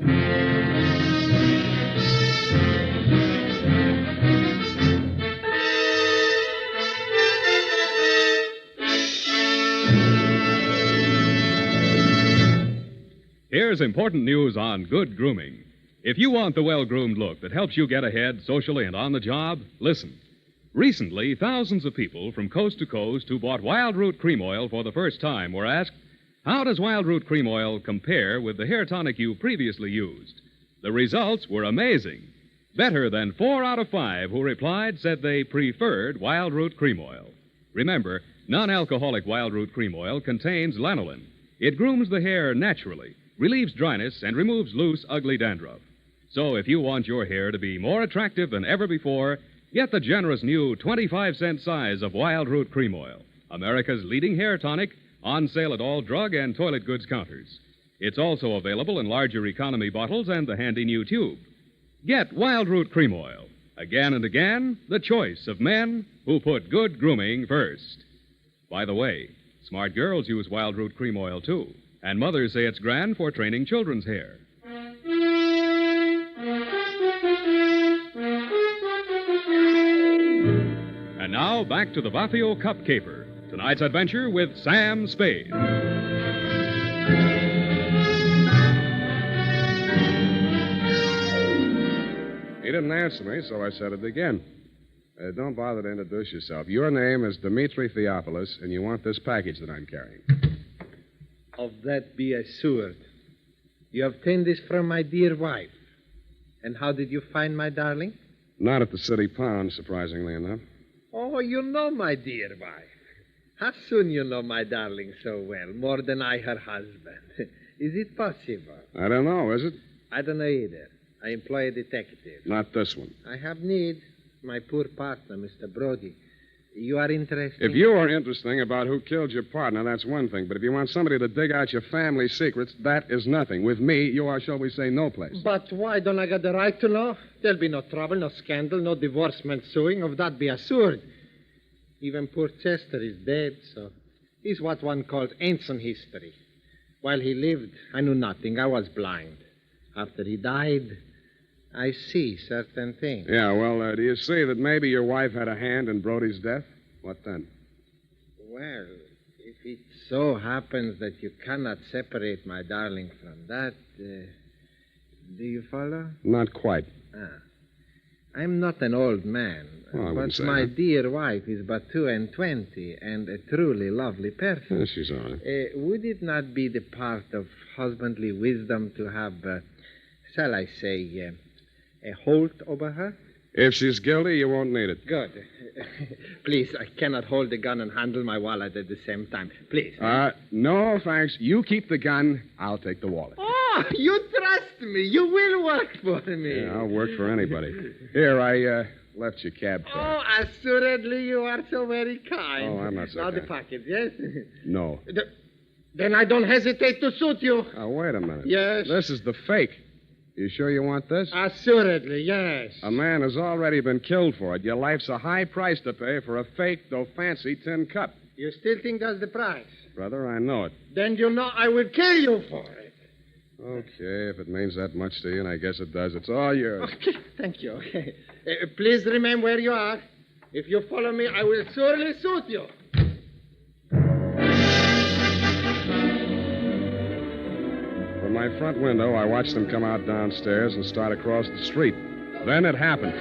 Here's important news on good grooming. If you want the well-groomed look that helps you get ahead socially and on the job, listen. Recently, thousands of people from coast to coast who bought Wild Root Cream Oil for the first time were asked, how does Wild Root Cream Oil compare with the hair tonic you previously used? The results were amazing. Better than 4 out of 5 who replied said they preferred Wild Root Cream Oil. Remember, non-alcoholic Wild Root Cream Oil contains lanolin. It grooms the hair naturally, relieves dryness, and removes loose, ugly dandruff. So if you want your hair to be more attractive than ever before, get the generous new 25-cent size of Wild Root Cream Oil, America's leading hair tonic, on sale at all drug and toilet goods counters. It's also available in larger economy bottles and the handy new tube. Get Wild Root Cream Oil. Again and again, the choice of men who put good grooming first. By the way, smart girls use Wild Root Cream Oil, too. And mothers say it's grand for training children's hair. And now, back to the Vafio Cup Caper. Tonight's adventure with Sam Spade. He didn't answer me, so I said it again. Don't bother to introduce yourself. Your name is Dmitri Theopolis, and you want this package that I'm carrying. Of that be assured. You obtained this from my dear wife. And how did you find my darling? Not at the city pound, surprisingly enough. Oh, you know my dear wife. How soon you know my darling so well, more than I her husband? Is it possible? I don't know, is it? I don't know either. I employ a detective. Not this one. I have need. My poor partner, Mr. Brody. You are interested. If you are interesting about who killed your partner, that's one thing. But if you want somebody to dig out your family secrets, that is nothing. With me, you are, shall we say, no place. But why don't I get the right to know? There'll be no trouble, no scandal, no divorcement suing. Of that be assured. Even poor Chester is dead, so he's what one calls ancient history. While he lived, I knew nothing. I was blind. After he died, I see certain things. Yeah, well, do you see that maybe your wife had a hand in Brody's death? What then? Well, if it so happens that you cannot separate my darling from that, do you follow? Not quite. I'm not an old man, Well, but my dear wife is but 22 and a truly lovely person. Yeah, she's all right. Would it not be the part of husbandly wisdom to have, shall I say, a hold over her? If she's guilty, you won't need it. Good. Please, I cannot hold the gun and handle my wallet at the same time. Please. No, thanks. You keep the gun. I'll take the wallet. Oh, you trust me. You will work for me. Yeah, I'll work for anybody. Here, I left your cab fare. Oh, assuredly you are so very kind. Oh, I'm not so Now kind. the package, yes? No. Then I don't hesitate to suit you. Oh, wait a minute. Yes? This is the fake. You sure you want this? Assuredly, yes. A man has already been killed for it. Your life's a high price to pay for a fake, though fancy, tin cup. You still think that's the price? Brother, I know it. Then you know I will kill you for it. Okay, if it means that much to you, and I guess it does, it's all yours. Okay, thank you. Please remain where you are. If you follow me, I will surely suit you. From my front window, I watched them come out downstairs and start across the street. Then it happened.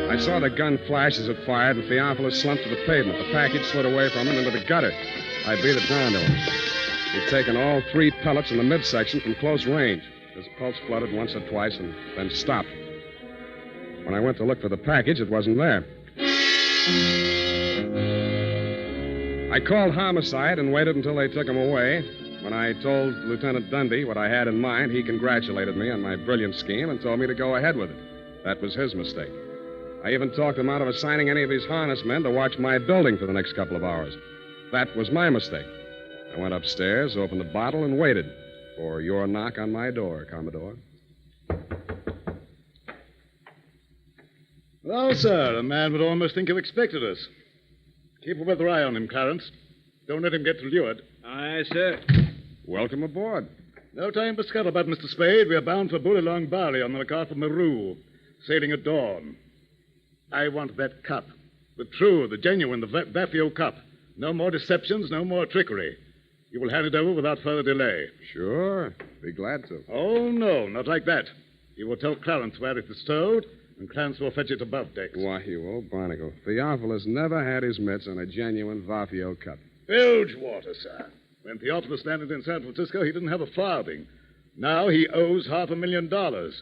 I saw the gun flash as it fired, and Theopolis slumped to the pavement. The package slid away from him into the gutter. I beat it down to him. He'd taken all 3 pellets in the midsection from close range. His pulse fluttered once or twice and then stopped. When I went to look for the package, it wasn't there. I called homicide and waited until they took him away. When I told Lieutenant Dundee what I had in mind, he congratulated me on my brilliant scheme and told me to go ahead with it. That was his mistake. I even talked him out of assigning any of his harness men to watch my building for the next couple of hours. That was my mistake. I went upstairs, opened the bottle, and waited for your knock on my door, Commodore. Well, sir, a man would almost think you expected us. Keep a weather eye on him, Clarence. Don't let him get to leeward. Aye, sir. Welcome aboard. No time for scuttlebutt, Mr. Spade. We are bound for Bullylong Bali on the lookout for Maru, sailing at dawn. I want that cup. The true, the genuine, the Vafio Cup. No more deceptions, no more trickery. You will hand it over without further delay. Sure. Be glad to. Oh, no, not like that. You will tell Clarence where it is stowed, and Clarence will fetch it above decks. Why, you old barnacle. Theophilus never had his mitts on a genuine Vafio Cup. Bilge water, sir. When Theophilus landed in San Francisco, he didn't have a farthing. Now he owes $500,000.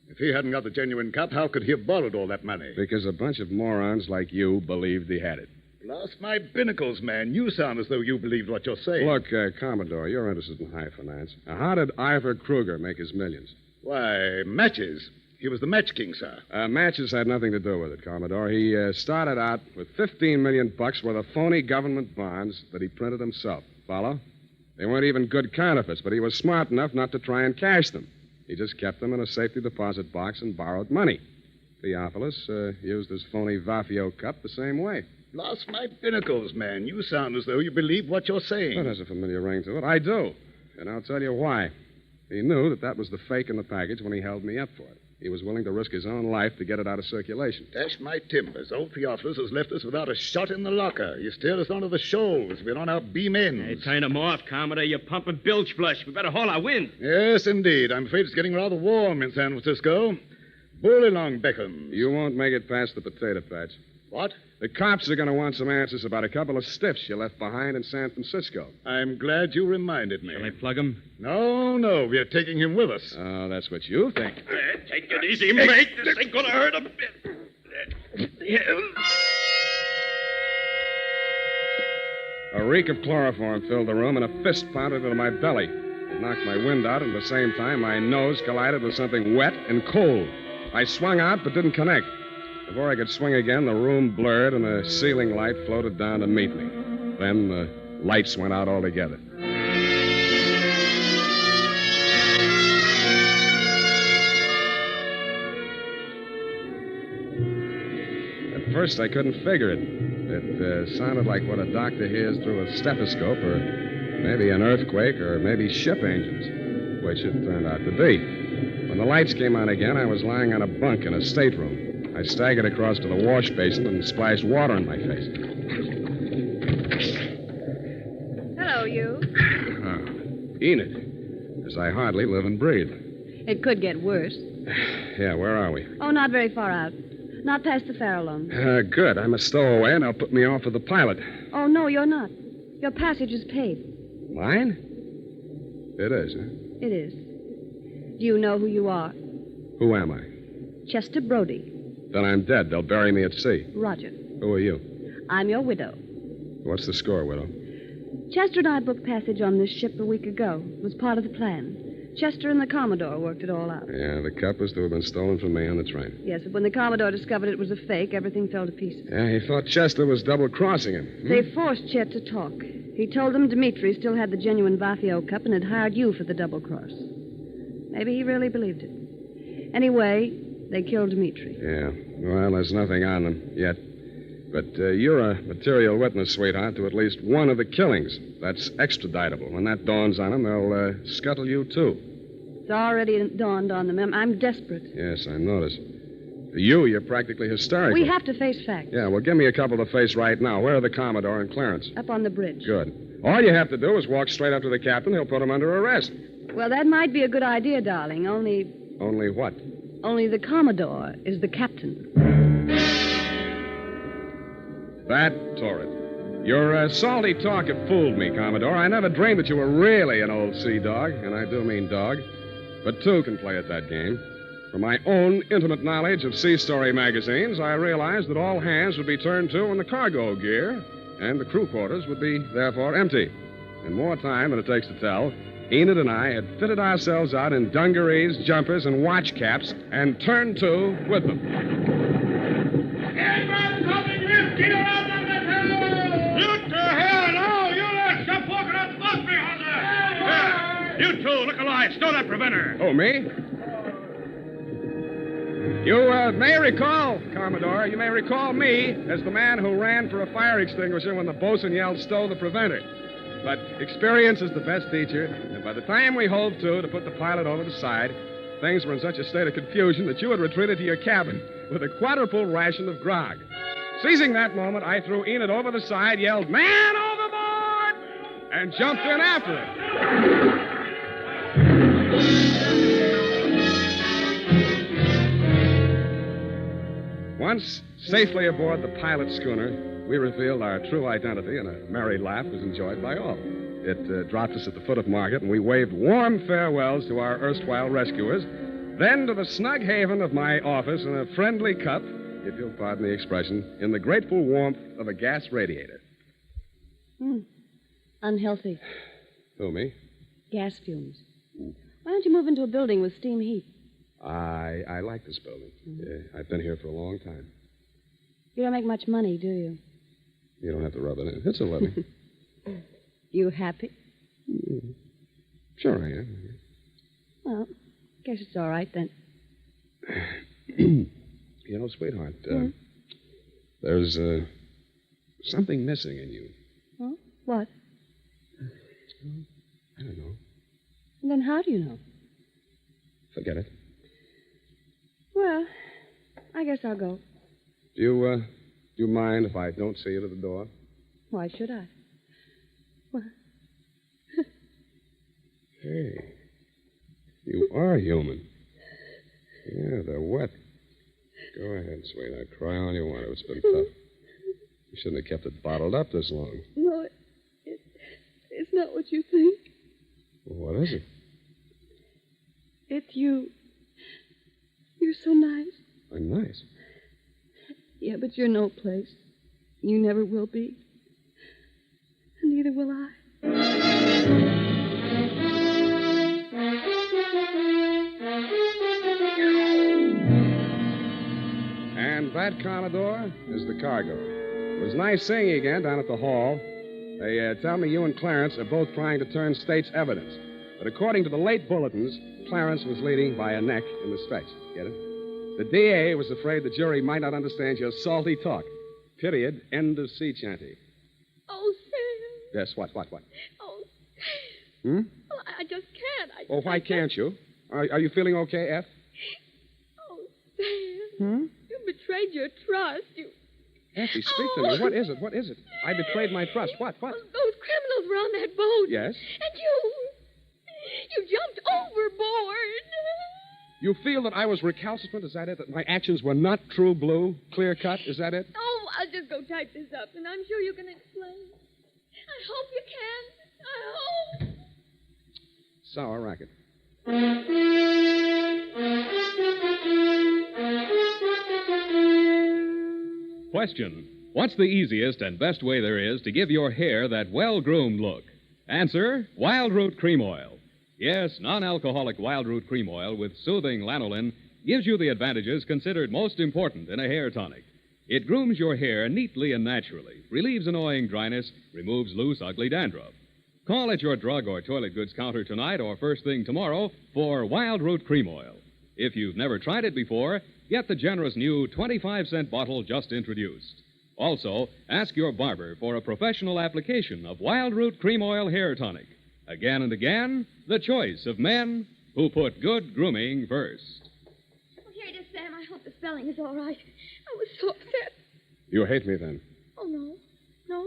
If he hadn't got the genuine cup, how could he have borrowed all that money? Because a bunch of morons like you believed he had it. Blast my binnacles, man. You sound as though you believed what you're saying. Look, Commodore, you're interested in high finance. Now, how did Ivor Kruger make his millions? Why, matches. He was the match king, sir. Matches had nothing to do with it, Commodore. He started out with $15 million worth of phony government bonds that he printed himself. Follow? They weren't even good counterfeits, but he was smart enough not to try and cash them. He just kept them in a safety deposit box and borrowed money. Theophilus used his phony Vafio Cup the same way. Blast my binnacles, man. You sound as though you believe what you're saying. Well, there's a familiar ring to it. I do. And I'll tell you why. He knew that was the fake in the package when he held me up for it. He was willing to risk his own life to get it out of circulation. Dash my timbers. Old Theophilus has left us without a shot in the locker. You steered us onto the shoals. We're on our beam ends. Hey, turn him off, Commodore. You're pumping bilge flush. We better haul our wind. Yes, indeed. I'm afraid it's getting rather warm in San Francisco. Bullylong beckons. You won't make it past the potato patch. What? The cops are going to want some answers about a couple of stiffs you left behind in San Francisco. I'm glad you reminded me. Shall I plug him? No. We're taking him with us. Oh, that's what you think. Take it easy, mate. This ain't going to hurt a bit. A reek of chloroform filled the room, and a fist pounded into my belly. It knocked my wind out, and at the same time, my nose collided with something wet and cold. I swung out, but didn't connect. Before I could swing again, the room blurred, and a ceiling light floated down to meet me. Then the lights went out altogether. At first, I couldn't figure it. It sounded like what a doctor hears through a stethoscope, or maybe an earthquake, or maybe ship engines, which it turned out to be. When the lights came on again, I was lying on a bunk in a stateroom. I staggered across to the wash basin and splashed water in my face. Hello, you. Enid, as I hardly live and breathe. It could get worse. Yeah, where are we? Oh, not very far out. Not past the Farallon. Good. I'm a stowaway, and they'll put me off with the pilot. Oh, no, you're not. Your passage is paid. Mine? It is, huh? It is. Do you know who you are? Who am I? Chester Brody. Then I'm dead. They'll bury me at sea. Roger. Who are you? I'm your widow. What's the score, widow? Chester and I booked passage on this ship a week ago. It was part of the plan. Chester and the Commodore worked it all out. Yeah, the cup was to have been stolen from me on the train. Yes, but when the Commodore discovered it was a fake, everything fell to pieces. Yeah, he thought Chester was double-crossing him. They forced Chet to talk. He told them Dmitri still had the genuine Vafio Cup and had hired you for the double cross. Maybe he really believed it. Anyway, they killed Dmitri. Yeah, well, there's nothing on them yet. But you're a material witness, sweetheart, to at least one of the killings. That's extraditable. When that dawns on them, they'll scuttle you, too. It's already dawned on them. I'm desperate. Yes, I noticed. For you, you're practically hysterical. We have to face facts. Yeah, well, give me a couple to face right now. Where are the Commodore and Clarence? Up on the bridge. Good. All you have to do is walk straight up to the captain. He'll put them under arrest. Well, that might be a good idea, darling, only... Only what? Only the Commodore is the captain. That torrid. Your salty talk had fooled me, Commodore. I never dreamed that you were really an old sea dog, and I do mean dog. But two can play at that game. From my own intimate knowledge of sea story magazines, I realized that all hands would be turned to in the cargo gear, and the crew quarters would be, therefore, empty. In more time than it takes to tell, Enid and I had fitted ourselves out in dungarees, jumpers, and watch caps, and turned to with them. Get her out of the hell! You to hell! No! You let stop walking up off me, Hunter! You two, look alive. Stow that preventer. Oh, me? You may recall, Commodore, you may recall me as the man who ran for a fire extinguisher when the bosun yelled, stow the preventer. But experience is the best teacher, and by the time we hove to put the pilot over the side, things were in such a state of confusion that you had retreated to your cabin with a quadruple ration of grog. Seizing that moment, I threw Enid over the side, yelled, man overboard, and jumped in after it. Once safely aboard the pilot schooner, we revealed our true identity, and a merry laugh was enjoyed by all. It dropped us at the foot of Market, and we waved warm farewells to our erstwhile rescuers, then to the snug haven of my office in a friendly cup, if you'll pardon the expression, in the grateful warmth of a gas radiator. Unhealthy. Who, me? Gas fumes. Why don't you move into a building with steam heat? I like this building. I've been here for a long time. You don't make much money, do you? You don't have to rub it in. It's a living. You happy? Sure I am. Well, guess it's all right then. You know, sweetheart, there's something missing in you. Huh? What? I don't know. Then how do you know? Forget it. Well, I guess I'll go. Do you mind if I don't see you to the door? Why should I? What? Hey, you are human. Yeah, they're wet. Go ahead, sweetheart. Cry all you want to. It's been tough. You shouldn't have kept it bottled up this long. No, it's not what you think. Well, what is it? It's you. You're so nice. I'm nice. Yeah, but you're no place. You never will be. And neither will I. And that, Commodore, is the cargo. It was nice seeing you again down at the hall. They tell me you and Clarence are both trying to turn state's evidence. But according to the late bulletins, Clarence was leading by a neck in the stretch. Get it? The DA was afraid the jury might not understand your salty talk. Period. End of sea chanty. Oh, Sam. Yes, what? Oh, Hmm? well, I just can't. Oh, why can't you? Are you feeling okay, F? Oh, Sam. You betrayed your trust. Effie, speak to me. What is it? I betrayed my trust. What? Those criminals were on that boat. Yes? And you jumped overboard. You feel that I was recalcitrant? Is that it? That my actions were not true blue, clear cut? Is that it? Oh, I'll just go type this up, and I'm sure you can explain. I hope you can. I hope. Sour racket. Question. What's the easiest and best way there is to give your hair that well-groomed look? Answer, Wild Root Cream Oil. Yes, non-alcoholic Wild Root Cream Oil with soothing lanolin gives you the advantages considered most important in a hair tonic. It grooms your hair neatly and naturally, relieves annoying dryness, removes loose, ugly dandruff. Call at your drug or toilet goods counter tonight or first thing tomorrow for Wild Root Cream Oil. If you've never tried it before, get the generous new 25-cent bottle just introduced. Also, ask your barber for a professional application of Wild Root Cream Oil Hair Tonic. Again and again, the choice of men who put good grooming first. Oh, here it is, Sam. I hope the spelling is all right. I was so upset. You hate me then? Oh, no. No.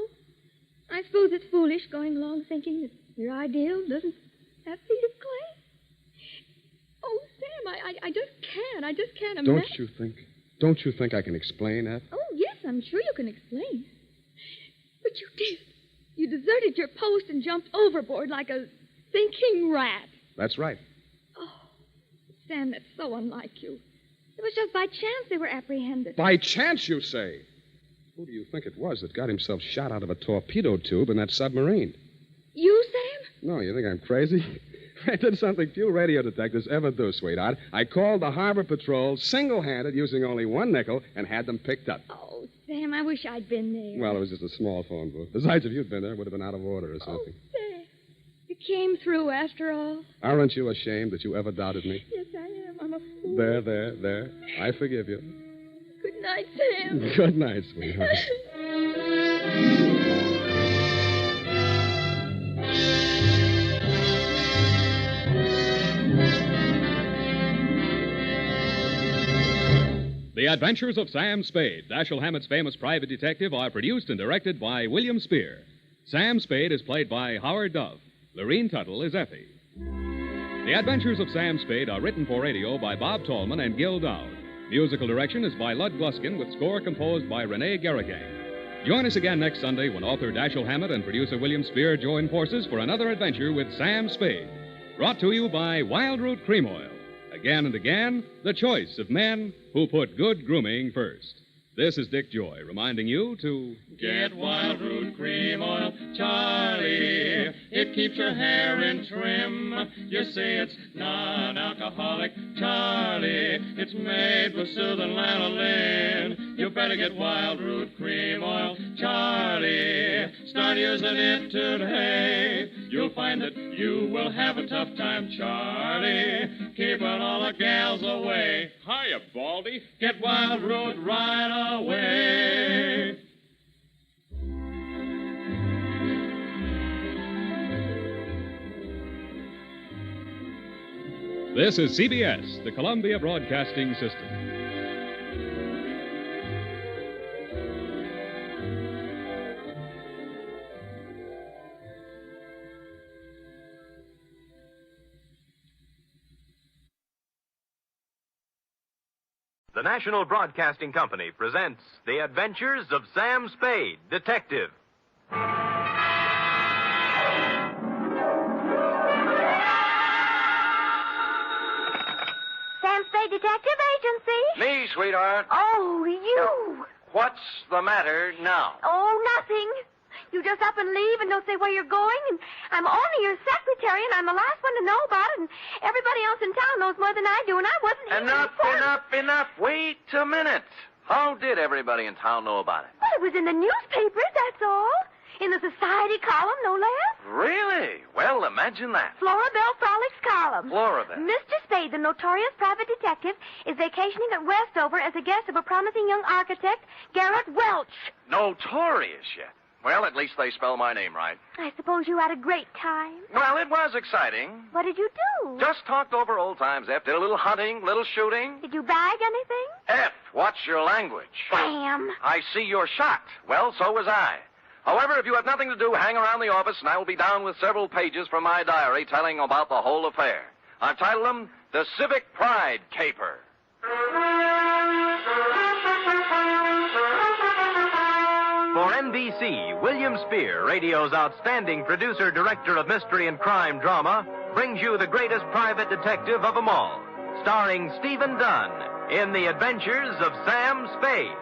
I suppose it's foolish going along thinking that your ideal doesn't have feet of clay. Oh, Sam, I just can't. I just can't imagine. Don't you think I can explain that? Oh, yes, I'm sure you can explain. But you did. You deserted your post and jumped overboard like a sinking rat. That's right. Oh, Sam, that's so unlike you. It was just by chance they were apprehended. By chance, you say? Who do you think it was that got himself shot out of a torpedo tube in that submarine? You, Sam? No, you think I'm crazy? I did something few radio detectives ever do, sweetheart. I called the Harbor Patrol single-handed using only one nickel and had them picked up. Oh, Sam, Sam, I wish I'd been there. Well, it was just a small phone booth. Besides, if you'd been there, it would have been out of order or something. Sam, you came through after all. Aren't you ashamed that you ever doubted me? Yes, I am. I'm a fool. There. I forgive you. Good night, Sam. Good night, sweetheart. The Adventures of Sam Spade, Dashiell Hammett's famous private detective, are produced and directed by William Spear. Sam Spade is played by Howard Duff. Lorene Tuttle is Effie. The Adventures of Sam Spade are written for radio by Bob Tallman and Gil Dowd. Musical direction is by Lud Gluskin, with score composed by Renee Garrigang. Join us again next Sunday when author Dashiell Hammett and producer William Spear join forces for another adventure with Sam Spade. Brought to you by Wild Root Cream Oil. Again and again, the choice of men who put good grooming first. This is Dick Joy reminding you to get Wild Root Cream Oil, Charlie. It keeps your hair in trim. You see it's non-alcoholic, Charlie. It's made with soothing lanolin. You better get Wild Root Cream Oil, Charlie. Start using it today. You'll find that you will have a tough time, Charlie. Keeping all the gals away. Hiya, Baldy. Get Wild Root right away. This is CBS, the Columbia Broadcasting System. The National Broadcasting Company presents The Adventures of Sam Spade, Detective. Sam Spade Detective Agency. Me, sweetheart. Oh, you. What's the matter now? Oh, nothing. You just up and leave and don't say where you're going, and I'm only your secretary, and I'm the last one to know about it, and everybody else in town knows more than I do, and I wasn't even Enough. Wait a minute. How did everybody in town know about it? Well, it was in the newspapers, that's all. In the society column, no less. Really? Well, imagine that. Florabelle Frolics column. Florabelle. Mr. Spade, the notorious private detective, is vacationing at Westover as a guest of a promising young architect, Garrett Welch. Notorious yet. Well, at least they spell my name right. I suppose you had a great time. Well, it was exciting. What did you do? Just talked over old times, F. Did a little hunting, little shooting. Did you bag anything? F, watch your language. Sam. I see you're shocked. Well, so was I. However, if you have nothing to do, hang around the office, and I will be down with several pages from my diary telling about the whole affair. I've titled them The Civic Pride Caper. For NBC, William Spear, radio's outstanding producer-director of mystery and crime drama, brings you the greatest private detective of them all, starring Stephen Dunn in The Adventures of Sam Spade.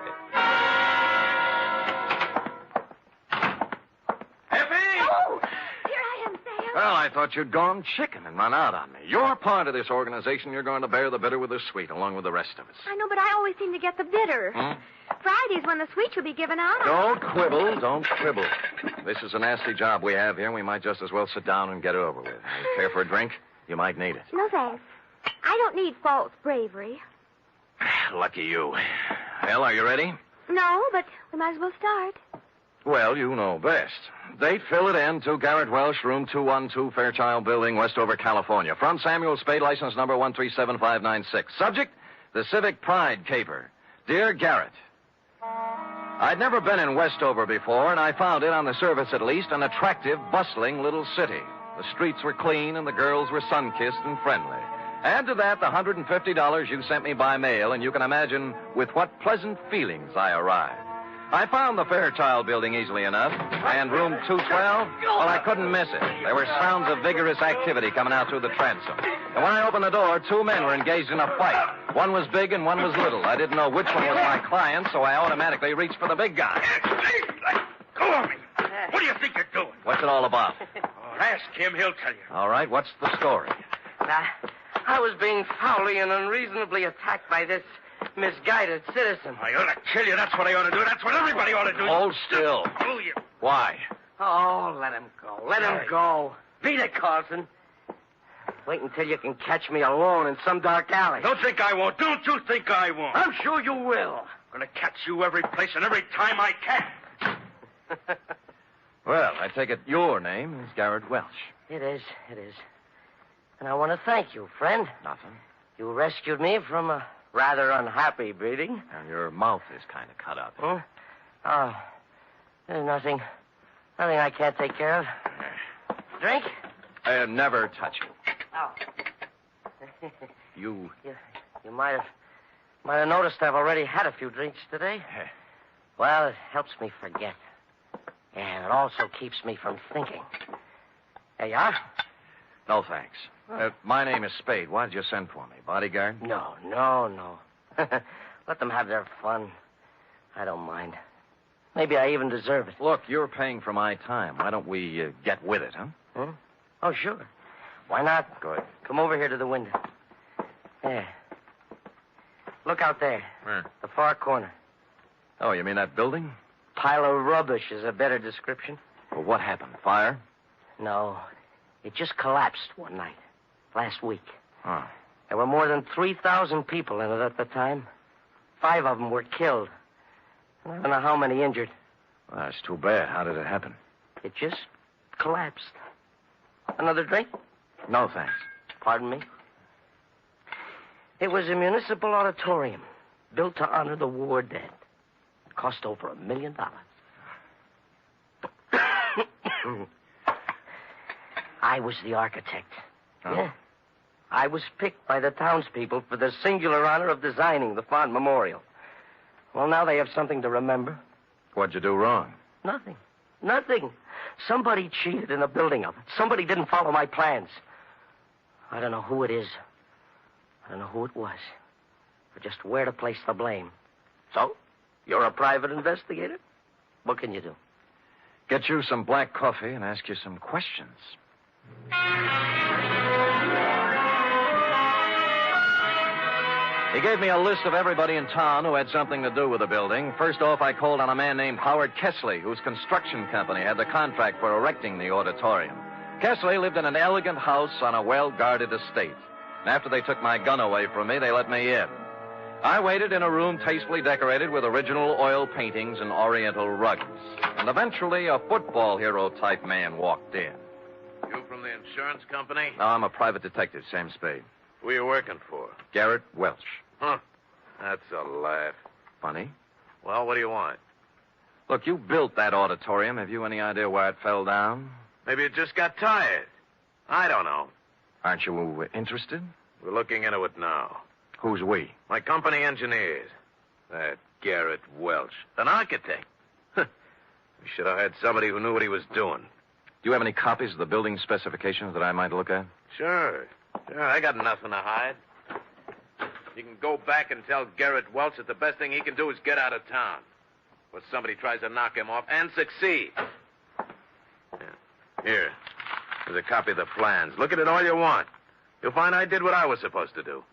Well, I thought you'd gone chicken and run out on me. You're part of this organization. You're going to bear the bitter with the sweet, along with the rest of us. I know, but I always seem to get the bitter. Friday's when the sweet should be given out. Don't quibble. This is a nasty job we have here. We might just as well sit down and get it over with. You care for a drink? You might need it. No, thanks. I don't need false bravery. Lucky you. Well, are you ready? No, but we might as well start. Well, you know best. Date, fill it in, to Garrett Welsh, room 212, Fairchild Building, Westover, California. From Samuel Spade, license number 137596. Subject, the Civic Pride Caper. Dear Garrett, I'd never been in Westover before, and I found it, on the surface at least, an attractive, bustling little city. The streets were clean, and the girls were sun-kissed and friendly. Add to that the $150 you sent me by mail, and you can imagine with what pleasant feelings I arrived. I found the Fairchild Building easily enough, and room 212, well, I couldn't miss it. There were sounds of vigorous activity coming out through the transom. And when I opened the door, two men were engaged in a fight. One was big and one was little. I didn't know which one was my client, so I automatically reached for the big guy. Go on me. What do you think you're doing? What's it all about? Ask him, he'll tell you. All right, what's the story? I was being foully and unreasonably attacked by this misguided citizen. I ought to kill you. That's what I ought to do. That's what everybody ought to do. Hold still. Oh, you. Why? Oh, let him go. Let him go. Beat it, Carlson. Wait until you can catch me alone in some dark alley. Don't think I won't. Don't you think I won't. I'm sure you will. I'm going to catch you every place and every time I can. Well, I take it your name is Garrett Welch. It is. And I want to thank you, friend. Nothing. You rescued me from a rather unhappy breeding. And your mouth is kind of cut up. Huh? Oh, there's nothing. Nothing I can't take care of. Drink? I never touch you. Oh. You... You might have noticed I've already had a few drinks today. Well, it helps me forget. And it also keeps me from thinking. There you are. No, thanks. My name is Spade. Why did you send for me? Bodyguard? No. Let them have their fun. I don't mind. Maybe I even deserve it. Look, you're paying for my time. Why don't we get with it, huh? Oh, sure. Why not? Good. Come over here to the window. There. Look out there. Where? The far corner. Oh, you mean that building? Pile of rubbish is a better description. Well, what happened? Fire? No. It just collapsed one night. Last week. Oh. There were more than 3,000 people in it at the time. 5 of them were killed. I don't know how many injured. Well, that's too bad. How did it happen? It just collapsed. Another drink? No, thanks. Pardon me? It was a municipal auditorium built to honor the war dead. It cost over $1 million. I was the architect. Oh. Yeah. I was picked by the townspeople for the singular honor of designing the fond memorial. Well, now they have something to remember. What'd you do wrong? Nothing. Somebody cheated in the building of it. Somebody didn't follow my plans. I don't know who it is. I don't know who it was. Or just where to place the blame. So, you're a private investigator? What can you do? Get you some black coffee and ask you some questions. He gave me a list of everybody in town who had something to do with the building. First off, I called on a man named Howard Kessley, whose construction company had the contract for erecting the auditorium. Kessley lived in an elegant house on a well-guarded estate. And after they took my gun away from me, they let me in. I waited in a room tastefully decorated with original oil paintings and oriental rugs. And eventually, a football hero-type man walked in. You from the insurance company? No, I'm a private detective, Sam Spade. Who are you working for? Garrett Welch. Huh. That's a laugh. Funny? Well, what do you want? Look, you built that auditorium. Have you any idea why it fell down? Maybe it just got tired. I don't know. Aren't you interested? We're looking into it now. Who's we? My company engineers. That Garrett Welch. An architect. We should have had somebody who knew what he was doing. Do you have any copies of the building specifications that I might look at? Sure, I got nothing to hide. You can go back and tell Garrett Welch that the best thing he can do is get out of town. Or somebody tries to knock him off and succeed. Here. There's a copy of the plans. Look at it all you want. You'll find I did what I was supposed to do.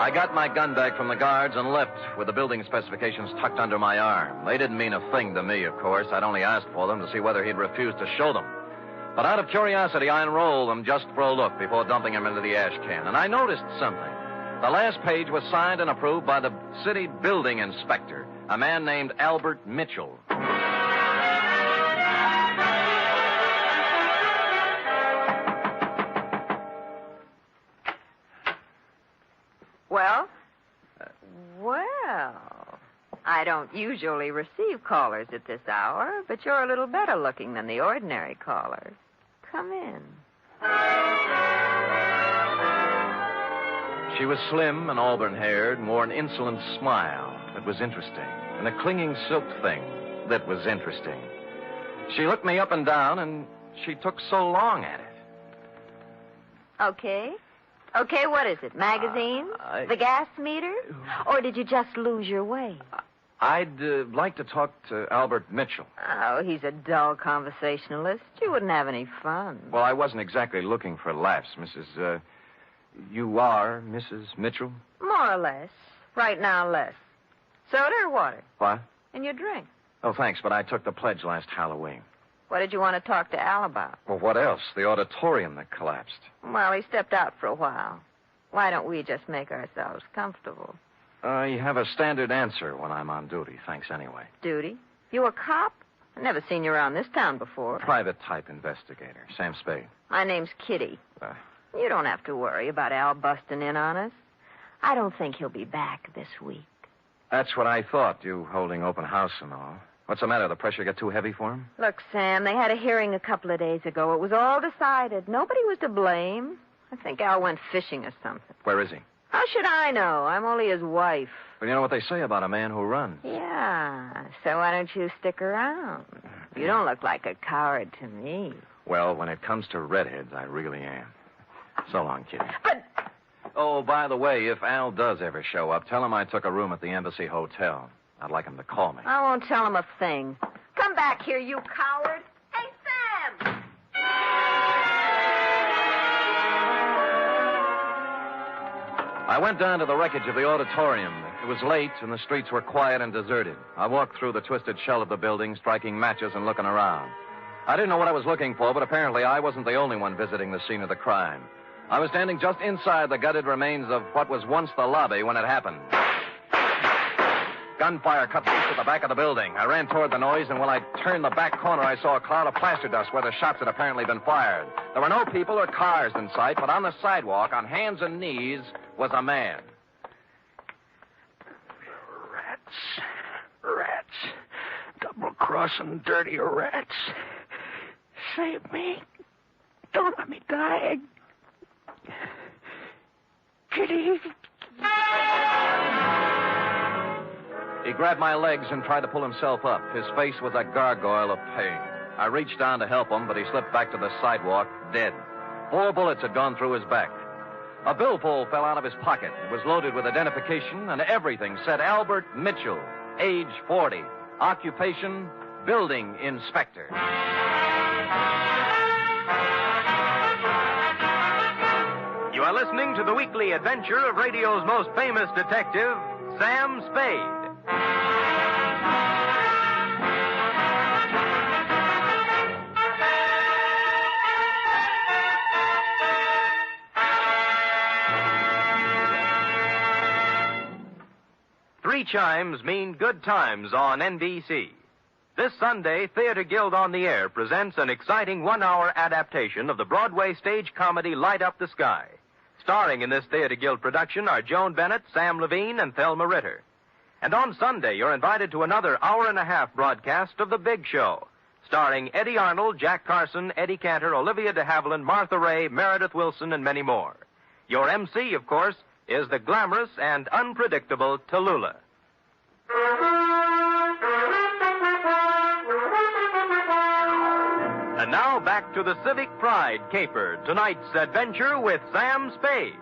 I got my gun back from the guards and left with the building specifications tucked under my arm. They didn't mean a thing to me, of course. I'd only asked for them to see whether he'd refuse to show them. But out of curiosity, I unrolled them just for a look before dumping them into the ash can. And I noticed something. The last page was signed and approved by the city building inspector, a man named Albert Mitchell. Well? I don't usually receive callers at this hour, but you're a little better looking than the ordinary callers. Come in. She was slim and auburn-haired, and wore an insolent smile that was interesting, and a clinging silk thing that was interesting. She looked me up and down, and she took so long at it. Okay, what is it? Magazines? The gas meter? Or did you just lose your way? I'd like to talk to Albert Mitchell. Oh, he's a dull conversationalist. You wouldn't have any fun. Well, I wasn't exactly looking for laughs, Mrs. You are Mrs. Mitchell? More or less. Right now, less. Soda or water? What? And your drink. Oh, thanks, but I took the pledge last Halloween. What did you want to talk to Al about? Well, what else? The auditorium that collapsed. Well, he stepped out for a while. Why don't we just make ourselves comfortable? I have a standard answer when I'm on duty. Thanks anyway. Duty? You a cop? I've never seen you around this town before. Private-type investigator. Sam Spade. My name's Kitty. You don't have to worry about Al busting in on us. I don't think he'll be back this week. That's what I thought, you holding open house and all. What's the matter? The pressure get too heavy for him? Look, Sam, they had a hearing a couple of days ago. It was all decided. Nobody was to blame. I think Al went fishing or something. Where is he? How should I know? I'm only his wife. Well, you know what they say about a man who runs. Yeah, so why don't you stick around? You don't look like a coward to me. Well, when it comes to redheads, I really am. So long, Kitty. But... Oh, by the way, if Al does ever show up, tell him I took a room at the Embassy Hotel. I'd like him to call me. I won't tell him a thing. Come back here, you coward. Hey, Sam! I went down to the wreckage of the auditorium. It was late, and the streets were quiet and deserted. I walked through the twisted shell of the building, striking matches and looking around. I didn't know what I was looking for, but apparently I wasn't the only one visiting the scene of the crime. I was standing just inside the gutted remains of what was once the lobby when it happened. Gunfire cut loose at the back of the building. I ran toward the noise, and when I turned the back corner, I saw a cloud of plaster dust where the shots had apparently been fired. There were no people or cars in sight, but on the sidewalk, on hands and knees, was a man. Rats. Double-crossing dirty rats. Save me. Don't let me die. Kitty. He grabbed my legs and tried to pull himself up. His face was a gargoyle of pain. I reached down to help him, but he slipped back to the sidewalk, dead. 4 bullets had gone through his back. A billfold fell out of his pocket. It was loaded with identification, and everything said Albert Mitchell, age 40, occupation, building inspector. You are listening to the weekly adventure of radio's most famous detective, Sam Spade. Three chimes mean good times on NBC. This Sunday, Theater Guild on the Air presents an exciting 1-hour adaptation of the Broadway stage comedy Light Up the Sky. Starring in this Theater Guild production are Joan Bennett, Sam Levine, and Thelma Ritter. And on Sunday, you're invited to another hour-and-a-half broadcast of The Big Show, starring Eddie Arnold, Jack Carson, Eddie Cantor, Olivia de Havilland, Martha Ray, Meredith Wilson, and many more. Your MC, of course, is the glamorous and unpredictable Tallulah. And now back to the Civic Pride Caper, tonight's adventure with Sam Spade.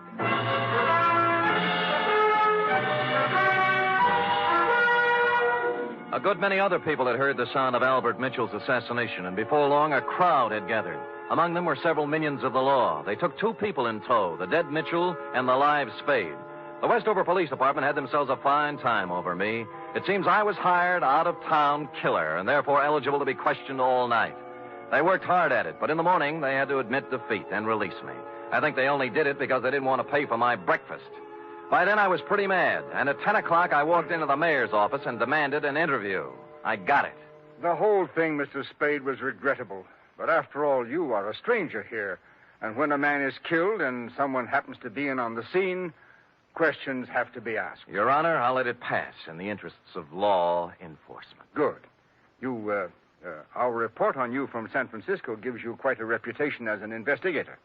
A good many other people had heard the sound of Albert Mitchell's assassination, and before long a crowd had gathered. Among them were several minions of the law. They took 2 people in tow, the dead Mitchell and the live Spade. The Westover Police Department had themselves a fine time over me. It seems I was hired out-of-town killer and therefore eligible to be questioned all night. They worked hard at it, but in the morning they had to admit defeat and release me. I think they only did it because they didn't want to pay for my breakfast. By then I was pretty mad, and at 10 o'clock I walked into the mayor's office and demanded an interview. I got it. The whole thing, Mr. Spade, was regrettable. But after all, you are a stranger here. And when a man is killed and someone happens to be in on the scene, questions have to be asked. Your Honor, I'll let it pass in the interests of law enforcement. Good. Our report on you from San Francisco gives you quite a reputation as an investigator.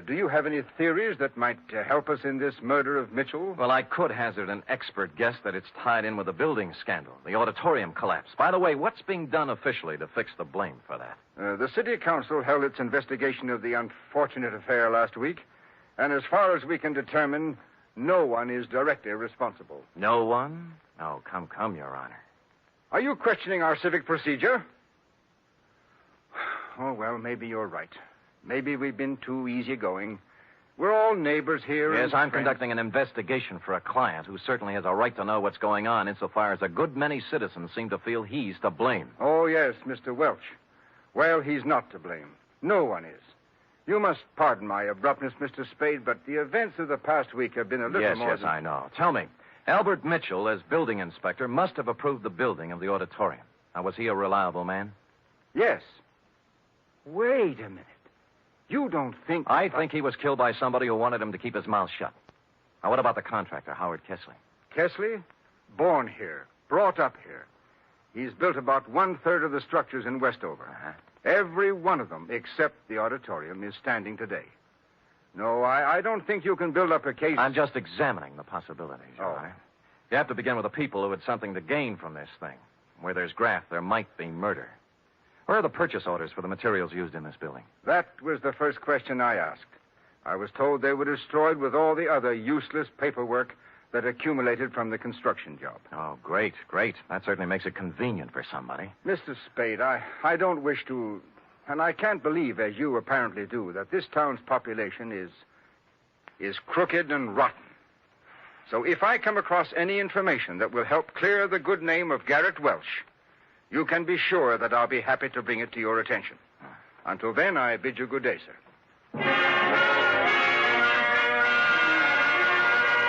Do you have any theories that might help us in this murder of Mitchell? Well, I could hazard an expert guess that it's tied in with the building scandal, the auditorium collapse. By the way, what's being done officially to fix the blame for that? The city council held its investigation of the unfortunate affair last week, and as far as we can determine, no one is directly responsible. No one? Oh, come, Your Honor. Are you questioning our civic procedure? Oh, well, maybe you're right. Maybe we've been too easygoing. We're all neighbors here. Yes, and I'm friends. conducting an investigation for a client who certainly has a right to know what's going on insofar as a good many citizens seem to feel he's to blame. Oh, yes, Mr. Welch. Well, he's not to blame. No one is. You must pardon my abruptness, Mr. Spade, but the events of the past week have been a little more Yes, I know. Tell me, Albert Mitchell, as building inspector, must have approved the building of the auditorium. Now, was he a reliable man? Yes. Wait a minute. You don't think... I think he was killed by somebody who wanted him to keep his mouth shut. Now, what about the contractor, Howard Kesley? Kesley? Born here. Brought up here. He's built about 1/3 of the structures in Westover. Every one of them, except the auditorium, is standing today. No, I don't think you can build up a case... I'm just examining the possibilities, all right? You have to begin with the people who had something to gain from this thing. Where there's graft, there might be murder. Where are the purchase orders for the materials used in this building? That was the first question I asked. I was told they were destroyed with all the other useless paperwork that accumulated from the construction job. Oh, great, great. That certainly makes it convenient for somebody. Mr. Spade, I don't wish to, and I can't believe, as you apparently do, that this town's population is crooked and rotten. So if I come across any information that will help clear the good name of Garrett Welch, you can be sure that I'll be happy to bring it to your attention. Until then, I bid you good day, sir.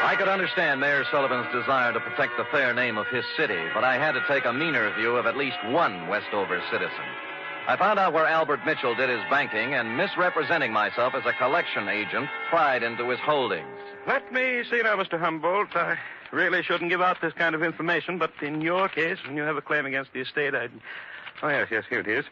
I could understand Mayor Sullivan's desire to protect the fair name of his city, but I had to take a meaner view of at least one Westover citizen. I found out where Albert Mitchell did his banking, and misrepresenting myself as a collection agent, pried into his holdings. Let me see now, Mr. Humboldt. I really shouldn't give out this kind of information, but in your case, when you have a claim against the estate, I'd... Oh, yes, here it is.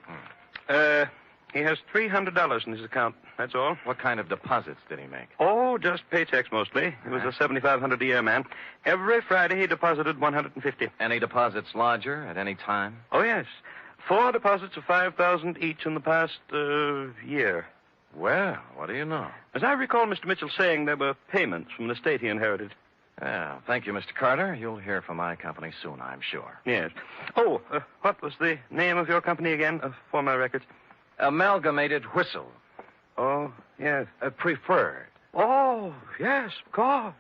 He has $300 in his account, that's all. What kind of deposits did he make? Oh, just paychecks mostly. He was a $7,500 a year man. Every Friday he deposited $150. Any deposits larger at any time? Oh, yes. 4 deposits of $5,000 each in the past year. Well, what do you know? As I recall Mr. Mitchell saying, there were payments from the estate he inherited. Well, thank you, Mr. Carter. You'll hear from my company soon, I'm sure. Yes. Oh, what was the name of your company again, for my records? Amalgamated Whistle. Oh, yes. Preferred. Oh, yes, of course.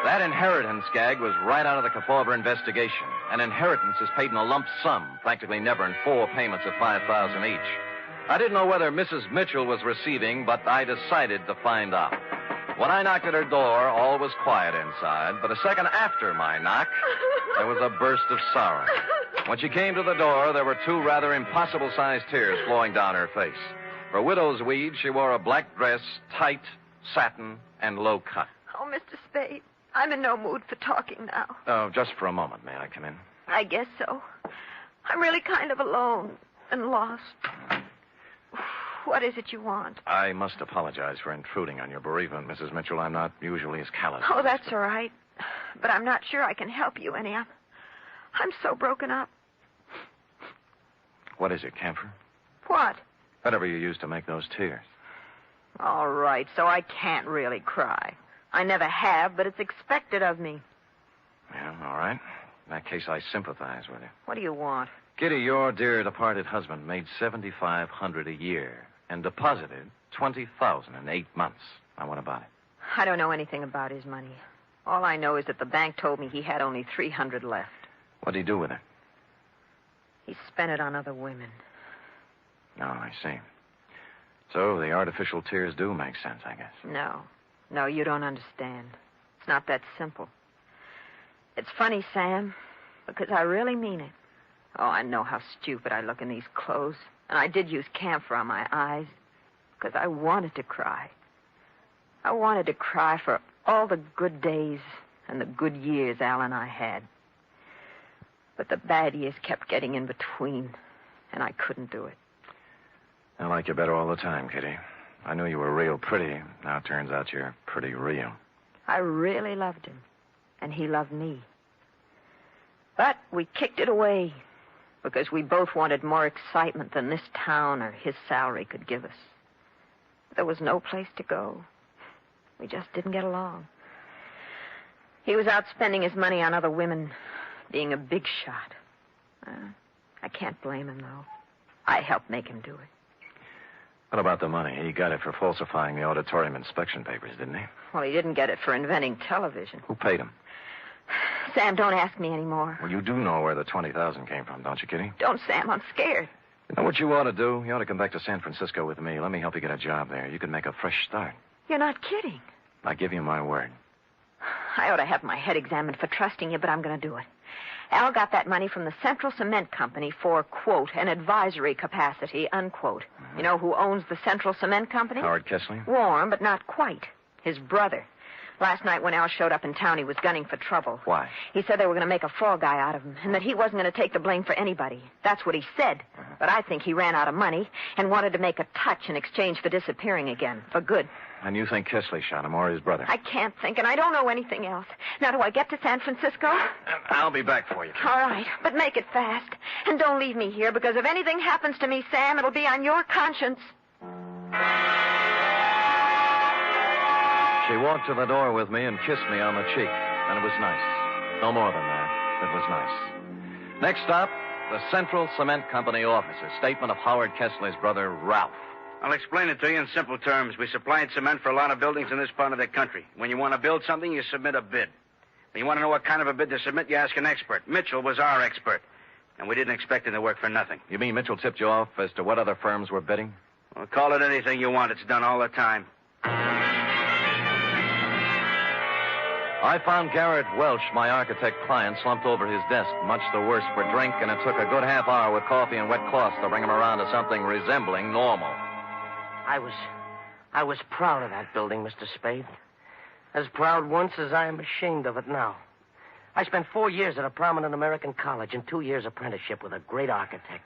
That inheritance gag was right out of the Kefauver investigation. An inheritance is paid in a lump sum, practically never in 4 payments of $5,000 each. I didn't know whether Mrs. Mitchell was receiving, but I decided to find out. When I knocked at her door, all was quiet inside, but a second after my knock, there was a burst of sorrow. When she came to the door, there were 2 rather impossible-sized tears flowing down her face. For widow's weed, she wore a black dress, tight, satin, and low cut. Oh, Mr. Spade, I'm in no mood for talking now. Oh, just for a moment. May I come in? I guess so. I'm really kind of alone and lost. What is it you want? I must apologize for intruding on your bereavement, Mrs. Mitchell. I'm not usually as callous. Oh, that's all right. But I'm not sure I can help you any. I'm so broken up. What is it, camphor? What? Whatever you used to make those tears. All right, so I can't really cry. I never have, but it's expected of me. Yeah, all right. In that case, I sympathize with you. What do you want? Kitty, your dear departed husband made $7,500 a year and deposited $20,000 in 8 months. Now, what about it? I don't know anything about his money. All I know is that the bank told me he had only $300 left. What did he do with it? He spent it on other women. Oh, I see. So the artificial tears do make sense, I guess. No, you don't understand. It's not that simple. It's funny, Sam, because I really mean it. Oh, I know how stupid I look in these clothes. And I did use camphor on my eyes because I wanted to cry. I wanted to cry for all the good days and the good years Al and I had. But the bad years kept getting in between, and I couldn't do it. I like you better all the time, Kitty. I knew you were real pretty. Now it turns out you're pretty real. I really loved him, and he loved me. But we kicked it away because we both wanted more excitement than this town or his salary could give us. There was no place to go. We just didn't get along. He was out spending his money on other women, being a big shot. I can't blame him, though. I helped make him do it. What about the money? He got it for falsifying the auditorium inspection papers, didn't he? Well, he didn't get it for inventing television. Who paid him? Sam, don't ask me anymore. Well, you do know where the $20,000 came from, don't you, Kitty? Don't, Sam. I'm scared. You know what you ought to do? You ought to come back to San Francisco with me. Let me help you get a job there. You can make a fresh start. You're not kidding. I give you my word. I ought to have my head examined for trusting you, but I'm going to do it. Al got that money from the Central Cement Company for, quote, an advisory capacity, unquote. Mm-hmm. You know who owns the Central Cement Company? Howard Kessley? Warm, but not quite. His brother. Last night when Al showed up in town, he was gunning for trouble. Why? He said they were going to make a fall guy out of him, and that he wasn't going to take the blame for anybody. That's what he said. But I think he ran out of money and wanted to make a touch in exchange for disappearing again, for good. And you think Kessley shot him or his brother? I can't think, and I don't know anything else. Now, do I get to San Francisco? I'll be back for you. All right, but make it fast. And don't leave me here, because if anything happens to me, Sam, it'll be on your conscience. She walked to the door with me and kissed me on the cheek, and it was nice. No more than that. It was nice. Next stop, the Central Cement Company office. A statement of Howard Kessley's brother, Ralph. I'll explain it to you in simple terms. We supplied cement for a lot of buildings in this part of the country. When you want to build something, you submit a bid. When you want to know what kind of a bid to submit, you ask an expert. Mitchell was our expert, and we didn't expect him to work for nothing. You mean Mitchell tipped you off as to what other firms were bidding? Well, call it anything you want. It's done all the time. I found Garrett Welch, my architect client, slumped over his desk, much the worse for drink, and it took a good half hour with coffee and wet cloths to bring him around to something resembling normal. I was proud of that building, Mr. Spade. As proud once as I am ashamed of it now. I spent 4 years at a prominent American college and 2 years apprenticeship with a great architect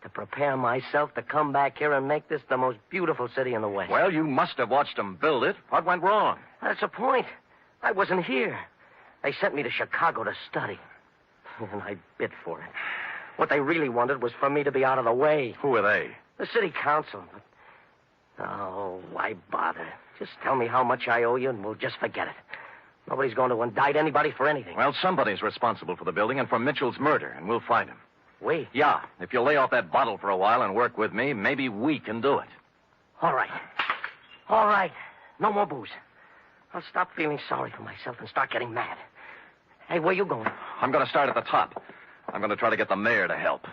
to prepare myself to come back here and make this the most beautiful city in the West. Well, you must have watched them build it. What went wrong? That's the point. I wasn't here. They sent me to Chicago to study. And I bid for it. What they really wanted was for me to be out of the way. Who are they? The city council. Oh, why bother? Just tell me how much I owe you and we'll just forget it. Nobody's going to indict anybody for anything. Well, somebody's responsible for the building and for Mitchell's murder, and we'll find him. We? Yeah. If you'll lay off that bottle for a while and work with me, maybe we can do it. All right. All right. No more booze. I'll stop feeling sorry for myself and start getting mad. Hey, where you going? I'm going to start at the top. I'm going to try to get the mayor to help.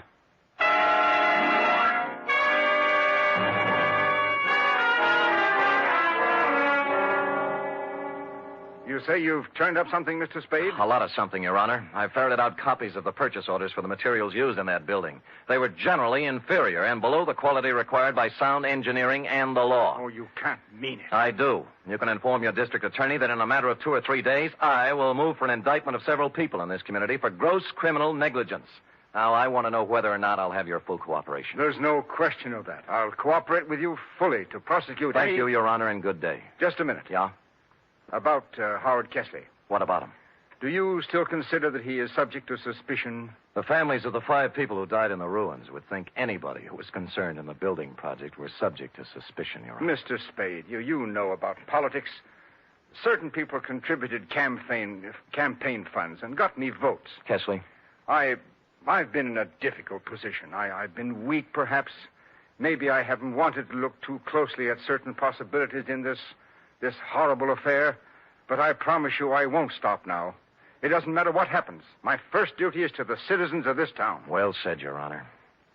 You say you've turned up something, Mr. Spade? A lot of something, Your Honor. I ferreted out copies of the purchase orders for the materials used in that building. They were generally inferior and below the quality required by sound engineering and the law. Oh, you can't mean it. I do. You can inform your district attorney that in a matter of 2 or 3 days, I will move for an indictment of several people in this community for gross criminal negligence. Now, I want to know whether or not I'll have your full cooperation. There's no question of that. I'll cooperate with you fully to prosecute Thank you, Your Honor, and good day. Just a minute. Yeah? About Howard Kessley. What about him? Do you still consider that he is subject to suspicion? The families of the 5 people who died in the ruins would think anybody who was concerned in the building project were subject to suspicion, Your Honor. Mr. Spade, you know about politics. Certain people contributed campaign funds and got me votes. Kessley? I've been in a difficult position. I've been weak, perhaps. Maybe I haven't wanted to look too closely at certain possibilities in this horrible affair, but I promise you I won't stop now. It doesn't matter what happens. My first duty is to the citizens of this town. Well said, Your Honor.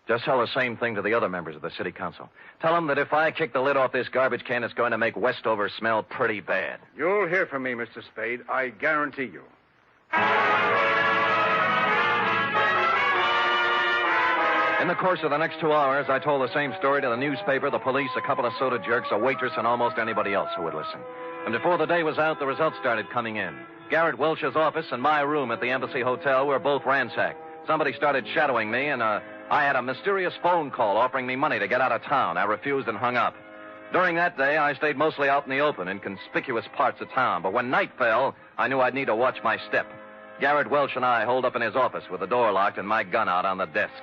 Just tell the same thing to the other members of the city council. Tell them that if I kick the lid off this garbage can, it's going to make Westover smell pretty bad. You'll hear from me, Mr. Spade. I guarantee you. In the course of the next 2 hours, I told the same story to the newspaper, the police, a couple of soda jerks, a waitress, and almost anybody else who would listen. And before the day was out, the results started coming in. Garrett Welch's office and my room at the Embassy Hotel were both ransacked. Somebody started shadowing me, and I had a mysterious phone call offering me money to get out of town. I refused and hung up. During that day, I stayed mostly out in the open, in conspicuous parts of town. But when night fell, I knew I'd need to watch my step. Garrett Welch and I holed up in his office with the door locked and my gun out on the desk.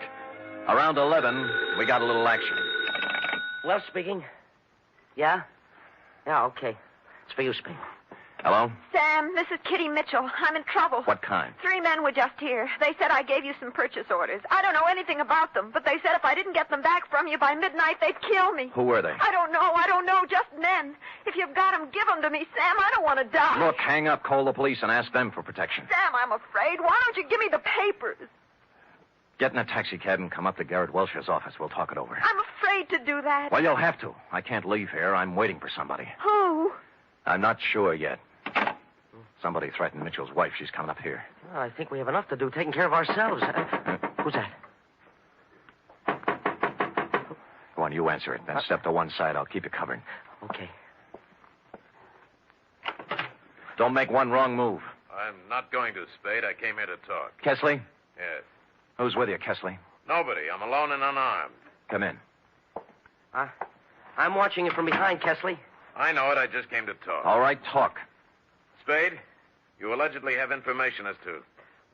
Around 11, we got a little action. Well, speaking. Yeah? Yeah, okay. It's for you, Spade. Hello? Sam, this is Kitty Mitchell. I'm in trouble. What kind? 3 men were just here. They said I gave you some purchase orders. I don't know anything about them, but they said if I didn't get them back from you by midnight, they'd kill me. Who were they? I don't know. Just men. If you've got them, give them to me, Sam. I don't want to die. Look, hang up, call the police, and ask them for protection. Sam, I'm afraid. Why don't you give me the papers? Get in a taxi cab and come up to Garrett Welch's office. We'll talk it over. I'm afraid to do that. Well, you'll have to. I can't leave here. I'm waiting for somebody. Who? I'm not sure yet. Somebody threatened Mitchell's wife. She's coming up here. Well, I think we have enough to do taking care of ourselves. Who's that? Go on, you answer it. Then step to one side. I'll keep you covered. Okay. Don't make one wrong move. I'm not going to, Spade. I came here to talk. Kesley? Yes. Who's with you, Kesley? Nobody. I'm alone and unarmed. Come in. I'm watching you from behind, Kesley. I know it. I just came to talk. All right, talk. Spade, you allegedly have information as to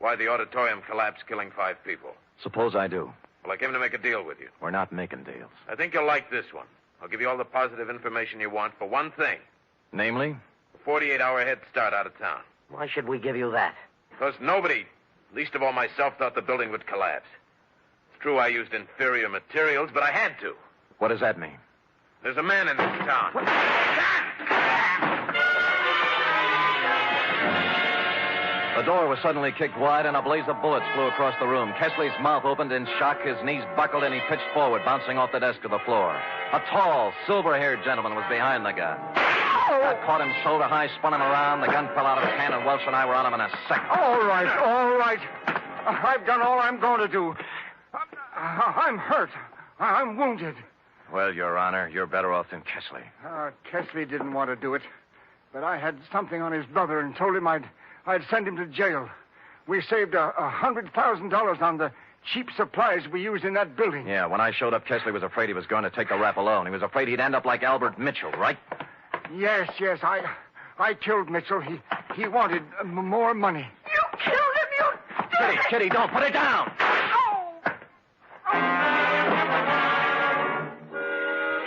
why the auditorium collapsed, killing 5 people. Suppose I do. Well, I came to make a deal with you. We're not making deals. I think you'll like this one. I'll give you all the positive information you want for one thing. Namely? A 48-hour head start out of town. Why should we give you that? Because nobody, least of all myself, thought the building would collapse. It's true I used inferior materials, but I had to. What does that mean? There's a man in this town. The door was suddenly kicked wide, and a blaze of bullets flew across the room. Kesley's mouth opened in shock, his knees buckled, and he pitched forward, bouncing off the desk to the floor. A tall, silver-haired gentleman was behind the gun. I caught him shoulder high, spun him around. The gun fell out of his hand, and Welch and I were on him in a second. All right. I've done all I'm going to do. I'm hurt. I'm wounded. Well, Your Honor, you're better off than Kesley. Kesley didn't want to do it, but I had something on his brother and told him I'd send him to jail. We saved $100,000 on the cheap supplies we used in that building. Yeah, when I showed up, Kesley was afraid he was going to take the rap alone. He was afraid he'd end up like Albert Mitchell, right? Yes. I killed Mitchell. He wanted more money. You killed him, you... Kitty, don't put it down!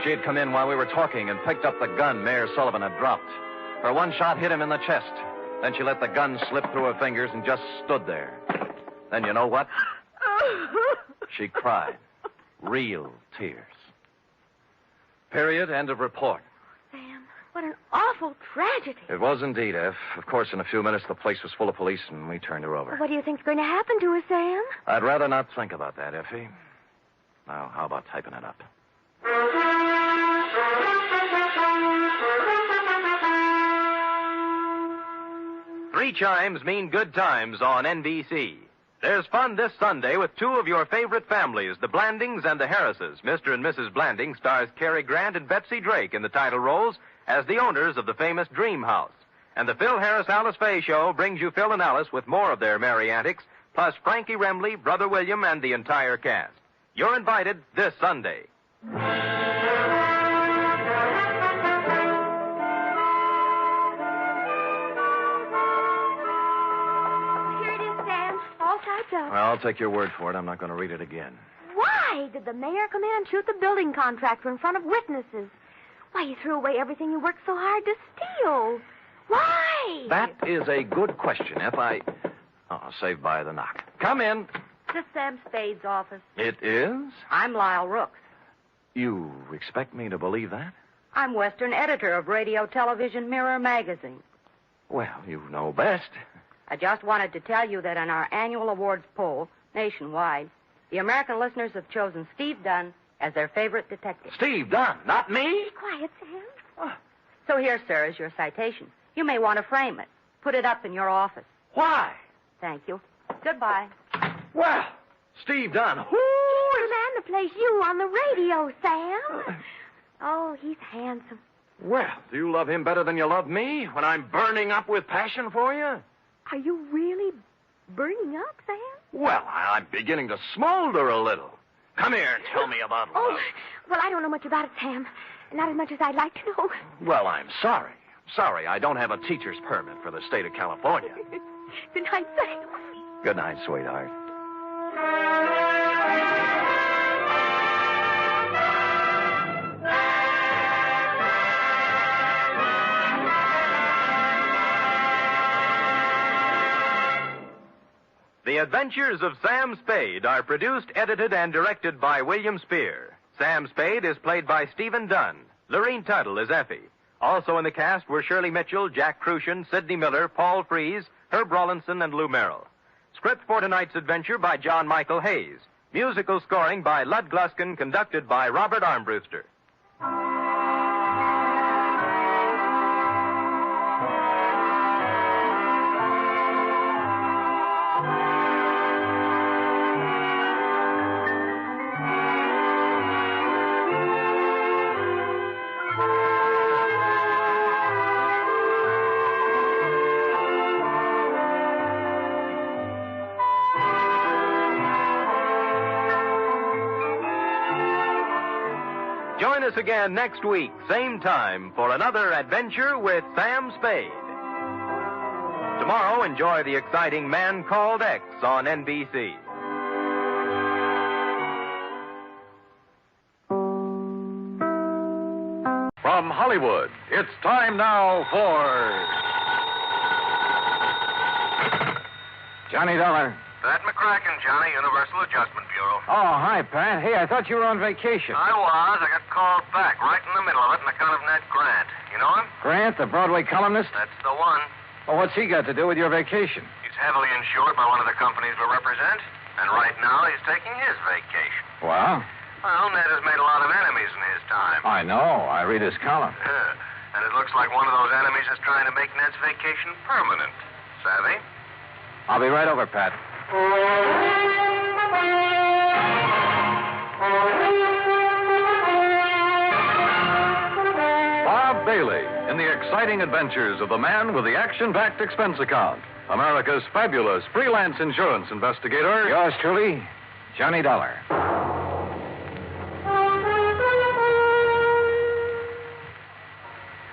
She had come in while we were talking and picked up the gun Mayor Sullivan had dropped. Her one shot hit him in the chest. Then she let the gun slip through her fingers and just stood there. Then you know what? She cried. Real tears. Period. End of report. Sam, what an awful tragedy. It was indeed, F. Of course, in a few minutes, the place was full of police, and we turned her over. What do you think's going to happen to us, Sam? I'd rather not think about that, Effie. Now, how about typing it up? Three chimes mean good times on NBC. There's fun this Sunday with 2 of your favorite families, the Blandings and the Harrises. Mr. and Mrs. Blanding stars Cary Grant and Betsy Drake in the title roles as the owners of the famous Dream House. And the Phil Harris-Alice Faye Show brings you Phil and Alice with more of their merry antics, plus Frankie Remley, Brother William, and the entire cast. You're invited this Sunday. Well, I'll take your word for it. I'm not going to read it again. why did the mayor come in and shoot the building contractor in front of witnesses? Why, he threw away everything you worked so hard to steal. Why? That is a good question. Saved by the knock. Come in. This is Sam Spade's office. It is? I'm Lyle Rooks. You expect me to believe that? I'm Western editor of Radio Television Mirror magazine. Well, you know best. I just wanted to tell you that in our annual awards poll, nationwide, the American listeners have chosen Steve Dunn as their favorite detective. Steve Dunn, not me? Be quiet, Sam. So here, sir, is your citation. You may want to frame it. Put it up in your office. Why? Thank you. Goodbye. Well, Steve Dunn, who? He's the man that plays you on the radio, Sam. Oh, he's handsome. Well, do you love him better than you love me when I'm burning up with passion for you? Are you really burning up, Sam? Well, I'm beginning to smolder a little. Come here and tell me about love. Oh, well, I don't know much about it, Sam. Not as much as I'd like to know. Well, I'm sorry. Sorry, I don't have a teacher's permit for the state of California. Good night, Sam. Good night, sweetheart. The Adventures of Sam Spade are produced, edited, and directed by William Spear. Sam Spade is played by Stephen Dunn. Lorene Tuttle is Effie. Also in the cast were Shirley Mitchell, Jack Crucian, Sidney Miller, Paul Freese, Herb Rawlinson, and Lou Merrill. Script for tonight's adventure by John Michael Hayes. Musical scoring by Lud Gluskin, conducted by Robert Armbruster. Join us again next week, same time, for another adventure with Sam Spade. Tomorrow, enjoy the exciting Man Called X on NBC. From Hollywood, it's time now for Johnny Dollar. Pat McCracken, Johnny, Universal Adjustment Bureau. Oh, hi, Pat. Hey, I thought you were on vacation. I was. I got called back right in the middle of it on account of Ned Grant. You know him? Grant, the Broadway columnist? That's the one. Well, what's he got to do with your vacation? He's heavily insured by one of the companies we represent, and right now he's taking his vacation. Well? Well, Ned has made a lot of enemies in his time. I know. I read his column. And it looks like one of those enemies is trying to make Ned's vacation permanent. Savvy? I'll be right over, Pat. Bob Bailey in the exciting adventures of the man with the action-packed expense account, America's fabulous freelance insurance investigator. Yours truly, Johnny Dollar.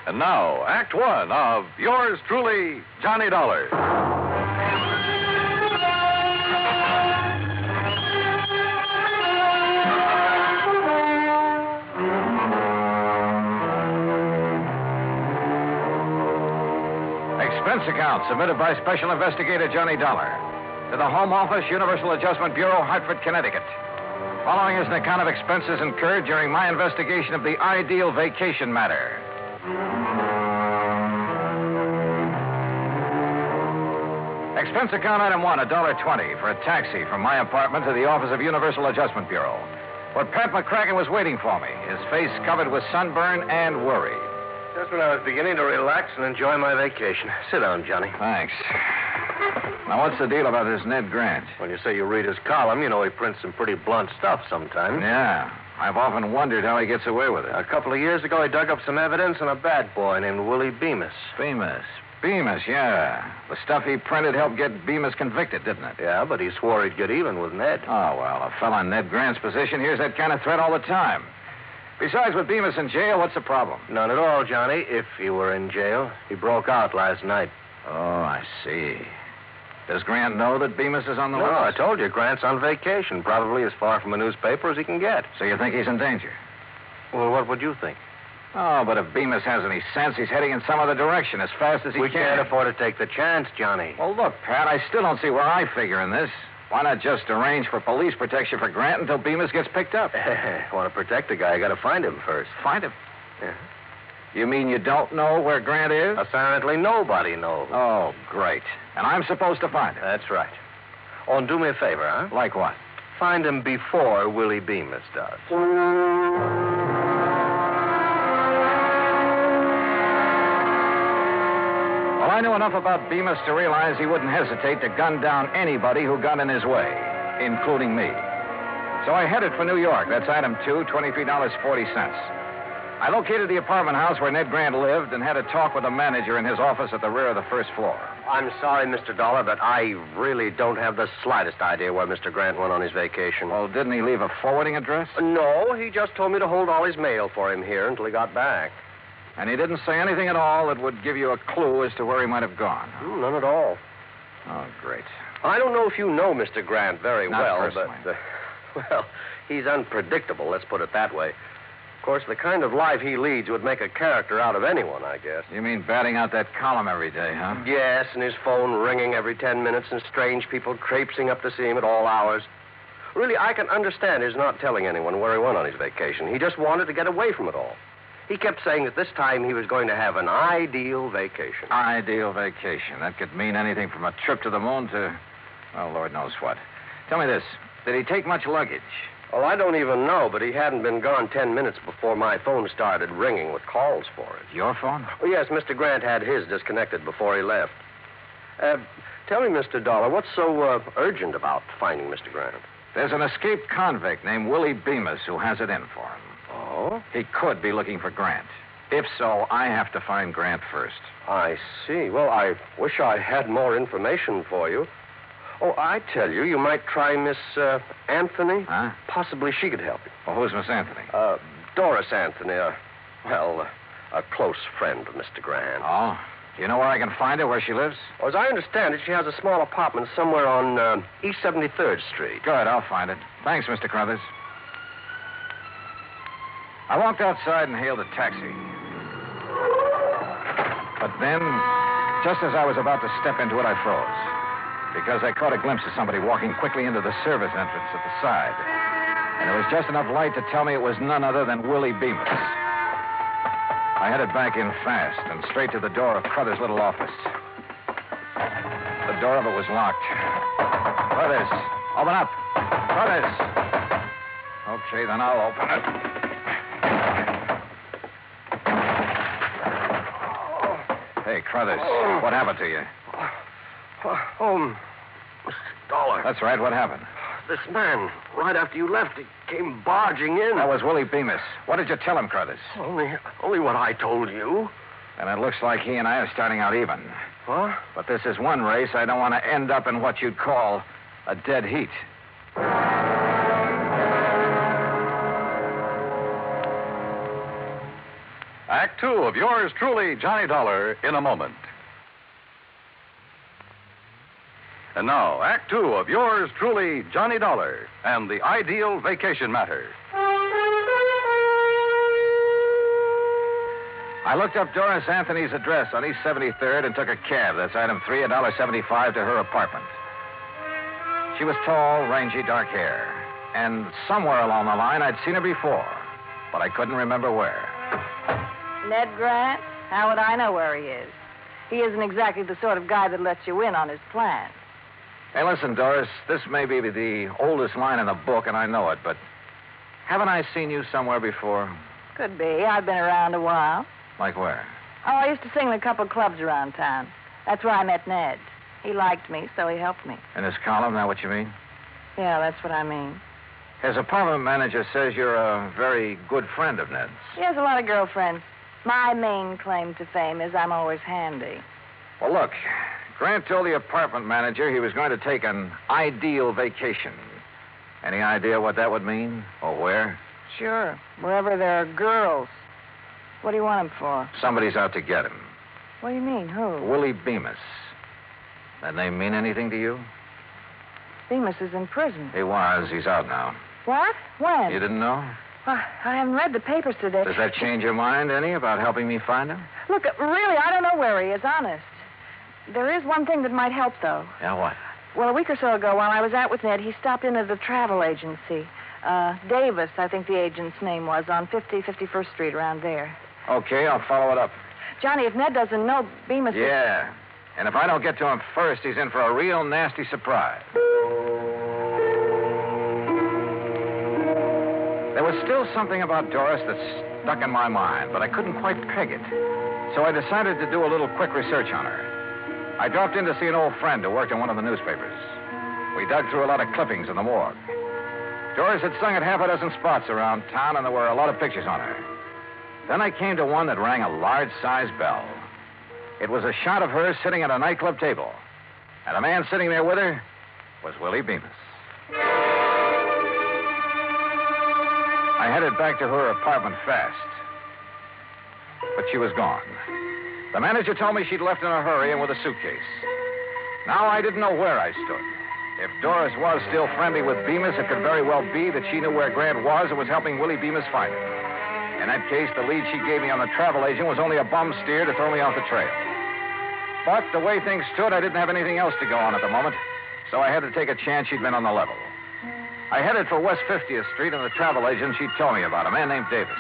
And now, Act One of yours truly, Johnny Dollar. Expense account submitted by Special Investigator Johnny Dollar to the Home Office, Universal Adjustment Bureau, Hartford, Connecticut. Following is an account of expenses incurred during my investigation of the ideal vacation matter. Expense account item one, $1.20 for a taxi from my apartment to the office of Universal Adjustment Bureau, where Pat McCracken was waiting for me, his face covered with sunburn and worry. Just when I was beginning to relax and enjoy my vacation. Sit down, Johnny. Thanks. Now, what's the deal about this Ned Grant? When you say you read his column, you know he prints some pretty blunt stuff sometimes. Yeah. I've often wondered how he gets away with it. A couple of years ago, he dug up some evidence on a bad boy named Willie Bemis. Bemis, yeah. The stuff he printed helped get Bemis convicted, didn't it? Yeah, but he swore he'd get even with Ned. Oh, well, a fella in Ned Grant's position hears that kind of threat all the time. Besides, with Bemis in jail, what's the problem? None at all, Johnny, if he were in jail. He broke out last night. Oh, I see. Does Grant know that Bemis is on the list? list? No, I told you, Grant's on vacation, probably as far from a newspaper as he can get. So you think he's in danger? Well, what would you think? Oh, but if Bemis has any sense, he's heading in some other direction as fast as he can. We can't afford to take the chance, Johnny. Well, look, Pat, I still don't see where I figure in this. Why not just arrange for police protection for Grant until Bemis gets picked up? Want to protect the guy, you got to find him first. Find him? Yeah. You mean you don't know where Grant is? Apparently nobody knows. Oh, great. And I'm supposed to find him? That's right. Oh, and do me a favor, huh? Like what? Find him before Willie Bemis does. Well, I knew enough about Bemis to realize he wouldn't hesitate to gun down anybody who got in his way, including me. So I headed for New York. That's item two, $23.40. I located the apartment house where Ned Grant lived and had a talk with the manager in his office at the rear of the first floor. I'm sorry, Mr. Dollar, but I really don't have the slightest idea where Mr. Grant went on his vacation. Well, didn't he leave a forwarding address? No, he just told me to hold all his mail for him here until he got back. And he didn't say anything at all that would give you a clue as to where he might have gone? None at all. Oh, great. I don't know if you know Mr. Grant very Not well, personally. but, well, he's unpredictable, let's put it that way. Of course, the kind of life he leads would make a character out of anyone, I guess. You mean batting out that column every day, huh? Yes, and his phone ringing every 10 minutes and strange people traipsing up to see him at all hours. Really, I can understand his not telling anyone where he went on his vacation. He just wanted to get away from it all. He kept saying that this time he was going to have an ideal vacation. Ideal vacation. That could mean anything from a trip to the moon to, well, Lord knows what. Tell me this. Did he take much luggage? Well, I don't even know, but he hadn't been gone 10 minutes before my phone started ringing with calls for it. Your phone? Oh, yes, Mr. Grant had his disconnected before he left. Tell me, Mr. Dollar, what's so urgent about finding Mr. Grant? There's an escaped convict named Willie Bemis who has it in for him. Oh? He could be looking for Grant. If so, I have to find Grant first. I see. Well, I wish I had more information for you. Oh, I tell you, you might try Miss Anthony. Huh? Possibly she could help you. Well, who's Miss Anthony? Doris Anthony, a close friend of Mr. Grant. Oh? Do you know where I can find her, where she lives? Well, as I understand it, she has a small apartment somewhere on East 73rd Street. Good, I'll find it. Thanks, Mr. Crothers. I walked outside and hailed a taxi. But then, just as I was about to step into it, I froze. Because I caught a glimpse of somebody walking quickly into the service entrance at the side. And there was just enough light to tell me it was none other than Willie Bemis. I headed back in fast and straight to the door of Crothers' little office. The door of it was locked. Crothers, open up. Crothers. Okay, then I'll open it. Hey, Crothers, what happened to you? Mr. Dollar. That's right, what happened? This man, right after you left, he came barging in. That was Willie Bemis. What did you tell him, Crothers? Only what I told you. And it looks like he and I are starting out even. Huh? But this is one race I don't want to end up in what you'd call a dead heat. Act two of yours truly, Johnny Dollar, in a moment. And now, Act two of yours truly, Johnny Dollar, and the ideal vacation matter. I looked up Doris Anthony's address on East 73rd and took a cab. That's item 3, $1.75 to her apartment. She was tall, rangy, dark hair. And somewhere along the line, I'd seen her before, but I couldn't remember where. Ned Grant? How would I know where he is? He isn't exactly the sort of guy that lets you in on his plans. Hey, listen, Doris, this may be the oldest line in the book, and I know it, but haven't I seen you somewhere before? Could be. I've been around a while. Like where? Oh, I used to sing in a couple of clubs around town. That's where I met Ned. He liked me, so he helped me. In his column, that what you mean? Yeah, that's what I mean. His apartment manager says you're a very good friend of Ned's. He has a lot of girlfriends. My main claim to fame is I'm always handy. Well, look, Grant told the apartment manager he was going to take an ideal vacation. Any idea what that would mean? Or where? Sure. Wherever there are girls. What do you want him for? Somebody's out to get him. What do you mean? Who? Willie Bemis. That name mean anything to you? Bemis is in prison. He was. He's out now. What? When? You didn't know? I haven't read the papers today. Does that change your mind any about helping me find him? Look, really, I don't know where he is, honest. There is one thing that might help, though. Yeah, what? Well, a week or so ago, while I was out with Ned, he stopped in at a travel agency. Davis, I think the agent's name was, on 51st Street, around there. Okay, I'll follow it up. Johnny, if Ned doesn't know, Bemis is... Yeah, and if I don't get to him first, he's in for a real nasty surprise. There was still something about Doris that stuck in my mind, but I couldn't quite peg it. So I decided to do a little quick research on her. I dropped in to see an old friend who worked in one of the newspapers. We dug through a lot of clippings in the morgue. Doris had sung at half a dozen spots around town, and there were a lot of pictures on her. Then I came to one that rang a large-sized bell. It was a shot of her sitting at a nightclub table. And the man sitting there with her was Willie Bemis. I headed back to her apartment fast. But she was gone. The manager told me she'd left in a hurry and with a suitcase. Now I didn't know where I stood. If Doris was still friendly with Bemis, it could very well be that she knew where Grant was and was helping Willie Bemis find him. In that case, the lead she gave me on the travel agent was only a bum steer to throw me off the trail. But the way things stood, I didn't have anything else to go on at the moment, so I had to take a chance she'd been on the level. I headed for West 50th Street and the travel agent she told me about, a man named Davis.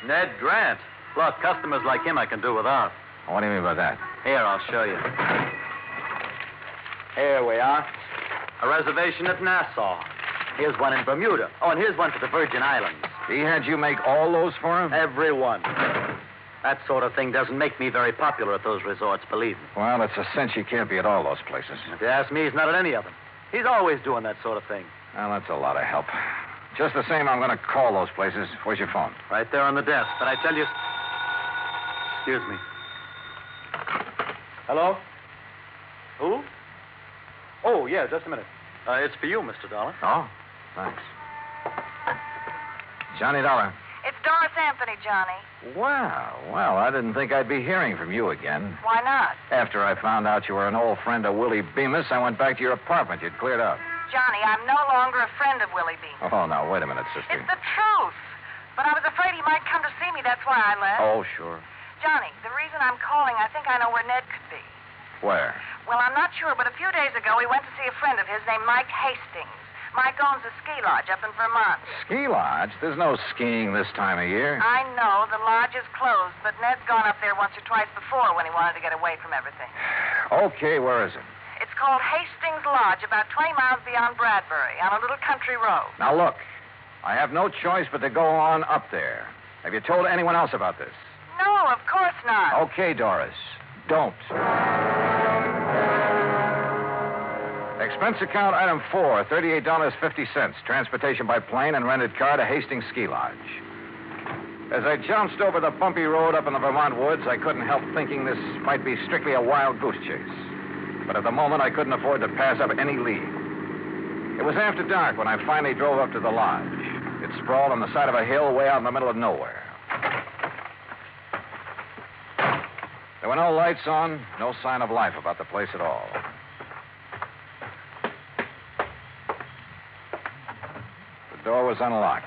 Ned Grant. Look, customers like him I can do without. What do you mean by that? Here, I'll show you. Here we are. A reservation at Nassau. Here's one in Bermuda. Oh, and here's one for the Virgin Islands. He had you make all those for him? Every one. That sort of thing doesn't make me very popular at those resorts, believe me. Well, it's a cinch he can't be at all those places. If you ask me, he's not at any of them. He's always doing that sort of thing. Well, that's a lot of help. Just the same, I'm going to call those places. Where's your phone? Right there on the desk. But I tell you... Excuse me. Hello? Who? Oh, yeah, just a minute. It's for you, Mr. Dollar. Oh, thanks. Johnny Dollar. It's Doris Anthony, Johnny. Well, I didn't think I'd be hearing from you again. Why not? After I found out you were an old friend of Willie Bemis, I went back to your apartment. You'd cleared out. Johnny, I'm no longer a friend of Willie Bemis. Oh, now, wait a minute, sister. It's the truth. But I was afraid he might come to see me. That's why I left. Oh, sure. Johnny, the reason I'm calling, I think I know where Ned could be. Where? Well, I'm not sure, but a few days ago he went to see a friend of his named Mike Hastings. Mike owns a ski lodge up in Vermont. Ski lodge? There's no skiing this time of year. I know. The lodge is closed, but Ned's gone up there once or twice before when he wanted to get away from everything. Okay, where is it? It's called Hastings Lodge, about 20 miles beyond Bradbury, on a little country road. Now, look, I have no choice but to go on up there. Have you told anyone else about this? No, of course not. Okay, Doris. Don't. Expense account item 4, $38.50. Transportation by plane and rented car to Hastings Ski Lodge. As I jounced over the bumpy road up in the Vermont woods, I couldn't help thinking this might be strictly a wild goose chase. But at the moment, I couldn't afford to pass up any lead. It was after dark when I finally drove up to the lodge. It sprawled on the side of a hill way out in the middle of nowhere. There were no lights on, no sign of life about the place at all. The door was unlocked.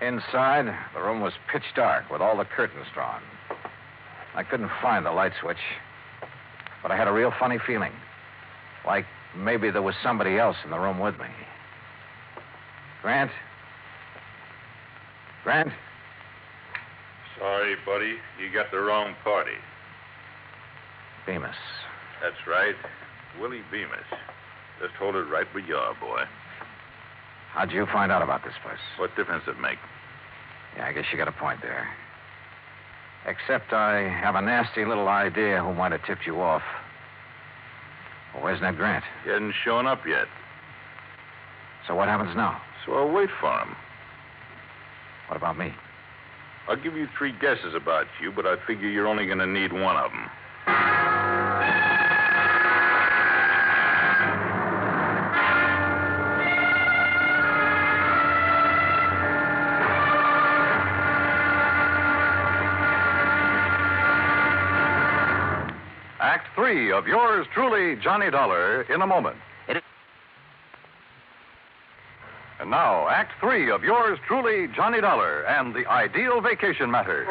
Inside, the room was pitch dark with all the curtains drawn. I couldn't find the light switch, but I had a real funny feeling. Like maybe there was somebody else in the room with me. Grant? Grant? Sorry, buddy. You got the wrong party. Bemis. That's right. Willie Bemis. Just hold it right where you are, boy. How'd you find out about this place? What difference does it make? Yeah, I guess you got a point there. Except I have a nasty little idea who might have tipped you off. Well, where's Ned Grant? He hasn't shown up yet. So what happens now? So I'll wait for him. What about me? I'll give you 3 guesses about you, but I figure you're only going to need one of them. Act 3 of yours truly, Johnny Dollar, in a moment. And now, Act 3 of yours truly, Johnny Dollar, and the ideal vacation matter.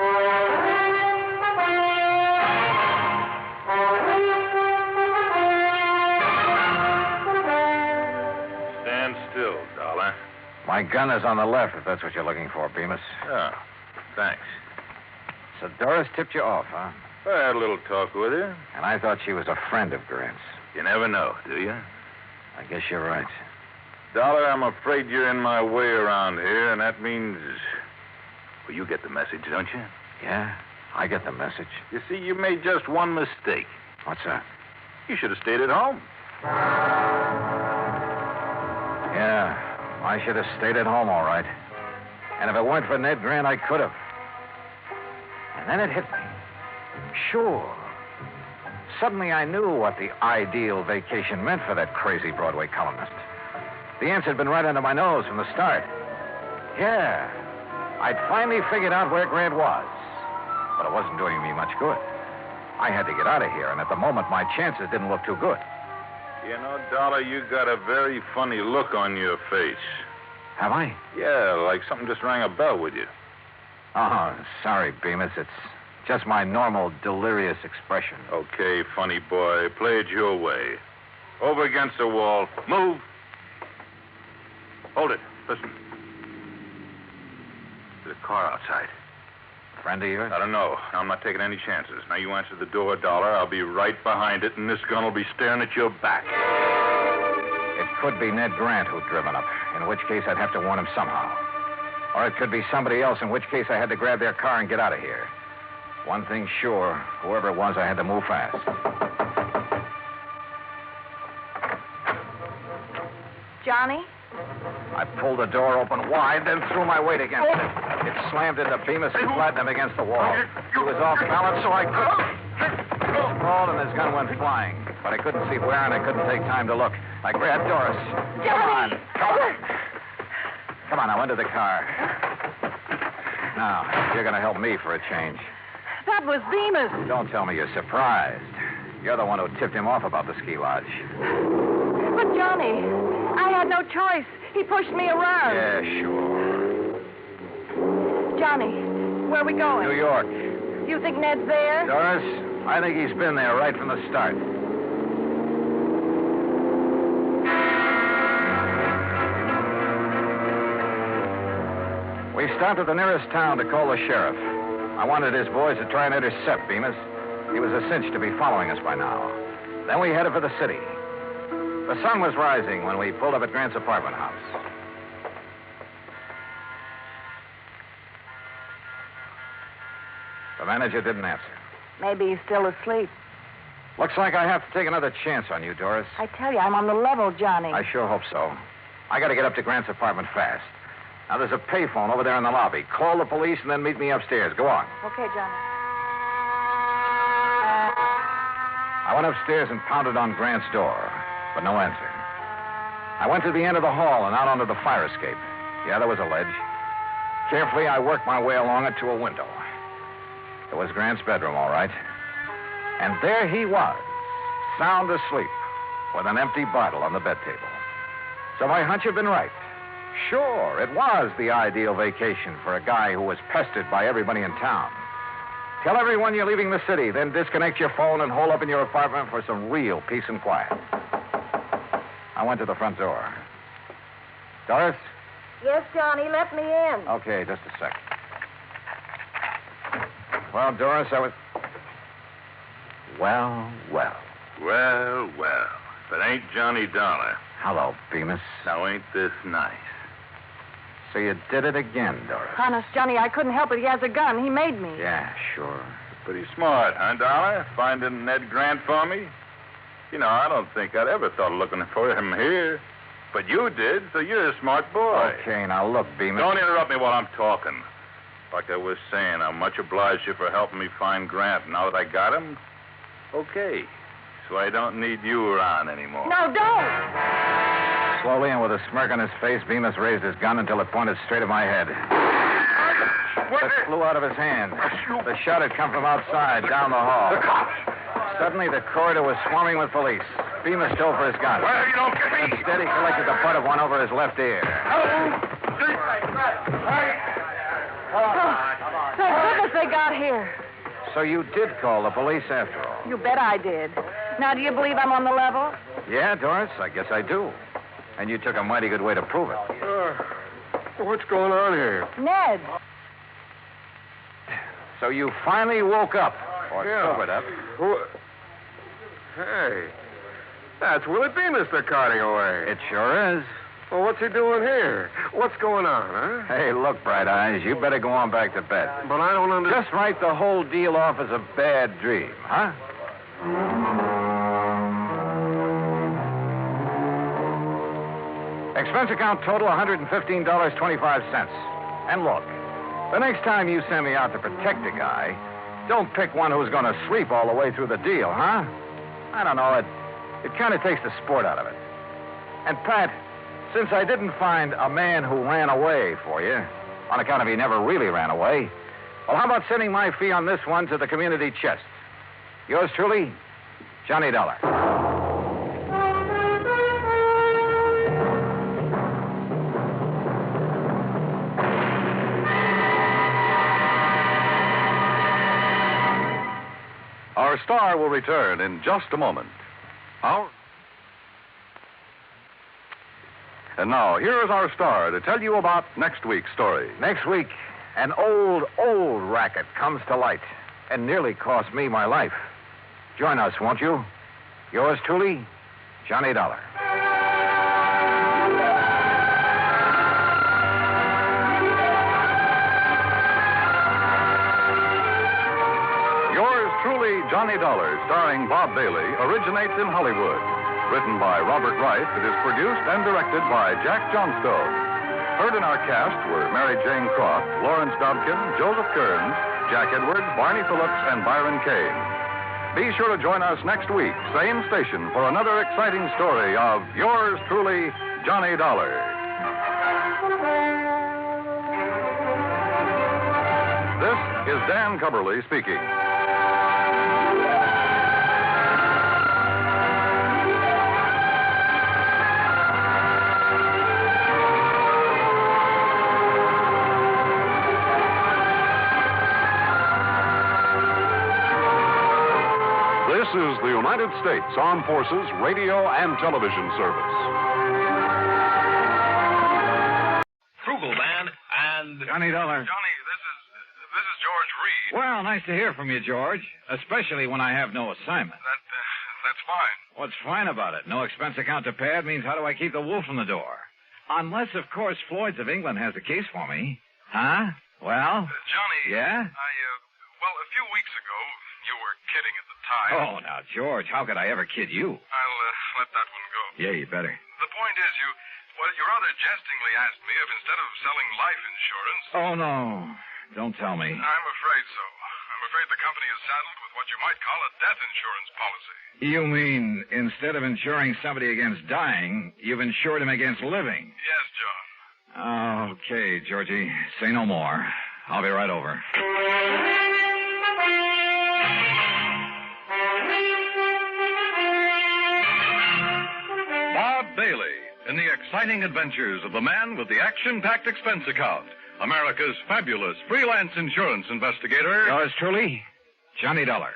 Stand still, Dollar. My gun is on the left, if that's what you're looking for, Bemis. Oh, thanks. So Doris tipped you off, huh? I had a little talk with her. And I thought she was a friend of Grant's. You never know, do you? I guess you're right. Dollar, I'm afraid you're in my way around here, and that means... Well, you get the message, don't you? Yeah, I get the message. You see, you made just one mistake. What's that? You should have stayed at home. Yeah, I should have stayed at home, all right. And if it weren't for Ned Grant, I could have. And then it hit me. Sure. Suddenly I knew what the ideal vacation meant for that crazy Broadway columnist. The answer had been right under my nose from the start. Yeah, I'd finally figured out where Grant was. But it wasn't doing me much good. I had to get out of here, and at the moment, my chances didn't look too good. You know, Dollar, you got a very funny look on your face. Have I? Yeah, like something just rang a bell with you. Oh, sorry, Bemis. It's just my normal delirious expression. Okay, funny boy. Play it your way. Over against the wall. Move. Hold it. Listen. There's a car outside. Friend of yours? I don't know. I'm not taking any chances. Now, you answer the door, Dollar. I'll be right behind it, and this gun will be staring at your back. It could be Ned Grant who'd driven up, in which case I'd have to warn him somehow. Or it could be somebody else, in which case I had to grab their car and get out of here. One thing's sure, whoever it was, I had to move fast. Johnny? I pulled the door open wide, then threw my weight against it. It slammed into Bemis and flattened him against the wall. He was off balance, so I couldn't. He crawled and his gun went flying. But I couldn't see where, and I couldn't take time to look. I grabbed Doris. Johnny! Come on, now, into the car. Now, you're going to help me for a change. That was Bemis. Don't tell me you're surprised. You're the one who tipped him off about the ski lodge. But, Johnny, I had no choice. He pushed me around. Yeah, sure. Johnny, where are we going? New York. You think Ned's there? Doris, I think he's been there right from the start. We stopped at the nearest town to call the sheriff. I wanted his boys to try and intercept Bemis. He was a cinch to be following us by now. Then we headed for the city. The sun was rising when we pulled up at Grant's apartment house. The manager didn't answer. Maybe he's still asleep. Looks like I have to take another chance on you, Doris. I tell you, I'm on the level, Johnny. I sure hope so. I got to get up to Grant's apartment fast. Now, there's a payphone over there in the lobby. Call the police and then meet me upstairs. Go on. Okay, Johnny. I went upstairs and pounded on Grant's door, but no answer. I went to the end of the hall and out onto the fire escape. Yeah, there was a ledge. Carefully, I worked my way along it to a window. It was Grant's bedroom, all right. And there he was, sound asleep, with an empty bottle on the bed table. So my hunch had been right. Sure, it was the ideal vacation for a guy who was pestered by everybody in town. Tell everyone you're leaving the city, then disconnect your phone and hole up in your apartment for some real peace and quiet. I went to the front door. Doris? Yes, Johnny, let me in. Okay, just a sec. Well, Doris, I was... Well. Well. If it ain't Johnny Dollar. Hello, Bemis. Now, ain't this nice? So you did it again, Doris. Honest, Johnny, I couldn't help it. He has a gun. He made me. Yeah, sure. Pretty smart, huh, Dollar? Finding Ned Grant for me? You know, I don't think I'd ever thought of looking for him here. But you did, so you're a smart boy. Okay, now look, Bemis. Don't interrupt me while I'm talking. Like I was saying, I'm much obliged to you for helping me find Grant. Now that I got him, okay. So I don't need you around anymore. No, don't! Slowly and with a smirk on his face, Bemis raised his gun until it pointed straight at my head. It flew out of his hand. The shot had come from outside, down the hall. The cops! Suddenly, the corridor was swarming with police. Bemis dove for his gun. Well, you don't get me! Instead, he collected the butt of one over his left ear. Thank goodness they got here. So you did call the police after all? You bet I did. Now, do you believe I'm on the level? Yeah, Doris, I guess I do. And you took a mighty good way to prove it. What's going on here? Ned. So you finally woke up, or sobered up. Hey, that's Willie Bemis they're carting away. It sure is. Well, what's he doing here? What's going on, huh? Hey, look, Bright Eyes, you better go on back to bed. But I don't understand. Just write the whole deal off as a bad dream, huh? Expense account total $115.25. And look, the next time you send me out to protect a guy, don't pick one who's going to sleep all the way through the deal, huh? I don't know, it kind of takes the sport out of it. And Pat, since I didn't find a man who ran away for you, on account of he never really ran away, well, how about sending my fee on this one to the community chest? Yours truly, Johnny Dollar. Our star will return in just a moment. And now, here is our star to tell you about next week's story. Next week, an old racket comes to light and nearly cost me my life. Join us, won't you? Yours truly, Johnny Dollar. Yours truly, Johnny Dollar, starring Bob Bailey, originates in Hollywood. Written by Robert Wright, it is produced and directed by Jack Johnstone. Heard in our cast were Mary Jane Croft, Lawrence Dobkin, Joseph Kearns, Jack Edwards, Barney Phillips, and Byron Kane. Be sure to join us next week, same station, for another exciting story of yours truly, Johnny Dollar. This is Dan Cubberly speaking. This is the United States Armed Forces Radio and Television Service. Kringle Band and... Johnny Dollar. Johnny, this is George Reed. Well, nice to hear from you, George. Especially when I have no assignment. That's fine. What's fine about it? No expense account to pad means how do I keep the wolf from the door? Unless, of course, Floyd's of England has the case for me. Huh? Well? Johnny. Yeah? Well, a few weeks ago, you were kidding at the time. Oh, now, George, how could I ever kid you? I'll let that one go. Yeah, you better. The point is, you rather jestingly asked me if instead of selling life insurance... Oh, no. Don't tell me. I'm afraid so. I'm afraid the company is saddled with what you might call a death insurance policy. You mean instead of insuring somebody against dying, you've insured him against living? Yes, John. Okay, Georgie. Say no more. I'll be right over. Bob Bailey in the exciting adventures of the man with the action-packed expense account, America's fabulous freelance insurance investigator. Yours truly, Johnny Dollar.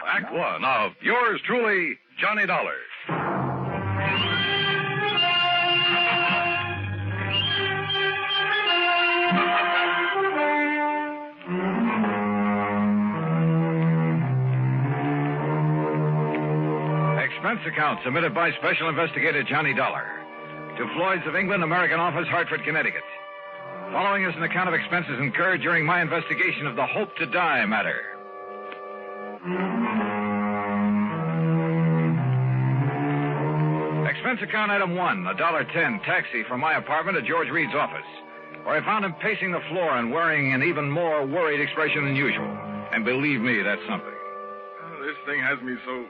Act one of yours truly, Johnny Dollar. Expense account submitted by Special Investigator Johnny Dollar to Floyd's of England, American Office, Hartford, Connecticut. Following is an account of expenses incurred during my investigation of the Hope to Die matter. Expense account item 1, $1.10 taxi from my apartment to George Reed's office, where I found him pacing the floor and wearing an even more worried expression than usual. And believe me, that's something. This thing has me so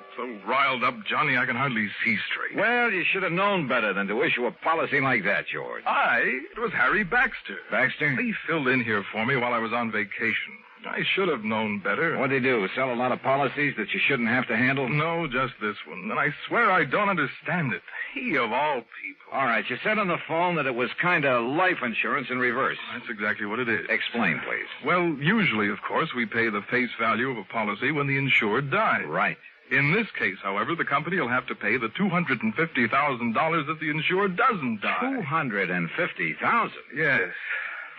riled up, Johnny, I can hardly see straight. Well, you should have known better than to issue a policy like that, George. It was Harry Baxter. Baxter? He filled in here for me while I was on vacation. I should have known better. What'd he do, sell a lot of policies that you shouldn't have to handle? No, just this one. And I swear I don't understand it. He, of all people. All right, you said on the phone that it was kind of life insurance in reverse. That's exactly what it is. Explain, please. Well, usually, of course, we pay the face value of a policy when the insured dies. Right. In this case, however, the company will have to pay the $250,000 if the insured doesn't die. $250,000? Yes.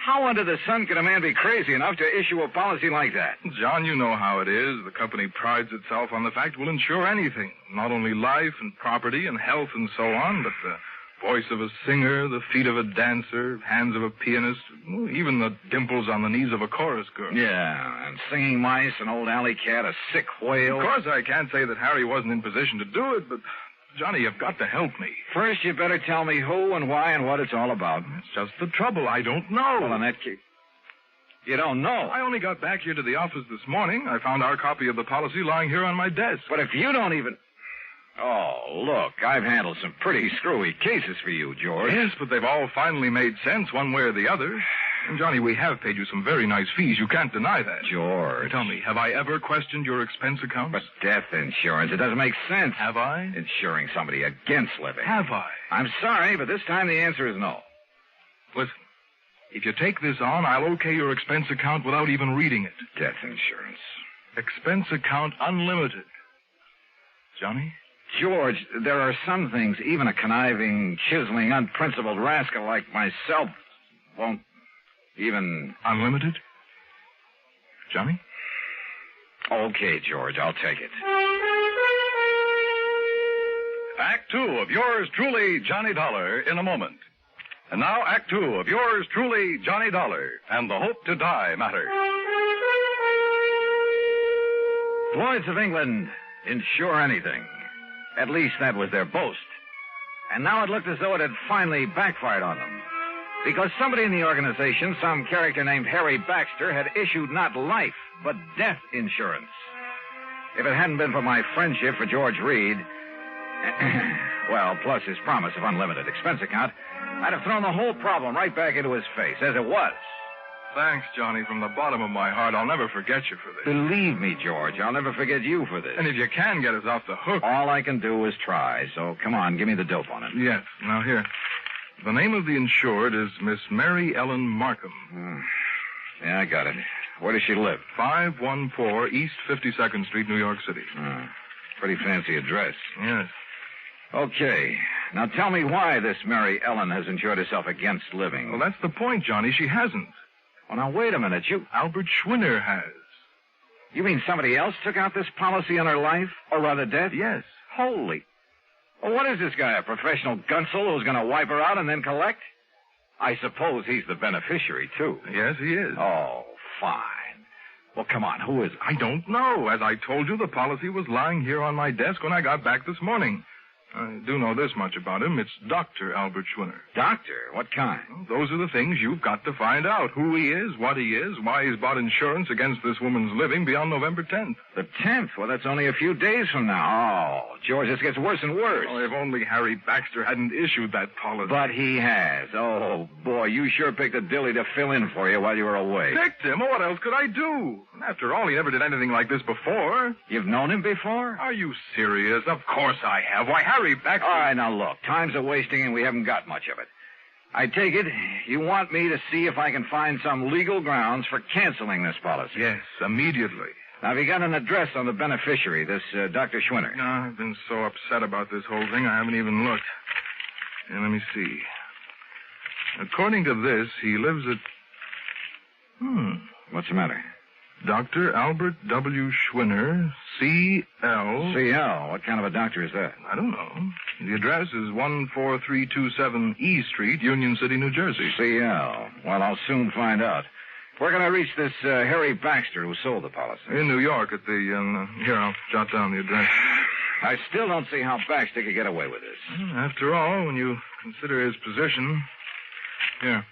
How under the sun can a man be crazy enough to issue a policy like that? John, you know how it is. The company prides itself on the fact we'll insure anything. Not only life and property and health and so on, but the voice of a singer, the feet of a dancer, hands of a pianist, even the dimples on the knees of a chorus girl. Yeah, and singing mice, an old alley cat, a sick whale. Of course, I can't say that Harry wasn't in position to do it, but... Johnny, you've got to help me. First, you better tell me who and why and what it's all about. That's just the trouble. I don't know. Well, in that case, you don't know. I only got back here to the office this morning. I found our copy of the policy lying here on my desk. But if you don't even... Oh, look, I've handled some pretty screwy cases for you, George. Yes, but they've all finally made sense one way or the other. And, Johnny, we have paid you some very nice fees. You can't deny that. George. Tell me, have I ever questioned your expense accounts? But death insurance, it doesn't make sense. Have I? Insuring somebody against living. Have I? I'm sorry, but this time the answer is no. Listen. If you take this on, I'll okay your expense account without even reading it. Death insurance. Expense account unlimited. Johnny? George, there are some things even a conniving, chiseling, unprincipled rascal like myself won't even... Unlimited? Johnny? Okay, George, I'll take it. Act 2 of yours truly, Johnny Dollar, in a moment. And now, Act 2 of yours truly, Johnny Dollar, and the Hope to Die matter. Lloyd's of England insure anything. At least that was their boast. And now it looked as though it had finally backfired on them. Because somebody in the organization, some character named Harry Baxter, had issued not life, but death insurance. If it hadn't been for my friendship for George Reed, well, plus his promise of unlimited expense account, I'd have thrown the whole problem right back into his face, as it was. Thanks, Johnny. From the bottom of my heart, I'll never forget you for this. Believe me, George, I'll never forget you for this. And if you can get us off the hook... All I can do is try, so come on, give me the dope on it. Yes. Now, here. The name of the insured is Miss Mary Ellen Markham. Yeah, I got it. Where does she live? 514 East 52nd Street, New York City. Pretty fancy address. Yes. Okay. Now tell me why this Mary Ellen has insured herself against living. Well, that's the point, Johnny. She hasn't. Well, now, wait a minute. Albert Schwinner has. You mean somebody else took out this policy on her life? Or rather death? Yes. Holy. Well, what is this guy, a professional gunsel who's going to wipe her out and then collect? I suppose he's the beneficiary, too. Yes, he is. Oh, fine. Well, come on, who is it? I don't know. As I told you, the policy was lying here on my desk when I got back this morning. I do know this much about him. It's Dr. Albert Schwinner. Doctor? What kind? Well, those are the things you've got to find out. Who he is, what he is, why he's bought insurance against this woman's living beyond November 10th. The 10th? Well, that's only a few days from now. Oh, George, this gets worse and worse. Oh, if only Harry Baxter hadn't issued that policy. But he has. Oh, boy, you sure picked a dilly to fill in for you while you were away. Picked him? Well, what else could I do? After all, he never did anything like this before. You've known him before? Are you serious? Of course I have. Why, Harry Baxter... All right, now look, time's a-wasting and we haven't got much of it. I take it you want me to see if I can find some legal grounds for canceling this policy. Yes, immediately. Now, have you got an address on the beneficiary, this Dr. Schwinner? No, I've been so upset about this whole thing, I haven't even looked. And let me see. According to this, he lives at... What's the matter? Dr. Albert W. Schwinner, C.L. C.L.? What kind of a doctor is that? I don't know. The address is 14327 E Street, Union City, New Jersey. C.L. Well, I'll soon find out. Where can I reach this Harry Baxter who sold the policy? In New York at the... here, I'll jot down the address. I still don't see how Baxter could get away with this. After all, when you consider his position... Here.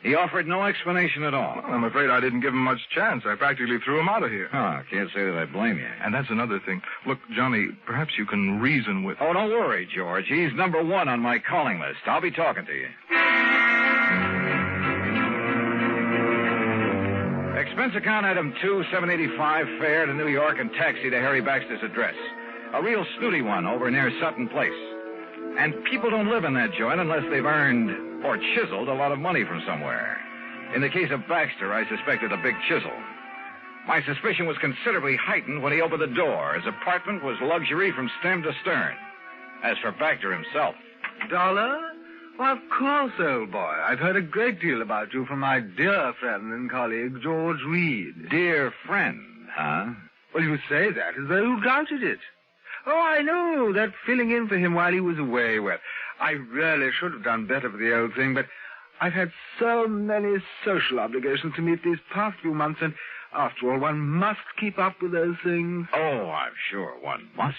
He offered no explanation at all. Well, I'm afraid I didn't give him much chance. I practically threw him out of here. Can't say that I blame you. And that's another thing. Look, Johnny, perhaps you can reason with... Oh, don't worry, George. He's number one on my calling list. I'll be talking to you. Expense account item 2, $785, fare to New York and taxi to Harry Baxter's address. A real snooty one over near Sutton Place. And people don't live in that joint unless they've earned or chiseled a lot of money from somewhere. In the case of Baxter, I suspected a big chisel. My suspicion was considerably heightened when he opened the door. His apartment was luxury from stem to stern. As for Baxter himself... Dollar? Well, of course, old boy. I've heard a great deal about you from my dear friend and colleague, George Reed. Dear friend, huh? Well, you say that as though you doubted it. Oh, I know, that filling in for him while he was away. Well, I really should have done better for the old thing, but I've had so many social obligations to meet these past few months, and after all, one must keep up with those things. Oh, I'm sure one must.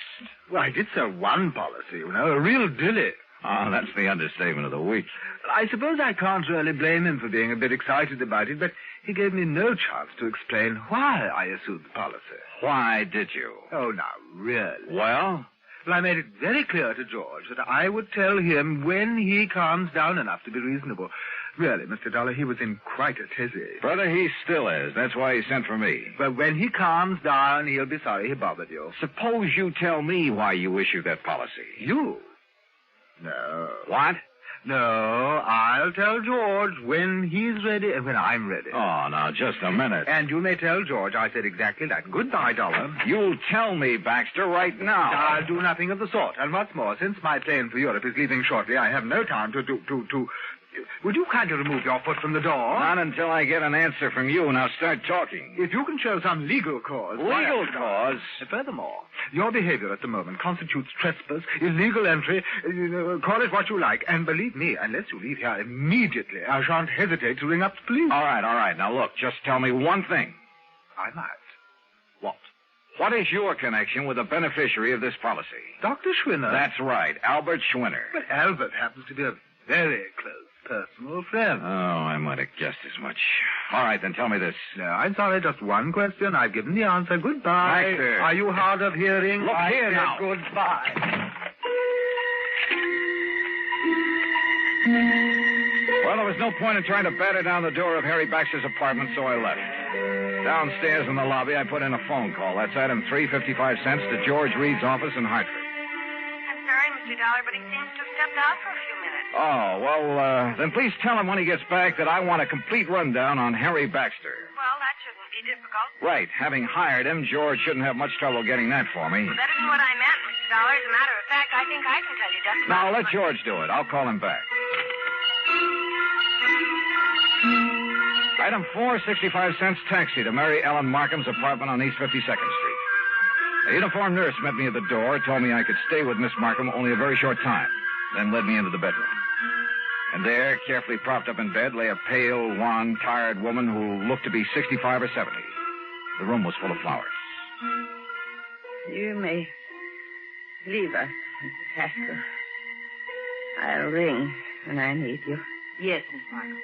Well, I did sell one policy, you know, a real dilly. Oh, that's the understatement of the week. I suppose I can't really blame him for being a bit excited about it, but he gave me no chance to explain why I assumed the policy. Why did you? Oh, now, really. Well? Well, I made it very clear to George that I would tell him when he calms down enough to be reasonable. Really, Mr. Dollar, he was in quite a tizzy. Brother, he still is. That's why he sent for me. But when he calms down, he'll be sorry he bothered you. Suppose you tell me why you issued that policy. You? No. What? No, I'll tell George when he's ready and when I'm ready. Oh, now, just a minute. And you may tell George I said exactly that. Goodbye, Dollar. You'll tell me, Baxter, right now. I'll do nothing of the sort. And what's more, since my plane for Europe is leaving shortly, I have no time to... Would you kindly remove your foot from the door? Not until I get an answer from you. Now start talking. If you can show some legal cause... Legal cause? Furthermore, your behavior at the moment constitutes trespass, illegal entry, call it what you like. And believe me, unless you leave here immediately, I shan't hesitate to ring up the police. All right. Now, look, just tell me one thing. I might. What? What is your connection with the beneficiary of this policy? Dr. Schwinner. That's right, Albert Schwinner. But Albert happens to be a very close personal friend. Oh, I might have guessed as much. All right, then tell me this. No, I'm sorry, just one question. I've given the answer. Goodbye. Baxter. Are you hard of hearing? Look here now. Goodbye. Well, there was no point in trying to batter down the door of Harry Baxter's apartment, so I left. Downstairs in the lobby, I put in a phone call. That's item 3.55 cents to George Reed's office in Hartford. I'm sorry, Mr. Dollar, but he seems to have stepped out for a few minutes. Oh, well, then please tell him when he gets back that I want a complete rundown on Harry Baxter. Well, that shouldn't be difficult. Right. Having hired him, George shouldn't have much trouble getting that for me. Well, that isn't what I meant, Mr. Dollar. As a matter of fact, I think I can tell you just about... Now, let George do it. I'll call him back. Item 4.65 cents taxi to Mary Ellen Markham's apartment on East 52nd Street. A uniformed nurse met me at the door, told me I could stay with Miss Markham only a very short time, then led me into the bedroom. And there, carefully propped up in bed, lay a pale, wan, tired woman who looked to be 65 or 70. The room was full of flowers. You may leave us, Mrs. Haskell. I'll ring when I need you. Yes, Miss Markham.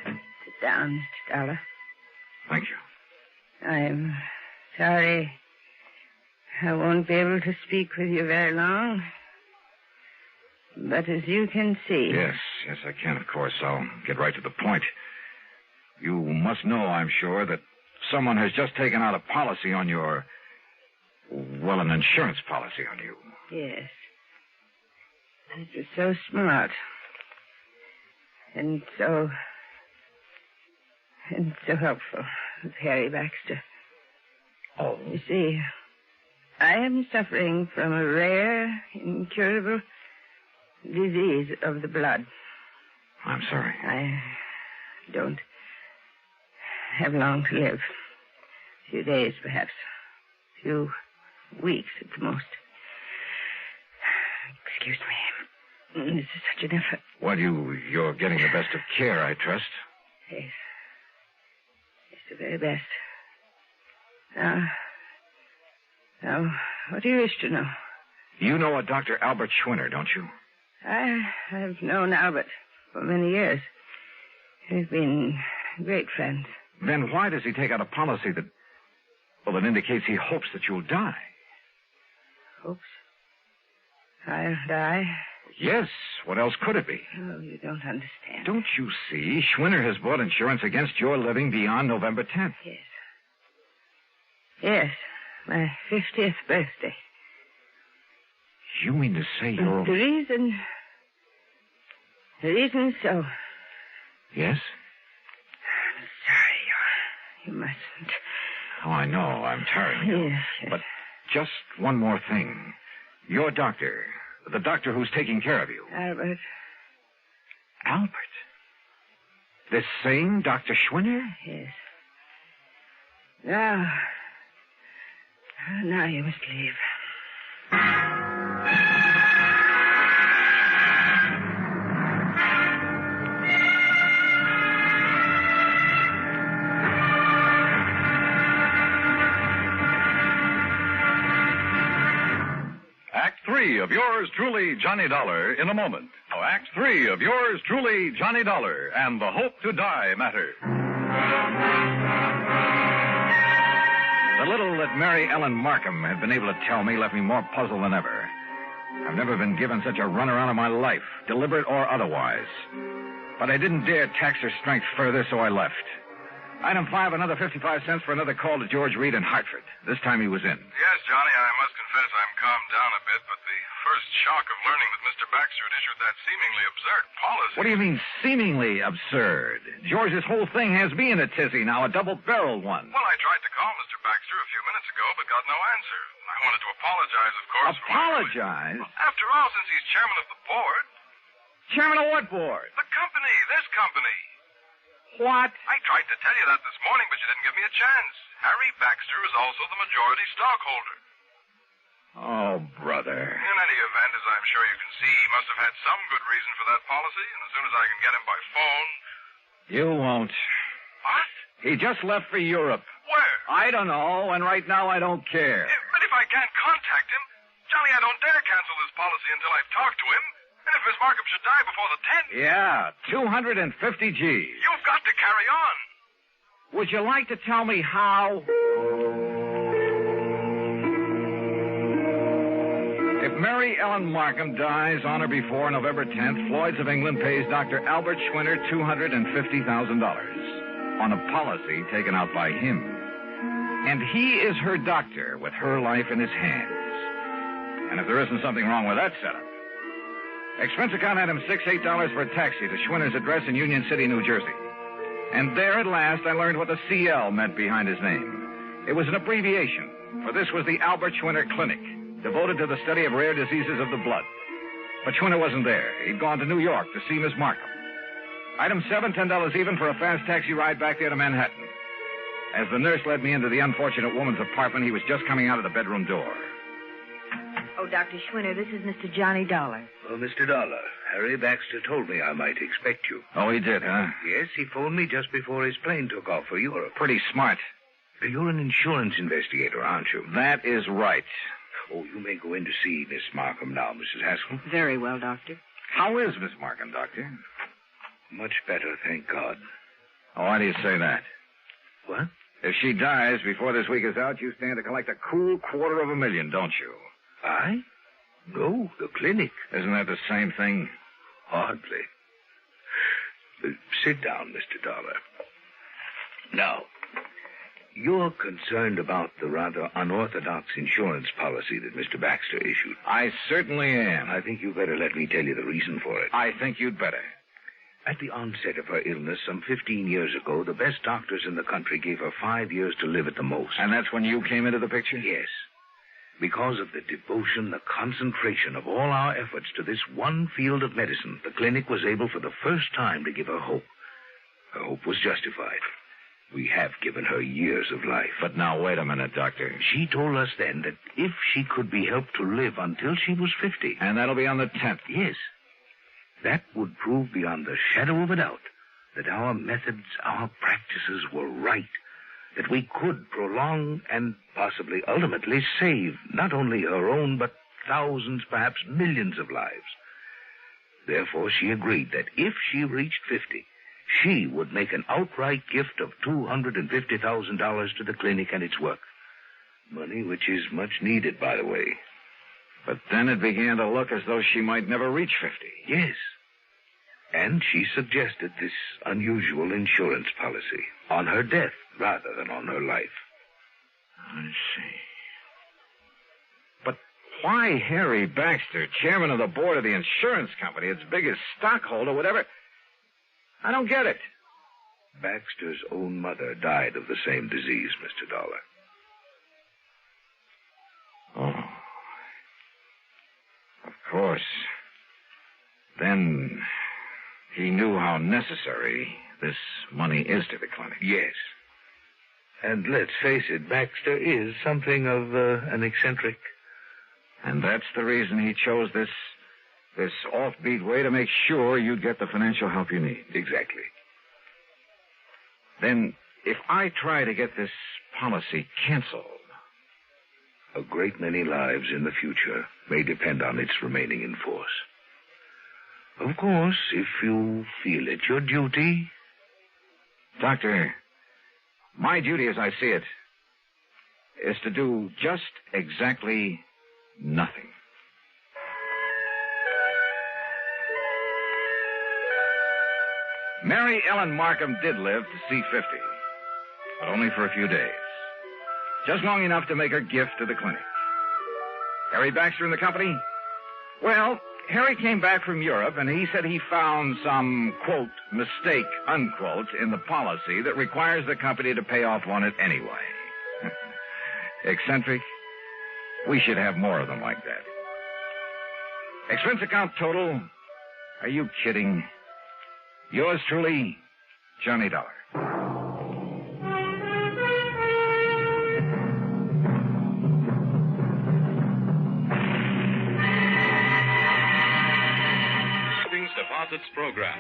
Sit down, Mr. Dollar. Thank you. I'm sorry I won't be able to speak with you very long. But as you can see... Yes, I can, of course. I'll get right to the point. You must know, I'm sure, that someone has just taken out a policy on your... Well, an insurance policy on you. Yes. It was so smart. And so helpful with Harry Baxter. Oh. You see, I am suffering from a rare, incurable disease of the blood. I'm sorry. I don't have long to live. A few days, perhaps. A few weeks at the most. Excuse me. This is such an effort. Well, you're getting the best of care, I trust. Yes. It's the very best. Now, what do you wish to know? You know a Dr. Albert Schwinner, don't you? I've known Albert for many years. We've been great friends. Then why does he take out a policy that indicates he hopes that you'll die? Hopes? I'll die? Yes. What else could it be? Oh, you don't understand. Don't you see? Schwinner has bought insurance against your living beyond November 10th. Yes. Yes. My 50th birthday. You mean to say you're... The reason so. Yes? I'm sorry, you mustn't. Oh, I know. I'm tiring you. Yes. But just one more thing. Your doctor, the doctor who's taking care of you. Albert. Albert? This same Dr. Schwinner? Yes. Now you must leave. Act 3 of yours truly, Johnny Dollar, in a moment. Now, Act 3 of yours truly, Johnny Dollar, and the Hope to Die matter. The little that Mary Ellen Markham had been able to tell me left me more puzzled than ever. I've never been given such a runaround of my life, deliberate or otherwise. But I didn't dare tax her strength further, so I left. Item 5, another 55 cents for another call to George Reed in Hartford. This time he was in. Yes, Johnny, I must confess I'm calmed down a bit, but the first shock of learning that Mr. Baxter had issued that seemingly absurd policy. What do you mean, seemingly absurd? George's whole thing has me in a tizzy now, a double-barreled one. Well, I tried to call Mr. Baxter a few minutes ago, but got no answer. I wanted to apologize, of course. Apologize? Well, after all, since he's chairman of the board. Chairman of what board? The company, this company. What? I tried to tell you that this morning, but you didn't give me a chance. Harry Baxter is also the majority stockholder. Oh, brother. In any event, as I'm sure you can see, he must have had some good reason for that policy, and as soon as I can get him by phone... You won't. What? He just left for Europe. Where? I don't know, and right now I don't care. But if I can't contact him, Johnny, I don't dare cancel this policy until I've talked to him. And if Miss Markham should die before the 10th... Yeah, 250 G's. You've got to carry on. Would you like to tell me how? If Mary Ellen Markham dies on or before November 10th, Floyd's of England pays Dr. Albert Schwinner $250,000 on a policy taken out by him. And he is her doctor with her life in his hands. And if there isn't something wrong with that setup, expense account had him $8 for a taxi to Schwinner's address in Union City, New Jersey. And there at last I learned what the CL meant behind his name. It was an abbreviation, for this was the Albert Schwinner Clinic, devoted to the study of rare diseases of the blood. But Schwinner wasn't there. He'd gone to New York to see Miss Markham. Item 7, $10 even for a fast taxi ride back there to Manhattan. As the nurse led me into the unfortunate woman's apartment, he was just coming out of the bedroom door. Oh, Dr. Schwinner, this is Mr. Johnny Dollar. Oh, Mr. Dollar, Harry Baxter told me I might expect you. Oh, he did, huh? Yes, he phoned me just before his plane took off for Europe. Pretty smart. You're an insurance investigator, aren't you? That is right. Oh, you may go in to see Miss Markham now, Mrs. Haskell. Very well, Doctor. How is Miss Markham, Doctor? Much better, thank God. Oh, why do you say that? What? If she dies before this week is out, you stand to collect a cool $250,000, don't you? I? No, the clinic. Isn't that the same thing? Hardly. Sit down, Mr. Dollar. Now, you're concerned about the rather unorthodox insurance policy that Mr. Baxter issued. I certainly am. I think you better let me tell you the reason for it. I think you'd better. At the onset of her illness some 15 years ago, the best doctors in the country gave her 5 years to live at the most. And that's when you came into the picture? Yes. Because of the devotion, the concentration of all our efforts to this one field of medicine, the clinic was able for the first time to give her hope. Her hope was justified. We have given her years of life. But now, wait a minute, Doctor. She told us then that if she could be helped to live until she was 50... And that'll be on the 10th? Yes. That would prove beyond the shadow of a doubt that our methods, our practices were right. That we could prolong and possibly ultimately save not only her own, but thousands, perhaps millions of lives. Therefore, she agreed that if she reached 50, she would make an outright gift of $250,000 to the clinic and its work. Money which is much needed, by the way. But then it began to look as though she might never reach 50. Yes. And she suggested this unusual insurance policy on her death rather than on her life. I see. But why Harry Baxter, chairman of the board of the insurance company, its biggest stockholder, whatever? I don't get it. Baxter's own mother died of the same disease, Mr. Dollar. Oh. Of course. Then he knew how necessary this money is to the clinic. Yes. And let's face it, Baxter is something of an eccentric. And that's the reason he chose this offbeat way to make sure you'd get the financial help you need. Exactly. Then, if I try to get this policy canceled... A great many lives in the future may depend on its remaining in force. Of course, if you feel it your duty... Doctor, my duty as I see it is to do just exactly nothing. Mary Ellen Markham did live to see 50, but only for a few days. Just long enough to make her gift to the clinic. Harry Baxter and the company, Well, Harry came back from Europe, and he said he found some, quote, mistake, unquote, in the policy that requires the company to pay off on it anyway. Eccentric? We should have more of them like that. Expense account total? Are you kidding? Yours truly, Johnny Dollar. Deposits program.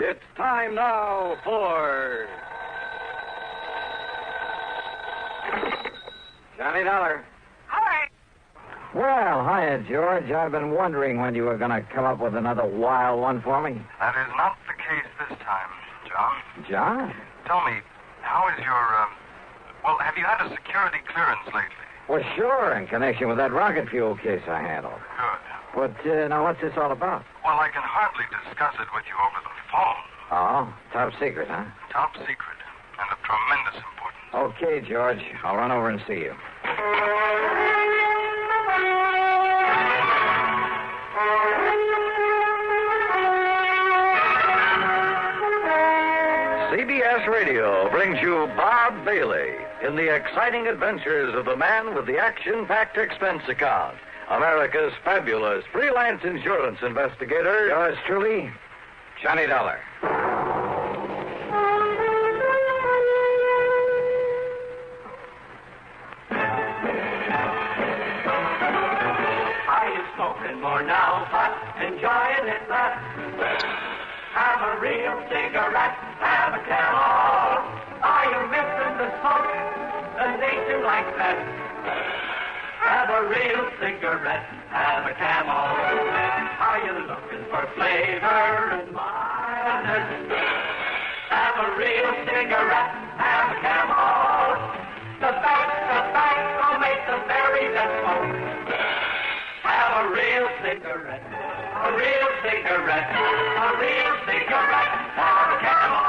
It's time now for Johnny Dollar. Hi. Well, hiya, George. I've been wondering when you were going to come up with another wild one for me. That is not the case this time, John. John? Tell me, how is your, have you had a security clearance lately? Well, sure, in connection with that rocket fuel case I handled. Good. But, now, what's this all about? Well, I can hardly discuss it with you over the phone. Oh, top secret, huh? Top secret, and of tremendous importance. Okay, George. I'll run over and see you. CBS Radio brings you Bob Bailey in the exciting adventures of the man with the action-packed expense account, America's fabulous freelance insurance investigator. Yours truly, Johnny Dollar. Are you smoking more now, but enjoying it less? Have a real cigarette, have a Camel. Are you missing the smoke? The nation likes that. Have a real cigarette, have a Camel. Are you looking for flavor and mildness? Have a real cigarette, have a Camel. The best tobacco makes the very best smoke. Have a real cigarette, a real cigarette, a real cigarette, have a Camel.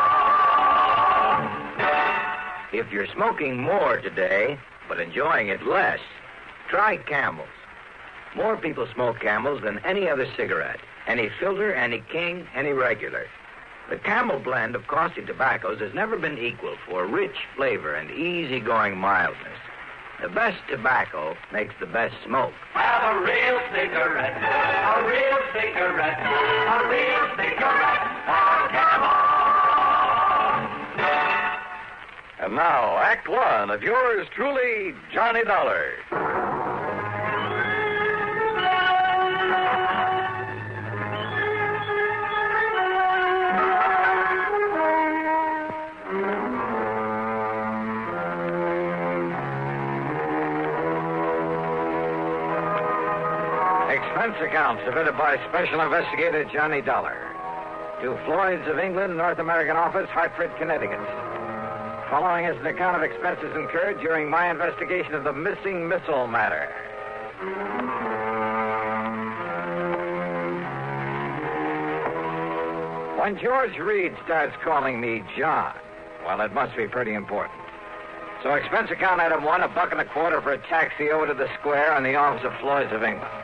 If you're smoking more today, but enjoying it less, try Camels. More people smoke Camels than any other cigarette. Any filter, any king, any regular. The Camel blend of costly tobaccos has never been equal for rich flavor and easygoing mildness. The best tobacco makes the best smoke. Have a real cigarette, a real cigarette, a real cigarette, have a Camel. And now, Act One of yours truly, Johnny Dollar. Expense account submitted by Special Investigator Johnny Dollar to Floyd's of England, North American Office, Hartford, Connecticut. Following is an account of expenses incurred during my investigation of the missing missile matter. When George Reed starts calling me John, well, it must be pretty important. So expense account item one, $1.25 for a taxi over to the square on the office of Floyd's of England.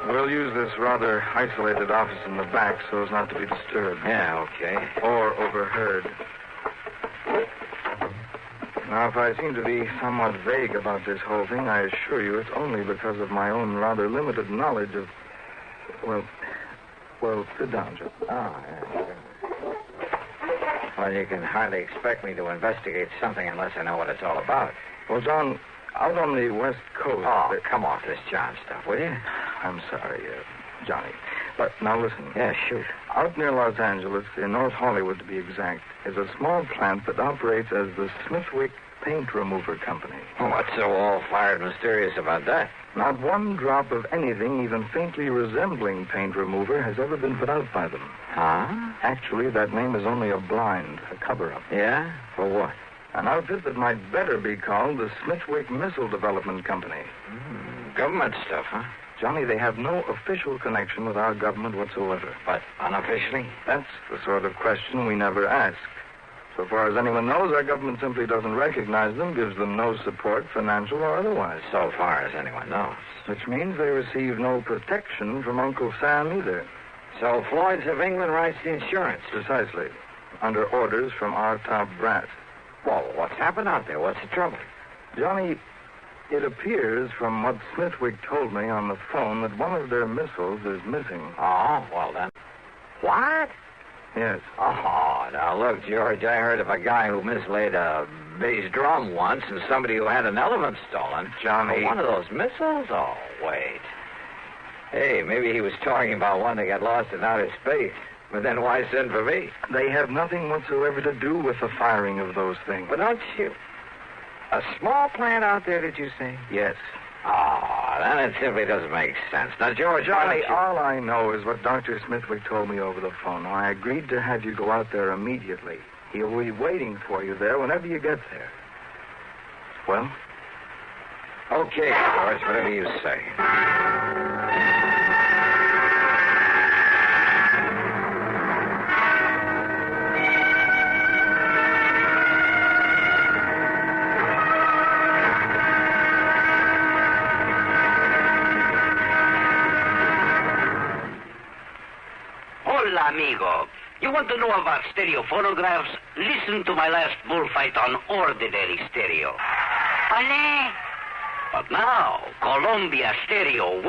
We'll use this rather isolated office in the back so as not to be disturbed. Yeah, okay. Or overheard. Now, if I seem to be somewhat vague about this whole thing, I assure you it's only because of my own rather limited knowledge of... Well, sit down, Joe. Oh, yeah, sure. Well, you can hardly expect me to investigate something unless I know what it's all about. Well, John, out on the West Coast... Oh, come off this John stuff, will you? I'm sorry, Johnny. But now listen. Yeah, shoot. Out near Los Angeles, in North Hollywood to be exact, is a small plant that operates as the Smithwick Paint Remover Company. Oh, what's so all-fired mysterious about that? Not one drop of anything even faintly resembling paint remover has ever been put out by them. Huh? Actually, that name is only a blind, a cover-up. Yeah? For what? An outfit that might better be called the Smithwick Missile Development Company. Government stuff, huh? Johnny, they have no official connection with our government whatsoever. But unofficially? That's the sort of question we never ask. So far as anyone knows, our government simply doesn't recognize them, gives them no support, financial or otherwise. So far as anyone knows. Which means they receive no protection from Uncle Sam either. So Floyd's of England writes the insurance? Precisely. Under orders from our top brass. Well, what's happened out there? What's the trouble? Johnny, it appears from what Smithwick told me on the phone that one of their missiles is missing. Oh, well then. What? Yes. Oh, now look, George, I heard of a guy who mislaid a bass drum once and somebody who had an elephant stolen. Johnny. Oh, one of those missiles? Oh, wait. Hey, maybe he was talking about one that got lost in outer space. But then why send for me? They have nothing whatsoever to do with the firing of those things. But don't you... A small plant out there, did you say? Yes. Oh, then it simply doesn't make sense. Now, George, Johnny, all I know is what Dr. Smithwick told me over the phone. Now, I agreed to have you go out there immediately. He'll be waiting for you there whenever you get there. Well? Okay, George, whatever you say. Amigo, you want to know about stereo phonographs? Listen to my last bullfight on ordinary stereo. Ole! But now, Columbia Stereo 1.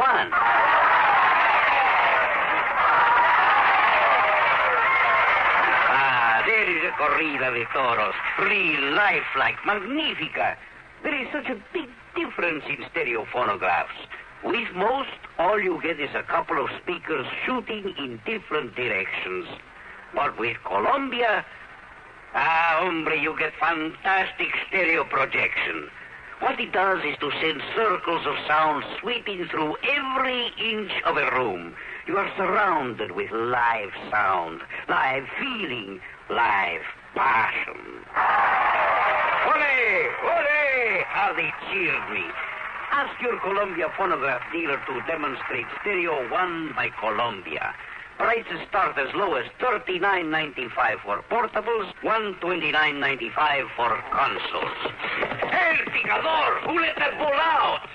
Ah, there is a corrida de toros. Real lifelike, magnifica. There is such a big difference in stereo phonographs. With most, all you get is a couple of speakers shooting in different directions. But with Columbia, hombre, you get fantastic stereo projection. What it does is to send circles of sound sweeping through every inch of a room. You are surrounded with live sound, live feeling, live passion. Ole! Ole! How they cheered me. Ask your Columbia phonograph dealer to demonstrate Stereo 1 by Columbia. Prices start as low as $39.95 for portables, $129.95 for consoles. El Picador! Who let that bull out?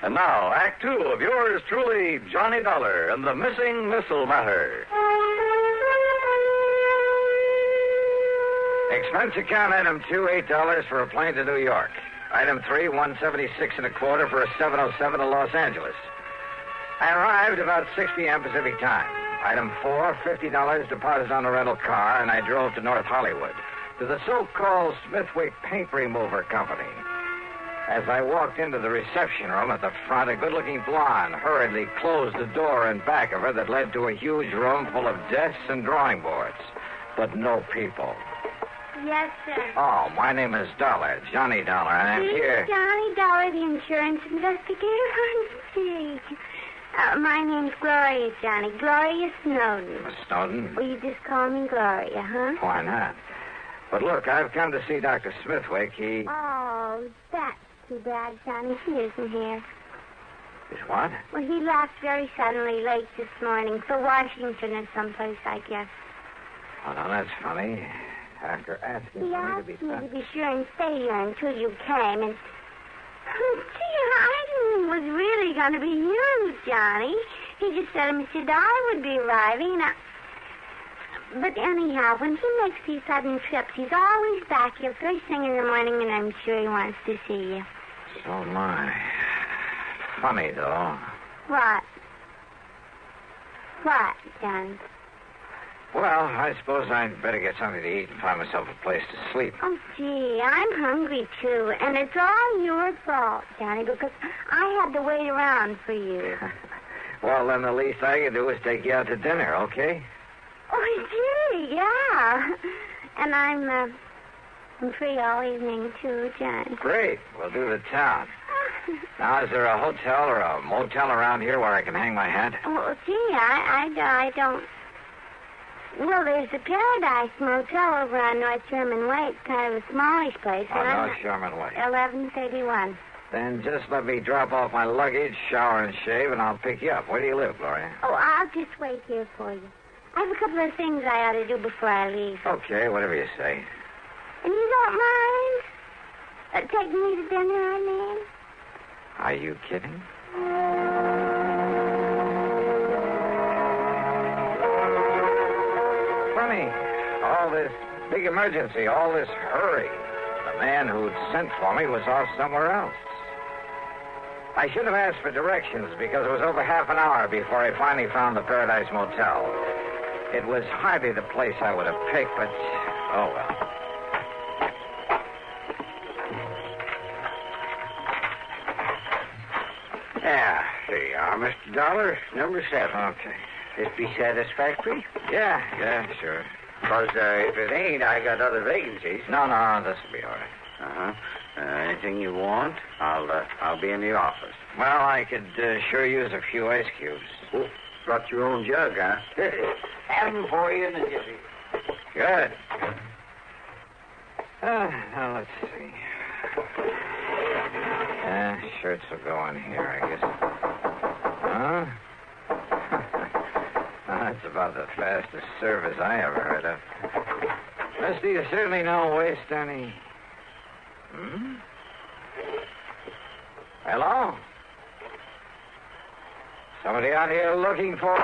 And now, Act 2 of yours truly, Johnny Dollar and the Missing Missile Matter. Expense account item 2, $8 for a plane to New York. Item 3, $176.25 for a 707 to Los Angeles. I arrived about 6 p.m. Pacific time. Item 4, $50 deposit on a rental car, and I drove to North Hollywood, to the so-called Smithwick Paint Remover Company. As I walked into the reception room at the front, a good-looking blonde hurriedly closed the door in back of her that led to a huge room full of desks and drawing boards, but no people. Yes, sir. Oh, my name is Dollar, Johnny Dollar, and I'm here. Johnny Dollar, the insurance investigator. My name's Gloria, Johnny. Gloria Snowden. Snowden? Will you just call me Gloria, huh? Why not? But look, I've come to see Dr. Smithwick. Oh, that's too bad, Johnny. He isn't here. Is what? Well, he left very suddenly late this morning for Washington or someplace, I guess. Oh, no, that's funny. After asking He for asked me me to be sure and stay here until you came, and... Gee, I didn't was really going to be you, Johnny. He just said Mr. Dollar would be arriving. But anyhow, when he makes these sudden trips, he's always back here first thing in the morning, and I'm sure he wants to see you. So am I. Funny, though. What? What, Johnny? Well, I suppose I'd better get something to eat and find myself a place to sleep. Oh, gee, I'm hungry, too. And it's all your fault, Johnny, because I had to wait around for you. Well, then the least I can do is take you out to dinner, okay? Oh, gee, yeah. And I'm free all evening, too, Johnny. Great. We'll do the town. Now, is there a hotel or a motel around here where I can hang my hat? Oh, gee, I don't... Well, there's the Paradise Motel over on North Sherman Way. It's kind of a smallish place. On North Sherman Way. 1131. Then just let me drop off my luggage, shower and shave, and I'll pick you up. Where do you live, Gloria? Oh, I'll just wait here for you. I have a couple of things I ought to do before I leave. Okay, whatever you say. And you don't mind taking me to dinner, I mean? Are you kidding? Funny. All this big emergency, all this hurry. The man who'd sent for me was off somewhere else. I should have asked for directions because it was over half an hour before I finally found the Paradise Motel. It was hardly the place I would have picked, but oh well. Yeah, there you are, Mr. Dollar. Number 7. Okay. This be satisfactory? Yeah, sure. Because if it ain't, I got other vacancies. No, this will be all right. Uh-huh. Anything you want, I'll be in the office. Well, I could sure use a few ice cubes. Oh, brought your own jug, huh? Have them for you in the jiffy. Good. Now, let's see. Shirts will go in here, I guess. Huh? That's about the fastest service I ever heard of. Mister, you certainly don't waste any... Hmm? Hello? Somebody out here looking for...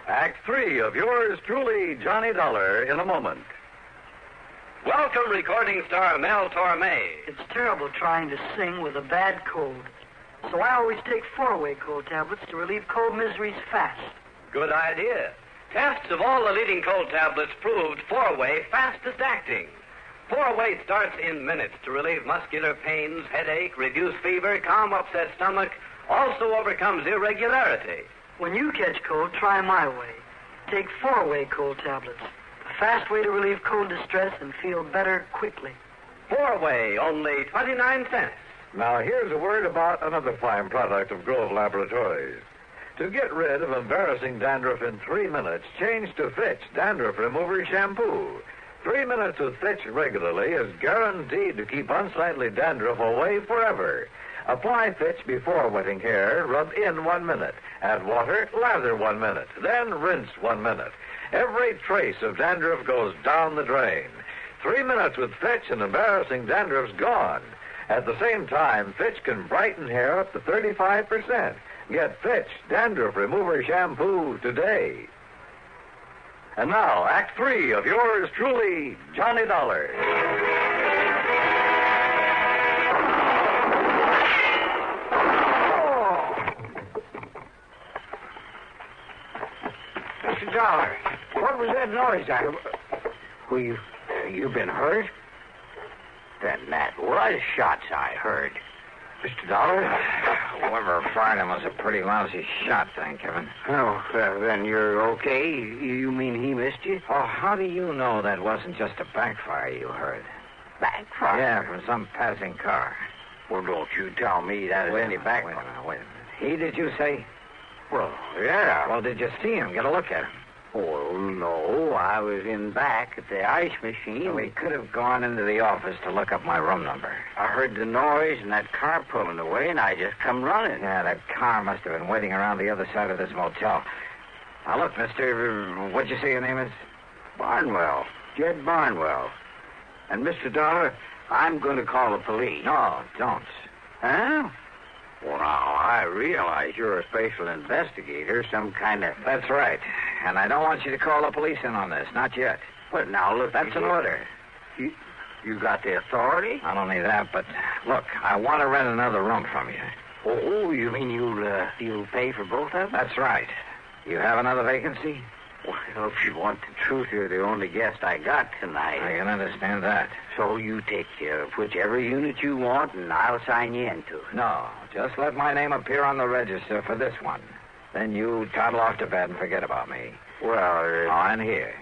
Act 3 of yours truly, Johnny Dollar, in a moment. Welcome, recording star Mel Torme. It's terrible trying to sing with a bad cold. So I always take 4-way cold tablets to relieve cold miseries fast. Good idea. Tests of all the leading cold tablets proved 4-way fastest acting. 4-way starts in minutes to relieve muscular pains, headache, reduce fever, calm upset stomach, also overcomes irregularity. When you catch cold, try my way. Take 4-way cold tablets. A fast way to relieve cold distress and feel better quickly. 4-way, only 29 cents. Now, here's a word about another fine product of Grove Laboratories. To get rid of embarrassing dandruff in 3 minutes, change to Fitch Dandruff Remover Shampoo. 3 minutes with Fitch regularly is guaranteed to keep unsightly dandruff away forever. Apply Fitch before wetting hair, rub in 1 minute. Add water, lather 1 minute. Then rinse 1 minute. Every trace of dandruff goes down the drain. 3 minutes with Fitch and embarrassing dandruff's gone. At the same time, Fitch can brighten hair up to 35%. Get Fitch Dandruff Remover Shampoo today. And now, Act 3 of yours truly, Johnny Dollar. Mr. Dollar, what was that noise? You been hurt? Then that was shots I heard. Mr. Dollar? Whoever fired him was a pretty lousy shot, thank heaven. Oh, then you're okay? You mean he missed you? Oh, how do you know that wasn't just a backfire you heard? Backfire? Yeah, from some passing car. Well, don't you tell me that is any backfire. Wait a minute. He, did you say? Well, yeah. Well, did you see him? Get a look at him. Oh, no. I was in back at the ice machine. So we could have gone into the office to look up my room number. I heard the noise and that car pulling away, and I just come running. Yeah, that car must have been waiting around the other side of this motel. Now, look, mister, what'd you say your name is? Barnwell. Jed Barnwell. And, Mr. Dollar, I'm going to call the police. No, don't. Huh? Well, now, I realize you're a special investigator, some kind of... That's right. And I don't want you to call the police in on this, not yet. But now, look... That's an order. You got the authority? Not only that, but, look, I want to rent another room from you. Oh, you mean you'll pay for both of them? That's right. You have another vacancy? Well, if you want the truth, you're the only guest I got tonight. I can understand that. So you take whichever unit you want, and I'll sign you into it. No, just let my name appear on the register for this one. Then you toddle off to bed and forget about me. Well, and here.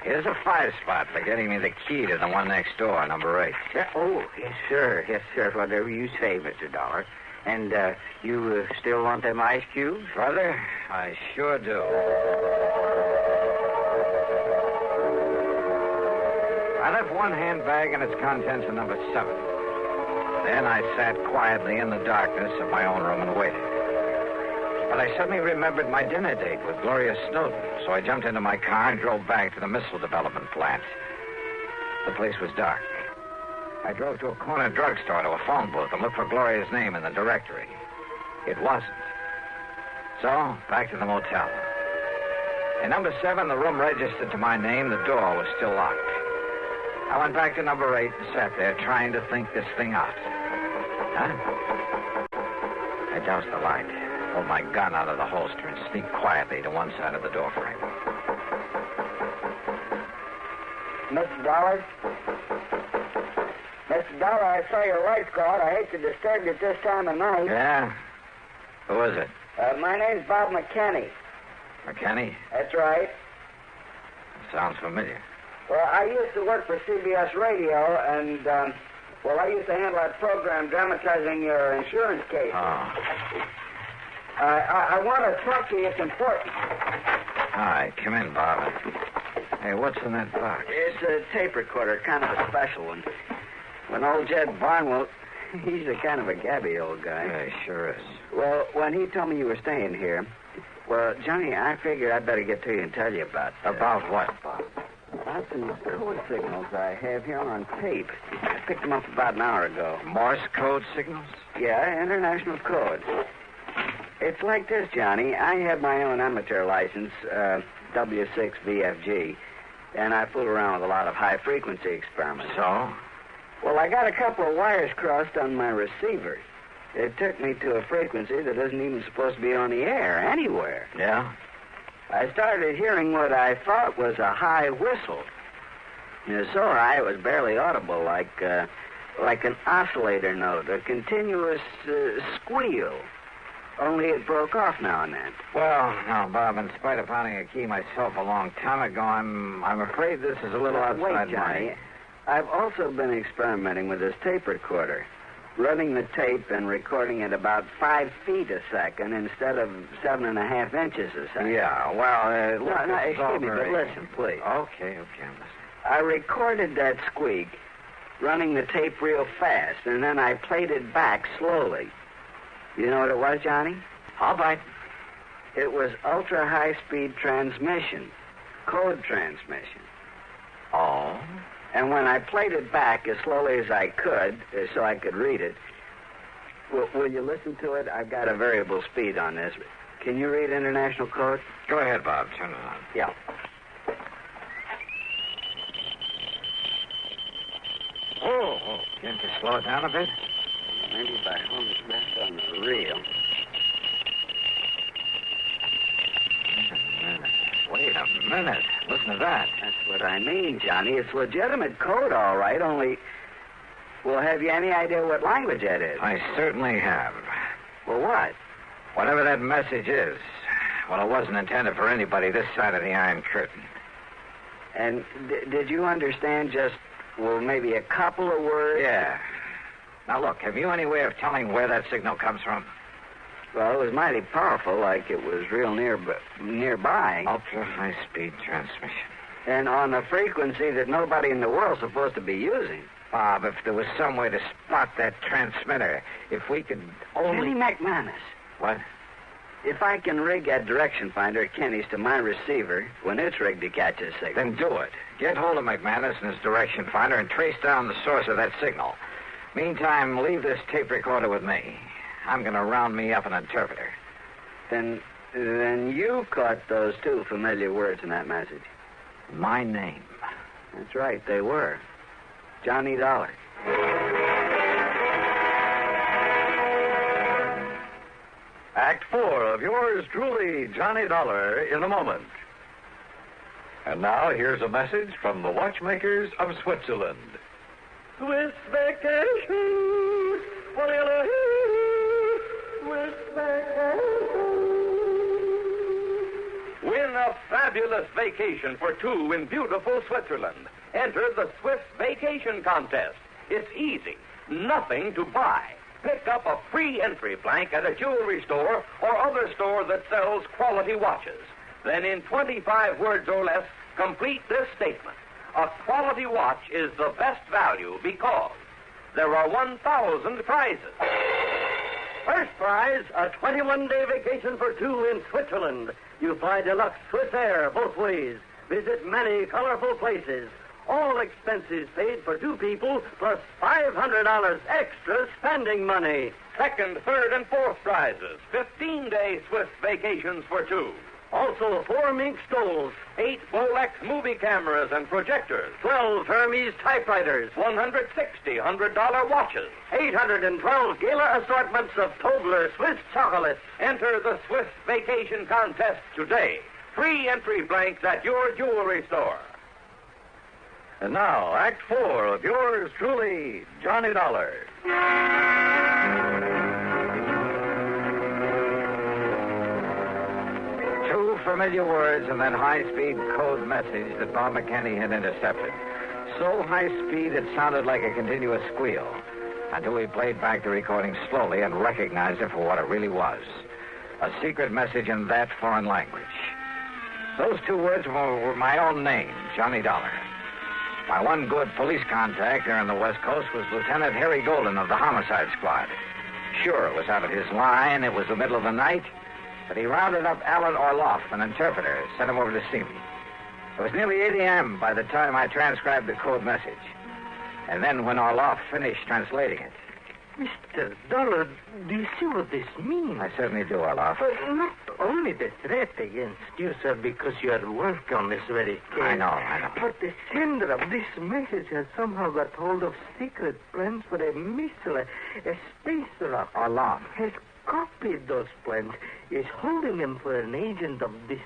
Here's a 5-spot for getting me the key to the one next door, number 8. Oh, yes, sir. Yes, sir. Whatever you say, Mr. Dollar. And you still want them ice cubes? Brother, I sure do. I left one handbag and its contents in number 7. Then I sat quietly in the darkness of my own room and waited. But I suddenly remembered my dinner date with Gloria Snowden, so I jumped into my car and drove back to the missile development plant. The place was dark. I drove to a corner drugstore to a phone booth and looked for Gloria's name in the directory. It wasn't. So, back to the motel. In number 7, the room registered to my name. The door was still locked. I went back to number 8 and sat there trying to think this thing out. I doused the light, pulled my gun out of the holster, and sneaked quietly to one side of the door frame. Mr. Dollar? Mr. Dollar, I saw your lights go out. I hate to disturb you at this time of night. Yeah? Who is it? My name's Bob McKinney. McKinney? That's right. Sounds familiar. Well, I used to work for CBS Radio, and, I used to handle that program dramatizing your insurance case. Oh. I want to talk to you. It's important. All right, come in, Bob. Hey, what's in that box? It's a tape recorder, kind of a special one. When old Jed Barnwell, he's a kind of a gabby old guy. Yeah, he sure is. Well, when he told me you were staying here, well, Johnny, I figured I'd better get to you and tell you about... About what, Bob? About some code signals I have here on tape. I picked them up about an hour ago. Morse code signals? Yeah, international code. It's like this, Johnny. I have my own amateur license, W6VFG, and I fool around with a lot of high-frequency experiments. So? Well, I got a couple of wires crossed on my receiver. It took me to a frequency that isn't even supposed to be on the air anywhere. Yeah? I started hearing what I thought was a high whistle. So high it was barely audible, like an oscillator note, a continuous squeal. Only it broke off now and then. Well, now, Bob, in spite of finding a key myself a long time ago, I'm afraid this is a little outside Wait, Johnny. I've also been experimenting with this tape recorder, running the tape and recording at about 5 feet a second instead of 7.5 inches a second. Yeah, well, look, no, excuse me, but listen, please. Okay, I'm listening. I recorded that squeak, running the tape real fast, and then I played it back slowly. You know what it was, Johnny? I'll bite. It was ultra-high-speed transmission, code transmission. Oh? And when I played it back as slowly as I could, so I could read it, will you listen to it? I've got a variable speed on this. Can you read international code? Go ahead, Bob. Turn it on. Yeah. Oh, can't you slow it down a bit? Maybe if I hold it back on the reel. Wait a minute. Listen to that. That's what I mean, Johnny. It's legitimate code, all right, only... Well, have you any idea what language that is? I certainly have. Well, what? Whatever that message is. Well, it wasn't intended for anybody this side of the Iron Curtain. And did you understand just, well, maybe a couple of words? Yeah. Now, look, have you any way of telling where that signal comes from? Well, it was mighty powerful, like it was real nearby. Ultra-high-speed transmission. And on a frequency that nobody in the world's supposed to be using. Bob, if there was some way to spot that transmitter, if we could only... Denny McManus. What? If I can rig that direction finder at Kenny's to my receiver when it's rigged to catch a signal... Then do it. Get hold of McManus and his direction finder and trace down the source of that signal. Meantime, leave this tape recorder with me. I'm going to round me up an interpreter. Then you caught those two familiar words in that message. My name. That's right, they were. Johnny Dollar. Act 4 of yours truly, Johnny Dollar, in a moment. And now here's a message from the watchmakers of Switzerland. Swiss vacation. Swiss vacation. Win a fabulous vacation for two in beautiful Switzerland. Enter the Swiss Vacation Contest. It's easy. Nothing to buy. Pick up a free entry blank at a jewelry store or other store that sells quality watches. Then in 25 words or less, complete this statement. A quality watch is the best value because there are 1,000 prizes. First prize, a 21-day vacation for two in Switzerland. You fly deluxe Swiss Air both ways. Visit many colorful places. All expenses paid for two people, plus $500 extra spending money. Second, third, and fourth prizes. 15-day Swiss vacations for two. Also, 4 mink stoles, 8 Bolex movie cameras and projectors, 12 Hermes typewriters, 160 $100 watches, 812 gala assortments of Tobler Swiss chocolates. Enter the Swiss Vacation Contest today. Free entry blanks at your jewelry store. And now, Act 4 of yours truly, Johnny Dollar. Two familiar words and that high-speed code message that Bob McKinney had intercepted. So high-speed it sounded like a continuous squeal until we played back the recording slowly and recognized it for what it really was. A secret message in that foreign language. Those two words were my own name, Johnny Dollar. My one good police contact there on the West Coast was Lieutenant Harry Golden of the Homicide Squad. Sure, it was out of his line. It was the middle of the night. But he rounded up Alan Orloff, an interpreter, sent him over to see me. It was nearly 8 a.m. by the time I transcribed the code message. And then when Orloff finished translating it... Mr. Dollar, do you see what this means? I certainly do, Orloff. But not only the threat against you, sir, because you are working on this very case. I know. But the sender of this message has somehow got hold of secret plans for a missile, a space rocket. Orloff. Has copied those plans, is holding them for an agent of this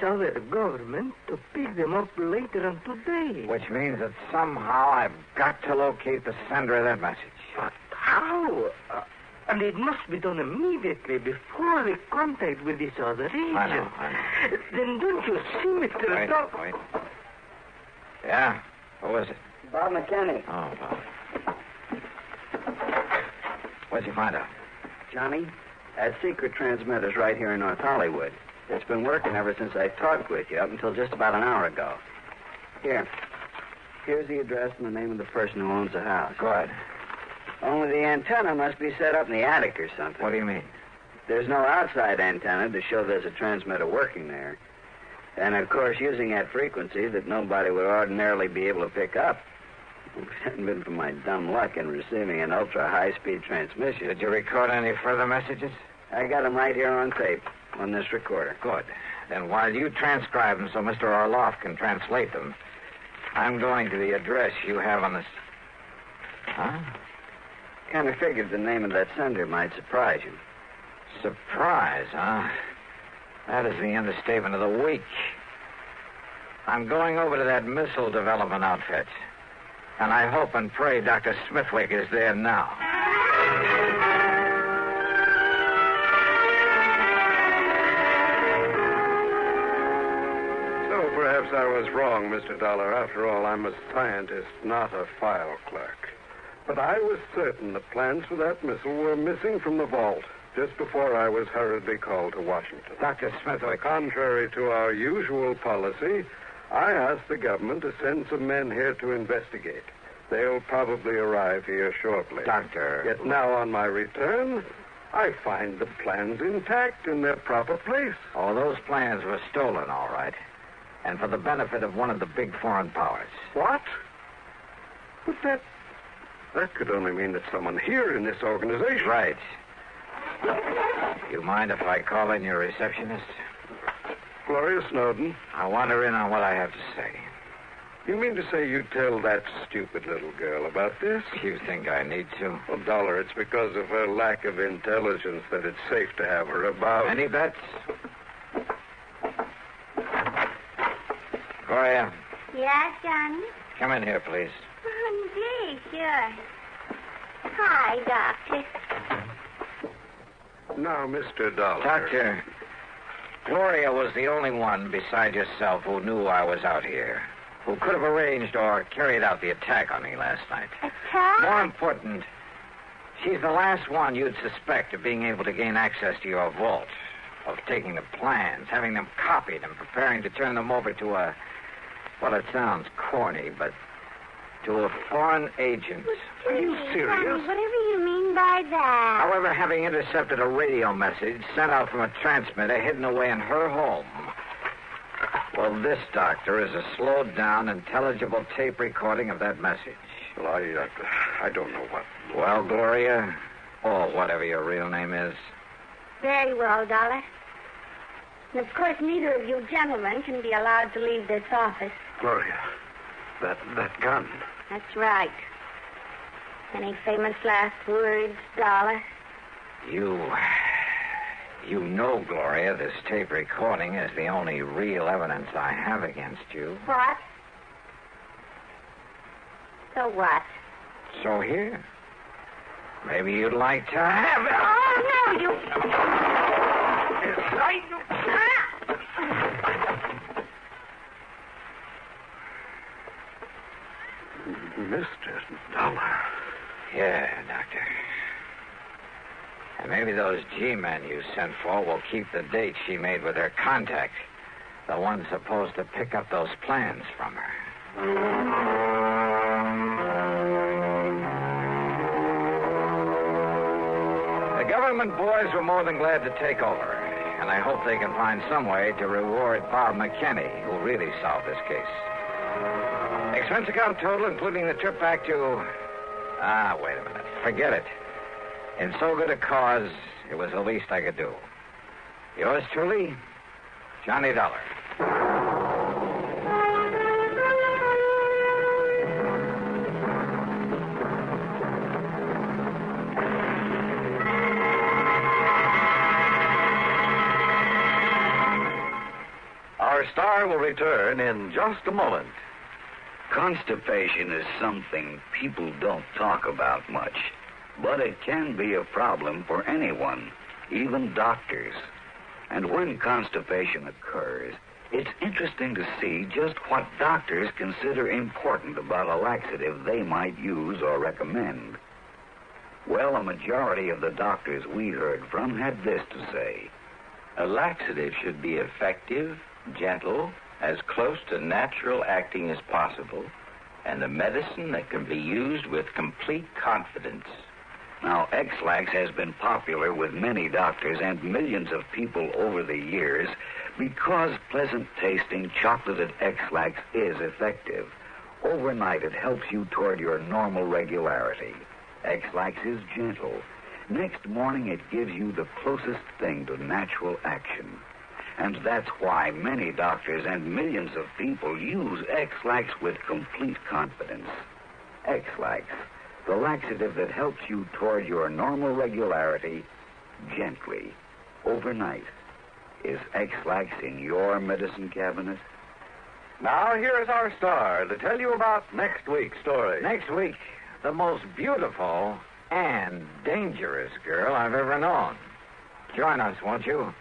other government to pick them up later on today. Which means that somehow I've got to locate the sender of that message. But how? And it must be done immediately before the contact with this other agent. I know. Then don't you see, Mr. Dollar? Wait. Yeah? Who is it? Bob McKinney. Oh, Bob. What'd you find out? Johnny, that secret transmitter's right here in North Hollywood. It's been working ever since I talked with you, up until just about an hour ago. Here's the address and the name of the person who owns the house. Good. Only the antenna must be set up in the attic or something. What do you mean? There's no outside antenna to show there's a transmitter working there. And, of course, using that frequency that nobody would ordinarily be able to pick up. If it hadn't been for my dumb luck in receiving an ultra-high-speed transmission. Did you record any further messages? I got them right here on tape, on this recorder. Good. Then while you transcribe them so Mr. Orloff can translate them, I'm going to the address you have on this... Huh? Kind of figured the name of that sender might surprise you. Surprise, huh? That is the understatement of the week. I'm going over to that missile development outfit. And I hope and pray Dr. Smithwick is there now. So perhaps I was wrong, Mr. Dollar. After all, I'm a scientist, not a file clerk. But I was certain the plans for that missile were missing from the vault. just before I was hurriedly called to Washington. Dr. Smithwick. Contrary to our usual policy, I asked the government to send some men here to investigate. They'll probably arrive here shortly. Doctor. Yet now, on my return, I find the plans intact in their proper place. Oh, those plans were stolen, all right. And for the benefit of one of the big foreign powers. What? But that could only mean that someone here in this organization... Right. You mind if I call in your receptionist? Gloria Snowden. I want her in on what I have to say. You mean to say you tell that stupid little girl about this? You think I need to? Well, Dollar, it's because of her lack of intelligence that it's safe to have her about. Any bets? Gloria. Yes, Johnny? Come in here, please. Oh, gee, sure. Hi, Doctor. Now, Mr. Dollar. Doctor, Gloria was the only one beside yourself who knew I was out here, who could have arranged or carried out the attack on me last night. Attack? More important, she's the last one you'd suspect of being able to gain access to your vault, of taking the plans, having them copied, and preparing to turn them over to a... Well, it sounds corny, but to a foreign agent. Are you serious? Whatever you mean by that. However, having intercepted a radio message sent out from a transmitter hidden away in her home. Well, this, Doctor, is a slowed-down, intelligible tape recording of that message. Well, I don't know what... Well, Gloria, or whatever your real name is. Very well, Dollar. And, of course, neither of you gentlemen can be allowed to leave this office. Gloria, that gun. That's right. Any famous last words, Dollar? You know, Gloria, this tape recording is the only real evidence I have against you. What? So what? So here. Maybe you'd like to have it. Oh, no, you... Mr. Dollar. Yeah, Doctor. And maybe those G-men you sent for will keep the date she made with her contact, the one supposed to pick up those plans from her. The government boys were more than glad to take over, and I hope they can find some way to reward Bob McKinney, who really solved this case. Expense account total, including the trip back to... wait a minute. Forget it. In so good a cause, it was the least I could do. Yours truly, Johnny Dollar. Our star will return in just a moment. Constipation is something people don't talk about much, but it can be a problem for anyone, even doctors. And when constipation occurs, it's interesting to see just what doctors consider important about a laxative they might use or recommend. Well, a majority of the doctors we heard from had this to say: a laxative should be effective, gentle, as close to natural acting as possible, and a medicine that can be used with complete confidence. Now, X-Lax has been popular with many doctors and millions of people over the years because pleasant-tasting chocolated X-Lax is effective. Overnight, it helps you toward your normal regularity. X-Lax is gentle. Next morning, it gives you the closest thing to natural action. And that's why many doctors and millions of people use X-Lax with complete confidence. X-Lax, the laxative that helps you toward your normal regularity gently, overnight. Is X-Lax in your medicine cabinet? Now, here is our star to tell you about next week's story. Next week, the most beautiful and dangerous girl I've ever known. Join us, won't you?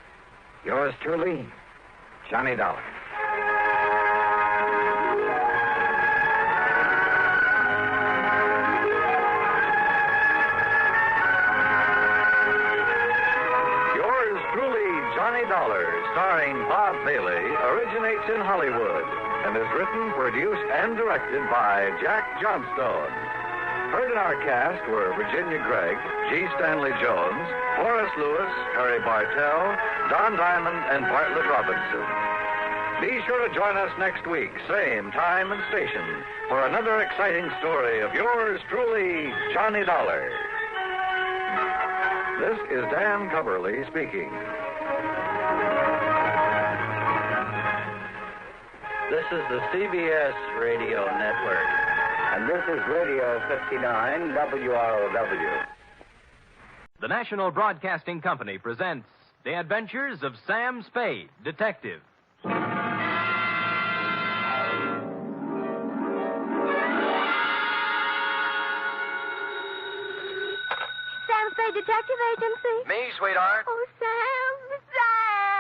Yours truly, Johnny Dollar. Bailey originates in Hollywood and is written, produced, and directed by Jack Johnstone. Heard in our cast were Virginia Gregg, G. Stanley Jones, Horace Lewis, Harry Bartell, Don Diamond, and Bartlett Robinson. Be sure to join us next week, same time and station, for another exciting story of yours truly, Johnny Dollar. This is Dan Coverly speaking. This is the CBS Radio Network. And this is Radio 59 WROW. The National Broadcasting Company presents The Adventures of Sam Spade, Detective. Sam Spade Detective Agency? Me, sweetheart. Oh, Sam.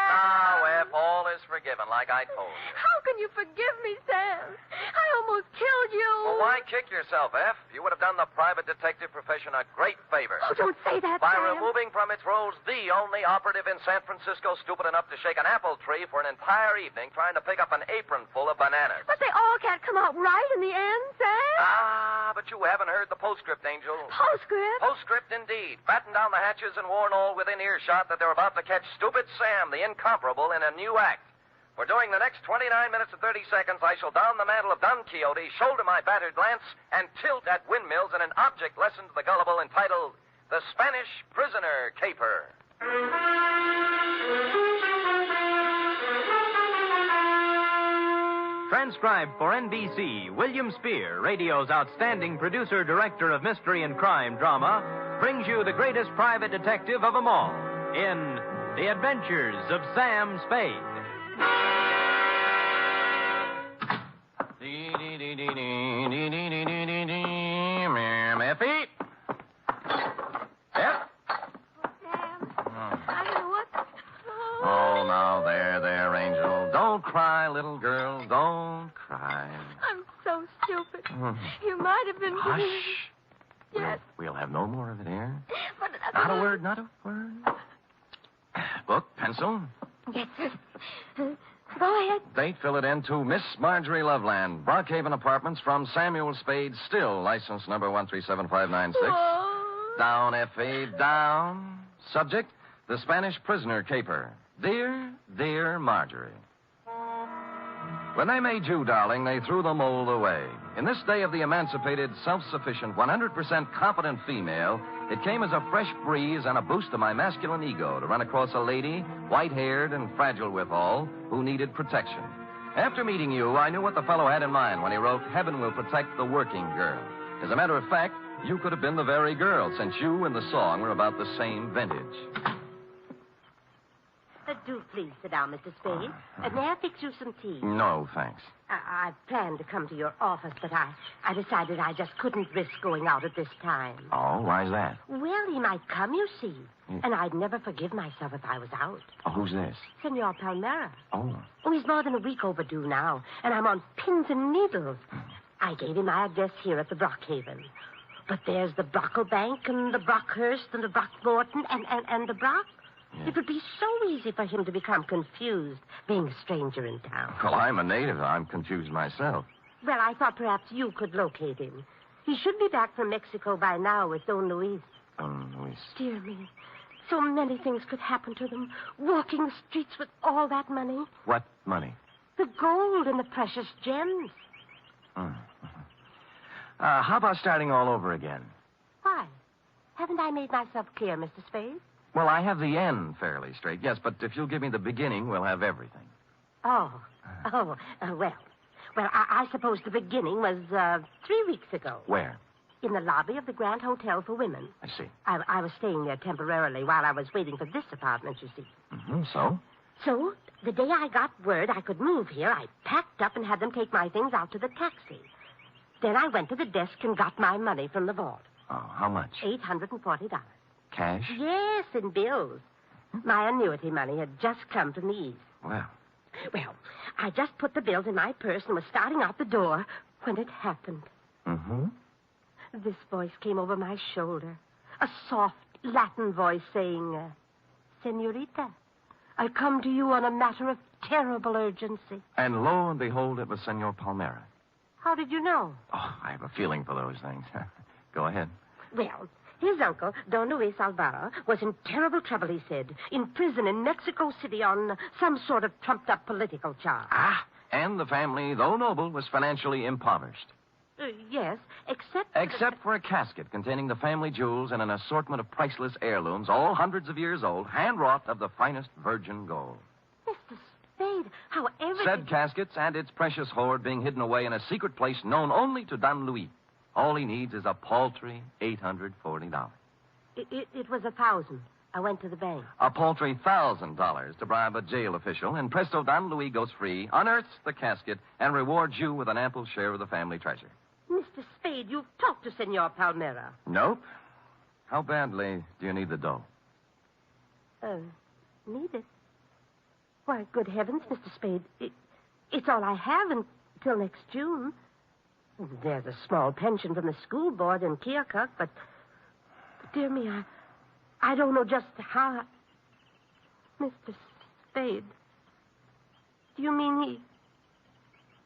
Now, if all is forgiven, like I told you. How can you forgive me, Sam? I almost killed you. Well, why kick yourself, F? You would have done the private detective profession a great favor. Oh, don't say that, By Sam. removing from its rolls the only operative in San Francisco stupid enough to shake an apple tree for an entire evening trying to pick up an apron full of bananas. But they all can't come out right in the end, Sam. Ah, but you haven't heard the postscript, Angel. Postscript? Postscript, indeed. Batten down the hatches and warn all within earshot that they're about to catch Stupid Sam, the incomparable, in a new act. For during the next 29 minutes and 30 seconds, I shall don the mantle of Don Quixote, shoulder my battered lance, and tilt at windmills in an object lesson to the gullible entitled The Spanish Prisoner Caper. Transcribed for NBC, William Spear, radio's outstanding producer-director of mystery and crime drama, brings you the greatest private detective of them all in The Adventures of Sam Spade. Effie? Yep. Oh, now, there, Angel. Don't cry, little girl. Don't cry. I'm so stupid. You might have been... Hush. Yes. We'll have no more of it here. But... Not a word, not a word. Book, pencil. Yes. Go ahead. Date, fill it in to Miss Marjorie Loveland, Brockhaven Apartments, from Samuel Spade, still license number 1375996. Whoa. Down, F.A., down. Subject, The Spanish Prisoner Caper. Dear Marjorie. When they made you, darling, they threw the mold away. In this day of the emancipated, self-sufficient, 100% competent female, it came as a fresh breeze and a boost to my masculine ego to run across a lady, white-haired and fragile withal, who needed protection. After meeting you, I knew what the fellow had in mind when he wrote, Heaven will protect the working girl. As a matter of fact, you could have been the very girl, since you and the song were about the same vintage. Do please sit down, Mr. Spade. May I fix you some tea? No, thanks. I planned to come to your office, but I decided I just couldn't risk going out at this time. Oh, why's that? Well, he might come, you see. And I'd never forgive myself if I was out. Oh, who's this? Senor Palmera. Oh. Oh, he's more than a week overdue now, and I'm on pins and needles. I gave him my address here at the Brockhaven. But there's the Brocklebank and the Brockhurst and the Brockmorton and the Brock. Yeah. It would be so easy for him to become confused, being a stranger in town. Well, I'm a native. I'm confused myself. Well, I thought perhaps you could locate him. He should be back from Mexico by now with Don Luis. Don Luis? Dear me. So many things could happen to them. Walking the streets with all that money. What money? The gold and the precious gems. How about starting all over again? Why? Haven't I made myself clear, Mr. Spade? Well, I have the end fairly straight, yes, but if you'll give me the beginning, we'll have everything. Well, I suppose the beginning was 3 weeks ago. Where? In the lobby of the Grand Hotel for Women. I see. I was staying there temporarily while I was waiting for this apartment, you see. So? So, the day I got word I could move here, I packed up and had them take my things out to the taxi. Then I went to the desk and got my money from the vault. Oh, how much? $840. Cash? Yes, in bills. My annuity money had just come from the East. Well, I just put the bills in my purse and was starting out the door when it happened. This voice came over my shoulder. A soft Latin voice saying, Senorita, I come to you on a matter of terrible urgency. And lo and behold, it was Senor Palmera. How did you know? Oh, I have a feeling for those things. Go ahead. Well, his uncle, Don Luis Alvaro, was in terrible trouble, he said. In prison in Mexico City on some sort of trumped-up political charge. And the family, though noble, was financially impoverished. Yes, except... Except for a casket containing the family jewels and an assortment of priceless heirlooms, all hundreds of years old, hand-wrought of the finest virgin gold. Mr. Spade, however... Said caskets and its precious hoard being hidden away in a secret place known only to Don Luis. All he needs is a paltry $840. It was $1,000. I went to the bank. A paltry $1,000 to bribe a jail official, and presto, Don Luis goes free, unearths the casket, and rewards you with an ample share of the family treasure. Mr. Spade, you've talked to Senor Palmera. Nope. How badly do you need the dough? Need it? Why, good heavens, Mr. Spade, it's all I have until next June. There's a small pension from the school board in Keokuk, but dear me, I don't know just how... Mr. Spade, do you mean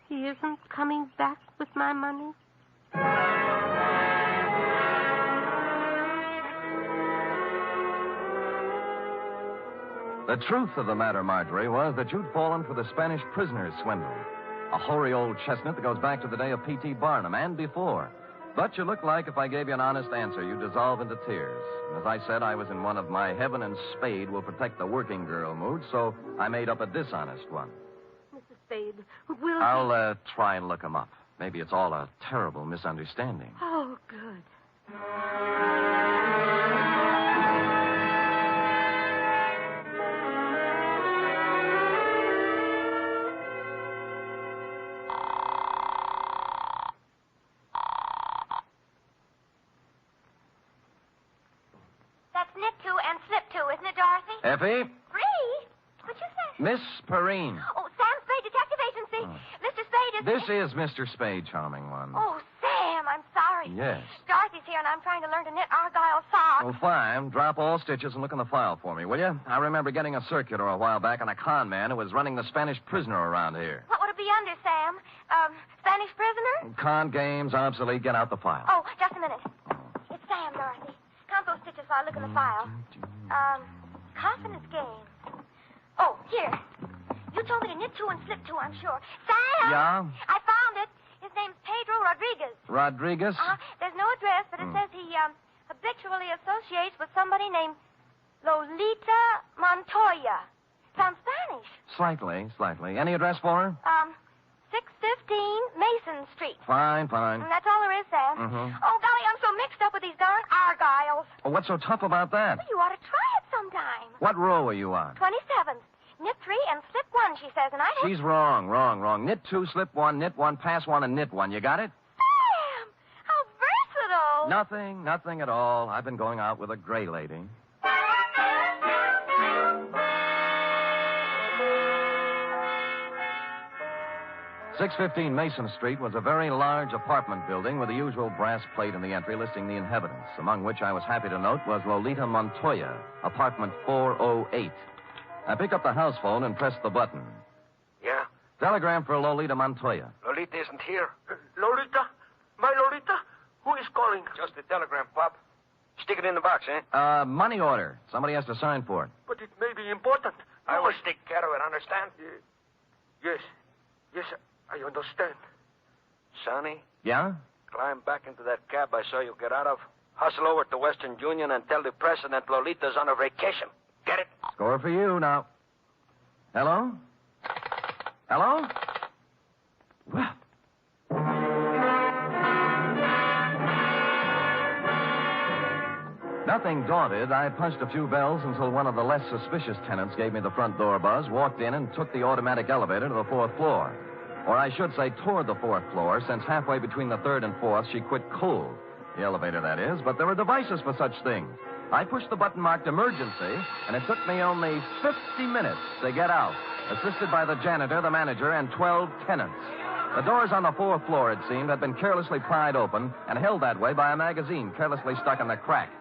he isn't coming back with my money? The truth of the matter, Marjorie, was that you'd fallen for the Spanish prisoner's swindle. A hoary old chestnut that goes back to the day of P.T. Barnum and before. But you look like if I gave you an honest answer, you'd dissolve into tears. As I said, I was in one of my heaven and spade will protect the working girl moods, so I made up a dishonest one. Mr. Spade, will... I'll try and look him up. Maybe it's all a terrible misunderstanding. Oh, good. Effie? Free? What'd you say? Miss Perrine. Oh, Sam Spade, Detective Agency. Mr. Spade is... This is Mr. Spade, charming one. Oh, Sam, I'm sorry. Yes. Dorothy's here, and I'm trying to learn to knit argyle socks. Well, fine. Drop all stitches and look in the file for me, will you? I remember getting a circular a while back on a con man who was running the Spanish prisoner around here. What would it be under, Sam? Spanish prisoner? Con games, obsolete. Get out the file. Oh, just a minute. It's Sam, Dorothy. Count those stitches while I look in the file. Confidence game. Oh, here. You told me to knit 2 and slip 2, I'm sure. Sam! Yeah? I found it. His name's Pedro Rodriguez. Rodriguez? There's no address, but it says he habitually associates with somebody named Lolita Montoya. Sounds Spanish. Slightly. Any address for her? 615 Mason Street. Fine. And that's all there is, Sam. Oh, golly, I'm so mixed up with these darn argyles. Well, what's so tough about that? Well, you ought to try it sometime. What row are you on? 27th. Knit 3 and slip 1, she says, and I... She's wrong. Knit 2, slip 1, knit 1, pass 1, and knit 1. You got it? Sam! How versatile. Nothing at all. I've been going out with a gray lady. .615 Mason Street was a very large apartment building with the usual brass plate in the entry listing the inhabitants, among which I was happy to note was Lolita Montoya, apartment 408. I picked up the house phone and pressed the button. Yeah? Telegram for Lolita Montoya. Lolita isn't here. Lolita? My Lolita? Who is calling? Just a telegram, Pop. Stick it in the box, eh? Money order. Somebody has to sign for it. But it may be important. I will take care of it, understand? Yes, I understand. Sonny? Yeah? Climb back into that cab I saw you get out of. Hustle over to Western Union and tell the president Lolita's on a vacation. Get it? Score for you now. Hello? Well. Nothing daunted, I punched a few bells until one of the less suspicious tenants gave me the front door buzz, walked in, and took the automatic elevator to the 4th floor. Or I should say toward the 4th floor, since halfway between the 3rd and 4th, she quit cold. The elevator, that is, but there are devices for such things. I pushed the button marked emergency, and it took me only 50 minutes to get out, assisted by the janitor, the manager, and 12 tenants. The doors on the 4th floor, it seemed, had been carelessly pried open and held that way by a magazine carelessly stuck in the crack.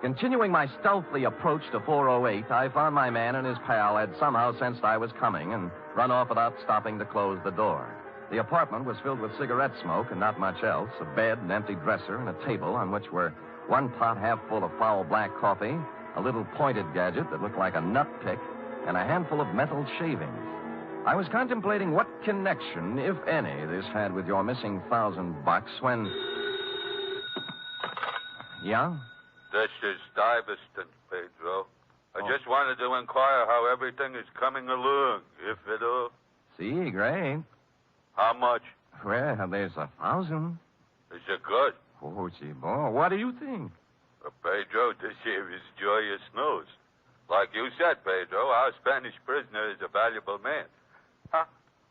Continuing my stealthy approach to 408, I found my man and his pal had somehow sensed I was coming and run off without stopping to close the door. The apartment was filled with cigarette smoke and not much else, a bed, an empty dresser, and a table on which were one pot half full of foul black coffee, a little pointed gadget that looked like a nut pick, and a handful of metal shavings. I was contemplating what connection, if any, this had with your missing $1,000 when... Yeah? This is Stuyvesant, Pedro. I just wanted to inquire how everything is coming along, if at all. See, great. How much? Well, there's 1,000. Is it good? Oh, gee, boy, what do you think? Pedro, this here is joyous news. Like you said, Pedro, our Spanish prisoner is a valuable man. Huh?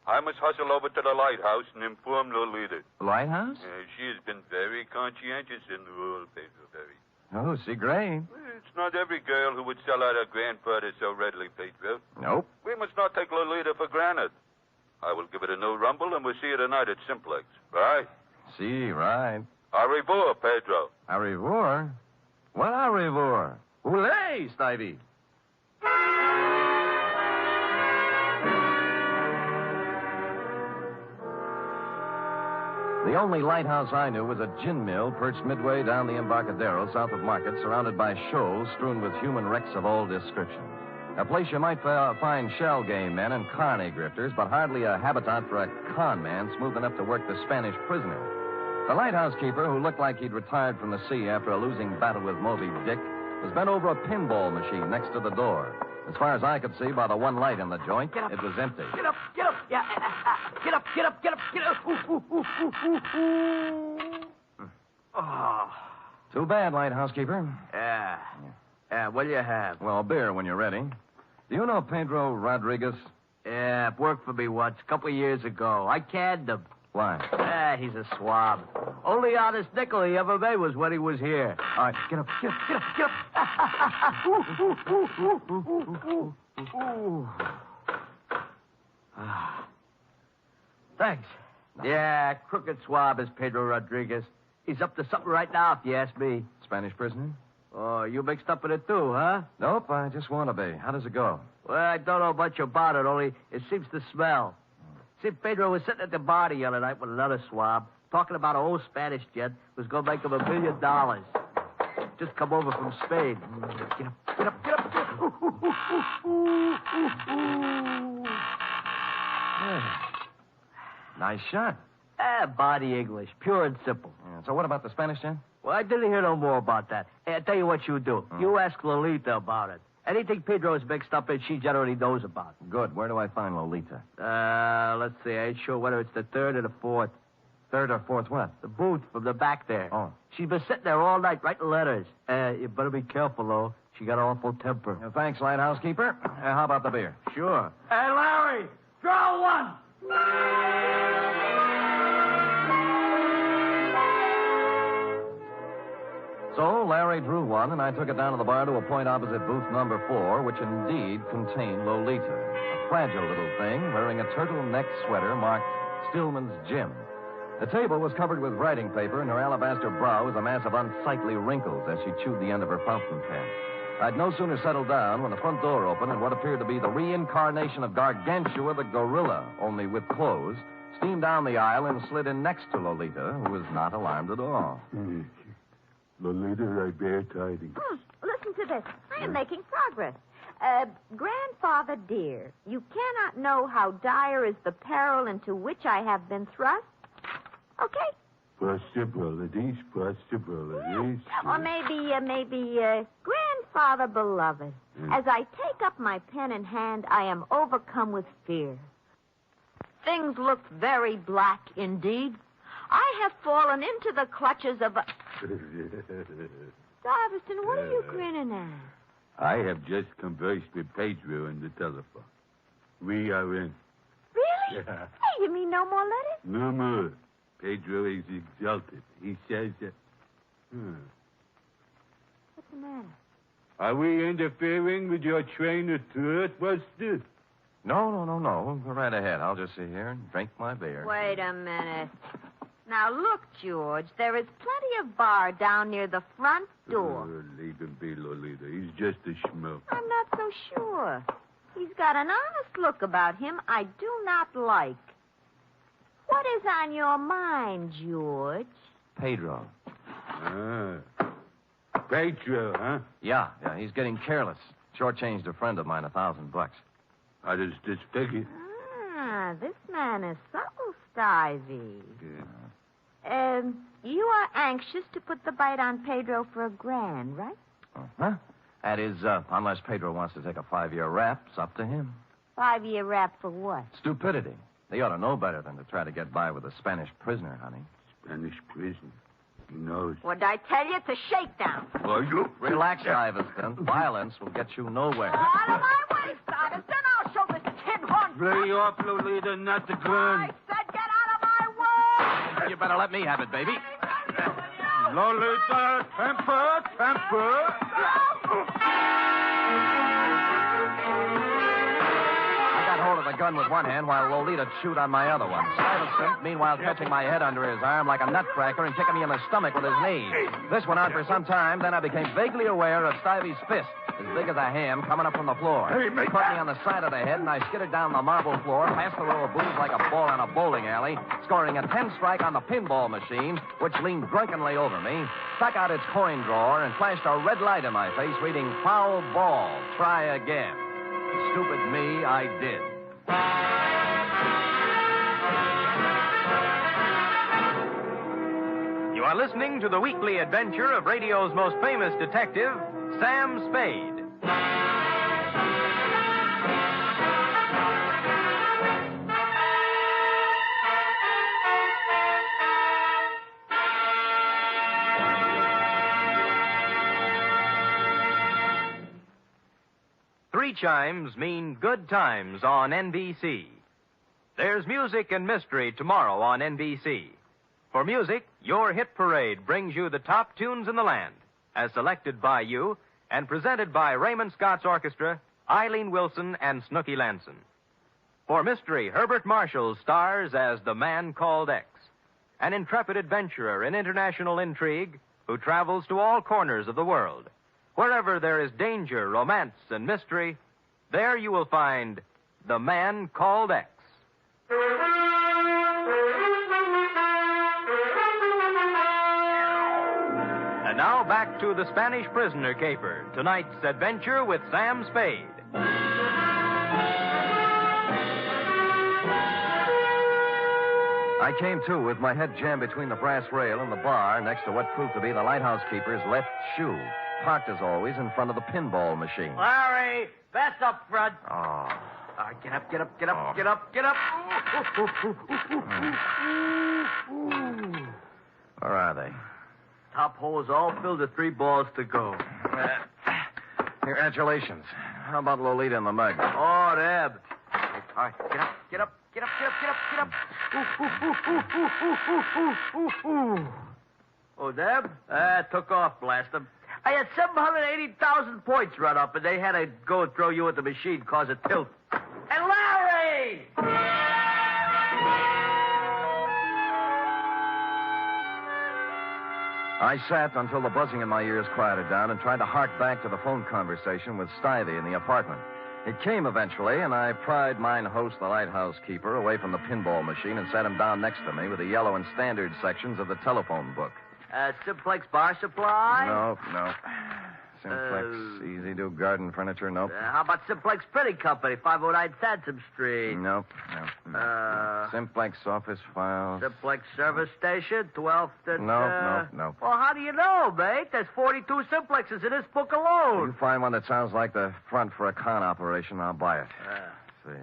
I must hustle over to the lighthouse and inform Lolita. Lighthouse? She has been very conscientious in the role, Pedro, very. Oh, see, great. It's not every girl who would sell out her grandfather so readily, Pedro. Nope. We must not take Lolita for granted. I will give it a new rumble, and we'll see her tonight at Simplex. Right? See, right. Au revoir, Pedro. Au revoir? Well, au revoir. Oulé, Stevie. The only lighthouse I knew was a gin mill perched midway down the Embarcadero south of Market, surrounded by shoals strewn with human wrecks of all descriptions. A place you might find shell game men and carny grifters, but hardly a habitat for a con man smooth enough to work the Spanish prisoner. The lighthouse keeper, who looked like he'd retired from the sea after a losing battle with Moby Dick, was bent over a pinball machine next to the door. As far as I could see by the one light in the joint, it was empty. Get up, get up. Yeah, get up, get up, get up, get up. Oh. Too bad, lighthouse keeper. Yeah, what do you have? Well, beer when you're ready. Do you know Pedro Rodriguez? Yeah, worked for me once, a couple of years ago. I canned him. Why? He's a swab. Only honest nickel he ever made was when he was here. All right, get up, get up, get up, get up. Thanks. Yeah, crooked swab is Pedro Rodriguez. He's up to something right now, if you ask me. Spanish prisoner? Oh, you mixed up with it too, huh? Nope, I just want to be. How does it go? Well, I don't know much about it, only it seems to smell. See, Pedro was sitting at the bar the other night with another swab, talking about an old Spanish gent who was going to make him $1 million. Just come over from Spain. Get up, get up, get up, get up. Nice shot. Body English, pure and simple. Yeah, so what about the Spanish gent? Well, I didn't hear no more about that. Hey, I'll tell you what you do. You ask Lolita about it. Anything Pedro is mixed up in, she generally knows about. Good. Where do I find Lolita? Let's see. I ain't sure whether it's the third or the fourth. Third or fourth what? The booth from the back there. Oh. She's been sitting there all night writing letters. You better be careful, though. She got an awful temper. Thanks, lighthouse keeper. How about the beer? Sure. Hey, Larry, draw one. So Larry drew one, and I took it down to the bar to a point opposite booth number 4, which indeed contained Lolita, a fragile little thing wearing a turtleneck sweater marked Stillman's Gym. The table was covered with writing paper, and her alabaster brow was a mass of unsightly wrinkles as she chewed the end of her fountain pen. I'd no sooner settled down when the front door opened and what appeared to be the reincarnation of Gargantua the gorilla, only with clothes, steamed down the aisle and slid in next to Lolita, who was not alarmed at all. Lolita, I bear tidings. Listen to this. I am making progress. Grandfather dear, you cannot know how dire is the peril into which I have been thrust. Okay? Possibilities. Or maybe, Grandfather beloved. As I take up my pen in hand, I am overcome with fear. Things look very black indeed. I have fallen into the clutches of a... Stuyvesant, what are you grinning at? I have just conversed with Pedro on the telephone. We are in. Really? Yeah. Hey, you mean no more letters? No more. Pedro is exalted. He says that... What's the matter? Are we interfering with your train of thought, Buster? No. Go right ahead. I'll just sit here and drink my beer. Wait a minute. Now, look, George, there is plenty of bar down near the front door. Leave him be, Lolita. He's just a schmuck. I'm not so sure. He's got an honest look about him I do not like. What is on your mind, George? Pedro. Pedro, huh? Yeah, he's getting careless. Shortchanged a friend of mine $1,000. How does this figure? This man is subtle, Stivey. You are anxious to put the bite on Pedro for $1,000, right? Huh? That is, unless Pedro wants to take a 5-year rap, it's up to him. 5-year rap for what? Stupidity. They ought to know better than to try to get by with a Spanish prisoner, honey. Spanish prisoner? He knows. What'd I tell you? It's a shakedown. Well, you... Relax, Stuyvesant. Violence will get you nowhere. Out of my way, Stuyvesant. I'll show this tin horn. Lay off, Lolita, not the gun. I said get out of my way. You better let me have it, baby. Lolita, temper. I got hold of the gun with one hand while Lolita chewed on my other one. Stuyvesant, meanwhile, catching my head under his arm like a nutcracker and kicking me in the stomach with his knee. This went on for some time, then I became vaguely aware of Stuyves's fist, as big as a ham, coming up from the floor. He caught me on the side of the head, and I skidded down the marble floor, past the row of booths like a ball in a bowling alley, scoring a 10-strike on the pinball machine, which leaned drunkenly over me, stuck out its coin drawer, and flashed a red light in my face, reading, "Foul ball, try again." Stupid me, I did. You are listening to the weekly adventure of radio's most famous detective, Sam Spade. Three chimes mean good times on NBC. There's music and mystery tomorrow on NBC. For music, your hit parade brings you the top tunes in the land, as selected by you and presented by Raymond Scott's Orchestra, Eileen Wilson, and Snooky Lanson. For mystery, Herbert Marshall stars as the Man Called X, an intrepid adventurer in international intrigue who travels to all corners of the world. Wherever there is danger, romance, and mystery, there you will find the Man Called X. And now back to the Spanish Prisoner Caper, tonight's adventure with Sam Spade. I came to with my head jammed between the brass rail and the bar next to what proved to be the lighthouse keeper's left shoe, parked as always in front of the pinball machine. Larry, that's up front. Oh. Get up, get up, get up, get up, get up. Where are they? Top hole's all filled with 3 balls to go. Congratulations. How about Lolita in the mug? Oh, Deb. All right, get up, get up, get up, get up, get up, get up. Oh, Deb? Took off, blast them. I had 780,000 points run up, and they had to go and throw you at the machine, cause a tilt. And Larry! I sat until the buzzing in my ears quieted down and tried to hark back to the phone conversation with Stivey in the apartment. It came eventually, and I pried mine host, the lighthouse keeper, away from the pinball machine and sat him down next to me with the yellow and standard sections of the telephone book. Simplex Bar Supply? Nope. Simplex, Easy Do Garden Furniture, nope. How about Simplex Printing Company, 509 Sansom Street? Nope. Simplex Office Files. Simplex Service Station, 12th and... Nope. Well, how do you know, mate? There's 42 Simplexes in this book alone. You find one that sounds like the front for a con operation, I'll buy it. Let's see.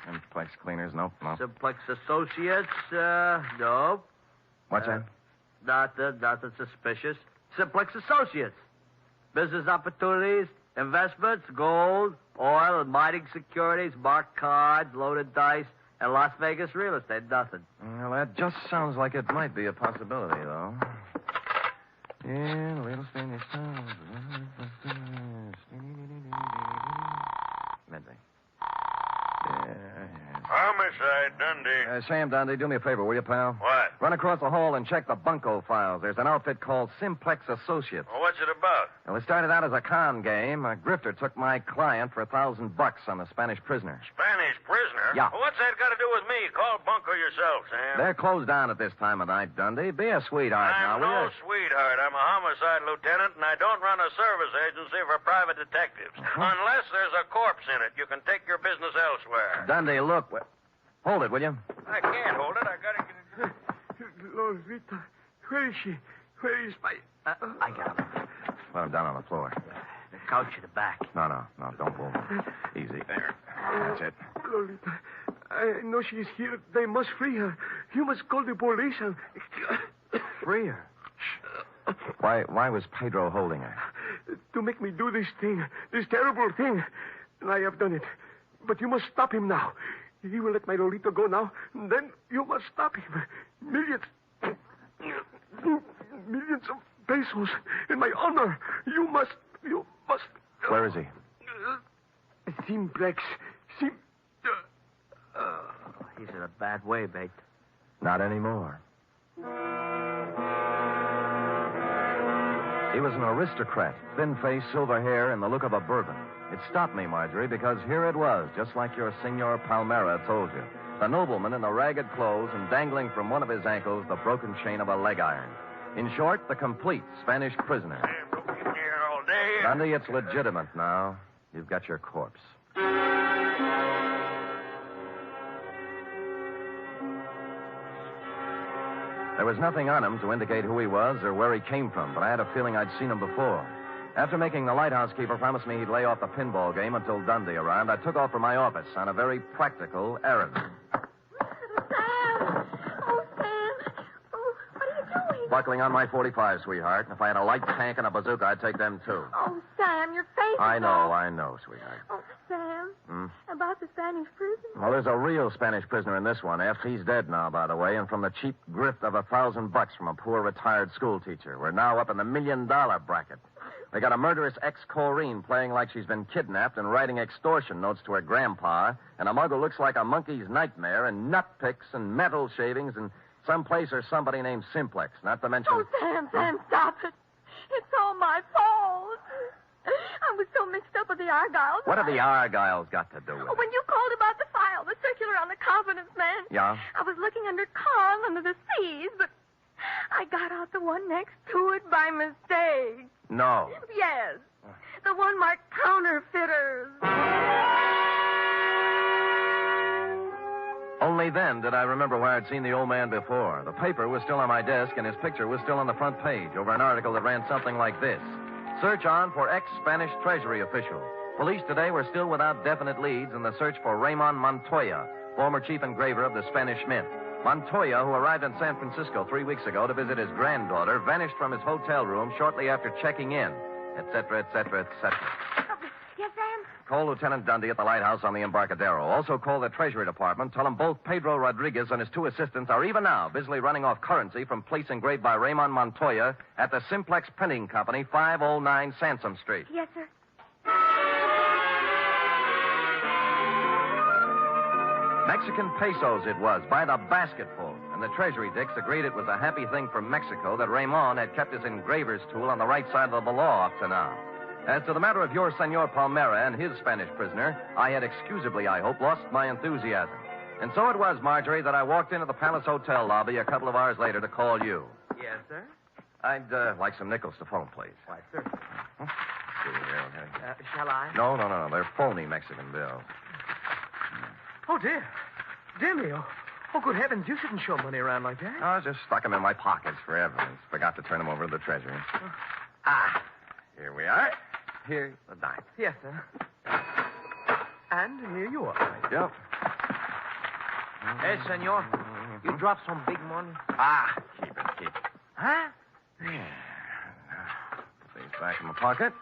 Simplex Cleaners, nope. Simplex Associates, nope. What's that? Nothing suspicious. Simplex Associates. Business opportunities, investments, gold, oil, and mining securities, marked cards, loaded dice, and Las Vegas real estate. Nothing. Well, that just sounds like it might be a possibility, though. Yeah, real estate midday. Carmen. Homicide, Dundee. Sam Dundee, do me a favor, will you, pal? What? Run across the hall and check the bunco files. There's an outfit called Simplex Associates. Well, what's it about? Well, it started out as a con game. A grifter took my client for $1,000 on a Spanish prisoner. Spanish prisoner? Yeah. Well, what's that got to do with me? Call Bunko yourself, Sam. They're closed down at this time of night, Dundee. Be a sweetheart now, I'm will no you? sweetheart. I'm a homicide lieutenant, and I don't run a service agency for private detectives. Unless there's a corpse in it, you can take your business elsewhere. Dundee, look. Hold it, will you? I can't hold it. I got to get it. Lolita, where is she? Where is my... I got him. Put him down on the floor. The couch at the back. No, don't move. Easy. There. That's it. Lolita, I know she is here. They must free her. You must call the police and... Free her? Why was Pedro holding her? To make me do this thing, this terrible thing. And I have done it. But you must stop him now. He will let my Lolita go now. Then you must stop him. Millions of pesos in my honor. You must. Where is he? Simplex. He's in a bad way, mate. Not anymore. He was an aristocrat, thin face, silver hair, and the look of a bourbon. It stopped me, Marjorie, because here it was, just like your Senor Palmera told you. The nobleman in the ragged clothes and dangling from one of his ankles the broken chain of a leg iron. In short, the complete Spanish prisoner. Here all day. Dundee, it's legitimate now. You've got your corpse. There was nothing on him to indicate who he was or where he came from, but I had a feeling I'd seen him before. After making the lighthouse keeper promise me he'd lay off the pinball game until Dundee arrived, I took off for my office on a very practical errand. Sam! Oh, Sam! Oh, what are you doing? Buckling on my .45, sweetheart. If I had a light tank and a bazooka, I'd take them, too. Oh, Sam, your face is I all... know, sweetheart. Oh, Sam. Hmm? About the Spanish prison? Well, there's a real Spanish prisoner in this one, F. He's dead now, by the way, and from the cheap grift of $1,000 from a poor retired school teacher. We're now up in the $1 million bracket. They got a murderous ex-Corrine playing like she's been kidnapped and writing extortion notes to her grandpa, and a mug who looks like a monkey's nightmare, and nut picks and metal shavings, and someplace or somebody named Simplex, not to mention... Oh, Sam, stop it. It's all my fault. I was so mixed up with the Argyles. What have the Argyles got to do with it? When you called about the file, the circular on the confidence man. Yeah? I was looking under calm under the seas, but I got out the one next to it by mistake. No. Yes. The one marked counterfeiters. Only then did I remember where I'd seen the old man before. The paper was still on my desk, and his picture was still on the front page over an article that ran something like this. Search on for ex-Spanish Treasury official. Police today were still without definite leads in the search for Ramon Montoya, former chief engraver of the Spanish Mint. Montoya, who arrived in San Francisco 3 weeks ago to visit his granddaughter, vanished from his hotel room shortly after checking in, etc., etc., etc. Yes, Sam? Call Lieutenant Dundee at the lighthouse on the Embarcadero. Also call the Treasury Department. Tell them both Pedro Rodriguez and his 2 assistants are even now busily running off currency from plates engraved by Ramon Montoya at the Simplex Printing Company, 509 Sansom Street. Yes, sir. Mexican pesos it was, by the basketful. And the Treasury dicks agreed it was a happy thing for Mexico that Ramon had kept his engraver's tool on the right side of the law up to now. As to the matter of your Senor Palmera and his Spanish prisoner, I had excusably, I hope, lost my enthusiasm. And so it was, Marjorie, that I walked into the Palace Hotel lobby a couple of hours later to call you. Yes, sir? I'd like some nickels to phone, please. Why, sir. See here, okay? Shall I? No. They're phony Mexican bills. Oh, dear. Dear me. Oh, good heavens. You shouldn't show money around like that. I just stuck them in my pockets for evidence. Forgot to turn them over to the Treasury. Here we are. Here's the dime. Yes, sir. And here you are. Thank you. Hey, senor. You dropped some big money. Keep it. Huh? Yeah. Put these back in my pocket.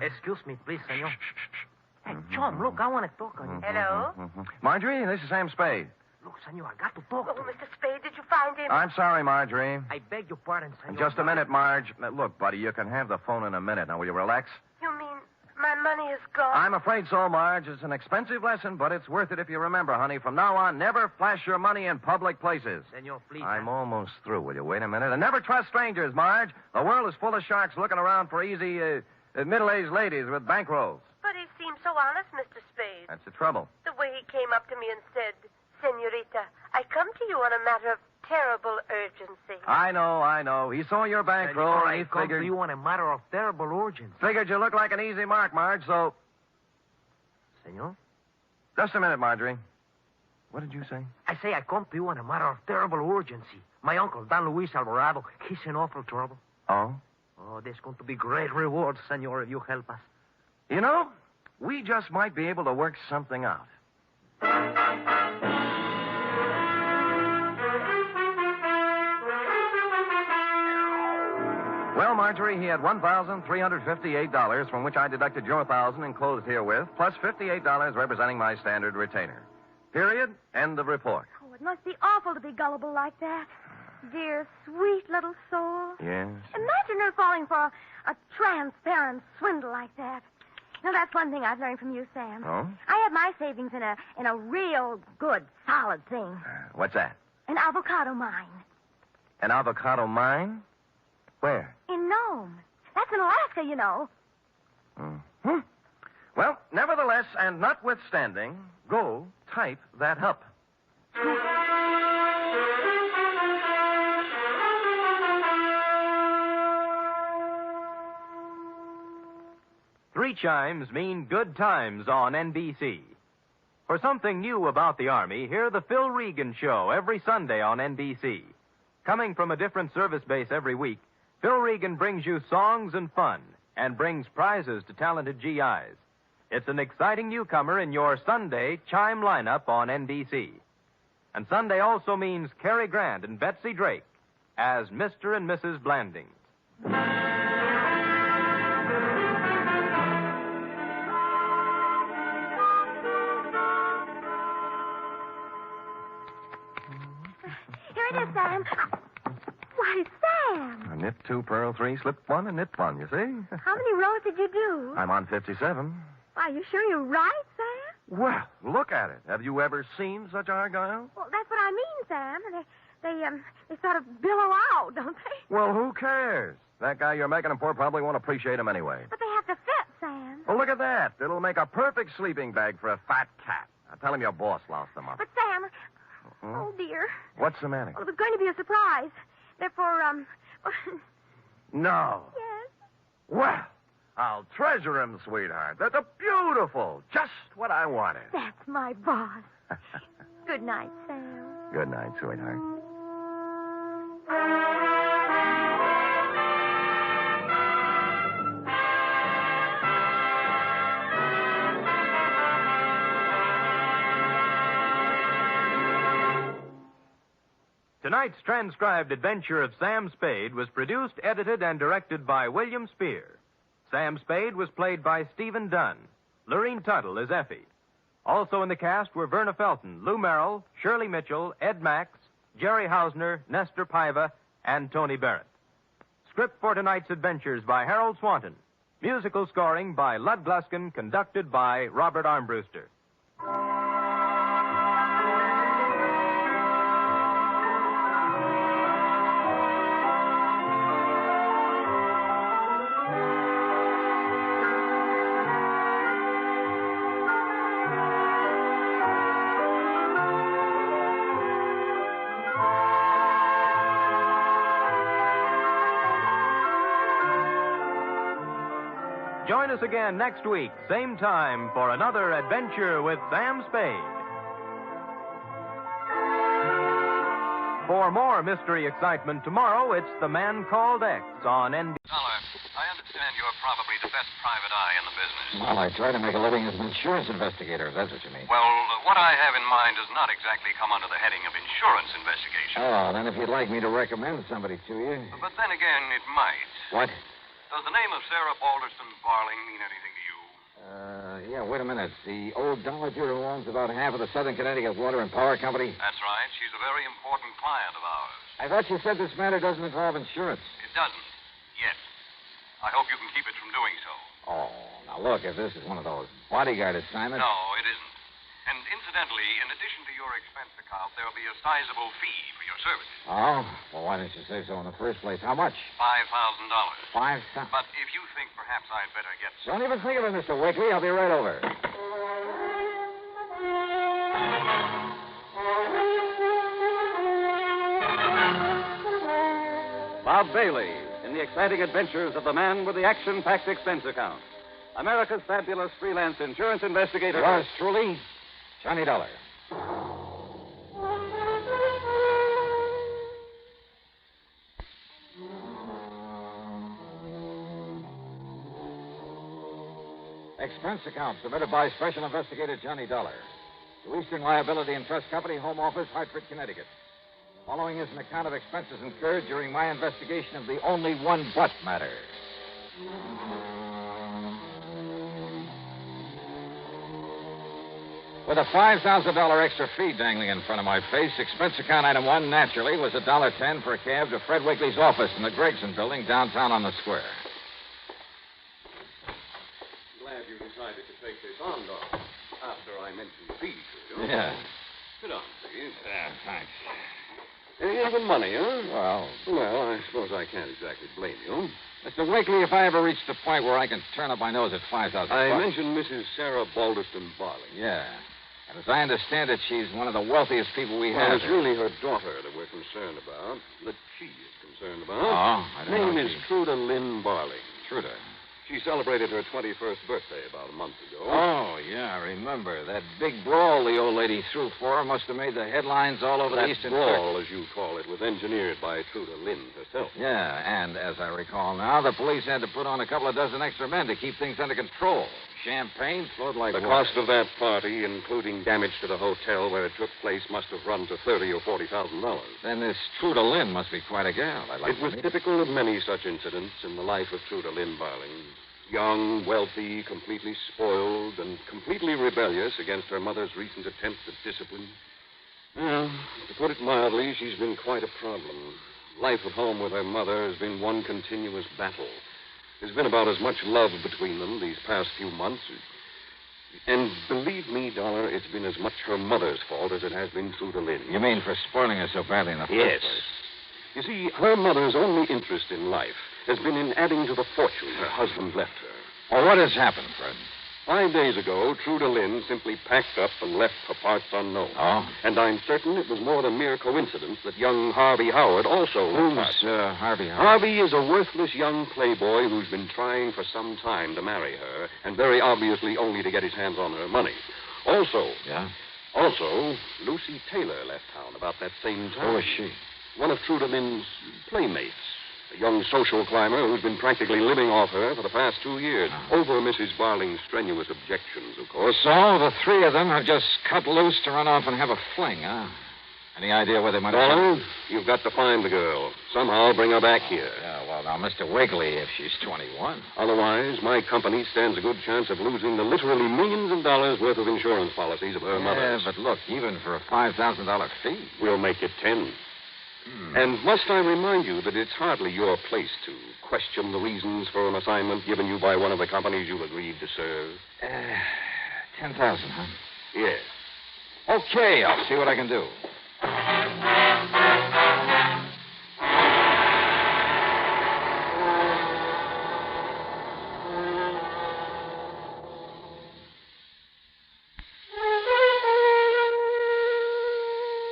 Excuse me, please, senor. Hey, Chum, look, I want to talk on you. Hello? Marjorie, this is Sam Spade. Look, senor, I got to talk to him. Mr. Spade, did you find him? I'm sorry, Marjorie. I beg your pardon, senor. Just a minute, Marge. Look, buddy, you can have the phone in a minute. Now, will you relax? You mean my money is gone? I'm afraid so, Marge. It's an expensive lesson, but it's worth it if you remember, honey. From now on, never flash your money in public places. Senor, please. I'm almost through. Will you wait a minute? And never trust strangers, Marge. The world is full of sharks looking around for easy, middle-aged ladies with bankrolls. But he seemed so honest, Mr. Spade. That's the trouble. The way he came up to me and said, Senorita, I come to you on a matter of terrible urgency. I know. He saw your bankroll, Senor, and he I come figured... to you on a matter of terrible urgency. Figured you look like an easy mark, Marge, so... Senor? Just a minute, Marjorie. What did you say? I say I come to you on a matter of terrible urgency. My uncle, Don Luis Alvarado, he's in awful trouble. Oh? Oh, there's going to be great rewards, senor, if you help us. You know, we just might be able to work something out. Well, Marjorie, he had $1,358, from which I deducted your $1,000 enclosed herewith, plus $58 representing my standard retainer. Period. End of report. Oh, it must be awful to be gullible like that. Dear, sweet little soul. Yes. Imagine her falling for a transparent swindle like that. Now, that's one thing I've learned from you, Sam. Oh? I have my savings in a real good, solid thing. What's that? An avocado mine. An avocado mine? Where? In Nome. That's in Alaska, you know. Mm-hmm. Well, nevertheless, and notwithstanding, go type that up. Three chimes mean good times on NBC. For something new about the Army, hear the Phil Regan Show every Sunday on NBC. Coming from a different service base every week, Phil Regan brings you songs and fun and brings prizes to talented GIs. It's an exciting newcomer in your Sunday chime lineup on NBC. And Sunday also means Cary Grant and Betsy Drake as Mr. and Mrs. Blandings. Here it is, Sam. Why, Sam. A knit 2, purl 3, slip 1, and knit 1, you see? How many rows did you do? I'm on 57. Are you sure you're right, Sam? Well, look at it. Have you ever seen such argyle? Well, that's what I mean, Sam. They sort of billow out, don't they? Well, who cares? That guy you're making them for probably won't appreciate him anyway. But they have to fit, Sam. Well, look at that. It'll make a perfect sleeping bag for a fat cat. Now, tell him your boss lost them up. But, Sam... Oh, dear. What's the matter? Well, it was going to be a surprise. Therefore, No. Yes? Well, I'll treasure him, sweetheart. That's a beautiful. Just what I wanted. That's my boss. Good night, Sam. Good night, sweetheart. Tonight's transcribed adventure of Sam Spade was produced, edited, and directed by William Spear. Sam Spade was played by Stephen Dunn. Lorene Tuttle is Effie. Also in the cast were Verna Felton, Lou Merrill, Shirley Mitchell, Ed Max, Jerry Hausner, Nestor Paiva, and Tony Barrett. Script for tonight's adventures by Harold Swanton. Musical scoring by Lud Gluskin, conducted by Robert Armbruster. Join us again next week, same time, for another adventure with Sam Spade. For more mystery excitement tomorrow, it's The Man Called X on NBC. Dollar, I understand you're probably the best private eye in the business. Well, I try to make a living as an insurance investigator, if that's what you mean. Well, what I have in mind does not exactly come under the heading of insurance investigation. Oh, then if you'd like me to recommend somebody to you. But then again, it might. What? Does the name of Sarah Balderston Barling mean anything to you? Yeah, wait a minute. The old Dollar dealer who owns about half of the Southern Connecticut Water and Power Company? That's right. She's a very important client of ours. I thought you said this matter doesn't involve insurance. It doesn't. Yet. I hope you can keep it from doing so. Oh, now look, if this is one of those bodyguard assignments... No, it isn't. And incidentally, in addition to your expense account, there'll be a sizable fee for your services. Oh? Well, why didn't you say so in the first place? How much? $5,000. $5,000? But if you think perhaps I'd better get... Don't even think of it, Mr. Wakely. I'll be right over. Bob Bailey in the exciting adventures of the man with the action-packed expense account. America's fabulous freelance insurance investigator. Yours truly, Johnny Dollar. Expense account submitted by Special Investigator Johnny Dollar to Eastern Liability and Trust Company, Home Office, Hartford, Connecticut. Following is an account of expenses incurred during my investigation of the only one but matter. With a $5,000 extra fee dangling in front of my face, expense account item 1, naturally, was $1.10 for a cab to Fred Wakely's office in the Gregson building downtown on the square. Glad you decided to take this on, Doc, after I mentioned fees to you. Yeah. Sit down, please. Yeah, thanks. You have the money, huh? Well, I suppose I can't exactly blame you. Mr. Wakely, if I ever reach the point where I can turn up my nose at $5,000... I mentioned Mrs. Sarah Balderston Barley. Yeah. And as I understand it, she's one of the wealthiest people we have. Well, it's really her daughter that we're concerned about, that she is concerned about. Oh, I don't know. Name is Truda Lynn Barley. Truda. She celebrated her 21st birthday about a month ago. Oh, yeah, I remember. That big brawl the old lady threw for her must have made the headlines all over the Eastern brawl, as you call it, was engineered by Truda Lynn herself. Yeah, and as I recall now, the police had to put on a couple of dozen extra men to keep things under control. Champagne flowed like the water. cost of that party, including damage to the hotel where it took place, must have run to $30,000 or $40,000. Then this Truda Lynn must be quite a gal. It was typical of many such incidents in the life of Truda Lynn Barley. Young, wealthy, completely spoiled, and completely rebellious against her mother's recent attempts at discipline. Well, to put it mildly, she's been quite a problem. Life at home with her mother has been one continuous battle. There's been about as much love between them these past few months. And believe me, Dollar, it's been as much her mother's fault as it has been Truda Lynn. You mean for spoiling her so badly in the first Yes. place? You see, her mother's only interest in life has been in adding to the fortune her husband left her. Well, what has happened, Fred? 5 days ago, Truda Lynn simply packed up and left for parts unknown. Oh? And I'm certain it was more than mere coincidence that young Harvey Howard also left. Who's Harvey Howard? Harvey is a worthless young playboy who's been trying for some time to marry her, and very obviously only to get his hands on her money. Also... Yeah? Also, Lucy Taylor left town about that same time. Who is she? One of Truda Lynn's playmates. A young social climber who's been practically living off her for the past 2 years. Over Mrs. Barling's strenuous objections, of course. So the three of them have just cut loose to run off and have a fling, huh? Any idea where they might have Dollar, you've got to find the girl. Somehow bring her back here. Yeah, well, now, Mr. Wakely, if she's 21. Otherwise, my company stands a good chance of losing the literally millions of dollars worth of insurance policies of her mother's. Yeah, but look, even for a $5,000 fee. We'll make it 10. And must I remind you that it's hardly your place to question the reasons for an assignment given you by one of the companies you agreed to serve? 10,000, huh? Yes. Okay, I'll see what I can do.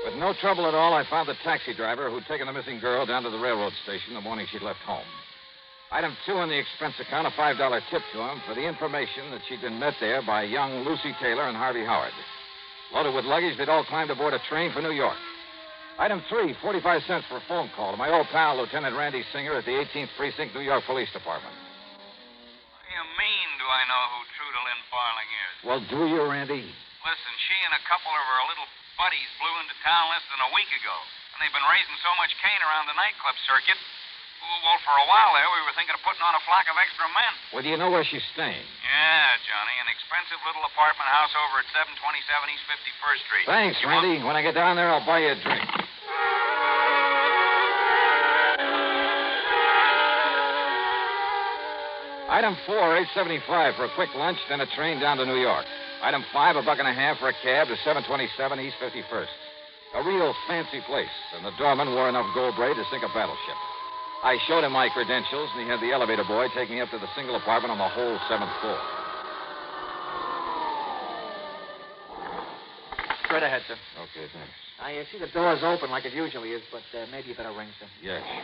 With no trouble at all, I found the taxi driver who'd taken the missing girl down to the railroad station the morning she'd left home. Item 2 on the expense account, a $5 tip to him for the information that she'd been met there by young Lucy Taylor and Harvey Howard. Loaded with luggage, they'd all climbed aboard a train for New York. Item 3, 45 cents for a phone call to my old pal, Lieutenant Randy Singer at the 18th Precinct, New York Police Department. What do you mean, do I know who Truda Lynn Barling is? Well, do you, Randy? Listen, she and a couple of her little buddies blew into town less than a week ago. And they've been raising so much cane around the nightclub circuit, who Well, for a while there, we were thinking of putting on a flock of extra men. Well, do you know where she's staying? Yeah, Johnny. An expensive little apartment house over at 727 East 51st Street. Thanks, Randy. When I get down there, I'll buy you a drink. Item 4, $8.75 for a quick lunch, then a train down to New York. Item 5, $1.50 for a cab to 727 East 51st. A real fancy place, and the doorman wore enough gold braid to sink a battleship. I showed him my credentials, and he had the elevator boy take me up to the single apartment on the whole 7th floor. Straight ahead, sir. Okay, thanks. I see the door's open like it usually is, but maybe you better ring, sir. Yeah, sure.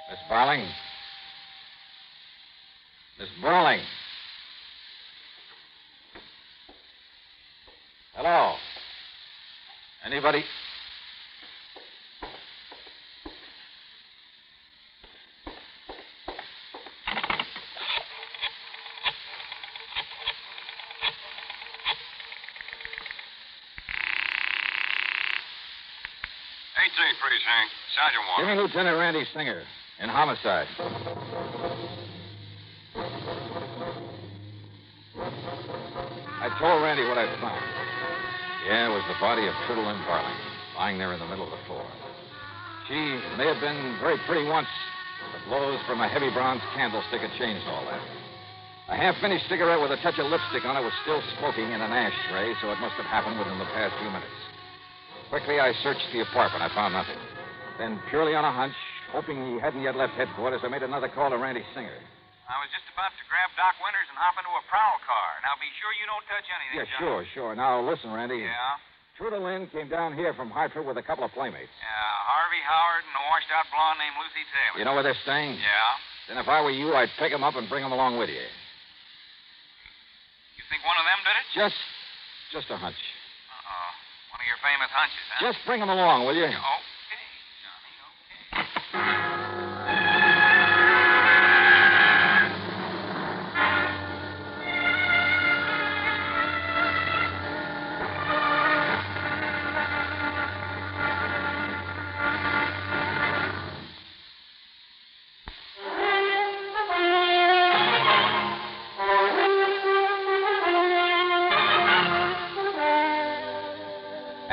Miss Barling? Miss Barling? Hello? Anybody? Precinct. Sergeant Warren. Give me Lieutenant Randy Singer in homicide. I told Randy what I'd found. Yeah, it was the body of Trudel Lynn Barling, lying there in the middle of the floor. She may have been very pretty once, but the blows from a heavy bronze candlestick had changed all that. A half-finished cigarette with a touch of lipstick on it was still smoking in an ashtray, so it must have happened within the past few minutes. Quickly, I searched the apartment. I found nothing. Then, purely on a hunch, hoping he hadn't yet left headquarters, I made another call to Randy Singer. I was just about to grab Doc Winters and hop into a prowl car. Now, be sure you don't touch anything, Yeah, Johnny. sure. Now, listen, Randy. Yeah? Trudel Lynn came down here from Hartford with a couple of playmates. Yeah, Harvey Howard and a washed-out blonde named Lucy Taylor. You know where they're staying? Yeah? Then if I were you, I'd pick them up and bring them along with you. You think one of them did it? Just a hunch. Uh-oh. One of your famous hunches, huh? Just bring them along, will you? Okay, Johnny, okay.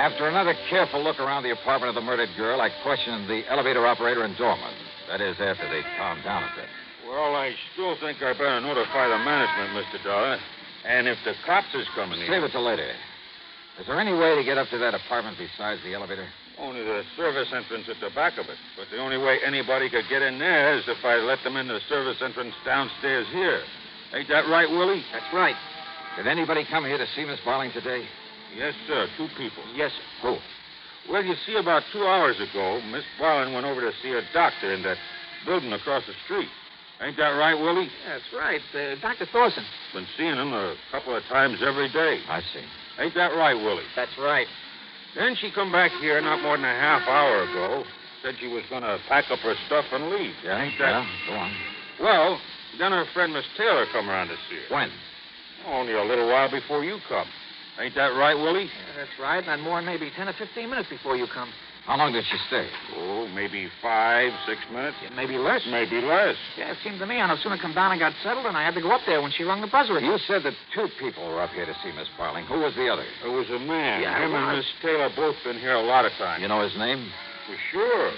After another careful look around the apartment of the murdered girl, I questioned the elevator operator and doorman. That is, after they calmed down a bit. Well, I still think I better notify the management, Mr. Dollar. And if the cops is coming in... Save it till later. Is there any way to get up to that apartment besides the elevator? Only the service entrance at the back of it. But the only way anybody could get in there is if I let them in the service entrance downstairs here. Ain't that right, Willie? That's right. Did anybody come here to see Miss Barling today? Yes, sir. 2 people. Yes, sir. Who? Well, you see, about 2 hours ago, Miss Barling went over to see a doctor in that building across the street. Ain't that right, Willie? That's right. Dr. Thorson. Been seeing him a couple of times every day. I see. Ain't that right, Willie? That's right. Then she come back here not more than a half hour ago. Said she was going to pack up her stuff and leave. Yeah, Ain't that... Yeah, go on. Well, then her friend Miss Taylor come around to see her. When? Only a little while before you come. Ain't that right, Willie? Yeah, that's right. Not more than maybe 10 or 15 minutes before you come. How long did she stay? Oh, maybe 5, 6 minutes. Yeah, maybe less. Maybe less. Yeah, it seemed to me I no sooner come down and got settled, and I had to go up there when she rung the buzzer again. You said that 2 people were up here to see Miss Barling. Who was the other? It was a man. Yeah, Him and Miss Taylor both been here a lot of times. You know his name? For sure.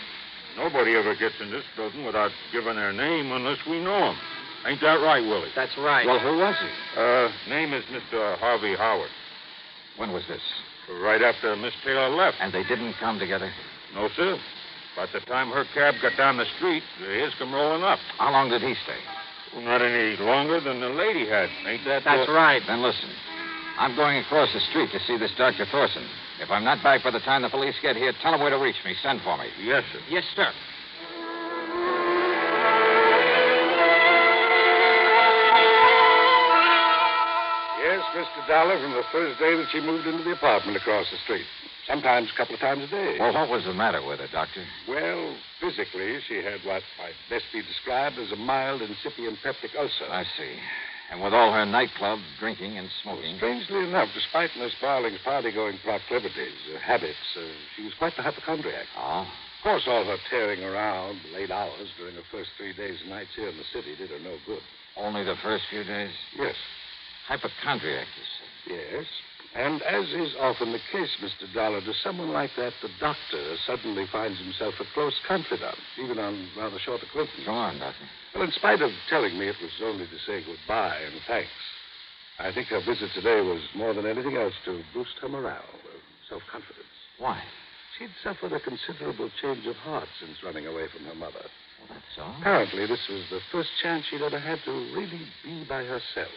Nobody ever gets in this building without giving their name unless we know him. Ain't that right, Willie? That's right. Well, who was he? Name is Mr. Harvey Howard. When was this? Right after Miss Taylor left. And they didn't come together? No, sir. About the time her cab got down the street, his come rolling up. How long did he stay? Well, not any longer than the lady had. Ain't that... That's right. Then listen. I'm going across the street to see this Dr. Thorson. If I'm not back by the time the police get here, tell them where to reach me. Send for me. Yes, sir. Yes, sir. Yes, Yes, Mr. Dollar, from the first day that she moved into the apartment across the street. Sometimes a couple of times a day. Well, what was the matter with her, Doctor? Well, physically, she had what might best be described as a mild incipient peptic ulcer. I see. And with all her nightclub drinking and smoking. Strangely enough, despite Miss Barling's party-going proclivities, habits, she was quite the hypochondriac. Oh? Of course, all her tearing around, late hours during the first 3 days and nights here in the city did her no good. Only the first few days? Yes. Hypochondriac, you said? Yes. And as is often the case, Mr. Dollar, to someone like that, the doctor suddenly finds himself a close confidant, even on rather short acquaintance. Go on, Doctor. Well, in spite of telling me it was only to say goodbye and thanks, I think her visit today was more than anything else to boost her morale, self-confidence. Why? She'd suffered a considerable change of heart since running away from her mother. Well, that's so. Apparently, this was the first chance she'd ever had to really be by herself,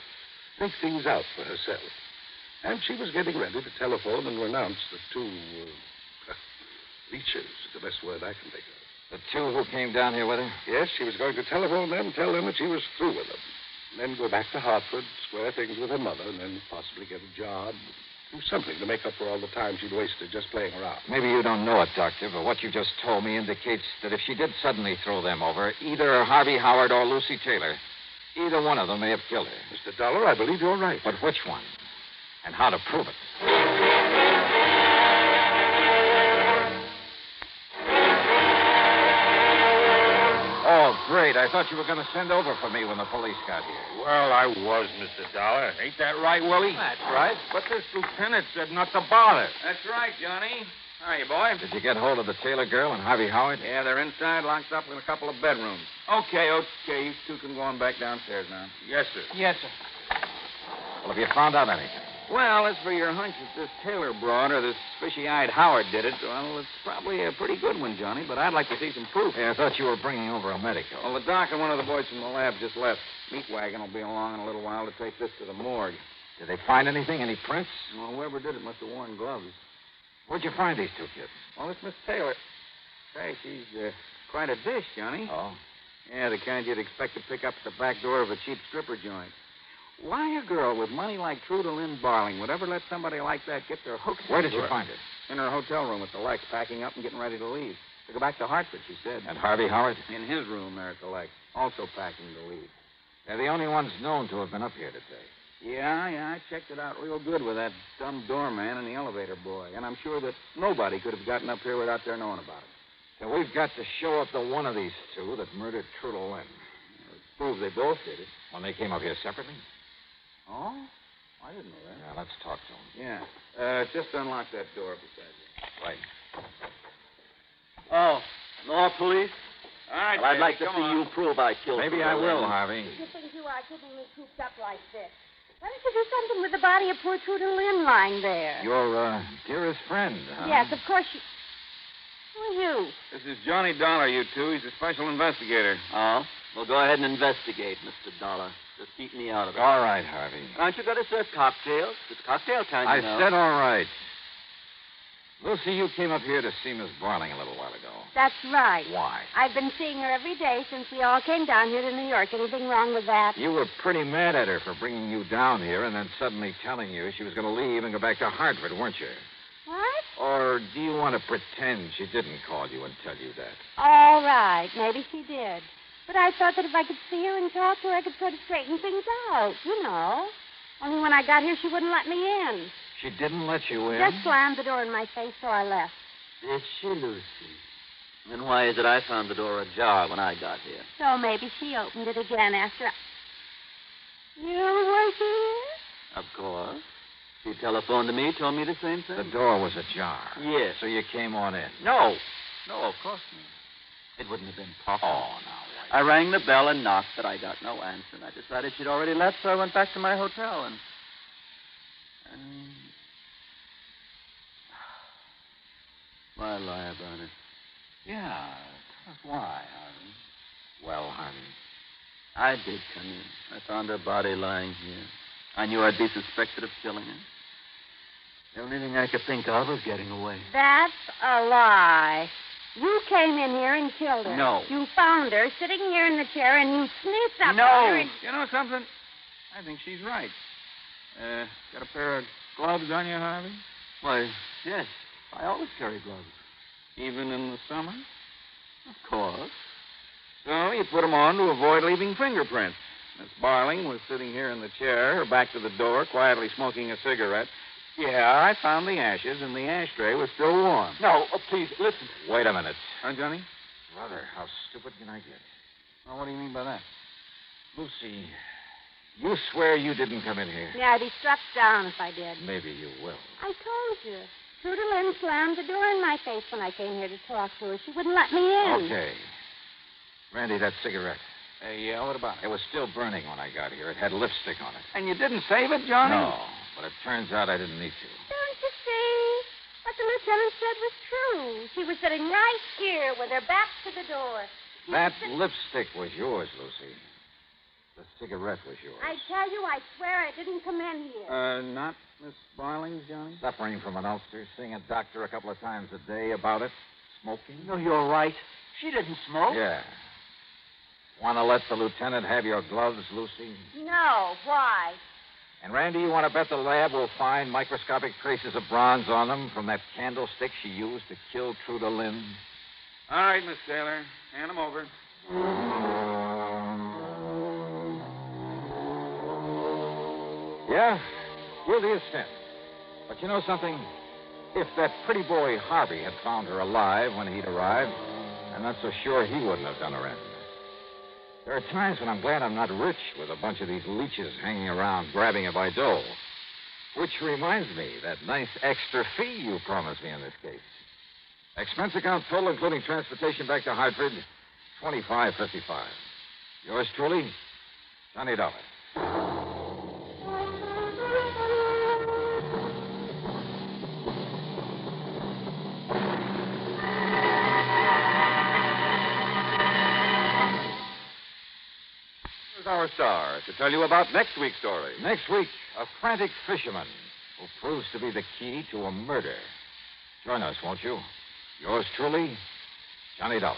think things out for herself. And she was getting ready to telephone and renounce the two leeches, the best word I can think of. The two who came down here with her? Yes, she was going to telephone them, tell them that she was through with them. And then go back to Hartford, square things with her mother, and then possibly get a job, do something to make up for all the time she'd wasted just playing around. Maybe you don't know it, Doctor, but what you just told me indicates that if she did suddenly throw them over, either Harvey Howard or Lucy Taylor, either one of them may have killed her. Mr. Dollar, I believe you're right. But which one? And how to prove it? Oh, great. I thought you were going to send over for me when the police got here. Well, I was, Mr. Dollar. Ain't that right, Willie? That's right. But this lieutenant said not to bother. That's right, Johnny. Hiya, boy. Did you get hold of the Taylor girl and Harvey Howard? Yeah, they're inside, locked up in a couple of bedrooms. Okay. You two can go on back downstairs now. Yes, sir. Yes, sir. Well, have you found out anything? Well, as for your hunch that this Taylor broad or this fishy-eyed Howard did it, well, it's probably a pretty good one, Johnny, but I'd like to see some proof. Yeah, I thought you were bringing over a medical. Well, the doc and one of the boys from the lab just left. Meat wagon will be along in a little while to take this to the morgue. Did they find anything? Any prints? Well, whoever did it must have worn gloves. Where'd you find these two kids? Well, it's Miss Taylor. Say, she's quite a dish, Johnny. Oh? Yeah, the kind you'd expect to pick up at the back door of a cheap stripper joint. Why a girl with money like Truda Lynn Barling would ever let somebody like that get their hooks? Where did you find her? In her hotel room at the Lex, packing up and getting ready to leave. To go back to Hartford, she said. And Harvey Howard? In his room there at the Lex, also packing to leave. They're the only ones known to have been up here today. Yeah, I checked it out real good with that dumb doorman and the elevator boy. And I'm sure that nobody could have gotten up here without their knowing about it. So we've got to show up to one of these two that murdered Truda Lynn. It proves they both did it. When they came up here separately? Oh? I didn't know that. Yeah, let's talk to them. Yeah. Just unlock that door beside you. Right. Oh, no police? All right, well, I'd baby, like to come see on. you prove I killed Maybe Truda I will, Lynn. Harvey. You think you are keeping me cooped up like this? Why don't you do something with the body of poor Truda Lynn lying there? Your, dearest friend, huh? Yes, of course you... Who are you? This is Johnny Dollar, you two. He's a special investigator. Oh? Well, go ahead and investigate, Mr. Dollar. Just keep me out of it. All right, Harvey. Aren't you going to serve cocktails? It's cocktail time, I you know. said all right. Lucy, you came up here to see Miss Barling a little while ago. That's right. Why? I've been seeing her every day since we all came down here to New York. Anything wrong with that? You were pretty mad at her for bringing you down here and then suddenly telling you she was going to leave and go back to Hartford, weren't you? What? Or do you want to pretend she didn't call you and tell you that? All right. Maybe she did. But I thought that if I could see her and talk to her, I could sort of straighten things out, you know. Only when I got here, she wouldn't let me in. She didn't let you in? Just slammed the door in my face, so I left. Did she, Lucy? Then why is it I found the door ajar when I got here? So maybe she opened it again after You were here? Of course. She telephoned to me, told me the same thing. The door was ajar. Yes. So you came on in? No, of course not. It wouldn't have been possible. Oh, now, wait. I rang the bell and knocked, but I got no answer. And I decided she'd already left, so I went back to my hotel and why lie about it? Yeah, that's why, Harvey. Well, Harvey. I did come in. I found her body lying here. I knew I'd be suspected of killing her. The only thing I could think of was getting away. That's a lie. You came in here and killed her. No. You found her sitting here in the chair, and you sneaked up No. on her and... You know something? I think she's right. Got a pair of gloves on you, Harvey? Why, yes. I always carry gloves. Even in the summer? Of course. So you put them on to avoid leaving fingerprints. Miss Barling was sitting here in the chair, her back to the door, quietly smoking a cigarette. Yeah, I found the ashes, and the ashtray was still warm. No, please, listen. Wait a minute. Huh, Johnny? Brother, how stupid can I get? Well, what do you mean by that? Lucy, you swear you didn't come in here? Yeah, I'd be struck down if I did. Maybe you will. I told you. Truda Lynn slammed the door in my face when I came here to talk to her. She wouldn't let me in. Okay. Randy, that cigarette. Yeah, what about it? It was still burning when I got here. It had lipstick on it. And you didn't save it, Johnny? No, but it turns out I didn't need to. Don't you see? What the lieutenant said was true. She was sitting right here with her back to the door. That lipstick was yours, Lucy. The cigarette was yours. I tell you, I swear I didn't come in here. Not Miss Barling's, Johnny? Suffering from an ulcer, seeing a doctor a couple of times a day about it. Smoking. No, you're right. She didn't smoke. Yeah. Want to let the lieutenant have your gloves, Lucy? No, why? And, Randy, you want to bet the lab will find microscopic traces of bronze on them from that candlestick she used to kill Truda Lynn? All right, Miss Taylor. Hand them over. Yeah, guilty as sin. But you know something? If that pretty boy Harvey had found her alive when he'd arrived, I'm not so sure he wouldn't have done her in. There are times when I'm glad I'm not rich with a bunch of these leeches hanging around grabbing her by dole. Which reminds me, that nice extra fee you promised me in this case. Expense account total, including transportation back to Hartford, $25.55. Yours truly, Johnny Dollar. Our star to tell you about next week's story. Next week, a frantic fisherman who proves to be the key to a murder. Join us, won't you? Yours truly, Johnny Dollar.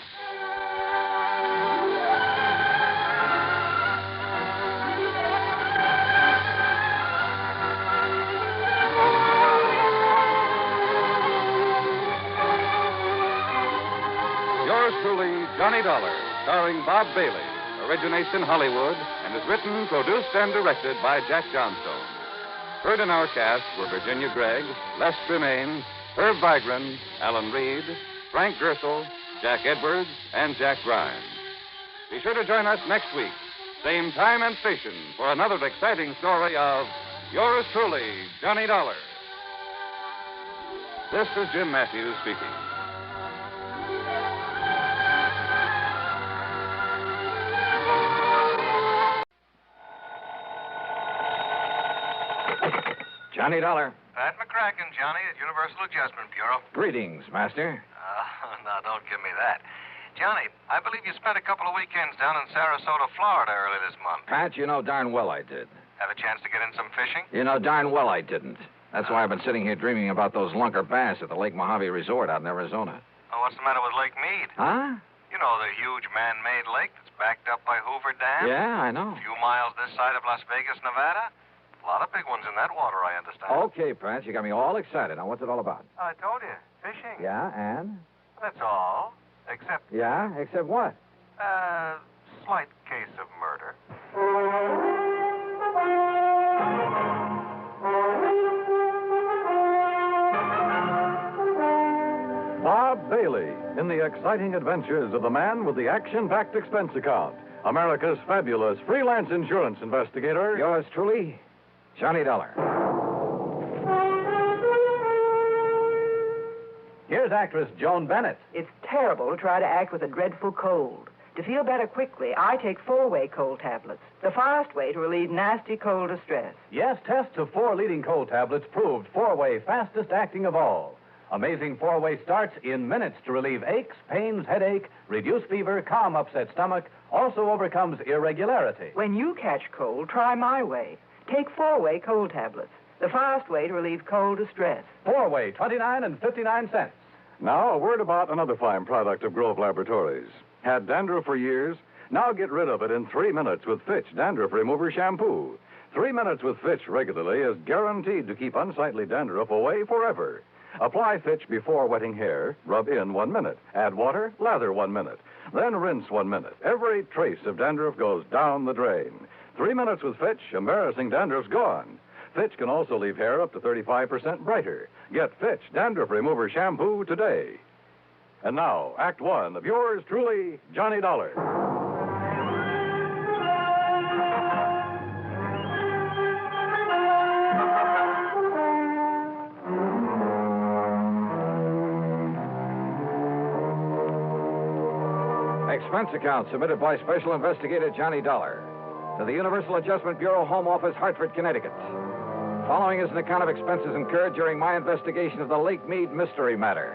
Yours truly, Johnny Dollar, starring Bob Bailey. Originates in Hollywood and is written, produced, and directed by Jack Johnstone. Heard in our cast were Virginia Gregg, Les Tremaine, Herb Vigran, Alan Reed, Frank Gersel, Jack Edwards, and Jack Grimes. Be sure to join us next week, same time and station, for another exciting story of yours truly, Johnny Dollar. This is Jim Matthews speaking. Johnny Dollar. Pat McCracken, Johnny, at Universal Adjustment Bureau. Greetings, Master. No, don't give me that. Johnny, I believe you spent a couple of weekends down in Sarasota, Florida early this month. Pat, you know darn well I did. Have a chance to get in some fishing? You know darn well I didn't. That's why I've been sitting here dreaming about those lunker bass at the Lake Mojave Resort out in Arizona. Oh, what's the matter with Lake Mead? Huh? You know, the huge man-made lake that's backed up by Hoover Dam? Yeah, I know. A few miles this side of Las Vegas, Nevada? A lot of big ones in that water, I understand. Okay, Pat, you got me all excited. Now, what's it all about? I told you, fishing. Yeah, and? That's all. Except... Yeah, except what? Slight case of murder. Bob Bailey in the exciting adventures of the man with the action-packed expense account. America's fabulous freelance insurance investigator. Yours truly, Johnny Dollar. Here's actress Joan Bennett. It's terrible to try to act with a dreadful cold. To feel better quickly, I take 4-way cold tablets, the fast way to relieve nasty cold distress. Yes, tests of 4 leading cold tablets proved 4-way fastest acting of all. Amazing 4-way starts in minutes to relieve aches, pains, headache, reduce fever, calm upset stomach, also overcomes irregularity. When you catch cold, try my way. Take 4-way cold tablets, the fast way to relieve cold distress. 4-way, 29 and 59 cents. Now, a word about another fine product of Grove Laboratories. Had dandruff for years? Now get rid of it in 3 minutes with Fitch Dandruff Remover Shampoo. 3 minutes with Fitch regularly is guaranteed to keep unsightly dandruff away forever. Apply Fitch before wetting hair, rub in 1 minute. Add water, lather 1 minute. Then rinse 1 minute. Every trace of dandruff goes down the drain. 3 minutes with Fitch, embarrassing dandruff's gone. Fitch can also leave hair up to 35% brighter. Get Fitch Dandruff Remover Shampoo today. And now, Act One of yours truly, Johnny Dollar. Expense account submitted by Special Investigator Johnny Dollar to the Universal Adjustment Bureau, Home Office, Hartford, Connecticut. Following is an account of expenses incurred during my investigation of the Lake Mead mystery matter.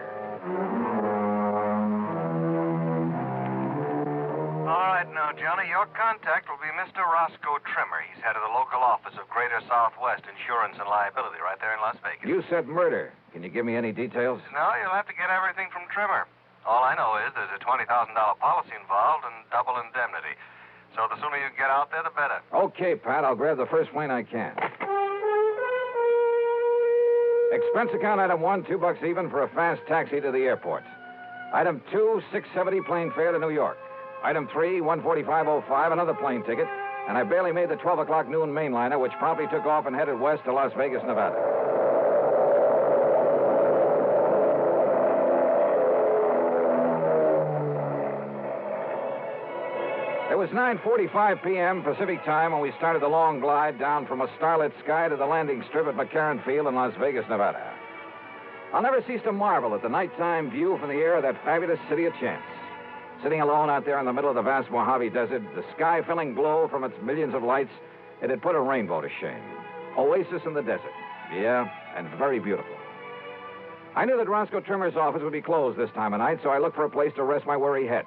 All right, now, Johnny, your contact will be Mr. Roscoe Trimmer. He's head of the local office of Greater Southwest Insurance and Liability right there in Las Vegas. You said murder. Can you give me any details? No, you'll have to get everything from Trimmer. All I know is there's a $20,000 policy involved and double indemnity. So the sooner you get out there, the better. Okay, Pat. I'll grab the first plane I can. Expense account item 1, $2 even for a fast taxi to the airport. Item 2, $6.70 plane fare to New York. Item 3, $145.05, another plane ticket. And I barely made the 12 o'clock noon mainliner, which promptly took off and headed west to Las Vegas, Nevada. It was 9:45 p.m. Pacific time when we started the long glide down from a starlit sky to the landing strip at McCarran Field in Las Vegas, Nevada. I'll never cease to marvel at the nighttime view from the air of that fabulous city of chance. Sitting alone out there in the middle of the vast Mojave Desert, the sky-filling glow from its millions of lights, it had put a rainbow to shame. Oasis in the desert. Yeah, and very beautiful. I knew that Roscoe Trimmer's office would be closed this time of night, so I looked for a place to rest my weary head.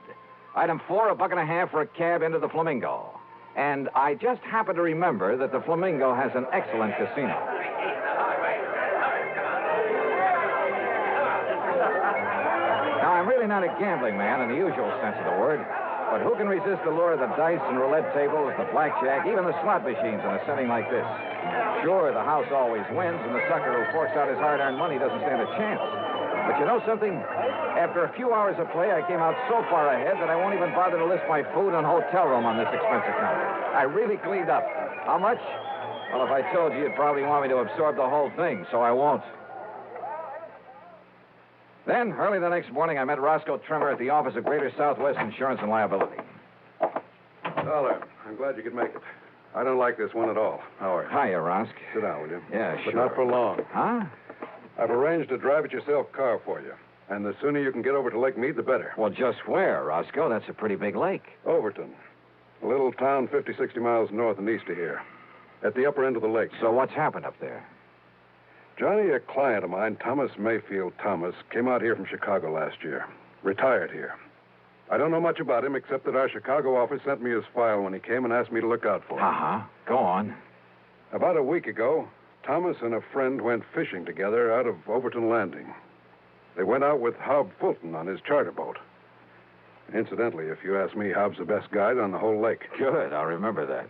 Item 4, $1.50 for a cab into the Flamingo. And I just happened to remember that the Flamingo has an excellent casino. Now, I'm really not a gambling man in the usual sense of the word, but who can resist the lure of the dice and roulette tables, the blackjack, even the slot machines in a setting like this? Sure, the house always wins, and the sucker who forks out his hard-earned money doesn't stand a chance. But you know something? After a few hours of play, I came out so far ahead that I won't even bother to list my food and hotel room on this expense account. I really cleaned up. How much? Well, if I told you, you'd probably want me to absorb the whole thing, so I won't. Then, early the next morning, I met Roscoe Trimmer at the office of Greater Southwest Insurance and Liability. Dollar, I'm glad you could make it. I don't like this one at all. How are you? Hiya, Rosk. Sit down, will you? Yeah, But sure. not for long. Huh? I've arranged a drive-it-yourself car for you. And the sooner you can get over to Lake Mead, the better. Well, just where, Roscoe? That's a pretty big lake. Overton. A little town 50, 60 miles north and east of here. At the upper end of the lake. So what's happened up there? Johnny, a client of mine, Thomas Mayfield Thomas, came out here from Chicago last year. Retired here. I don't know much about him except that our Chicago office sent me his file when he came and asked me to look out for him. Uh-huh. Go on. About a week ago, Thomas and a friend went fishing together out of Overton Landing. They went out with Hob Fulton on his charter boat. Incidentally, if you ask me, Hob's the best guide on the whole lake. Good, I'll remember that.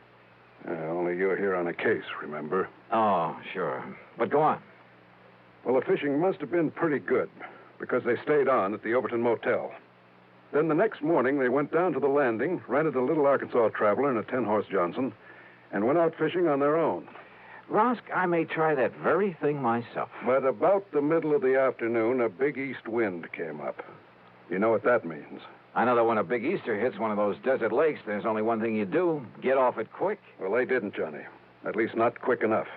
Only you're here on a case, remember? Oh, sure. But go on. Well, the fishing must have been pretty good, because they stayed on at the Overton Motel. Then the next morning, they went down to the landing, rented a little Arkansas Traveler and a 10-horse Johnson, and went out fishing on their own. Rosk, I may try that very thing myself. But about the middle of the afternoon, a big east wind came up. You know what that means? I know that when a big Easter hits one of those desert lakes, there's only one thing you do, get off it quick. Well, they didn't, Johnny. At least not quick enough.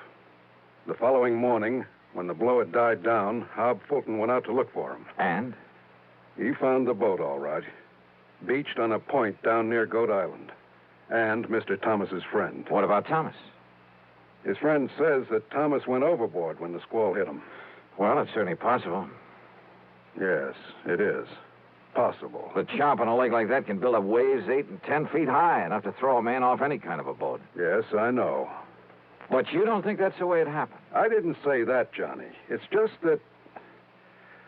The following morning, when the blow had died down, Hob Fulton went out to look for him. And? He found the boat, all right. Beached on a point down near Goat Island. And Mr. Thomas's friend. What about Thomas? His friend says that Thomas went overboard when the squall hit him. Well, it's certainly possible. Yes, it is. Possible. The chomp on a lake like that can build up waves 8 and 10 feet high, enough to throw a man off any kind of a boat. Yes, I know. But you don't think that's the way it happened? I didn't say that, Johnny. It's just that...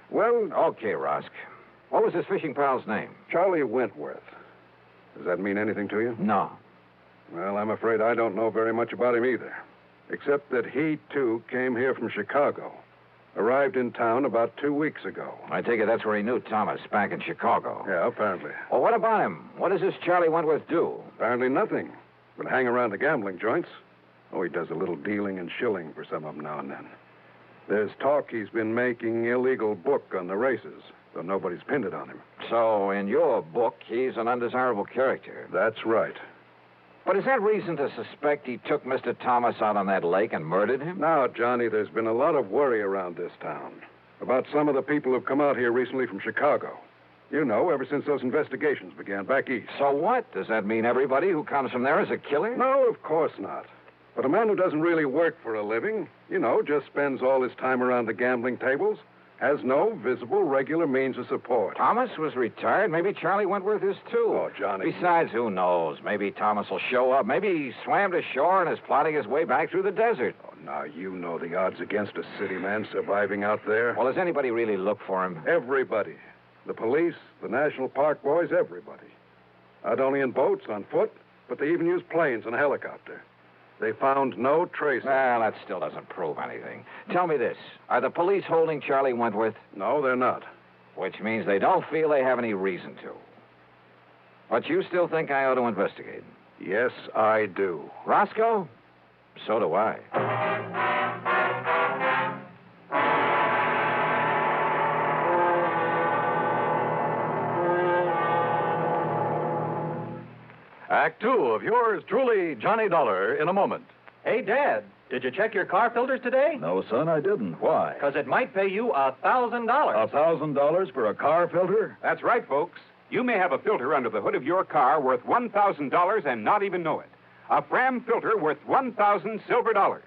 Well... Okay, Rosk. What was his fishing pal's name? Charlie Wentworth. Does that mean anything to you? No. Well, I'm afraid I don't know very much about him either. Except that he, too, came here from Chicago. Arrived in town about 2 weeks ago. I take it that's where he knew Thomas, back in Chicago. Yeah, apparently. Well, what about him? What does this Charlie Wentworth do? Apparently nothing. But hang around the gambling joints. Oh, he does a little dealing and shilling for some of them now and then. There's talk he's been making illegal book on the races, though nobody's pinned it on him. So, in your book, he's an undesirable character. That's right. But is that reason to suspect he took Mr. Thomas out on that lake and murdered him? Now, Johnny, there's been a lot of worry around this town about some of the people who've come out here recently from Chicago. You know, ever since those investigations began back east. So what? Does that mean everybody who comes from there is a killer? No, of course not. But a man who doesn't really work for a living, just spends all his time around the gambling tables, has no visible, regular means of support. Thomas was retired. Maybe Charlie Wentworth is, too. Oh, Johnny. Besides, who knows? Maybe Thomas will show up. Maybe he swam to shore and is plotting his way back through the desert. Oh, now, you know the odds against a city man surviving out there. Well, does anybody really look for him? Everybody. The police, the National Park boys, everybody. Not only in boats, on foot, but they even use planes and a helicopter. They found no trace. Well, that still doesn't prove anything. Tell me this. Are the police holding Charlie Wentworth? No, they're not. Which means they don't feel they have any reason to. But you still think I ought to investigate? Yes, I do. Roscoe? So do I. Act 2 of yours truly, Johnny Dollar, in a moment. Hey, Dad, did you check your car filters today? No, son, I didn't. Why? Because it might pay you $1,000. $1,000 for a car filter? That's right, folks. You may have a filter under the hood of your car worth $1,000 and not even know it. A Fram filter worth 1,000 silver dollars.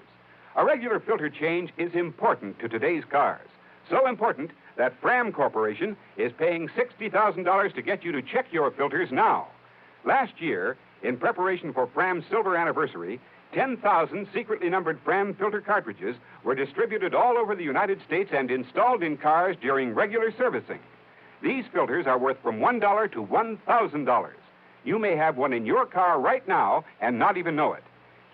A regular filter change is important to today's cars. So important that Fram Corporation is paying $60,000 to get you to check your filters now. Last year, in preparation for Fram's silver anniversary, 10,000 secretly numbered Fram filter cartridges were distributed all over the United States and installed in cars during regular servicing. These filters are worth from $1 to $1,000. You may have one in your car right now and not even know it.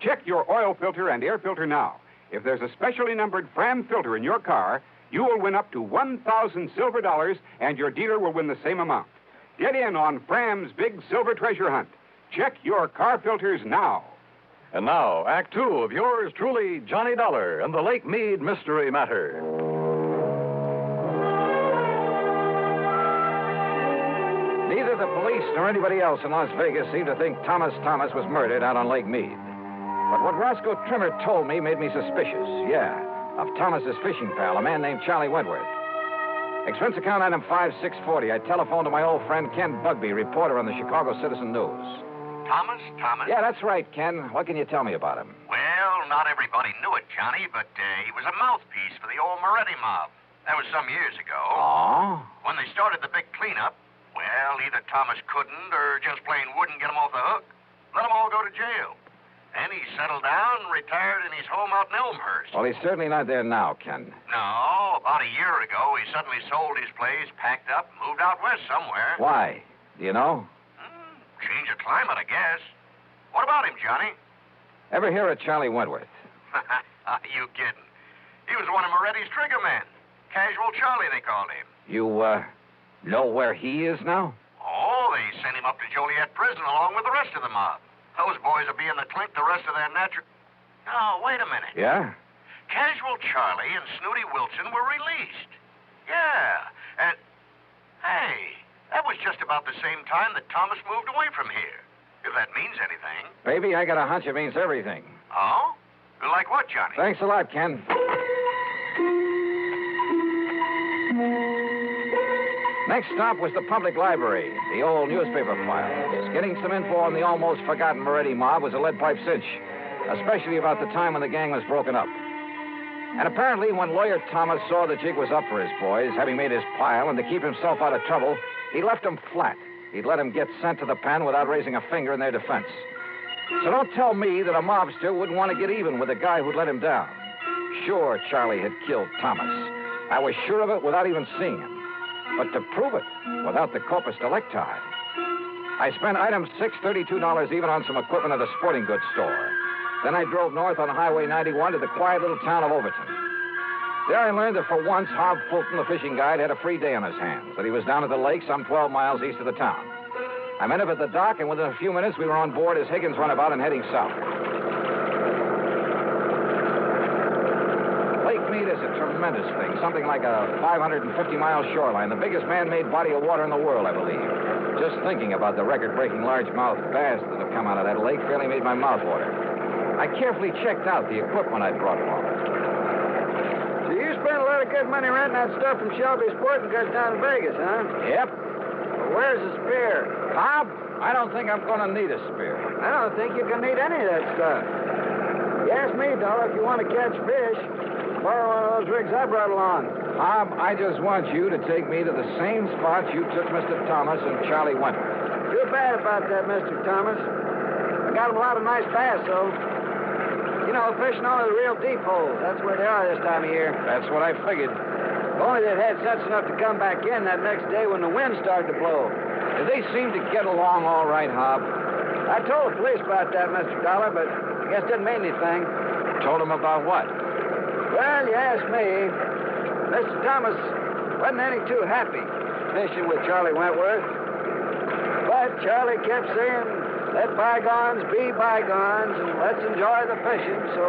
Check your oil filter and air filter now. If there's a specially numbered Fram filter in your car, you will win up to 1,000 silver dollars, and your dealer will win the same amount. Get in on Fram's big silver treasure hunt. Check your car filters now. And now, Act 2 of yours truly, Johnny Dollar, and the Lake Mead Mystery Matter. Neither the police nor anybody else in Las Vegas seemed to think Thomas was murdered out on Lake Mead. But what Roscoe Trimmer told me made me suspicious, of Thomas's fishing pal, a man named Charlie Wentworth. Expense account item 5640. I telephoned to my old friend Ken Bugby, reporter on the Chicago Citizen News. Thomas? Yeah, that's right, Ken. What can you tell me about him? Well, not everybody knew it, Johnny, but he was a mouthpiece for the old Moretti mob. That was some years ago. Oh? When they started the big cleanup, well, either Thomas couldn't or just plain wouldn't get them off the hook. Let them all go to jail. Then he settled down and retired in his home out in Elmhurst. Well, he's certainly not there now, Ken. No, about a year ago, he suddenly sold his place, packed up, moved out west somewhere. Why? Do you know? Change of climate, I guess. What about him, Johnny? Ever hear of Charlie Wentworth? You kidding. He was one of Moretti's trigger men. Casual Charlie, they called him. You, know where he is now? Oh, they sent him up to Joliet prison along with the rest of the mob. Those boys will be in the clink the rest of their natural... Oh, wait a minute. Yeah? Casual Charlie and Snooty Wilson were released. Yeah, and... Hey, that was just about the same time that Thomas moved away from here. If that means anything. Baby, I got a hunch it means everything. Oh? Like what, Johnny? Thanks a lot, Ken. Next stop was the public library, the old newspaper files. Getting some info on the almost forgotten Moretti mob was a lead pipe cinch, especially about the time when the gang was broken up. And apparently, when Lawyer Thomas saw the jig was up for his boys, having made his pile, and to keep himself out of trouble, he left them flat. He'd let them get sent to the pen without raising a finger in their defense. So don't tell me that a mobster wouldn't want to get even with the guy who'd let him down. Sure, Charlie had killed Thomas. I was sure of it without even seeing him. But to prove it, without the corpus delicti, I spent item $6, $32 even on some equipment at a sporting goods store. Then I drove north on Highway 91 to the quiet little town of Overton. There I learned that for once, Hob Fulton, the fishing guide, had a free day on his hands, that he was down at the lake some 12 miles east of the town. I met him at the dock, and within a few minutes, we were on board as Higgins runabout and heading south. Lake Mead is a tremendous thing, something like a 550-mile shoreline, the biggest man-made body of water in the world, I believe. Just thinking about the record-breaking largemouth bass that have come out of that lake fairly made my mouth water. I carefully checked out the equipment I'd brought along. So you spent a lot of good money renting that stuff from Shelby's Port and got down to Vegas, huh? Yep. Well, where's the spear? Bob, I don't think I'm going to need a spear. I don't think you're going to need any of that stuff. You ask me, Dollar, if you want to catch fish. Borrow one of those rigs I brought along. Bob, I just want you to take me to the same spot you took Mr. Thomas and Charlie Wentworth. Too bad about that, Mr. Thomas. I got him a lot of nice bass, though. You know, fishing only the real deep holes. That's where they are this time of year. That's what I figured. If only they'd had sense enough to come back in that next day when the wind started to blow. Did they seem to get along all right, Hob? I told the police about that, Mr. Dollar, but I guess it didn't mean anything. Told them about what? Well, you ask me. Mr. Thomas wasn't any too happy fishing with Charlie Wentworth. But Charlie kept saying, let bygones be bygones, and let's enjoy the fishing, so...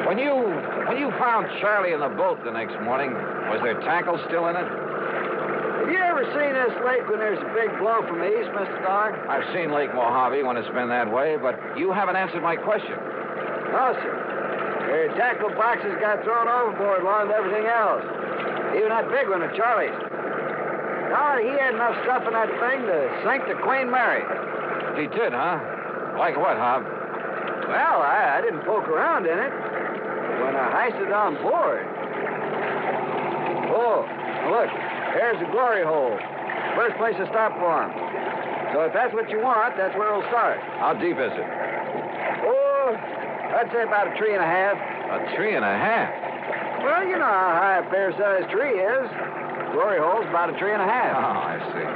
When you found Charlie in the boat the next morning, was there tackle still in it? Have you ever seen this lake when there's a big blow from the east, Mr. Dollar? I've seen Lake Mojave when it's been that way, but you haven't answered my question. No, sir. Their tackle boxes got thrown overboard along with everything else. Even that big one of Charlie's. Dollar, he had enough stuff in that thing to sink the Queen Mary. He did, huh? Like what, Hob? Well, I didn't poke around in it. When I heisted on board. Oh, look. There's the glory hole. First place to stop for him. So if that's what you want, that's where we'll start. How deep is it? Oh, I'd say about a 3.5. A 3.5? Well, you know how high a fair-sized tree is. Glory hole's about a 3.5. Oh, I see.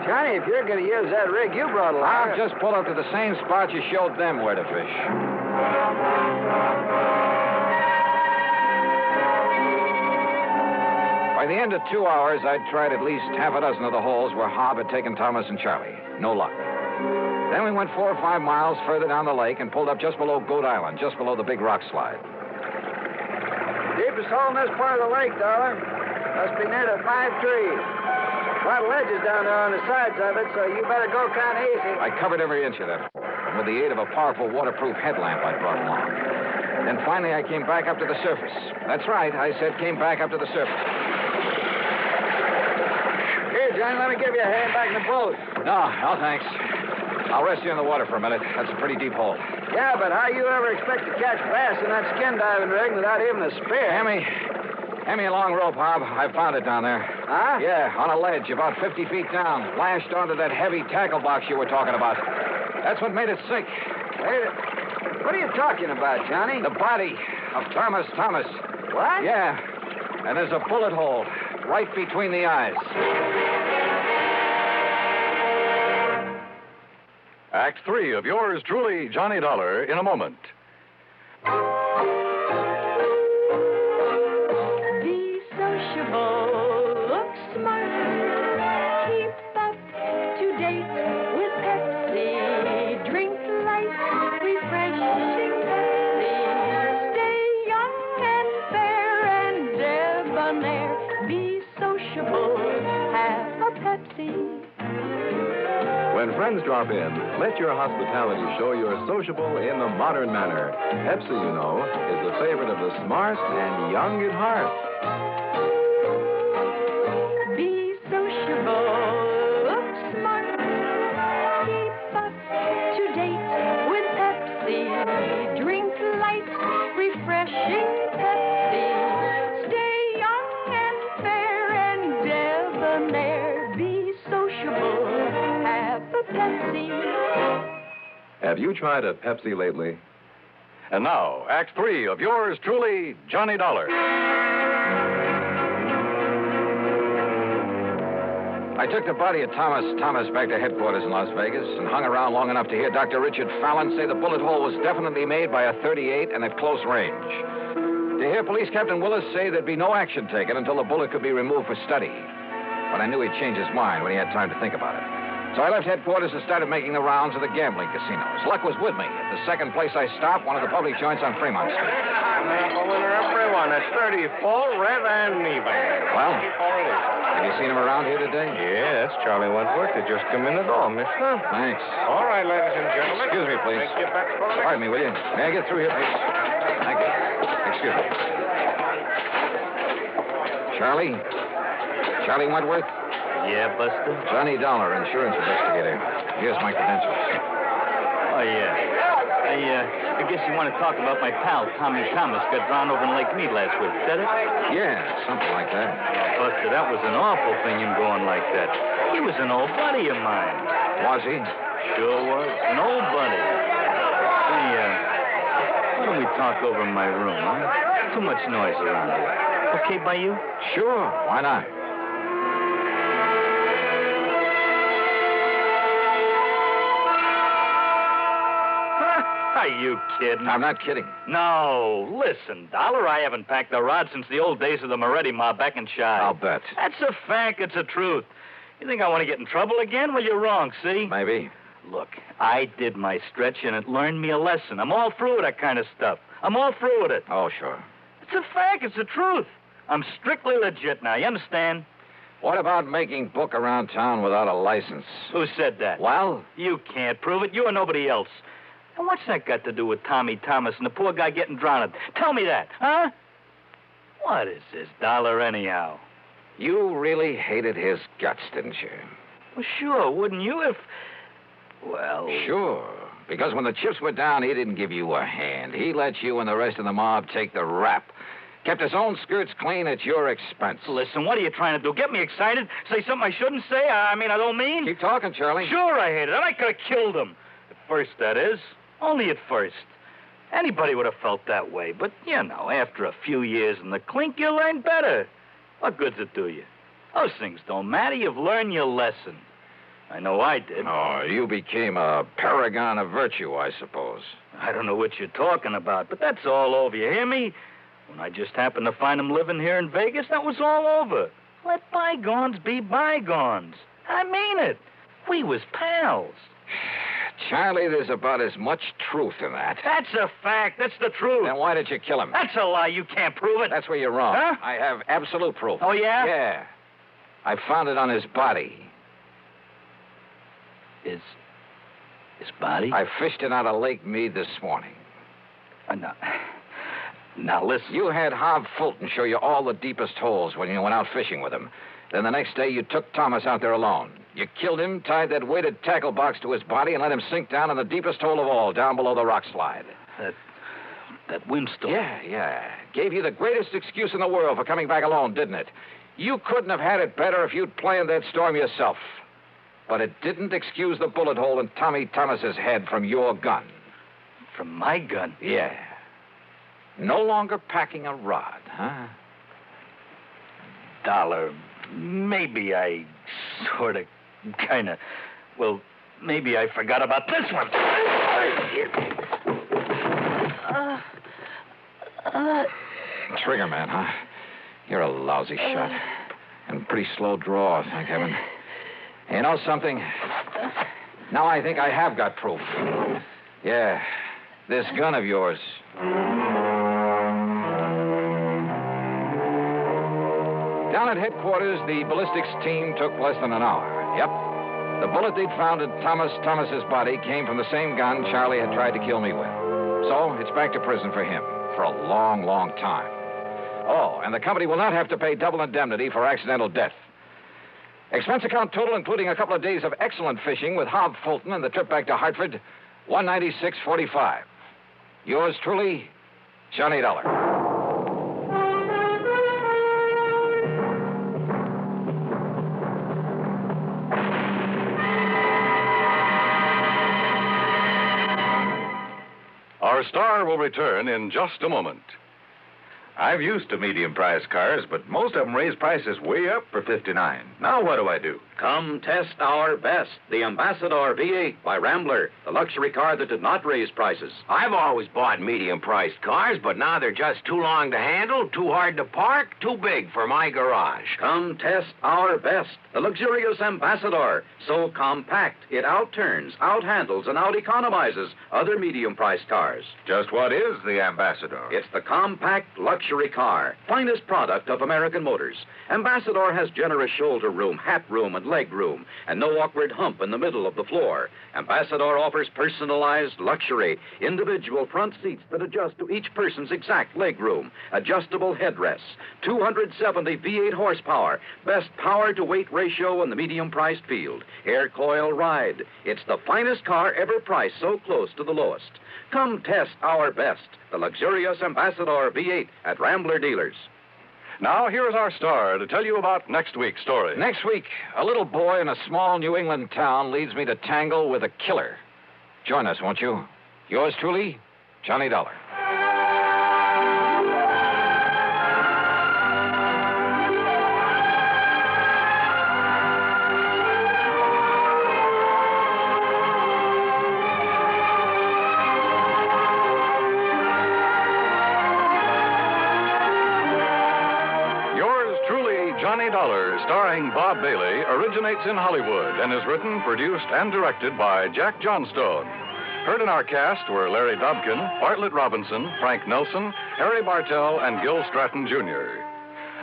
Johnny, if you're going to use that rig you brought along... I'll just pull up to the same spot you showed them where to fish. By the end of 2 hours, I'd tried at least half a dozen of the holes where Hob had taken Thomas and Charlie. No luck. Then we went 4 or 5 miles further down the lake and pulled up just below Goat Island, just below the big rock slide. Deepest hole in this part of the lake, Dollar. Must be near the 5 trees. A lot of ledges down there on the sides of it, so you better go kind of easy. I covered every inch of that hole, and with the aid of a powerful waterproof headlamp I brought along. Then finally I came back up to the surface. That's right, I said came back up to the surface. Here, Johnny, let me give you a hand back in the boat. No, thanks. I'll rest you in the water for a minute. That's a pretty deep hole. Yeah, but how you ever expect to catch bass in that skin diving rig without even a spear? Hand me a long rope, Hob. I found it down there. Huh? Yeah, on a ledge about 50 feet down, lashed onto that heavy tackle box you were talking about. That's what made it sink. Wait, what are you talking about, Johnny? The body of Thomas. What? Yeah, and there's a bullet hole right between the eyes. Act 3 of yours truly, Johnny Dollar, in a moment. Be sociable, look smart, keep up to date with Pepsi, drink light, refreshing Pepsi, stay young and fair and debonair, be sociable, have a Pepsi. When friends drop in, let your hospitality show you're sociable in the modern manner. Pepsi, you know, is the favorite of the smart and young at heart. Be sociable, look smart, keep up to date with Pepsi, drink light, refreshing Pepsi, stay young and fair and debonair, be sociable. Pepsi. Have you tried a Pepsi lately? And now, Act 3 of yours truly, Johnny Dollar. I took the body of Thomas back to headquarters in Las Vegas and hung around long enough to hear Dr. Richard Fallon say the bullet hole was definitely made by a .38 and at close range. To hear Police Captain Willis say there'd be no action taken until the bullet could be removed for study. But I knew he'd change his mind when he had time to think about it. So I left headquarters and started making the rounds of the gambling casinos. Luck was with me. At the second place I stopped, one of the public joints on Fremont Street. Winner, everyone. It's 34, Red Anapola. Well, have you seen him around here today? Yes, Charlie Wentworth. They just come in the door, mister. Thanks. All right, ladies and gentlemen. Excuse me, please. Take you back for the Pardon me, will you? May I get through here, please? Thank you. Excuse me. Charlie Wentworth? Yeah, Buster? Johnny Dollar, insurance investigator. Here's my credentials. Oh, yeah. I guess you want to talk about my pal, Tommy Thomas, got drowned over in Lake Mead last week. Is that it? Yeah, something like that. Yeah, Buster, that was an awful thing, him going like that. He was an old buddy of mine. Was he? Sure was. An old buddy. Hey, why don't we talk over in my room, huh? Too much noise around here. Okay by you? Sure. Why not? Are you kidding? I'm not kidding. No. Listen, Dollar, I haven't packed a rod since the old days of the Moretti mob back in Chi. I'll bet. That's a fact. It's a truth. You think I want to get in trouble again? Well, you're wrong, see? Maybe. Look, I did my stretch, and it learned me a lesson. I'm all through with that kind of stuff. I'm all through with it. Oh, sure. It's a fact. It's the truth. I'm strictly legit now. You understand? What about making book around town without a license? Who said that? Well? You can't prove it. You or nobody else. And what's that got to do with Tommy Thomas and the poor guy getting drowned? Tell me that, huh? What is this Dollar anyhow? You really hated his guts, didn't you? Well, sure, wouldn't you if... Well... Sure. Because when the chips were down, he didn't give you a hand. He let you and the rest of the mob take the rap. Kept his own skirts clean at your expense. Listen, what are you trying to do? Get me excited? Say something I shouldn't say? I don't mean... Keep talking, Charlie. Sure I hated it. I could have killed him. At first, that is. Only at first. Anybody would have felt that way. But, you know, after a few years in the clink, you learn better. What good's it do you? Those things don't matter. You've learned your lesson. I know I did. Oh, you became a paragon of virtue, I suppose. I don't know what you're talking about, but that's all over. You hear me? When I just happened to find him living here in Vegas, that was all over. Let bygones be bygones. I mean it. We was pals. Charlie, there's about as much truth in that. That's a fact. That's the truth. Then why did you kill him? That's a lie. You can't prove it. That's where you're wrong. Huh? I have absolute proof. Oh, yeah? Yeah. I found it on his body. His body? I fished it out of Lake Mead this morning. Now, listen. You had Hob Fulton show you all the deepest holes when you went out fishing with him. Then the next day, you took Thomas out there alone. You killed him, tied that weighted tackle box to his body, and let him sink down in the deepest hole of all, down below the rock slide. That windstorm. Yeah. Gave you the greatest excuse in the world for coming back alone, didn't it? You couldn't have had it better if you'd planned that storm yourself. But it didn't excuse the bullet hole in Tommy Thomas's head from your gun. From my gun? Yeah. No longer packing a rod, huh? Dollar, maybe I sort of, kind of... Well, maybe I forgot about this one. Trigger man, huh? You're a lousy shot. And pretty slow draw, thank heaven. You know something? Now I think I have got proof. Yeah, this gun of yours. Down at headquarters, the ballistics team took less than an hour. Yep. The bullet they'd found in Thomas's body came from the same gun Charlie had tried to kill me with. So it's back to prison for him for a long, long time. Oh, and the company will not have to pay double indemnity for accidental death. Expense account total, including a couple of days of excellent fishing with Hob Fulton and the trip back to Hartford, $196.45. Yours truly, Johnny Dollar. Our star will return in just a moment. I'm used to medium-priced cars, but most of them raise prices way up for 59. Now what do? Come test our best, the Ambassador V8 by Rambler, the luxury car that did not raise prices. I've always bought medium-priced cars, but now they're just too long to handle, too hard to park, too big for my garage. Come test our best, the luxurious Ambassador. So compact, it outturns, outhandles, and out-economizes other medium-priced cars. Just what is the Ambassador? It's the compact luxury car, finest product of American Motors. Ambassador has generous shoulder room, hat room, and leg room, and no awkward hump in the middle of the floor. Ambassador offers personalized luxury, individual front seats that adjust to each person's exact leg room, adjustable headrests, 270 V8 horsepower, best power-to-weight ratio in the medium-priced field, air coil ride. It's the finest car ever priced so close to the lowest. Come test our best, the luxurious Ambassador V8 at Rambler dealers. Now, here's our star to tell you about next week's story. Next week, a little boy in a small New England town leads me to tangle with a killer. Join us, won't you? Yours truly, Johnny Dollar. Johnny Dollar, starring Bob Bailey, originates in Hollywood and is written, produced, and directed by Jack Johnstone. Heard in our cast were Larry Dobkin, Bartlett Robinson, Frank Nelson, Harry Bartell, and Gil Stratton, Jr.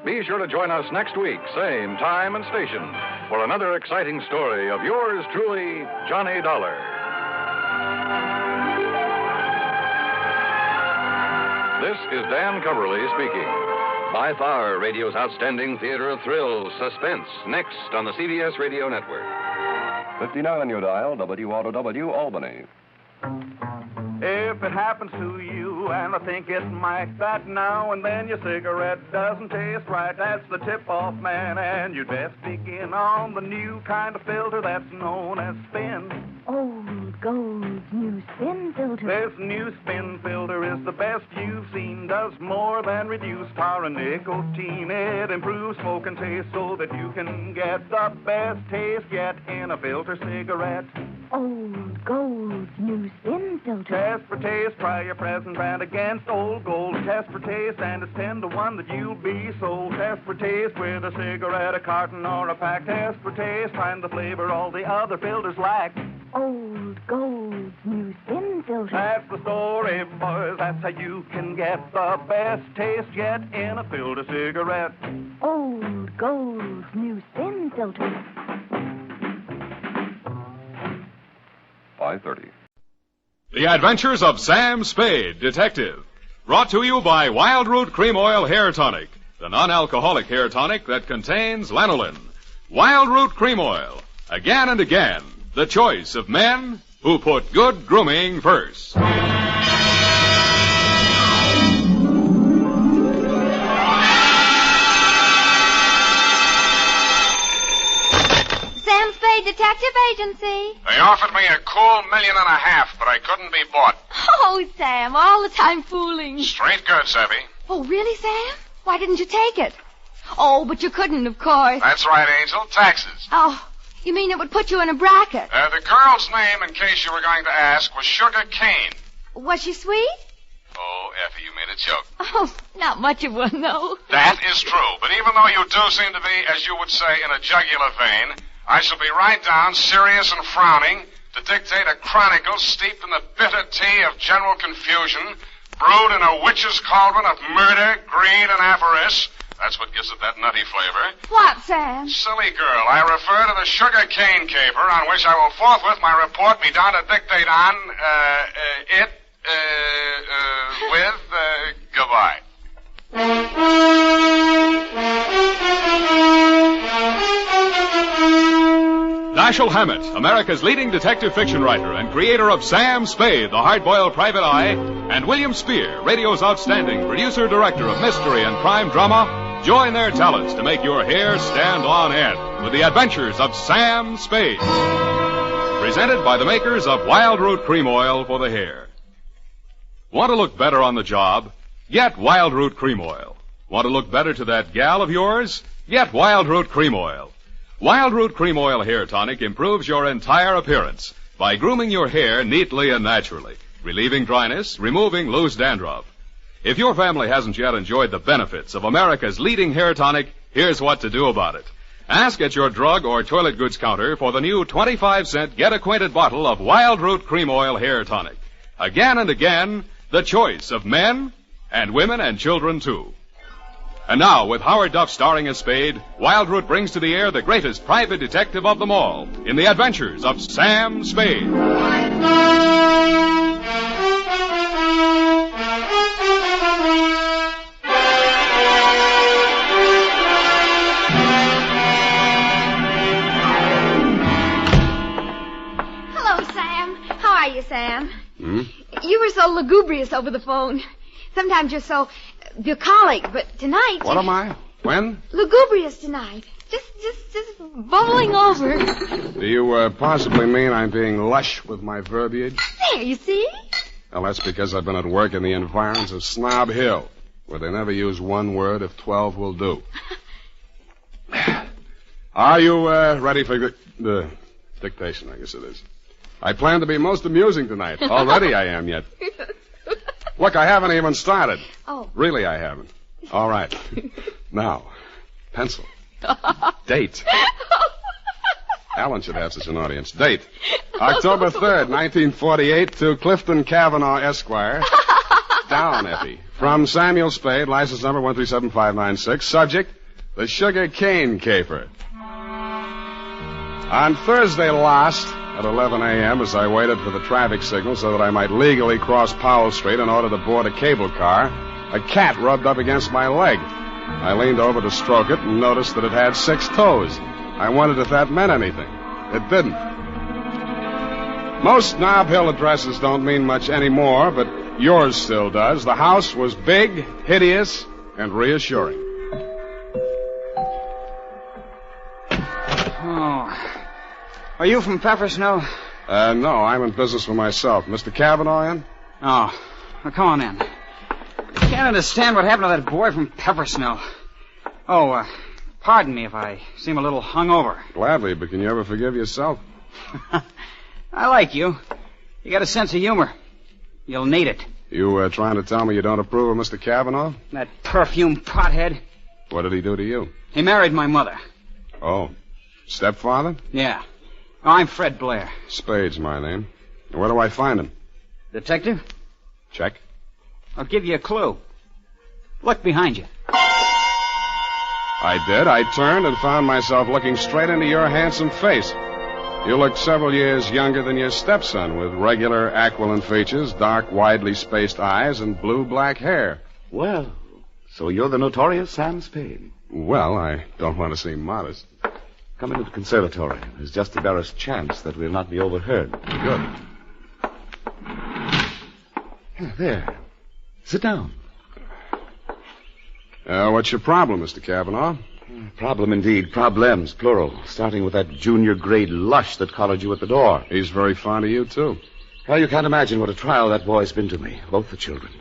Be sure to join us next week, same time and station, for another exciting story of yours truly, Johnny Dollar. This is Dan Coverly speaking. By far, radio's outstanding theater of thrills, Suspense, next on the CBS Radio Network. 59 on your dial, WROW Albany. If it happens to you, and I think it might, that now and then your cigarette doesn't taste right, that's the tip-off, man, and you'd best begin on the new kind of filter that's known as Spin. Old Gold's new Spin filter. This new Spin filter is the best you've seen, does more than reduce tar and nicotine. It improves smoke and taste so that you can get the best taste yet in a filter cigarette. Old Gold's new Spin filter. Test for taste, try your present brand against Old Gold. Test for taste, and it's 10 to 1 that you'll be sold. Test for taste with a cigarette, a carton, or a pack. Test for taste, find the flavor all the other filters lack. Old Gold's new Spin filter. That's the story, boys. That's how you can get the best taste yet in a filter cigarette. Old Gold's new Spin filter. 5:30. The Adventures of Sam Spade, Detective. Brought to you by Wild Root Cream Oil Hair Tonic, the non-alcoholic hair tonic that contains lanolin. Wild Root Cream Oil. Again and again, the choice of men who put good grooming first. Sam Spade Detective Agency. They offered me a cool $1.5 million, but I couldn't be bought. Oh, Sam, all the time fooling. Straight good, Savvy. Oh, really, Sam? Why didn't you take it? Oh, but you couldn't, of course. That's right, Angel. Taxes. Oh, you mean it would put you in a bracket? The girl's name, in case you were going to ask, was Sugar Kane. Was she sweet? Oh, Effie, you made a joke. Oh, not much of one, though. That is true, but even though you do seem to be, as you would say, in a jugular vein, I shall be right down, serious and frowning, to dictate a chronicle steeped in the bitter tea of general confusion, brewed in a witch's cauldron of murder, greed, and avarice. That's what gives it that nutty flavor. What, Sam? Silly girl, I refer to the Sugar Cane Caper, on which I will forthwith my report be down to dictate on, goodbye. Dashiell Hammett, America's leading detective fiction writer and creator of Sam Spade, the hard-boiled private eye, and William Spear, radio's outstanding producer-director of mystery and crime drama, join their talents to make your hair stand on end with the adventures of Sam Spade. Presented by the makers of Wild Root Cream Oil for the hair. Want to look better on the job? Get Wild Root Cream Oil. Want to look better to that gal of yours? Get Wild Root Cream Oil. Wild Root Cream Oil Hair Tonic improves your entire appearance by grooming your hair neatly and naturally, relieving dryness, removing loose dandruff. If your family hasn't yet enjoyed the benefits of America's leading hair tonic, here's what to do about it. Ask at your drug or toilet goods counter for the new 25-cent get-acquainted bottle of Wild Root Cream Oil Hair Tonic. Again and again, the choice of men and women and children, too. And now, with Howard Duff starring as Spade, Wild Root brings to the air the greatest private detective of them all in the adventures of Sam Spade. Hello, Sam. How are you, Sam? You were so lugubrious over the phone. Sometimes you're so bucolic, but tonight... What am I? When? Lugubrious tonight. Just bubbling over. Do you possibly mean I'm being lush with my verbiage? There, you see? Well, that's because I've been at work in the environs of Snob Hill, where they never use one word if 12 will do. Are you ready for the dictation, I guess it is? I plan to be most amusing tonight. Already I am, yet. Look, I haven't even started. Oh. Really, I haven't. All right. Now, pencil. Date. Alan should have such an audience. Date. October 3rd, 1948, to Clifton Cavanaugh, Esquire. Down, Effie. From Samuel Spade, license number 137596. Subject, the Sugar Cane Caper. On Thursday last, at 11 a.m., as I waited for the traffic signal so that I might legally cross Powell Street in order to board a cable car, a cat rubbed up against my leg. I leaned over to stroke it and noticed that it had 6 toes. I wondered if that meant anything. It didn't. Most Snob Hill addresses don't mean much anymore, but yours still does. The house was big, hideous, and reassuring. Oh. Are you from Pepper Snow? No, I'm in business for myself. Mr. Cavanaugh in? Oh. Well, come on in. I can't understand what happened to that boy from Pepper Snow. Oh, pardon me if I seem a little hungover. Gladly, but can you ever forgive yourself? I like you. You got a sense of humor. You'll need it. You trying to tell me you don't approve of Mr. Cavanaugh? That perfume pothead. What did he do to you? He married my mother. Oh. Stepfather? Yeah. Oh, I'm Fred Blair. Spade's my name. Where do I find him? Detective? Check. I'll give you a clue. Look behind you. I did. I turned and found myself looking straight into your handsome face. You look several years younger than your stepson, with regular aquiline features, dark, widely spaced eyes, and blue-black hair. Well, so you're the notorious Sam Spade. Well, I don't want to seem modest. Come into the conservatory. There's just the barest chance that we'll not be overheard. Good. There. Sit down. What's your problem, Mr. Cavanaugh? Problem indeed. Problems, plural. Starting with that junior grade lush that collared you at the door. He's very fond of you, too. Well, you can't imagine what a trial that boy's been to me. Both the children.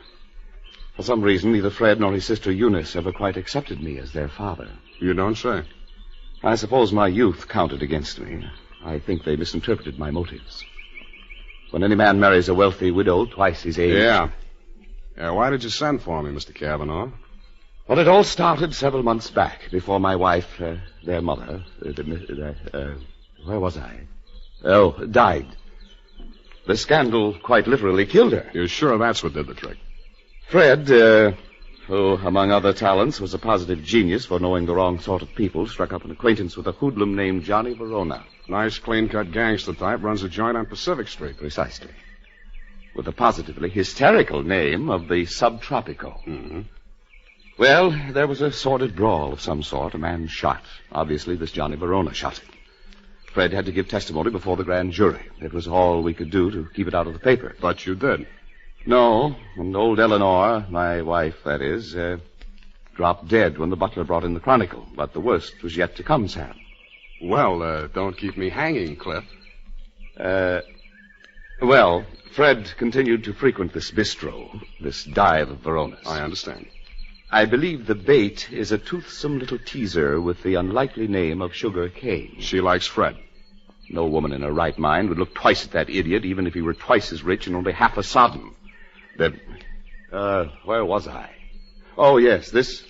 For some reason, neither Fred nor his sister Eunice ever quite accepted me as their father. You don't say. I suppose my youth counted against me. I think they misinterpreted my motives. When any man marries a wealthy widow twice his age... Yeah. Why did you send for me, Mr. Cavanaugh? Well, it all started several months back, before my wife, their mother, where was I? Oh, died. The scandal quite literally killed her. You're sure that's what did the trick? Fred, who, among other talents, was a positive genius for knowing the wrong sort of people, struck up an acquaintance with a hoodlum named Johnny Verona. Nice, clean-cut gangster type, runs a joint on Pacific Street. Precisely. With the positively hysterical name of the Subtropico. Mm-hmm. Well, there was a sordid brawl of some sort. A man shot. Obviously, this Johnny Verona shot him. Fred had to give testimony before the grand jury. It was all we could do to keep it out of the paper. But you did. No, and old Eleanor, my wife, that is, dropped dead when the butler brought in the Chronicle. But the worst was yet to come, Sam. Well, don't keep me hanging, Cliff. Well, Fred continued to frequent this bistro, this dive of Verona's. I understand. I believe the bait is a toothsome little teaser with the unlikely name of Sugar Kane. She likes Fred. No woman in her right mind would look twice at that idiot, even if he were twice as rich and only half as sodden. Where was I? Oh, yes, this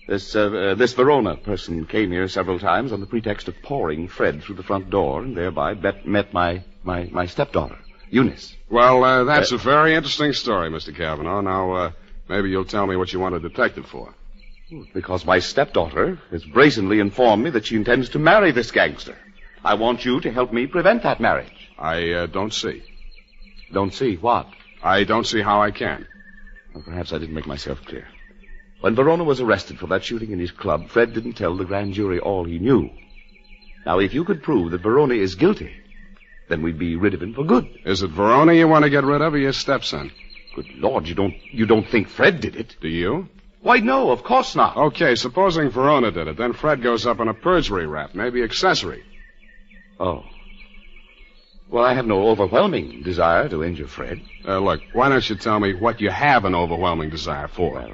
Verona person came here several times on the pretext of pouring Fred through the front door and thereby met my stepdaughter, Eunice. Well, that's a very interesting story, Mr. Cavanaugh. Now, maybe you'll tell me what you want a detective for. Because my stepdaughter has brazenly informed me that she intends to marry this gangster. I want you to help me prevent that marriage. I don't see. Don't see what? I don't see how I can. Well, perhaps I didn't make myself clear. When Verona was arrested for that shooting in his club, Fred didn't tell the grand jury all he knew. Now, if you could prove that Verona is guilty, then we'd be rid of him for good. Is it Verona you want to get rid of or your stepson? Good Lord, you don't think Fred did it? Do you? Why, no, of course not. Okay, supposing Verona did it, then Fred goes up on a perjury rap, maybe accessory. Oh. Well, I have no overwhelming desire to injure Fred. Look, why don't you tell me what you have an overwhelming desire for? Well,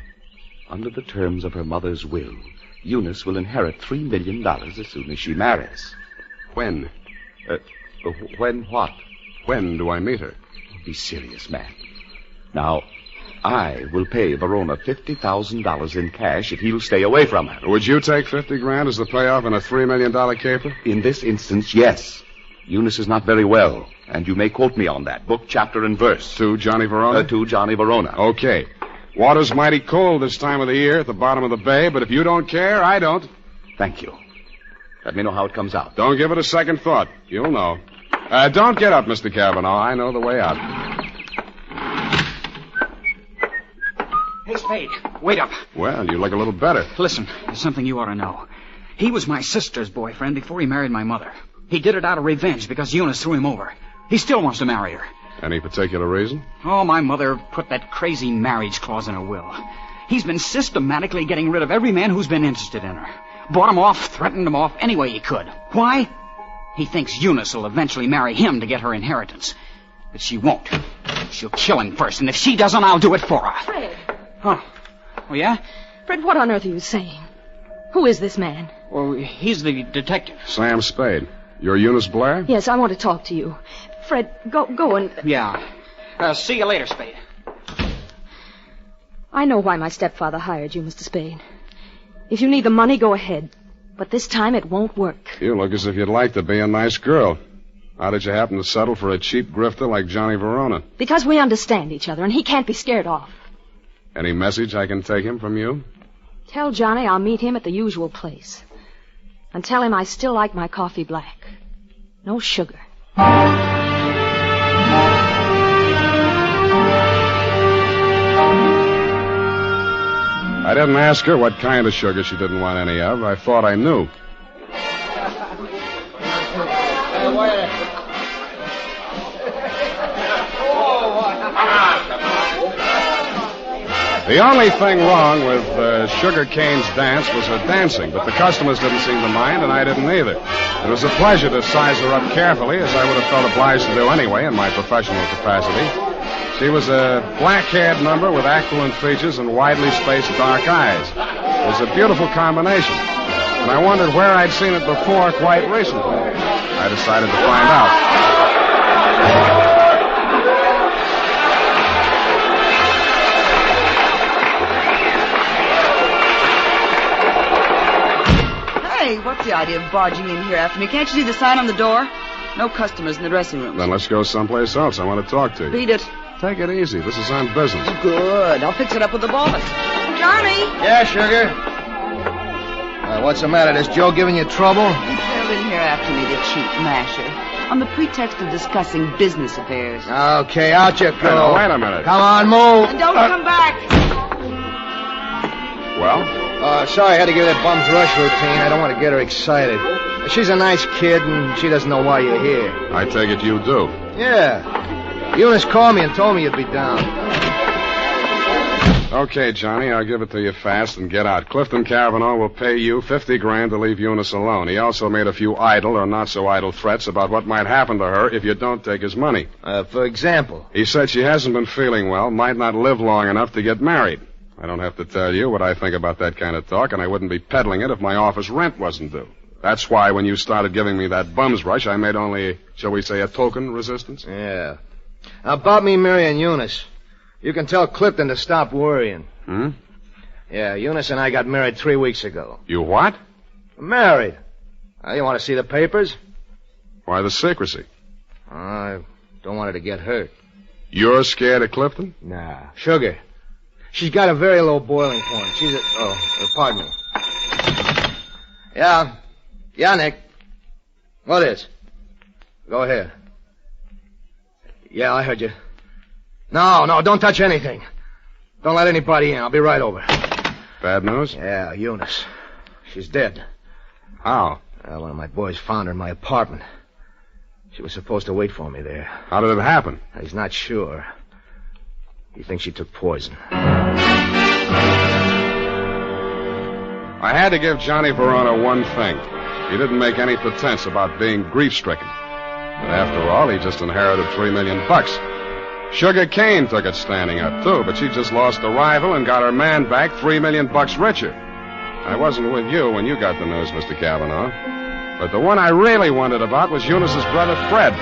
under the terms of her mother's will, Eunice will inherit $3 million as soon as she marries. When? When what? When do I meet her? Be serious, man. Now, I will pay Verona $50,000 in cash if he'll stay away from her. Would you take $50,000 as the payoff in a $3 million caper? In this instance, yes. Eunice is not very well, and you may quote me on that. Book, chapter, and verse. To Johnny Verona? To Johnny Verona. Okay. Water's mighty cold this time of the year at the bottom of the bay, but if you don't care, I don't. Thank you. Let me know how it comes out. Don't give it a second thought. You'll know. Don't get up, Mr. Cavanaugh. I know the way out. Hey, Spade, wait up. Well, you look a little better. Listen, there's something you ought to know. He was my sister's boyfriend before he married my mother. He did it out of revenge because Eunice threw him over. He still wants to marry her. Any particular reason? Oh, my mother put that crazy marriage clause in her will. He's been systematically getting rid of every man who's been interested in her. Bought him off, threatened him off any way he could. Why? He thinks Eunice will eventually marry him to get her inheritance. But she won't. She'll kill him first, and if she doesn't, I'll do it for her. Fred. Oh yeah? Fred, what on earth are you saying? Who is this man? Well, he's the detective. Sam Spade. You're Eunice Blair? Yes, I want to talk to you. Fred, go and... Yeah. See you later, Spade. I know why my stepfather hired you, Mr. Spade. If you need the money, go ahead. But this time it won't work. You look as if you'd like to be a nice girl. How did you happen to settle for a cheap grifter like Johnny Verona? Because we understand each other, and he can't be scared off. Any message I can take him from you? Tell Johnny I'll meet him at the usual place. And tell him I still like my coffee black. No sugar. I didn't ask her what kind of sugar she didn't want any of. I thought I knew. The only thing wrong with Sugar Kane's dance was her dancing, but the customers didn't seem to mind, and I didn't either. It was a pleasure to size her up carefully, as I would have felt obliged to do anyway in my professional capacity. She was a black-haired number with affluent features and widely spaced dark eyes. It was a beautiful combination, and I wondered where I'd seen it before quite recently. I decided to find out. Hey, what's the idea of barging in here after me? Can't you see the sign on the door? No customers in the dressing rooms. Then let's go someplace else. I want to talk to you. Beat it. Take it easy. This is on business. Good. I'll fix it up with the boss. Johnny! Yeah, sugar? What's the matter? Is Joe giving you trouble? He trailed in here after me, the cheap masher, on the pretext of discussing business affairs. Okay, out you go. Hey, now, wait a minute. Come on, move. And don't come back. Well? Sorry I had to give that bum's rush routine. I don't want to get her excited. She's a nice kid, and she doesn't know why you're here. I take it you do. Yeah. Eunice called me and told me you'd be down. Okay, Johnny, I'll give it to you fast and get out. Clifton Cavanaugh will pay you $50,000 to leave Eunice alone. He also made a few idle or not so idle threats about what might happen to her if you don't take his money. For example? He said she hasn't been feeling well, might not live long enough to get married. I don't have to tell you what I think about that kind of talk, and I wouldn't be peddling it if my office rent wasn't due. That's why when you started giving me that bum's rush, I made only, shall we say, a token resistance? Yeah. Now, about me marrying Eunice, you can tell Clifton to stop worrying. Hmm? Yeah, Eunice and I got married 3 weeks ago. You what? Married. You want to see the papers? Why the secrecy? I don't want her to get hurt. You're scared of Clifton? Nah. Sugar. She's got a very low boiling point. She's a... pardon me. Yeah. Yeah, Nick. What is? Go ahead. Yeah, I heard you. No, don't touch anything. Don't let anybody in. I'll be right over. Bad news? Yeah, Eunice. She's dead. How? One of my boys found her in my apartment. She was supposed to wait for me there. How did it happen? He's not sure. He thinks she took poison. I had to give Johnny Verona one thing. He didn't make any pretense about being grief-stricken. But after all, he just inherited $3 million. Sugar Kane took it standing up, too, but she just lost a rival and got her man back $3 million richer. I wasn't with you when you got the news, Mr. Cavanaugh. But the one I really wondered about was Eunice's brother, Fred.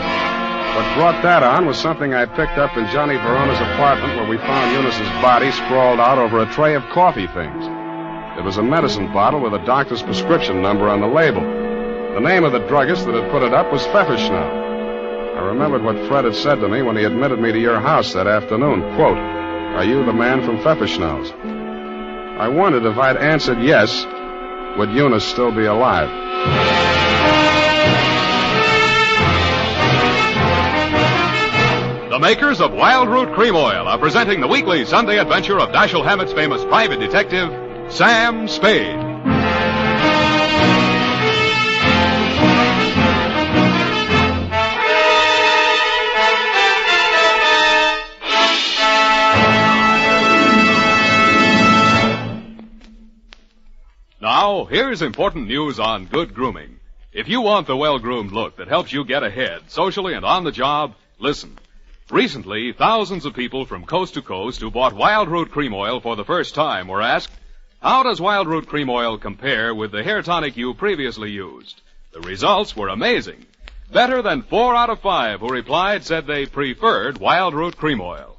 What brought that on was something I picked up in Johnny Verona's apartment where we found Eunice's body sprawled out over a tray of coffee things. It was a medicine bottle with a doctor's prescription number on the label. The name of the druggist that had put it up was Pfefferschnau. I remembered what Fred had said to me when he admitted me to your house that afternoon. Quote, "Are you the man from Pfefferschnau's?" I wondered if I'd answered yes, would Eunice still be alive? The makers of Wild Root Cream Oil are presenting the weekly Sunday adventure of Dashiell Hammett's famous private detective, Sam Spade. Now, here's important news on good grooming. If you want the well-groomed look that helps you get ahead, socially and on the job, listen. Recently, thousands of people from coast to coast who bought Wild Root Cream Oil for the first time were asked, how does Wild Root Cream Oil compare with the hair tonic you previously used? The results were amazing. Better than 4 out of 5 who replied said they preferred Wild Root Cream Oil.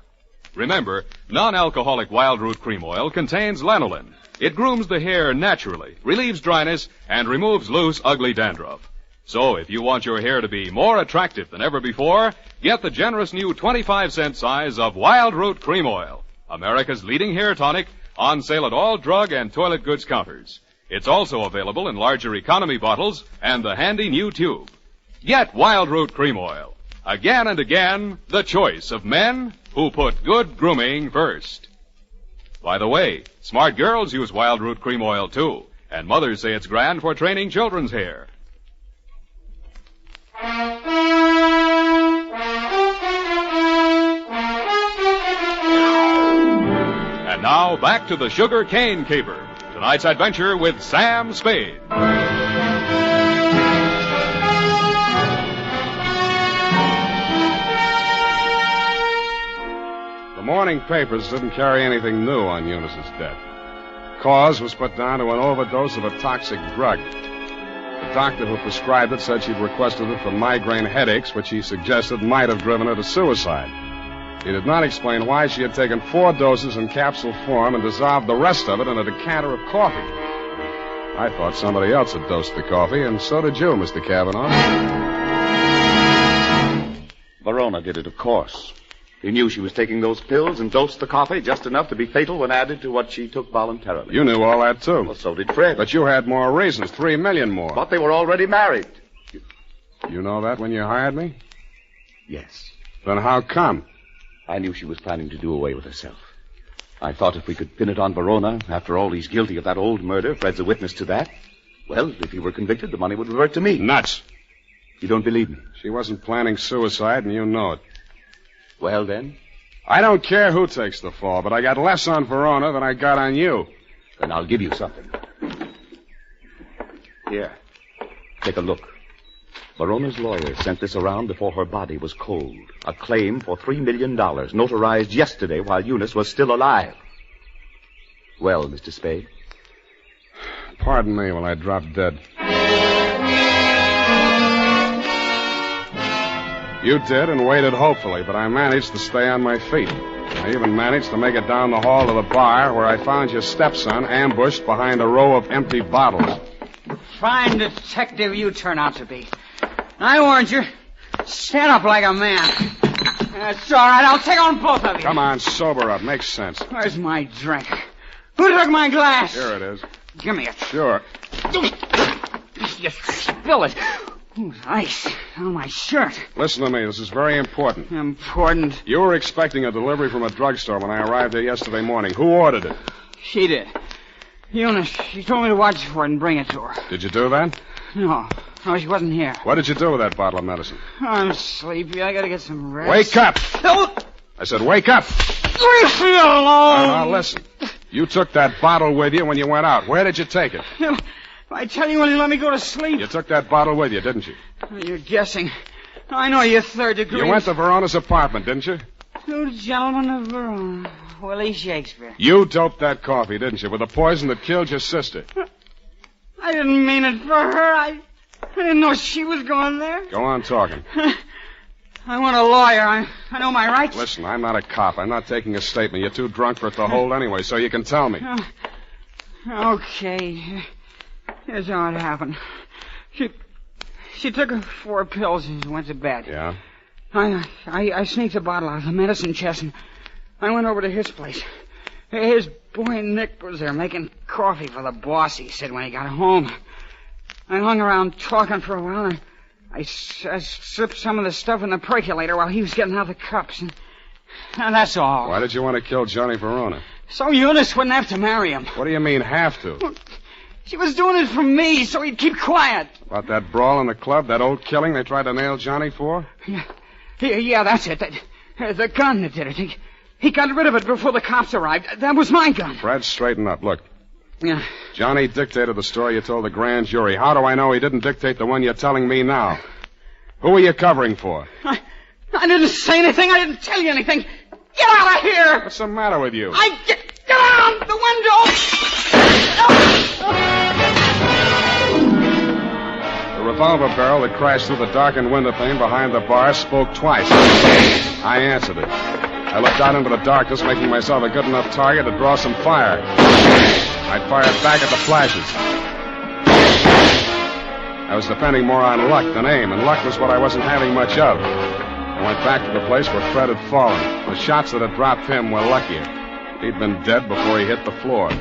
Remember, non-alcoholic Wild Root Cream Oil contains lanolin. It grooms the hair naturally, relieves dryness, and removes loose, ugly dandruff. So if you want your hair to be more attractive than ever before, get the generous new 25-cent size of Wild Root Cream Oil, America's leading hair tonic, on sale at all drug and toilet goods counters. It's also available in larger economy bottles and the handy new tube. Get Wild Root Cream Oil. Again and again, the choice of men who put good grooming first. By the way, smart girls use Wild Root Cream Oil, too, and mothers say it's grand for training children's hair. And now, back to the Sugar Cane Caper. Tonight's adventure with Sam Spade. The morning papers didn't carry anything new on Eunice's death. Cause was put down to an overdose of a toxic drug. The doctor who prescribed it said she'd requested it for migraine headaches, which he suggested might have driven her to suicide. He did not explain why she had taken 4 doses in capsule form and dissolved the rest of it in a decanter of coffee. I thought somebody else had dosed the coffee, and so did you, Mr. Cavanaugh. Verona did it, of course. He knew she was taking those pills and dosed the coffee just enough to be fatal when added to what she took voluntarily. You knew all that, too. Well, so did Fred. But you had more reasons, 3 million more. But they were already married. You know that when you hired me? Yes. Then how come? I knew she was planning to do away with herself. I thought if we could pin it on Verona, after all, he's guilty of that old murder. Fred's a witness to that. Well, if he were convicted, the money would revert to me. Nuts. You don't believe me? She wasn't planning suicide, and you know it. Well, then? I don't care who takes the fall, but I got less on Verona than I got on you. Then I'll give you something. Here. Take a look. Verona's lawyer sent this around before her body was cold. A claim for $3 million, notarized yesterday while Eunice was still alive. Well, Mr. Spade? Pardon me while I drop dead. You did and waited hopefully, but I managed to stay on my feet. I even managed to make it down the hall to the bar where I found your stepson ambushed behind a row of empty bottles. Fine detective you turn out to be. I warned you. Stand up like a man. That's all right. I'll take on both of you. Come on, sober up. Makes sense. Where's my drink? Who took my glass? Here it is. Give me it. Sure. You spill it. Ooh, ice on my shirt. Listen to me. This is very important. Important? You were expecting a delivery from a drugstore when I arrived there yesterday morning. Who ordered it? She did. Eunice, she told me to watch for it and bring it to her. Did you do that? No, she wasn't here. What did you do with that bottle of medicine? I'm sleepy. I gotta get some rest. Wake up! No! I said wake up! Leave me alone! Now, listen. You took that bottle with you when you went out. Where did you take it? I tell you, will you let me go to sleep? You took that bottle with you, didn't you? You're guessing. I know you're third degree. You went to Verona's apartment, didn't you? Two gentlemen of Verona. Willie Shakespeare. You doped that coffee, didn't you, with the poison that killed your sister? I didn't mean it for her. I didn't know she was going there. Go on talking. I want a lawyer. I know my rights. Listen, I'm not a cop. I'm not taking a statement. You're too drunk for it to hold anyway, so you can tell me. Okay. Here's how it happened. She took her 4 pills and went to bed. Yeah? I sneaked a bottle out of the medicine chest and I went over to his place. His boy Nick was there making coffee for the boss, he said, when he got home. I hung around talking for a while and I slipped some of the stuff in the percolator while he was getting out the cups. And that's all. Why did you want to kill Johnny Verona? So Eunice wouldn't have to marry him. What do you mean, have to? She was doing it for me, so he'd keep quiet. About that brawl in the club, that old killing they tried to nail Johnny for? Yeah, that's it. The gun that did it. He got rid of it before the cops arrived. That was my gun. Fred, straighten up. Look. Yeah. Johnny dictated the story you told the grand jury. How do I know he didn't dictate the one you're telling me now? Who are you covering for? I didn't say anything. I didn't tell you anything. Get out of here! What's the matter with you? Get out the window! The revolver barrel that crashed through the darkened window pane behind the bar spoke twice. I answered it. I looked out into the darkness, making myself a good enough target to draw some fire. I fired back at the flashes. I was depending more on luck than aim, and luck was what I wasn't having much of. I went back to the place where Fred had fallen. The shots that had dropped him were luckier. He'd been dead before he hit the floor.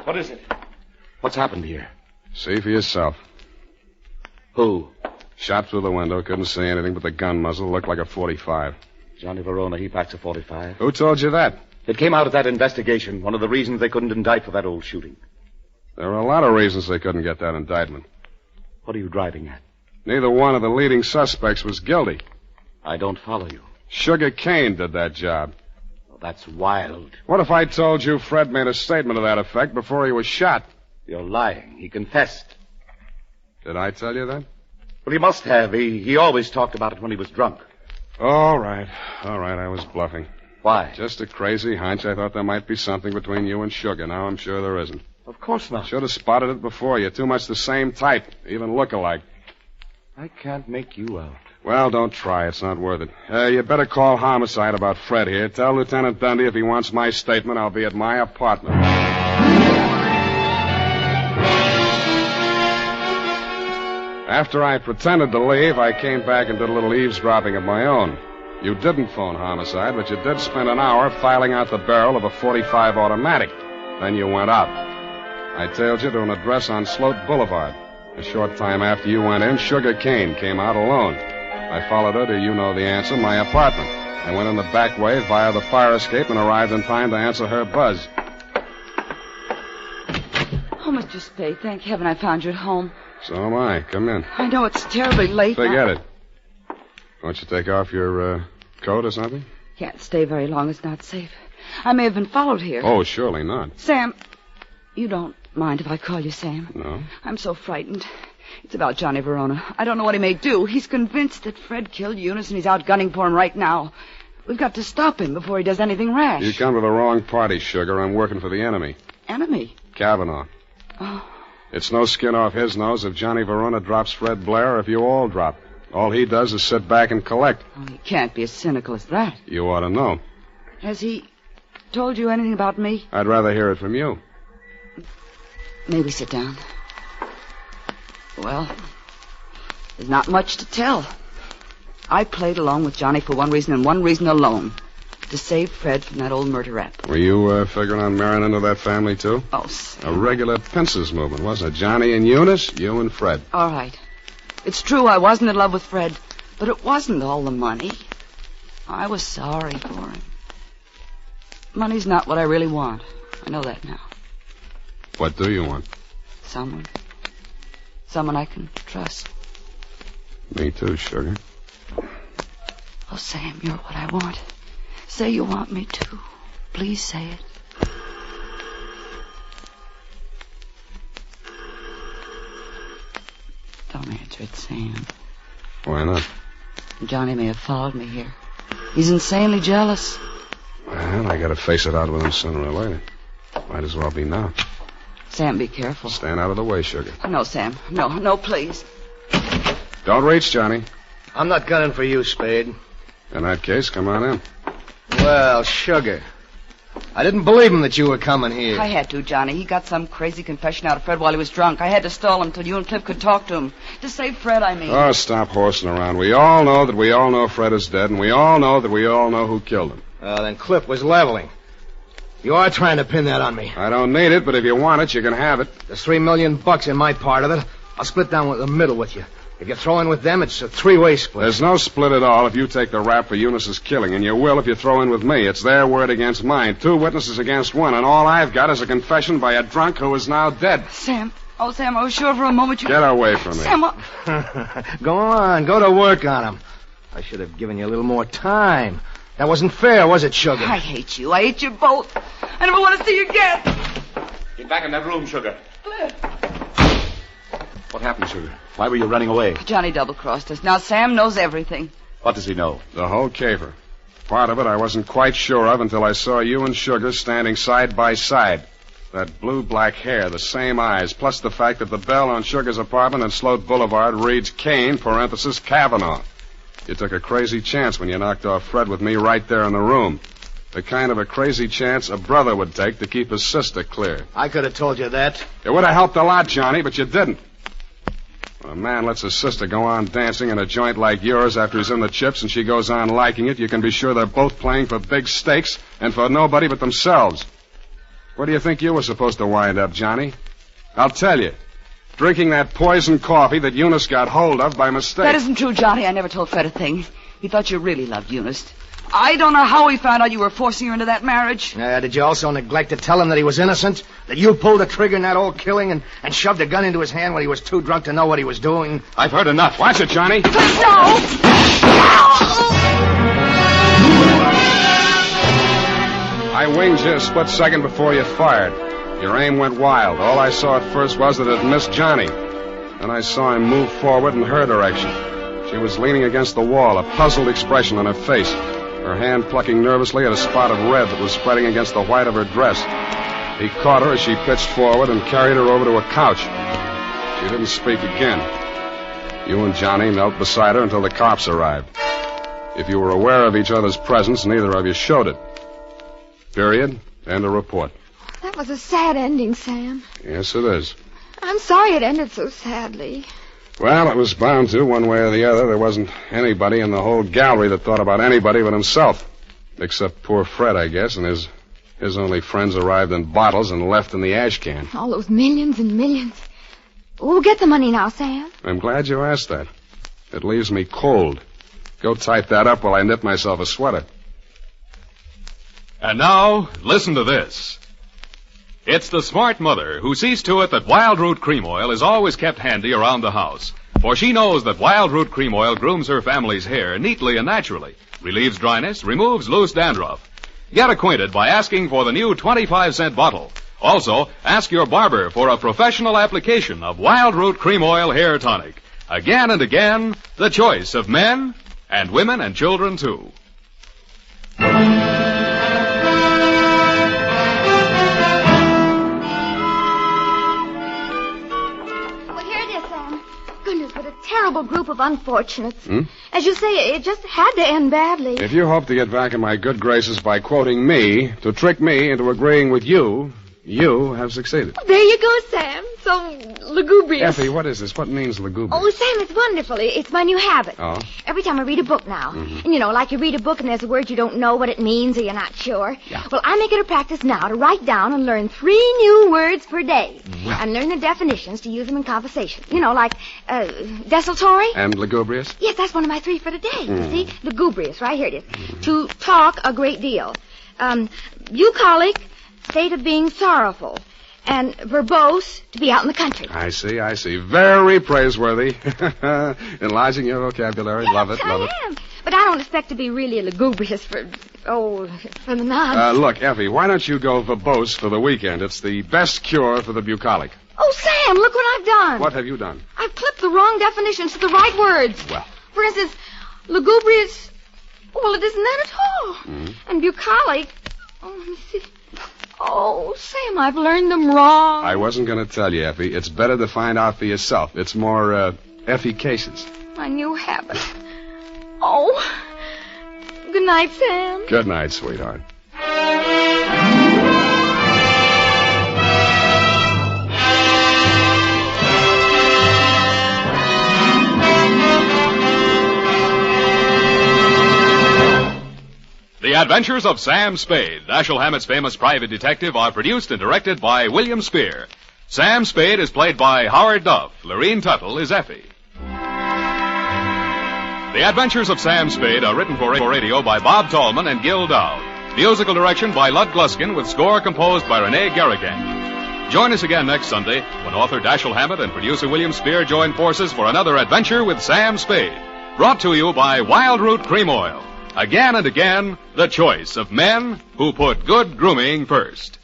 What is it? What's happened here? See for yourself. Who? Shot through the window, couldn't see anything but the gun muzzle. Looked like a .45. Johnny Verona, he packs a .45. Who told you that? It came out of that investigation. One of the reasons they couldn't indict for that old shooting. There were a lot of reasons they couldn't get that indictment. What are you driving at? Neither one of the leading suspects was guilty. I don't follow you. Sugar Kane did that job. Well, that's wild. What if I told you Fred made a statement to that effect before he was shot? You're lying. He confessed. Did I tell you that? Well, he must have. He always talked about it when he was drunk. All right. I was bluffing. Why? Just a crazy hunch. I thought there might be something between you and Sugar. Now I'm sure there isn't. Of course not. Should have spotted it before. You're too much the same type. Even look alike. I can't make you out. Well, don't try. It's not worth it. You better call homicide about Fred here. Tell Lieutenant Dundee if he wants my statement, I'll be at my apartment. After I pretended to leave, I came back and did a little eavesdropping of my own. You didn't phone homicide, but you did spend an hour filing out the barrel of a .45 automatic. Then you went out. I tailed you to an address on Sloat Boulevard. A short time after you went in, Sugar Kane came out alone. I followed her to, you know the answer, my apartment. I went in the back way via the fire escape and arrived in time to answer her buzz. Oh, Mr. Spade, thank heaven I found you at home. So am I. Come in. I know it's terribly late. Forget it. Won't you take off your coat or something? Can't stay very long. It's not safe. I may have been followed here. Oh, surely not. Sam, you don't mind if I call you Sam? No. I'm so frightened. It's about Johnny Verona. I don't know what he may do. He's convinced that Fred killed Eunice and he's out gunning for him right now. We've got to stop him before he does anything rash. You come to the wrong party, Sugar. I'm working for the enemy. Enemy? Kavanaugh. Oh. It's no skin off his nose if Johnny Verona drops Fred Blair or if you all drop. All he does is sit back and collect. Oh, he can't be as cynical as that. You ought to know. Has he told you anything about me? I'd rather hear it from you. Maybe sit down. Well, there's not much to tell. I played along with Johnny for one reason and one reason alone. To save Fred from that old murder rap. Were you figuring on marrying into that family, too? Oh, A regular pincers movement, wasn't it? Johnny and Eunice, you and Fred. All right. It's true I wasn't in love with Fred, but it wasn't all the money. I was sorry for him. Money's not what I really want. I know that now. What do you want? Someone I can trust. Me too, Sugar. Oh, Sam, you're what I want. Say you want me to. Please say it. Don't answer it, Sam. Why not? Johnny may have followed me here. He's insanely jealous. Well, I gotta face it out with him sooner or later. Might as well be now. Sam, be careful. Stand out of the way, Sugar. No, Sam. No, please. Don't reach, Johnny. I'm not gunning for you, Spade. In that case, come on in. Well, Sugar. I didn't believe him that you were coming here. I had to, Johnny. He got some crazy confession out of Fred while he was drunk. I had to stall him till you and Cliff could talk to him. To save Fred, I mean. Oh, stop horsing around. We all know that we all know Fred is dead, and we all know that we all know who killed him. Then Cliff was leveling. You are trying to pin that on me. I don't need it, but if you want it, you can have it. There's $3 million in my part of it. I'll split down the middle with you. If you throw in with them, it's a three-way split. There's no split at all if you take the rap for Eunice's killing, and you will if you throw in with me. It's their word against mine. 2 witnesses against 1, and all I've got is a confession by a drunk who is now dead. Sam. Oh, Sam, I was sure for a moment you... Get away from me. Sam, Go on. Go to work on him. I should have given you a little more time. That wasn't fair, was it, Sugar? I hate you. I hate you both. I never want to see you again. Get back in that room, Sugar. Cliff. What happened, Sugar? Why were you running away? Johnny double-crossed us. Now Sam knows everything. What does he know? The whole caper. Part of it I wasn't quite sure of until I saw you and Sugar standing side by side. That blue-black hair, the same eyes, plus the fact that the bell on Sugar's apartment on Sloat Boulevard reads Kane, parenthesis, Kavanaugh. You took a crazy chance when you knocked off Fred with me right there in the room. The kind of a crazy chance a brother would take to keep his sister clear. I could have told you that. It would have helped a lot, Johnny, but you didn't. When a man lets his sister go on dancing in a joint like yours after he's in the chips and she goes on liking it, you can be sure they're both playing for big stakes and for nobody but themselves. Where do you think you were supposed to wind up, Johnny? I'll tell you. Drinking that poison coffee that Eunice got hold of by mistake. That isn't true, Johnny. I never told Fred a thing. He thought you really loved Eunice. I don't know how he found out you were forcing her into that marriage. Did you also neglect to tell him that he was innocent? That you pulled the trigger in that old killing and shoved a gun into his hand when he was too drunk to know what he was doing? I've heard enough. Watch it, Johnny. No! I winged you a split second before you fired. Your aim went wild. All I saw at first was that it missed Johnny. Then I saw him move forward in her direction. She was leaning against the wall, a puzzled expression on her face, her hand plucking nervously at a spot of red that was spreading against the white of her dress. He caught her as she pitched forward and carried her over to a couch. She didn't speak again. You and Johnny knelt beside her until the cops arrived. If you were aware of each other's presence, neither of you showed it. Period. End of report. That was a sad ending, Sam. Yes, it is. I'm sorry it ended so sadly. Well, it was bound to, one way or the other. There wasn't anybody in the whole gallery that thought about anybody but himself. Except poor Fred, I guess, and his only friends arrived in bottles and left in the ash can. All those millions and millions. We'll get the money now, Sam. I'm glad you asked that. It leaves me cold. Go type that up while I knit myself a sweater. And now, listen to this. It's the smart mother who sees to it that Wild Root Cream Oil is always kept handy around the house. For she knows that Wild Root Cream Oil grooms her family's hair neatly and naturally, relieves dryness, removes loose dandruff. Get acquainted by asking for the new 25-cent bottle. Also, ask your barber for a professional application of Wild Root Cream Oil Hair Tonic. Again and again, the choice of men and women and children, too. Well, here it is, Sam. Goodness, what a terrible group of unfortunates. Hmm? As you say, it just had to end badly. If you hope to get back in my good graces by quoting me, to trick me into agreeing with you, you have succeeded. There you go, Sam. So lugubrious. Effie, what is this? What means lugubrious? Oh, Sam, it's wonderful. It's my new habit. Oh? Every time I read a book now, and you know, like you read a book and there's a word you don't know what it means or you're not sure. Yeah. Well, I make it a practice now to write down and learn 3 new words per day. And learn the definitions to use them in conversation. You know, like desultory. And lugubrious? Yes, that's one of my 3 for today. You see? Lugubrious, right here it is. To talk a great deal. Bucolic, state of being sorrowful. And verbose, to be out in the country. I see. Very praiseworthy. Enlarging your vocabulary. Love it. I am. But I don't expect to be really lugubrious for the nonce. Look, Effie, why don't you go verbose for the weekend? It's the best cure for the bucolic. Oh, Sam, look what I've done. What have you done? I've clipped the wrong definitions to the right words. Well. For instance, lugubrious, well, it isn't that at all. And bucolic, let me see. Oh, Sam, I've learned them wrong. I wasn't going to tell you, Effie. It's better to find out for yourself. It's more, efficacious. My new habit. Oh. Good night, Sam. Good night, sweetheart. The Adventures of Sam Spade, Dashiell Hammett's famous private detective, are produced and directed by William Spear. Sam Spade is played by Howard Duff. Lorene Tuttle is Effie. The Adventures of Sam Spade are written for radio by Bob Tallman and Gil Dowd. Musical direction by Lud Gluskin with score composed by Rene Garrigan. Join us again next Sunday when author Dashiell Hammett and producer William Spear join forces for another adventure with Sam Spade. Brought to you by Wild Root Cream Oil. Again and again, the choice of men who put good grooming first.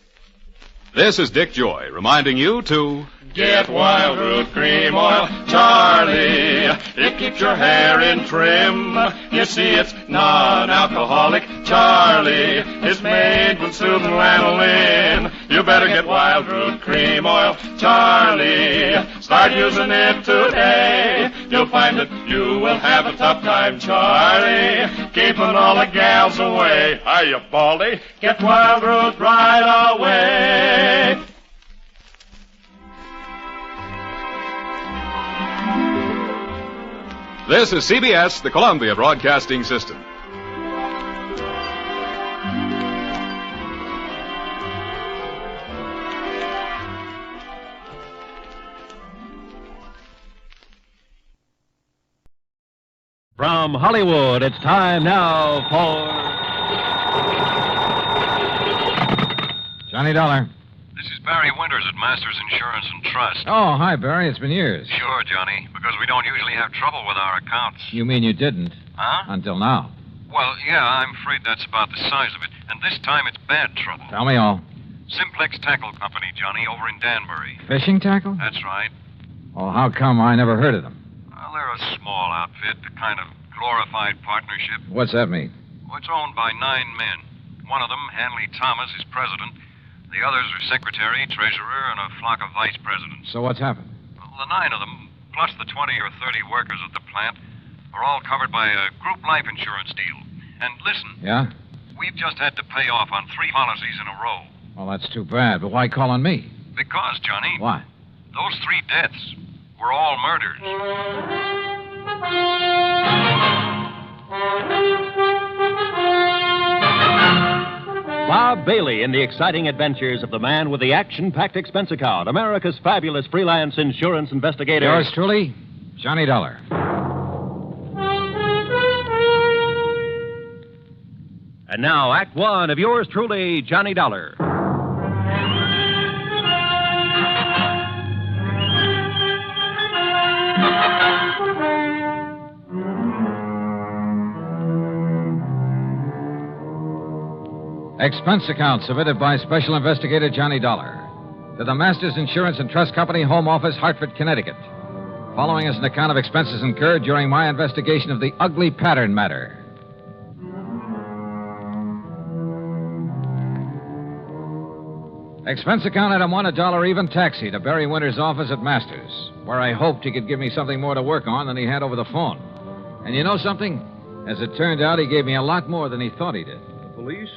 This is Dick Joy reminding you to get Wild Root Cream Oil, Charlie. It keeps your hair in trim. You see, it's non-alcoholic, Charlie. It's made with soothing lanolin. You better get Wild Root Cream Oil, Charlie. Start using it today. You'll find that you will have a tough time, Charlie, keeping all the gals away. Are you baldy? Get Wild Root right away. This is CBS, the Columbia Broadcasting System. From Hollywood, it's time now for Johnny Dollar. This is Barry Winters at Masters Insurance and Trust. Oh, hi, Barry. It's been years. Sure, Johnny, because we don't usually have trouble with our accounts. You mean you didn't? Huh? Until now. Well, yeah, I'm afraid that's about the size of it. And this time it's bad trouble. Tell me all. Simplex Tackle Company, Johnny, over in Danbury. Fishing tackle? That's right. Well, how come I never heard of them? Well, they're a small outfit, a kind of glorified partnership. What's that mean? Well, it's owned by 9 men. One of them, Hanley Thomas, is president. The others are secretary, treasurer, and a flock of vice presidents. So what's happened? Well, the 9 of them, plus the 20 or 30 workers at the plant, are all covered by a group life insurance deal. And listen. Yeah? We've just had to pay off on 3 policies in a row. Well, that's too bad, but why call on me? Because, Johnny. Why? Those 3 deaths were all murders. Bob Bailey in the exciting adventures of the man with the action-packed expense account, America's fabulous freelance insurance investigator. Yours truly, Johnny Dollar. And now, Act One of yours truly, Johnny Dollar. Expense account submitted by Special Investigator Johnny Dollar to the Masters Insurance and Trust Company, Home Office, Hartford, Connecticut. Following is an account of expenses incurred during my investigation of the ugly pattern matter. Expense account item 1, $1 even taxi to Barry Winter's office at Masters, where I hoped he could give me something more to work on than he had over the phone. And you know something? As it turned out, he gave me a lot more than he thought he did. The police?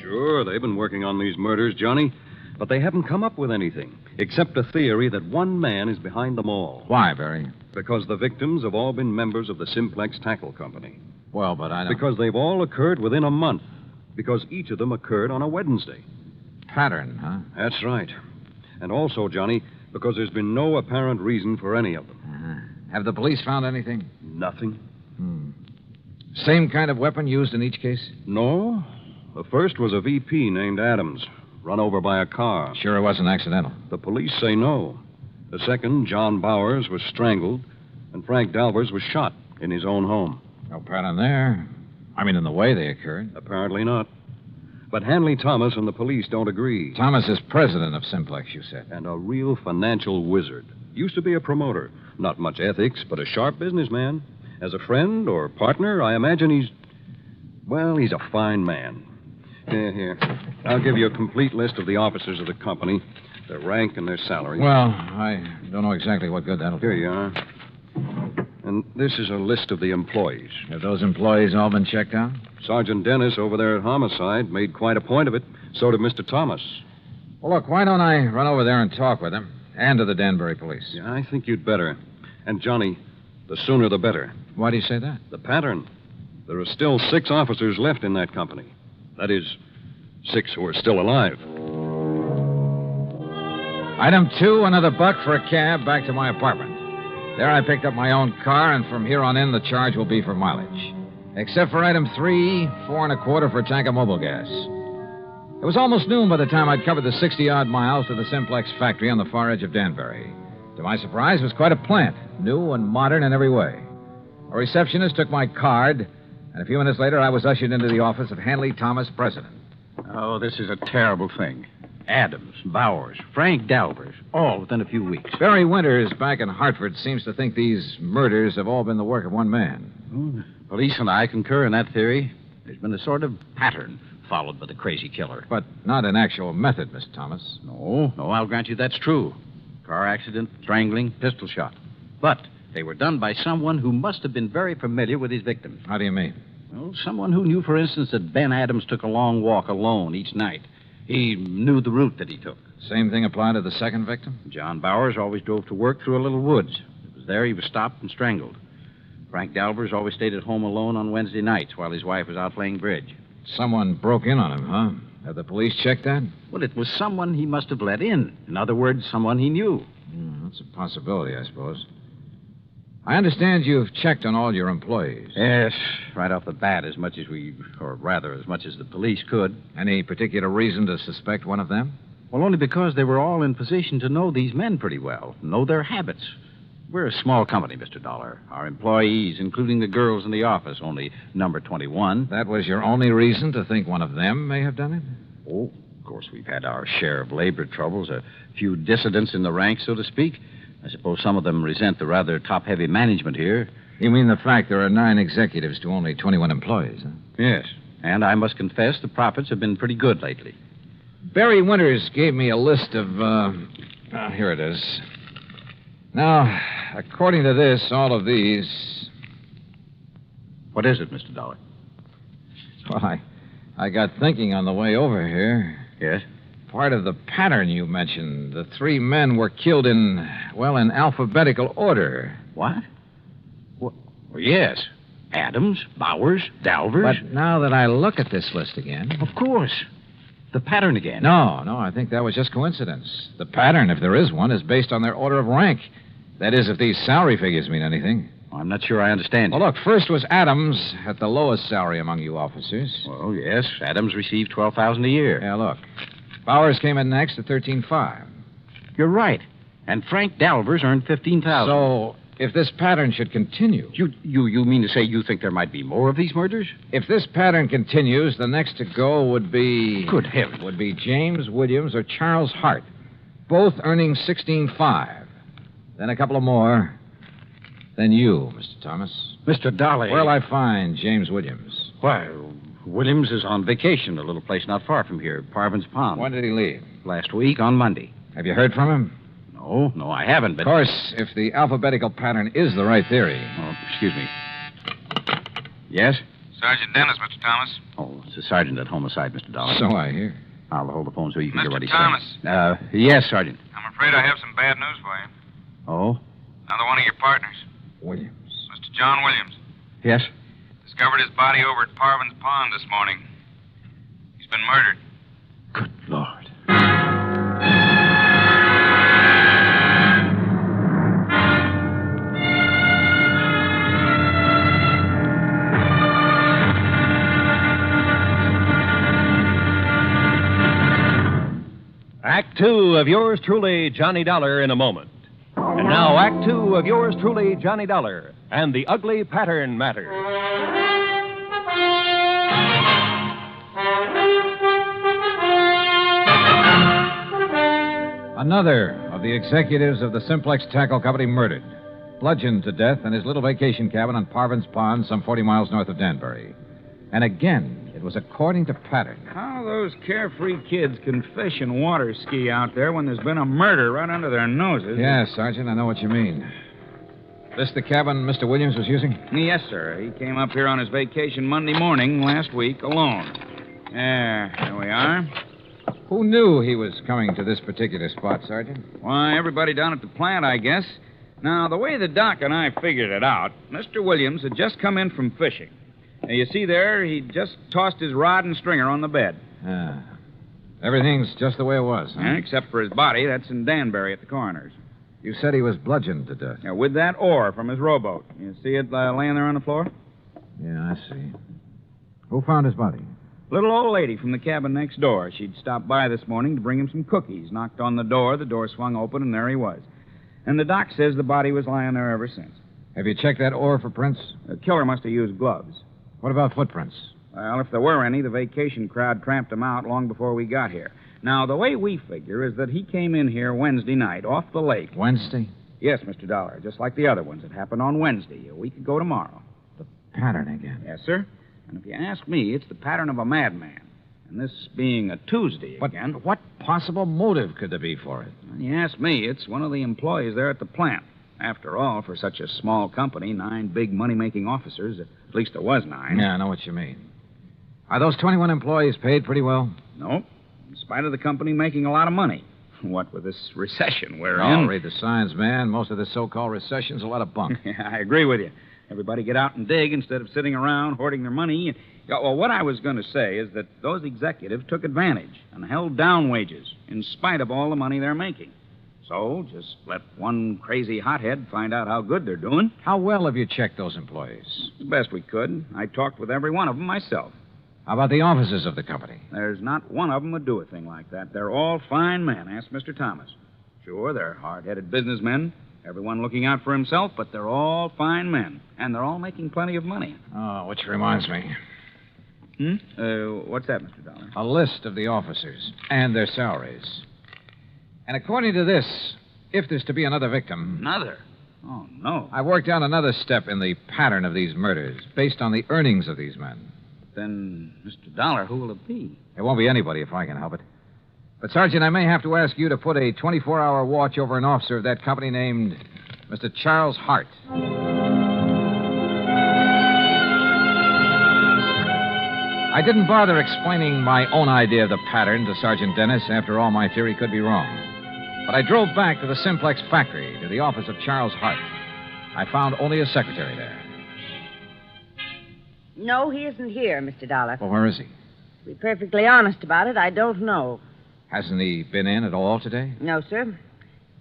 Sure, they've been working on these murders, Johnny. But they haven't come up with anything, except a theory that one man is behind them all. Why, Barry? Because the victims have all been members of the Simplex Tackle Company. Well, but I don't... Because they've all occurred within a month. Because each of them occurred on a Wednesday. Pattern, huh? That's right. And also, Johnny, because there's been no apparent reason for any of them. Have the police found anything? Nothing. Same kind of weapon used in each case? No. The first was a VP named Adams, run over by a car. Sure it wasn't accidental? The police say no. The second, John Bowers, was strangled, and Frank Dalvers was shot in his own home. No pattern there. I mean, in the way they occurred. Apparently not. But Hanley Thomas and the police don't agree. Thomas is president of Simplex, you said. And a real financial wizard. Used to be a promoter. Not much ethics, but a sharp businessman. As a friend or partner, I imagine he's a fine man. Here. I'll give you a complete list of the officers of the company, their rank and their salary. Well, I don't know exactly what good that'll do. Here you are. And this is a list of the employees. Have those employees all been checked out? Sergeant Dennis over there at Homicide made quite a point of it. So did Mr. Thomas. Well, look, why don't I run over there and talk with him? And to the Danbury police. Yeah, I think you'd better. And, Johnny, the sooner the better. Why do you say that? The pattern. There are still 6 officers left in that company. That is, 6 who are still alive. Item 2, another $1 for a cab back to my apartment. There I picked up my own car, and from here on in, the charge will be for mileage. Except for item 3, $4 1/4 for a tank of mobile gas. It was almost noon by the time I'd covered the 60-odd miles to the Simplex factory on the far edge of Danbury. To my surprise, it was quite a plant, new and modern in every way. A receptionist took my card, and a few minutes later, I was ushered into the office of Hanley Thomas, president. Oh, this is a terrible thing. Adams, Bowers, Frank Dalvers, all within a few weeks. Barry Winters back in Hartford seems to think these murders have all been the work of one man. Police and I concur in that theory. There's been a sort of pattern followed by the crazy killer. But not an actual method, Mr. Thomas. No, I'll grant you that's true. Car accident, strangling, pistol shot. But they were done by someone who must have been very familiar with his victims. How do you mean? Well, someone who knew, for instance, that Ben Adams took a long walk alone each night. He knew the route that he took. Same thing applied to the second victim? John Bowers always drove to work through a little woods. It was there he was stopped and strangled. Frank Dalvers always stayed at home alone on Wednesday nights while his wife was out playing bridge. Someone broke in on him, huh? Have the police checked that? Well, it was someone he must have let in. In other words, someone he knew. That's a possibility, I suppose. I understand you've checked on all your employees. Yes, right off the bat, as much as the police could. Any particular reason to suspect one of them? Well, only because they were all in position to know these men pretty well, know their habits. We're a small company, Mr. Dollar. Our employees, including the girls in the office, only number 21. That was your only reason to think one of them may have done it? Oh, of course, we've had our share of labor troubles, a few dissidents in the ranks, so to speak. I suppose some of them resent the rather top-heavy management here. You mean the fact there are 9 executives to only 21 employees, huh? Yes, and I must confess the profits have been pretty good lately. Barry Winters gave me a list of, here it is. Now, according to this, all of these... What is it, Mr. Dollar? Well, I got thinking on the way over here. Yes? Part of the pattern you mentioned. The 3 men were killed in alphabetical order. What? Well, yes. Adams, Bowers, Dalvers. But now that I look at this list again... Of course. The pattern again. No, I think that was just coincidence. The pattern, if there is one, is based on their order of rank. That is, if these salary figures mean anything. I'm not sure I understand you. Well, look, first was Adams at the lowest salary among you officers. Well, yes. Adams received $12,000 a year. Yeah, look. Bowers came in next at $13,500. You're right. And Frank Dalvers earned $15,000. So, if this pattern should continue... You mean to say you think there might be more of these murders? If this pattern continues, the next to go would be... Good heavens. Would be James Williams or Charles Hart, both earning $16,500. Then a couple of more. Then you, Mr. Thomas. Mr. Dolly. Where'll I find James Williams? Why, Williams is on vacation, a little place not far from here, Parvin's Pond. When did he leave? Last week, on Monday. Have you heard from him? No, I haven't, but... Of course, if the alphabetical pattern is the right theory. Oh, excuse me. Yes? Sergeant Dennis, Mr. Thomas. Oh, it's the sergeant at homicide, Mr. Dollar. So I hear. I'll hold the phone so you can hear what he's Thomas. saying. Yes, Sergeant. I'm afraid I have some bad news for you. Oh? Another one of your partners, Williams. Mr. John Williams. Yes? Discovered his body over at Parvin's Pond this morning. He's been murdered. Good Lord. Act two of yours truly, Johnny Dollar, in a moment. And now, Act two of yours truly, Johnny Dollar, and the ugly pattern matter. Another of the executives of the Simplex Tackle Company murdered, bludgeoned to death in his little vacation cabin on Parvin's Pond, some 40 miles north of Danbury. And again, it was according to pattern. How those carefree kids can fish and water ski out there when there's been a murder right under their noses. Yeah, Sergeant, I know what you mean. This the cabin Mr. Williams was using? Yes, sir. He came up here on his vacation Monday morning last week alone. There we are. Who knew he was coming to this particular spot, Sergeant? Why, everybody down at the plant, I guess. Now, the way the doc and I figured it out, Mr. Williams had just come in from fishing. Now, you see there, he just tossed his rod and stringer on the bed. Everything's just the way it was, huh? Yeah, except for his body. That's in Danbury at the coroner's. You said he was bludgeoned to death. Yeah, with that oar from his rowboat. You see it laying there on the floor? Yeah, I see. Who found his body? Little old lady from the cabin next door. She'd stopped by this morning to bring him some cookies. Knocked on the door swung open, and there he was. And the doc says the body was lying there ever since. Have you checked that oar for prints? The killer must have used gloves. What about footprints? Well, if there were any, the vacation crowd tramped them out long before we got here. Now, the way we figure is that he came in here Wednesday night, off the lake. Wednesday? Yes, Mr. Dollar, just like the other ones. It happened on Wednesday, a week ago tomorrow. The pattern again. Yes, sir. And if you ask me, it's the pattern of a madman. And this being a Tuesday again... But what possible motive could there be for it? When you ask me, it's one of the employees there at the plant. After all, for such a small company, 9 big money-making officers, at least there was 9. Yeah, I know what you mean. Are those 21 employees paid pretty well? Nope. In spite of the company making a lot of money. What with this recession we're in... I'll read the signs, man. Most of this so-called recession's a lot of bunk. Yeah, I agree with you. Everybody get out and dig instead of sitting around hoarding their money. Well, what I was going to say is that those executives took advantage and held down wages in spite of all the money they're making. So, just let one crazy hothead find out how good they're doing. How well have you checked those employees? The best we could. I talked with every one of them myself. How about the officers of the company? There's not one of them would do a thing like that. They're all fine men. Ask Mr. Thomas. Sure, they're hard-headed businessmen, everyone looking out for himself, but they're all fine men. And they're all making plenty of money. Oh, which reminds me. What's that, Mr. Dollar? A list of the officers and their salaries. And according to this, if there's to be another victim... Another? Oh, no. I worked out another step in the pattern of these murders, based on the earnings of these men. Then, Mr. Dollar, who will it be? It won't be anybody if I can help it. But, Sergeant, I may have to ask you to put a 24-hour watch over an officer of that company named Mr. Charles Hart. I didn't bother explaining my own idea of the pattern to Sergeant Dennis. After all, my theory could be wrong. But I drove back to the Simplex factory, to the office of Charles Hart. I found only a secretary there. No, he isn't here, Mr. Dollar. Well, where is he? To be perfectly honest about it, I don't know. Hasn't he been in at all today? No, sir.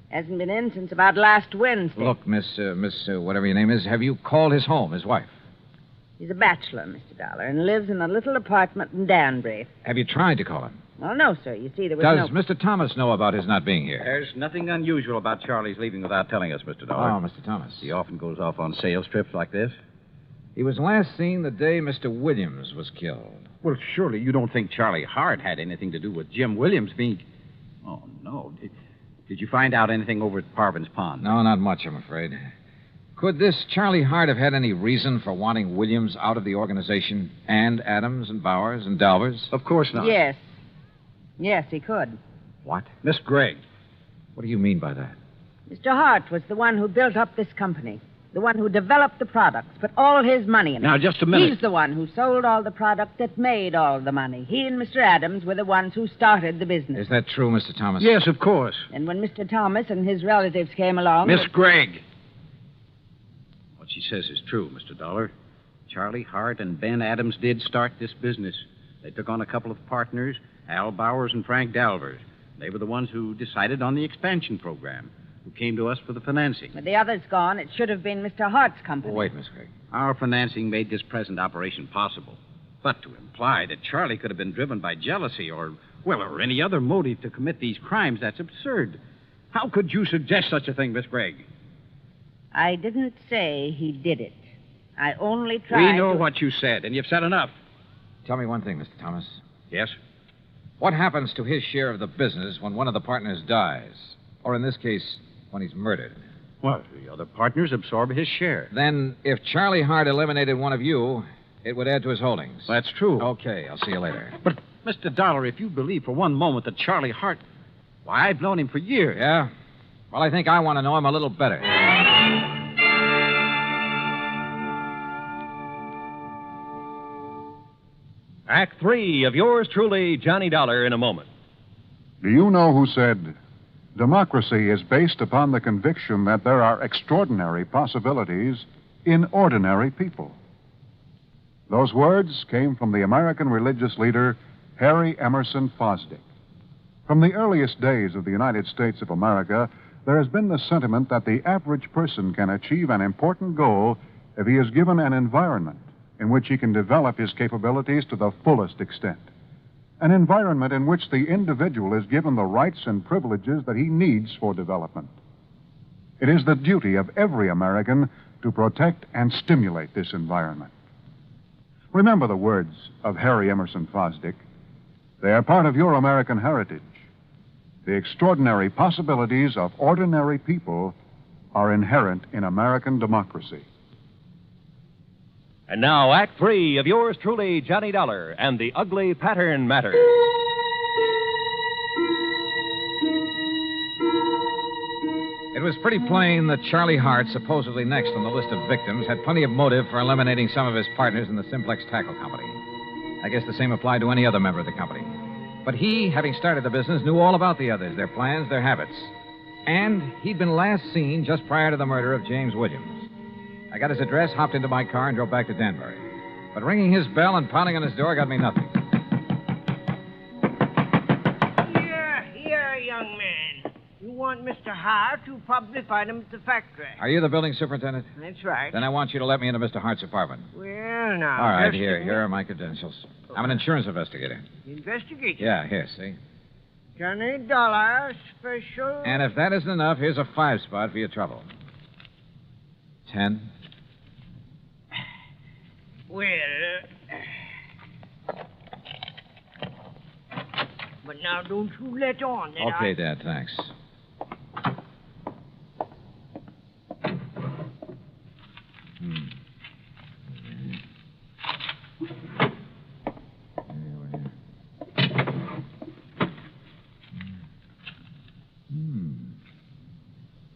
Hasn't been in since about last Wednesday. Look, Miss, whatever your name is, have you called his home, his wife? He's a bachelor, Mr. Dollar, and lives in a little apartment in Danbury. Have you tried to call him? Well, no, sir. You see, there was Does Mr. Thomas know about his not being here? There's nothing unusual about Charlie's leaving without telling us, Mr. Dollar. Oh, Mr. Thomas. He often goes off on sales trips like this. He was last seen the day Mr. Williams was killed. Well, surely you don't think Charlie Hart had anything to do with Jim Williams being... Oh, no. Did you find out anything over at Parvin's Pond? No, not much, I'm afraid. Of Could this Charlie Hart have had any reason for wanting Williams out of the organization? And Adams and Bowers and Dalvers? Of course not. Yes. Yes, he could. What? Miss Gregg. What do you mean by that? Mr. Hart was the one who built up this company, the one who developed the products, put all his money in it. Now, just a minute. He's the one who sold all the product that made all the money. He and Mr. Adams were the ones who started the business. Is that true, Mr. Thomas? Yes, of course. And when Mr. Thomas and his relatives came along... Miss Gregg. What she says is true, Mr. Dollar. Charlie Hart and Ben Adams did start this business. They took on a couple of partners, Al Bowers and Frank Dalvers. They were the ones who decided on the expansion program, who came to us for the financing. With the others gone, it should have been Mr. Hart's company. Wait, Miss Gregg. Our financing made this present operation possible. But to imply that Charlie could have been driven by jealousy or any other motive to commit these crimes, that's absurd. How could you suggest such a thing, Miss Gregg? I didn't say he did it. I only tried We know what you said, and you've said enough. Tell me one thing, Mr. Thomas. Yes? What happens to his share of the business when one of the partners dies? Or in this case, when he's murdered? Well, the other partners absorb his share. Then, if Charlie Hart eliminated one of you, it would add to his holdings. That's true. Okay, I'll see you later. But, Mr. Dollar, if you believe for one moment that Charlie Hart... Why, I've known him for years. Yeah? Well, I think I want to know him a little better. Act 3 of yours truly, Johnny Dollar, in a moment. Do you know who said, democracy is based upon the conviction that there are extraordinary possibilities in ordinary people? Those words came from the American religious leader, Harry Emerson Fosdick. From the earliest days of the United States of America, there has been the sentiment that the average person can achieve an important goal if he is given an environment in which he can develop his capabilities to the fullest extent. An environment in which the individual is given the rights and privileges that he needs for development. It is the duty of every American to protect and stimulate this environment. Remember the words of Harry Emerson Fosdick. They are part of your American heritage. The extraordinary possibilities of ordinary people are inherent in American democracy. And now, Act 3 of yours truly, Johnny Dollar, and the Ugly Pattern Matter. It was pretty plain that Charlie Hart, supposedly next on the list of victims, had plenty of motive for eliminating some of his partners in the Simplex Tackle Company. I guess the same applied to any other member of the company. But he, having started the business, knew all about the others, their plans, their habits. And he'd been last seen just prior to the murder of James Williams. I got his address, hopped into my car, and drove back to Danbury. But ringing his bell and pounding on his door got me nothing. Here, young man. You want Mr. Hart? You'll probably find him at the factory. Are you the building superintendent? That's right. Then I want you to let me into Mr. Hart's apartment. Well, now... All right, here are my credentials. I'm an insurance investigator. Investigator? Yeah, here, see? Johnny Dollar, special... And if that isn't enough, here's a 5-spot for your trouble. 10. Well, but now don't you let on that Okay, Dad, thanks.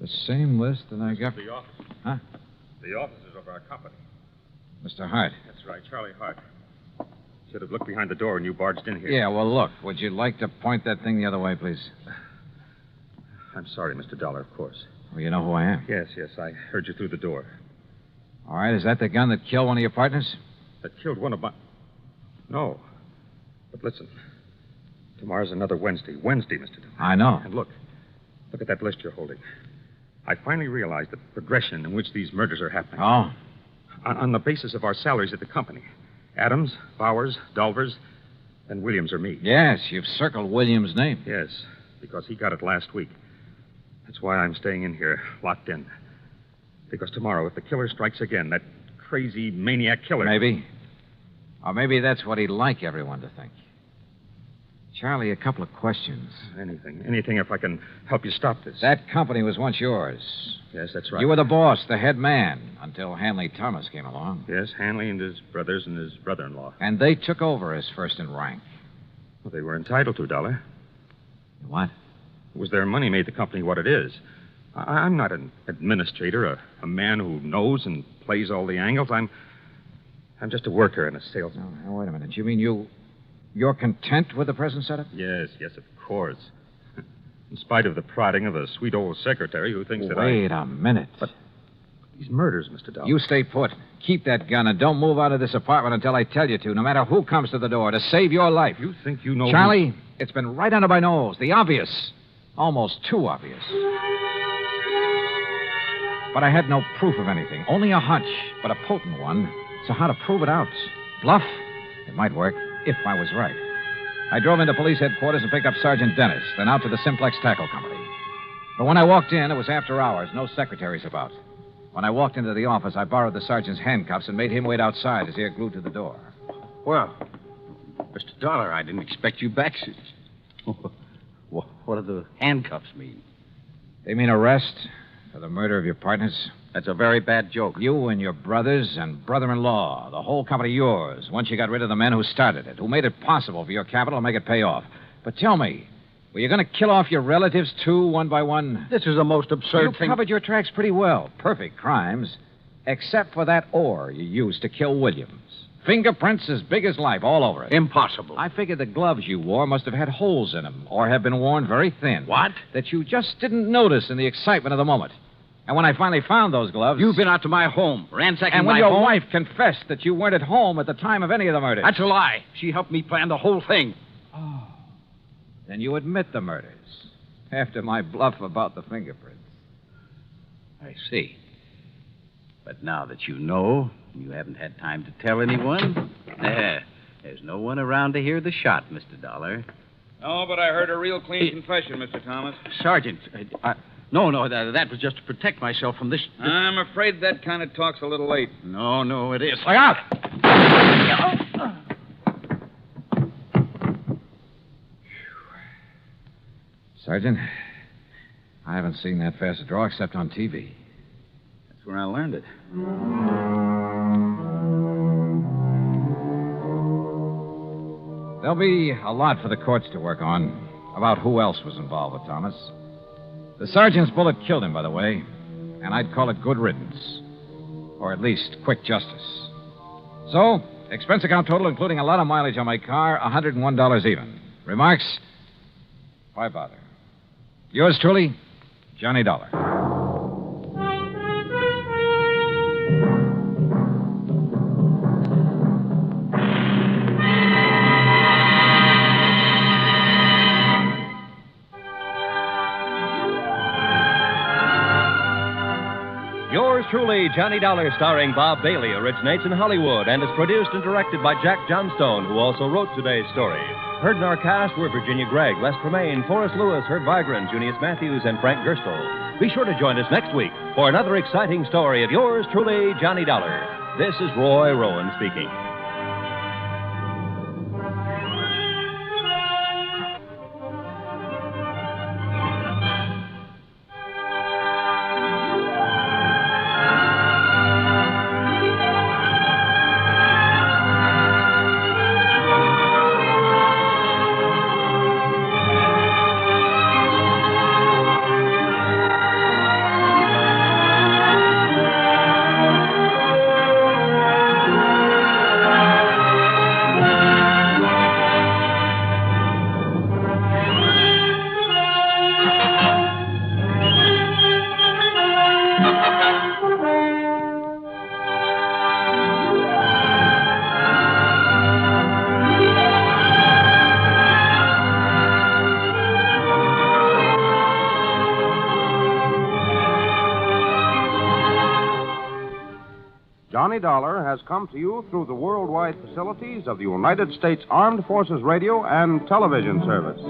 The same list that I got... The office. Huh? The offices of our company. Mr. Hart. That's right, Charlie Hart. Should have looked behind the door when you barged in here. Yeah, well, look. Would you like to point that thing the other way, please? I'm sorry, Mr. Dollar, of course. Well, you know who I am. Yes, I heard you through the door. All right, is that the gun that killed one of your partners? That killed one of my... No. But listen. Tomorrow's another Wednesday. Wednesday, Mr. Dollar. I know. And look at that list you're holding. I finally realized the progression in which these murders are happening. Oh? On the basis of our salaries at the company. Adams, Bowers, Dalvers, and Williams or me. Yes, you've circled Williams' name. Yes, because he got it last week. That's why I'm staying in here, locked in. Because tomorrow, if the killer strikes again, that crazy maniac killer... Maybe. Or maybe that's what he'd like everyone to think. Charlie, a couple of questions. Anything if I can help you stop this. That company was once yours. Yes, that's right. You were the boss, the head man, until Hanley Thomas came along. Yes, Hanley and his brothers and his brother-in-law. And they took over as first in rank. Well, they were entitled to, Dollar. What? It was their money made the company what it is. I'm not an administrator, a man who knows and plays all the angles. I'm just a worker and a salesman. Now, wait a minute. You mean you're content with the present setup? Yes, of course. In spite of the prodding of a sweet old secretary who thinks that Wait a minute. But these murders, Mr. Dollar. You stay put. Keep that gun and don't move out of this apartment until I tell you to, no matter who comes to the door, to save your life. You think you know... Charlie, it's been right under my nose. The obvious. Almost too obvious. But I had no proof of anything. Only a hunch, but a potent one. So how to prove it out? Bluff? It might work, if I was right. I drove into police headquarters and picked up Sergeant Dennis, then out to the Simplex Tackle Company. But when I walked in, it was after hours, no secretaries about. When I walked into the office, I borrowed the sergeant's handcuffs and made him wait outside, his ear glued to the door. Well, Mr. Dollar, I didn't expect you back. What do the handcuffs mean? They mean arrest for the murder of your partners. That's a very bad joke. You and your brothers and brother-in-law, the whole company yours, once you got rid of the men who started it, who made it possible for your capital to make it pay off. But tell me, were you going to kill off your relatives, too, one by one? This is the most absurd thing. You covered your tracks pretty well. Perfect crimes. Except for that ore you used to kill Williams. Fingerprints as big as life all over it. Impossible. I figured the gloves you wore must have had holes in them, or have been worn very thin. What? That you just didn't notice in the excitement of the moment. And when I finally found those gloves... You've been out to my home, ransacking my home... And when your wife confessed that you weren't at home at the time of any of the murders... That's a lie. She helped me plan the whole thing. Oh. Then you admit the murders. After my bluff about the fingerprints. I see. But now that you know, you haven't had time to tell anyone, there's no one around to hear the shot, Mr. Dollar. No, but I heard a real clean confession, Mr. Thomas. Sergeant, No, that was just to protect myself from this... I'm afraid that kind of talk's a little late. No, it is. Look out! Sergeant, I haven't seen that fast a draw except on TV. That's where I learned it. There'll be a lot for the courts to work on about who else was involved with Thomas. The sergeant's bullet killed him, by the way, and I'd call it good riddance. Or at least quick justice. So, expense account total, including a lot of mileage on my car, $101 even. Remarks? Why bother? Yours truly, Johnny Dollar. Yours truly, Johnny Dollar, starring Bob Bailey, originates in Hollywood and is produced and directed by Jack Johnstone, who also wrote today's story. Heard in our cast were Virginia Gregg, Les Tremaine, Forrest Lewis, Herb Vigran, Junius Matthews, and Frank Gerstle. Be sure to join us next week for another exciting story of yours truly, Johnny Dollar. This is Roy Rowan speaking. Johnny Dollar has come to you through the worldwide facilities of the United States Armed Forces Radio and Television Service.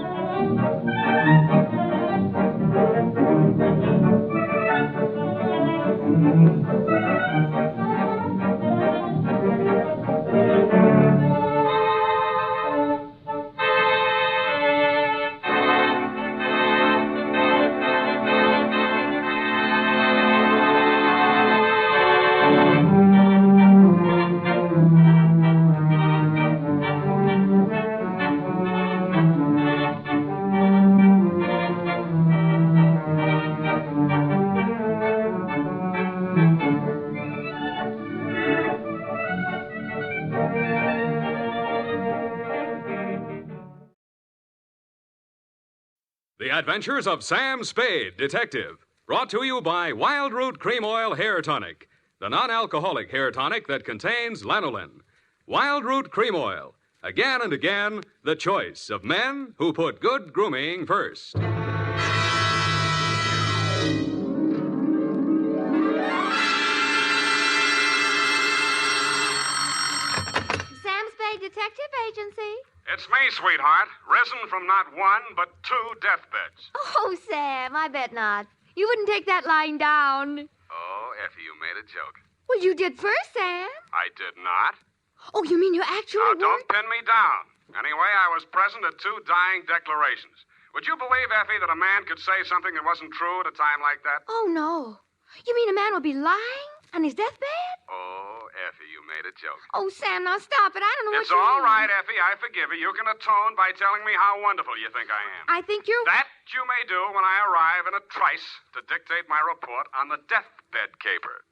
The Adventures of Sam Spade, Detective. Brought to you by Wild Root Cream Oil Hair Tonic, the non-alcoholic hair tonic that contains lanolin. Wild Root Cream Oil. Again and again, the choice of men who put good grooming first. Sam Spade Detective Agency. It's me, sweetheart. Risen from not one, but 2 deathbeds. Oh, Sam, I bet not. You wouldn't take that lying down. Oh, Effie, you made a joke. Well, you did first, Sam. I did not. Oh, you mean you actually Now, weren't? don't pin me down. Anyway, I was present at 2 dying declarations. Would you believe, Effie, that a man could say something that wasn't true at a time like that? Oh, no. You mean a man would be lying on his deathbed? Oh, Effie, you made a joke. Oh, Sam, now stop it. I don't know It's what you all mean. right, Effie. I forgive you. You can atone by telling me how wonderful you think I am. I think you're... That you may do when I arrive in a trice to dictate my report on the deathbed caper.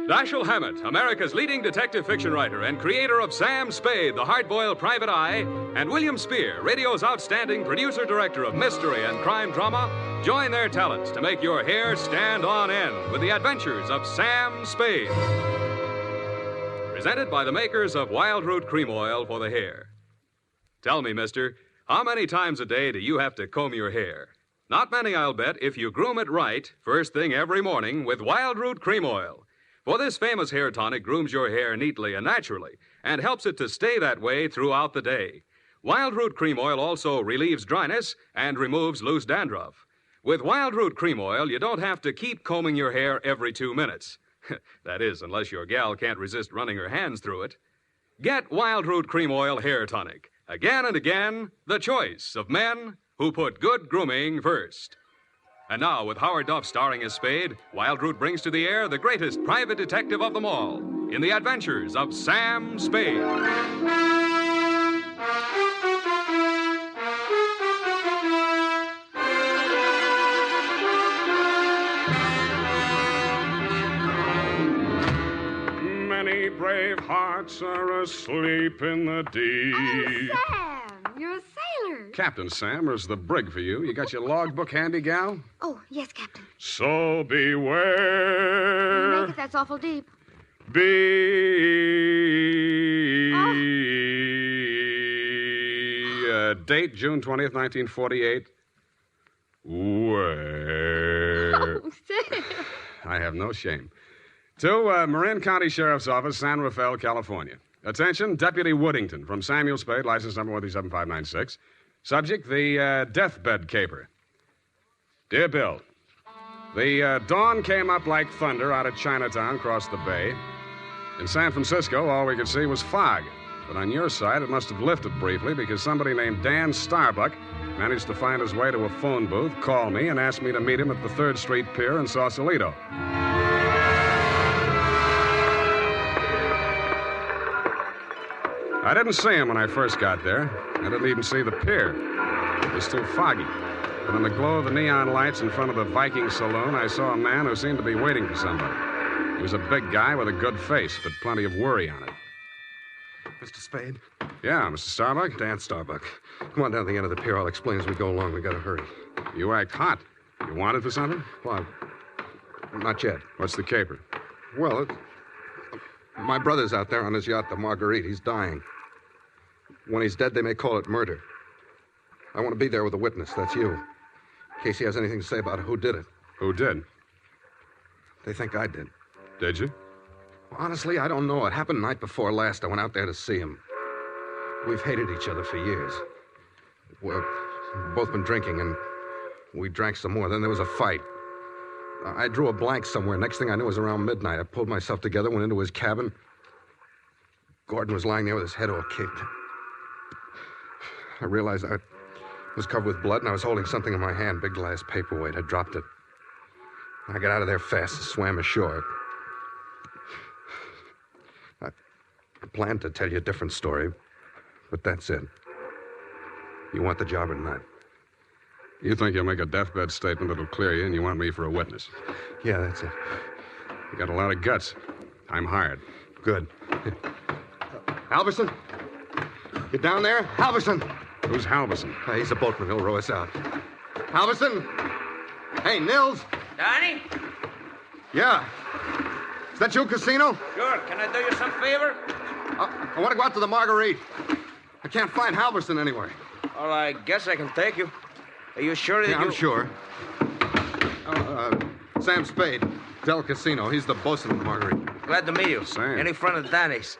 Dashiell Hammett, America's leading detective fiction writer and creator of Sam Spade, the hard-boiled private eye, and William Spear, radio's outstanding producer-director of mystery and crime drama, join their talents to make your hair stand on end with the adventures of Sam Spade. Presented by the makers of Wild Root Cream Oil for the hair. Tell me, mister, how many times a day do you have to comb your hair? Not many, I'll bet, if you groom it right, first thing every morning with Wild Root Cream Oil. For this famous hair tonic grooms your hair neatly and naturally and helps it to stay that way throughout the day. Wild Root Cream Oil also relieves dryness and removes loose dandruff. With Wild Root Cream Oil, you don't have to keep combing your hair every 2 minutes. That is, unless your gal can't resist running her hands through it. Get Wild Root Cream Oil Hair Tonic. Again and again, the choice of men who put good grooming first. And now, with Howard Duff starring as Spade, Wild Root brings to the air the greatest private detective of them all in the adventures of Sam Spade. Many brave hearts are asleep in the deep. Oh, Sam, you're a sailor. Captain Sam, there's the brig for you. You got your logbook handy, gal? Oh, yes, Captain. So beware. You make it, that's awful deep. Date, June 20th, 1948. Where? Oh, Sam. I have no shame. To Marin County Sheriff's Office, San Rafael, California. Attention, Deputy Woodington from Samuel Spade, license number 1379596. Subject, the deathbed caper. Dear Bill, the dawn came up like thunder out of Chinatown across the bay. In San Francisco, all we could see was fog. But on your side, it must have lifted briefly because somebody named Dan Starbuck managed to find his way to a phone booth, call me, and ask me to meet him at the 3rd Street Pier in Sausalito. I didn't see him when I first got there. I didn't even see the pier. It was too foggy. But in the glow of the neon lights in front of the Viking Saloon, I saw a man who seemed to be waiting for somebody. He was a big guy with a good face, but plenty of worry on it. Mr. Spade? Yeah, Mr. Starbuck? Dan Starbuck. Come on down to the end of the pier. I'll explain as we go along. We gotta hurry. You act hot. You wanted for something? Well, not yet. What's the caper? Well, my brother's out there on his yacht, the Marguerite. He's dying. When he's dead, they may call it murder. I want to be there with a witness. That's you. In case he has anything to say about who did it. Who did? They think I did. Did you? Honestly, I don't know. It happened night before last. I went out there to see him. We've hated each other for years. We've both been drinking, and we drank some more. Then there was a fight. I drew a blank somewhere. Next thing I knew, it was around midnight. I pulled myself together, went into his cabin. Gordon was lying there with his head all kicked. I realized I was covered with blood, and I was holding something in my hand, big glass paperweight. I dropped it. I got out of there fast, swam ashore. I planned to tell you a different story, but that's it. You want the job or not? You think you'll make a deathbed statement that'll clear you, and you want me for a witness? Yeah, that's it. You got a lot of guts. I'm hired. Good. Halverson? You down there? Halverson! Who's Halverson? He's a boatman. He'll row us out. Halverson? Hey, Nils? Danny? Yeah. Is that you, Casino? Sure. Can I do you some favor? I want to go out to the Marguerite. I can't find Halverson anywhere. Well, I guess I can take you. Are you sure that I'm sure. Sam Spade, Del Casino. He's the bosun of the Marguerite. Glad to meet you. Sam. Any friend of Danny's.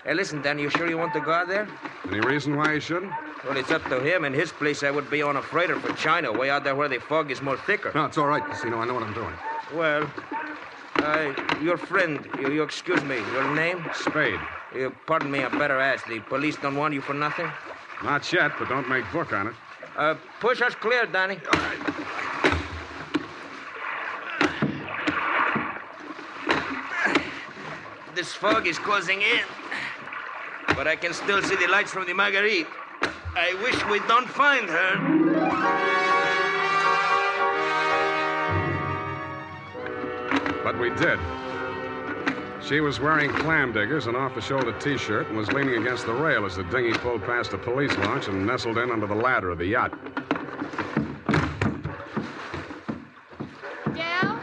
Hey, listen, Danny, you sure you want to go out there? Any reason why you shouldn't? Well, it's up to him. In his place, I would be on a freighter for China, way out there where the fog is more thicker. No, it's all right, Casino. I know what I'm doing. Well, your friend, you excuse me, your name? Spade. Pardon me, I better ask. The police don't want you for nothing? Not yet, but don't make book on it. Push us clear, Danny. All right. This fog is closing in, but I can still see the lights from the Marguerite. I wish we don't find her. But we did. She was wearing clam diggers, an off-the-shoulder T-shirt, and was leaning against the rail as the dinghy pulled past a police launch and nestled in under the ladder of the yacht. Del?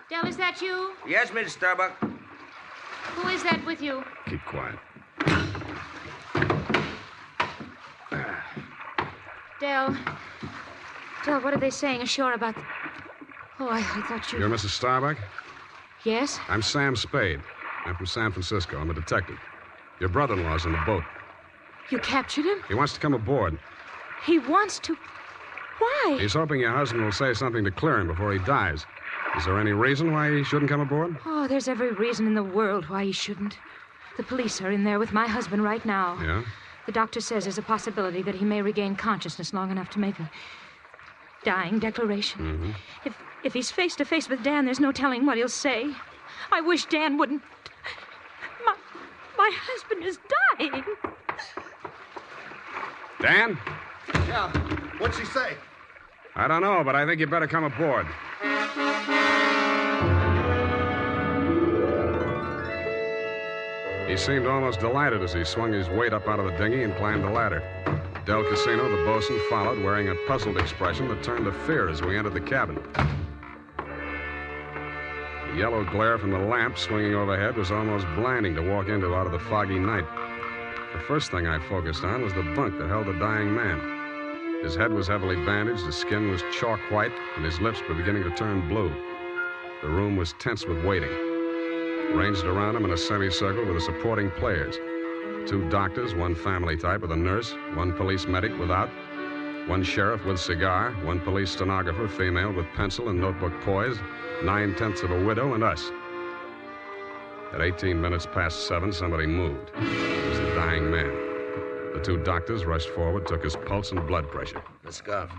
Del, is that you? Yes, Miss Starbuck. Who is that with you? Keep quiet. Del, what are they saying ashore about... Oh, I thought you... You're Mrs. Starbuck? Yes? I'm Sam Spade. I'm from San Francisco. I'm a detective. Your brother-in-law's in the boat. You captured him? He wants to come aboard. He wants to... Why? He's hoping your husband will say something to clear him before he dies. Is there any reason why he shouldn't come aboard? Oh, there's every reason in the world why he shouldn't. The police are in there with my husband right now. Yeah? The doctor says there's a possibility that he may regain consciousness long enough to make a dying declaration. Mm-hmm. If he's face to face with Dan, there's no telling what he'll say. I wish Dan wouldn't... My husband is dying. Dan? Yeah. What'd she say? I don't know, but I think you better come aboard. He seemed almost delighted as he swung his weight up out of the dinghy and climbed the ladder. Del Casino, the bosun, followed, wearing a puzzled expression that turned to fear as we entered the cabin. The yellow glare from the lamp swinging overhead was almost blinding to walk into out of the foggy night. The first thing I focused on was the bunk that held the dying man. His head was heavily bandaged, his skin was chalk white, and his lips were beginning to turn blue. The room was tense with waiting. Ranged around him in a semicircle were the supporting players. 2 doctors, 1 family type with a nurse, 1 police medic without, 1 sheriff with cigar, 1 police stenographer, female, with pencil and notebook poised, 9/10 of a widow, and us. At 18 minutes past 7, somebody moved. It was the dying man. The 2 doctors rushed forward, took his pulse and blood pressure. Let's go.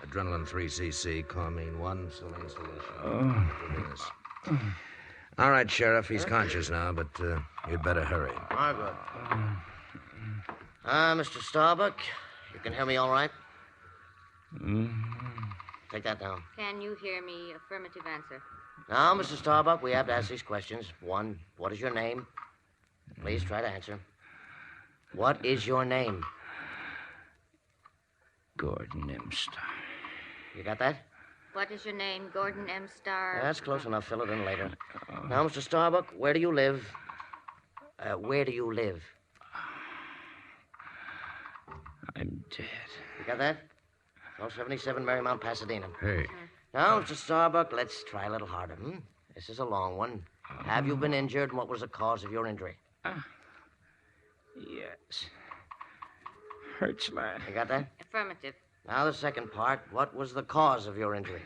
Adrenaline 3cc, Carmine 1, saline solution. All right, Sheriff, he's conscious now, but you'd better hurry. Margaret. Mr. Starbuck, you can hear me all right? Take that down. Can you hear me? Affirmative answer. Now, Mr. Starbuck, we have to ask these questions. 1, what is your name? Please try to answer. What is your name? Gordon M. Starr. You got that? What is your name? Gordon M. Starr? That's close enough. Fill it in later. Now, Mr. Starbuck, where do you live? Where do you live? I'm dead. You got that? 1277 Marymount, Pasadena. Hey. Now, Mr. Starbuck, let's try a little harder. This is a long one. Have you been injured, and what was the cause of your injury? Yes. Hurts my... You got that? Affirmative. Now, the second part. What was the cause of your injury?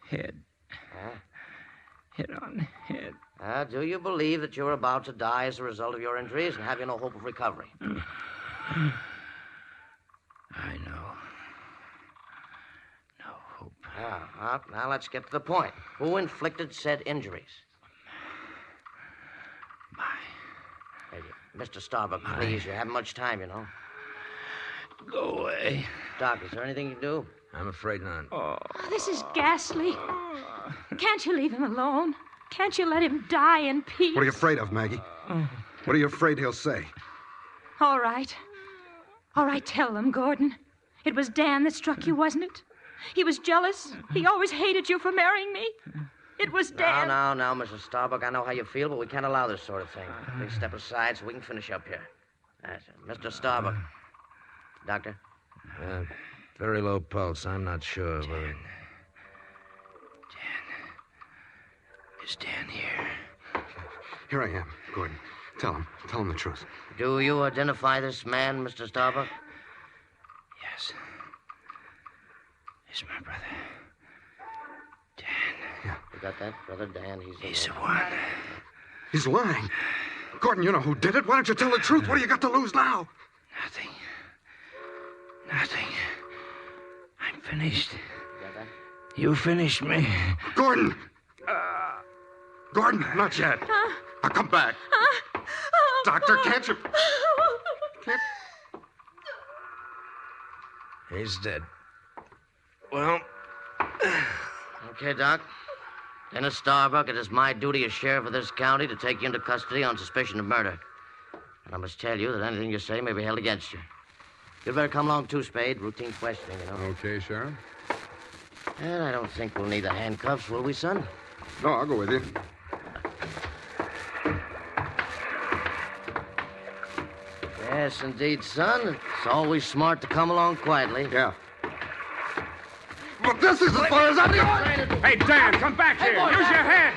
Head. Hit on head. Do you believe that you're about to die as a result of your injuries, and have you no hope of recovery? I know. No hope. Now let's get to the point. Who inflicted said injuries? Hey, Mr. Starbuck, please, you haven't much time, you know. Go away. Doc, is there anything you can do? I'm afraid not. Oh, this is ghastly. Can't you leave him alone? Can't you let him die in peace? What are you afraid of, Maggie? What are you afraid he'll say? All right. All right, tell them, Gordon. It was Dan that struck you, wasn't it? He was jealous. He always hated you for marrying me. It was Dan. Now, Mrs. Starbuck, I know how you feel, but we can't allow this sort of thing. Please step aside so we can finish up here. That's it. Mr. Starbuck. Doctor? Very low pulse. I'm not sure whether... Is Dan here? Here I am, Gordon. Tell him the truth. Do you identify this man, Mr. Starbuck? Yes. He's my brother. You got that, Brother Dan? He's the one. He's lying. Gordon, you know who did it. Why don't you tell the truth? What do you got to lose now? Nothing. I'm finished. You finished me. Gordon! Gordon, not yet. Now come back. Doctor, can't you... He's dead. Well... Okay, Doc. Dennis Starbuck, it is my duty as sheriff of this county to take you into custody on suspicion of murder. And I must tell you that anything you say may be held against you. You'd better come along too, Spade. Routine questioning, you know. Okay, Sheriff. And I don't think we'll need the handcuffs, will we, son? No, I'll go with you. Yes, indeed, son. It's always smart to come along quietly. Yeah. But this is as far as I'm going. Hey, Dan, come back here. Use your head.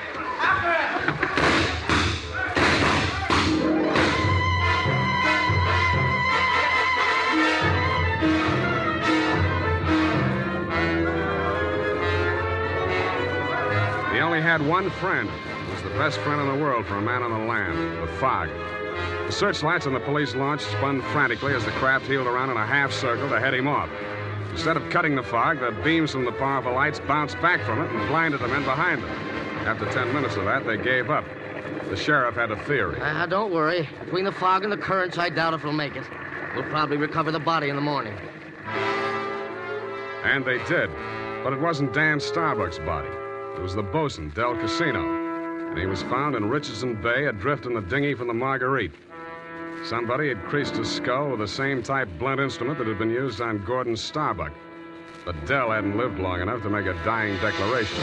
He only had one friend. He was the best friend in the world for a man on the land, the fog. The searchlights on the police launch spun frantically as the craft heeled around in a half circle to head him off. Instead of cutting the fog, the beams from the powerful lights bounced back from it and blinded the men behind them. After 10 minutes of that, they gave up. The sheriff had a theory. Don't worry. Between the fog and the currents, I doubt if we'll make it. We'll probably recover the body in the morning. And they did. But it wasn't Dan Starbuck's body. It was the bosun, Del Casino. And he was found in Richardson Bay, adrift in the dinghy from the Marguerite. Somebody had creased his skull with the same type blunt instrument that had been used on Gordon Starbuck. But Dell hadn't lived long enough to make a dying declaration.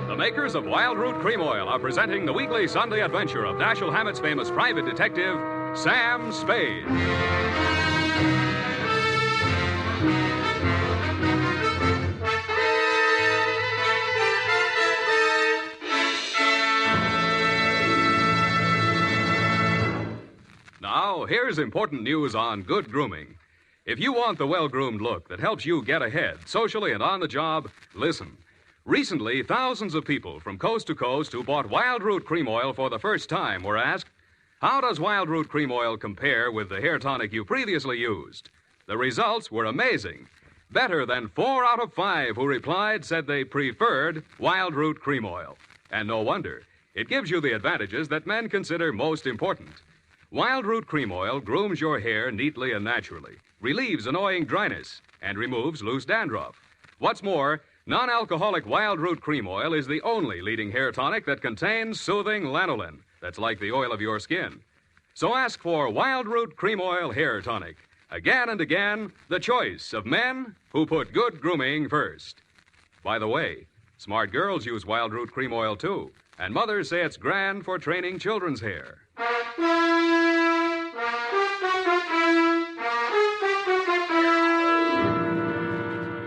The makers of Wild Root Cream Oil are presenting the weekly Sunday adventure of Dashiell Hammett's famous private detective, Sam Spade. Now, here's important news on good grooming. If you want the well-groomed look that helps you get ahead, socially and on the job, listen. Recently, thousands of people from coast to coast who bought Wild Root Cream Oil for the first time were asked, how does Wild Root Cream Oil compare with the hair tonic you previously used? The results were amazing. Better than 4 out of 5 who replied said they preferred Wild Root Cream Oil. And no wonder. It gives you the advantages that men consider most important. Wild Root Cream Oil grooms your hair neatly and naturally, relieves annoying dryness, and removes loose dandruff. What's more, non-alcoholic Wild Root Cream Oil is the only leading hair tonic that contains soothing lanolin, that's like the oil of your skin. So ask for Wild Root Cream Oil Hair Tonic. Again and again, the choice of men who put good grooming first. By the way, smart girls use Wild Root Cream Oil too, and mothers say it's grand for training children's hair.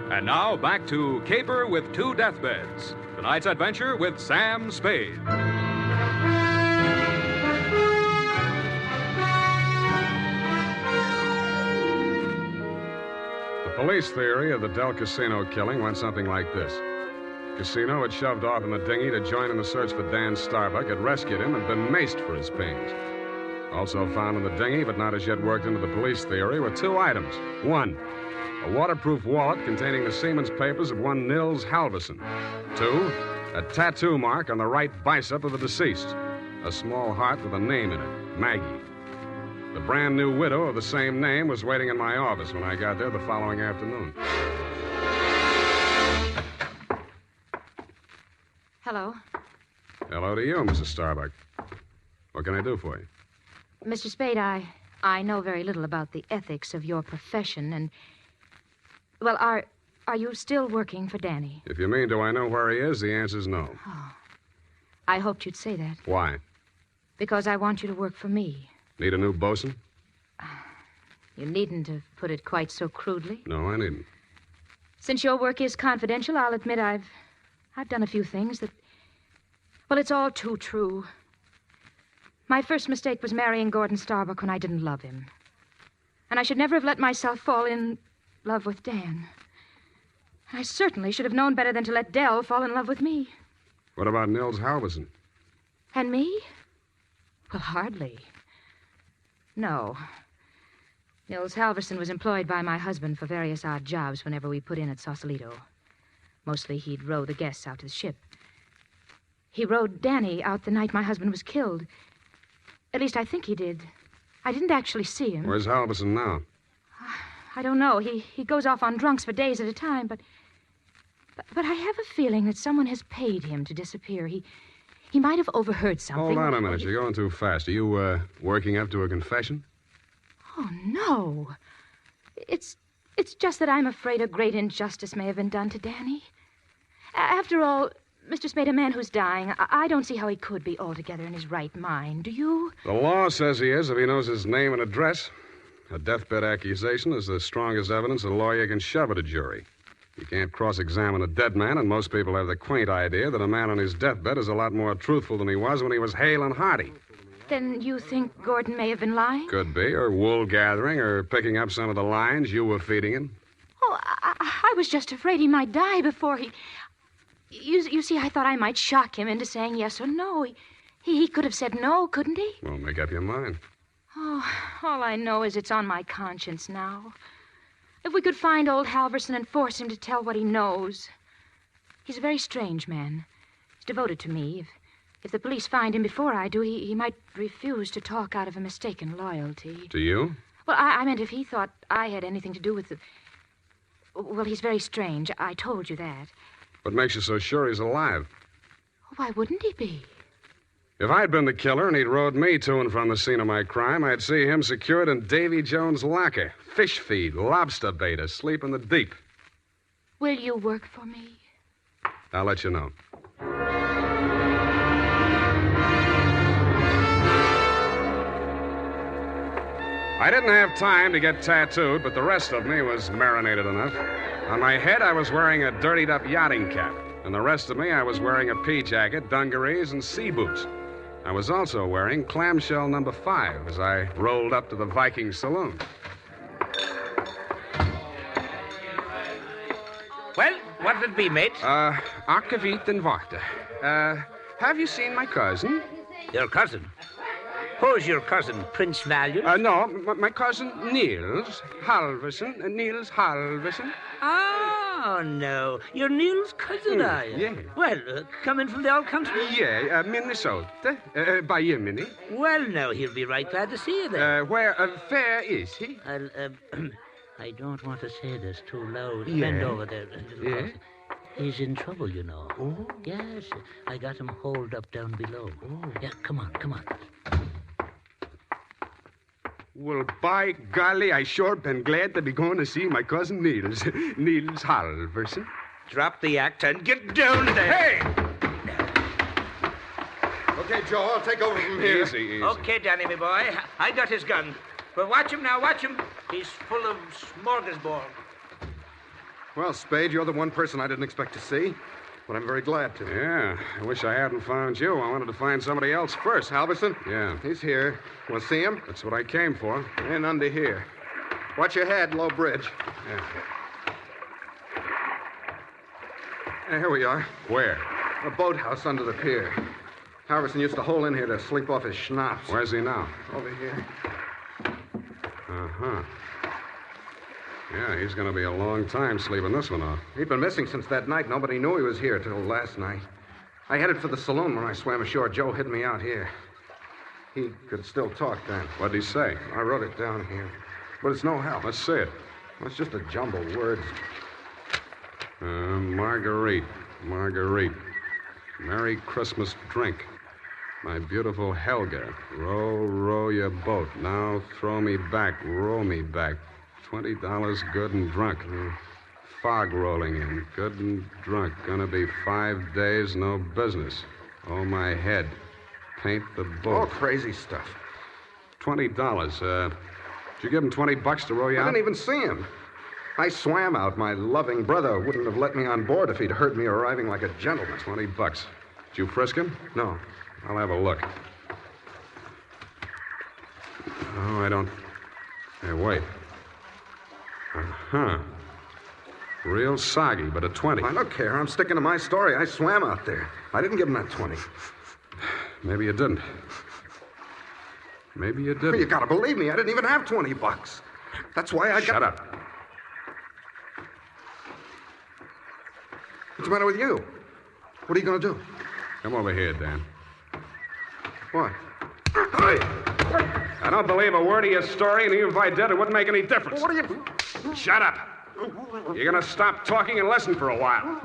And now, back to Caper with 2 Deathbeds. Tonight's adventure with Sam Spade. The police theory of the Del Casino killing went something like this. Casino had shoved off in the dinghy to join in the search for Dan Starbuck, had rescued him, and been maced for his pains. Also found in the dinghy, but not as yet worked into the police theory, were 2 items. 1, a waterproof wallet containing the seaman's papers of one Nils Halverson. 2, a tattoo mark on the right bicep of the deceased. A small heart with a name in it, Maggie. The brand new widow of the same name was waiting in my office when I got there the following afternoon. Hello. Hello to you, Mrs. Starbuck. What can I do for you? Mr. Spade, I know very little about the ethics of your profession, and... Well, are you still working for Danny? If you mean, do I know where he is, the answer's no. Oh. I hoped you'd say that. Why? Because I want you to work for me. Need a new bosun? You needn't have put it quite so crudely. No, I needn't. Since your work is confidential, I'll admit I've done a few things that... Well, it's all too true. My first mistake was marrying Gordon Starbuck when I didn't love him. And I should never have let myself fall in love with Dan. I certainly should have known better than to let Dell fall in love with me. What about Nils Halverson? And me? Well, hardly. No. Nils Halverson was employed by my husband for various odd jobs whenever we put in at Sausalito. Mostly he'd row the guests out to the ship. He rowed Danny out the night my husband was killed. At least I think he did. I didn't actually see him. Where's Halverson now? I don't know. He goes off on drunks for days at a time, but I have a feeling that someone has paid him to disappear. He might have overheard something. Hold on a minute. You're going too fast. Are you, working up to a confession? Oh, no. It's just that I'm afraid a great injustice may have been done to Danny. After all, Mr. Spade, a man who's dying, I don't see how he could be altogether in his right mind. Do you? The law says he is if he knows his name and address. A deathbed accusation is the strongest evidence a lawyer can shove at a jury. You can't cross-examine a dead man, and most people have the quaint idea that a man on his deathbed is a lot more truthful than he was when he was hale and hearty. Then you think Gordon may have been lying? Could be, or wool gathering, or picking up some of the lines you were feeding him. Oh, I was just afraid he might die before he... You see, I thought I might shock him into saying yes or no. He could have said no, couldn't he? Well, make up your mind. Oh, all I know is it's on my conscience now. If we could find old Halverson and force him to tell what he knows. He's a very strange man. He's devoted to me. If the police find him before I do, he might refuse to talk out of a mistaken loyalty. To you? Well, I meant if he thought I had anything to do with the... Well, he's very strange. I told you that. What makes you so sure he's alive? Why wouldn't he be? If I'd been the killer and he'd rode me to and from the scene of my crime, I'd see him secured in Davy Jones' locker. Fish feed, lobster bait, asleep in the deep. Will you work for me? I'll let you know. I didn't have time to get tattooed, but the rest of me was marinated enough. On my head, I was wearing a dirtied-up yachting cap, and the rest of me, I was wearing a pea jacket, dungarees, and sea boots. I was also wearing clamshell number 5 as I rolled up to the Viking saloon. Well, what'll it be, mate? Akkeviet and water. Have you seen my cousin? Your cousin? Who's your cousin, Prince Valiant? No, my cousin Niels Halverson. Niels Halverson. Oh, no. You're Neil's cousin, are you? Yeah. Well, coming from the old country? Yeah, Minnesota. By Yemeni. Well, now, he'll be right glad to see you there. Where fair is he? I don't want to say this too loud. Yeah. Bend over there. Yeah? He's in trouble, you know. Oh? Yes, I got him holed up down below. Oh. Yeah, come on. Well, by golly, I sure been glad to be going to see my cousin Niels. Niels Halverson. Drop the act and get down there. Hey! Okay, Joe, I'll take over from here. Easy. Okay, Danny, my boy. I got his gun. But watch him now, watch him. He's full of smorgasbord. Well, Spade, you're the one person I didn't expect to see, but I'm very glad to. Yeah, I wish I hadn't found you. I wanted to find somebody else first. Halverson? Yeah. He's here. Want to see him? That's what I came for. In under here. Watch your head, low bridge. Yeah. Here we are. Where? A boathouse under the pier. Halverson used to hole in here to sleep off his schnapps. Where's he now? Over here. Uh-huh. Yeah, he's going to be a long time sleeping this one off. He'd been missing since that night. Nobody knew he was here till last night. I headed for the saloon when I swam ashore. Joe hid me out here. He could still talk then. What'd he say? I wrote it down here. But it's no help. Let's see it. It's just a jumble of words. Marguerite. Merry Christmas drink. My beautiful Helga. Row your boat. Now throw me back. Roll me back. $20 good and drunk. Fog rolling in. Good and drunk. Gonna be 5 days, no business. Oh, my head. Paint the boat. All crazy stuff. $20. Did you give him $20 to row you out? I didn't even see him. I swam out. My loving brother wouldn't have let me on board if he'd heard me arriving like a gentleman. $20. Did you frisk him? No. I'll have a look. Oh, I don't... Hey, wait. Uh-huh. Real soggy, but a 20. Now, look here. I'm sticking to my story. I swam out there. I didn't give him that 20. Maybe you didn't. Maybe you didn't. You gotta believe me. I didn't even have $20. That's why I got... Shut up. What's the matter with you? What are you gonna do? Come over here, Dan. What? I don't believe a word of your story, and even if I did, it wouldn't make any difference. What are you... Shut up. You're going to stop talking and listen for a while.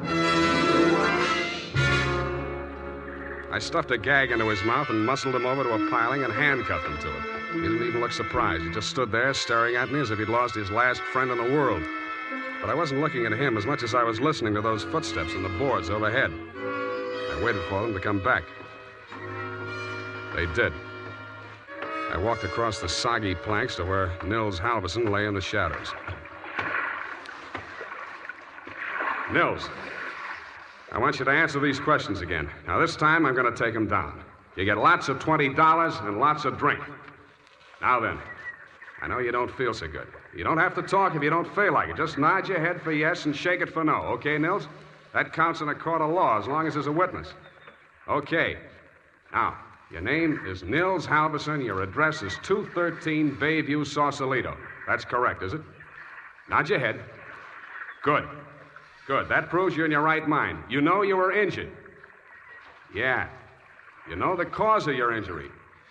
I stuffed a gag into his mouth and muscled him over to a piling and handcuffed him to it. He didn't even look surprised. He just stood there staring at me as if he'd lost his last friend in the world. But I wasn't looking at him as much as I was listening to those footsteps in the boards overhead. I waited for them to come back. They did. I walked across the soggy planks to where Nils Halverson lay in the shadows. Nils, I want you to answer these questions again. Now, this time, I'm going to take them down. You get lots of $20 and lots of drink. Now then, I know you don't feel so good. You don't have to talk if you don't feel like it. Just nod your head for yes and shake it for no. Okay, Nils? That counts in a court of law as long as there's a witness. Okay. Now, your name is Nils Halverson. Your address is 213 Bayview, Sausalito. That's correct, is it? Nod your head. Good. Good. That proves you're in your right mind. You know you were injured. Yeah. You know the cause of your injury.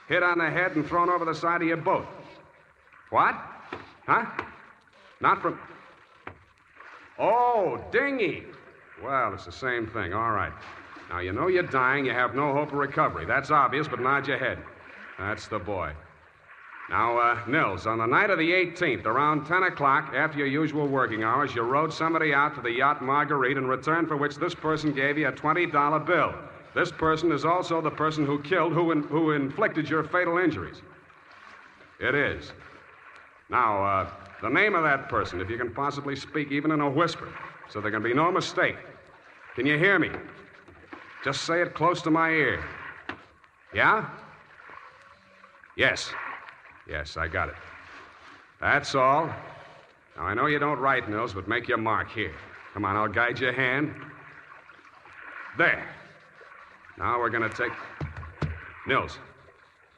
Hit on the head and thrown over the side of your boat. What? Huh? Not from... Oh, dinghy. Well, it's the same thing. All right. Now, you know you're dying. You have no hope of recovery. That's obvious, but nod your head. That's the boy. Now, Nils, on the night of the 18th, around 10 o'clock, after your usual working hours, you rowed somebody out to the yacht Marguerite, in return for which this person gave you a $20 bill. This person is also the person who killed, who inflicted your fatal injuries. It is. Now, the name of that person, if you can possibly speak even in a whisper, so there can be no mistake. Can you hear me? Just say it close to my ear. Yeah? Yes. Yes, I got it. That's all. Now, I know you don't write, Nils, but make your mark here. Come on, I'll guide your hand. There. Now we're going to take... Nils.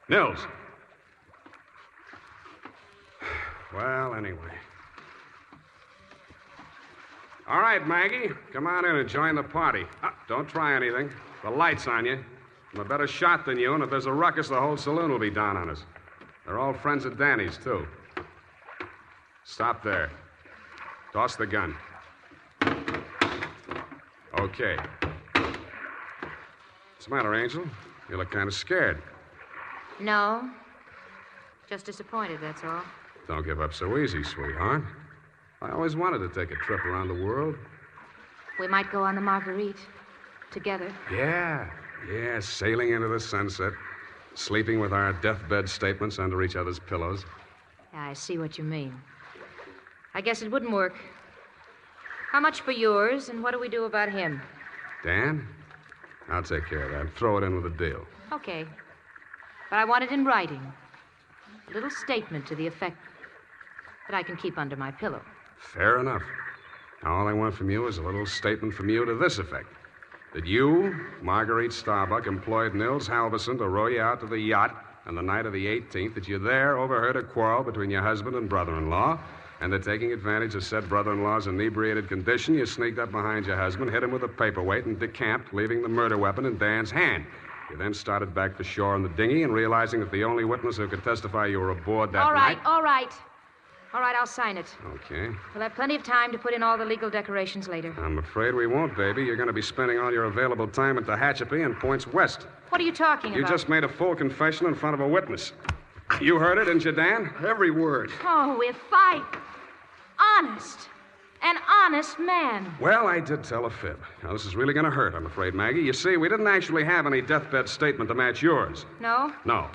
Nils. Well, anyway. All right, Maggie. Come on in and join the party. Don't try anything. The light's on you. I'm a better shot than you, and if there's a ruckus, the whole saloon will be down on us. They're all friends of Danny's, too. Stop there. Toss the gun. Okay. What's the matter, Angel? You look kind of scared. No. Just disappointed, that's all. Don't give up so easy, sweetheart. I always wanted to take a trip around the world. We might go on the Marguerite. Together. Yeah, sailing into the sunset. Sleeping with our deathbed statements under each other's pillows. Yeah, I see what you mean. I guess it wouldn't work. How much for yours, and what do we do about him? Dan? I'll take care of that. Throw it in with a deal. Okay. But I want it in writing. A little statement to the effect that I can keep under my pillow. Fair enough. Now, all I want from you is a little statement from you to this effect. That you, Marguerite Starbuck, employed Nils Halverson to row you out to the yacht on the night of the 18th, that you there overheard a quarrel between your husband and brother-in-law, and that taking advantage of said brother-in-law's inebriated condition, you sneaked up behind your husband, hit him with a paperweight, and decamped, leaving the murder weapon in Dan's hand. You then started back for shore in the dinghy, and realizing that the only witness who could testify you were aboard that night... All right. All right, I'll sign it. Okay. We'll have plenty of time to put in all the legal decorations later. I'm afraid we won't, baby. You're going to be spending all your available time at the Tehachapi and points west. What are you talking You about? just made a full confession in front of a witness. You heard it, didn't you, Dan? Every word. Oh, if I... Honest. An honest man. Well, I did tell a fib. Now, this is really going to hurt, I'm afraid, Maggie. You see, we didn't actually have any deathbed statement to match yours. No? No.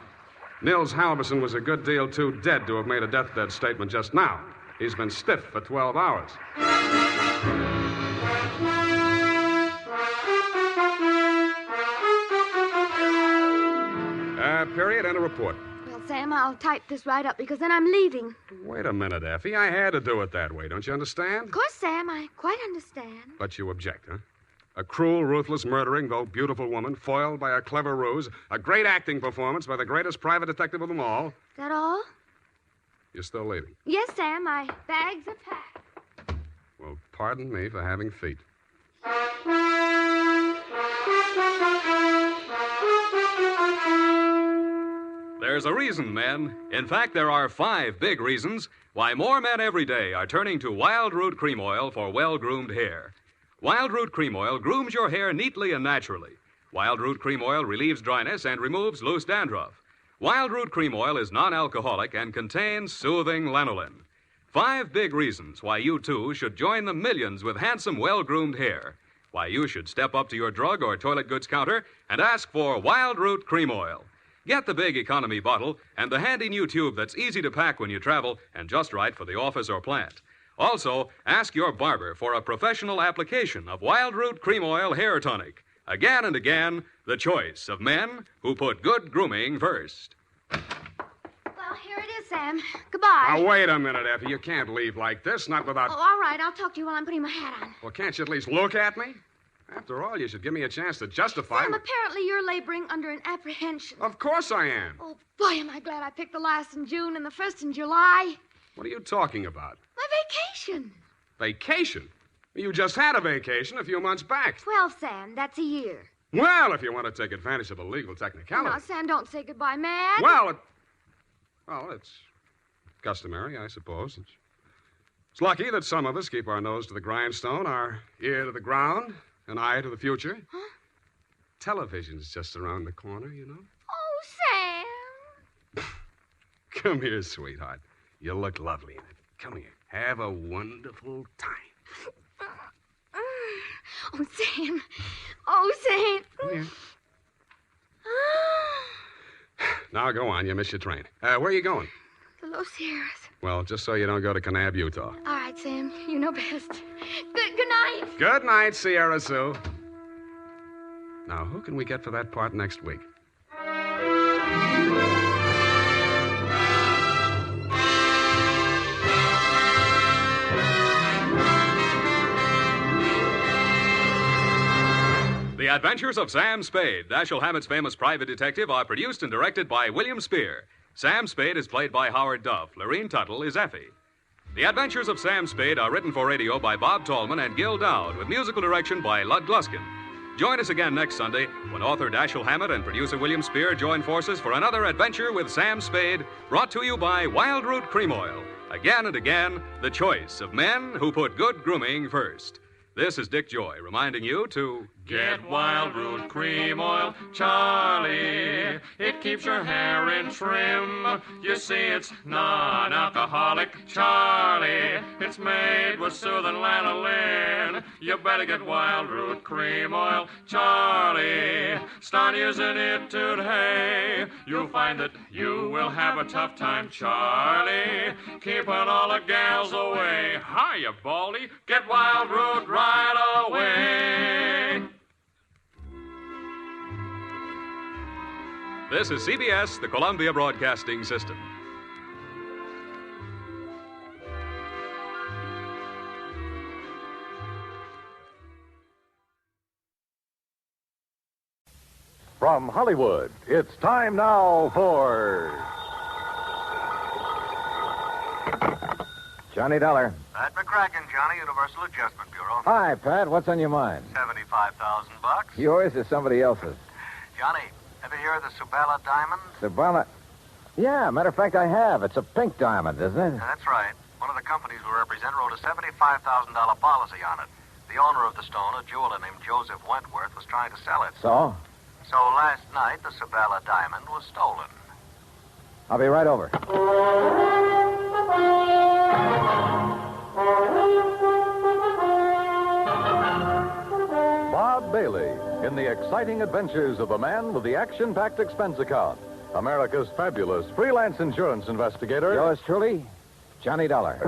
Nils Halverson was a good deal too dead to have made a deathbed statement just now. He's been stiff for 12 hours. Period, and a report. Well, Sam, I'll type this right up because then I'm leaving. Wait a minute, Effie. I had to do it that way. Don't you understand? Of course, Sam, I quite understand. But you object, huh? A cruel, ruthless, murdering, though beautiful woman, foiled by a clever ruse, a great acting performance by the greatest private detective of them all. Is that all? You're still leaving. Yes, Sam, my bags are packed. Well, pardon me for having feet. There's a reason, men. In fact, there are 5 big reasons why more men every day are turning to Wild Root Cream Oil for well-groomed hair. Wild Root Cream Oil grooms your hair neatly and naturally. Wild Root Cream Oil relieves dryness and removes loose dandruff. Wild Root Cream Oil is non-alcoholic and contains soothing lanolin. 5 big reasons why you, too, should join the millions with handsome, well-groomed hair. Why you should step up to your drug or toilet goods counter and ask for Wild Root Cream Oil. Get the big economy bottle and the handy new tube that's easy to pack when you travel and just right for the office or plant. Also, ask your barber for a professional application of Wild Root Cream Oil Hair Tonic. Again and again, the choice of men who put good grooming first. Well, here it is, Sam. Goodbye. Now, wait a minute, Effie. You can't leave like this, not without... Oh, all right. I'll talk to you while I'm putting my hat on. Well, can't you at least look at me? After all, you should give me a chance to justify... Sam, apparently you're laboring under an apprehension. Of course I am. Oh, boy, am I glad I picked the last in June and the first in July. What are you talking about? My vacation. Vacation? You just had a vacation a few months back. 12, Sam. That's a year. Well, if you want to take advantage of the legal technicality... No, Sam, don't say goodbye, Mad. Well, it's customary, I suppose. It's lucky that some of us keep our nose to the grindstone, our ear to the ground, an eye to the future. Huh? Television's just around the corner, you know. Oh, Sam. Come here, sweetheart. You look lovely in it. Come here. Have a wonderful time. Oh, Sam. Oh, Sam. Come here. Now, go on. You missed your train. Where are you going? The Los Sierras. Well, just so you don't go to Kanab, Utah. All right, Sam. You know best. Good night. Good night, Sierra Sue. Now, who can we get for that part next week? The Adventures of Sam Spade, Dashiell Hammett's famous private detective, are produced and directed by William Spear. Sam Spade is played by Howard Duff. Lorene Tuttle is Effie. The Adventures of Sam Spade are written for radio by Bob Tallman and Gil Dowd, with musical direction by Lud Gluskin. Join us again next Sunday when author Dashiell Hammett and producer William Spear join forces for another adventure with Sam Spade, brought to you by Wild Root Cream Oil. Again and again, the choice of men who put good grooming first. This is Dick Joy reminding you to... Get Wild Root Cream Oil, Charlie. It keeps your hair in trim. You see, it's non-alcoholic, Charlie. It's made with soothing lanolin. You better get Wild Root Cream Oil, Charlie. Start using it today. You'll find that you will have a tough time, Charlie. Keeping all the gals away. Hiya, Baldy. Get Wild Root right away. This is CBS, the Columbia Broadcasting System. From Hollywood, it's time now for... Johnny Dollar. Pat McCracken, Johnny, Universal Adjustment Bureau. Hi, Pat. What's on your mind? $75,000. Yours or somebody else's? Johnny, ever hear of the Subala diamond? Subala? Yeah, matter of fact, I have. It's a pink diamond, isn't it? That's right. One of the companies we represent wrote a $75,000 policy on it. The owner of the stone, a jeweler named Joseph Wentworth, was trying to sell it. So? So last night, the Sabella diamond was stolen. I'll be right over. Bob Bailey in the exciting adventures of the man with the action-packed expense account. America's fabulous freelance insurance investigator. Yours truly, Johnny Dollar.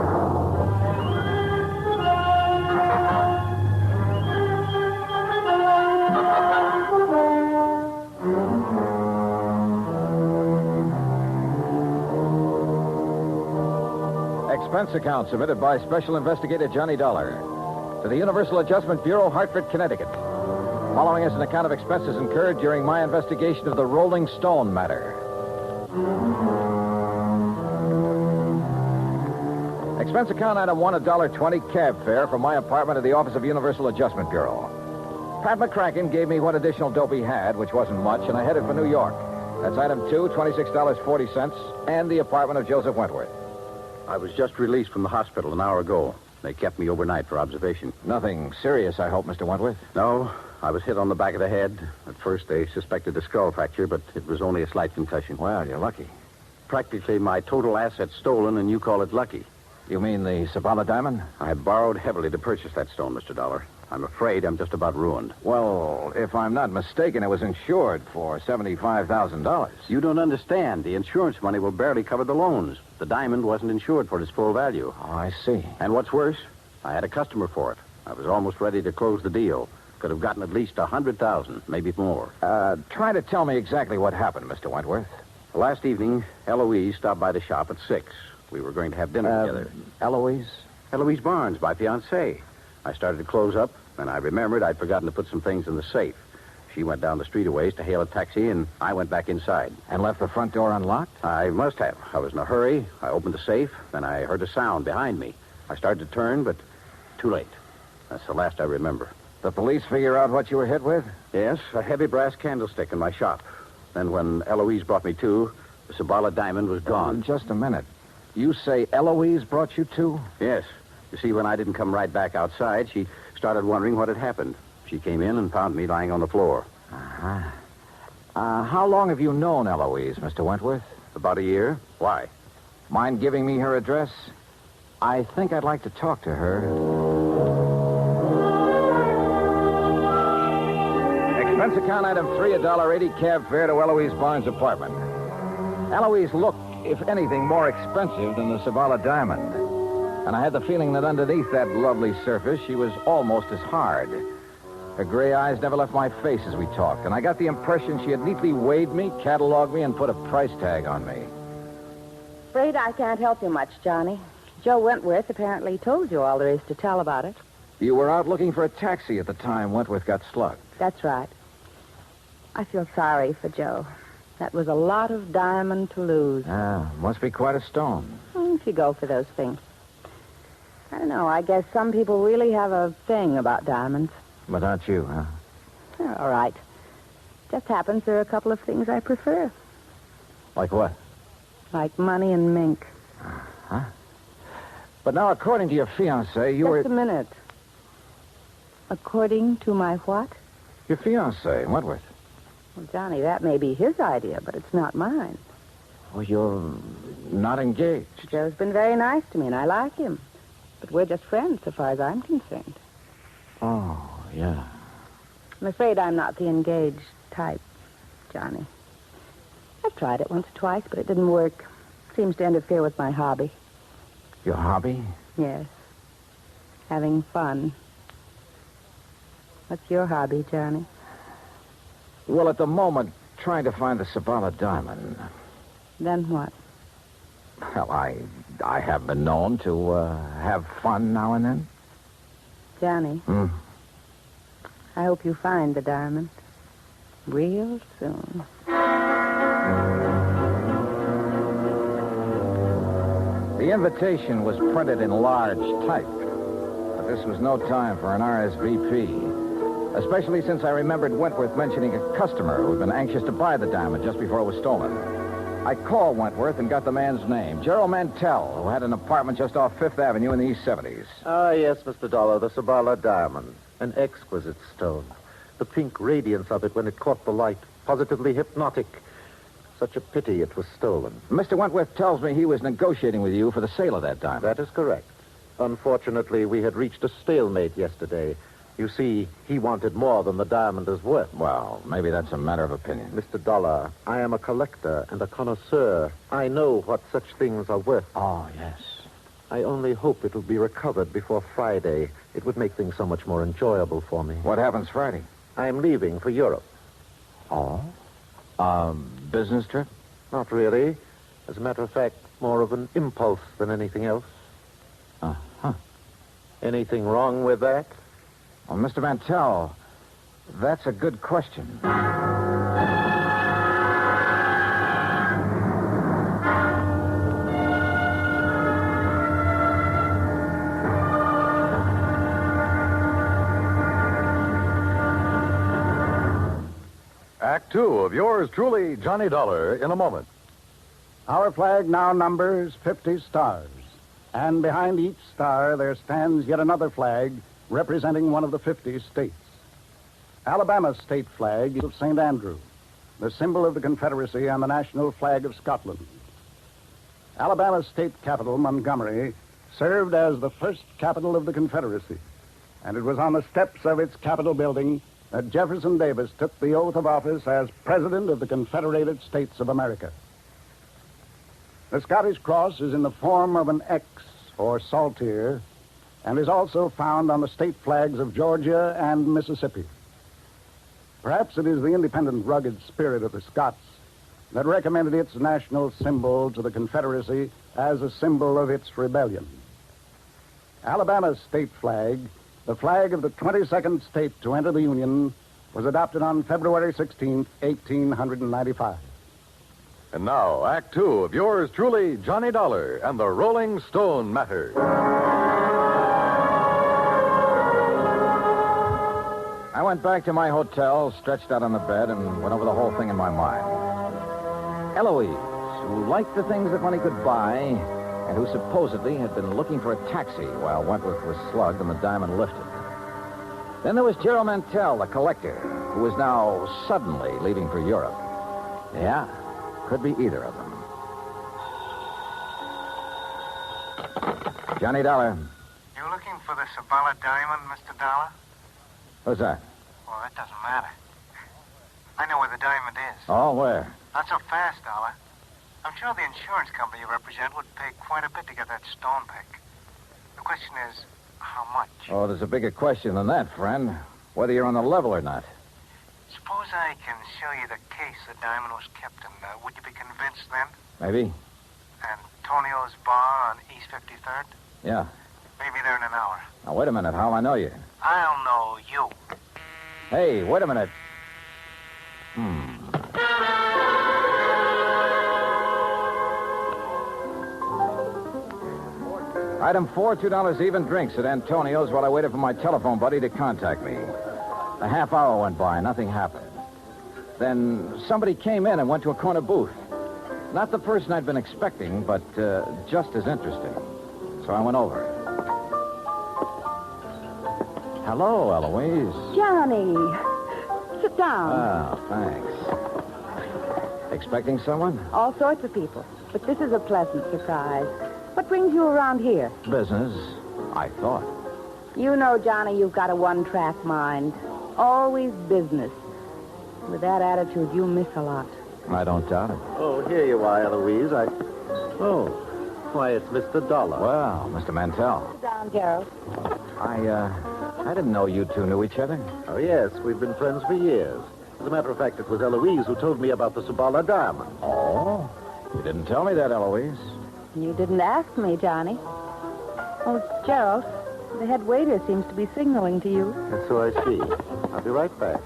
Expense account submitted by Special Investigator Johnny Dollar to the Universal Adjustment Bureau, Hartford, Connecticut. Following is an account of expenses incurred during my investigation of the Rolling Stone matter. Expense account item 1, $1.20 cab fare from my apartment to the office of Universal Adjustment Bureau. Pat McCracken gave me what additional dope he had, which wasn't much, and I headed for New York. That's item 2, $26.40, and the apartment of Joseph Wentworth. I was just released from the hospital an hour ago. They kept me overnight for observation. Nothing serious, I hope, Mr. Wentworth? No. I was hit on the back of the head. At first, they suspected a skull fracture, but it was only a slight concussion. Well, you're lucky. Practically my total assets stolen, and you call it lucky. You mean the Sabella diamond? I borrowed heavily to purchase that stone, Mr. Dollar. I'm afraid I'm just about ruined. Well, if I'm not mistaken, it was insured for $75,000. You don't understand. The insurance money will barely cover the loans. The diamond wasn't insured for its full value. Oh, I see. And what's worse, I had a customer for it. I was almost ready to close the deal. Could have gotten at least $100,000, maybe more. Try to tell me exactly what happened, Mr. Wentworth. Last evening, Eloise stopped by the shop at 6. We were going to have dinner together. Eloise? Eloise Barnes, my fiancée. I started to close up, and I remembered I'd forgotten to put some things in the safe. She went down the street a ways to hail a taxi, and I went back inside. And left the front door unlocked? I must have. I was in a hurry. I opened the safe, then I heard a sound behind me. I started to turn, but too late. That's the last I remember. The police figure out what you were hit with? Yes, a heavy brass candlestick in my shop. Then when Eloise brought me to, the Sabella diamond was gone. Just a minute. You say Eloise brought you to? Yes. You see, when I didn't come right back outside, she started wondering what had happened. She came in and found me lying on the floor. Uh-huh. How long have you known Eloise, Mr. Wentworth? About a year. Why? Mind giving me her address? I think I'd like to talk to her. Expense account item 3, $1.80 cab fare to Eloise Barnes' apartment. Eloise looked, if anything, more expensive than the Sabella diamond. And I had the feeling that underneath that lovely surface, she was almost as hard. Her gray eyes never left my face as we talked, and I got the impression she had neatly weighed me, cataloged me, and put a price tag on me. Afraid I can't help you much, Johnny. Joe Wentworth apparently told you all there is to tell about it. You were out looking for a taxi at the time Wentworth got slugged. That's right. I feel sorry for Joe. That was a lot of diamond to lose. Must be quite a stone. If you go for those things. I don't know. I guess some people really have a thing about diamonds. But not you, huh? All right. Just happens there are a couple of things I prefer. Like what? Like money and mink. Huh? But now, according to your fiancé, you were... Just a minute. According to my what? Your fiancé, Wentworth. Well, Johnny, that may be his idea, but it's not mine. Well, you're not engaged. Joe's been very nice to me, and I like him. But we're just friends, so far as I'm concerned. Oh, yeah. I'm afraid I'm not the engaged type, Johnny. I've tried it once or twice, but it didn't work. Seems to interfere with my hobby. Your hobby? Yes. Having fun. What's your hobby, Johnny? Well, at the moment, trying to find the Sabella diamond. Then what? Well, I have been known to have fun now and then. Johnny, I hope you find the diamond real soon. The invitation was printed in large type, but this was no time for an RSVP, especially since I remembered Wentworth mentioning a customer who had been anxious to buy the diamond just before it was stolen. I called Wentworth and got the man's name. Gerald Mantell, who had an apartment just off Fifth Avenue in the East 70s. Ah, yes, Mr. Dollar, the Sabala diamond. An exquisite stone. The pink radiance of it when it caught the light. Positively hypnotic. Such a pity it was stolen. Mr. Wentworth tells me he was negotiating with you for the sale of that diamond. That is correct. Unfortunately, we had reached a stalemate yesterday. You see, he wanted more than the diamond is worth. Well, maybe that's a matter of opinion. Mr. Dollar, I am a collector and a connoisseur. I know what such things are worth. Oh, yes. I only hope it'll be recovered before Friday. It would make things so much more enjoyable for me. What happens Friday? I'm leaving for Europe. Oh? Business trip? Not really. As a matter of fact, more of an impulse than anything else. Uh-huh. Anything wrong with that? Well, Mr. Mantell, that's a good question. Act two of yours truly, Johnny Dollar, in a moment. Our flag now numbers 50 stars. And behind each star there stands yet another flag representing one of the 50 states. Alabama's state flag is of St. Andrew, the symbol of the Confederacy and the national flag of Scotland. Alabama's state capital, Montgomery, served as the first capital of the Confederacy, and it was on the steps of its Capitol building that Jefferson Davis took the oath of office as President of the Confederated States of America. The Scottish cross is in the form of an X, or saltire, and is also found on the state flags of Georgia and Mississippi. Perhaps it is the independent, rugged spirit of the Scots that recommended its national symbol to the Confederacy as a symbol of its rebellion. Alabama's state flag, the flag of the 22nd state to enter the Union, was adopted on February 16, 1895. And now, Act two of yours truly, Johnny Dollar and the Rolling Stone Matter. I went back to my hotel, stretched out on the bed, and went over the whole thing in my mind. Eloise, who liked the things that money could buy, and who supposedly had been looking for a taxi while Wentworth was slugged and the diamond lifted. Then there was Gerald Mantell, the collector, who was now suddenly leaving for Europe. Yeah, could be either of them. Johnny Dollar. You looking for the Sabala diamond, Mr. Dollar? Who's that? Well, that doesn't matter. I know where the diamond is. Oh, where? Not so fast, Dollar. I'm sure the insurance company you represent would pay quite a bit to get that stone back. The question is, how much? Oh, there's a bigger question than that, friend. Whether you're on the level or not. Suppose I can show you the case the diamond was kept in. Would you be convinced then? Maybe. Antonio's bar on East 53rd? Yeah. Maybe there in an hour. Now, wait a minute. How'll I know you? I'll know you. Hey, wait a minute. Item 4, $2 even drinks at Antonio's while I waited for my telephone buddy to contact me. A half hour went by. Nothing happened. Then somebody came in and went to a corner booth. Not the person I'd been expecting, but just as interesting. So I went over. Hello, Eloise. Johnny. Sit down. Oh, thanks. Expecting someone? All sorts of people. But this is a pleasant surprise. What brings you around here? Business, I thought. You know, Johnny, you've got a one-track mind. Always business. With that attitude, you miss a lot. I don't doubt it. Oh, here you are, Eloise. Oh, why, it's Mr. Dollar. Well, Mr. Mantell. Sit down, Gerald. I didn't know you two knew each other. Oh, yes, we've been friends for years. As a matter of fact, it was Eloise who told me about the Sabala diamond. Oh, you didn't tell me that, Eloise. You didn't ask me, Johnny. Oh, Gerald, the head waiter seems to be signaling to you. And so I see. I'll be right back.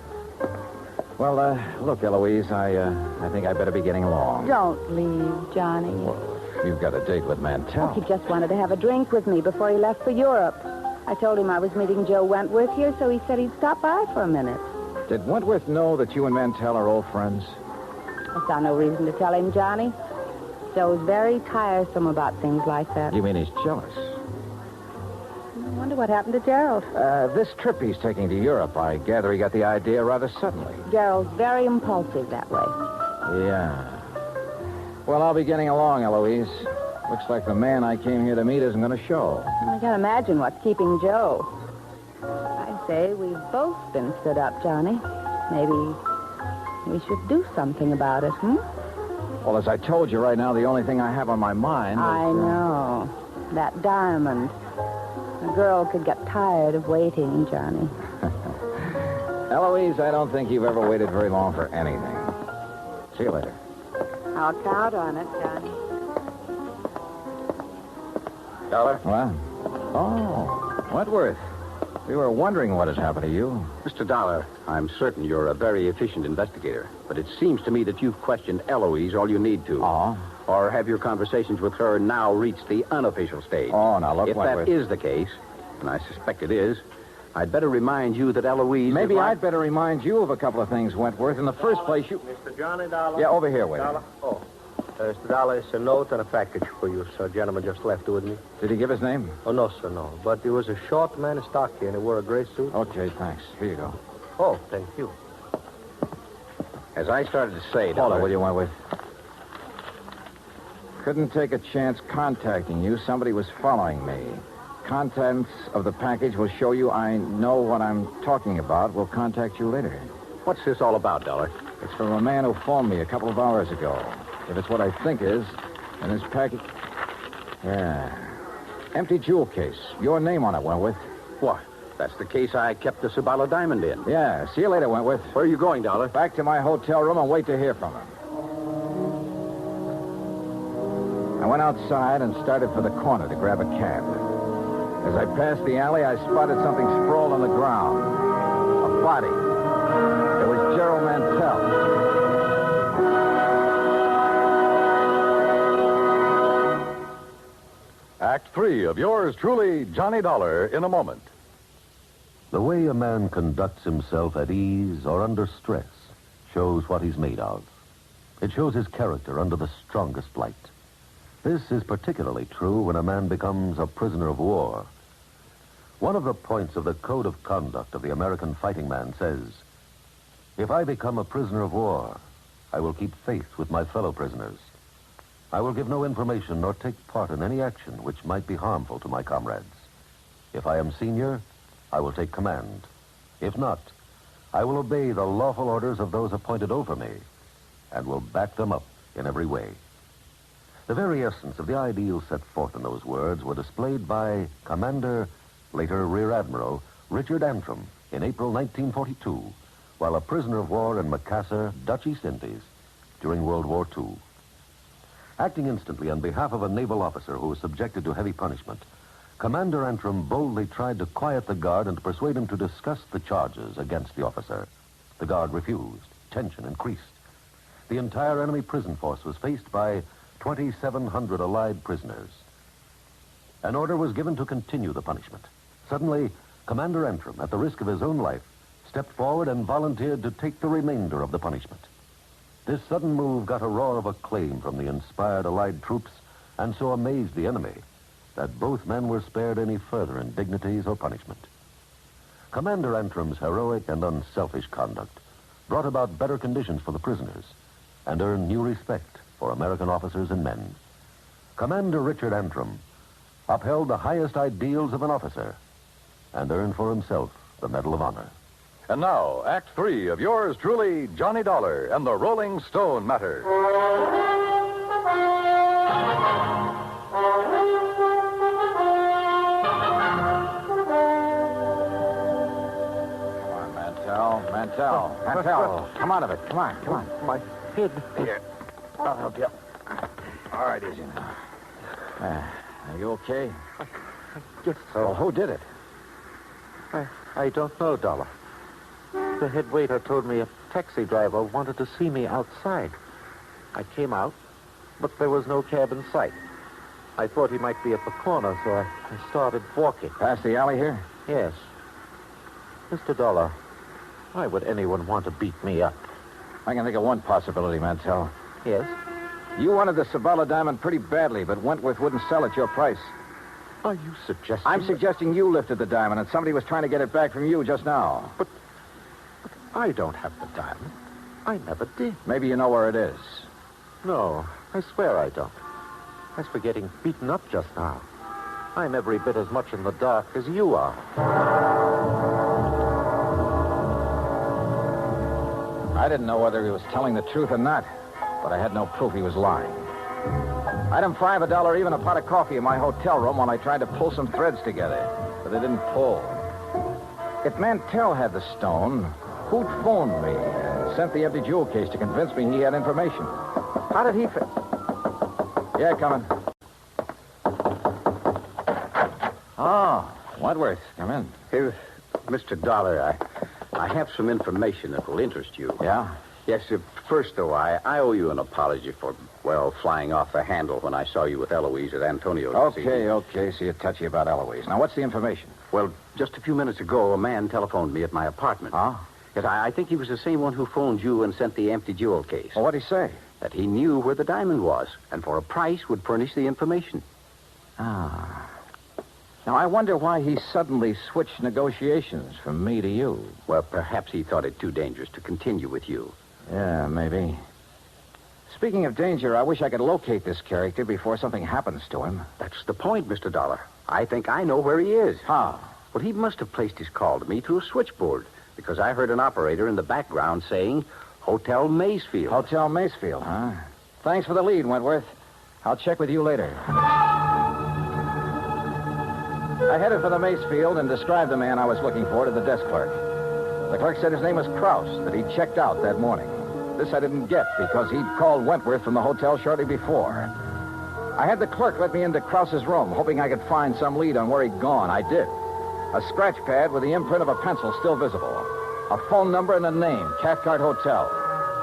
Well, look, Eloise, I think I better be getting along. Don't leave, Johnny. Well, you've got a date with Mantell. He just wanted to have a drink with me before he left for Europe. I told him I was meeting Joe Wentworth here, so he said he'd stop by for a minute. Did Wentworth know that you and Mantell are old friends? I saw no reason to tell him, Johnny. Joe's very tiresome about things like that. You mean he's jealous? I wonder what happened to Gerald. This trip he's taking to Europe, I gather he got the idea rather suddenly. Gerald's very impulsive that way. Yeah. Well, I'll be getting along, Eloise. Looks like the man I came here to meet isn't going to show. I can't imagine what's keeping Joe. I say we've both been stood up, Johnny. Maybe we should do something about it, Well, as I told you right now, the only thing I have on my mind is... I know. That diamond. A girl could get tired of waiting, Johnny. Eloise, I don't think you've ever waited very long for anything. See you later. I'll count on it, Johnny. Dollar? What? Oh, Wentworth. We were wondering what has happened to you. Mr. Dollar, I'm certain you're a very efficient investigator, but it seems to me that you've questioned Eloise all you need to. Oh? Or have your conversations with her now reached the unofficial stage? Oh, now look, if Wentworth. that is the case, and I suspect it is, I'd better remind you that Eloise... Maybe I'd better remind you of a couple of things, Wentworth. In the first place, you... Mr. Johnny Dollar? Yeah, over here, wait. Dollar? Oh. Mr. Dollar, it's a note and a package for you, sir. Gentleman just left it with me. Did he give his name? Oh, no, sir, no. But he was a short man, stocky, and he wore a gray suit. Okay, thanks. Here you go. Oh, thank you. As I started to say, Hold Dollar... on, will you, Wentworth? Couldn't take a chance contacting you. Somebody was following me. Contents of the package will show you I know what I'm talking about. We'll contact you later. What's this all about, Dollar? It's from a man who phoned me a couple of hours ago. If it's what I think is, then his package... Yeah. Empty jewel case. Your name on it, Wentworth. What? That's the case I kept the Sabala diamond in. Yeah. See you later, Wentworth. Where are you going, Dollar? Back to my hotel room and wait to hear from him. I went outside and started for the corner to grab a cab. As I passed the alley, I spotted something sprawled on the ground. A body. It was Gerald Mantell. Act 3 of yours truly, Johnny Dollar, in a moment. The way a man conducts himself at ease or under stress shows what he's made of. It shows his character under the strongest light. This is particularly true when a man becomes a prisoner of war. One of the points of the code of conduct of the American fighting man says, "If I become a prisoner of war, I will keep faith with my fellow prisoners. I will give no information nor take part in any action which might be harmful to my comrades. If I am senior, I will take command. If not, I will obey the lawful orders of those appointed over me and will back them up in every way." The very essence of the ideals set forth in those words were displayed by Commander, later Rear Admiral, Richard Antrim in April 1942, while a prisoner of war in Macassar, Dutch East Indies, during World War II. Acting instantly on behalf of a naval officer who was subjected to heavy punishment, Commander Antrim boldly tried to quiet the guard and to persuade him to discuss the charges against the officer. The guard refused. Tension increased. The entire enemy prison force was faced by 2,700 Allied prisoners. An order was given to continue the punishment. Suddenly, Commander Antrim, at the risk of his own life, stepped forward and volunteered to take the remainder of the punishment. This sudden move got a roar of acclaim from the inspired Allied troops and so amazed the enemy that both men were spared any further indignities or punishment. Commander Antrim's heroic and unselfish conduct brought about better conditions for the prisoners and earned new respect for American officers and men. Commander Richard Antrim upheld the highest ideals of an officer and earned for himself the Medal of Honor. And now, Act 3 of yours truly, Johnny Dollar and the Rolling Stone Matter. Mantell, come out of it. Come on. My head. Here. I'll help you. All right, easy now. Are you okay? Yes. So, who did it? I don't know, Dollar. The head waiter told me a taxi driver wanted to see me outside. I came out, but there was no cab in sight. I thought he might be at the corner, so I started walking. Past the alley here? Yes. Mr. Dollar, why would anyone want to beat me up? I can think of one possibility, Mantell. Yes? You wanted the Sabala diamond pretty badly, but Wentworth wouldn't sell at your price. Are you suggesting... I'm suggesting you lifted the diamond and somebody was trying to get it back from you just now. But I don't have the diamond. I never did. Maybe you know where it is. No, I swear I don't. As for getting beaten up just now, I'm every bit as much in the dark as you are. I didn't know whether he was telling the truth or not, but I had no proof he was lying. Item 5, $1 even, a pot of coffee in my hotel room while I tried to pull some threads together, but they didn't pull. If Mantell had the stone, who'd phoned me and sent the empty jewel case to convince me he had information? How did he Yeah, coming. Oh, Wentworth, come in. Hey, Mr. Dollar, I have some information that will interest you. Yeah? Yes, first, though, I owe you an apology for, flying off the handle when I saw you with Eloise at Antonio's. Okay, so you're touchy about Eloise. Now, what's the information? Well, just a few minutes ago, a man telephoned me at my apartment. Huh? Yes, I think he was the same one who phoned you and sent the empty jewel case. Well, what'd he say? That he knew where the diamond was, and for a price would furnish the information. Ah. Now, I wonder why he suddenly switched negotiations from me to you. Well, perhaps he thought it too dangerous to continue with you. Yeah, maybe. Speaking of danger, I wish I could locate this character before something happens to him. That's the point, Mr. Dollar. I think I know where he is. How? Well, he must have placed his call to me through a switchboard, because I heard an operator in the background saying, Hotel Maysfield. Hotel Maysfield, huh? Thanks for the lead, Wentworth. I'll check with you later. I headed for the Maysfield and described the man I was looking for to the desk clerk. The clerk said his name was Krause, that he'd checked out that morning. This I didn't get because he'd called Wentworth from the hotel shortly before. I had the clerk let me into Krause's room, hoping I could find some lead on where he'd gone. I did. A scratch pad with the imprint of a pencil still visible. A phone number and a name, Cathcart Hotel.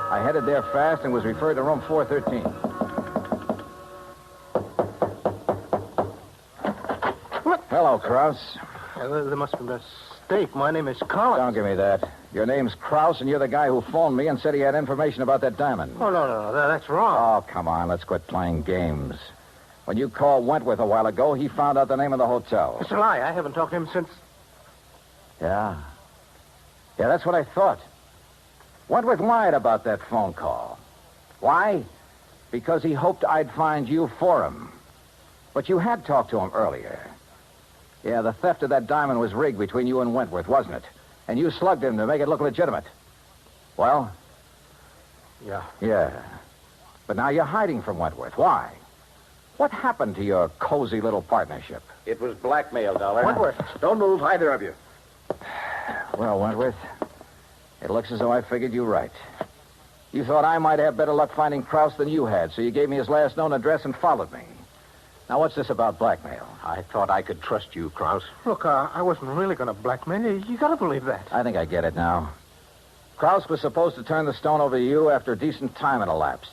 I headed there fast and was referred to room 413. What? Hello, Krause. There must be a mistake. My name is Collins. Don't give me that. Your name's Krause, and you're the guy who phoned me and said he had information about that diamond. Oh, no. That's wrong. Oh, come on. Let's quit playing games. When you called Wentworth a while ago, he found out the name of the hotel. It's a lie. I haven't talked to him since... Yeah, that's what I thought. Wentworth lied about that phone call. Why? Because he hoped I'd find you for him. But you had talked to him earlier. Yeah, the theft of that diamond was rigged between you and Wentworth, wasn't it? And you slugged him to make it look legitimate. Well? Yeah. But now you're hiding from Wentworth. Why? What happened to your cozy little partnership? It was blackmail, Dollar. Wentworth. Don't move, either of you. Well, Wentworth, it looks as though I figured you right. You thought I might have better luck finding Krause than you had, so you gave me his last known address and followed me. Now, what's this about blackmail? I thought I could trust you, Krause. Look, I wasn't really going to blackmail you. You got to believe that. I think I get it now. Krause was supposed to turn the stone over to you after a decent time had elapsed.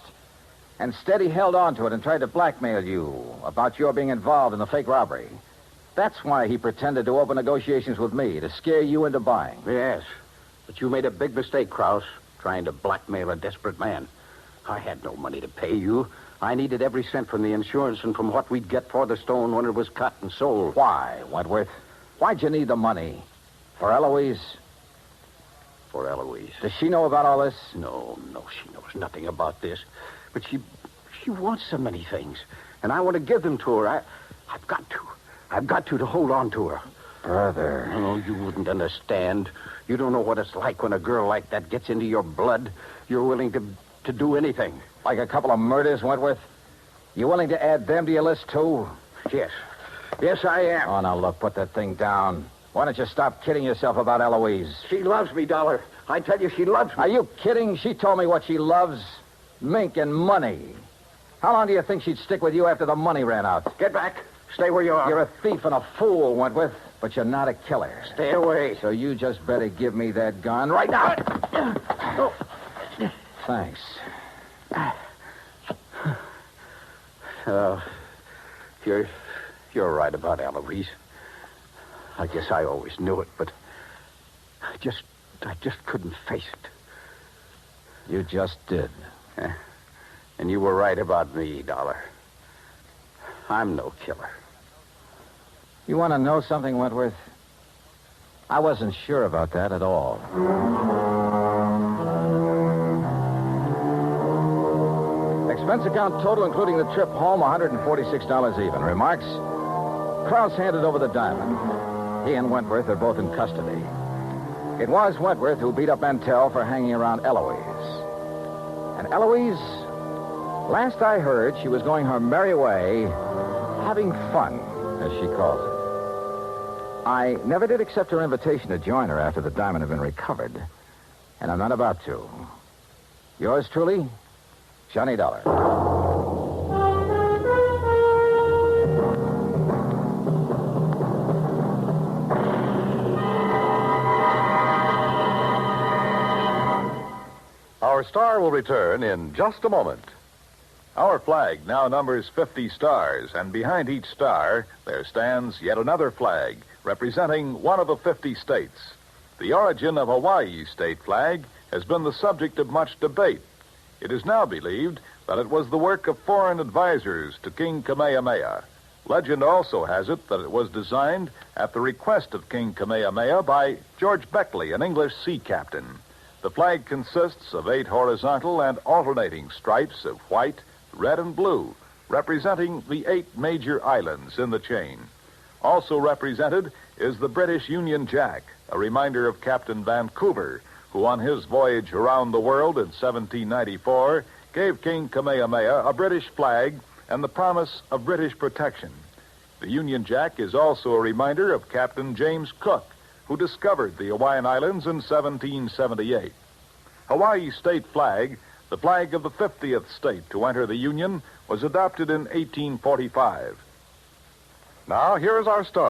Instead, he held on to it and tried to blackmail you about your being involved in the fake robbery. That's why he pretended to open negotiations with me, to scare you into buying. Yes, but you made a big mistake, Krause, trying to blackmail a desperate man. I had no money to pay you. I needed every cent from the insurance and from what we'd get for the stone when it was cut and sold. Why, Wentworth? Why'd you need the money? For Eloise? For Eloise. Does she know about all this? No, she knows nothing about this. But she wants so many things, and I want to give them to her. I've got to hold on to her. Brother. Oh, you wouldn't understand. You don't know what it's like when a girl like that gets into your blood. You're willing to do anything. Like a couple of murders, Wentworth? You willing to add them to your list, too? Yes. Yes, I am. Oh, now, look, put that thing down. Why don't you stop kidding yourself about Eloise? She loves me, Dollar. I tell you, she loves me. Are you kidding? She told me what she loves. Mink and money. How long do you think she'd stick with you after the money ran out? Get back. Stay where you are. You're a thief and a fool, Wentworth, but you're not a killer. Stay away. So you just better give me that gun right now. Oh. Thanks. You're right about Eloise. I guess I always knew it, but I just couldn't face it. You just did. And you were right about me, Dollar. I'm no killer. You want to know something, Wentworth? I wasn't sure about that at all. Expense account total, including the trip home, $146 even. Remarks? Krause handed over the diamond. He and Wentworth are both in custody. It was Wentworth who beat up Mantell for hanging around Eloise. And Eloise, last I heard, she was going her merry way, having fun, as she calls it. I never did accept her invitation to join her after the diamond had been recovered. And I'm not about to. Yours truly, Johnny Dollar. Our star will return in just a moment. Our flag now numbers 50 stars, and behind each star there stands yet another flag representing one of the 50 states. The origin of Hawaii's state flag has been the subject of much debate. It is now believed that it was the work of foreign advisors to King Kamehameha. Legend also has it that it was designed at the request of King Kamehameha by George Beckley, an English sea captain. The flag consists of 8 horizontal and alternating stripes of white, red, and blue, representing the 8 major islands in the chain. Also represented is the British Union Jack, a reminder of Captain Vancouver, who on his voyage around the world in 1794 gave King Kamehameha a British flag and the promise of British protection. The Union Jack is also a reminder of Captain James Cook, who discovered the Hawaiian Islands in 1778. Hawaii's state flag, the flag of the 50th state to enter the Union, was adopted in 1845. Now, here is our star.